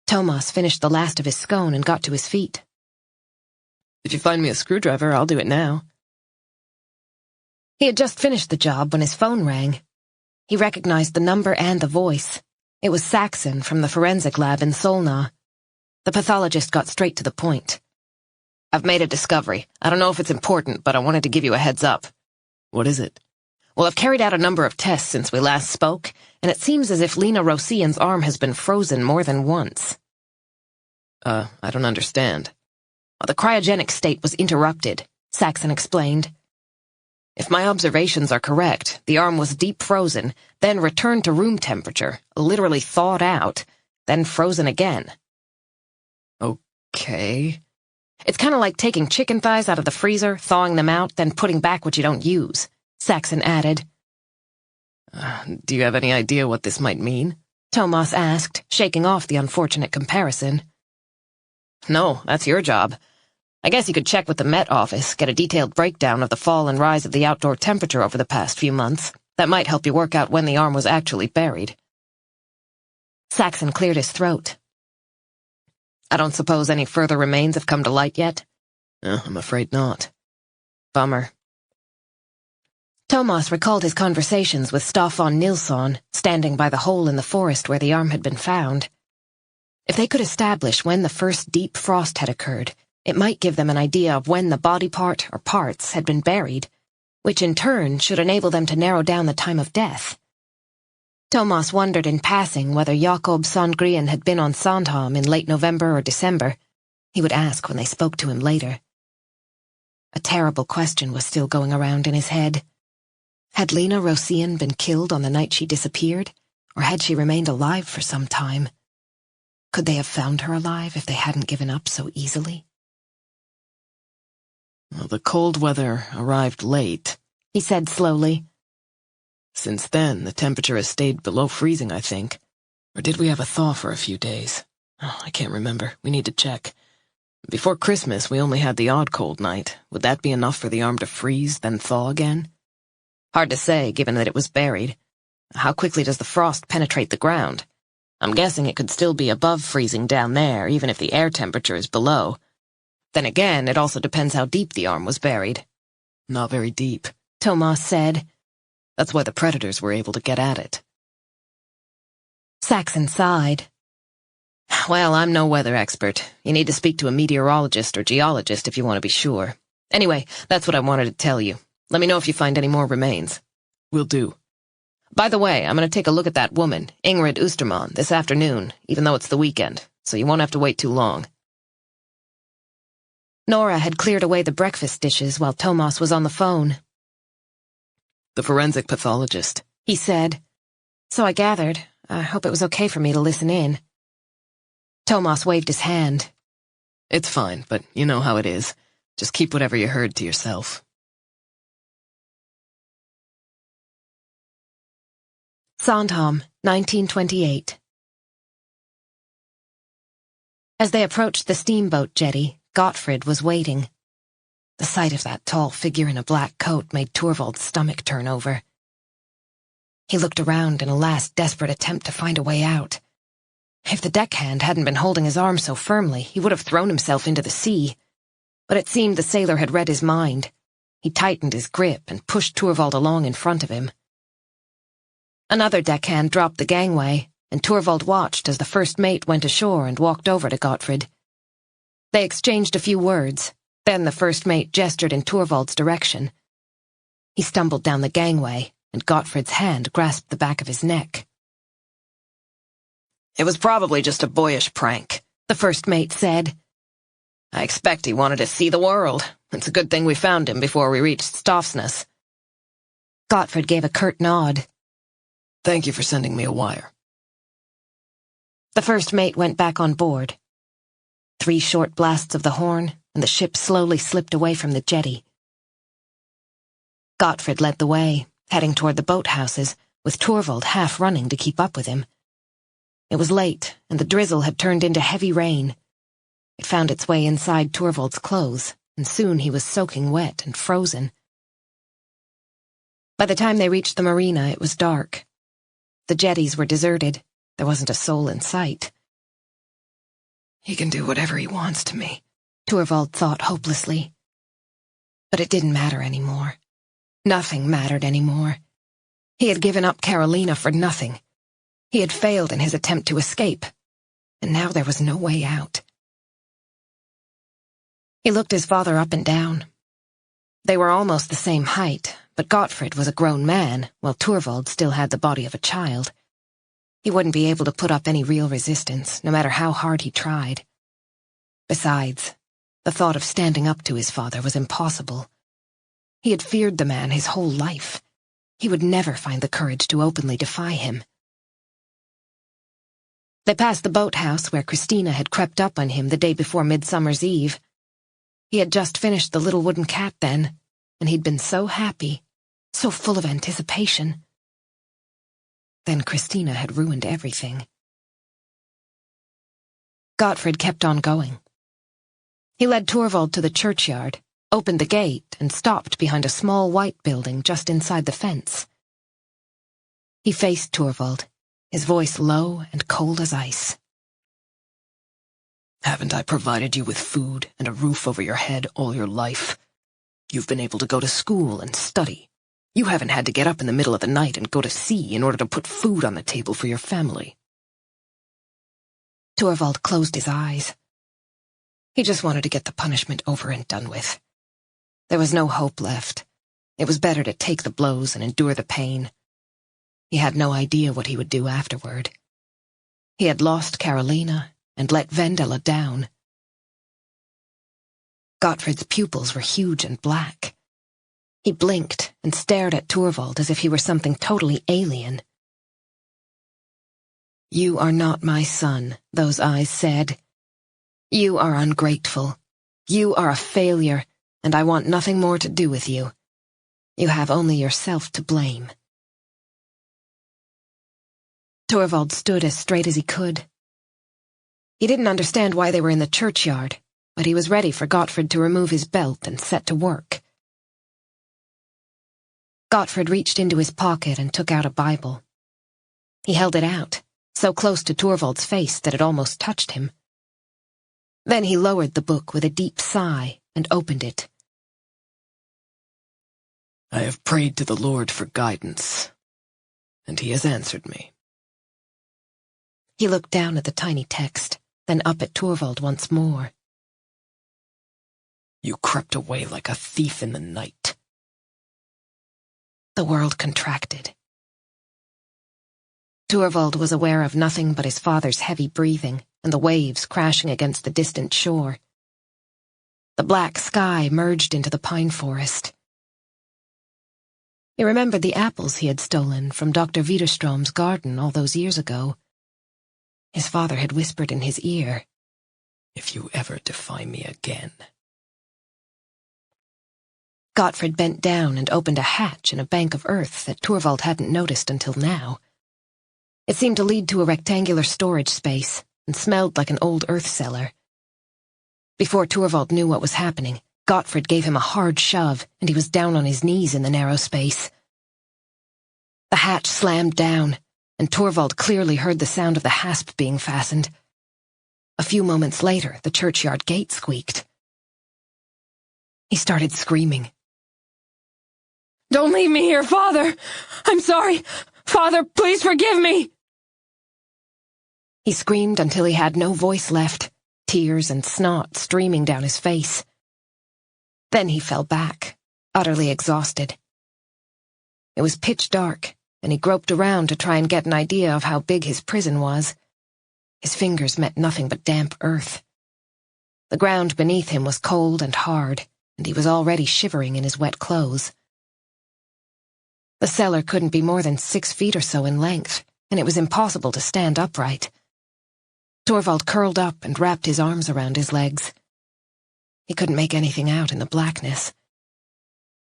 Thomas finished the last of his scone and got to his feet. If you find me a screwdriver, I'll do it now. He had just finished the job when his phone rang. He recognized the number and the voice. It was Saxon from the forensic lab in Solna. The pathologist got straight to the point. I've made a discovery. I don't know if it's important, but I wanted to give you a heads up. What is it? Well, I've carried out a number of tests since we last spoke, and it seems as if Lena Rosian's arm has been frozen more than once. I don't understand. Well, the cryogenic state was interrupted, Saxon explained. If my observations are correct, the arm was deep frozen, then returned to room temperature, literally thawed out, then frozen again. Okay. It's kind of like taking chicken thighs out of the freezer, thawing them out, then putting back what you don't use, Saxon added. Do you have any idea what this might mean? Thomas asked, shaking off the unfortunate comparison. No, that's your job. I guess you could check with the Met office, get a detailed breakdown of the fall and rise of the outdoor temperature over the past few months. That might help you work out when the arm was actually buried. Saxon cleared his throat. I don't suppose any further remains have come to light yet? I'm afraid not. Bummer. Thomas recalled his conversations with Staffan Nilsson, standing by the hole in the forest where the arm had been found. If they could establish when the first deep frost had occurred, it might give them an idea of when the body part or parts had been buried, which in turn should enable them to narrow down the time of death. Thomas wondered in passing whether Jakob Sandgren had been on Sandhamn in late November or December. He would ask when they spoke to him later. A terrible question was still going around in his head. Had Lena Rosian been killed on the night she disappeared, or had she remained alive for some time? Could they have found her alive if they hadn't given up so easily? Well, the cold weather arrived late, He said slowly. Since then, the temperature has stayed below freezing, I think. Or did we have a thaw for a few days? Oh, I can't remember. We need to check. Before Christmas, we only had the odd cold night. Would that be enough for the arm to freeze, then thaw again? Hard to say, given that it was buried. How quickly does the frost penetrate the ground? I'm guessing it could still be above freezing down there, even if the air temperature is below. Then again, it also depends how deep the arm was buried. Not very deep, Thomas said. That's why the predators were able to get at it. Saxon sighed. Well, I'm no weather expert. You need to speak to a meteorologist or geologist if you want to be sure. Anyway, that's what I wanted to tell you. Let me know if you find any more remains. Will do. By the way, I'm going to take a look at that woman, Ingrid Oosterman, this afternoon, even though it's the weekend, so you won't have to wait too long. Nora had cleared away the breakfast dishes while Thomas was on the phone. The forensic pathologist, he said. So I gathered. I hope it was okay for me to listen in. Thomas waved his hand. It's fine, but you know how it is. Just keep whatever you heard to yourself. Sandhamn, 1928. As they approached the steamboat jetty, Gottfried was waiting. The sight of that tall figure in a black coat made Torvald's stomach turn over. He looked around in a last desperate attempt to find a way out. If the deckhand hadn't been holding his arm so firmly, he would have thrown himself into the sea. But it seemed the sailor had read his mind. He tightened his grip and pushed Torvald along in front of him. Another deckhand dropped the gangway, and Torvald watched as the first mate went ashore and walked over to Gottfried. They exchanged a few words. Then the first mate gestured in Torvald's direction. He stumbled down the gangway, and Gottfried's hand grasped the back of his neck. It was probably just a boyish prank, the first mate said. I expect he wanted to see the world. It's a good thing we found him before we reached Stafsness. Gottfried gave a curt nod. Thank you for sending me a wire. The first mate went back on board. 3 short blasts of the horn, and the ship slowly slipped away from the jetty. Gottfried led the way, heading toward the boathouses, with Torvald half running to keep up with him. It was late, and the drizzle had turned into heavy rain. It found its way inside Torvald's clothes, and soon he was soaking wet and frozen. By the time they reached the marina, it was dark. The jetties were deserted. There wasn't a soul in sight. He can do whatever he wants to me, Torvald thought hopelessly. But it didn't matter anymore. Nothing mattered anymore. He had given up Carolina for nothing. He had failed in his attempt to escape, and now there was no way out. He looked his father up and down. They were almost the same height, but Gottfried was a grown man, while Torvald still had the body of a child. He wouldn't be able to put up any real resistance, no matter how hard he tried. Besides, the thought of standing up to his father was impossible. He had feared the man his whole life. He would never find the courage to openly defy him. They passed the boathouse where Christina had crept up on him the day before Midsummer's Eve. He had just finished the little wooden cat then, and he'd been so happy, so full of anticipation. Then Christina had ruined everything. Gottfried kept on going. He led Torvald to the churchyard, opened the gate, and stopped behind a small white building just inside the fence. He faced Torvald, his voice low and cold as ice. Haven't I provided you with food and a roof over your head all your life? You've been able to go to school and study. You haven't had to get up in the middle of the night and go to sea in order to put food on the table for your family. Torvald closed his eyes. He just wanted to get the punishment over and done with. There was no hope left. It was better to take the blows and endure the pain. He had no idea what he would do afterward. He had lost Carolina and let Vendela down. Gottfrid's pupils were huge and black. He blinked and stared at Torvald as if he were something totally alien. "You are not my son," those eyes said. "You are ungrateful. You are a failure, and I want nothing more to do with you. You have only yourself to blame." Torvald stood as straight as he could. He didn't understand why they were in the churchyard, but he was ready for Gottfrid to remove his belt and set to work. Gottfrid reached into his pocket and took out a Bible. He held it out, so close to Torvald's face that it almost touched him. Then he lowered the book with a deep sigh and opened it. "I have prayed to the Lord for guidance, and he has answered me." He looked down at the tiny text, then up at Torvald once more. "You crept away like a thief in the night." The world contracted. Torvald was aware of nothing but his father's heavy breathing and the waves crashing against the distant shore. The black sky merged into the pine forest. He remembered the apples he had stolen from Dr. Widerstrom's garden all those years ago. His father had whispered in his ear, "If you ever defy me again." Gottfrid bent down and opened a hatch in a bank of earth that Torvald hadn't noticed until now. It seemed to lead to a rectangular storage space and smelled like an old earth cellar. Before Torvald knew what was happening, Gottfrid gave him a hard shove, and he was down on his knees in the narrow space. The hatch slammed down, and Torvald clearly heard the sound of the hasp being fastened. A few moments later, the churchyard gate squeaked. He started screaming. "Don't leave me here, Father! I'm sorry! Father, please forgive me!" He screamed until he had no voice left, tears and snot streaming down his face. Then he fell back, utterly exhausted. It was pitch dark, and he groped around to try and get an idea of how big his prison was. His fingers met nothing but damp earth. The ground beneath him was cold and hard, and he was already shivering in his wet clothes. The cellar couldn't be more than 6 feet or so in length, and it was impossible to stand upright. Torvald curled up and wrapped his arms around his legs. He couldn't make anything out in the blackness.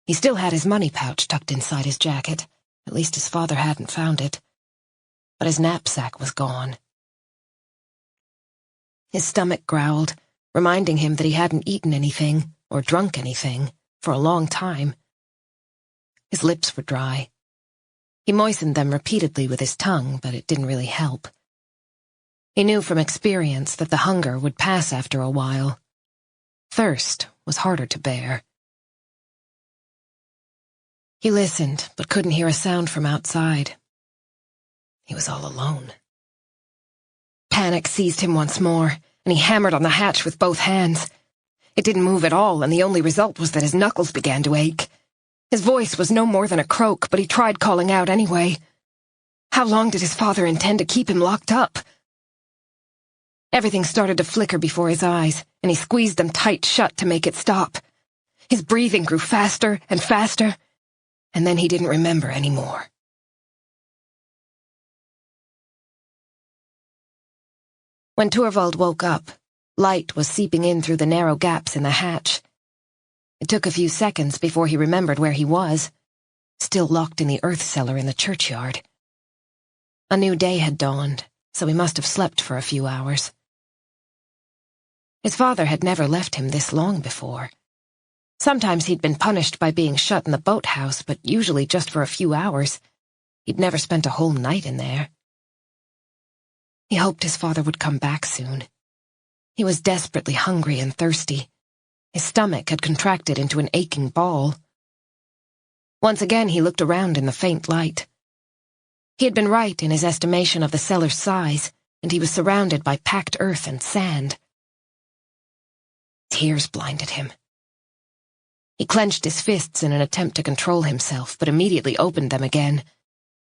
He still had his money pouch tucked inside his jacket. At least his father hadn't found it. But his knapsack was gone. His stomach growled, reminding him that he hadn't eaten anything, or drunk anything, for a long time. His lips were dry. He moistened them repeatedly with his tongue, but it didn't really help. He knew from experience that the hunger would pass after a while. Thirst was harder to bear. He listened, but couldn't hear a sound from outside. He was all alone. Panic seized him once more, and he hammered on the hatch with both hands. It didn't move at all, and the only result was that his knuckles began to ache. His voice was no more than a croak, but he tried calling out anyway. How long did his father intend to keep him locked up? Everything started to flicker before his eyes, and he squeezed them tight shut to make it stop. His breathing grew faster and faster, and then he didn't remember anymore. When Torvald woke up, light was seeping in through the narrow gaps in the hatch. It took a few seconds before he remembered where he was, still locked in the earth cellar in the churchyard. A new day had dawned, so he must have slept for a few hours. His father had never left him this long before. Sometimes he'd been punished by being shut in the boathouse, but usually just for a few hours. He'd never spent a whole night in there. He hoped his father would come back soon. He was desperately hungry and thirsty. His stomach had contracted into an aching ball. Once again he looked around in the faint light. He had been right in his estimation of the cellar's size, and he was surrounded by packed earth and sand. Tears blinded him. He clenched his fists in an attempt to control himself, but immediately opened them again.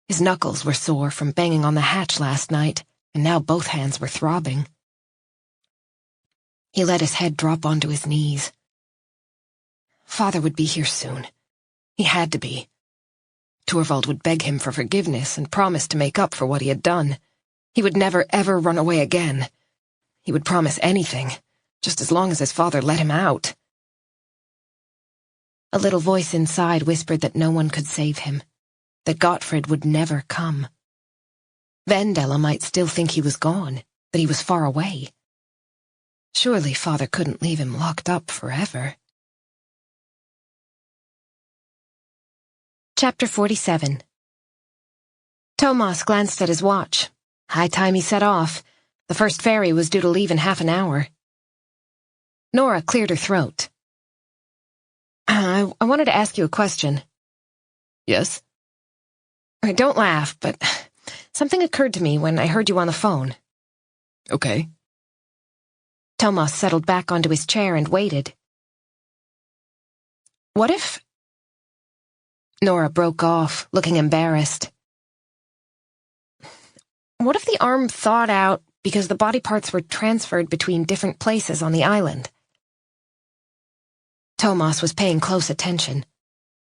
His knuckles were sore from banging on the hatch last night, and now both hands were throbbing. He let his head drop onto his knees. Father would be here soon. He had to be. Torvald would beg him for forgiveness and promise to make up for what he had done. He would never, ever run away again. He would promise anything, just as long as his father let him out. A little voice inside whispered that no one could save him, that Gottfried would never come. Vendela might still think he was gone, that he was far away. Surely Father couldn't leave him locked up forever. Chapter 47. Thomas glanced at his watch. High time he set off. The first ferry was due to leave in half an hour. Nora cleared her throat. I wanted to ask you a question. Yes? Don't laugh, but something occurred to me when I heard you on the phone. Okay. Thomas settled back onto his chair and waited. What if... Nora broke off, looking embarrassed. What if the arm thawed out because the body parts were transferred between different places on the island? Thomas was paying close attention.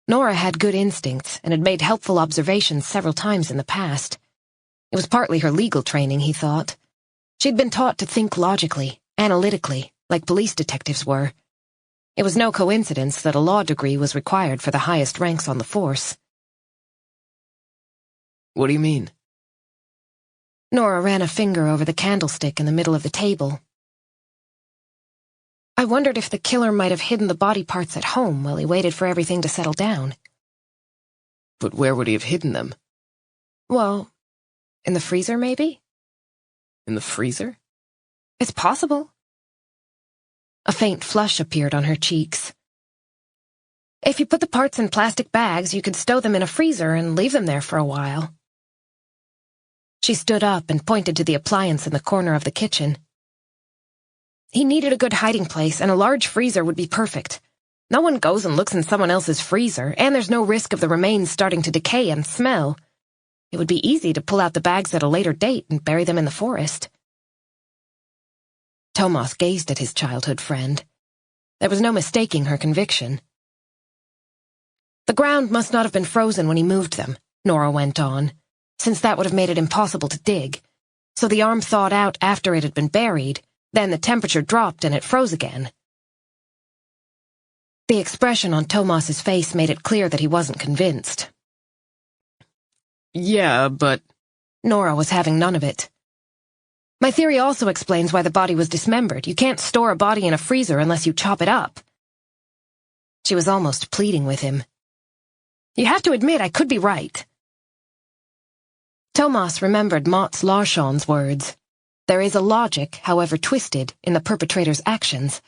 Nora had good instincts and had made helpful observations several times in the past. It was partly her legal training, he thought. She'd been taught to think logically, analytically, like police detectives were. It was no coincidence that a law degree was required for the highest ranks on the force. What do you mean? Nora ran a finger over the candlestick in the middle of the table. I wondered if the killer might have hidden the body parts at home while he waited for everything to settle down. But where would he have hidden them? Well, in the freezer, maybe? In the freezer? It's possible. A faint flush appeared on her cheeks. If you put the parts in plastic bags, you could stow them in a freezer and leave them there for a while. She stood up and pointed to the appliance in the corner of the kitchen. He needed a good hiding place, and a large freezer would be perfect. No one goes and looks in someone else's freezer, and there's no risk of the remains starting to decay and smell. It would be easy to pull out the bags at a later date and bury them in the forest. Thomas gazed at his childhood friend. There was no mistaking her conviction. The ground must not have been frozen when he moved them, Nora went on, since that would have made it impossible to dig. So the arm thawed out after it had been buried, then the temperature dropped and it froze again. The expression on Thomas's face made it clear that he wasn't convinced. Yeah, but... Nora was having none of it. My theory also explains why the body was dismembered. You can't store a body in a freezer unless you chop it up. She was almost pleading with him. You have to admit I could be right. Thomas remembered Mats Larsson's words. There is a logic, however twisted, in the perpetrator's actions.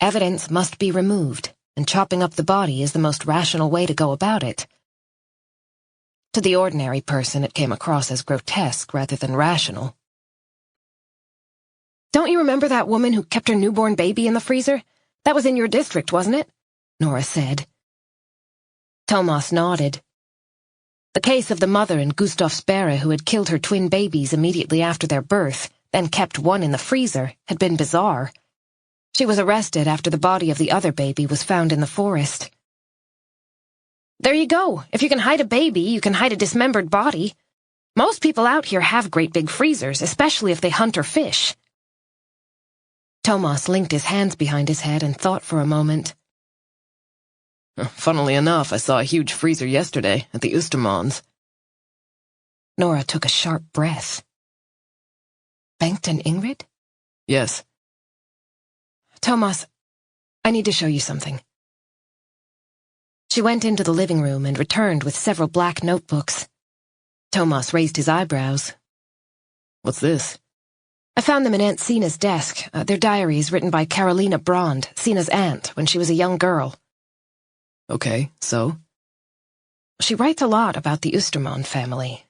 Evidence must be removed, and chopping up the body is the most rational way to go about it. To the ordinary person, it came across as grotesque rather than rational. Don't you remember that woman who kept her newborn baby in the freezer? That was in your district, wasn't it? Nora said. Thomas nodded. The case of the mother in Gustavsberg who had killed her twin babies immediately after their birth, then kept one in the freezer, had been bizarre. She was arrested after the body of the other baby was found in the forest. There you go. If you can hide a baby, you can hide a dismembered body. Most people out here have great big freezers, especially if they hunt or fish. Thomas linked his hands behind his head and thought for a moment. Funnily enough, I saw a huge freezer yesterday at the Oostermans. Nora took a sharp breath. Bengt and Ingrid? Yes. Thomas, I need to show you something. She went into the living room and returned with several black notebooks. Thomas raised his eyebrows. What's this? I found them in Aunt Sina's desk. They're diaries written by Carolina Brand, Sina's aunt, when she was a young girl. Okay, so? She writes a lot about the Oosterman family.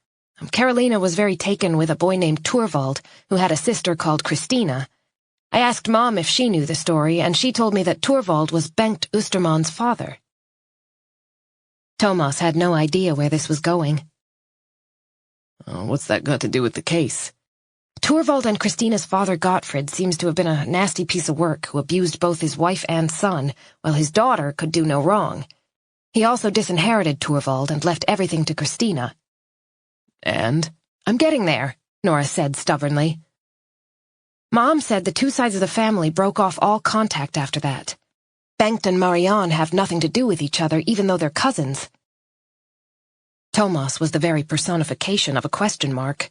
Carolina was very taken with a boy named Torvald, who had a sister called Christina. I asked Mom if she knew the story, and she told me that Torvald was Bengt Oosterman's father. Thomas had no idea where this was going. What's that got to do with the case? Torvald and Christina's father Gottfried seems to have been a nasty piece of work who abused both his wife and son, while his daughter could do no wrong. He also disinherited Torvald and left everything to Christina. And? I'm getting there, Nora said stubbornly. Mom said the two sides of the family broke off all contact after that. Bengt and Marianne have nothing to do with each other, even though they're cousins. Thomas was the very personification of a question mark.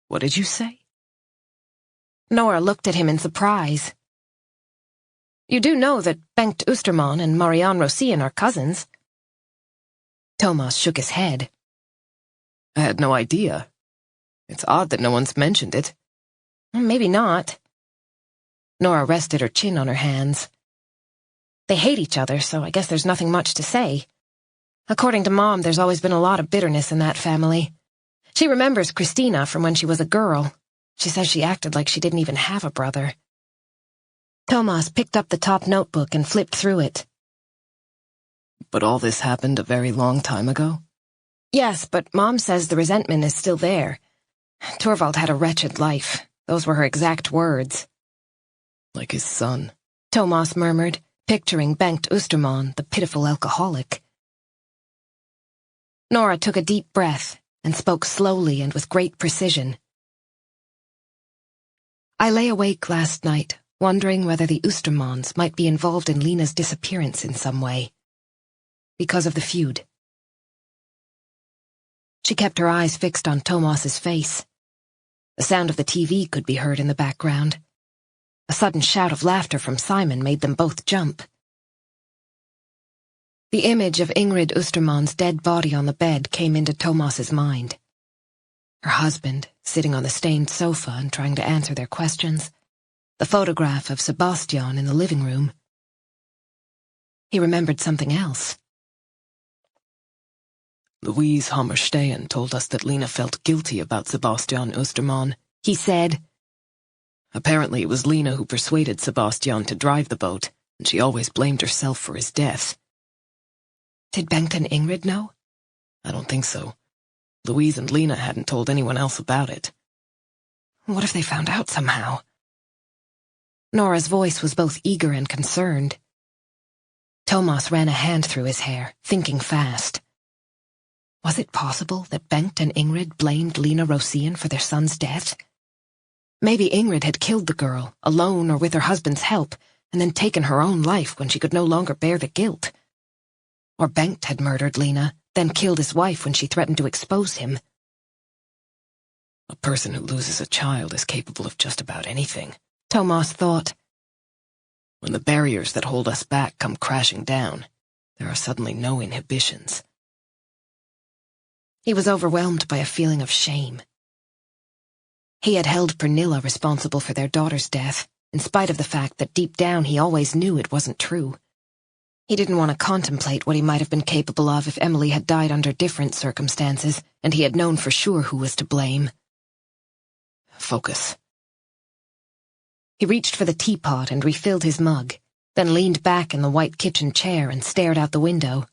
What did you say? Nora looked at him in surprise. You do know that Bengt Oosterman and Marianne Rosén are cousins? Thomas shook his head. I had no idea. It's odd that no one's mentioned it. Maybe not. Nora rested her chin on her hands. They hate each other, so I guess there's nothing much to say. According to Mom, there's always been a lot of bitterness in that family. She remembers Christina from when she was a girl. She says she acted like she didn't even have a brother. Thomas picked up the top notebook and flipped through it. But all this happened a very long time ago? Yes, but Mom says the resentment is still there. Torvald had a wretched life. Those were her exact words. Like his son, Thomas murmured, picturing Bengt Oosterman, the pitiful alcoholic. Nora took a deep breath and spoke slowly and with great precision. I lay awake last night, wondering whether the Oostermans might be involved in Lena's disappearance in some way. Because of the feud. She kept her eyes fixed on Thomas's face. The sound of the TV could be heard in the background. A sudden shout of laughter from Simon made them both jump. The image of Ingrid Oosterman's dead body on the bed came into Thomas's mind. Her husband, sitting on the stained sofa and trying to answer their questions. The photograph of Sebastian in the living room. He remembered something else. Louise Hammerstein told us that Lena felt guilty about Sebastian Oosterman, he said. Apparently it was Lena who persuaded Sebastian to drive the boat, and she always blamed herself for his death. Did Bengt and Ingrid know? I don't think so. Louise and Lena hadn't told anyone else about it. What if they found out somehow? Nora's voice was both eager and concerned. Thomas ran a hand through his hair, thinking fast. Was it possible that Bengt and Ingrid blamed Lena Rosén for their son's death? Maybe Ingrid had killed the girl, alone or with her husband's help, and then taken her own life when she could no longer bear the guilt. Or Bengt had murdered Lena, then killed his wife when she threatened to expose him. A person who loses a child is capable of just about anything, Thomas thought. When the barriers that hold us back come crashing down, there are suddenly no inhibitions. He was overwhelmed by a feeling of shame. He had held Pernilla responsible for their daughter's death, in spite of the fact that deep down he always knew it wasn't true. He didn't want to contemplate what he might have been capable of if Emily had died under different circumstances, and he had known for sure who was to blame. Focus. He reached for the teapot and refilled his mug, then leaned back in the white kitchen chair and stared out the window.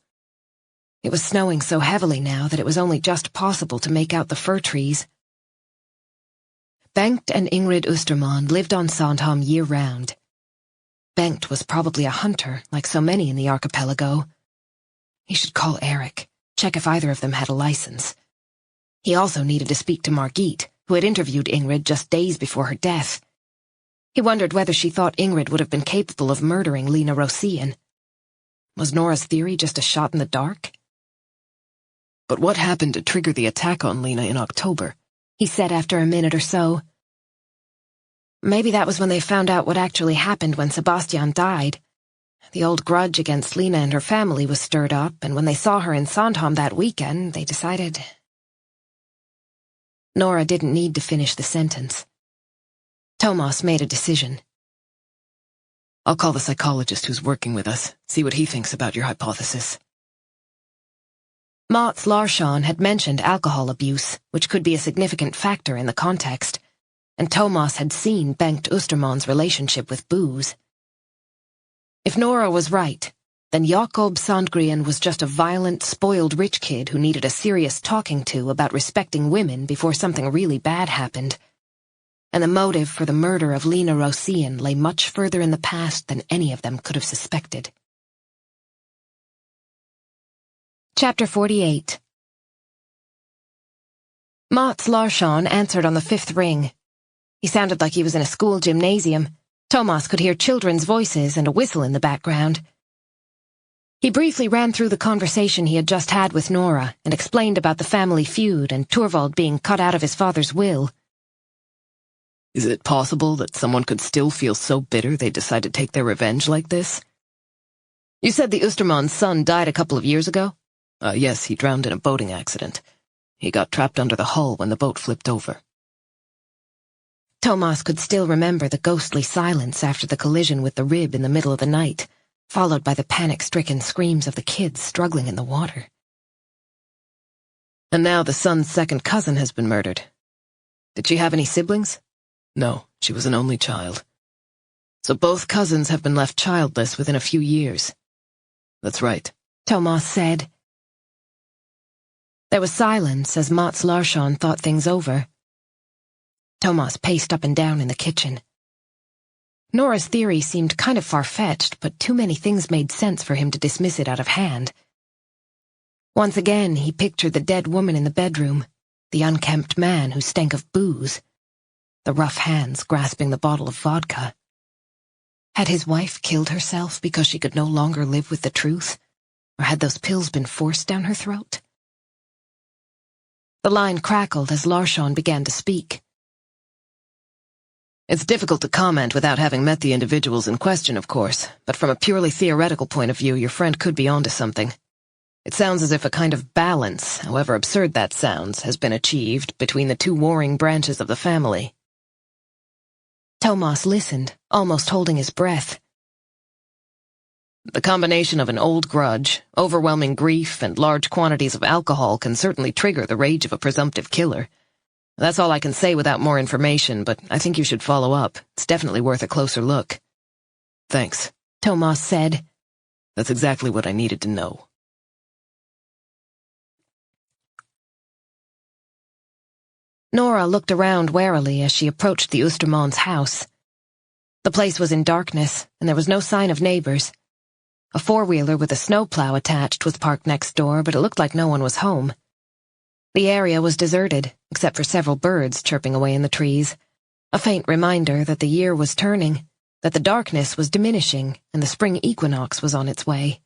It was snowing so heavily now that it was only just possible to make out the fir trees. Bengt and Ingrid Oosterman lived on Sandhamn year-round. Bengt was probably a hunter, like so many in the archipelago. He should call Eric, check if either of them had a license. He also needed to speak to Margit, who had interviewed Ingrid just days before her death. He wondered whether she thought Ingrid would have been capable of murdering Lena Rosén. Was Nora's theory just a shot in the dark? But what happened to trigger the attack on Lena in October? He said after a minute or so. Maybe that was when they found out what actually happened when Sebastian died. The old grudge against Lena and her family was stirred up, and when they saw her in Sandhamn that weekend, they decided... Nora didn't need to finish the sentence. Thomas made a decision. I'll call the psychologist who's working with us, see what he thinks about your hypothesis. Mats Larsson had mentioned alcohol abuse, which could be a significant factor in the context, and Thomas had seen Bengt Oosterman's relationship with booze. If Nora was right, then Jakob Sandgren was just a violent, spoiled rich kid who needed a serious talking to about respecting women before something really bad happened. And the motive for the murder of Lena Rosén lay much further in the past than any of them could have suspected. Chapter 48. Mats Larsson answered on the 5th ring. He sounded like he was in a school gymnasium. Thomas could hear children's voices and a whistle in the background. He briefly ran through the conversation he had just had with Nora and explained about the family feud and Torvald being cut out of his father's will. Is it possible that someone could still feel so bitter they decide to take their revenge like this? You said the Ostermann's son died a couple of years ago? Yes, he drowned in a boating accident. He got trapped under the hull when the boat flipped over. Thomas could still remember the ghostly silence after the collision with the rib in the middle of the night, followed by the panic-stricken screams of the kids struggling in the water. And now the son's second cousin has been murdered. Did she have any siblings? No, she was an only child. So both cousins have been left childless within a few years. That's right, Thomas said. There was silence as Mats Larsson thought things over. Thomas paced up and down in the kitchen. Nora's theory seemed kind of far-fetched, but too many things made sense for him to dismiss it out of hand. Once again, he pictured the dead woman in the bedroom, the unkempt man who stank of booze, the rough hands grasping the bottle of vodka. Had his wife killed herself because she could no longer live with the truth? Or had those pills been forced down her throat? The line crackled as Larsson began to speak. It's difficult to comment without having met the individuals in question, of course, but from a purely theoretical point of view, your friend could be onto something. It sounds as if a kind of balance, however absurd that sounds, has been achieved between the two warring branches of the family. Thomas listened, almost holding his breath. The combination of an old grudge, overwhelming grief, and large quantities of alcohol can certainly trigger the rage of a presumptive killer. That's all I can say without more information, but I think you should follow up. It's definitely worth a closer look. Thanks, Thomas said. That's exactly what I needed to know. Nora looked around warily as she approached the Ostermann's house. The place was in darkness, and there was no sign of neighbors. A four-wheeler with a snowplow attached was parked next door, but it looked like no one was home. The area was deserted, except for several birds chirping away in the trees, a faint reminder that the year was turning, that the darkness was diminishing, and the spring equinox was on its way.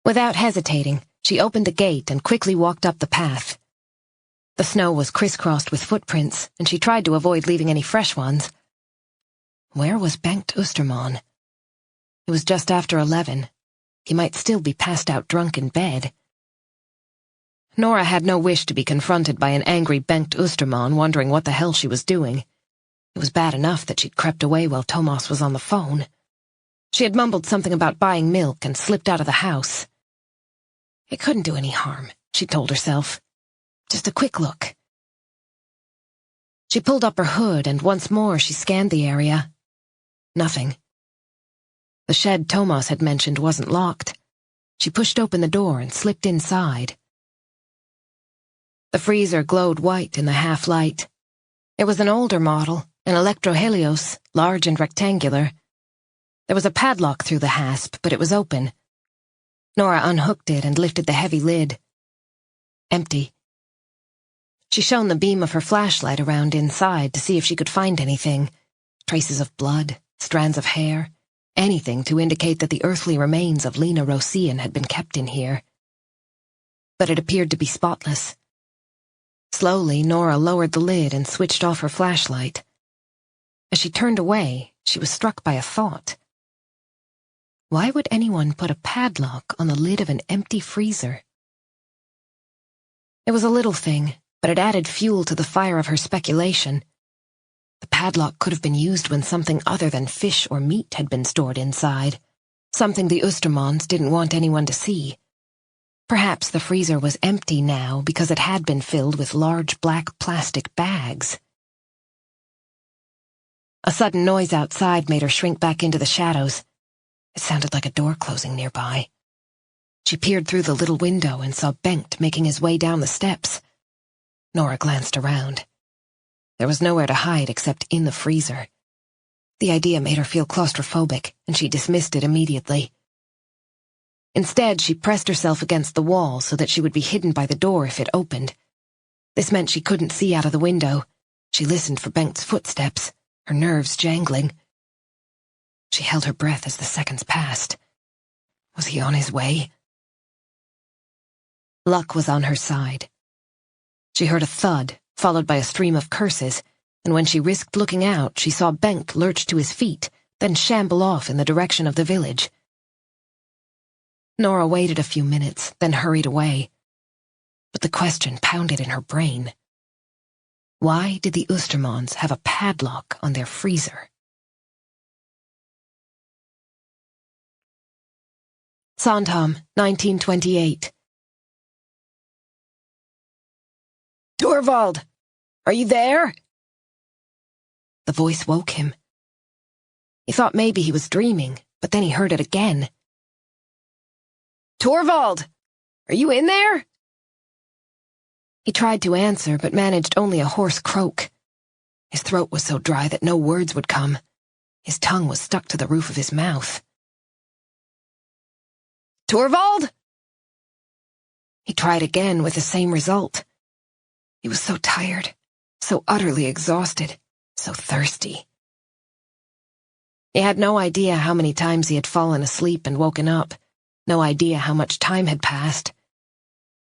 Without hesitating, she opened the gate and quickly walked up the path. The snow was crisscrossed with footprints, and she tried to avoid leaving any fresh ones. Where was Bengt Ostermann? It was just after 11. He might still be passed out drunk in bed. Nora had no wish to be confronted by an angry Bengt Ostermann wondering what the hell she was doing. It was bad enough that she'd crept away while Thomas was on the phone. She had mumbled something about buying milk and slipped out of the house. It couldn't do any harm, she told herself. Just a quick look. She pulled up her hood and once more she scanned the area. Nothing. The shed Thomas had mentioned wasn't locked. She pushed open the door and slipped inside. The freezer glowed white in the half-light. It was an older model, an Electrohelios, large and rectangular. There was a padlock through the hasp, but it was open. Nora unhooked it and lifted the heavy lid. Empty. She shone the beam of her flashlight around inside to see if she could find anything. Traces of blood, strands of hair, anything to indicate that the earthly remains of Lena Rosén had been kept in here. But it appeared to be spotless. Slowly, Nora lowered the lid and switched off her flashlight. As she turned away, she was struck by a thought. Why would anyone put a padlock on the lid of an empty freezer? It was a little thing, but it added fuel to the fire of her speculation. The padlock could have been used when something other than fish or meat had been stored inside, something the Ostermanns didn't want anyone to see. Perhaps the freezer was empty now because it had been filled with large black plastic bags. A sudden noise outside made her shrink back into the shadows. It sounded like a door closing nearby. She peered through the little window and saw Bengt making his way down the steps. Nora glanced around. There was nowhere to hide except in the freezer. The idea made her feel claustrophobic, and she dismissed it immediately. Instead, she pressed herself against the wall so that she would be hidden by the door if it opened. This meant she couldn't see out of the window. She listened for Bengt's footsteps, her nerves jangling. She held her breath as the seconds passed. Was he on his way? Luck was on her side. She heard a thud, followed by a stream of curses, and when she risked looking out, she saw Bengt lurch to his feet, then shamble off in the direction of the village. Nora waited a few minutes, then hurried away. But the question pounded in her brain. Why did the Oostermans have a padlock on their freezer? Sandhamn, 1928. Torvald! Are you there? The voice woke him. He thought maybe he was dreaming, but then he heard it again. Torvald! Are you in there? He tried to answer, but managed only a hoarse croak. His throat was so dry that no words would come. His tongue was stuck to the roof of his mouth. Torvald? He tried again with the same result. He was so tired, so utterly exhausted, so thirsty. He had no idea how many times he had fallen asleep and woken up, no idea how much time had passed.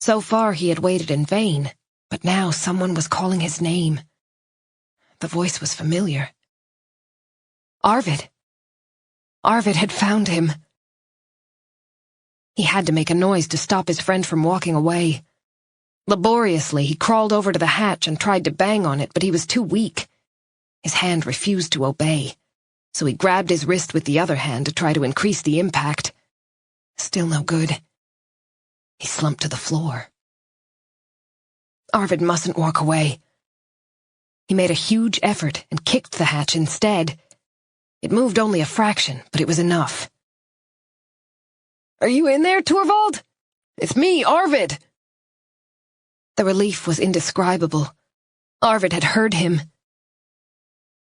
So far he had waited in vain, but now someone was calling his name. The voice was familiar. Arvid! Arvid had found him. He had to make a noise to stop his friend from walking away. Laboriously, he crawled over to the hatch and tried to bang on it, but he was too weak. His hand refused to obey, so he grabbed his wrist with the other hand to try to increase the impact. Still no good. He slumped to the floor. Arvid mustn't walk away. He made a huge effort and kicked the hatch instead. It moved only a fraction, but it was enough. Are you in there, Torvald? It's me, Arvid. The relief was indescribable. Arvid had heard him.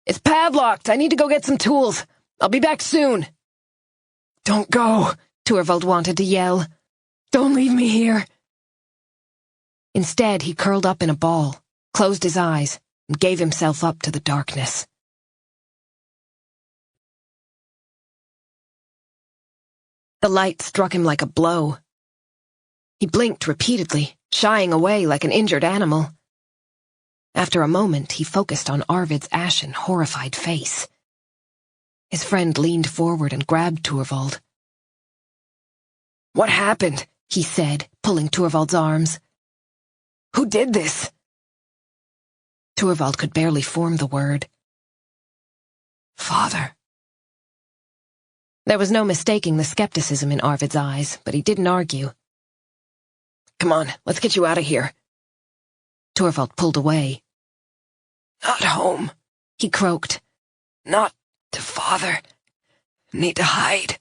It's padlocked. I need to go get some tools. I'll be back soon. Don't go, Torvald wanted to yell. Don't leave me here. Instead, he curled up in a ball, closed his eyes, and gave himself up to the darkness. The light struck him like a blow. He blinked repeatedly, shying away like an injured animal. After a moment, he focused on Arvid's ashen, horrified face. His friend leaned forward and grabbed Torvald. What happened? He said, pulling Torvald's arms. Who did this? Torvald could barely form the word. Father. There was no mistaking the skepticism in Arvid's eyes, but he didn't argue. Come on, let's get you out of here. Torvald pulled away. Not home, he croaked. Not to father. Need to hide.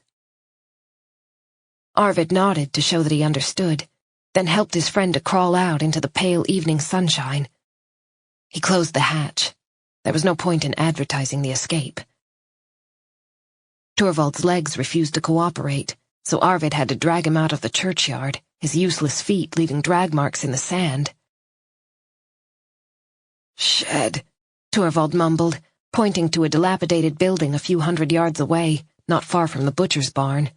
Arvid nodded to show that he understood, then helped his friend to crawl out into the pale evening sunshine. He closed the hatch. There was no point in advertising the escape. Torvald's legs refused to cooperate, so Arvid had to drag him out of the churchyard, his useless feet leaving drag marks in the sand. Shed, Torvald mumbled, pointing to a dilapidated building a few hundred yards away, not far from the butcher's barn.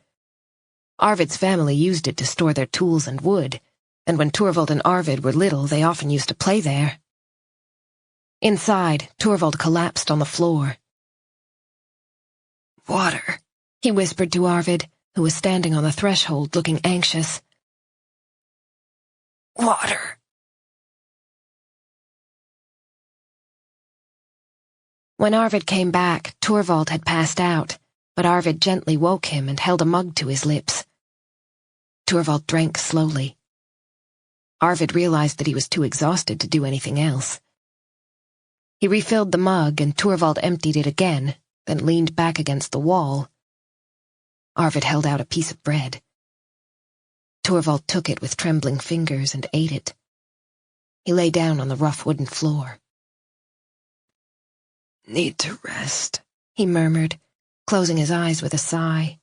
Arvid's family used it to store their tools and wood, and when Torvald and Arvid were little, they often used to play there. Inside, Torvald collapsed on the floor. Water, he whispered to Arvid, who was standing on the threshold looking anxious. Water. When Arvid came back, Torvald had passed out, but Arvid gently woke him and held a mug to his lips. Torvald drank slowly. Arvid realized that he was too exhausted to do anything else. He refilled the mug and Torvald emptied it again, then leaned back against the wall. Arvid held out a piece of bread. Torvald took it with trembling fingers and ate it. He lay down on the rough wooden floor. Need to rest, he murmured, closing his eyes with a sigh.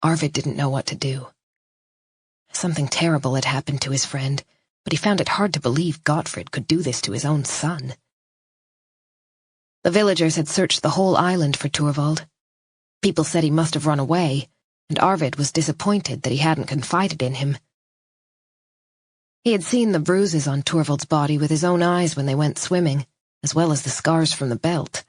Arvid didn't know what to do. Something terrible had happened to his friend, but he found it hard to believe Gottfrid could do this to his own son. The villagers had searched the whole island for Torvald. People said he must have run away, and Arvid was disappointed that he hadn't confided in him. He had seen the bruises on Torvald's body with his own eyes when they went swimming, as well as the scars from the belt.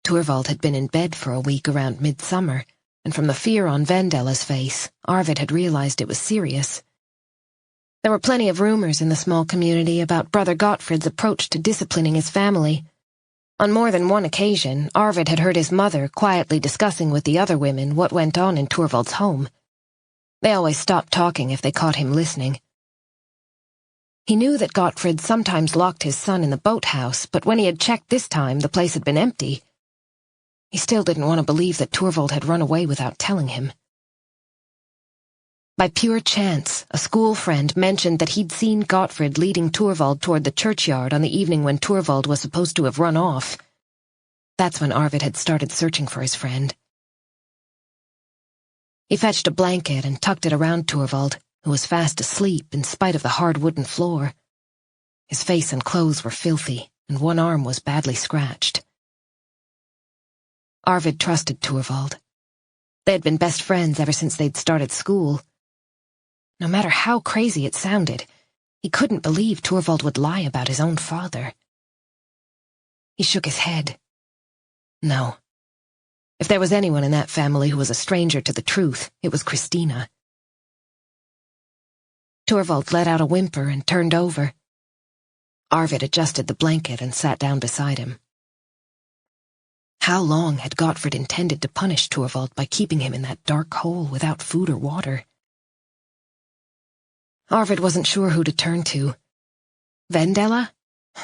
Torvald had been in bed for a week around midsummer, and from the fear on Vendella's face, Arvid had realized it was serious. There were plenty of rumors in the small community about Brother Gottfrid's approach to disciplining his family. On more than one occasion, Arvid had heard his mother quietly discussing with the other women what went on in Torvald's home. They always stopped talking if they caught him listening. He knew that Gottfrid sometimes locked his son in the boathouse, but when he had checked this time, the place had been empty. He still didn't want to believe that Torvald had run away without telling him. By pure chance, a school friend mentioned that he'd seen Gottfrid leading Torvald toward the churchyard on the evening when Torvald was supposed to have run off. That's when Arvid had started searching for his friend. He fetched a blanket and tucked it around Torvald, who was fast asleep in spite of the hard wooden floor. His face and clothes were filthy, and one arm was badly scratched. Arvid trusted Torvald. They had been best friends ever since they'd started school. No matter how crazy it sounded, he couldn't believe Torvald would lie about his own father. He shook his head. No. If there was anyone in that family who was a stranger to the truth, it was Christina. Torvald let out a whimper and turned over. Arvid adjusted the blanket and sat down beside him. How long had Gottfrid intended to punish Torvald by keeping him in that dark hole without food or water? Arvid wasn't sure who to turn to. Vendela?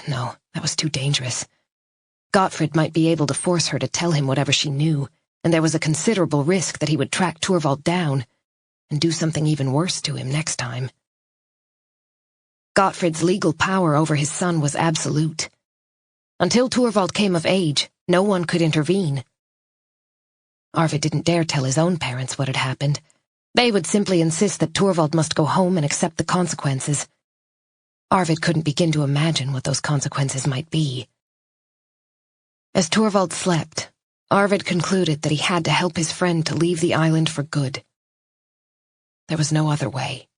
No, that was too dangerous. Gottfrid might be able to force her to tell him whatever she knew, and there was a considerable risk that he would track Torvald down and do something even worse to him next time. Gottfrid's legal power over his son was absolute. Until Torvald came of age, no one could intervene. Arvid didn't dare tell his own parents what had happened. They would simply insist that Torvald must go home and accept the consequences. Arvid couldn't begin to imagine what those consequences might be. As Torvald slept, Arvid concluded that he had to help his friend to leave the island for good. There was no other way.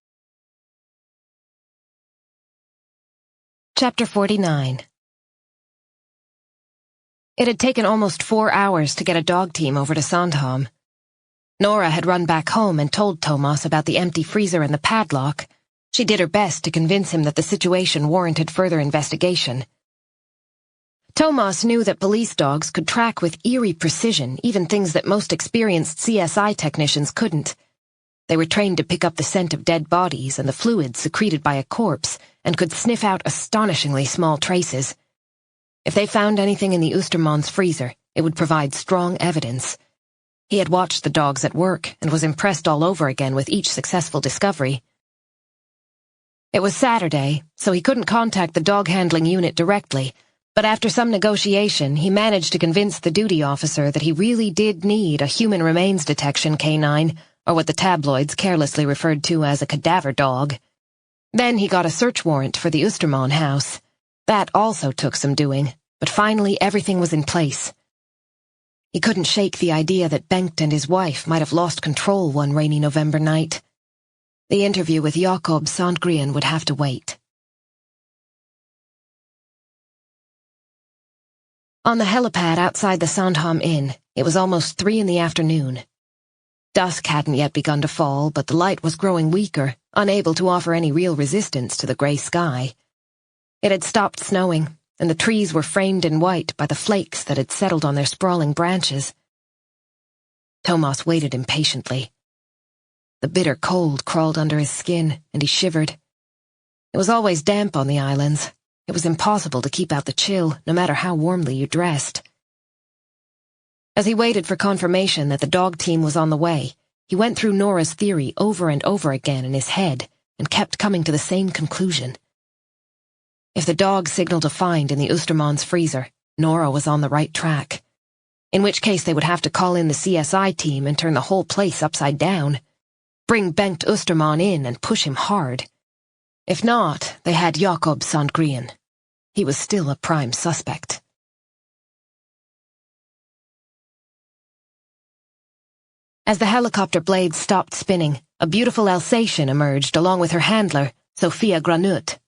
Chapter 49. It had taken almost 4 hours to get a dog team over to Sandhamn. Nora had run back home and told Thomas about the empty freezer and the padlock. She did her best to convince him that the situation warranted further investigation. Thomas knew that police dogs could track with eerie precision even things that most experienced CSI technicians couldn't. They were trained to pick up the scent of dead bodies and the fluid secreted by a corpse, and could sniff out astonishingly small traces. If they found anything in the Oostermans freezer, it would provide strong evidence. He had watched the dogs at work and was impressed all over again with each successful discovery. It was Saturday, so he couldn't contact the dog handling unit directly, but after some negotiation, he managed to convince the duty officer that he really did need a human remains detection canine, or what the tabloids carelessly referred to as a cadaver dog. Then he got a search warrant for the Oosterman house. That also took some doing, but finally everything was in place. He couldn't shake the idea that Bengt and his wife might have lost control one rainy November night. The interview with Jakob Sandgren would have to wait. On the helipad outside the Sandhamn Inn, it was almost 3 in the afternoon. Dusk hadn't yet begun to fall, but the light was growing weaker, unable to offer any real resistance to the grey sky. It had stopped snowing, and the trees were framed in white by the flakes that had settled on their sprawling branches. Thomas waited impatiently. The bitter cold crawled under his skin, and he shivered. It was always damp on the islands. It was impossible to keep out the chill, no matter how warmly you dressed. As he waited for confirmation that the dog team was on the way, he went through Nora's theory over and over again in his head and kept coming to the same conclusion. If the dog signaled a find in the Oostermans' freezer, Nora was on the right track. In which case they would have to call in the CSI team and turn the whole place upside down. Bring Bengt Oosterman in and push him hard. If not, they had Jakob Sandgren. He was still a prime suspect. As the helicopter blades stopped spinning, a beautiful Alsatian emerged along with her handler, Sophia Granut.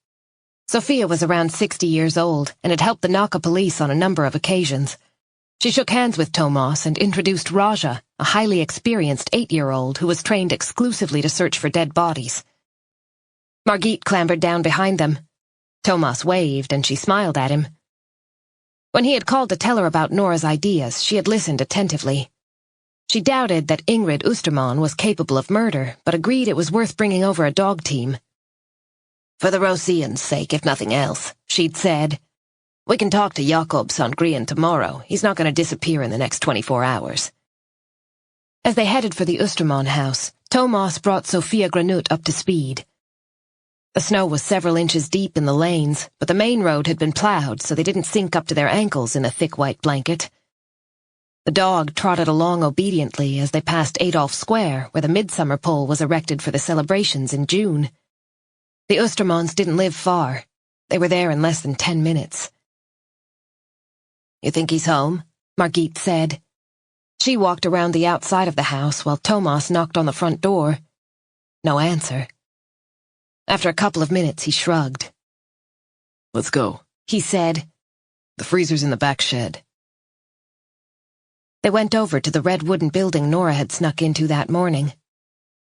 Sophia was around 60 years old and had helped the Nacka police on a number of occasions. She shook hands with Thomas and introduced Raja, a highly experienced 8-year-old who was trained exclusively to search for dead bodies. Margit clambered down behind them. Thomas waved and she smiled at him. When he had called to tell her about Nora's ideas, she had listened attentively. She doubted that Ingrid Oosterman was capable of murder, but agreed it was worth bringing over a dog team. "For the Rosians' sake, if nothing else," she'd said. "We can talk to Jakob Sandgren tomorrow. He's not going to disappear in the next 24 hours. As they headed for the Oosterman house, Thomas brought Sophia Granut up to speed. The snow was several inches deep in the lanes, but the main road had been plowed, so they didn't sink up to their ankles in a thick white blanket. The dog trotted along obediently as they passed Adolf Square, where the midsummer pole was erected for the celebrations in June. The Oostermans didn't live far. They were there in less than 10 minutes. "You think he's home?" Margit said. She walked around the outside of the house while Thomas knocked on the front door. No answer. After a couple of minutes, he shrugged. "Let's go," he said. "The freezer's in the back shed." They went over to the red wooden building Nora had snuck into that morning.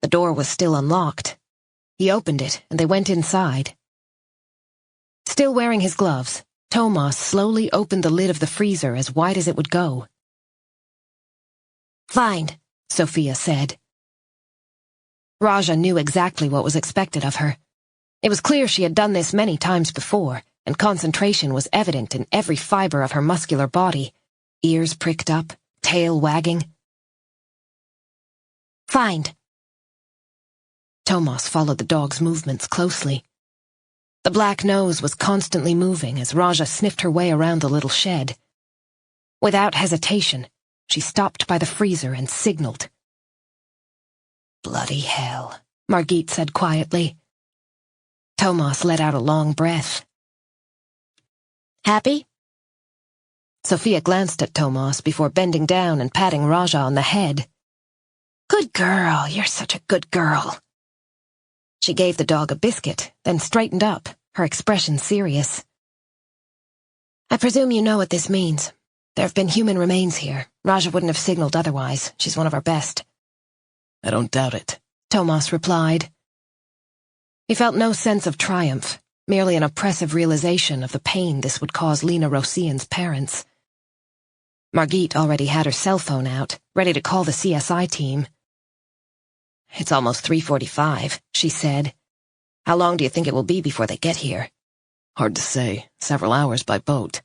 The door was still unlocked. He opened it, and they went inside. Still wearing his gloves, Thomas slowly opened the lid of the freezer as wide as it would go. "Find," Sophia said. Raja knew exactly what was expected of her. It was clear she had done this many times before, and concentration was evident in every fiber of her muscular body, ears pricked up, tail wagging. "Find." Thomas followed the dog's movements closely. The black nose was constantly moving as Raja sniffed her way around the little shed. Without hesitation, she stopped by the freezer and signaled. "Bloody hell," Margit said quietly. Thomas let out a long breath. "Happy?" Sophia glanced at Thomas before bending down and patting Raja on the head. "Good girl, you're such a good girl." She gave the dog a biscuit, then straightened up, her expression serious. "I presume you know what this means. There have been human remains here. Raja wouldn't have signaled otherwise. She's one of our best." "I don't doubt it," Thomas replied. He felt no sense of triumph, merely an oppressive realization of the pain this would cause Lena Rosian's parents. Margit already had her cell phone out, ready to call the CSI team. "It's almost 3:45, she said. "How long do you think it will be before they get here?" "Hard to say. Several hours by boat.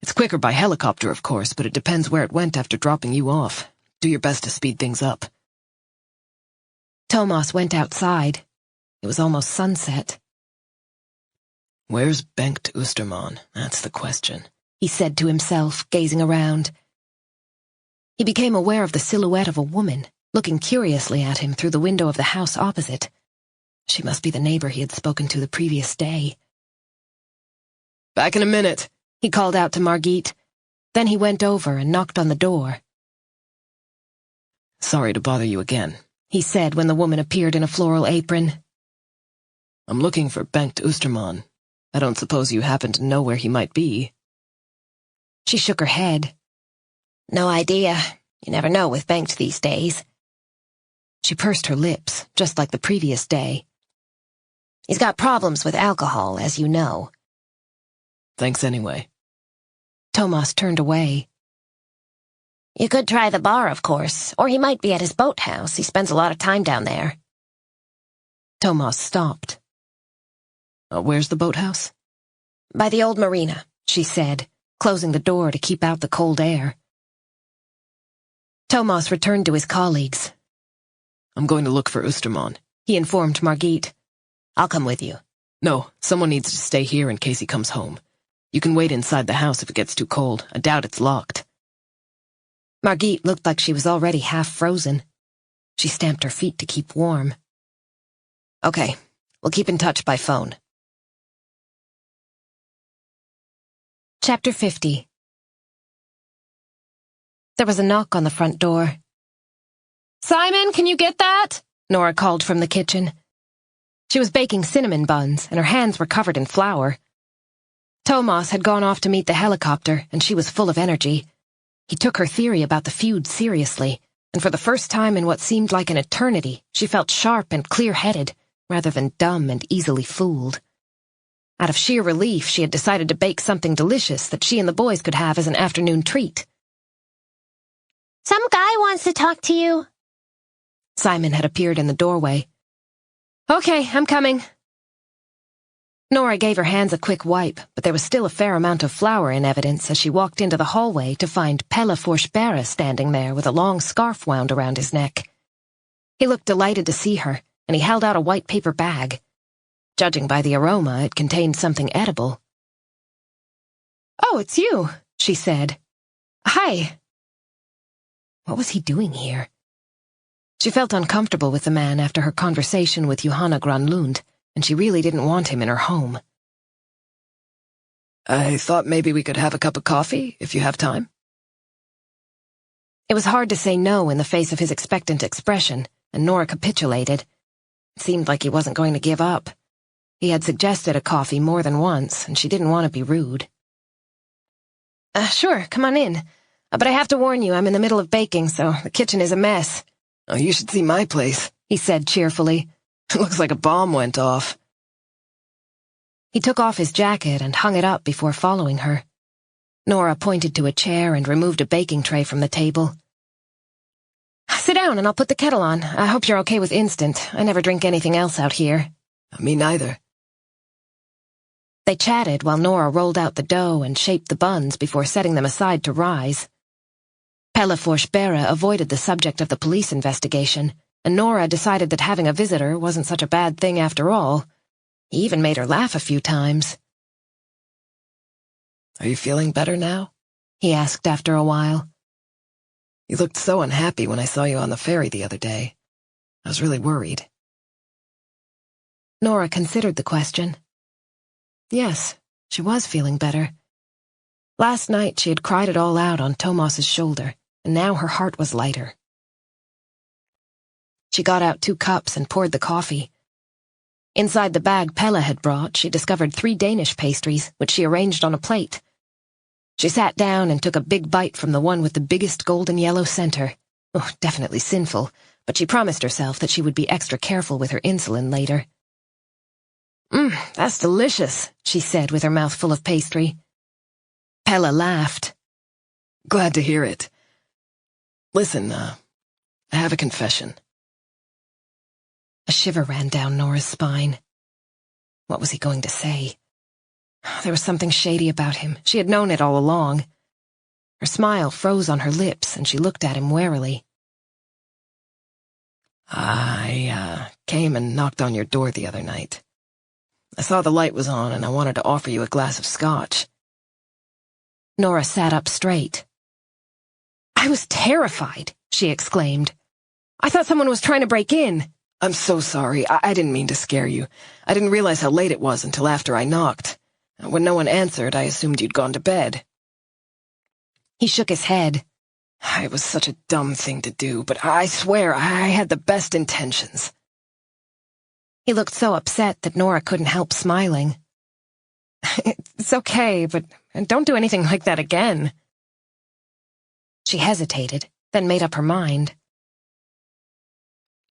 It's quicker by helicopter, of course, but it depends where it went after dropping you off. Do your best to speed things up." Thomas went outside. It was almost sunset. "Where's Bengt Oosterman? That's the question," he said to himself, gazing around. He became aware of the silhouette of a woman, looking curiously at him through the window of the house opposite. She must be the neighbor he had spoken to the previous day. "Back in a minute," he called out to Margit. Then he went over and knocked on the door. "Sorry to bother you again," he said when the woman appeared in a floral apron. "I'm looking for Bengt Oosterman. I don't suppose you happen to know where he might be?" She shook her head. "No idea. You never know with Bengt these days." She pursed her lips, just like the previous day. "He's got problems with alcohol, as you know." "Thanks anyway." Thomas turned away. "You could try the bar, of course, or he might be at his boathouse. He spends a lot of time down there." Thomas stopped. Where's the boathouse?" "By the old marina," she said, closing the door to keep out the cold air. Thomas returned to his colleagues. I'm going to look for Osterman, he informed Margit. I'll come with you. No, someone needs to stay here in case he comes home. You can wait inside the house if it gets too cold. I doubt it's locked. Margit looked like she was already half frozen. She stamped her feet to keep warm. Okay, we'll keep in touch by phone. Chapter 50. There was a knock on the front door. Simon, can you get that? Nora called from the kitchen. She was baking cinnamon buns, and her hands were covered in flour. Thomas had gone off to meet the helicopter, and she was full of energy. He took her theory about the feud seriously, and for the first time in what seemed like an eternity, she felt sharp and clear-headed, rather than dumb and easily fooled. Out of sheer relief, she had decided to bake something delicious that she and the boys could have as an afternoon treat. Some guy wants to talk to you. Simon had appeared in the doorway. Okay, I'm coming. Nora gave her hands a quick wipe, but there was still a fair amount of flour in evidence as she walked into the hallway to find Pelle Forsberg standing there with a long scarf wound around his neck. He looked delighted to see her, and he held out a white paper bag. Judging by the aroma, it contained something edible. Oh, it's you, she said. Hi. What was he doing here? She felt uncomfortable with the man after her conversation with Johanna Granlund, and she really didn't want him in her home. I thought maybe we could have a cup of coffee, if you have time. It was hard to say no in the face of his expectant expression, and Nora capitulated. It seemed like he wasn't going to give up. He had suggested a coffee more than once, and she didn't want to be rude. Sure, come on in. But I have to warn you, I'm in the middle of baking, so the kitchen is a mess. Oh, you should see my place, he said cheerfully. It looks like a bomb went off. He took off his jacket and hung it up before following her. Nora pointed to a chair and removed a baking tray from the table. Sit down and I'll put the kettle on. I hope you're okay with instant. I never drink anything else out here. Me neither. They chatted while Nora rolled out the dough and shaped the buns before setting them aside to rise. Pelle Forsberg avoided the subject of the police investigation, and Nora decided that having a visitor wasn't such a bad thing after all. He even made her laugh a few times. Are you feeling better now? He asked after a while. You looked so unhappy when I saw you on the ferry the other day. I was really worried. Nora considered the question. Yes, she was feeling better. Last night she had cried it all out on Thomas's shoulder, and now her heart was lighter. She got out 2 cups and poured the coffee. Inside the bag Pelle had brought, she discovered 3 Danish pastries, which she arranged on a plate. She sat down and took a big bite from the one with the biggest golden yellow center. Oh, definitely sinful, but she promised herself that she would be extra careful with her insulin later. That's delicious, she said with her mouth full of pastry. Pelle laughed. Glad to hear it. Listen, I have a confession. A shiver ran down Nora's spine. What was he going to say? There was something shady about him. She had known it all along. Her smile froze on her lips, and she looked at him warily. I came and knocked on your door the other night. I saw the light was on, and I wanted to offer you a glass of scotch. Nora sat up straight. I was terrified, she exclaimed. I thought someone was trying to break in. I'm so sorry. I didn't mean to scare you. I didn't realize how late it was until after I knocked. When no one answered, I assumed you'd gone to bed. He shook his head. It was such a dumb thing to do, but I swear I had the best intentions. He looked so upset that Nora couldn't help smiling. It's okay, but don't do anything like that again. She hesitated, then made up her mind.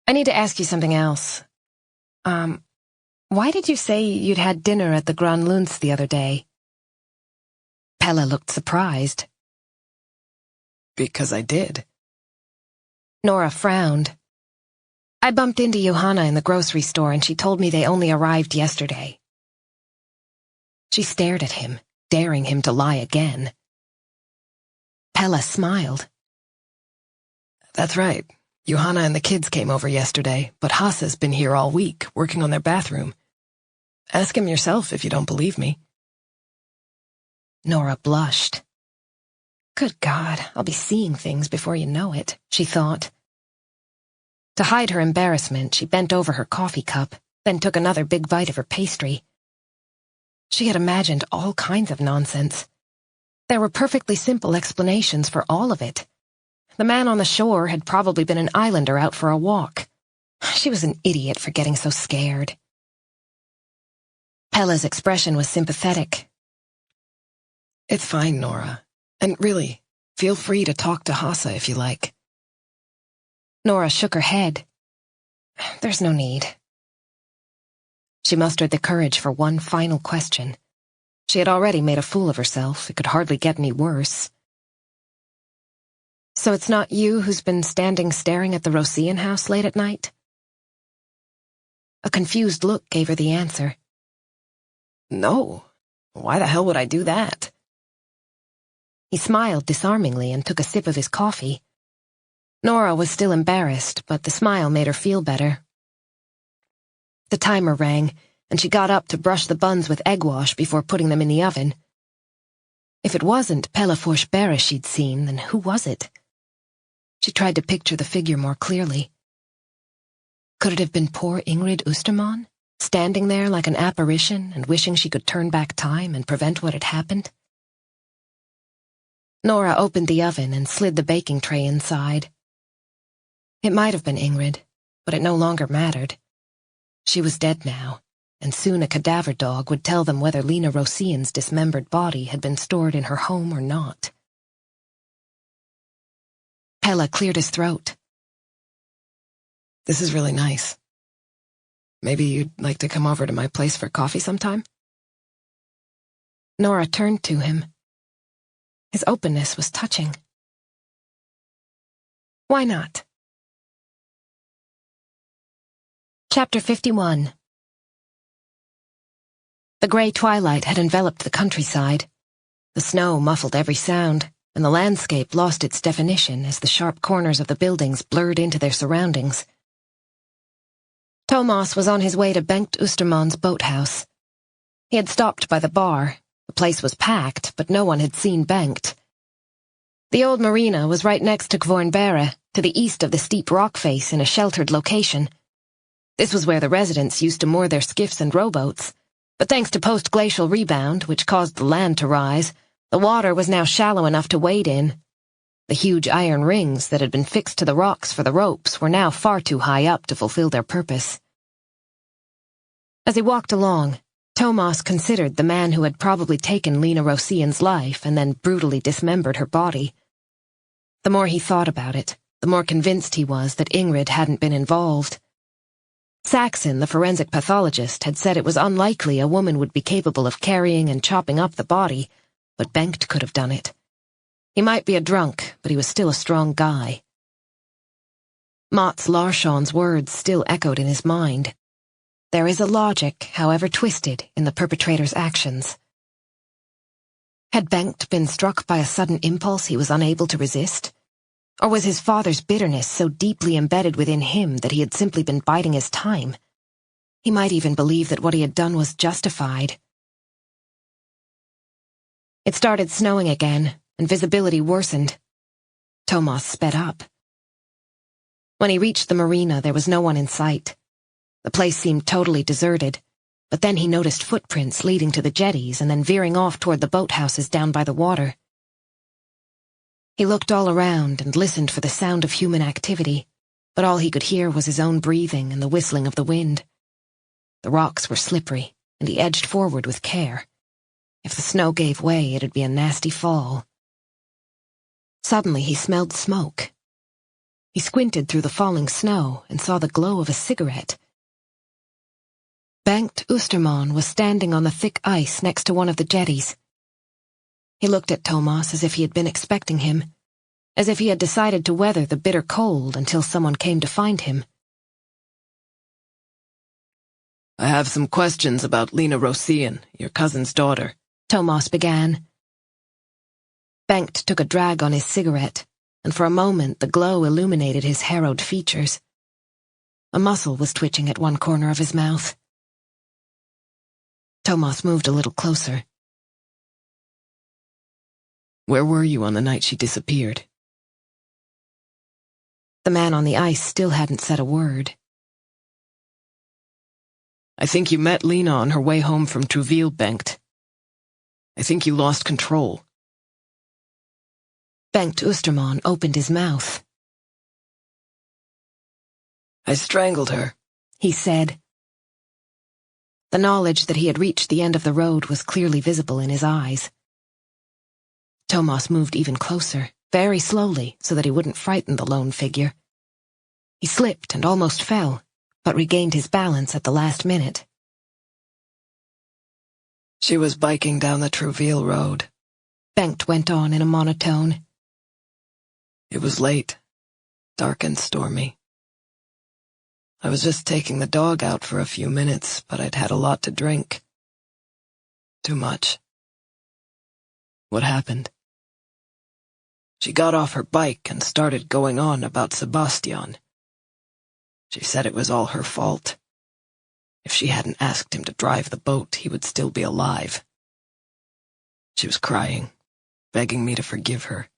I need to ask you something else. Why did you say you'd had dinner at the Granlunds the other day? Pelle looked surprised. Because I did. Nora frowned. I bumped into Johanna in the grocery store and she told me they only arrived yesterday. She stared at him, daring him to lie again. Pelle smiled. That's right. Johanna and the kids came over yesterday, but Hasse's been here all week, working on their bathroom. Ask him yourself if you don't believe me. Nora blushed. Good God, I'll be seeing things before you know it, she thought. To hide her embarrassment, she bent over her coffee cup, then took another big bite of her pastry. She had imagined all kinds of nonsense. There were perfectly simple explanations for all of it. The man on the shore had probably been an islander out for a walk. She was an idiot for getting so scared. Pella's expression was sympathetic. It's fine, Nora. And really, feel free to talk to Hasse if you like. Nora shook her head. There's no need. She mustered the courage for one final question. She had already made a fool of herself. It could hardly get any worse. So it's not you who's been standing staring at the Rosén house late at night? A confused look gave her the answer. No. Why the hell would I do that? He smiled disarmingly and took a sip of his coffee. Nora was still embarrassed, but the smile made her feel better. The timer rang, and she got up to brush the buns with egg wash before putting them in the oven. If it wasn't Pelle Forsberg she'd seen, then who was it? She tried to picture the figure more clearly. Could it have been poor Ingrid Osterman, standing there like an apparition and wishing she could turn back time and prevent what had happened? Nora opened the oven and slid the baking tray inside. It might have been Ingrid, but it no longer mattered. She was dead now, and soon a cadaver dog would tell them whether Lena Rosén's dismembered body had been stored in her home or not. Pelle cleared his throat. This is really nice. Maybe you'd like to come over to my place for coffee sometime? Nora turned to him. His openness was touching. Why not? Chapter 51. The gray twilight had enveloped the countryside. The snow muffled every sound, and the landscape lost its definition as the sharp corners of the buildings blurred into their surroundings. Thomas was on his way to Bengt Osterman's boathouse. He had stopped by the bar. The place was packed, but no one had seen Bengt. The old marina was right next to Kvarnberget, to the east of the steep rock face in a sheltered location. This was where the residents used to moor their skiffs and rowboats, but thanks to post-glacial rebound, which caused the land to rise, the water was now shallow enough to wade in. The huge iron rings that had been fixed to the rocks for the ropes were now far too high up to fulfill their purpose. As he walked along, Thomas considered the man who had probably taken Lena Rosén's life and then brutally dismembered her body. The more he thought about it, the more convinced he was that Ingrid hadn't been involved. Saxon, the forensic pathologist, had said it was unlikely a woman would be capable of carrying and chopping up the body, but Bengt could have done it. He might be a drunk, but he was still a strong guy. Mats Larsson's words still echoed in his mind. There is a logic, however twisted, in the perpetrator's actions. Had Bengt been struck by a sudden impulse he was unable to resist? Or was his father's bitterness so deeply embedded within him that he had simply been biding his time? He might even believe that what he had done was justified. It started snowing again, and visibility worsened. Thomas sped up. When he reached the marina, there was no one in sight. The place seemed totally deserted, but then he noticed footprints leading to the jetties and then veering off toward the boathouses down by the water. He looked all around and listened for the sound of human activity, but all he could hear was his own breathing and the whistling of the wind. The rocks were slippery, and he edged forward with care. If the snow gave way, it'd be a nasty fall. Suddenly he smelled smoke. He squinted through the falling snow and saw the glow of a cigarette. Bengt Osterman was standing on the thick ice next to one of the jetties. He looked at Thomas as if he had been expecting him, as if he had decided to weather the bitter cold until someone came to find him. I have some questions about Lena Rosén, your cousin's daughter, Thomas began. Bengt took a drag on his cigarette, and for a moment the glow illuminated his harrowed features. A muscle was twitching at one corner of his mouth. Thomas moved a little closer. Where were you on the night she disappeared? The man on the ice still hadn't said a word. I think you met Lena on her way home from Trouville, Bengt. I think you lost control. Bengt Oosterman opened his mouth. I strangled her, he said. The knowledge that he had reached the end of the road was clearly visible in his eyes. Thomas moved even closer, very slowly, so that he wouldn't frighten the lone figure. He slipped and almost fell, but regained his balance at the last minute. She was biking down the Trouville road. Bengt went on in a monotone. It was late, dark and stormy. I was just taking the dog out for a few minutes, but I'd had a lot to drink. Too much. What happened? She got off her bike and started going on about Sebastian. She said it was all her fault. If she hadn't asked him to drive the boat, he would still be alive. She was crying, begging me to forgive her.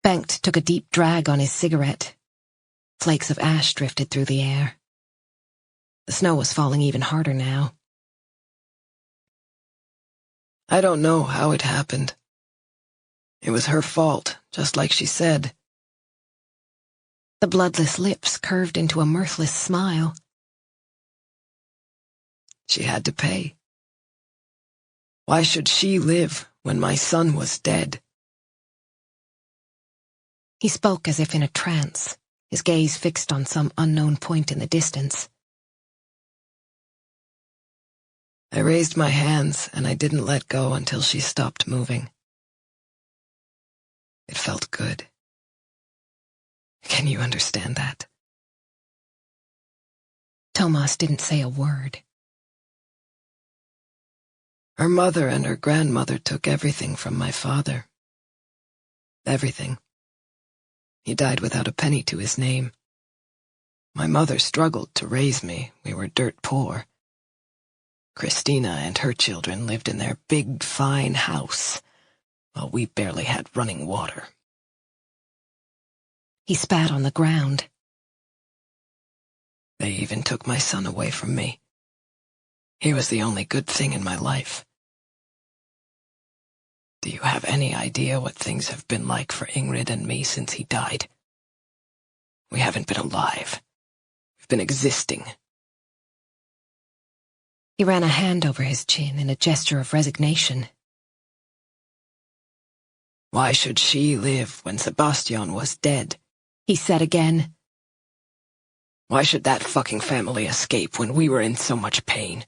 Bengt took a deep drag on his cigarette. Flakes of ash drifted through the air. The snow was falling even harder now. I don't know how it happened. It was her fault, just like she said. The bloodless lips curved into a mirthless smile. She had to pay. Why should she live when my son was dead? He spoke as if in a trance, his gaze fixed on some unknown point in the distance. I raised my hands, and I didn't let go until she stopped moving. It felt good. Can you understand that? Thomas didn't say a word. Her mother and her grandmother took everything from my father. Everything. He died without a penny to his name. My mother struggled to raise me. We were dirt poor. Christina and her children lived in their big, fine house, while we barely had running water. He spat on the ground. They even took my son away from me. He was the only good thing in my life. Do you have any idea what things have been like for Ingrid and me since he died? We haven't been alive. We've been existing. He ran a hand over his chin in a gesture of resignation. Why should she live when Sebastian was dead? He said again. Why should that fucking family escape when we were in so much pain?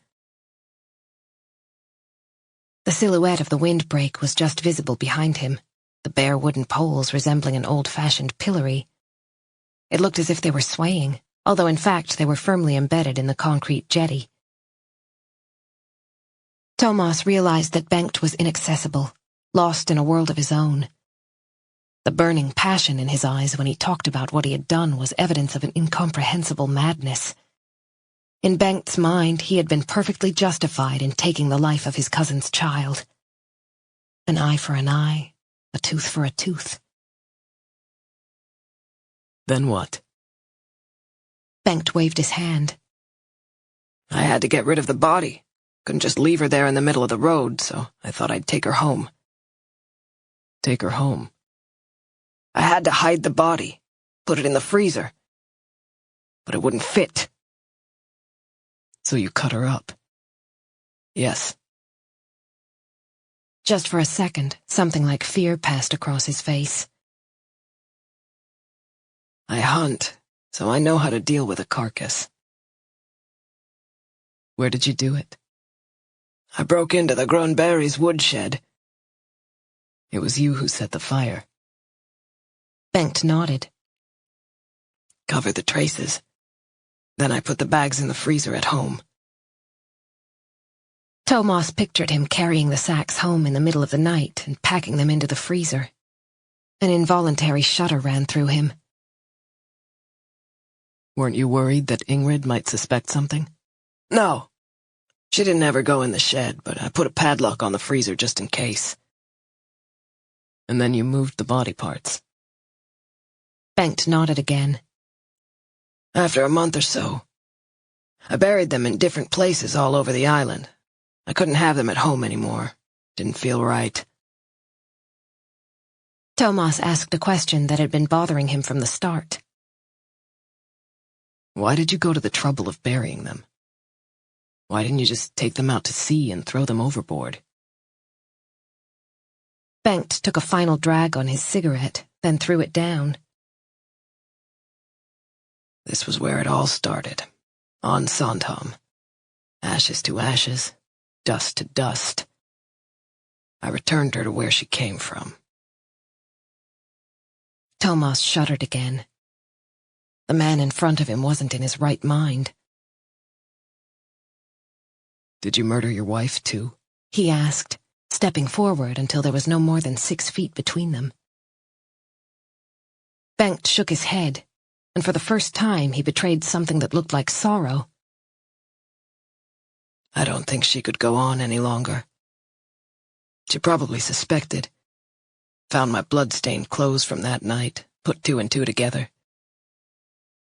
The silhouette of the windbreak was just visible behind him, the bare wooden poles resembling an old-fashioned pillory. It looked as if they were swaying, although in fact they were firmly embedded in the concrete jetty. Thomas realized that Bengt was inaccessible, lost in a world of his own. The burning passion in his eyes when he talked about what he had done was evidence of an incomprehensible madness. In Bengt's mind, he had been perfectly justified in taking the life of his cousin's child. An eye for an eye, a tooth for a tooth. Then what? Bengt waved his hand. I had to get rid of the body. Couldn't just leave her there in the middle of the road, so I thought I'd take her home. Take her home? I had to hide the body, put it in the freezer. But it wouldn't fit. So you cut her up? Yes. Just for a second, something like fear passed across his face. I hunt, so I know how to deal with a carcass. Where did you do it? I broke into the Grunberry's woodshed. It was you who set the fire. Bengt nodded. Covered the traces. Then I put the bags in the freezer at home. Thomas pictured him carrying the sacks home in the middle of the night and packing them into the freezer. An involuntary shudder ran through him. Weren't you worried that Ingrid might suspect something? No. She didn't ever go in the shed, but I put a padlock on the freezer just in case. And then you moved the body parts. Bengt nodded again. After a month or so, I buried them in different places all over the island. I couldn't have them at home anymore. Didn't feel right. Thomas asked a question that had been bothering him from the start. Why did you go to the trouble of burying them? Why didn't you just take them out to sea and throw them overboard? Bengt took a final drag on his cigarette, then threw it down. This was where it all started. On Sandhamn. Ashes to ashes, dust to dust. I returned her to where she came from. Thomas shuddered again. The man in front of him wasn't in his right mind. Did you murder your wife, too? He asked, stepping forward until there was no more than 6 feet between them. Bengt shook his head, and for the first time he betrayed something that looked like sorrow. I don't think she could go on any longer. She probably suspected. Found my blood-stained clothes from that night, put 2 and 2 together.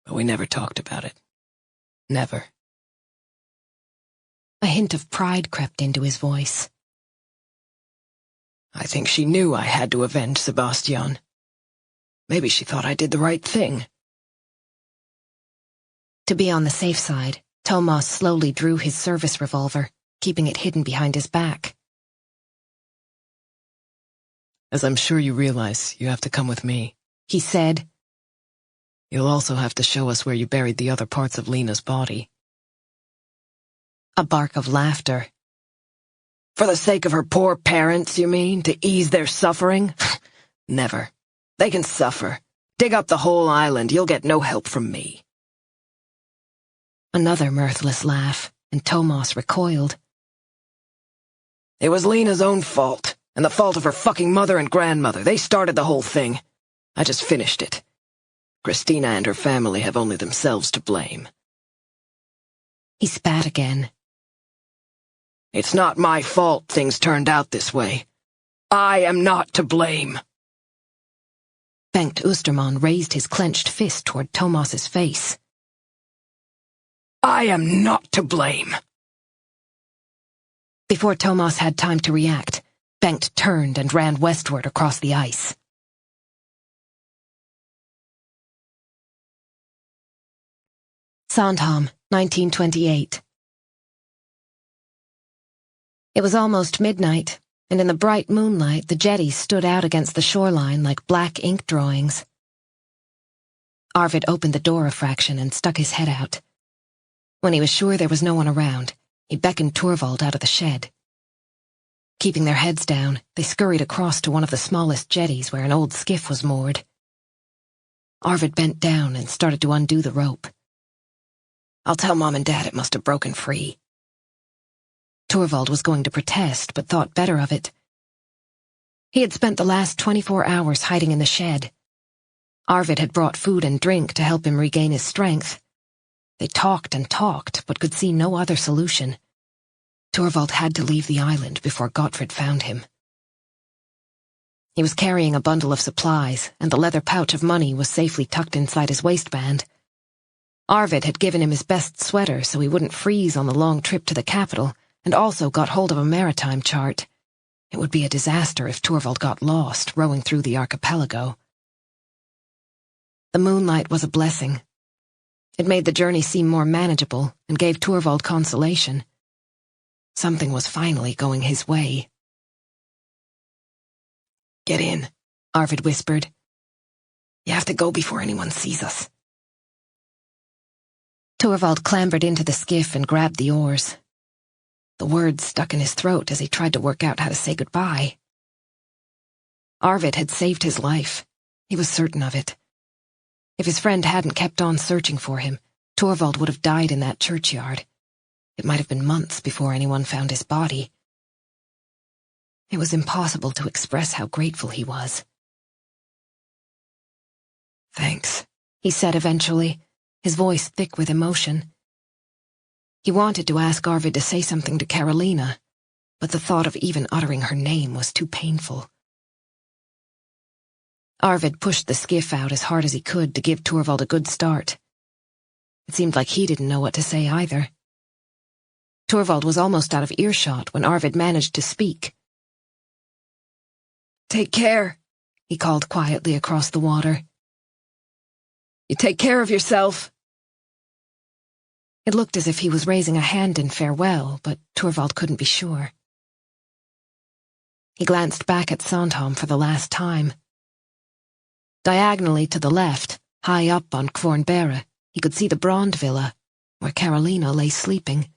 But we never talked about it. Never. A hint of pride crept into his voice. I think she knew I had to avenge Sebastian. Maybe she thought I did the right thing. To be on the safe side, Thomas slowly drew his service revolver, keeping it hidden behind his back. As I'm sure you realize, you have to come with me, he said. You'll also have to show us where you buried the other parts of Lena's body. A bark of laughter. For the sake of her poor parents, you mean? To ease their suffering? Never. They can suffer. Dig up the whole island, you'll get no help from me. Another mirthless laugh, and Thomas recoiled. It was Lena's own fault, and the fault of her fucking mother and grandmother. They started the whole thing. I just finished it. Christina and her family have only themselves to blame. He spat again. It's not my fault things turned out this way. I am not to blame. Bengt Oosterman raised his clenched fist toward Thomas's face. I am not to blame. Before Thomas had time to react, Bengt turned and ran westward across the ice. Sandhamn, 1928. It was almost midnight, and in the bright moonlight the jetties stood out against the shoreline like black ink drawings. Arvid opened the door a fraction and stuck his head out. When he was sure there was no one around, he beckoned Torvald out of the shed. Keeping their heads down, they scurried across to one of the smallest jetties where an old skiff was moored. Arvid bent down and started to undo the rope. I'll tell Mom and Dad it must have broken free. Torvald was going to protest, but thought better of it. He had spent the last 24 hours hiding in the shed. Arvid had brought food and drink to help him regain his strength. They talked and talked, but could see no other solution. Torvald had to leave the island before Gottfrid found him. He was carrying a bundle of supplies, and the leather pouch of money was safely tucked inside his waistband. Arvid had given him his best sweater so he wouldn't freeze on the long trip to the capital, and also got hold of a maritime chart. It would be a disaster if Torvald got lost rowing through the archipelago. The moonlight was a blessing. It made the journey seem more manageable and gave Torvald consolation. Something was finally going his way. Get in, Arvid whispered. You have to go before anyone sees us. Torvald clambered into the skiff and grabbed the oars. The words stuck in his throat as he tried to work out how to say goodbye. Arvid had saved his life. He was certain of it. If his friend hadn't kept on searching for him, Torvald would have died in that churchyard. It might have been months before anyone found his body. It was impossible to express how grateful he was. Thanks, he said eventually, his voice thick with emotion. He wanted to ask Arvid to say something to Carolina, but the thought of even uttering her name was too painful. Arvid pushed the skiff out as hard as he could to give Torvald a good start. It seemed like he didn't know what to say either. Torvald was almost out of earshot when Arvid managed to speak. Take care, he called quietly across the water. You take care of yourself. It looked as if he was raising a hand in farewell, but Torvald couldn't be sure. He glanced back at Sandhamn for the last time. Diagonally to the left, high up on Kvarnberre, he could see the Brand Villa, where Carolina lay sleeping.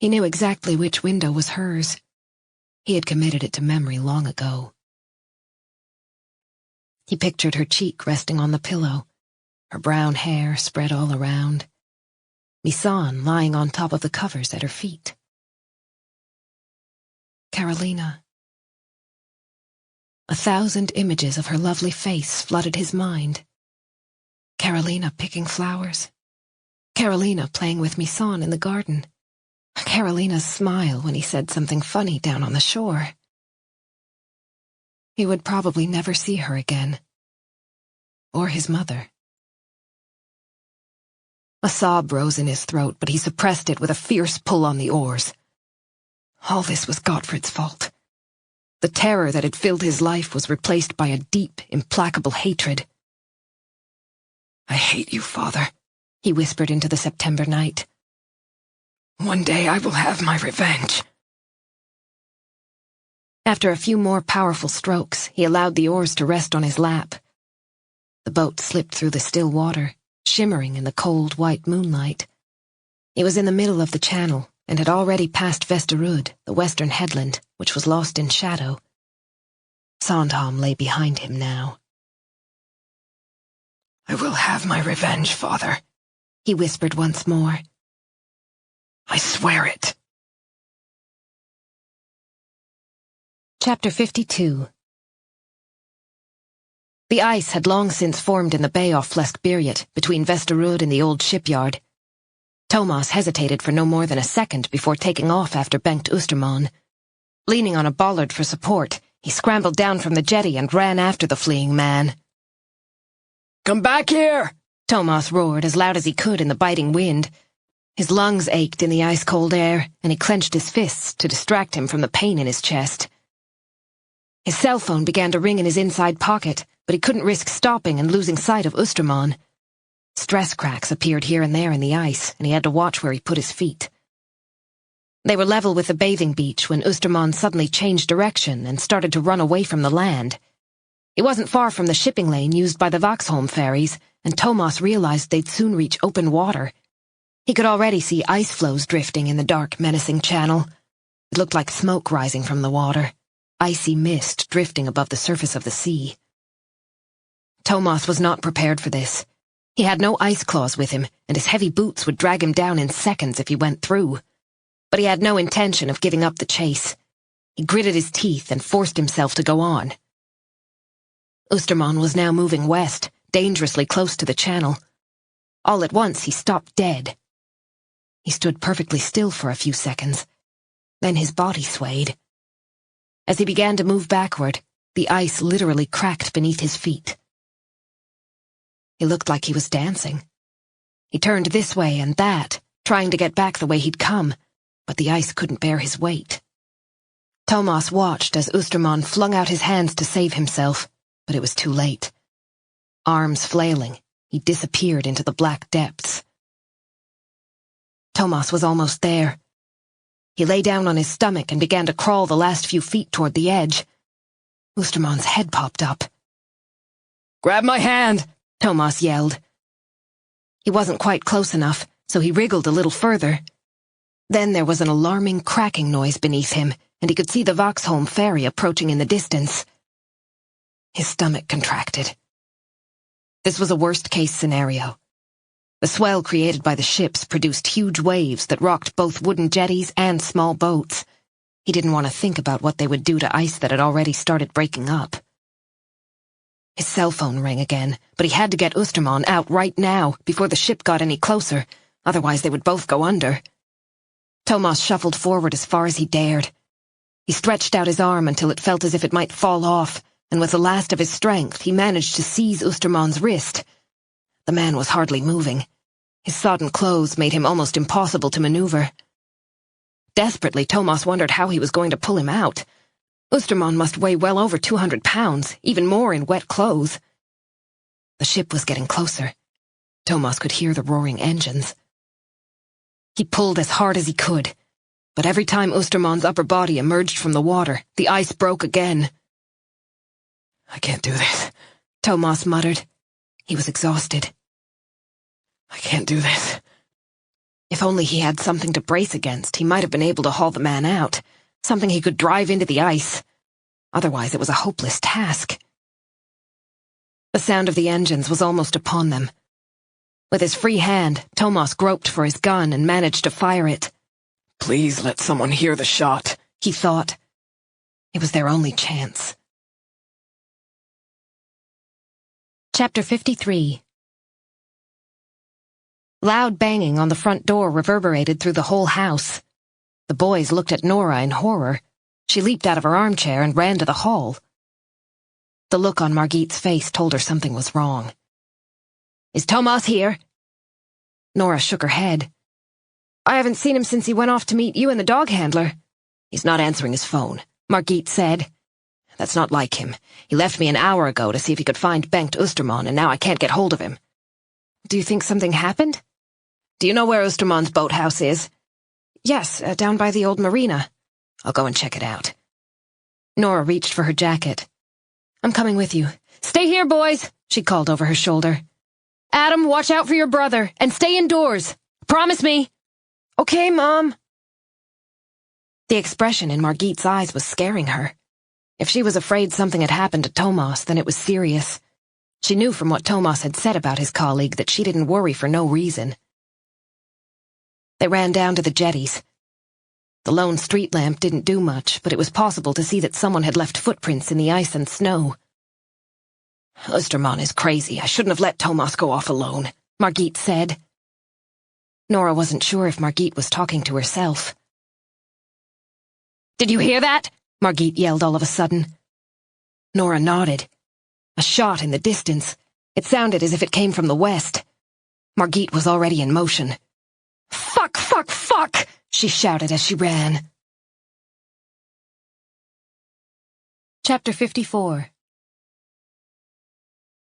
He knew exactly which window was hers. He had committed it to memory long ago. He pictured her cheek resting on the pillow, her brown hair spread all around, Misan lying on top of the covers at her feet. Carolina. 1,000 images of her lovely face flooded his mind. Carolina picking flowers. Carolina playing with Misan in the garden. Carolina's smile when he said something funny down on the shore. He would probably never see her again. Or his mother. A sob rose in his throat, but he suppressed it with a fierce pull on the oars. All this was Gottfrid's fault. The terror that had filled his life was replaced by a deep, implacable hatred. I hate you, Father, he whispered into the September night. One day I will have my revenge. After a few more powerful strokes, he allowed the oars to rest on his lap. The boat slipped through the still water, shimmering in the cold, white moonlight. It was in the middle of the channel, and had already passed Vesterud, the western headland, which was lost in shadow. Sandhamn lay behind him now. I will have my revenge, Father, he whispered once more. I swear it. Chapter 52. The ice had long since formed in the bay off Fleskbyrjet, between Vesterud and the old shipyard. Thomas hesitated for no more than a second before taking off after Bengt Osterman. Leaning on a bollard for support, he scrambled down from the jetty and ran after the fleeing man. Come back here! Thomas roared as loud as he could in the biting wind. His lungs ached in the ice-cold air, and he clenched his fists to distract him from the pain in his chest. His cell phone began to ring in his inside pocket, but he couldn't risk stopping and losing sight of Osterman. Stress cracks appeared here and there in the ice, and he had to watch where he put his feet. They were level with the bathing beach when Osterman suddenly changed direction and started to run away from the land. He wasn't far from the shipping lane used by the Vaxholm ferries, and Thomas realized they'd soon reach open water. He could already see ice floes drifting in the dark, menacing channel. It looked like smoke rising from the water, icy mist drifting above the surface of the sea. Thomas was not prepared for this. He had no ice claws with him, and his heavy boots would drag him down in seconds if he went through. But he had no intention of giving up the chase. He gritted his teeth and forced himself to go on. Osterman was now moving west, dangerously close to the channel. All at once he stopped dead. He stood perfectly still for a few seconds. Then his body swayed. As he began to move backward, the ice literally cracked beneath his feet. He looked like he was dancing. He turned this way and that, trying to get back the way he'd come, but the ice couldn't bear his weight. Thomas watched as Osterman flung out his hands to save himself, but it was too late. Arms flailing, he disappeared into the black depths. Thomas was almost there. He lay down on his stomach and began to crawl the last few feet toward the edge. Osterman's head popped up. Grab my hand! Thomas yelled. He wasn't quite close enough, so he wriggled a little further. Then there was an alarming cracking noise beneath him, and he could see the Vaxholm ferry approaching in the distance. His stomach contracted. This was a worst-case scenario. The swell created by the ships produced huge waves that rocked both wooden jetties and small boats. He didn't want to think about what they would do to ice that had already started breaking up. His cell phone rang again, but he had to get Oosterman out right now, before the ship got any closer. Otherwise they would both go under. Thomas shuffled forward as far as he dared. He stretched out his arm until it felt as if it might fall off, and with the last of his strength he managed to seize Oosterman's wrist. The man was hardly moving. His sodden clothes made him almost impossible to maneuver. Desperately, Thomas wondered how he was going to pull him out. Oosterman must weigh well over 200 pounds, even more in wet clothes. The ship was getting closer. Thomas could hear the roaring engines. He pulled as hard as he could, but every time Oosterman's upper body emerged from the water, the ice broke again. I can't do this, Thomas muttered. He was exhausted. I can't do this. If only he had something to brace against, he might have been able to haul the man out. Something he could drive into the ice. Otherwise, it was a hopeless task. The sound of the engines was almost upon them. With his free hand, Thomas groped for his gun and managed to fire it. Please let someone hear the shot, he thought. It was their only chance. Chapter 53. Loud banging on the front door reverberated through the whole house. The boys looked at Nora in horror. She leaped out of her armchair and ran to the hall. The look on Margit's face told her something was wrong. Is Thomas here? Nora shook her head. I haven't seen him since he went off to meet you and the dog handler. He's not answering his phone, Margit said. That's not like him. He left me an hour ago to see if he could find Bengt Oosterman, and now I can't get hold of him. Do you think something happened? Do you know where Oosterman's boathouse is? Yes, down by the old marina. I'll go and check it out. Nora reached for her jacket. I'm coming with you. Stay here, boys, she called over her shoulder. Adam, watch out for your brother, and stay indoors. Promise me. Okay, Mom. The expression in Margit's eyes was scaring her. If she was afraid something had happened to Thomas, then it was serious. She knew from what Thomas had said about his colleague that she didn't worry for no reason. They ran down to the jetties. The lone street lamp didn't do much, but it was possible to see that someone had left footprints in the ice and snow. Oosterman is crazy. I shouldn't have let Thomas go off alone, Margit said. Nora wasn't sure if Margit was talking to herself. Did you hear that? Margit yelled all of a sudden. Nora nodded. A shot in the distance. It sounded as if it came from the west. Margit was already in motion. Fuck, fuck, fuck! She shouted as she ran. Chapter 54.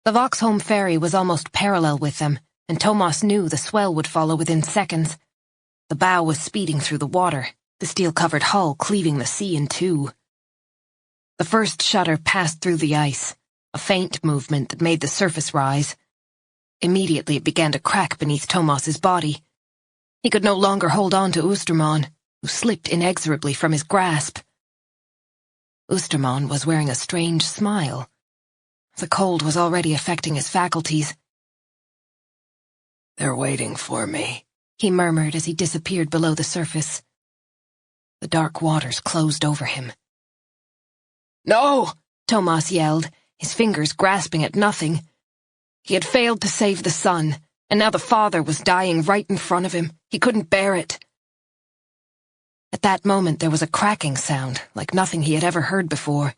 The Vauxhall ferry was almost parallel with them, and Thomas knew the swell would follow within seconds. The bow was speeding through the water, the steel-covered hull cleaving the sea in two. The first shudder passed through the ice, a faint movement that made the surface rise. Immediately it began to crack beneath Thomas's body. He could no longer hold on to Oosterman, who slipped inexorably from his grasp. Oosterman was wearing a strange smile. The cold was already affecting his faculties. They're waiting for me, he murmured as he disappeared below the surface. The dark waters closed over him. No! Thomas yelled, his fingers grasping at nothing. He had failed to save the son, and now the father was dying right in front of him. He couldn't bear it. At that moment there was a cracking sound, like nothing he had ever heard before.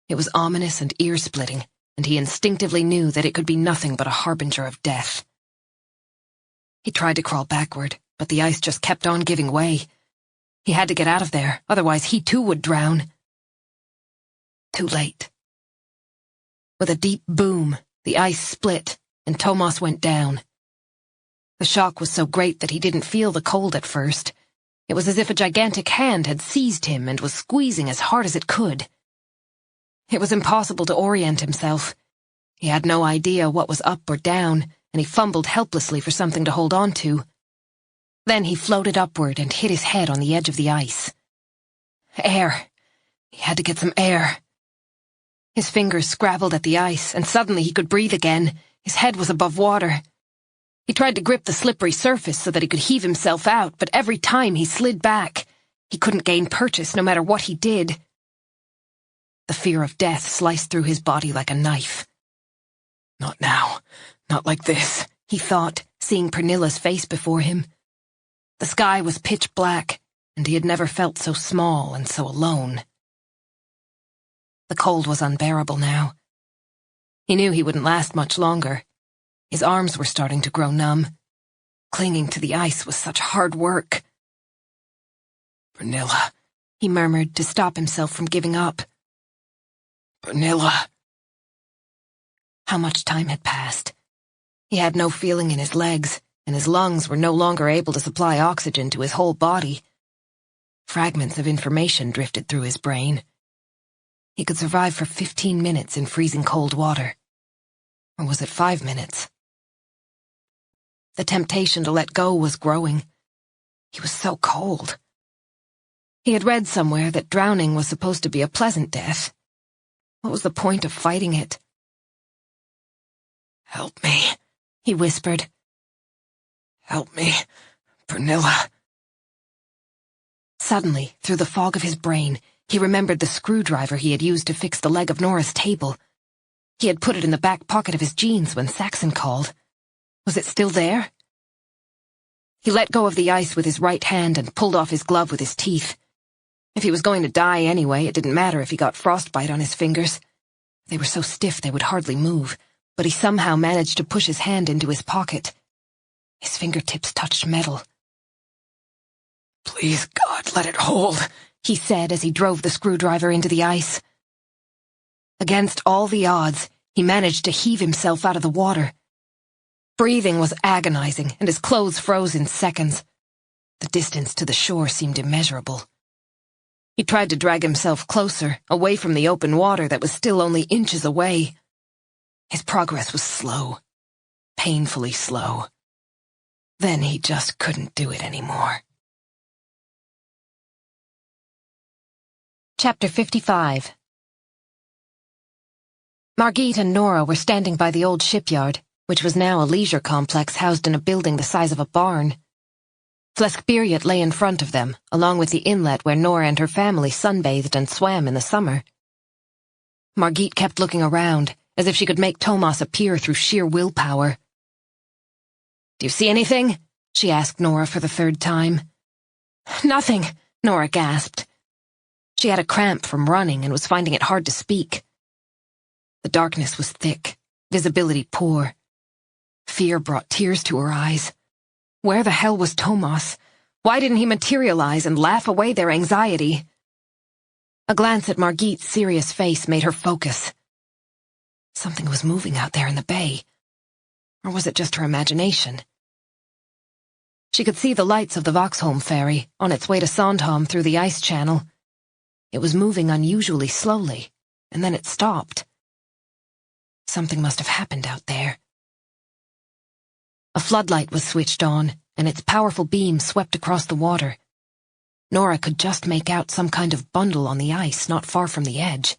It was ominous and ear-splitting, and he instinctively knew that it could be nothing but a harbinger of death. He tried to crawl backward, but the ice just kept on giving way. He had to get out of there, otherwise he too would drown. Too late. With a deep boom, the ice split, and Thomas went down. The shock was so great that he didn't feel the cold at first. It was as if a gigantic hand had seized him and was squeezing as hard as it could. It was impossible to orient himself. He had no idea what was up or down, and he fumbled helplessly for something to hold on to. Then he floated upward and hit his head on the edge of the ice. Air. He had to get some air. His fingers scrabbled at the ice, and suddenly he could breathe again. His head was above water. He tried to grip the slippery surface so that he could heave himself out, but every time he slid back. He couldn't gain purchase no matter what he did. The fear of death sliced through his body like a knife. Not now. Not like this, he thought, seeing Pernilla's face before him. The sky was pitch black, and he had never felt so small and so alone. The cold was unbearable now. He knew he wouldn't last much longer. His arms were starting to grow numb. Clinging to the ice was such hard work. Pernilla, he murmured to stop himself from giving up. Pernilla. How much time had passed? He had no feeling in his legs, and his lungs were no longer able to supply oxygen to his whole body. Fragments of information drifted through his brain. He could survive for 15 minutes in freezing cold water. Or was it 5 minutes? The temptation to let go was growing. He was so cold. He had read somewhere that drowning was supposed to be a pleasant death. What was the point of fighting it? Help me, he whispered. Help me, Pernilla. Suddenly, through the fog of his brain, he remembered the screwdriver he had used to fix the leg of Nora's table. He had put it in the back pocket of his jeans when Saxon called. Was it still there? He let go of the ice with his right hand and pulled off his glove with his teeth. If he was going to die anyway, it didn't matter if he got frostbite on his fingers. They were so stiff they would hardly move, but he somehow managed to push his hand into his pocket. His fingertips touched metal. Please, God, let it hold, he said as he drove the screwdriver into the ice. Against all the odds, he managed to heave himself out of the water. Breathing was agonizing, and his clothes froze in seconds. The distance to the shore seemed immeasurable. He tried to drag himself closer, away from the open water that was still only inches away. His progress was slow, painfully slow. Then he just couldn't do it anymore. Chapter 55. Margit and Nora were standing by the old shipyard, which was now a leisure complex housed in a building the size of a barn. Fleskbyrjat lay in front of them, along with the inlet where Nora and her family sunbathed and swam in the summer. Margit kept looking around, as if she could make Thomas appear through sheer willpower. "Do you see anything?" she asked Nora for the third time. "Nothing," Nora gasped. She had a cramp from running and was finding it hard to speak. The darkness was thick, visibility poor. Fear brought tears to her eyes. Where the hell was Thomas? Why didn't he materialize and laugh away their anxiety? A glance at Margit's serious face made her focus. Something was moving out there in the bay. Or was it just her imagination? She could see the lights of the Vauxholm ferry on its way to Sandhamn through the ice channel. It was moving unusually slowly, and then it stopped. Something must have happened out there. A floodlight was switched on, and its powerful beam swept across the water. Nora could just make out some kind of bundle on the ice not far from the edge.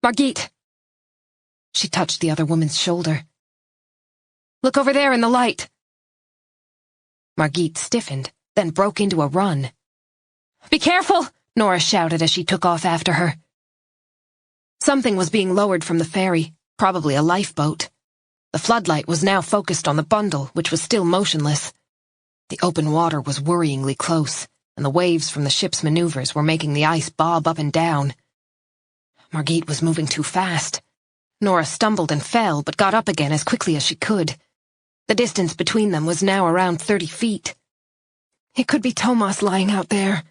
"Margit!" She touched the other woman's shoulder. "Look over there in the light!" Margit stiffened, then broke into a run. "Be careful!" Nora shouted as she took off after her. Something was being lowered from the ferry, probably a lifeboat. The floodlight was now focused on the bundle, which was still motionless. The open water was worryingly close, and the waves from the ship's maneuvers were making the ice bob up and down. Margit was moving too fast. Nora stumbled and fell, but got up again as quickly as she could. The distance between them was now around 30 feet. It could be Thomas lying out there.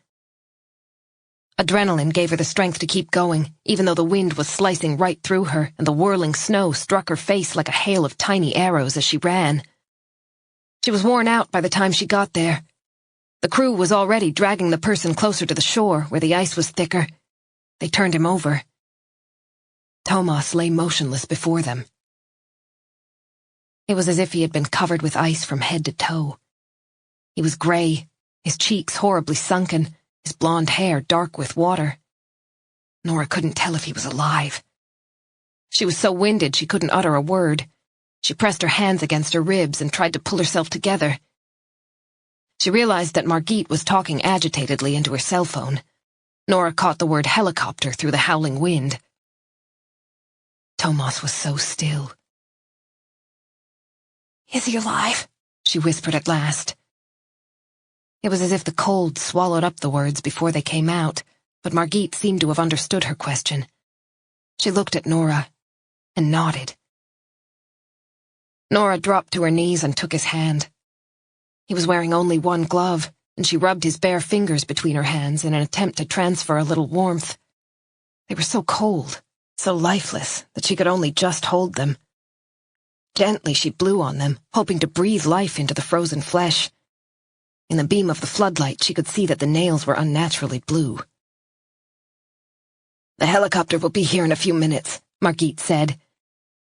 Adrenaline gave her the strength to keep going, even though the wind was slicing right through her and the whirling snow struck her face like a hail of tiny arrows as she ran. She was worn out by the time she got there. The crew was already dragging the person closer to the shore, where the ice was thicker. They turned him over. Thomas lay motionless before them. It was as if he had been covered with ice from head to toe. He was gray, his cheeks horribly sunken, his blonde hair dark with water. Nora couldn't tell if he was alive. She was so winded she couldn't utter a word. She pressed her hands against her ribs and tried to pull herself together. She realized that Margit was talking agitatedly into her cell phone. Nora caught the word helicopter through the howling wind. Thomas was so still, Is he alive? She whispered at last. It was as if the cold swallowed up the words before they came out, but Margit seemed to have understood her question. She looked at Nora and nodded. Nora dropped to her knees and took his hand. He was wearing only one glove, and she rubbed his bare fingers between her hands in an attempt to transfer a little warmth. They were so cold, so lifeless, that she could only just hold them. Gently she blew on them, hoping to breathe life into the frozen flesh. In the beam of the floodlight, she could see that the nails were unnaturally blue. "The helicopter will be here in a few minutes," Margit said.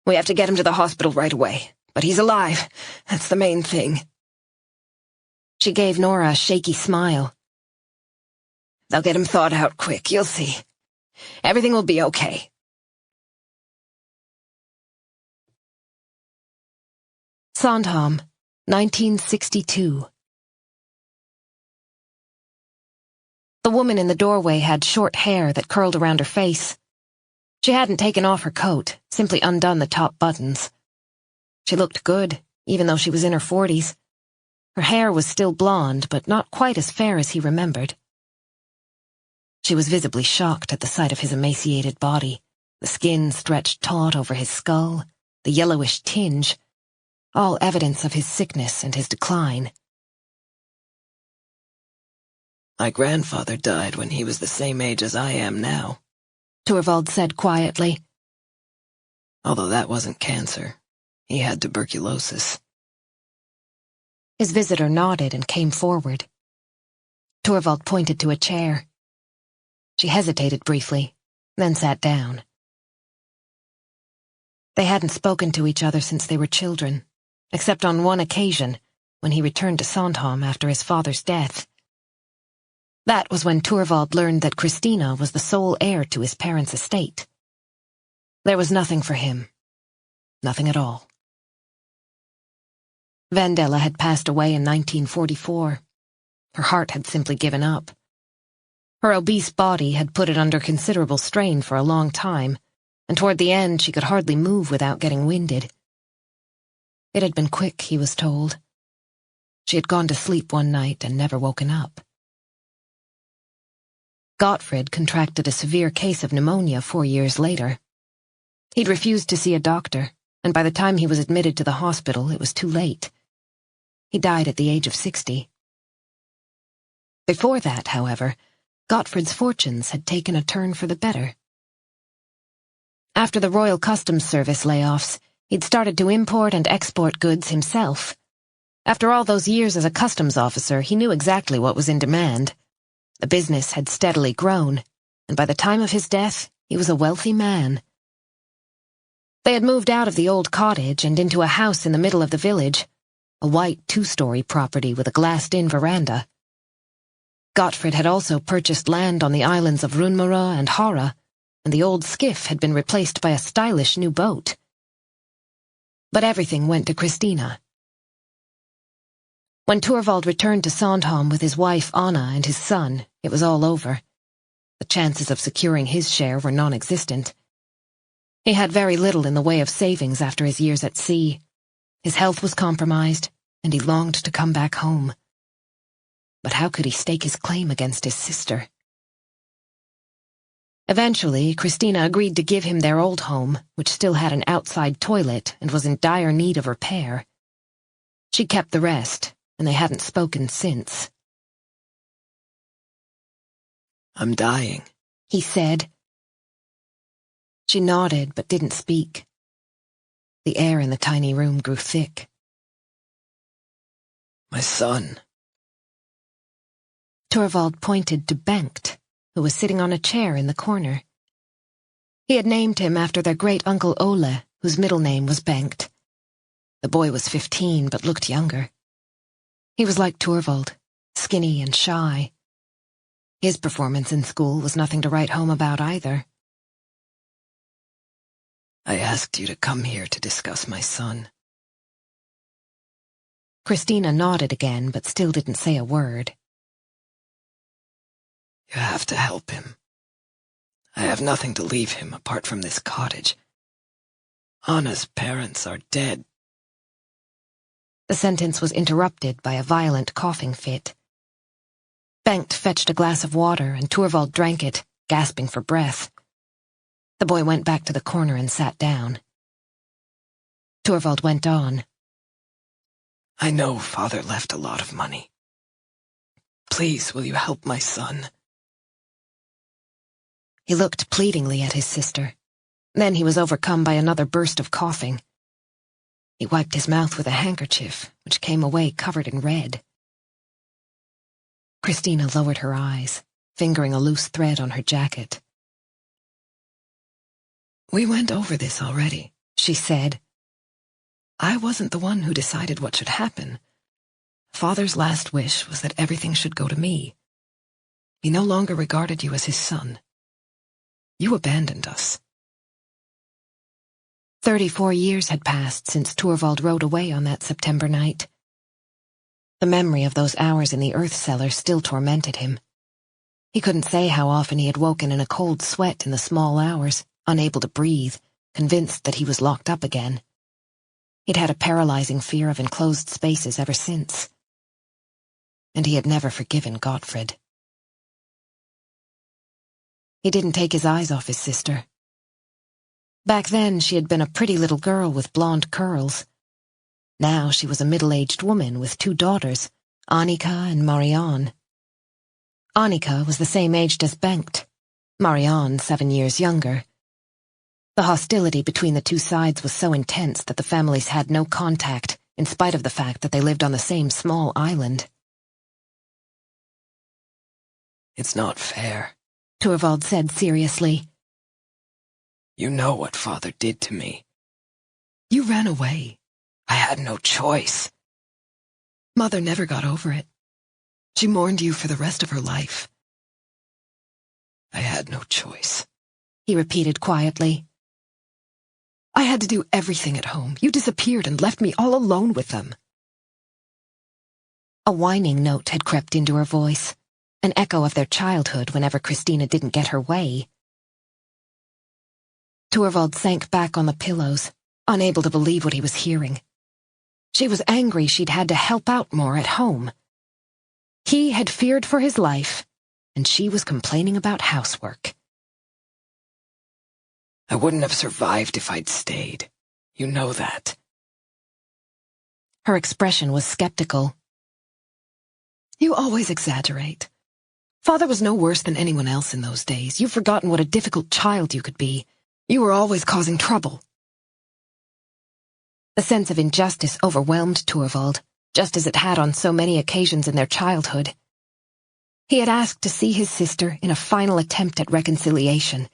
"We have to get him to the hospital right away. But he's alive. That's the main thing." She gave Nora a shaky smile. "They'll get him thawed out quick, you'll see. Everything will be okay." Sandhamn, 1962. The woman in the doorway had short hair that curled around her face. She hadn't taken off her coat, simply undone the top buttons. She looked good, even though she was in her 40s. Her hair was still blonde, but not quite as fair as he remembered. She was visibly shocked at the sight of his emaciated body, the skin stretched taut over his skull, the yellowish tinge, all evidence of his sickness and his decline. "My grandfather died when he was the same age as I am now," Torvald said quietly. "Although that wasn't cancer. He had tuberculosis." His visitor nodded and came forward. Torvald pointed to a chair. She hesitated briefly, then sat down. They hadn't spoken to each other since they were children, except on one occasion, when he returned to Sandhamn after his father's death. That was when Torvald learned that Christina was the sole heir to his parents' estate. There was nothing for him. Nothing at all. Vendela had passed away in 1944. Her heart had simply given up. Her obese body had put it under considerable strain for a long time, and toward the end she could hardly move without getting winded. It had been quick, he was told. She had gone to sleep one night and never woken up. Gottfried contracted a severe case of pneumonia 4 years later. He'd refused to see a doctor, and by the time he was admitted to the hospital, it was too late. He died at the age of 60. Before that, however, Gottfried's fortunes had taken a turn for the better. After the Royal Customs Service layoffs, he'd started to import and export goods himself. After all those years as a customs officer, he knew exactly what was in demand. The business had steadily grown, and by the time of his death, he was a wealthy man. They had moved out of the old cottage and into a house in the middle of the village, a white 2-story property with a glassed-in veranda. Gottfried had also purchased land on the islands of Runmara and Hara, and the old skiff had been replaced by a stylish new boat. But everything went to Christina. When Torvald returned to Sandhamn with his wife Anna and his son, it was all over. The chances of securing his share were non-existent. He had very little in the way of savings after his years at sea. His health was compromised, and he longed to come back home. But how could he stake his claim against his sister? Eventually, Christina agreed to give him their old home, which still had an outside toilet and was in dire need of repair. She kept the rest, and they hadn't spoken since. "I'm dying," he said. She nodded but didn't speak. The air in the tiny room grew thick. "My son." Torvald pointed to Bengt, who was sitting on a chair in the corner. He had named him after their great-uncle Ole, whose middle name was Bengt. The boy was 15 but looked younger. He was like Torvald, skinny and shy. His performance in school was nothing to write home about either. "I asked you to come here to discuss my son." Christina nodded again, but still didn't say a word. "You have to help him. I have nothing to leave him apart from this cottage. Anna's parents are dead." The sentence was interrupted by a violent coughing fit. Bengt fetched a glass of water, and Torvald drank it, gasping for breath. The boy went back to the corner and sat down. Torvald went on. I know Father left a lot of money. Please, will you help my son? He looked pleadingly at his sister. Then he was overcome by another burst of coughing. He wiped his mouth with a handkerchief, which came away covered in red. Christina lowered her eyes, fingering a loose thread on her jacket. We went over this already, she said. I wasn't the one who decided what should happen. Father's last wish was that everything should go to me. He no longer regarded you as his son. You abandoned us. 34 years had passed since Torvald rode away on that September night. The memory of those hours in the earth cellar still tormented him. He couldn't say how often he had woken in a cold sweat in the small hours, unable to breathe, convinced that he was locked up again. He'd had a paralyzing fear of enclosed spaces ever since. And he had never forgiven Gottfried. He didn't take his eyes off his sister. Back then, she had been a pretty little girl with blonde curls. Now she was a middle-aged woman with 2 daughters, Annika and Marianne. Annika was the same age as Bengt, Marianne 7 years younger. The hostility between the 2 sides was so intense that the families had no contact, in spite of the fact that they lived on the same small island. It's not fair, Torvald said seriously. You know what Father did to me. You ran away. I had no choice. Mother never got over it. She mourned you for the rest of her life. I had no choice, he repeated quietly. I had to do everything at home. You disappeared and left me all alone with them. A whining note had crept into her voice, an echo of their childhood whenever Christina didn't get her way. Torvald sank back on the pillows, unable to believe what he was hearing. She was angry she'd had to help out more at home. He had feared for his life, and she was complaining about housework. I wouldn't have survived if I'd stayed. You know that. Her expression was skeptical. You always exaggerate. Father was no worse than anyone else in those days. You've forgotten what a difficult child you could be. You were always causing trouble. The sense of injustice overwhelmed Torvald, just as it had on so many occasions in their childhood. He had asked to see his sister in a final attempt at reconciliation.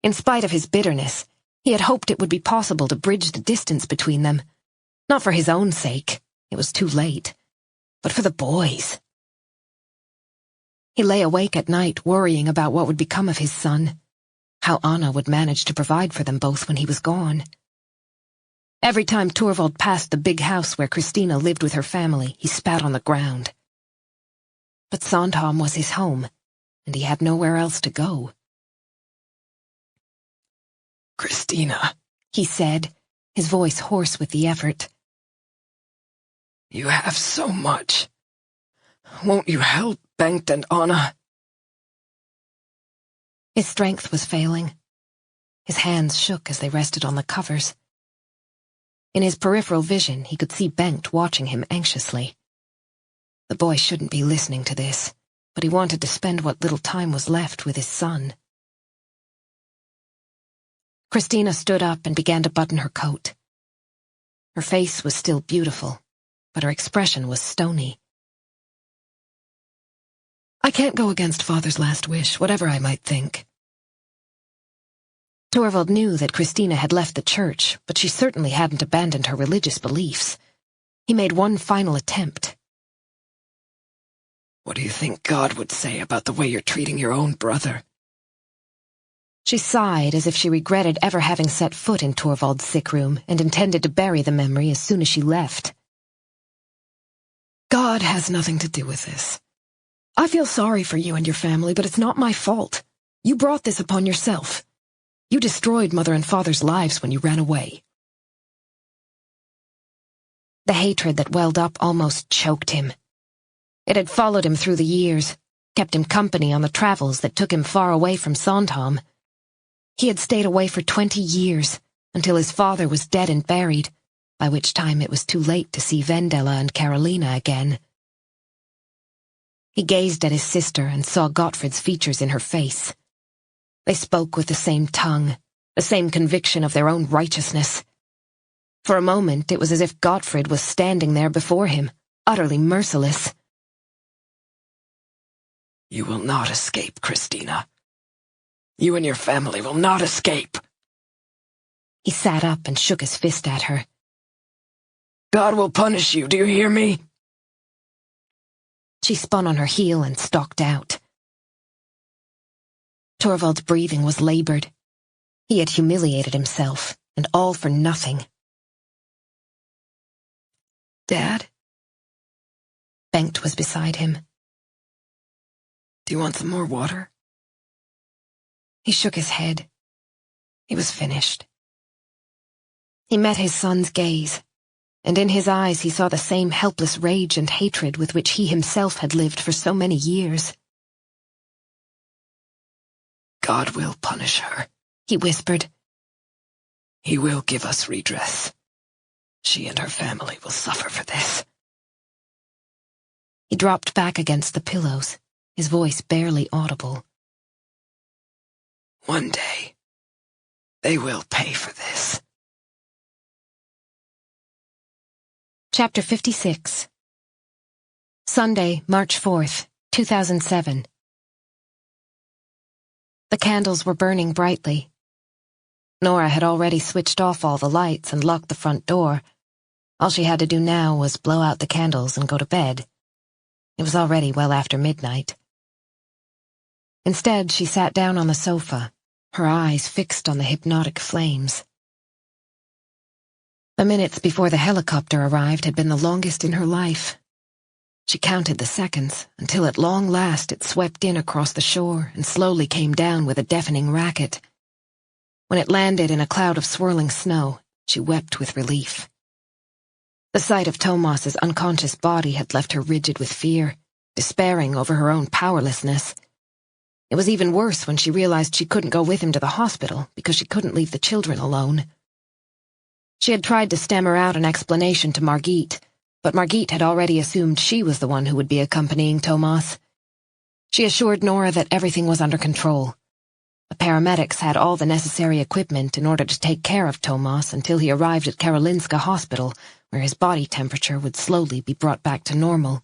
In spite of his bitterness, he had hoped it would be possible to bridge the distance between them. Not for his own sake, it was too late, but for the boys. He lay awake at night worrying about what would become of his son, how Anna would manage to provide for them both when he was gone. Every time Torvald passed the big house where Christina lived with her family, he spat on the ground. But Sandhamn was his home, and he had nowhere else to go. Christina, he said, his voice hoarse with the effort. You have so much. Won't you help Bengt and Anna? His strength was failing. His hands shook as they rested on the covers. In his peripheral vision, he could see Bengt watching him anxiously. The boy shouldn't be listening to this, but he wanted to spend what little time was left with his son. Christina stood up and began to button her coat. Her face was still beautiful, but her expression was stony. I can't go against Father's last wish, whatever I might think. Torvald knew that Christina had left the church, but she certainly hadn't abandoned her religious beliefs. He made one final attempt. What do you think God would say about the way you're treating your own brother? She sighed as if she regretted ever having set foot in Torvald's sick room and intended to bury the memory as soon as she left. God has nothing to do with this. I feel sorry for you and your family, but it's not my fault. You brought this upon yourself. You destroyed Mother and Father's lives when you ran away. The hatred that welled up almost choked him. It had followed him through the years, kept him company on the travels that took him far away from Sandhamn. He had stayed away for 20 years, until his father was dead and buried, by which time it was too late to see Vendela and Carolina again. He gazed at his sister and saw Gottfrid's features in her face. They spoke with the same tongue, the same conviction of their own righteousness. For a moment, it was as if Gottfrid was standing there before him, utterly merciless. You will not escape, Christina. You and your family will not escape. He sat up and shook his fist at her. God will punish you, do you hear me? She spun on her heel and stalked out. Torvald's breathing was labored. He had humiliated himself, and all for nothing. Dad? Bengt was beside him. Do you want some more water? He shook his head. He was finished. He met his son's gaze, and in his eyes he saw the same helpless rage and hatred with which he himself had lived for so many years. God will punish her, he whispered. He will give us redress. She and her family will suffer for this. He dropped back against the pillows, his voice barely audible. One day, they will pay for this. Chapter 56. Sunday, March 4th, 2007. The candles were burning brightly. Nora had already switched off all the lights and locked the front door. All she had to do now was blow out the candles and go to bed. It was already well after midnight. Instead, she sat down on the sofa, her eyes fixed on the hypnotic flames. The minutes before the helicopter arrived had been the longest in her life. She counted the seconds until at long last it swept in across the shore and slowly came down with a deafening racket. When it landed in a cloud of swirling snow, she wept with relief. The sight of Thomas's unconscious body had left her rigid with fear, despairing over her own powerlessness. It was even worse when she realized she couldn't go with him to the hospital because she couldn't leave the children alone. She had tried to stammer out an explanation to Margit, but Margit had already assumed she was the one who would be accompanying Thomas. She assured Nora that everything was under control. The paramedics had all the necessary equipment in order to take care of Thomas until he arrived at Karolinska Hospital, where his body temperature would slowly be brought back to normal.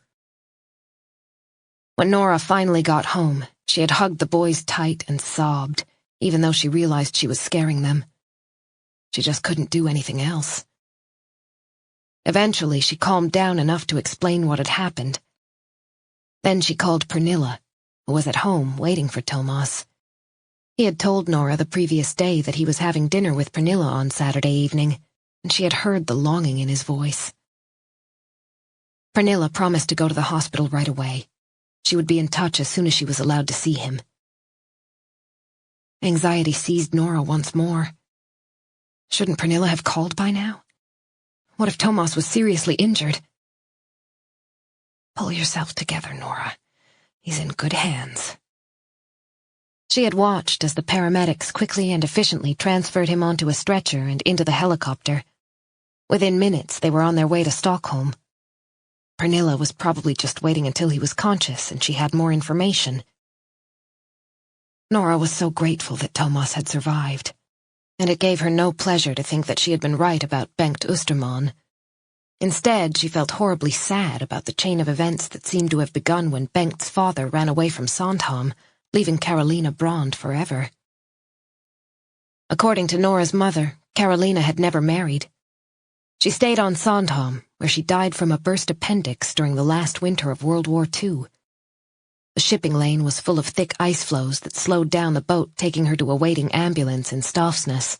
When Nora finally got home, she had hugged the boys tight and sobbed, even though she realized she was scaring them. She just couldn't do anything else. Eventually, she calmed down enough to explain what had happened. Then she called Pernilla, who was at home waiting for Thomas. He had told Nora the previous day that he was having dinner with Pernilla on Saturday evening, and she had heard the longing in his voice. Pernilla promised to go to the hospital right away. She would be in touch as soon as she was allowed to see him. Anxiety seized Nora once more. Shouldn't Pernilla have called by now? What if Thomas was seriously injured? Pull yourself together, Nora. He's in good hands. She had watched as the paramedics quickly and efficiently transferred him onto a stretcher and into the helicopter. Within minutes, they were on their way to Stockholm. Pernilla was probably just waiting until he was conscious and she had more information. Nora was so grateful that Thomas had survived, and it gave her no pleasure to think that she had been right about Bengt Österman. Instead, she felt horribly sad about the chain of events that seemed to have begun when Bengt's father ran away from Sandhamn, leaving Carolina Brand forever. According to Nora's mother, Carolina had never married. She stayed on Sandhamn, where she died from a burst appendix during the last winter of World War II. The shipping lane was full of thick ice floes that slowed down the boat, taking her to a waiting ambulance in Stavsnäs.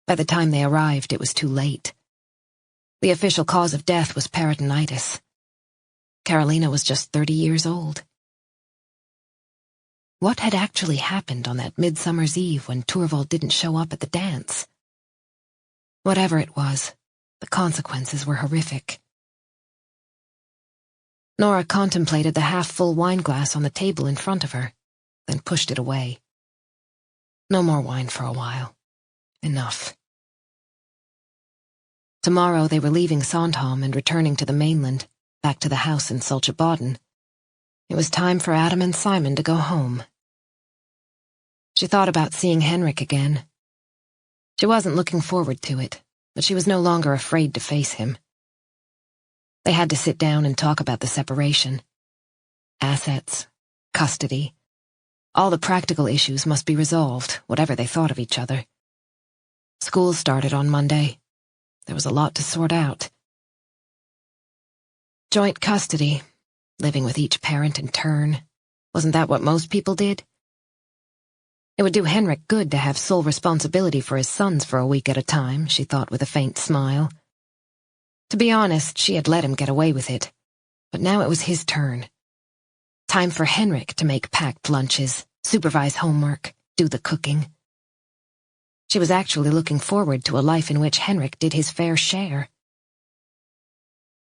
By the time they arrived, it was too late. The official cause of death was peritonitis. Carolina was just 30 years old. What had actually happened on that Midsummer's Eve when Torvald didn't show up at the dance? Whatever it was, The consequences were horrific. Nora contemplated the half-full wine glass on the table in front of her, then pushed it away. No more wine for a while. Enough. Tomorrow they were leaving Sandhamn and returning to the mainland, back to the house in Sulchabaden. It was time for Adam and Simon to go home. She thought about seeing Henrik again. She wasn't looking forward to it, but she was no longer afraid to face him. They had to sit down and talk about the separation. Assets, custody. All the practical issues must be resolved, whatever they thought of each other. School started on Monday. There was a lot to sort out. Joint custody, living with each parent in turn. Wasn't that what most people did? It would do Henrik good to have sole responsibility for his sons for a week at a time, she thought with a faint smile. To be honest, she had let him get away with it. But now it was his turn. Time for Henrik to make packed lunches, supervise homework, do the cooking. She was actually looking forward to a life in which Henrik did his fair share.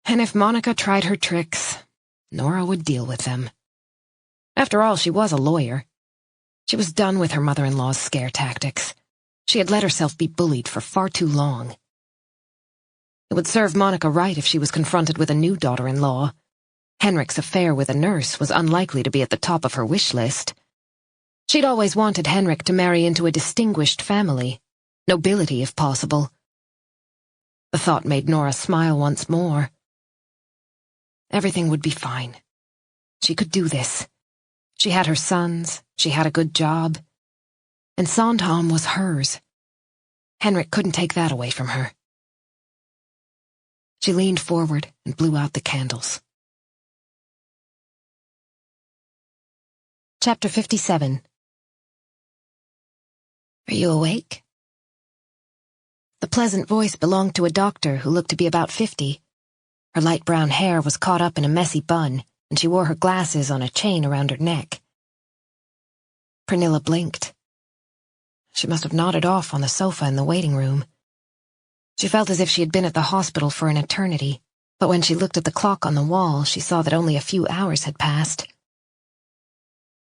And if Monica tried her tricks, Nora would deal with them. After all, she was a lawyer. She was done with her mother-in-law's scare tactics. She had let herself be bullied for far too long. It would serve Monica right if she was confronted with a new daughter-in-law. Henrik's affair with a nurse was unlikely to be at the top of her wish list. She'd always wanted Henrik to marry into a distinguished family, nobility if possible. The thought made Nora smile once more. Everything would be fine. She could do this. She had her sons, she had a good job, and Sandhamn was hers. Henrik couldn't take that away from her. She leaned forward and blew out the candles. Chapter 57. Are you awake? The pleasant voice belonged to a doctor who looked to be about 50. Her light brown hair was caught up in a messy bun, and she wore her glasses on a chain around her neck. Pernilla blinked. She must have nodded off on the sofa in the waiting room. She felt as if she had been at the hospital for an eternity, but when she looked at the clock on the wall, she saw that only a few hours had passed.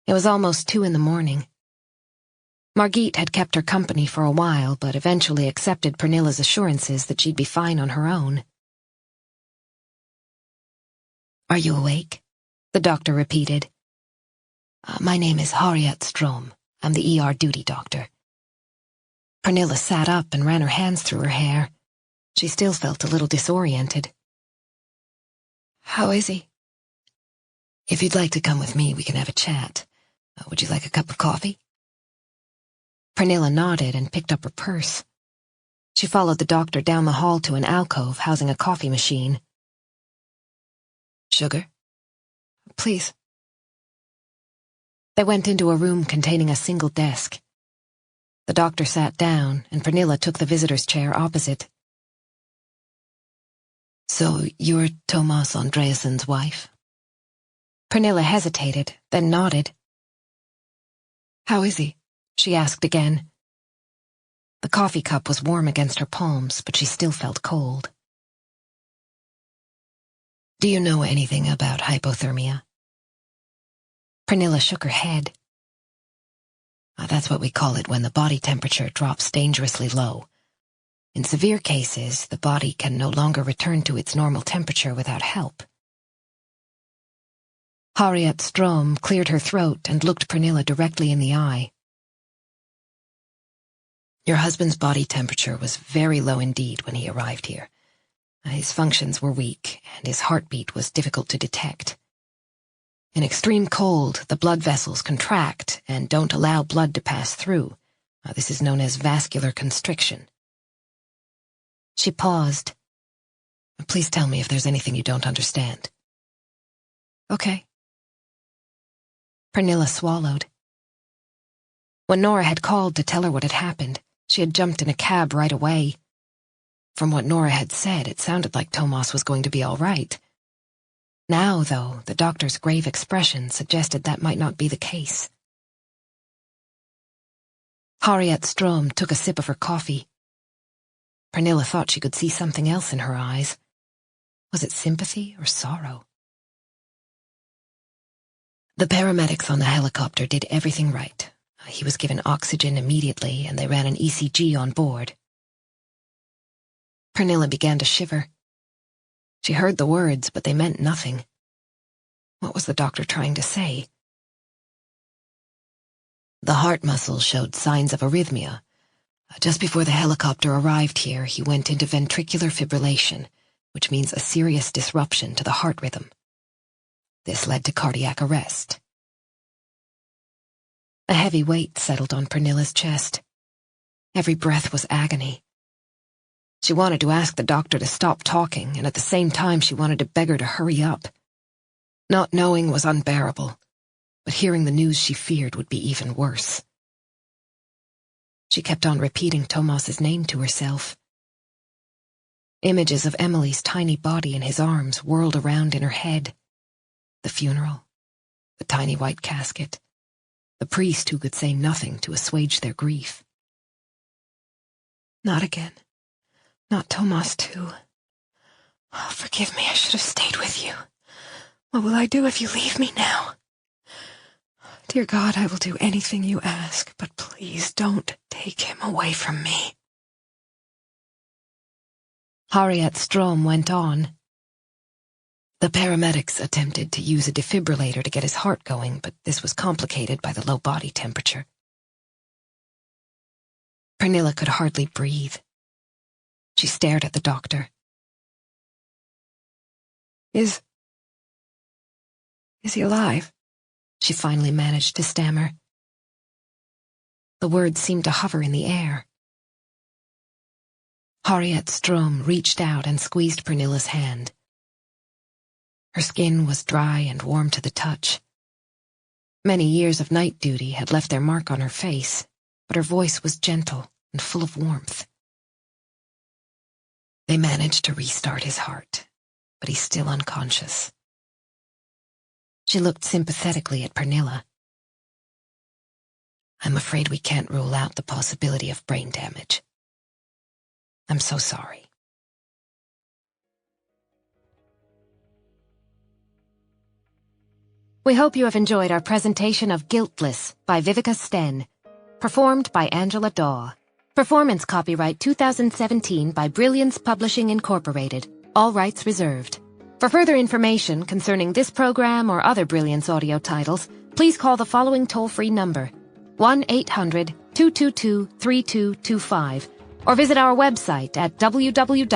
It was almost 2 a.m. Margit had kept her company for a while, but eventually accepted Pernilla's assurances that she'd be fine on her own. Are you awake? The doctor repeated. My name is Harriet Strom. I'm the ER duty doctor. Pernilla sat up and ran her hands through her hair. She still felt a little disoriented. How is he? If you'd like to come with me, we can have a chat. Would you like a cup of coffee? Pernilla nodded and picked up her purse. She followed the doctor down the hall to an alcove housing a coffee machine. Sugar? Please. They went into a room containing a single desk. The doctor sat down, and Pernilla took the visitor's chair opposite. So you're Thomas Andreasson's wife? Pernilla hesitated, then nodded. How is he? She asked again. The coffee cup was warm against her palms, but she still felt cold. Do you know anything about hypothermia? Pernilla shook her head. That's what we call it when the body temperature drops dangerously low. In severe cases, the body can no longer return to its normal temperature without help. Harriet Strom cleared her throat and looked Pernilla directly in the eye. Your husband's body temperature was very low indeed when he arrived here. His functions were weak, and his heartbeat was difficult to detect. In extreme cold, the blood vessels contract and don't allow blood to pass through. This is known as vascular constriction. She paused. Please tell me if there's anything you don't understand. Okay. Pernilla swallowed. When Nora had called to tell her what had happened, she had jumped in a cab right away. From what Nora had said, it sounded like Thomas was going to be all right. Now, though, the doctor's grave expression suggested that might not be the case. Harriet Strom took a sip of her coffee. Pernilla thought she could see something else in her eyes. Was it sympathy or sorrow? The paramedics on the helicopter did everything right. He was given oxygen immediately, and they ran an ECG on board. Pernilla began to shiver. She heard the words, but they meant nothing. What was the doctor trying to say? The heart muscle showed signs of arrhythmia. Just before the helicopter arrived here, he went into ventricular fibrillation, which means a serious disruption to the heart rhythm. This led to cardiac arrest. A heavy weight settled on Pernilla's chest. Every breath was agony. She wanted to ask the doctor to stop talking, and at the same time she wanted to beg her to hurry up. Not knowing was unbearable, but hearing the news she feared would be even worse. She kept on repeating Thomas's name to herself. Images of Emily's tiny body in his arms whirled around in her head. The funeral, the tiny white casket, the priest who could say nothing to assuage their grief. Not again. Not Thomas, too. Oh, forgive me, I should have stayed with you. What will I do if you leave me now? Dear God, I will do anything you ask, but please don't take him away from me. Harriet Strom went on. The paramedics attempted to use a defibrillator to get his heart going, but this was complicated by the low body temperature. Pernilla could hardly breathe. She stared at the doctor. Is he alive? She finally managed to stammer. The words seemed to hover in the air. Harriet Strom reached out and squeezed Pernilla's hand. Her skin was dry and warm to the touch. Many years of night duty had left their mark on her face, but her voice was gentle and full of warmth. They managed to restart his heart, but he's still unconscious. She looked sympathetically at Pernilla. I'm afraid we can't rule out the possibility of brain damage. I'm so sorry. We hope you have enjoyed our presentation of Guiltless by Viveca Sten, performed by Angela Daw. Performance copyright 2017 by Brilliance Publishing Incorporated. All rights reserved. For further information concerning this program or other Brilliance audio titles, please call the following toll-free number, 1-800-222-3225, or visit our website at www.brilliance.com.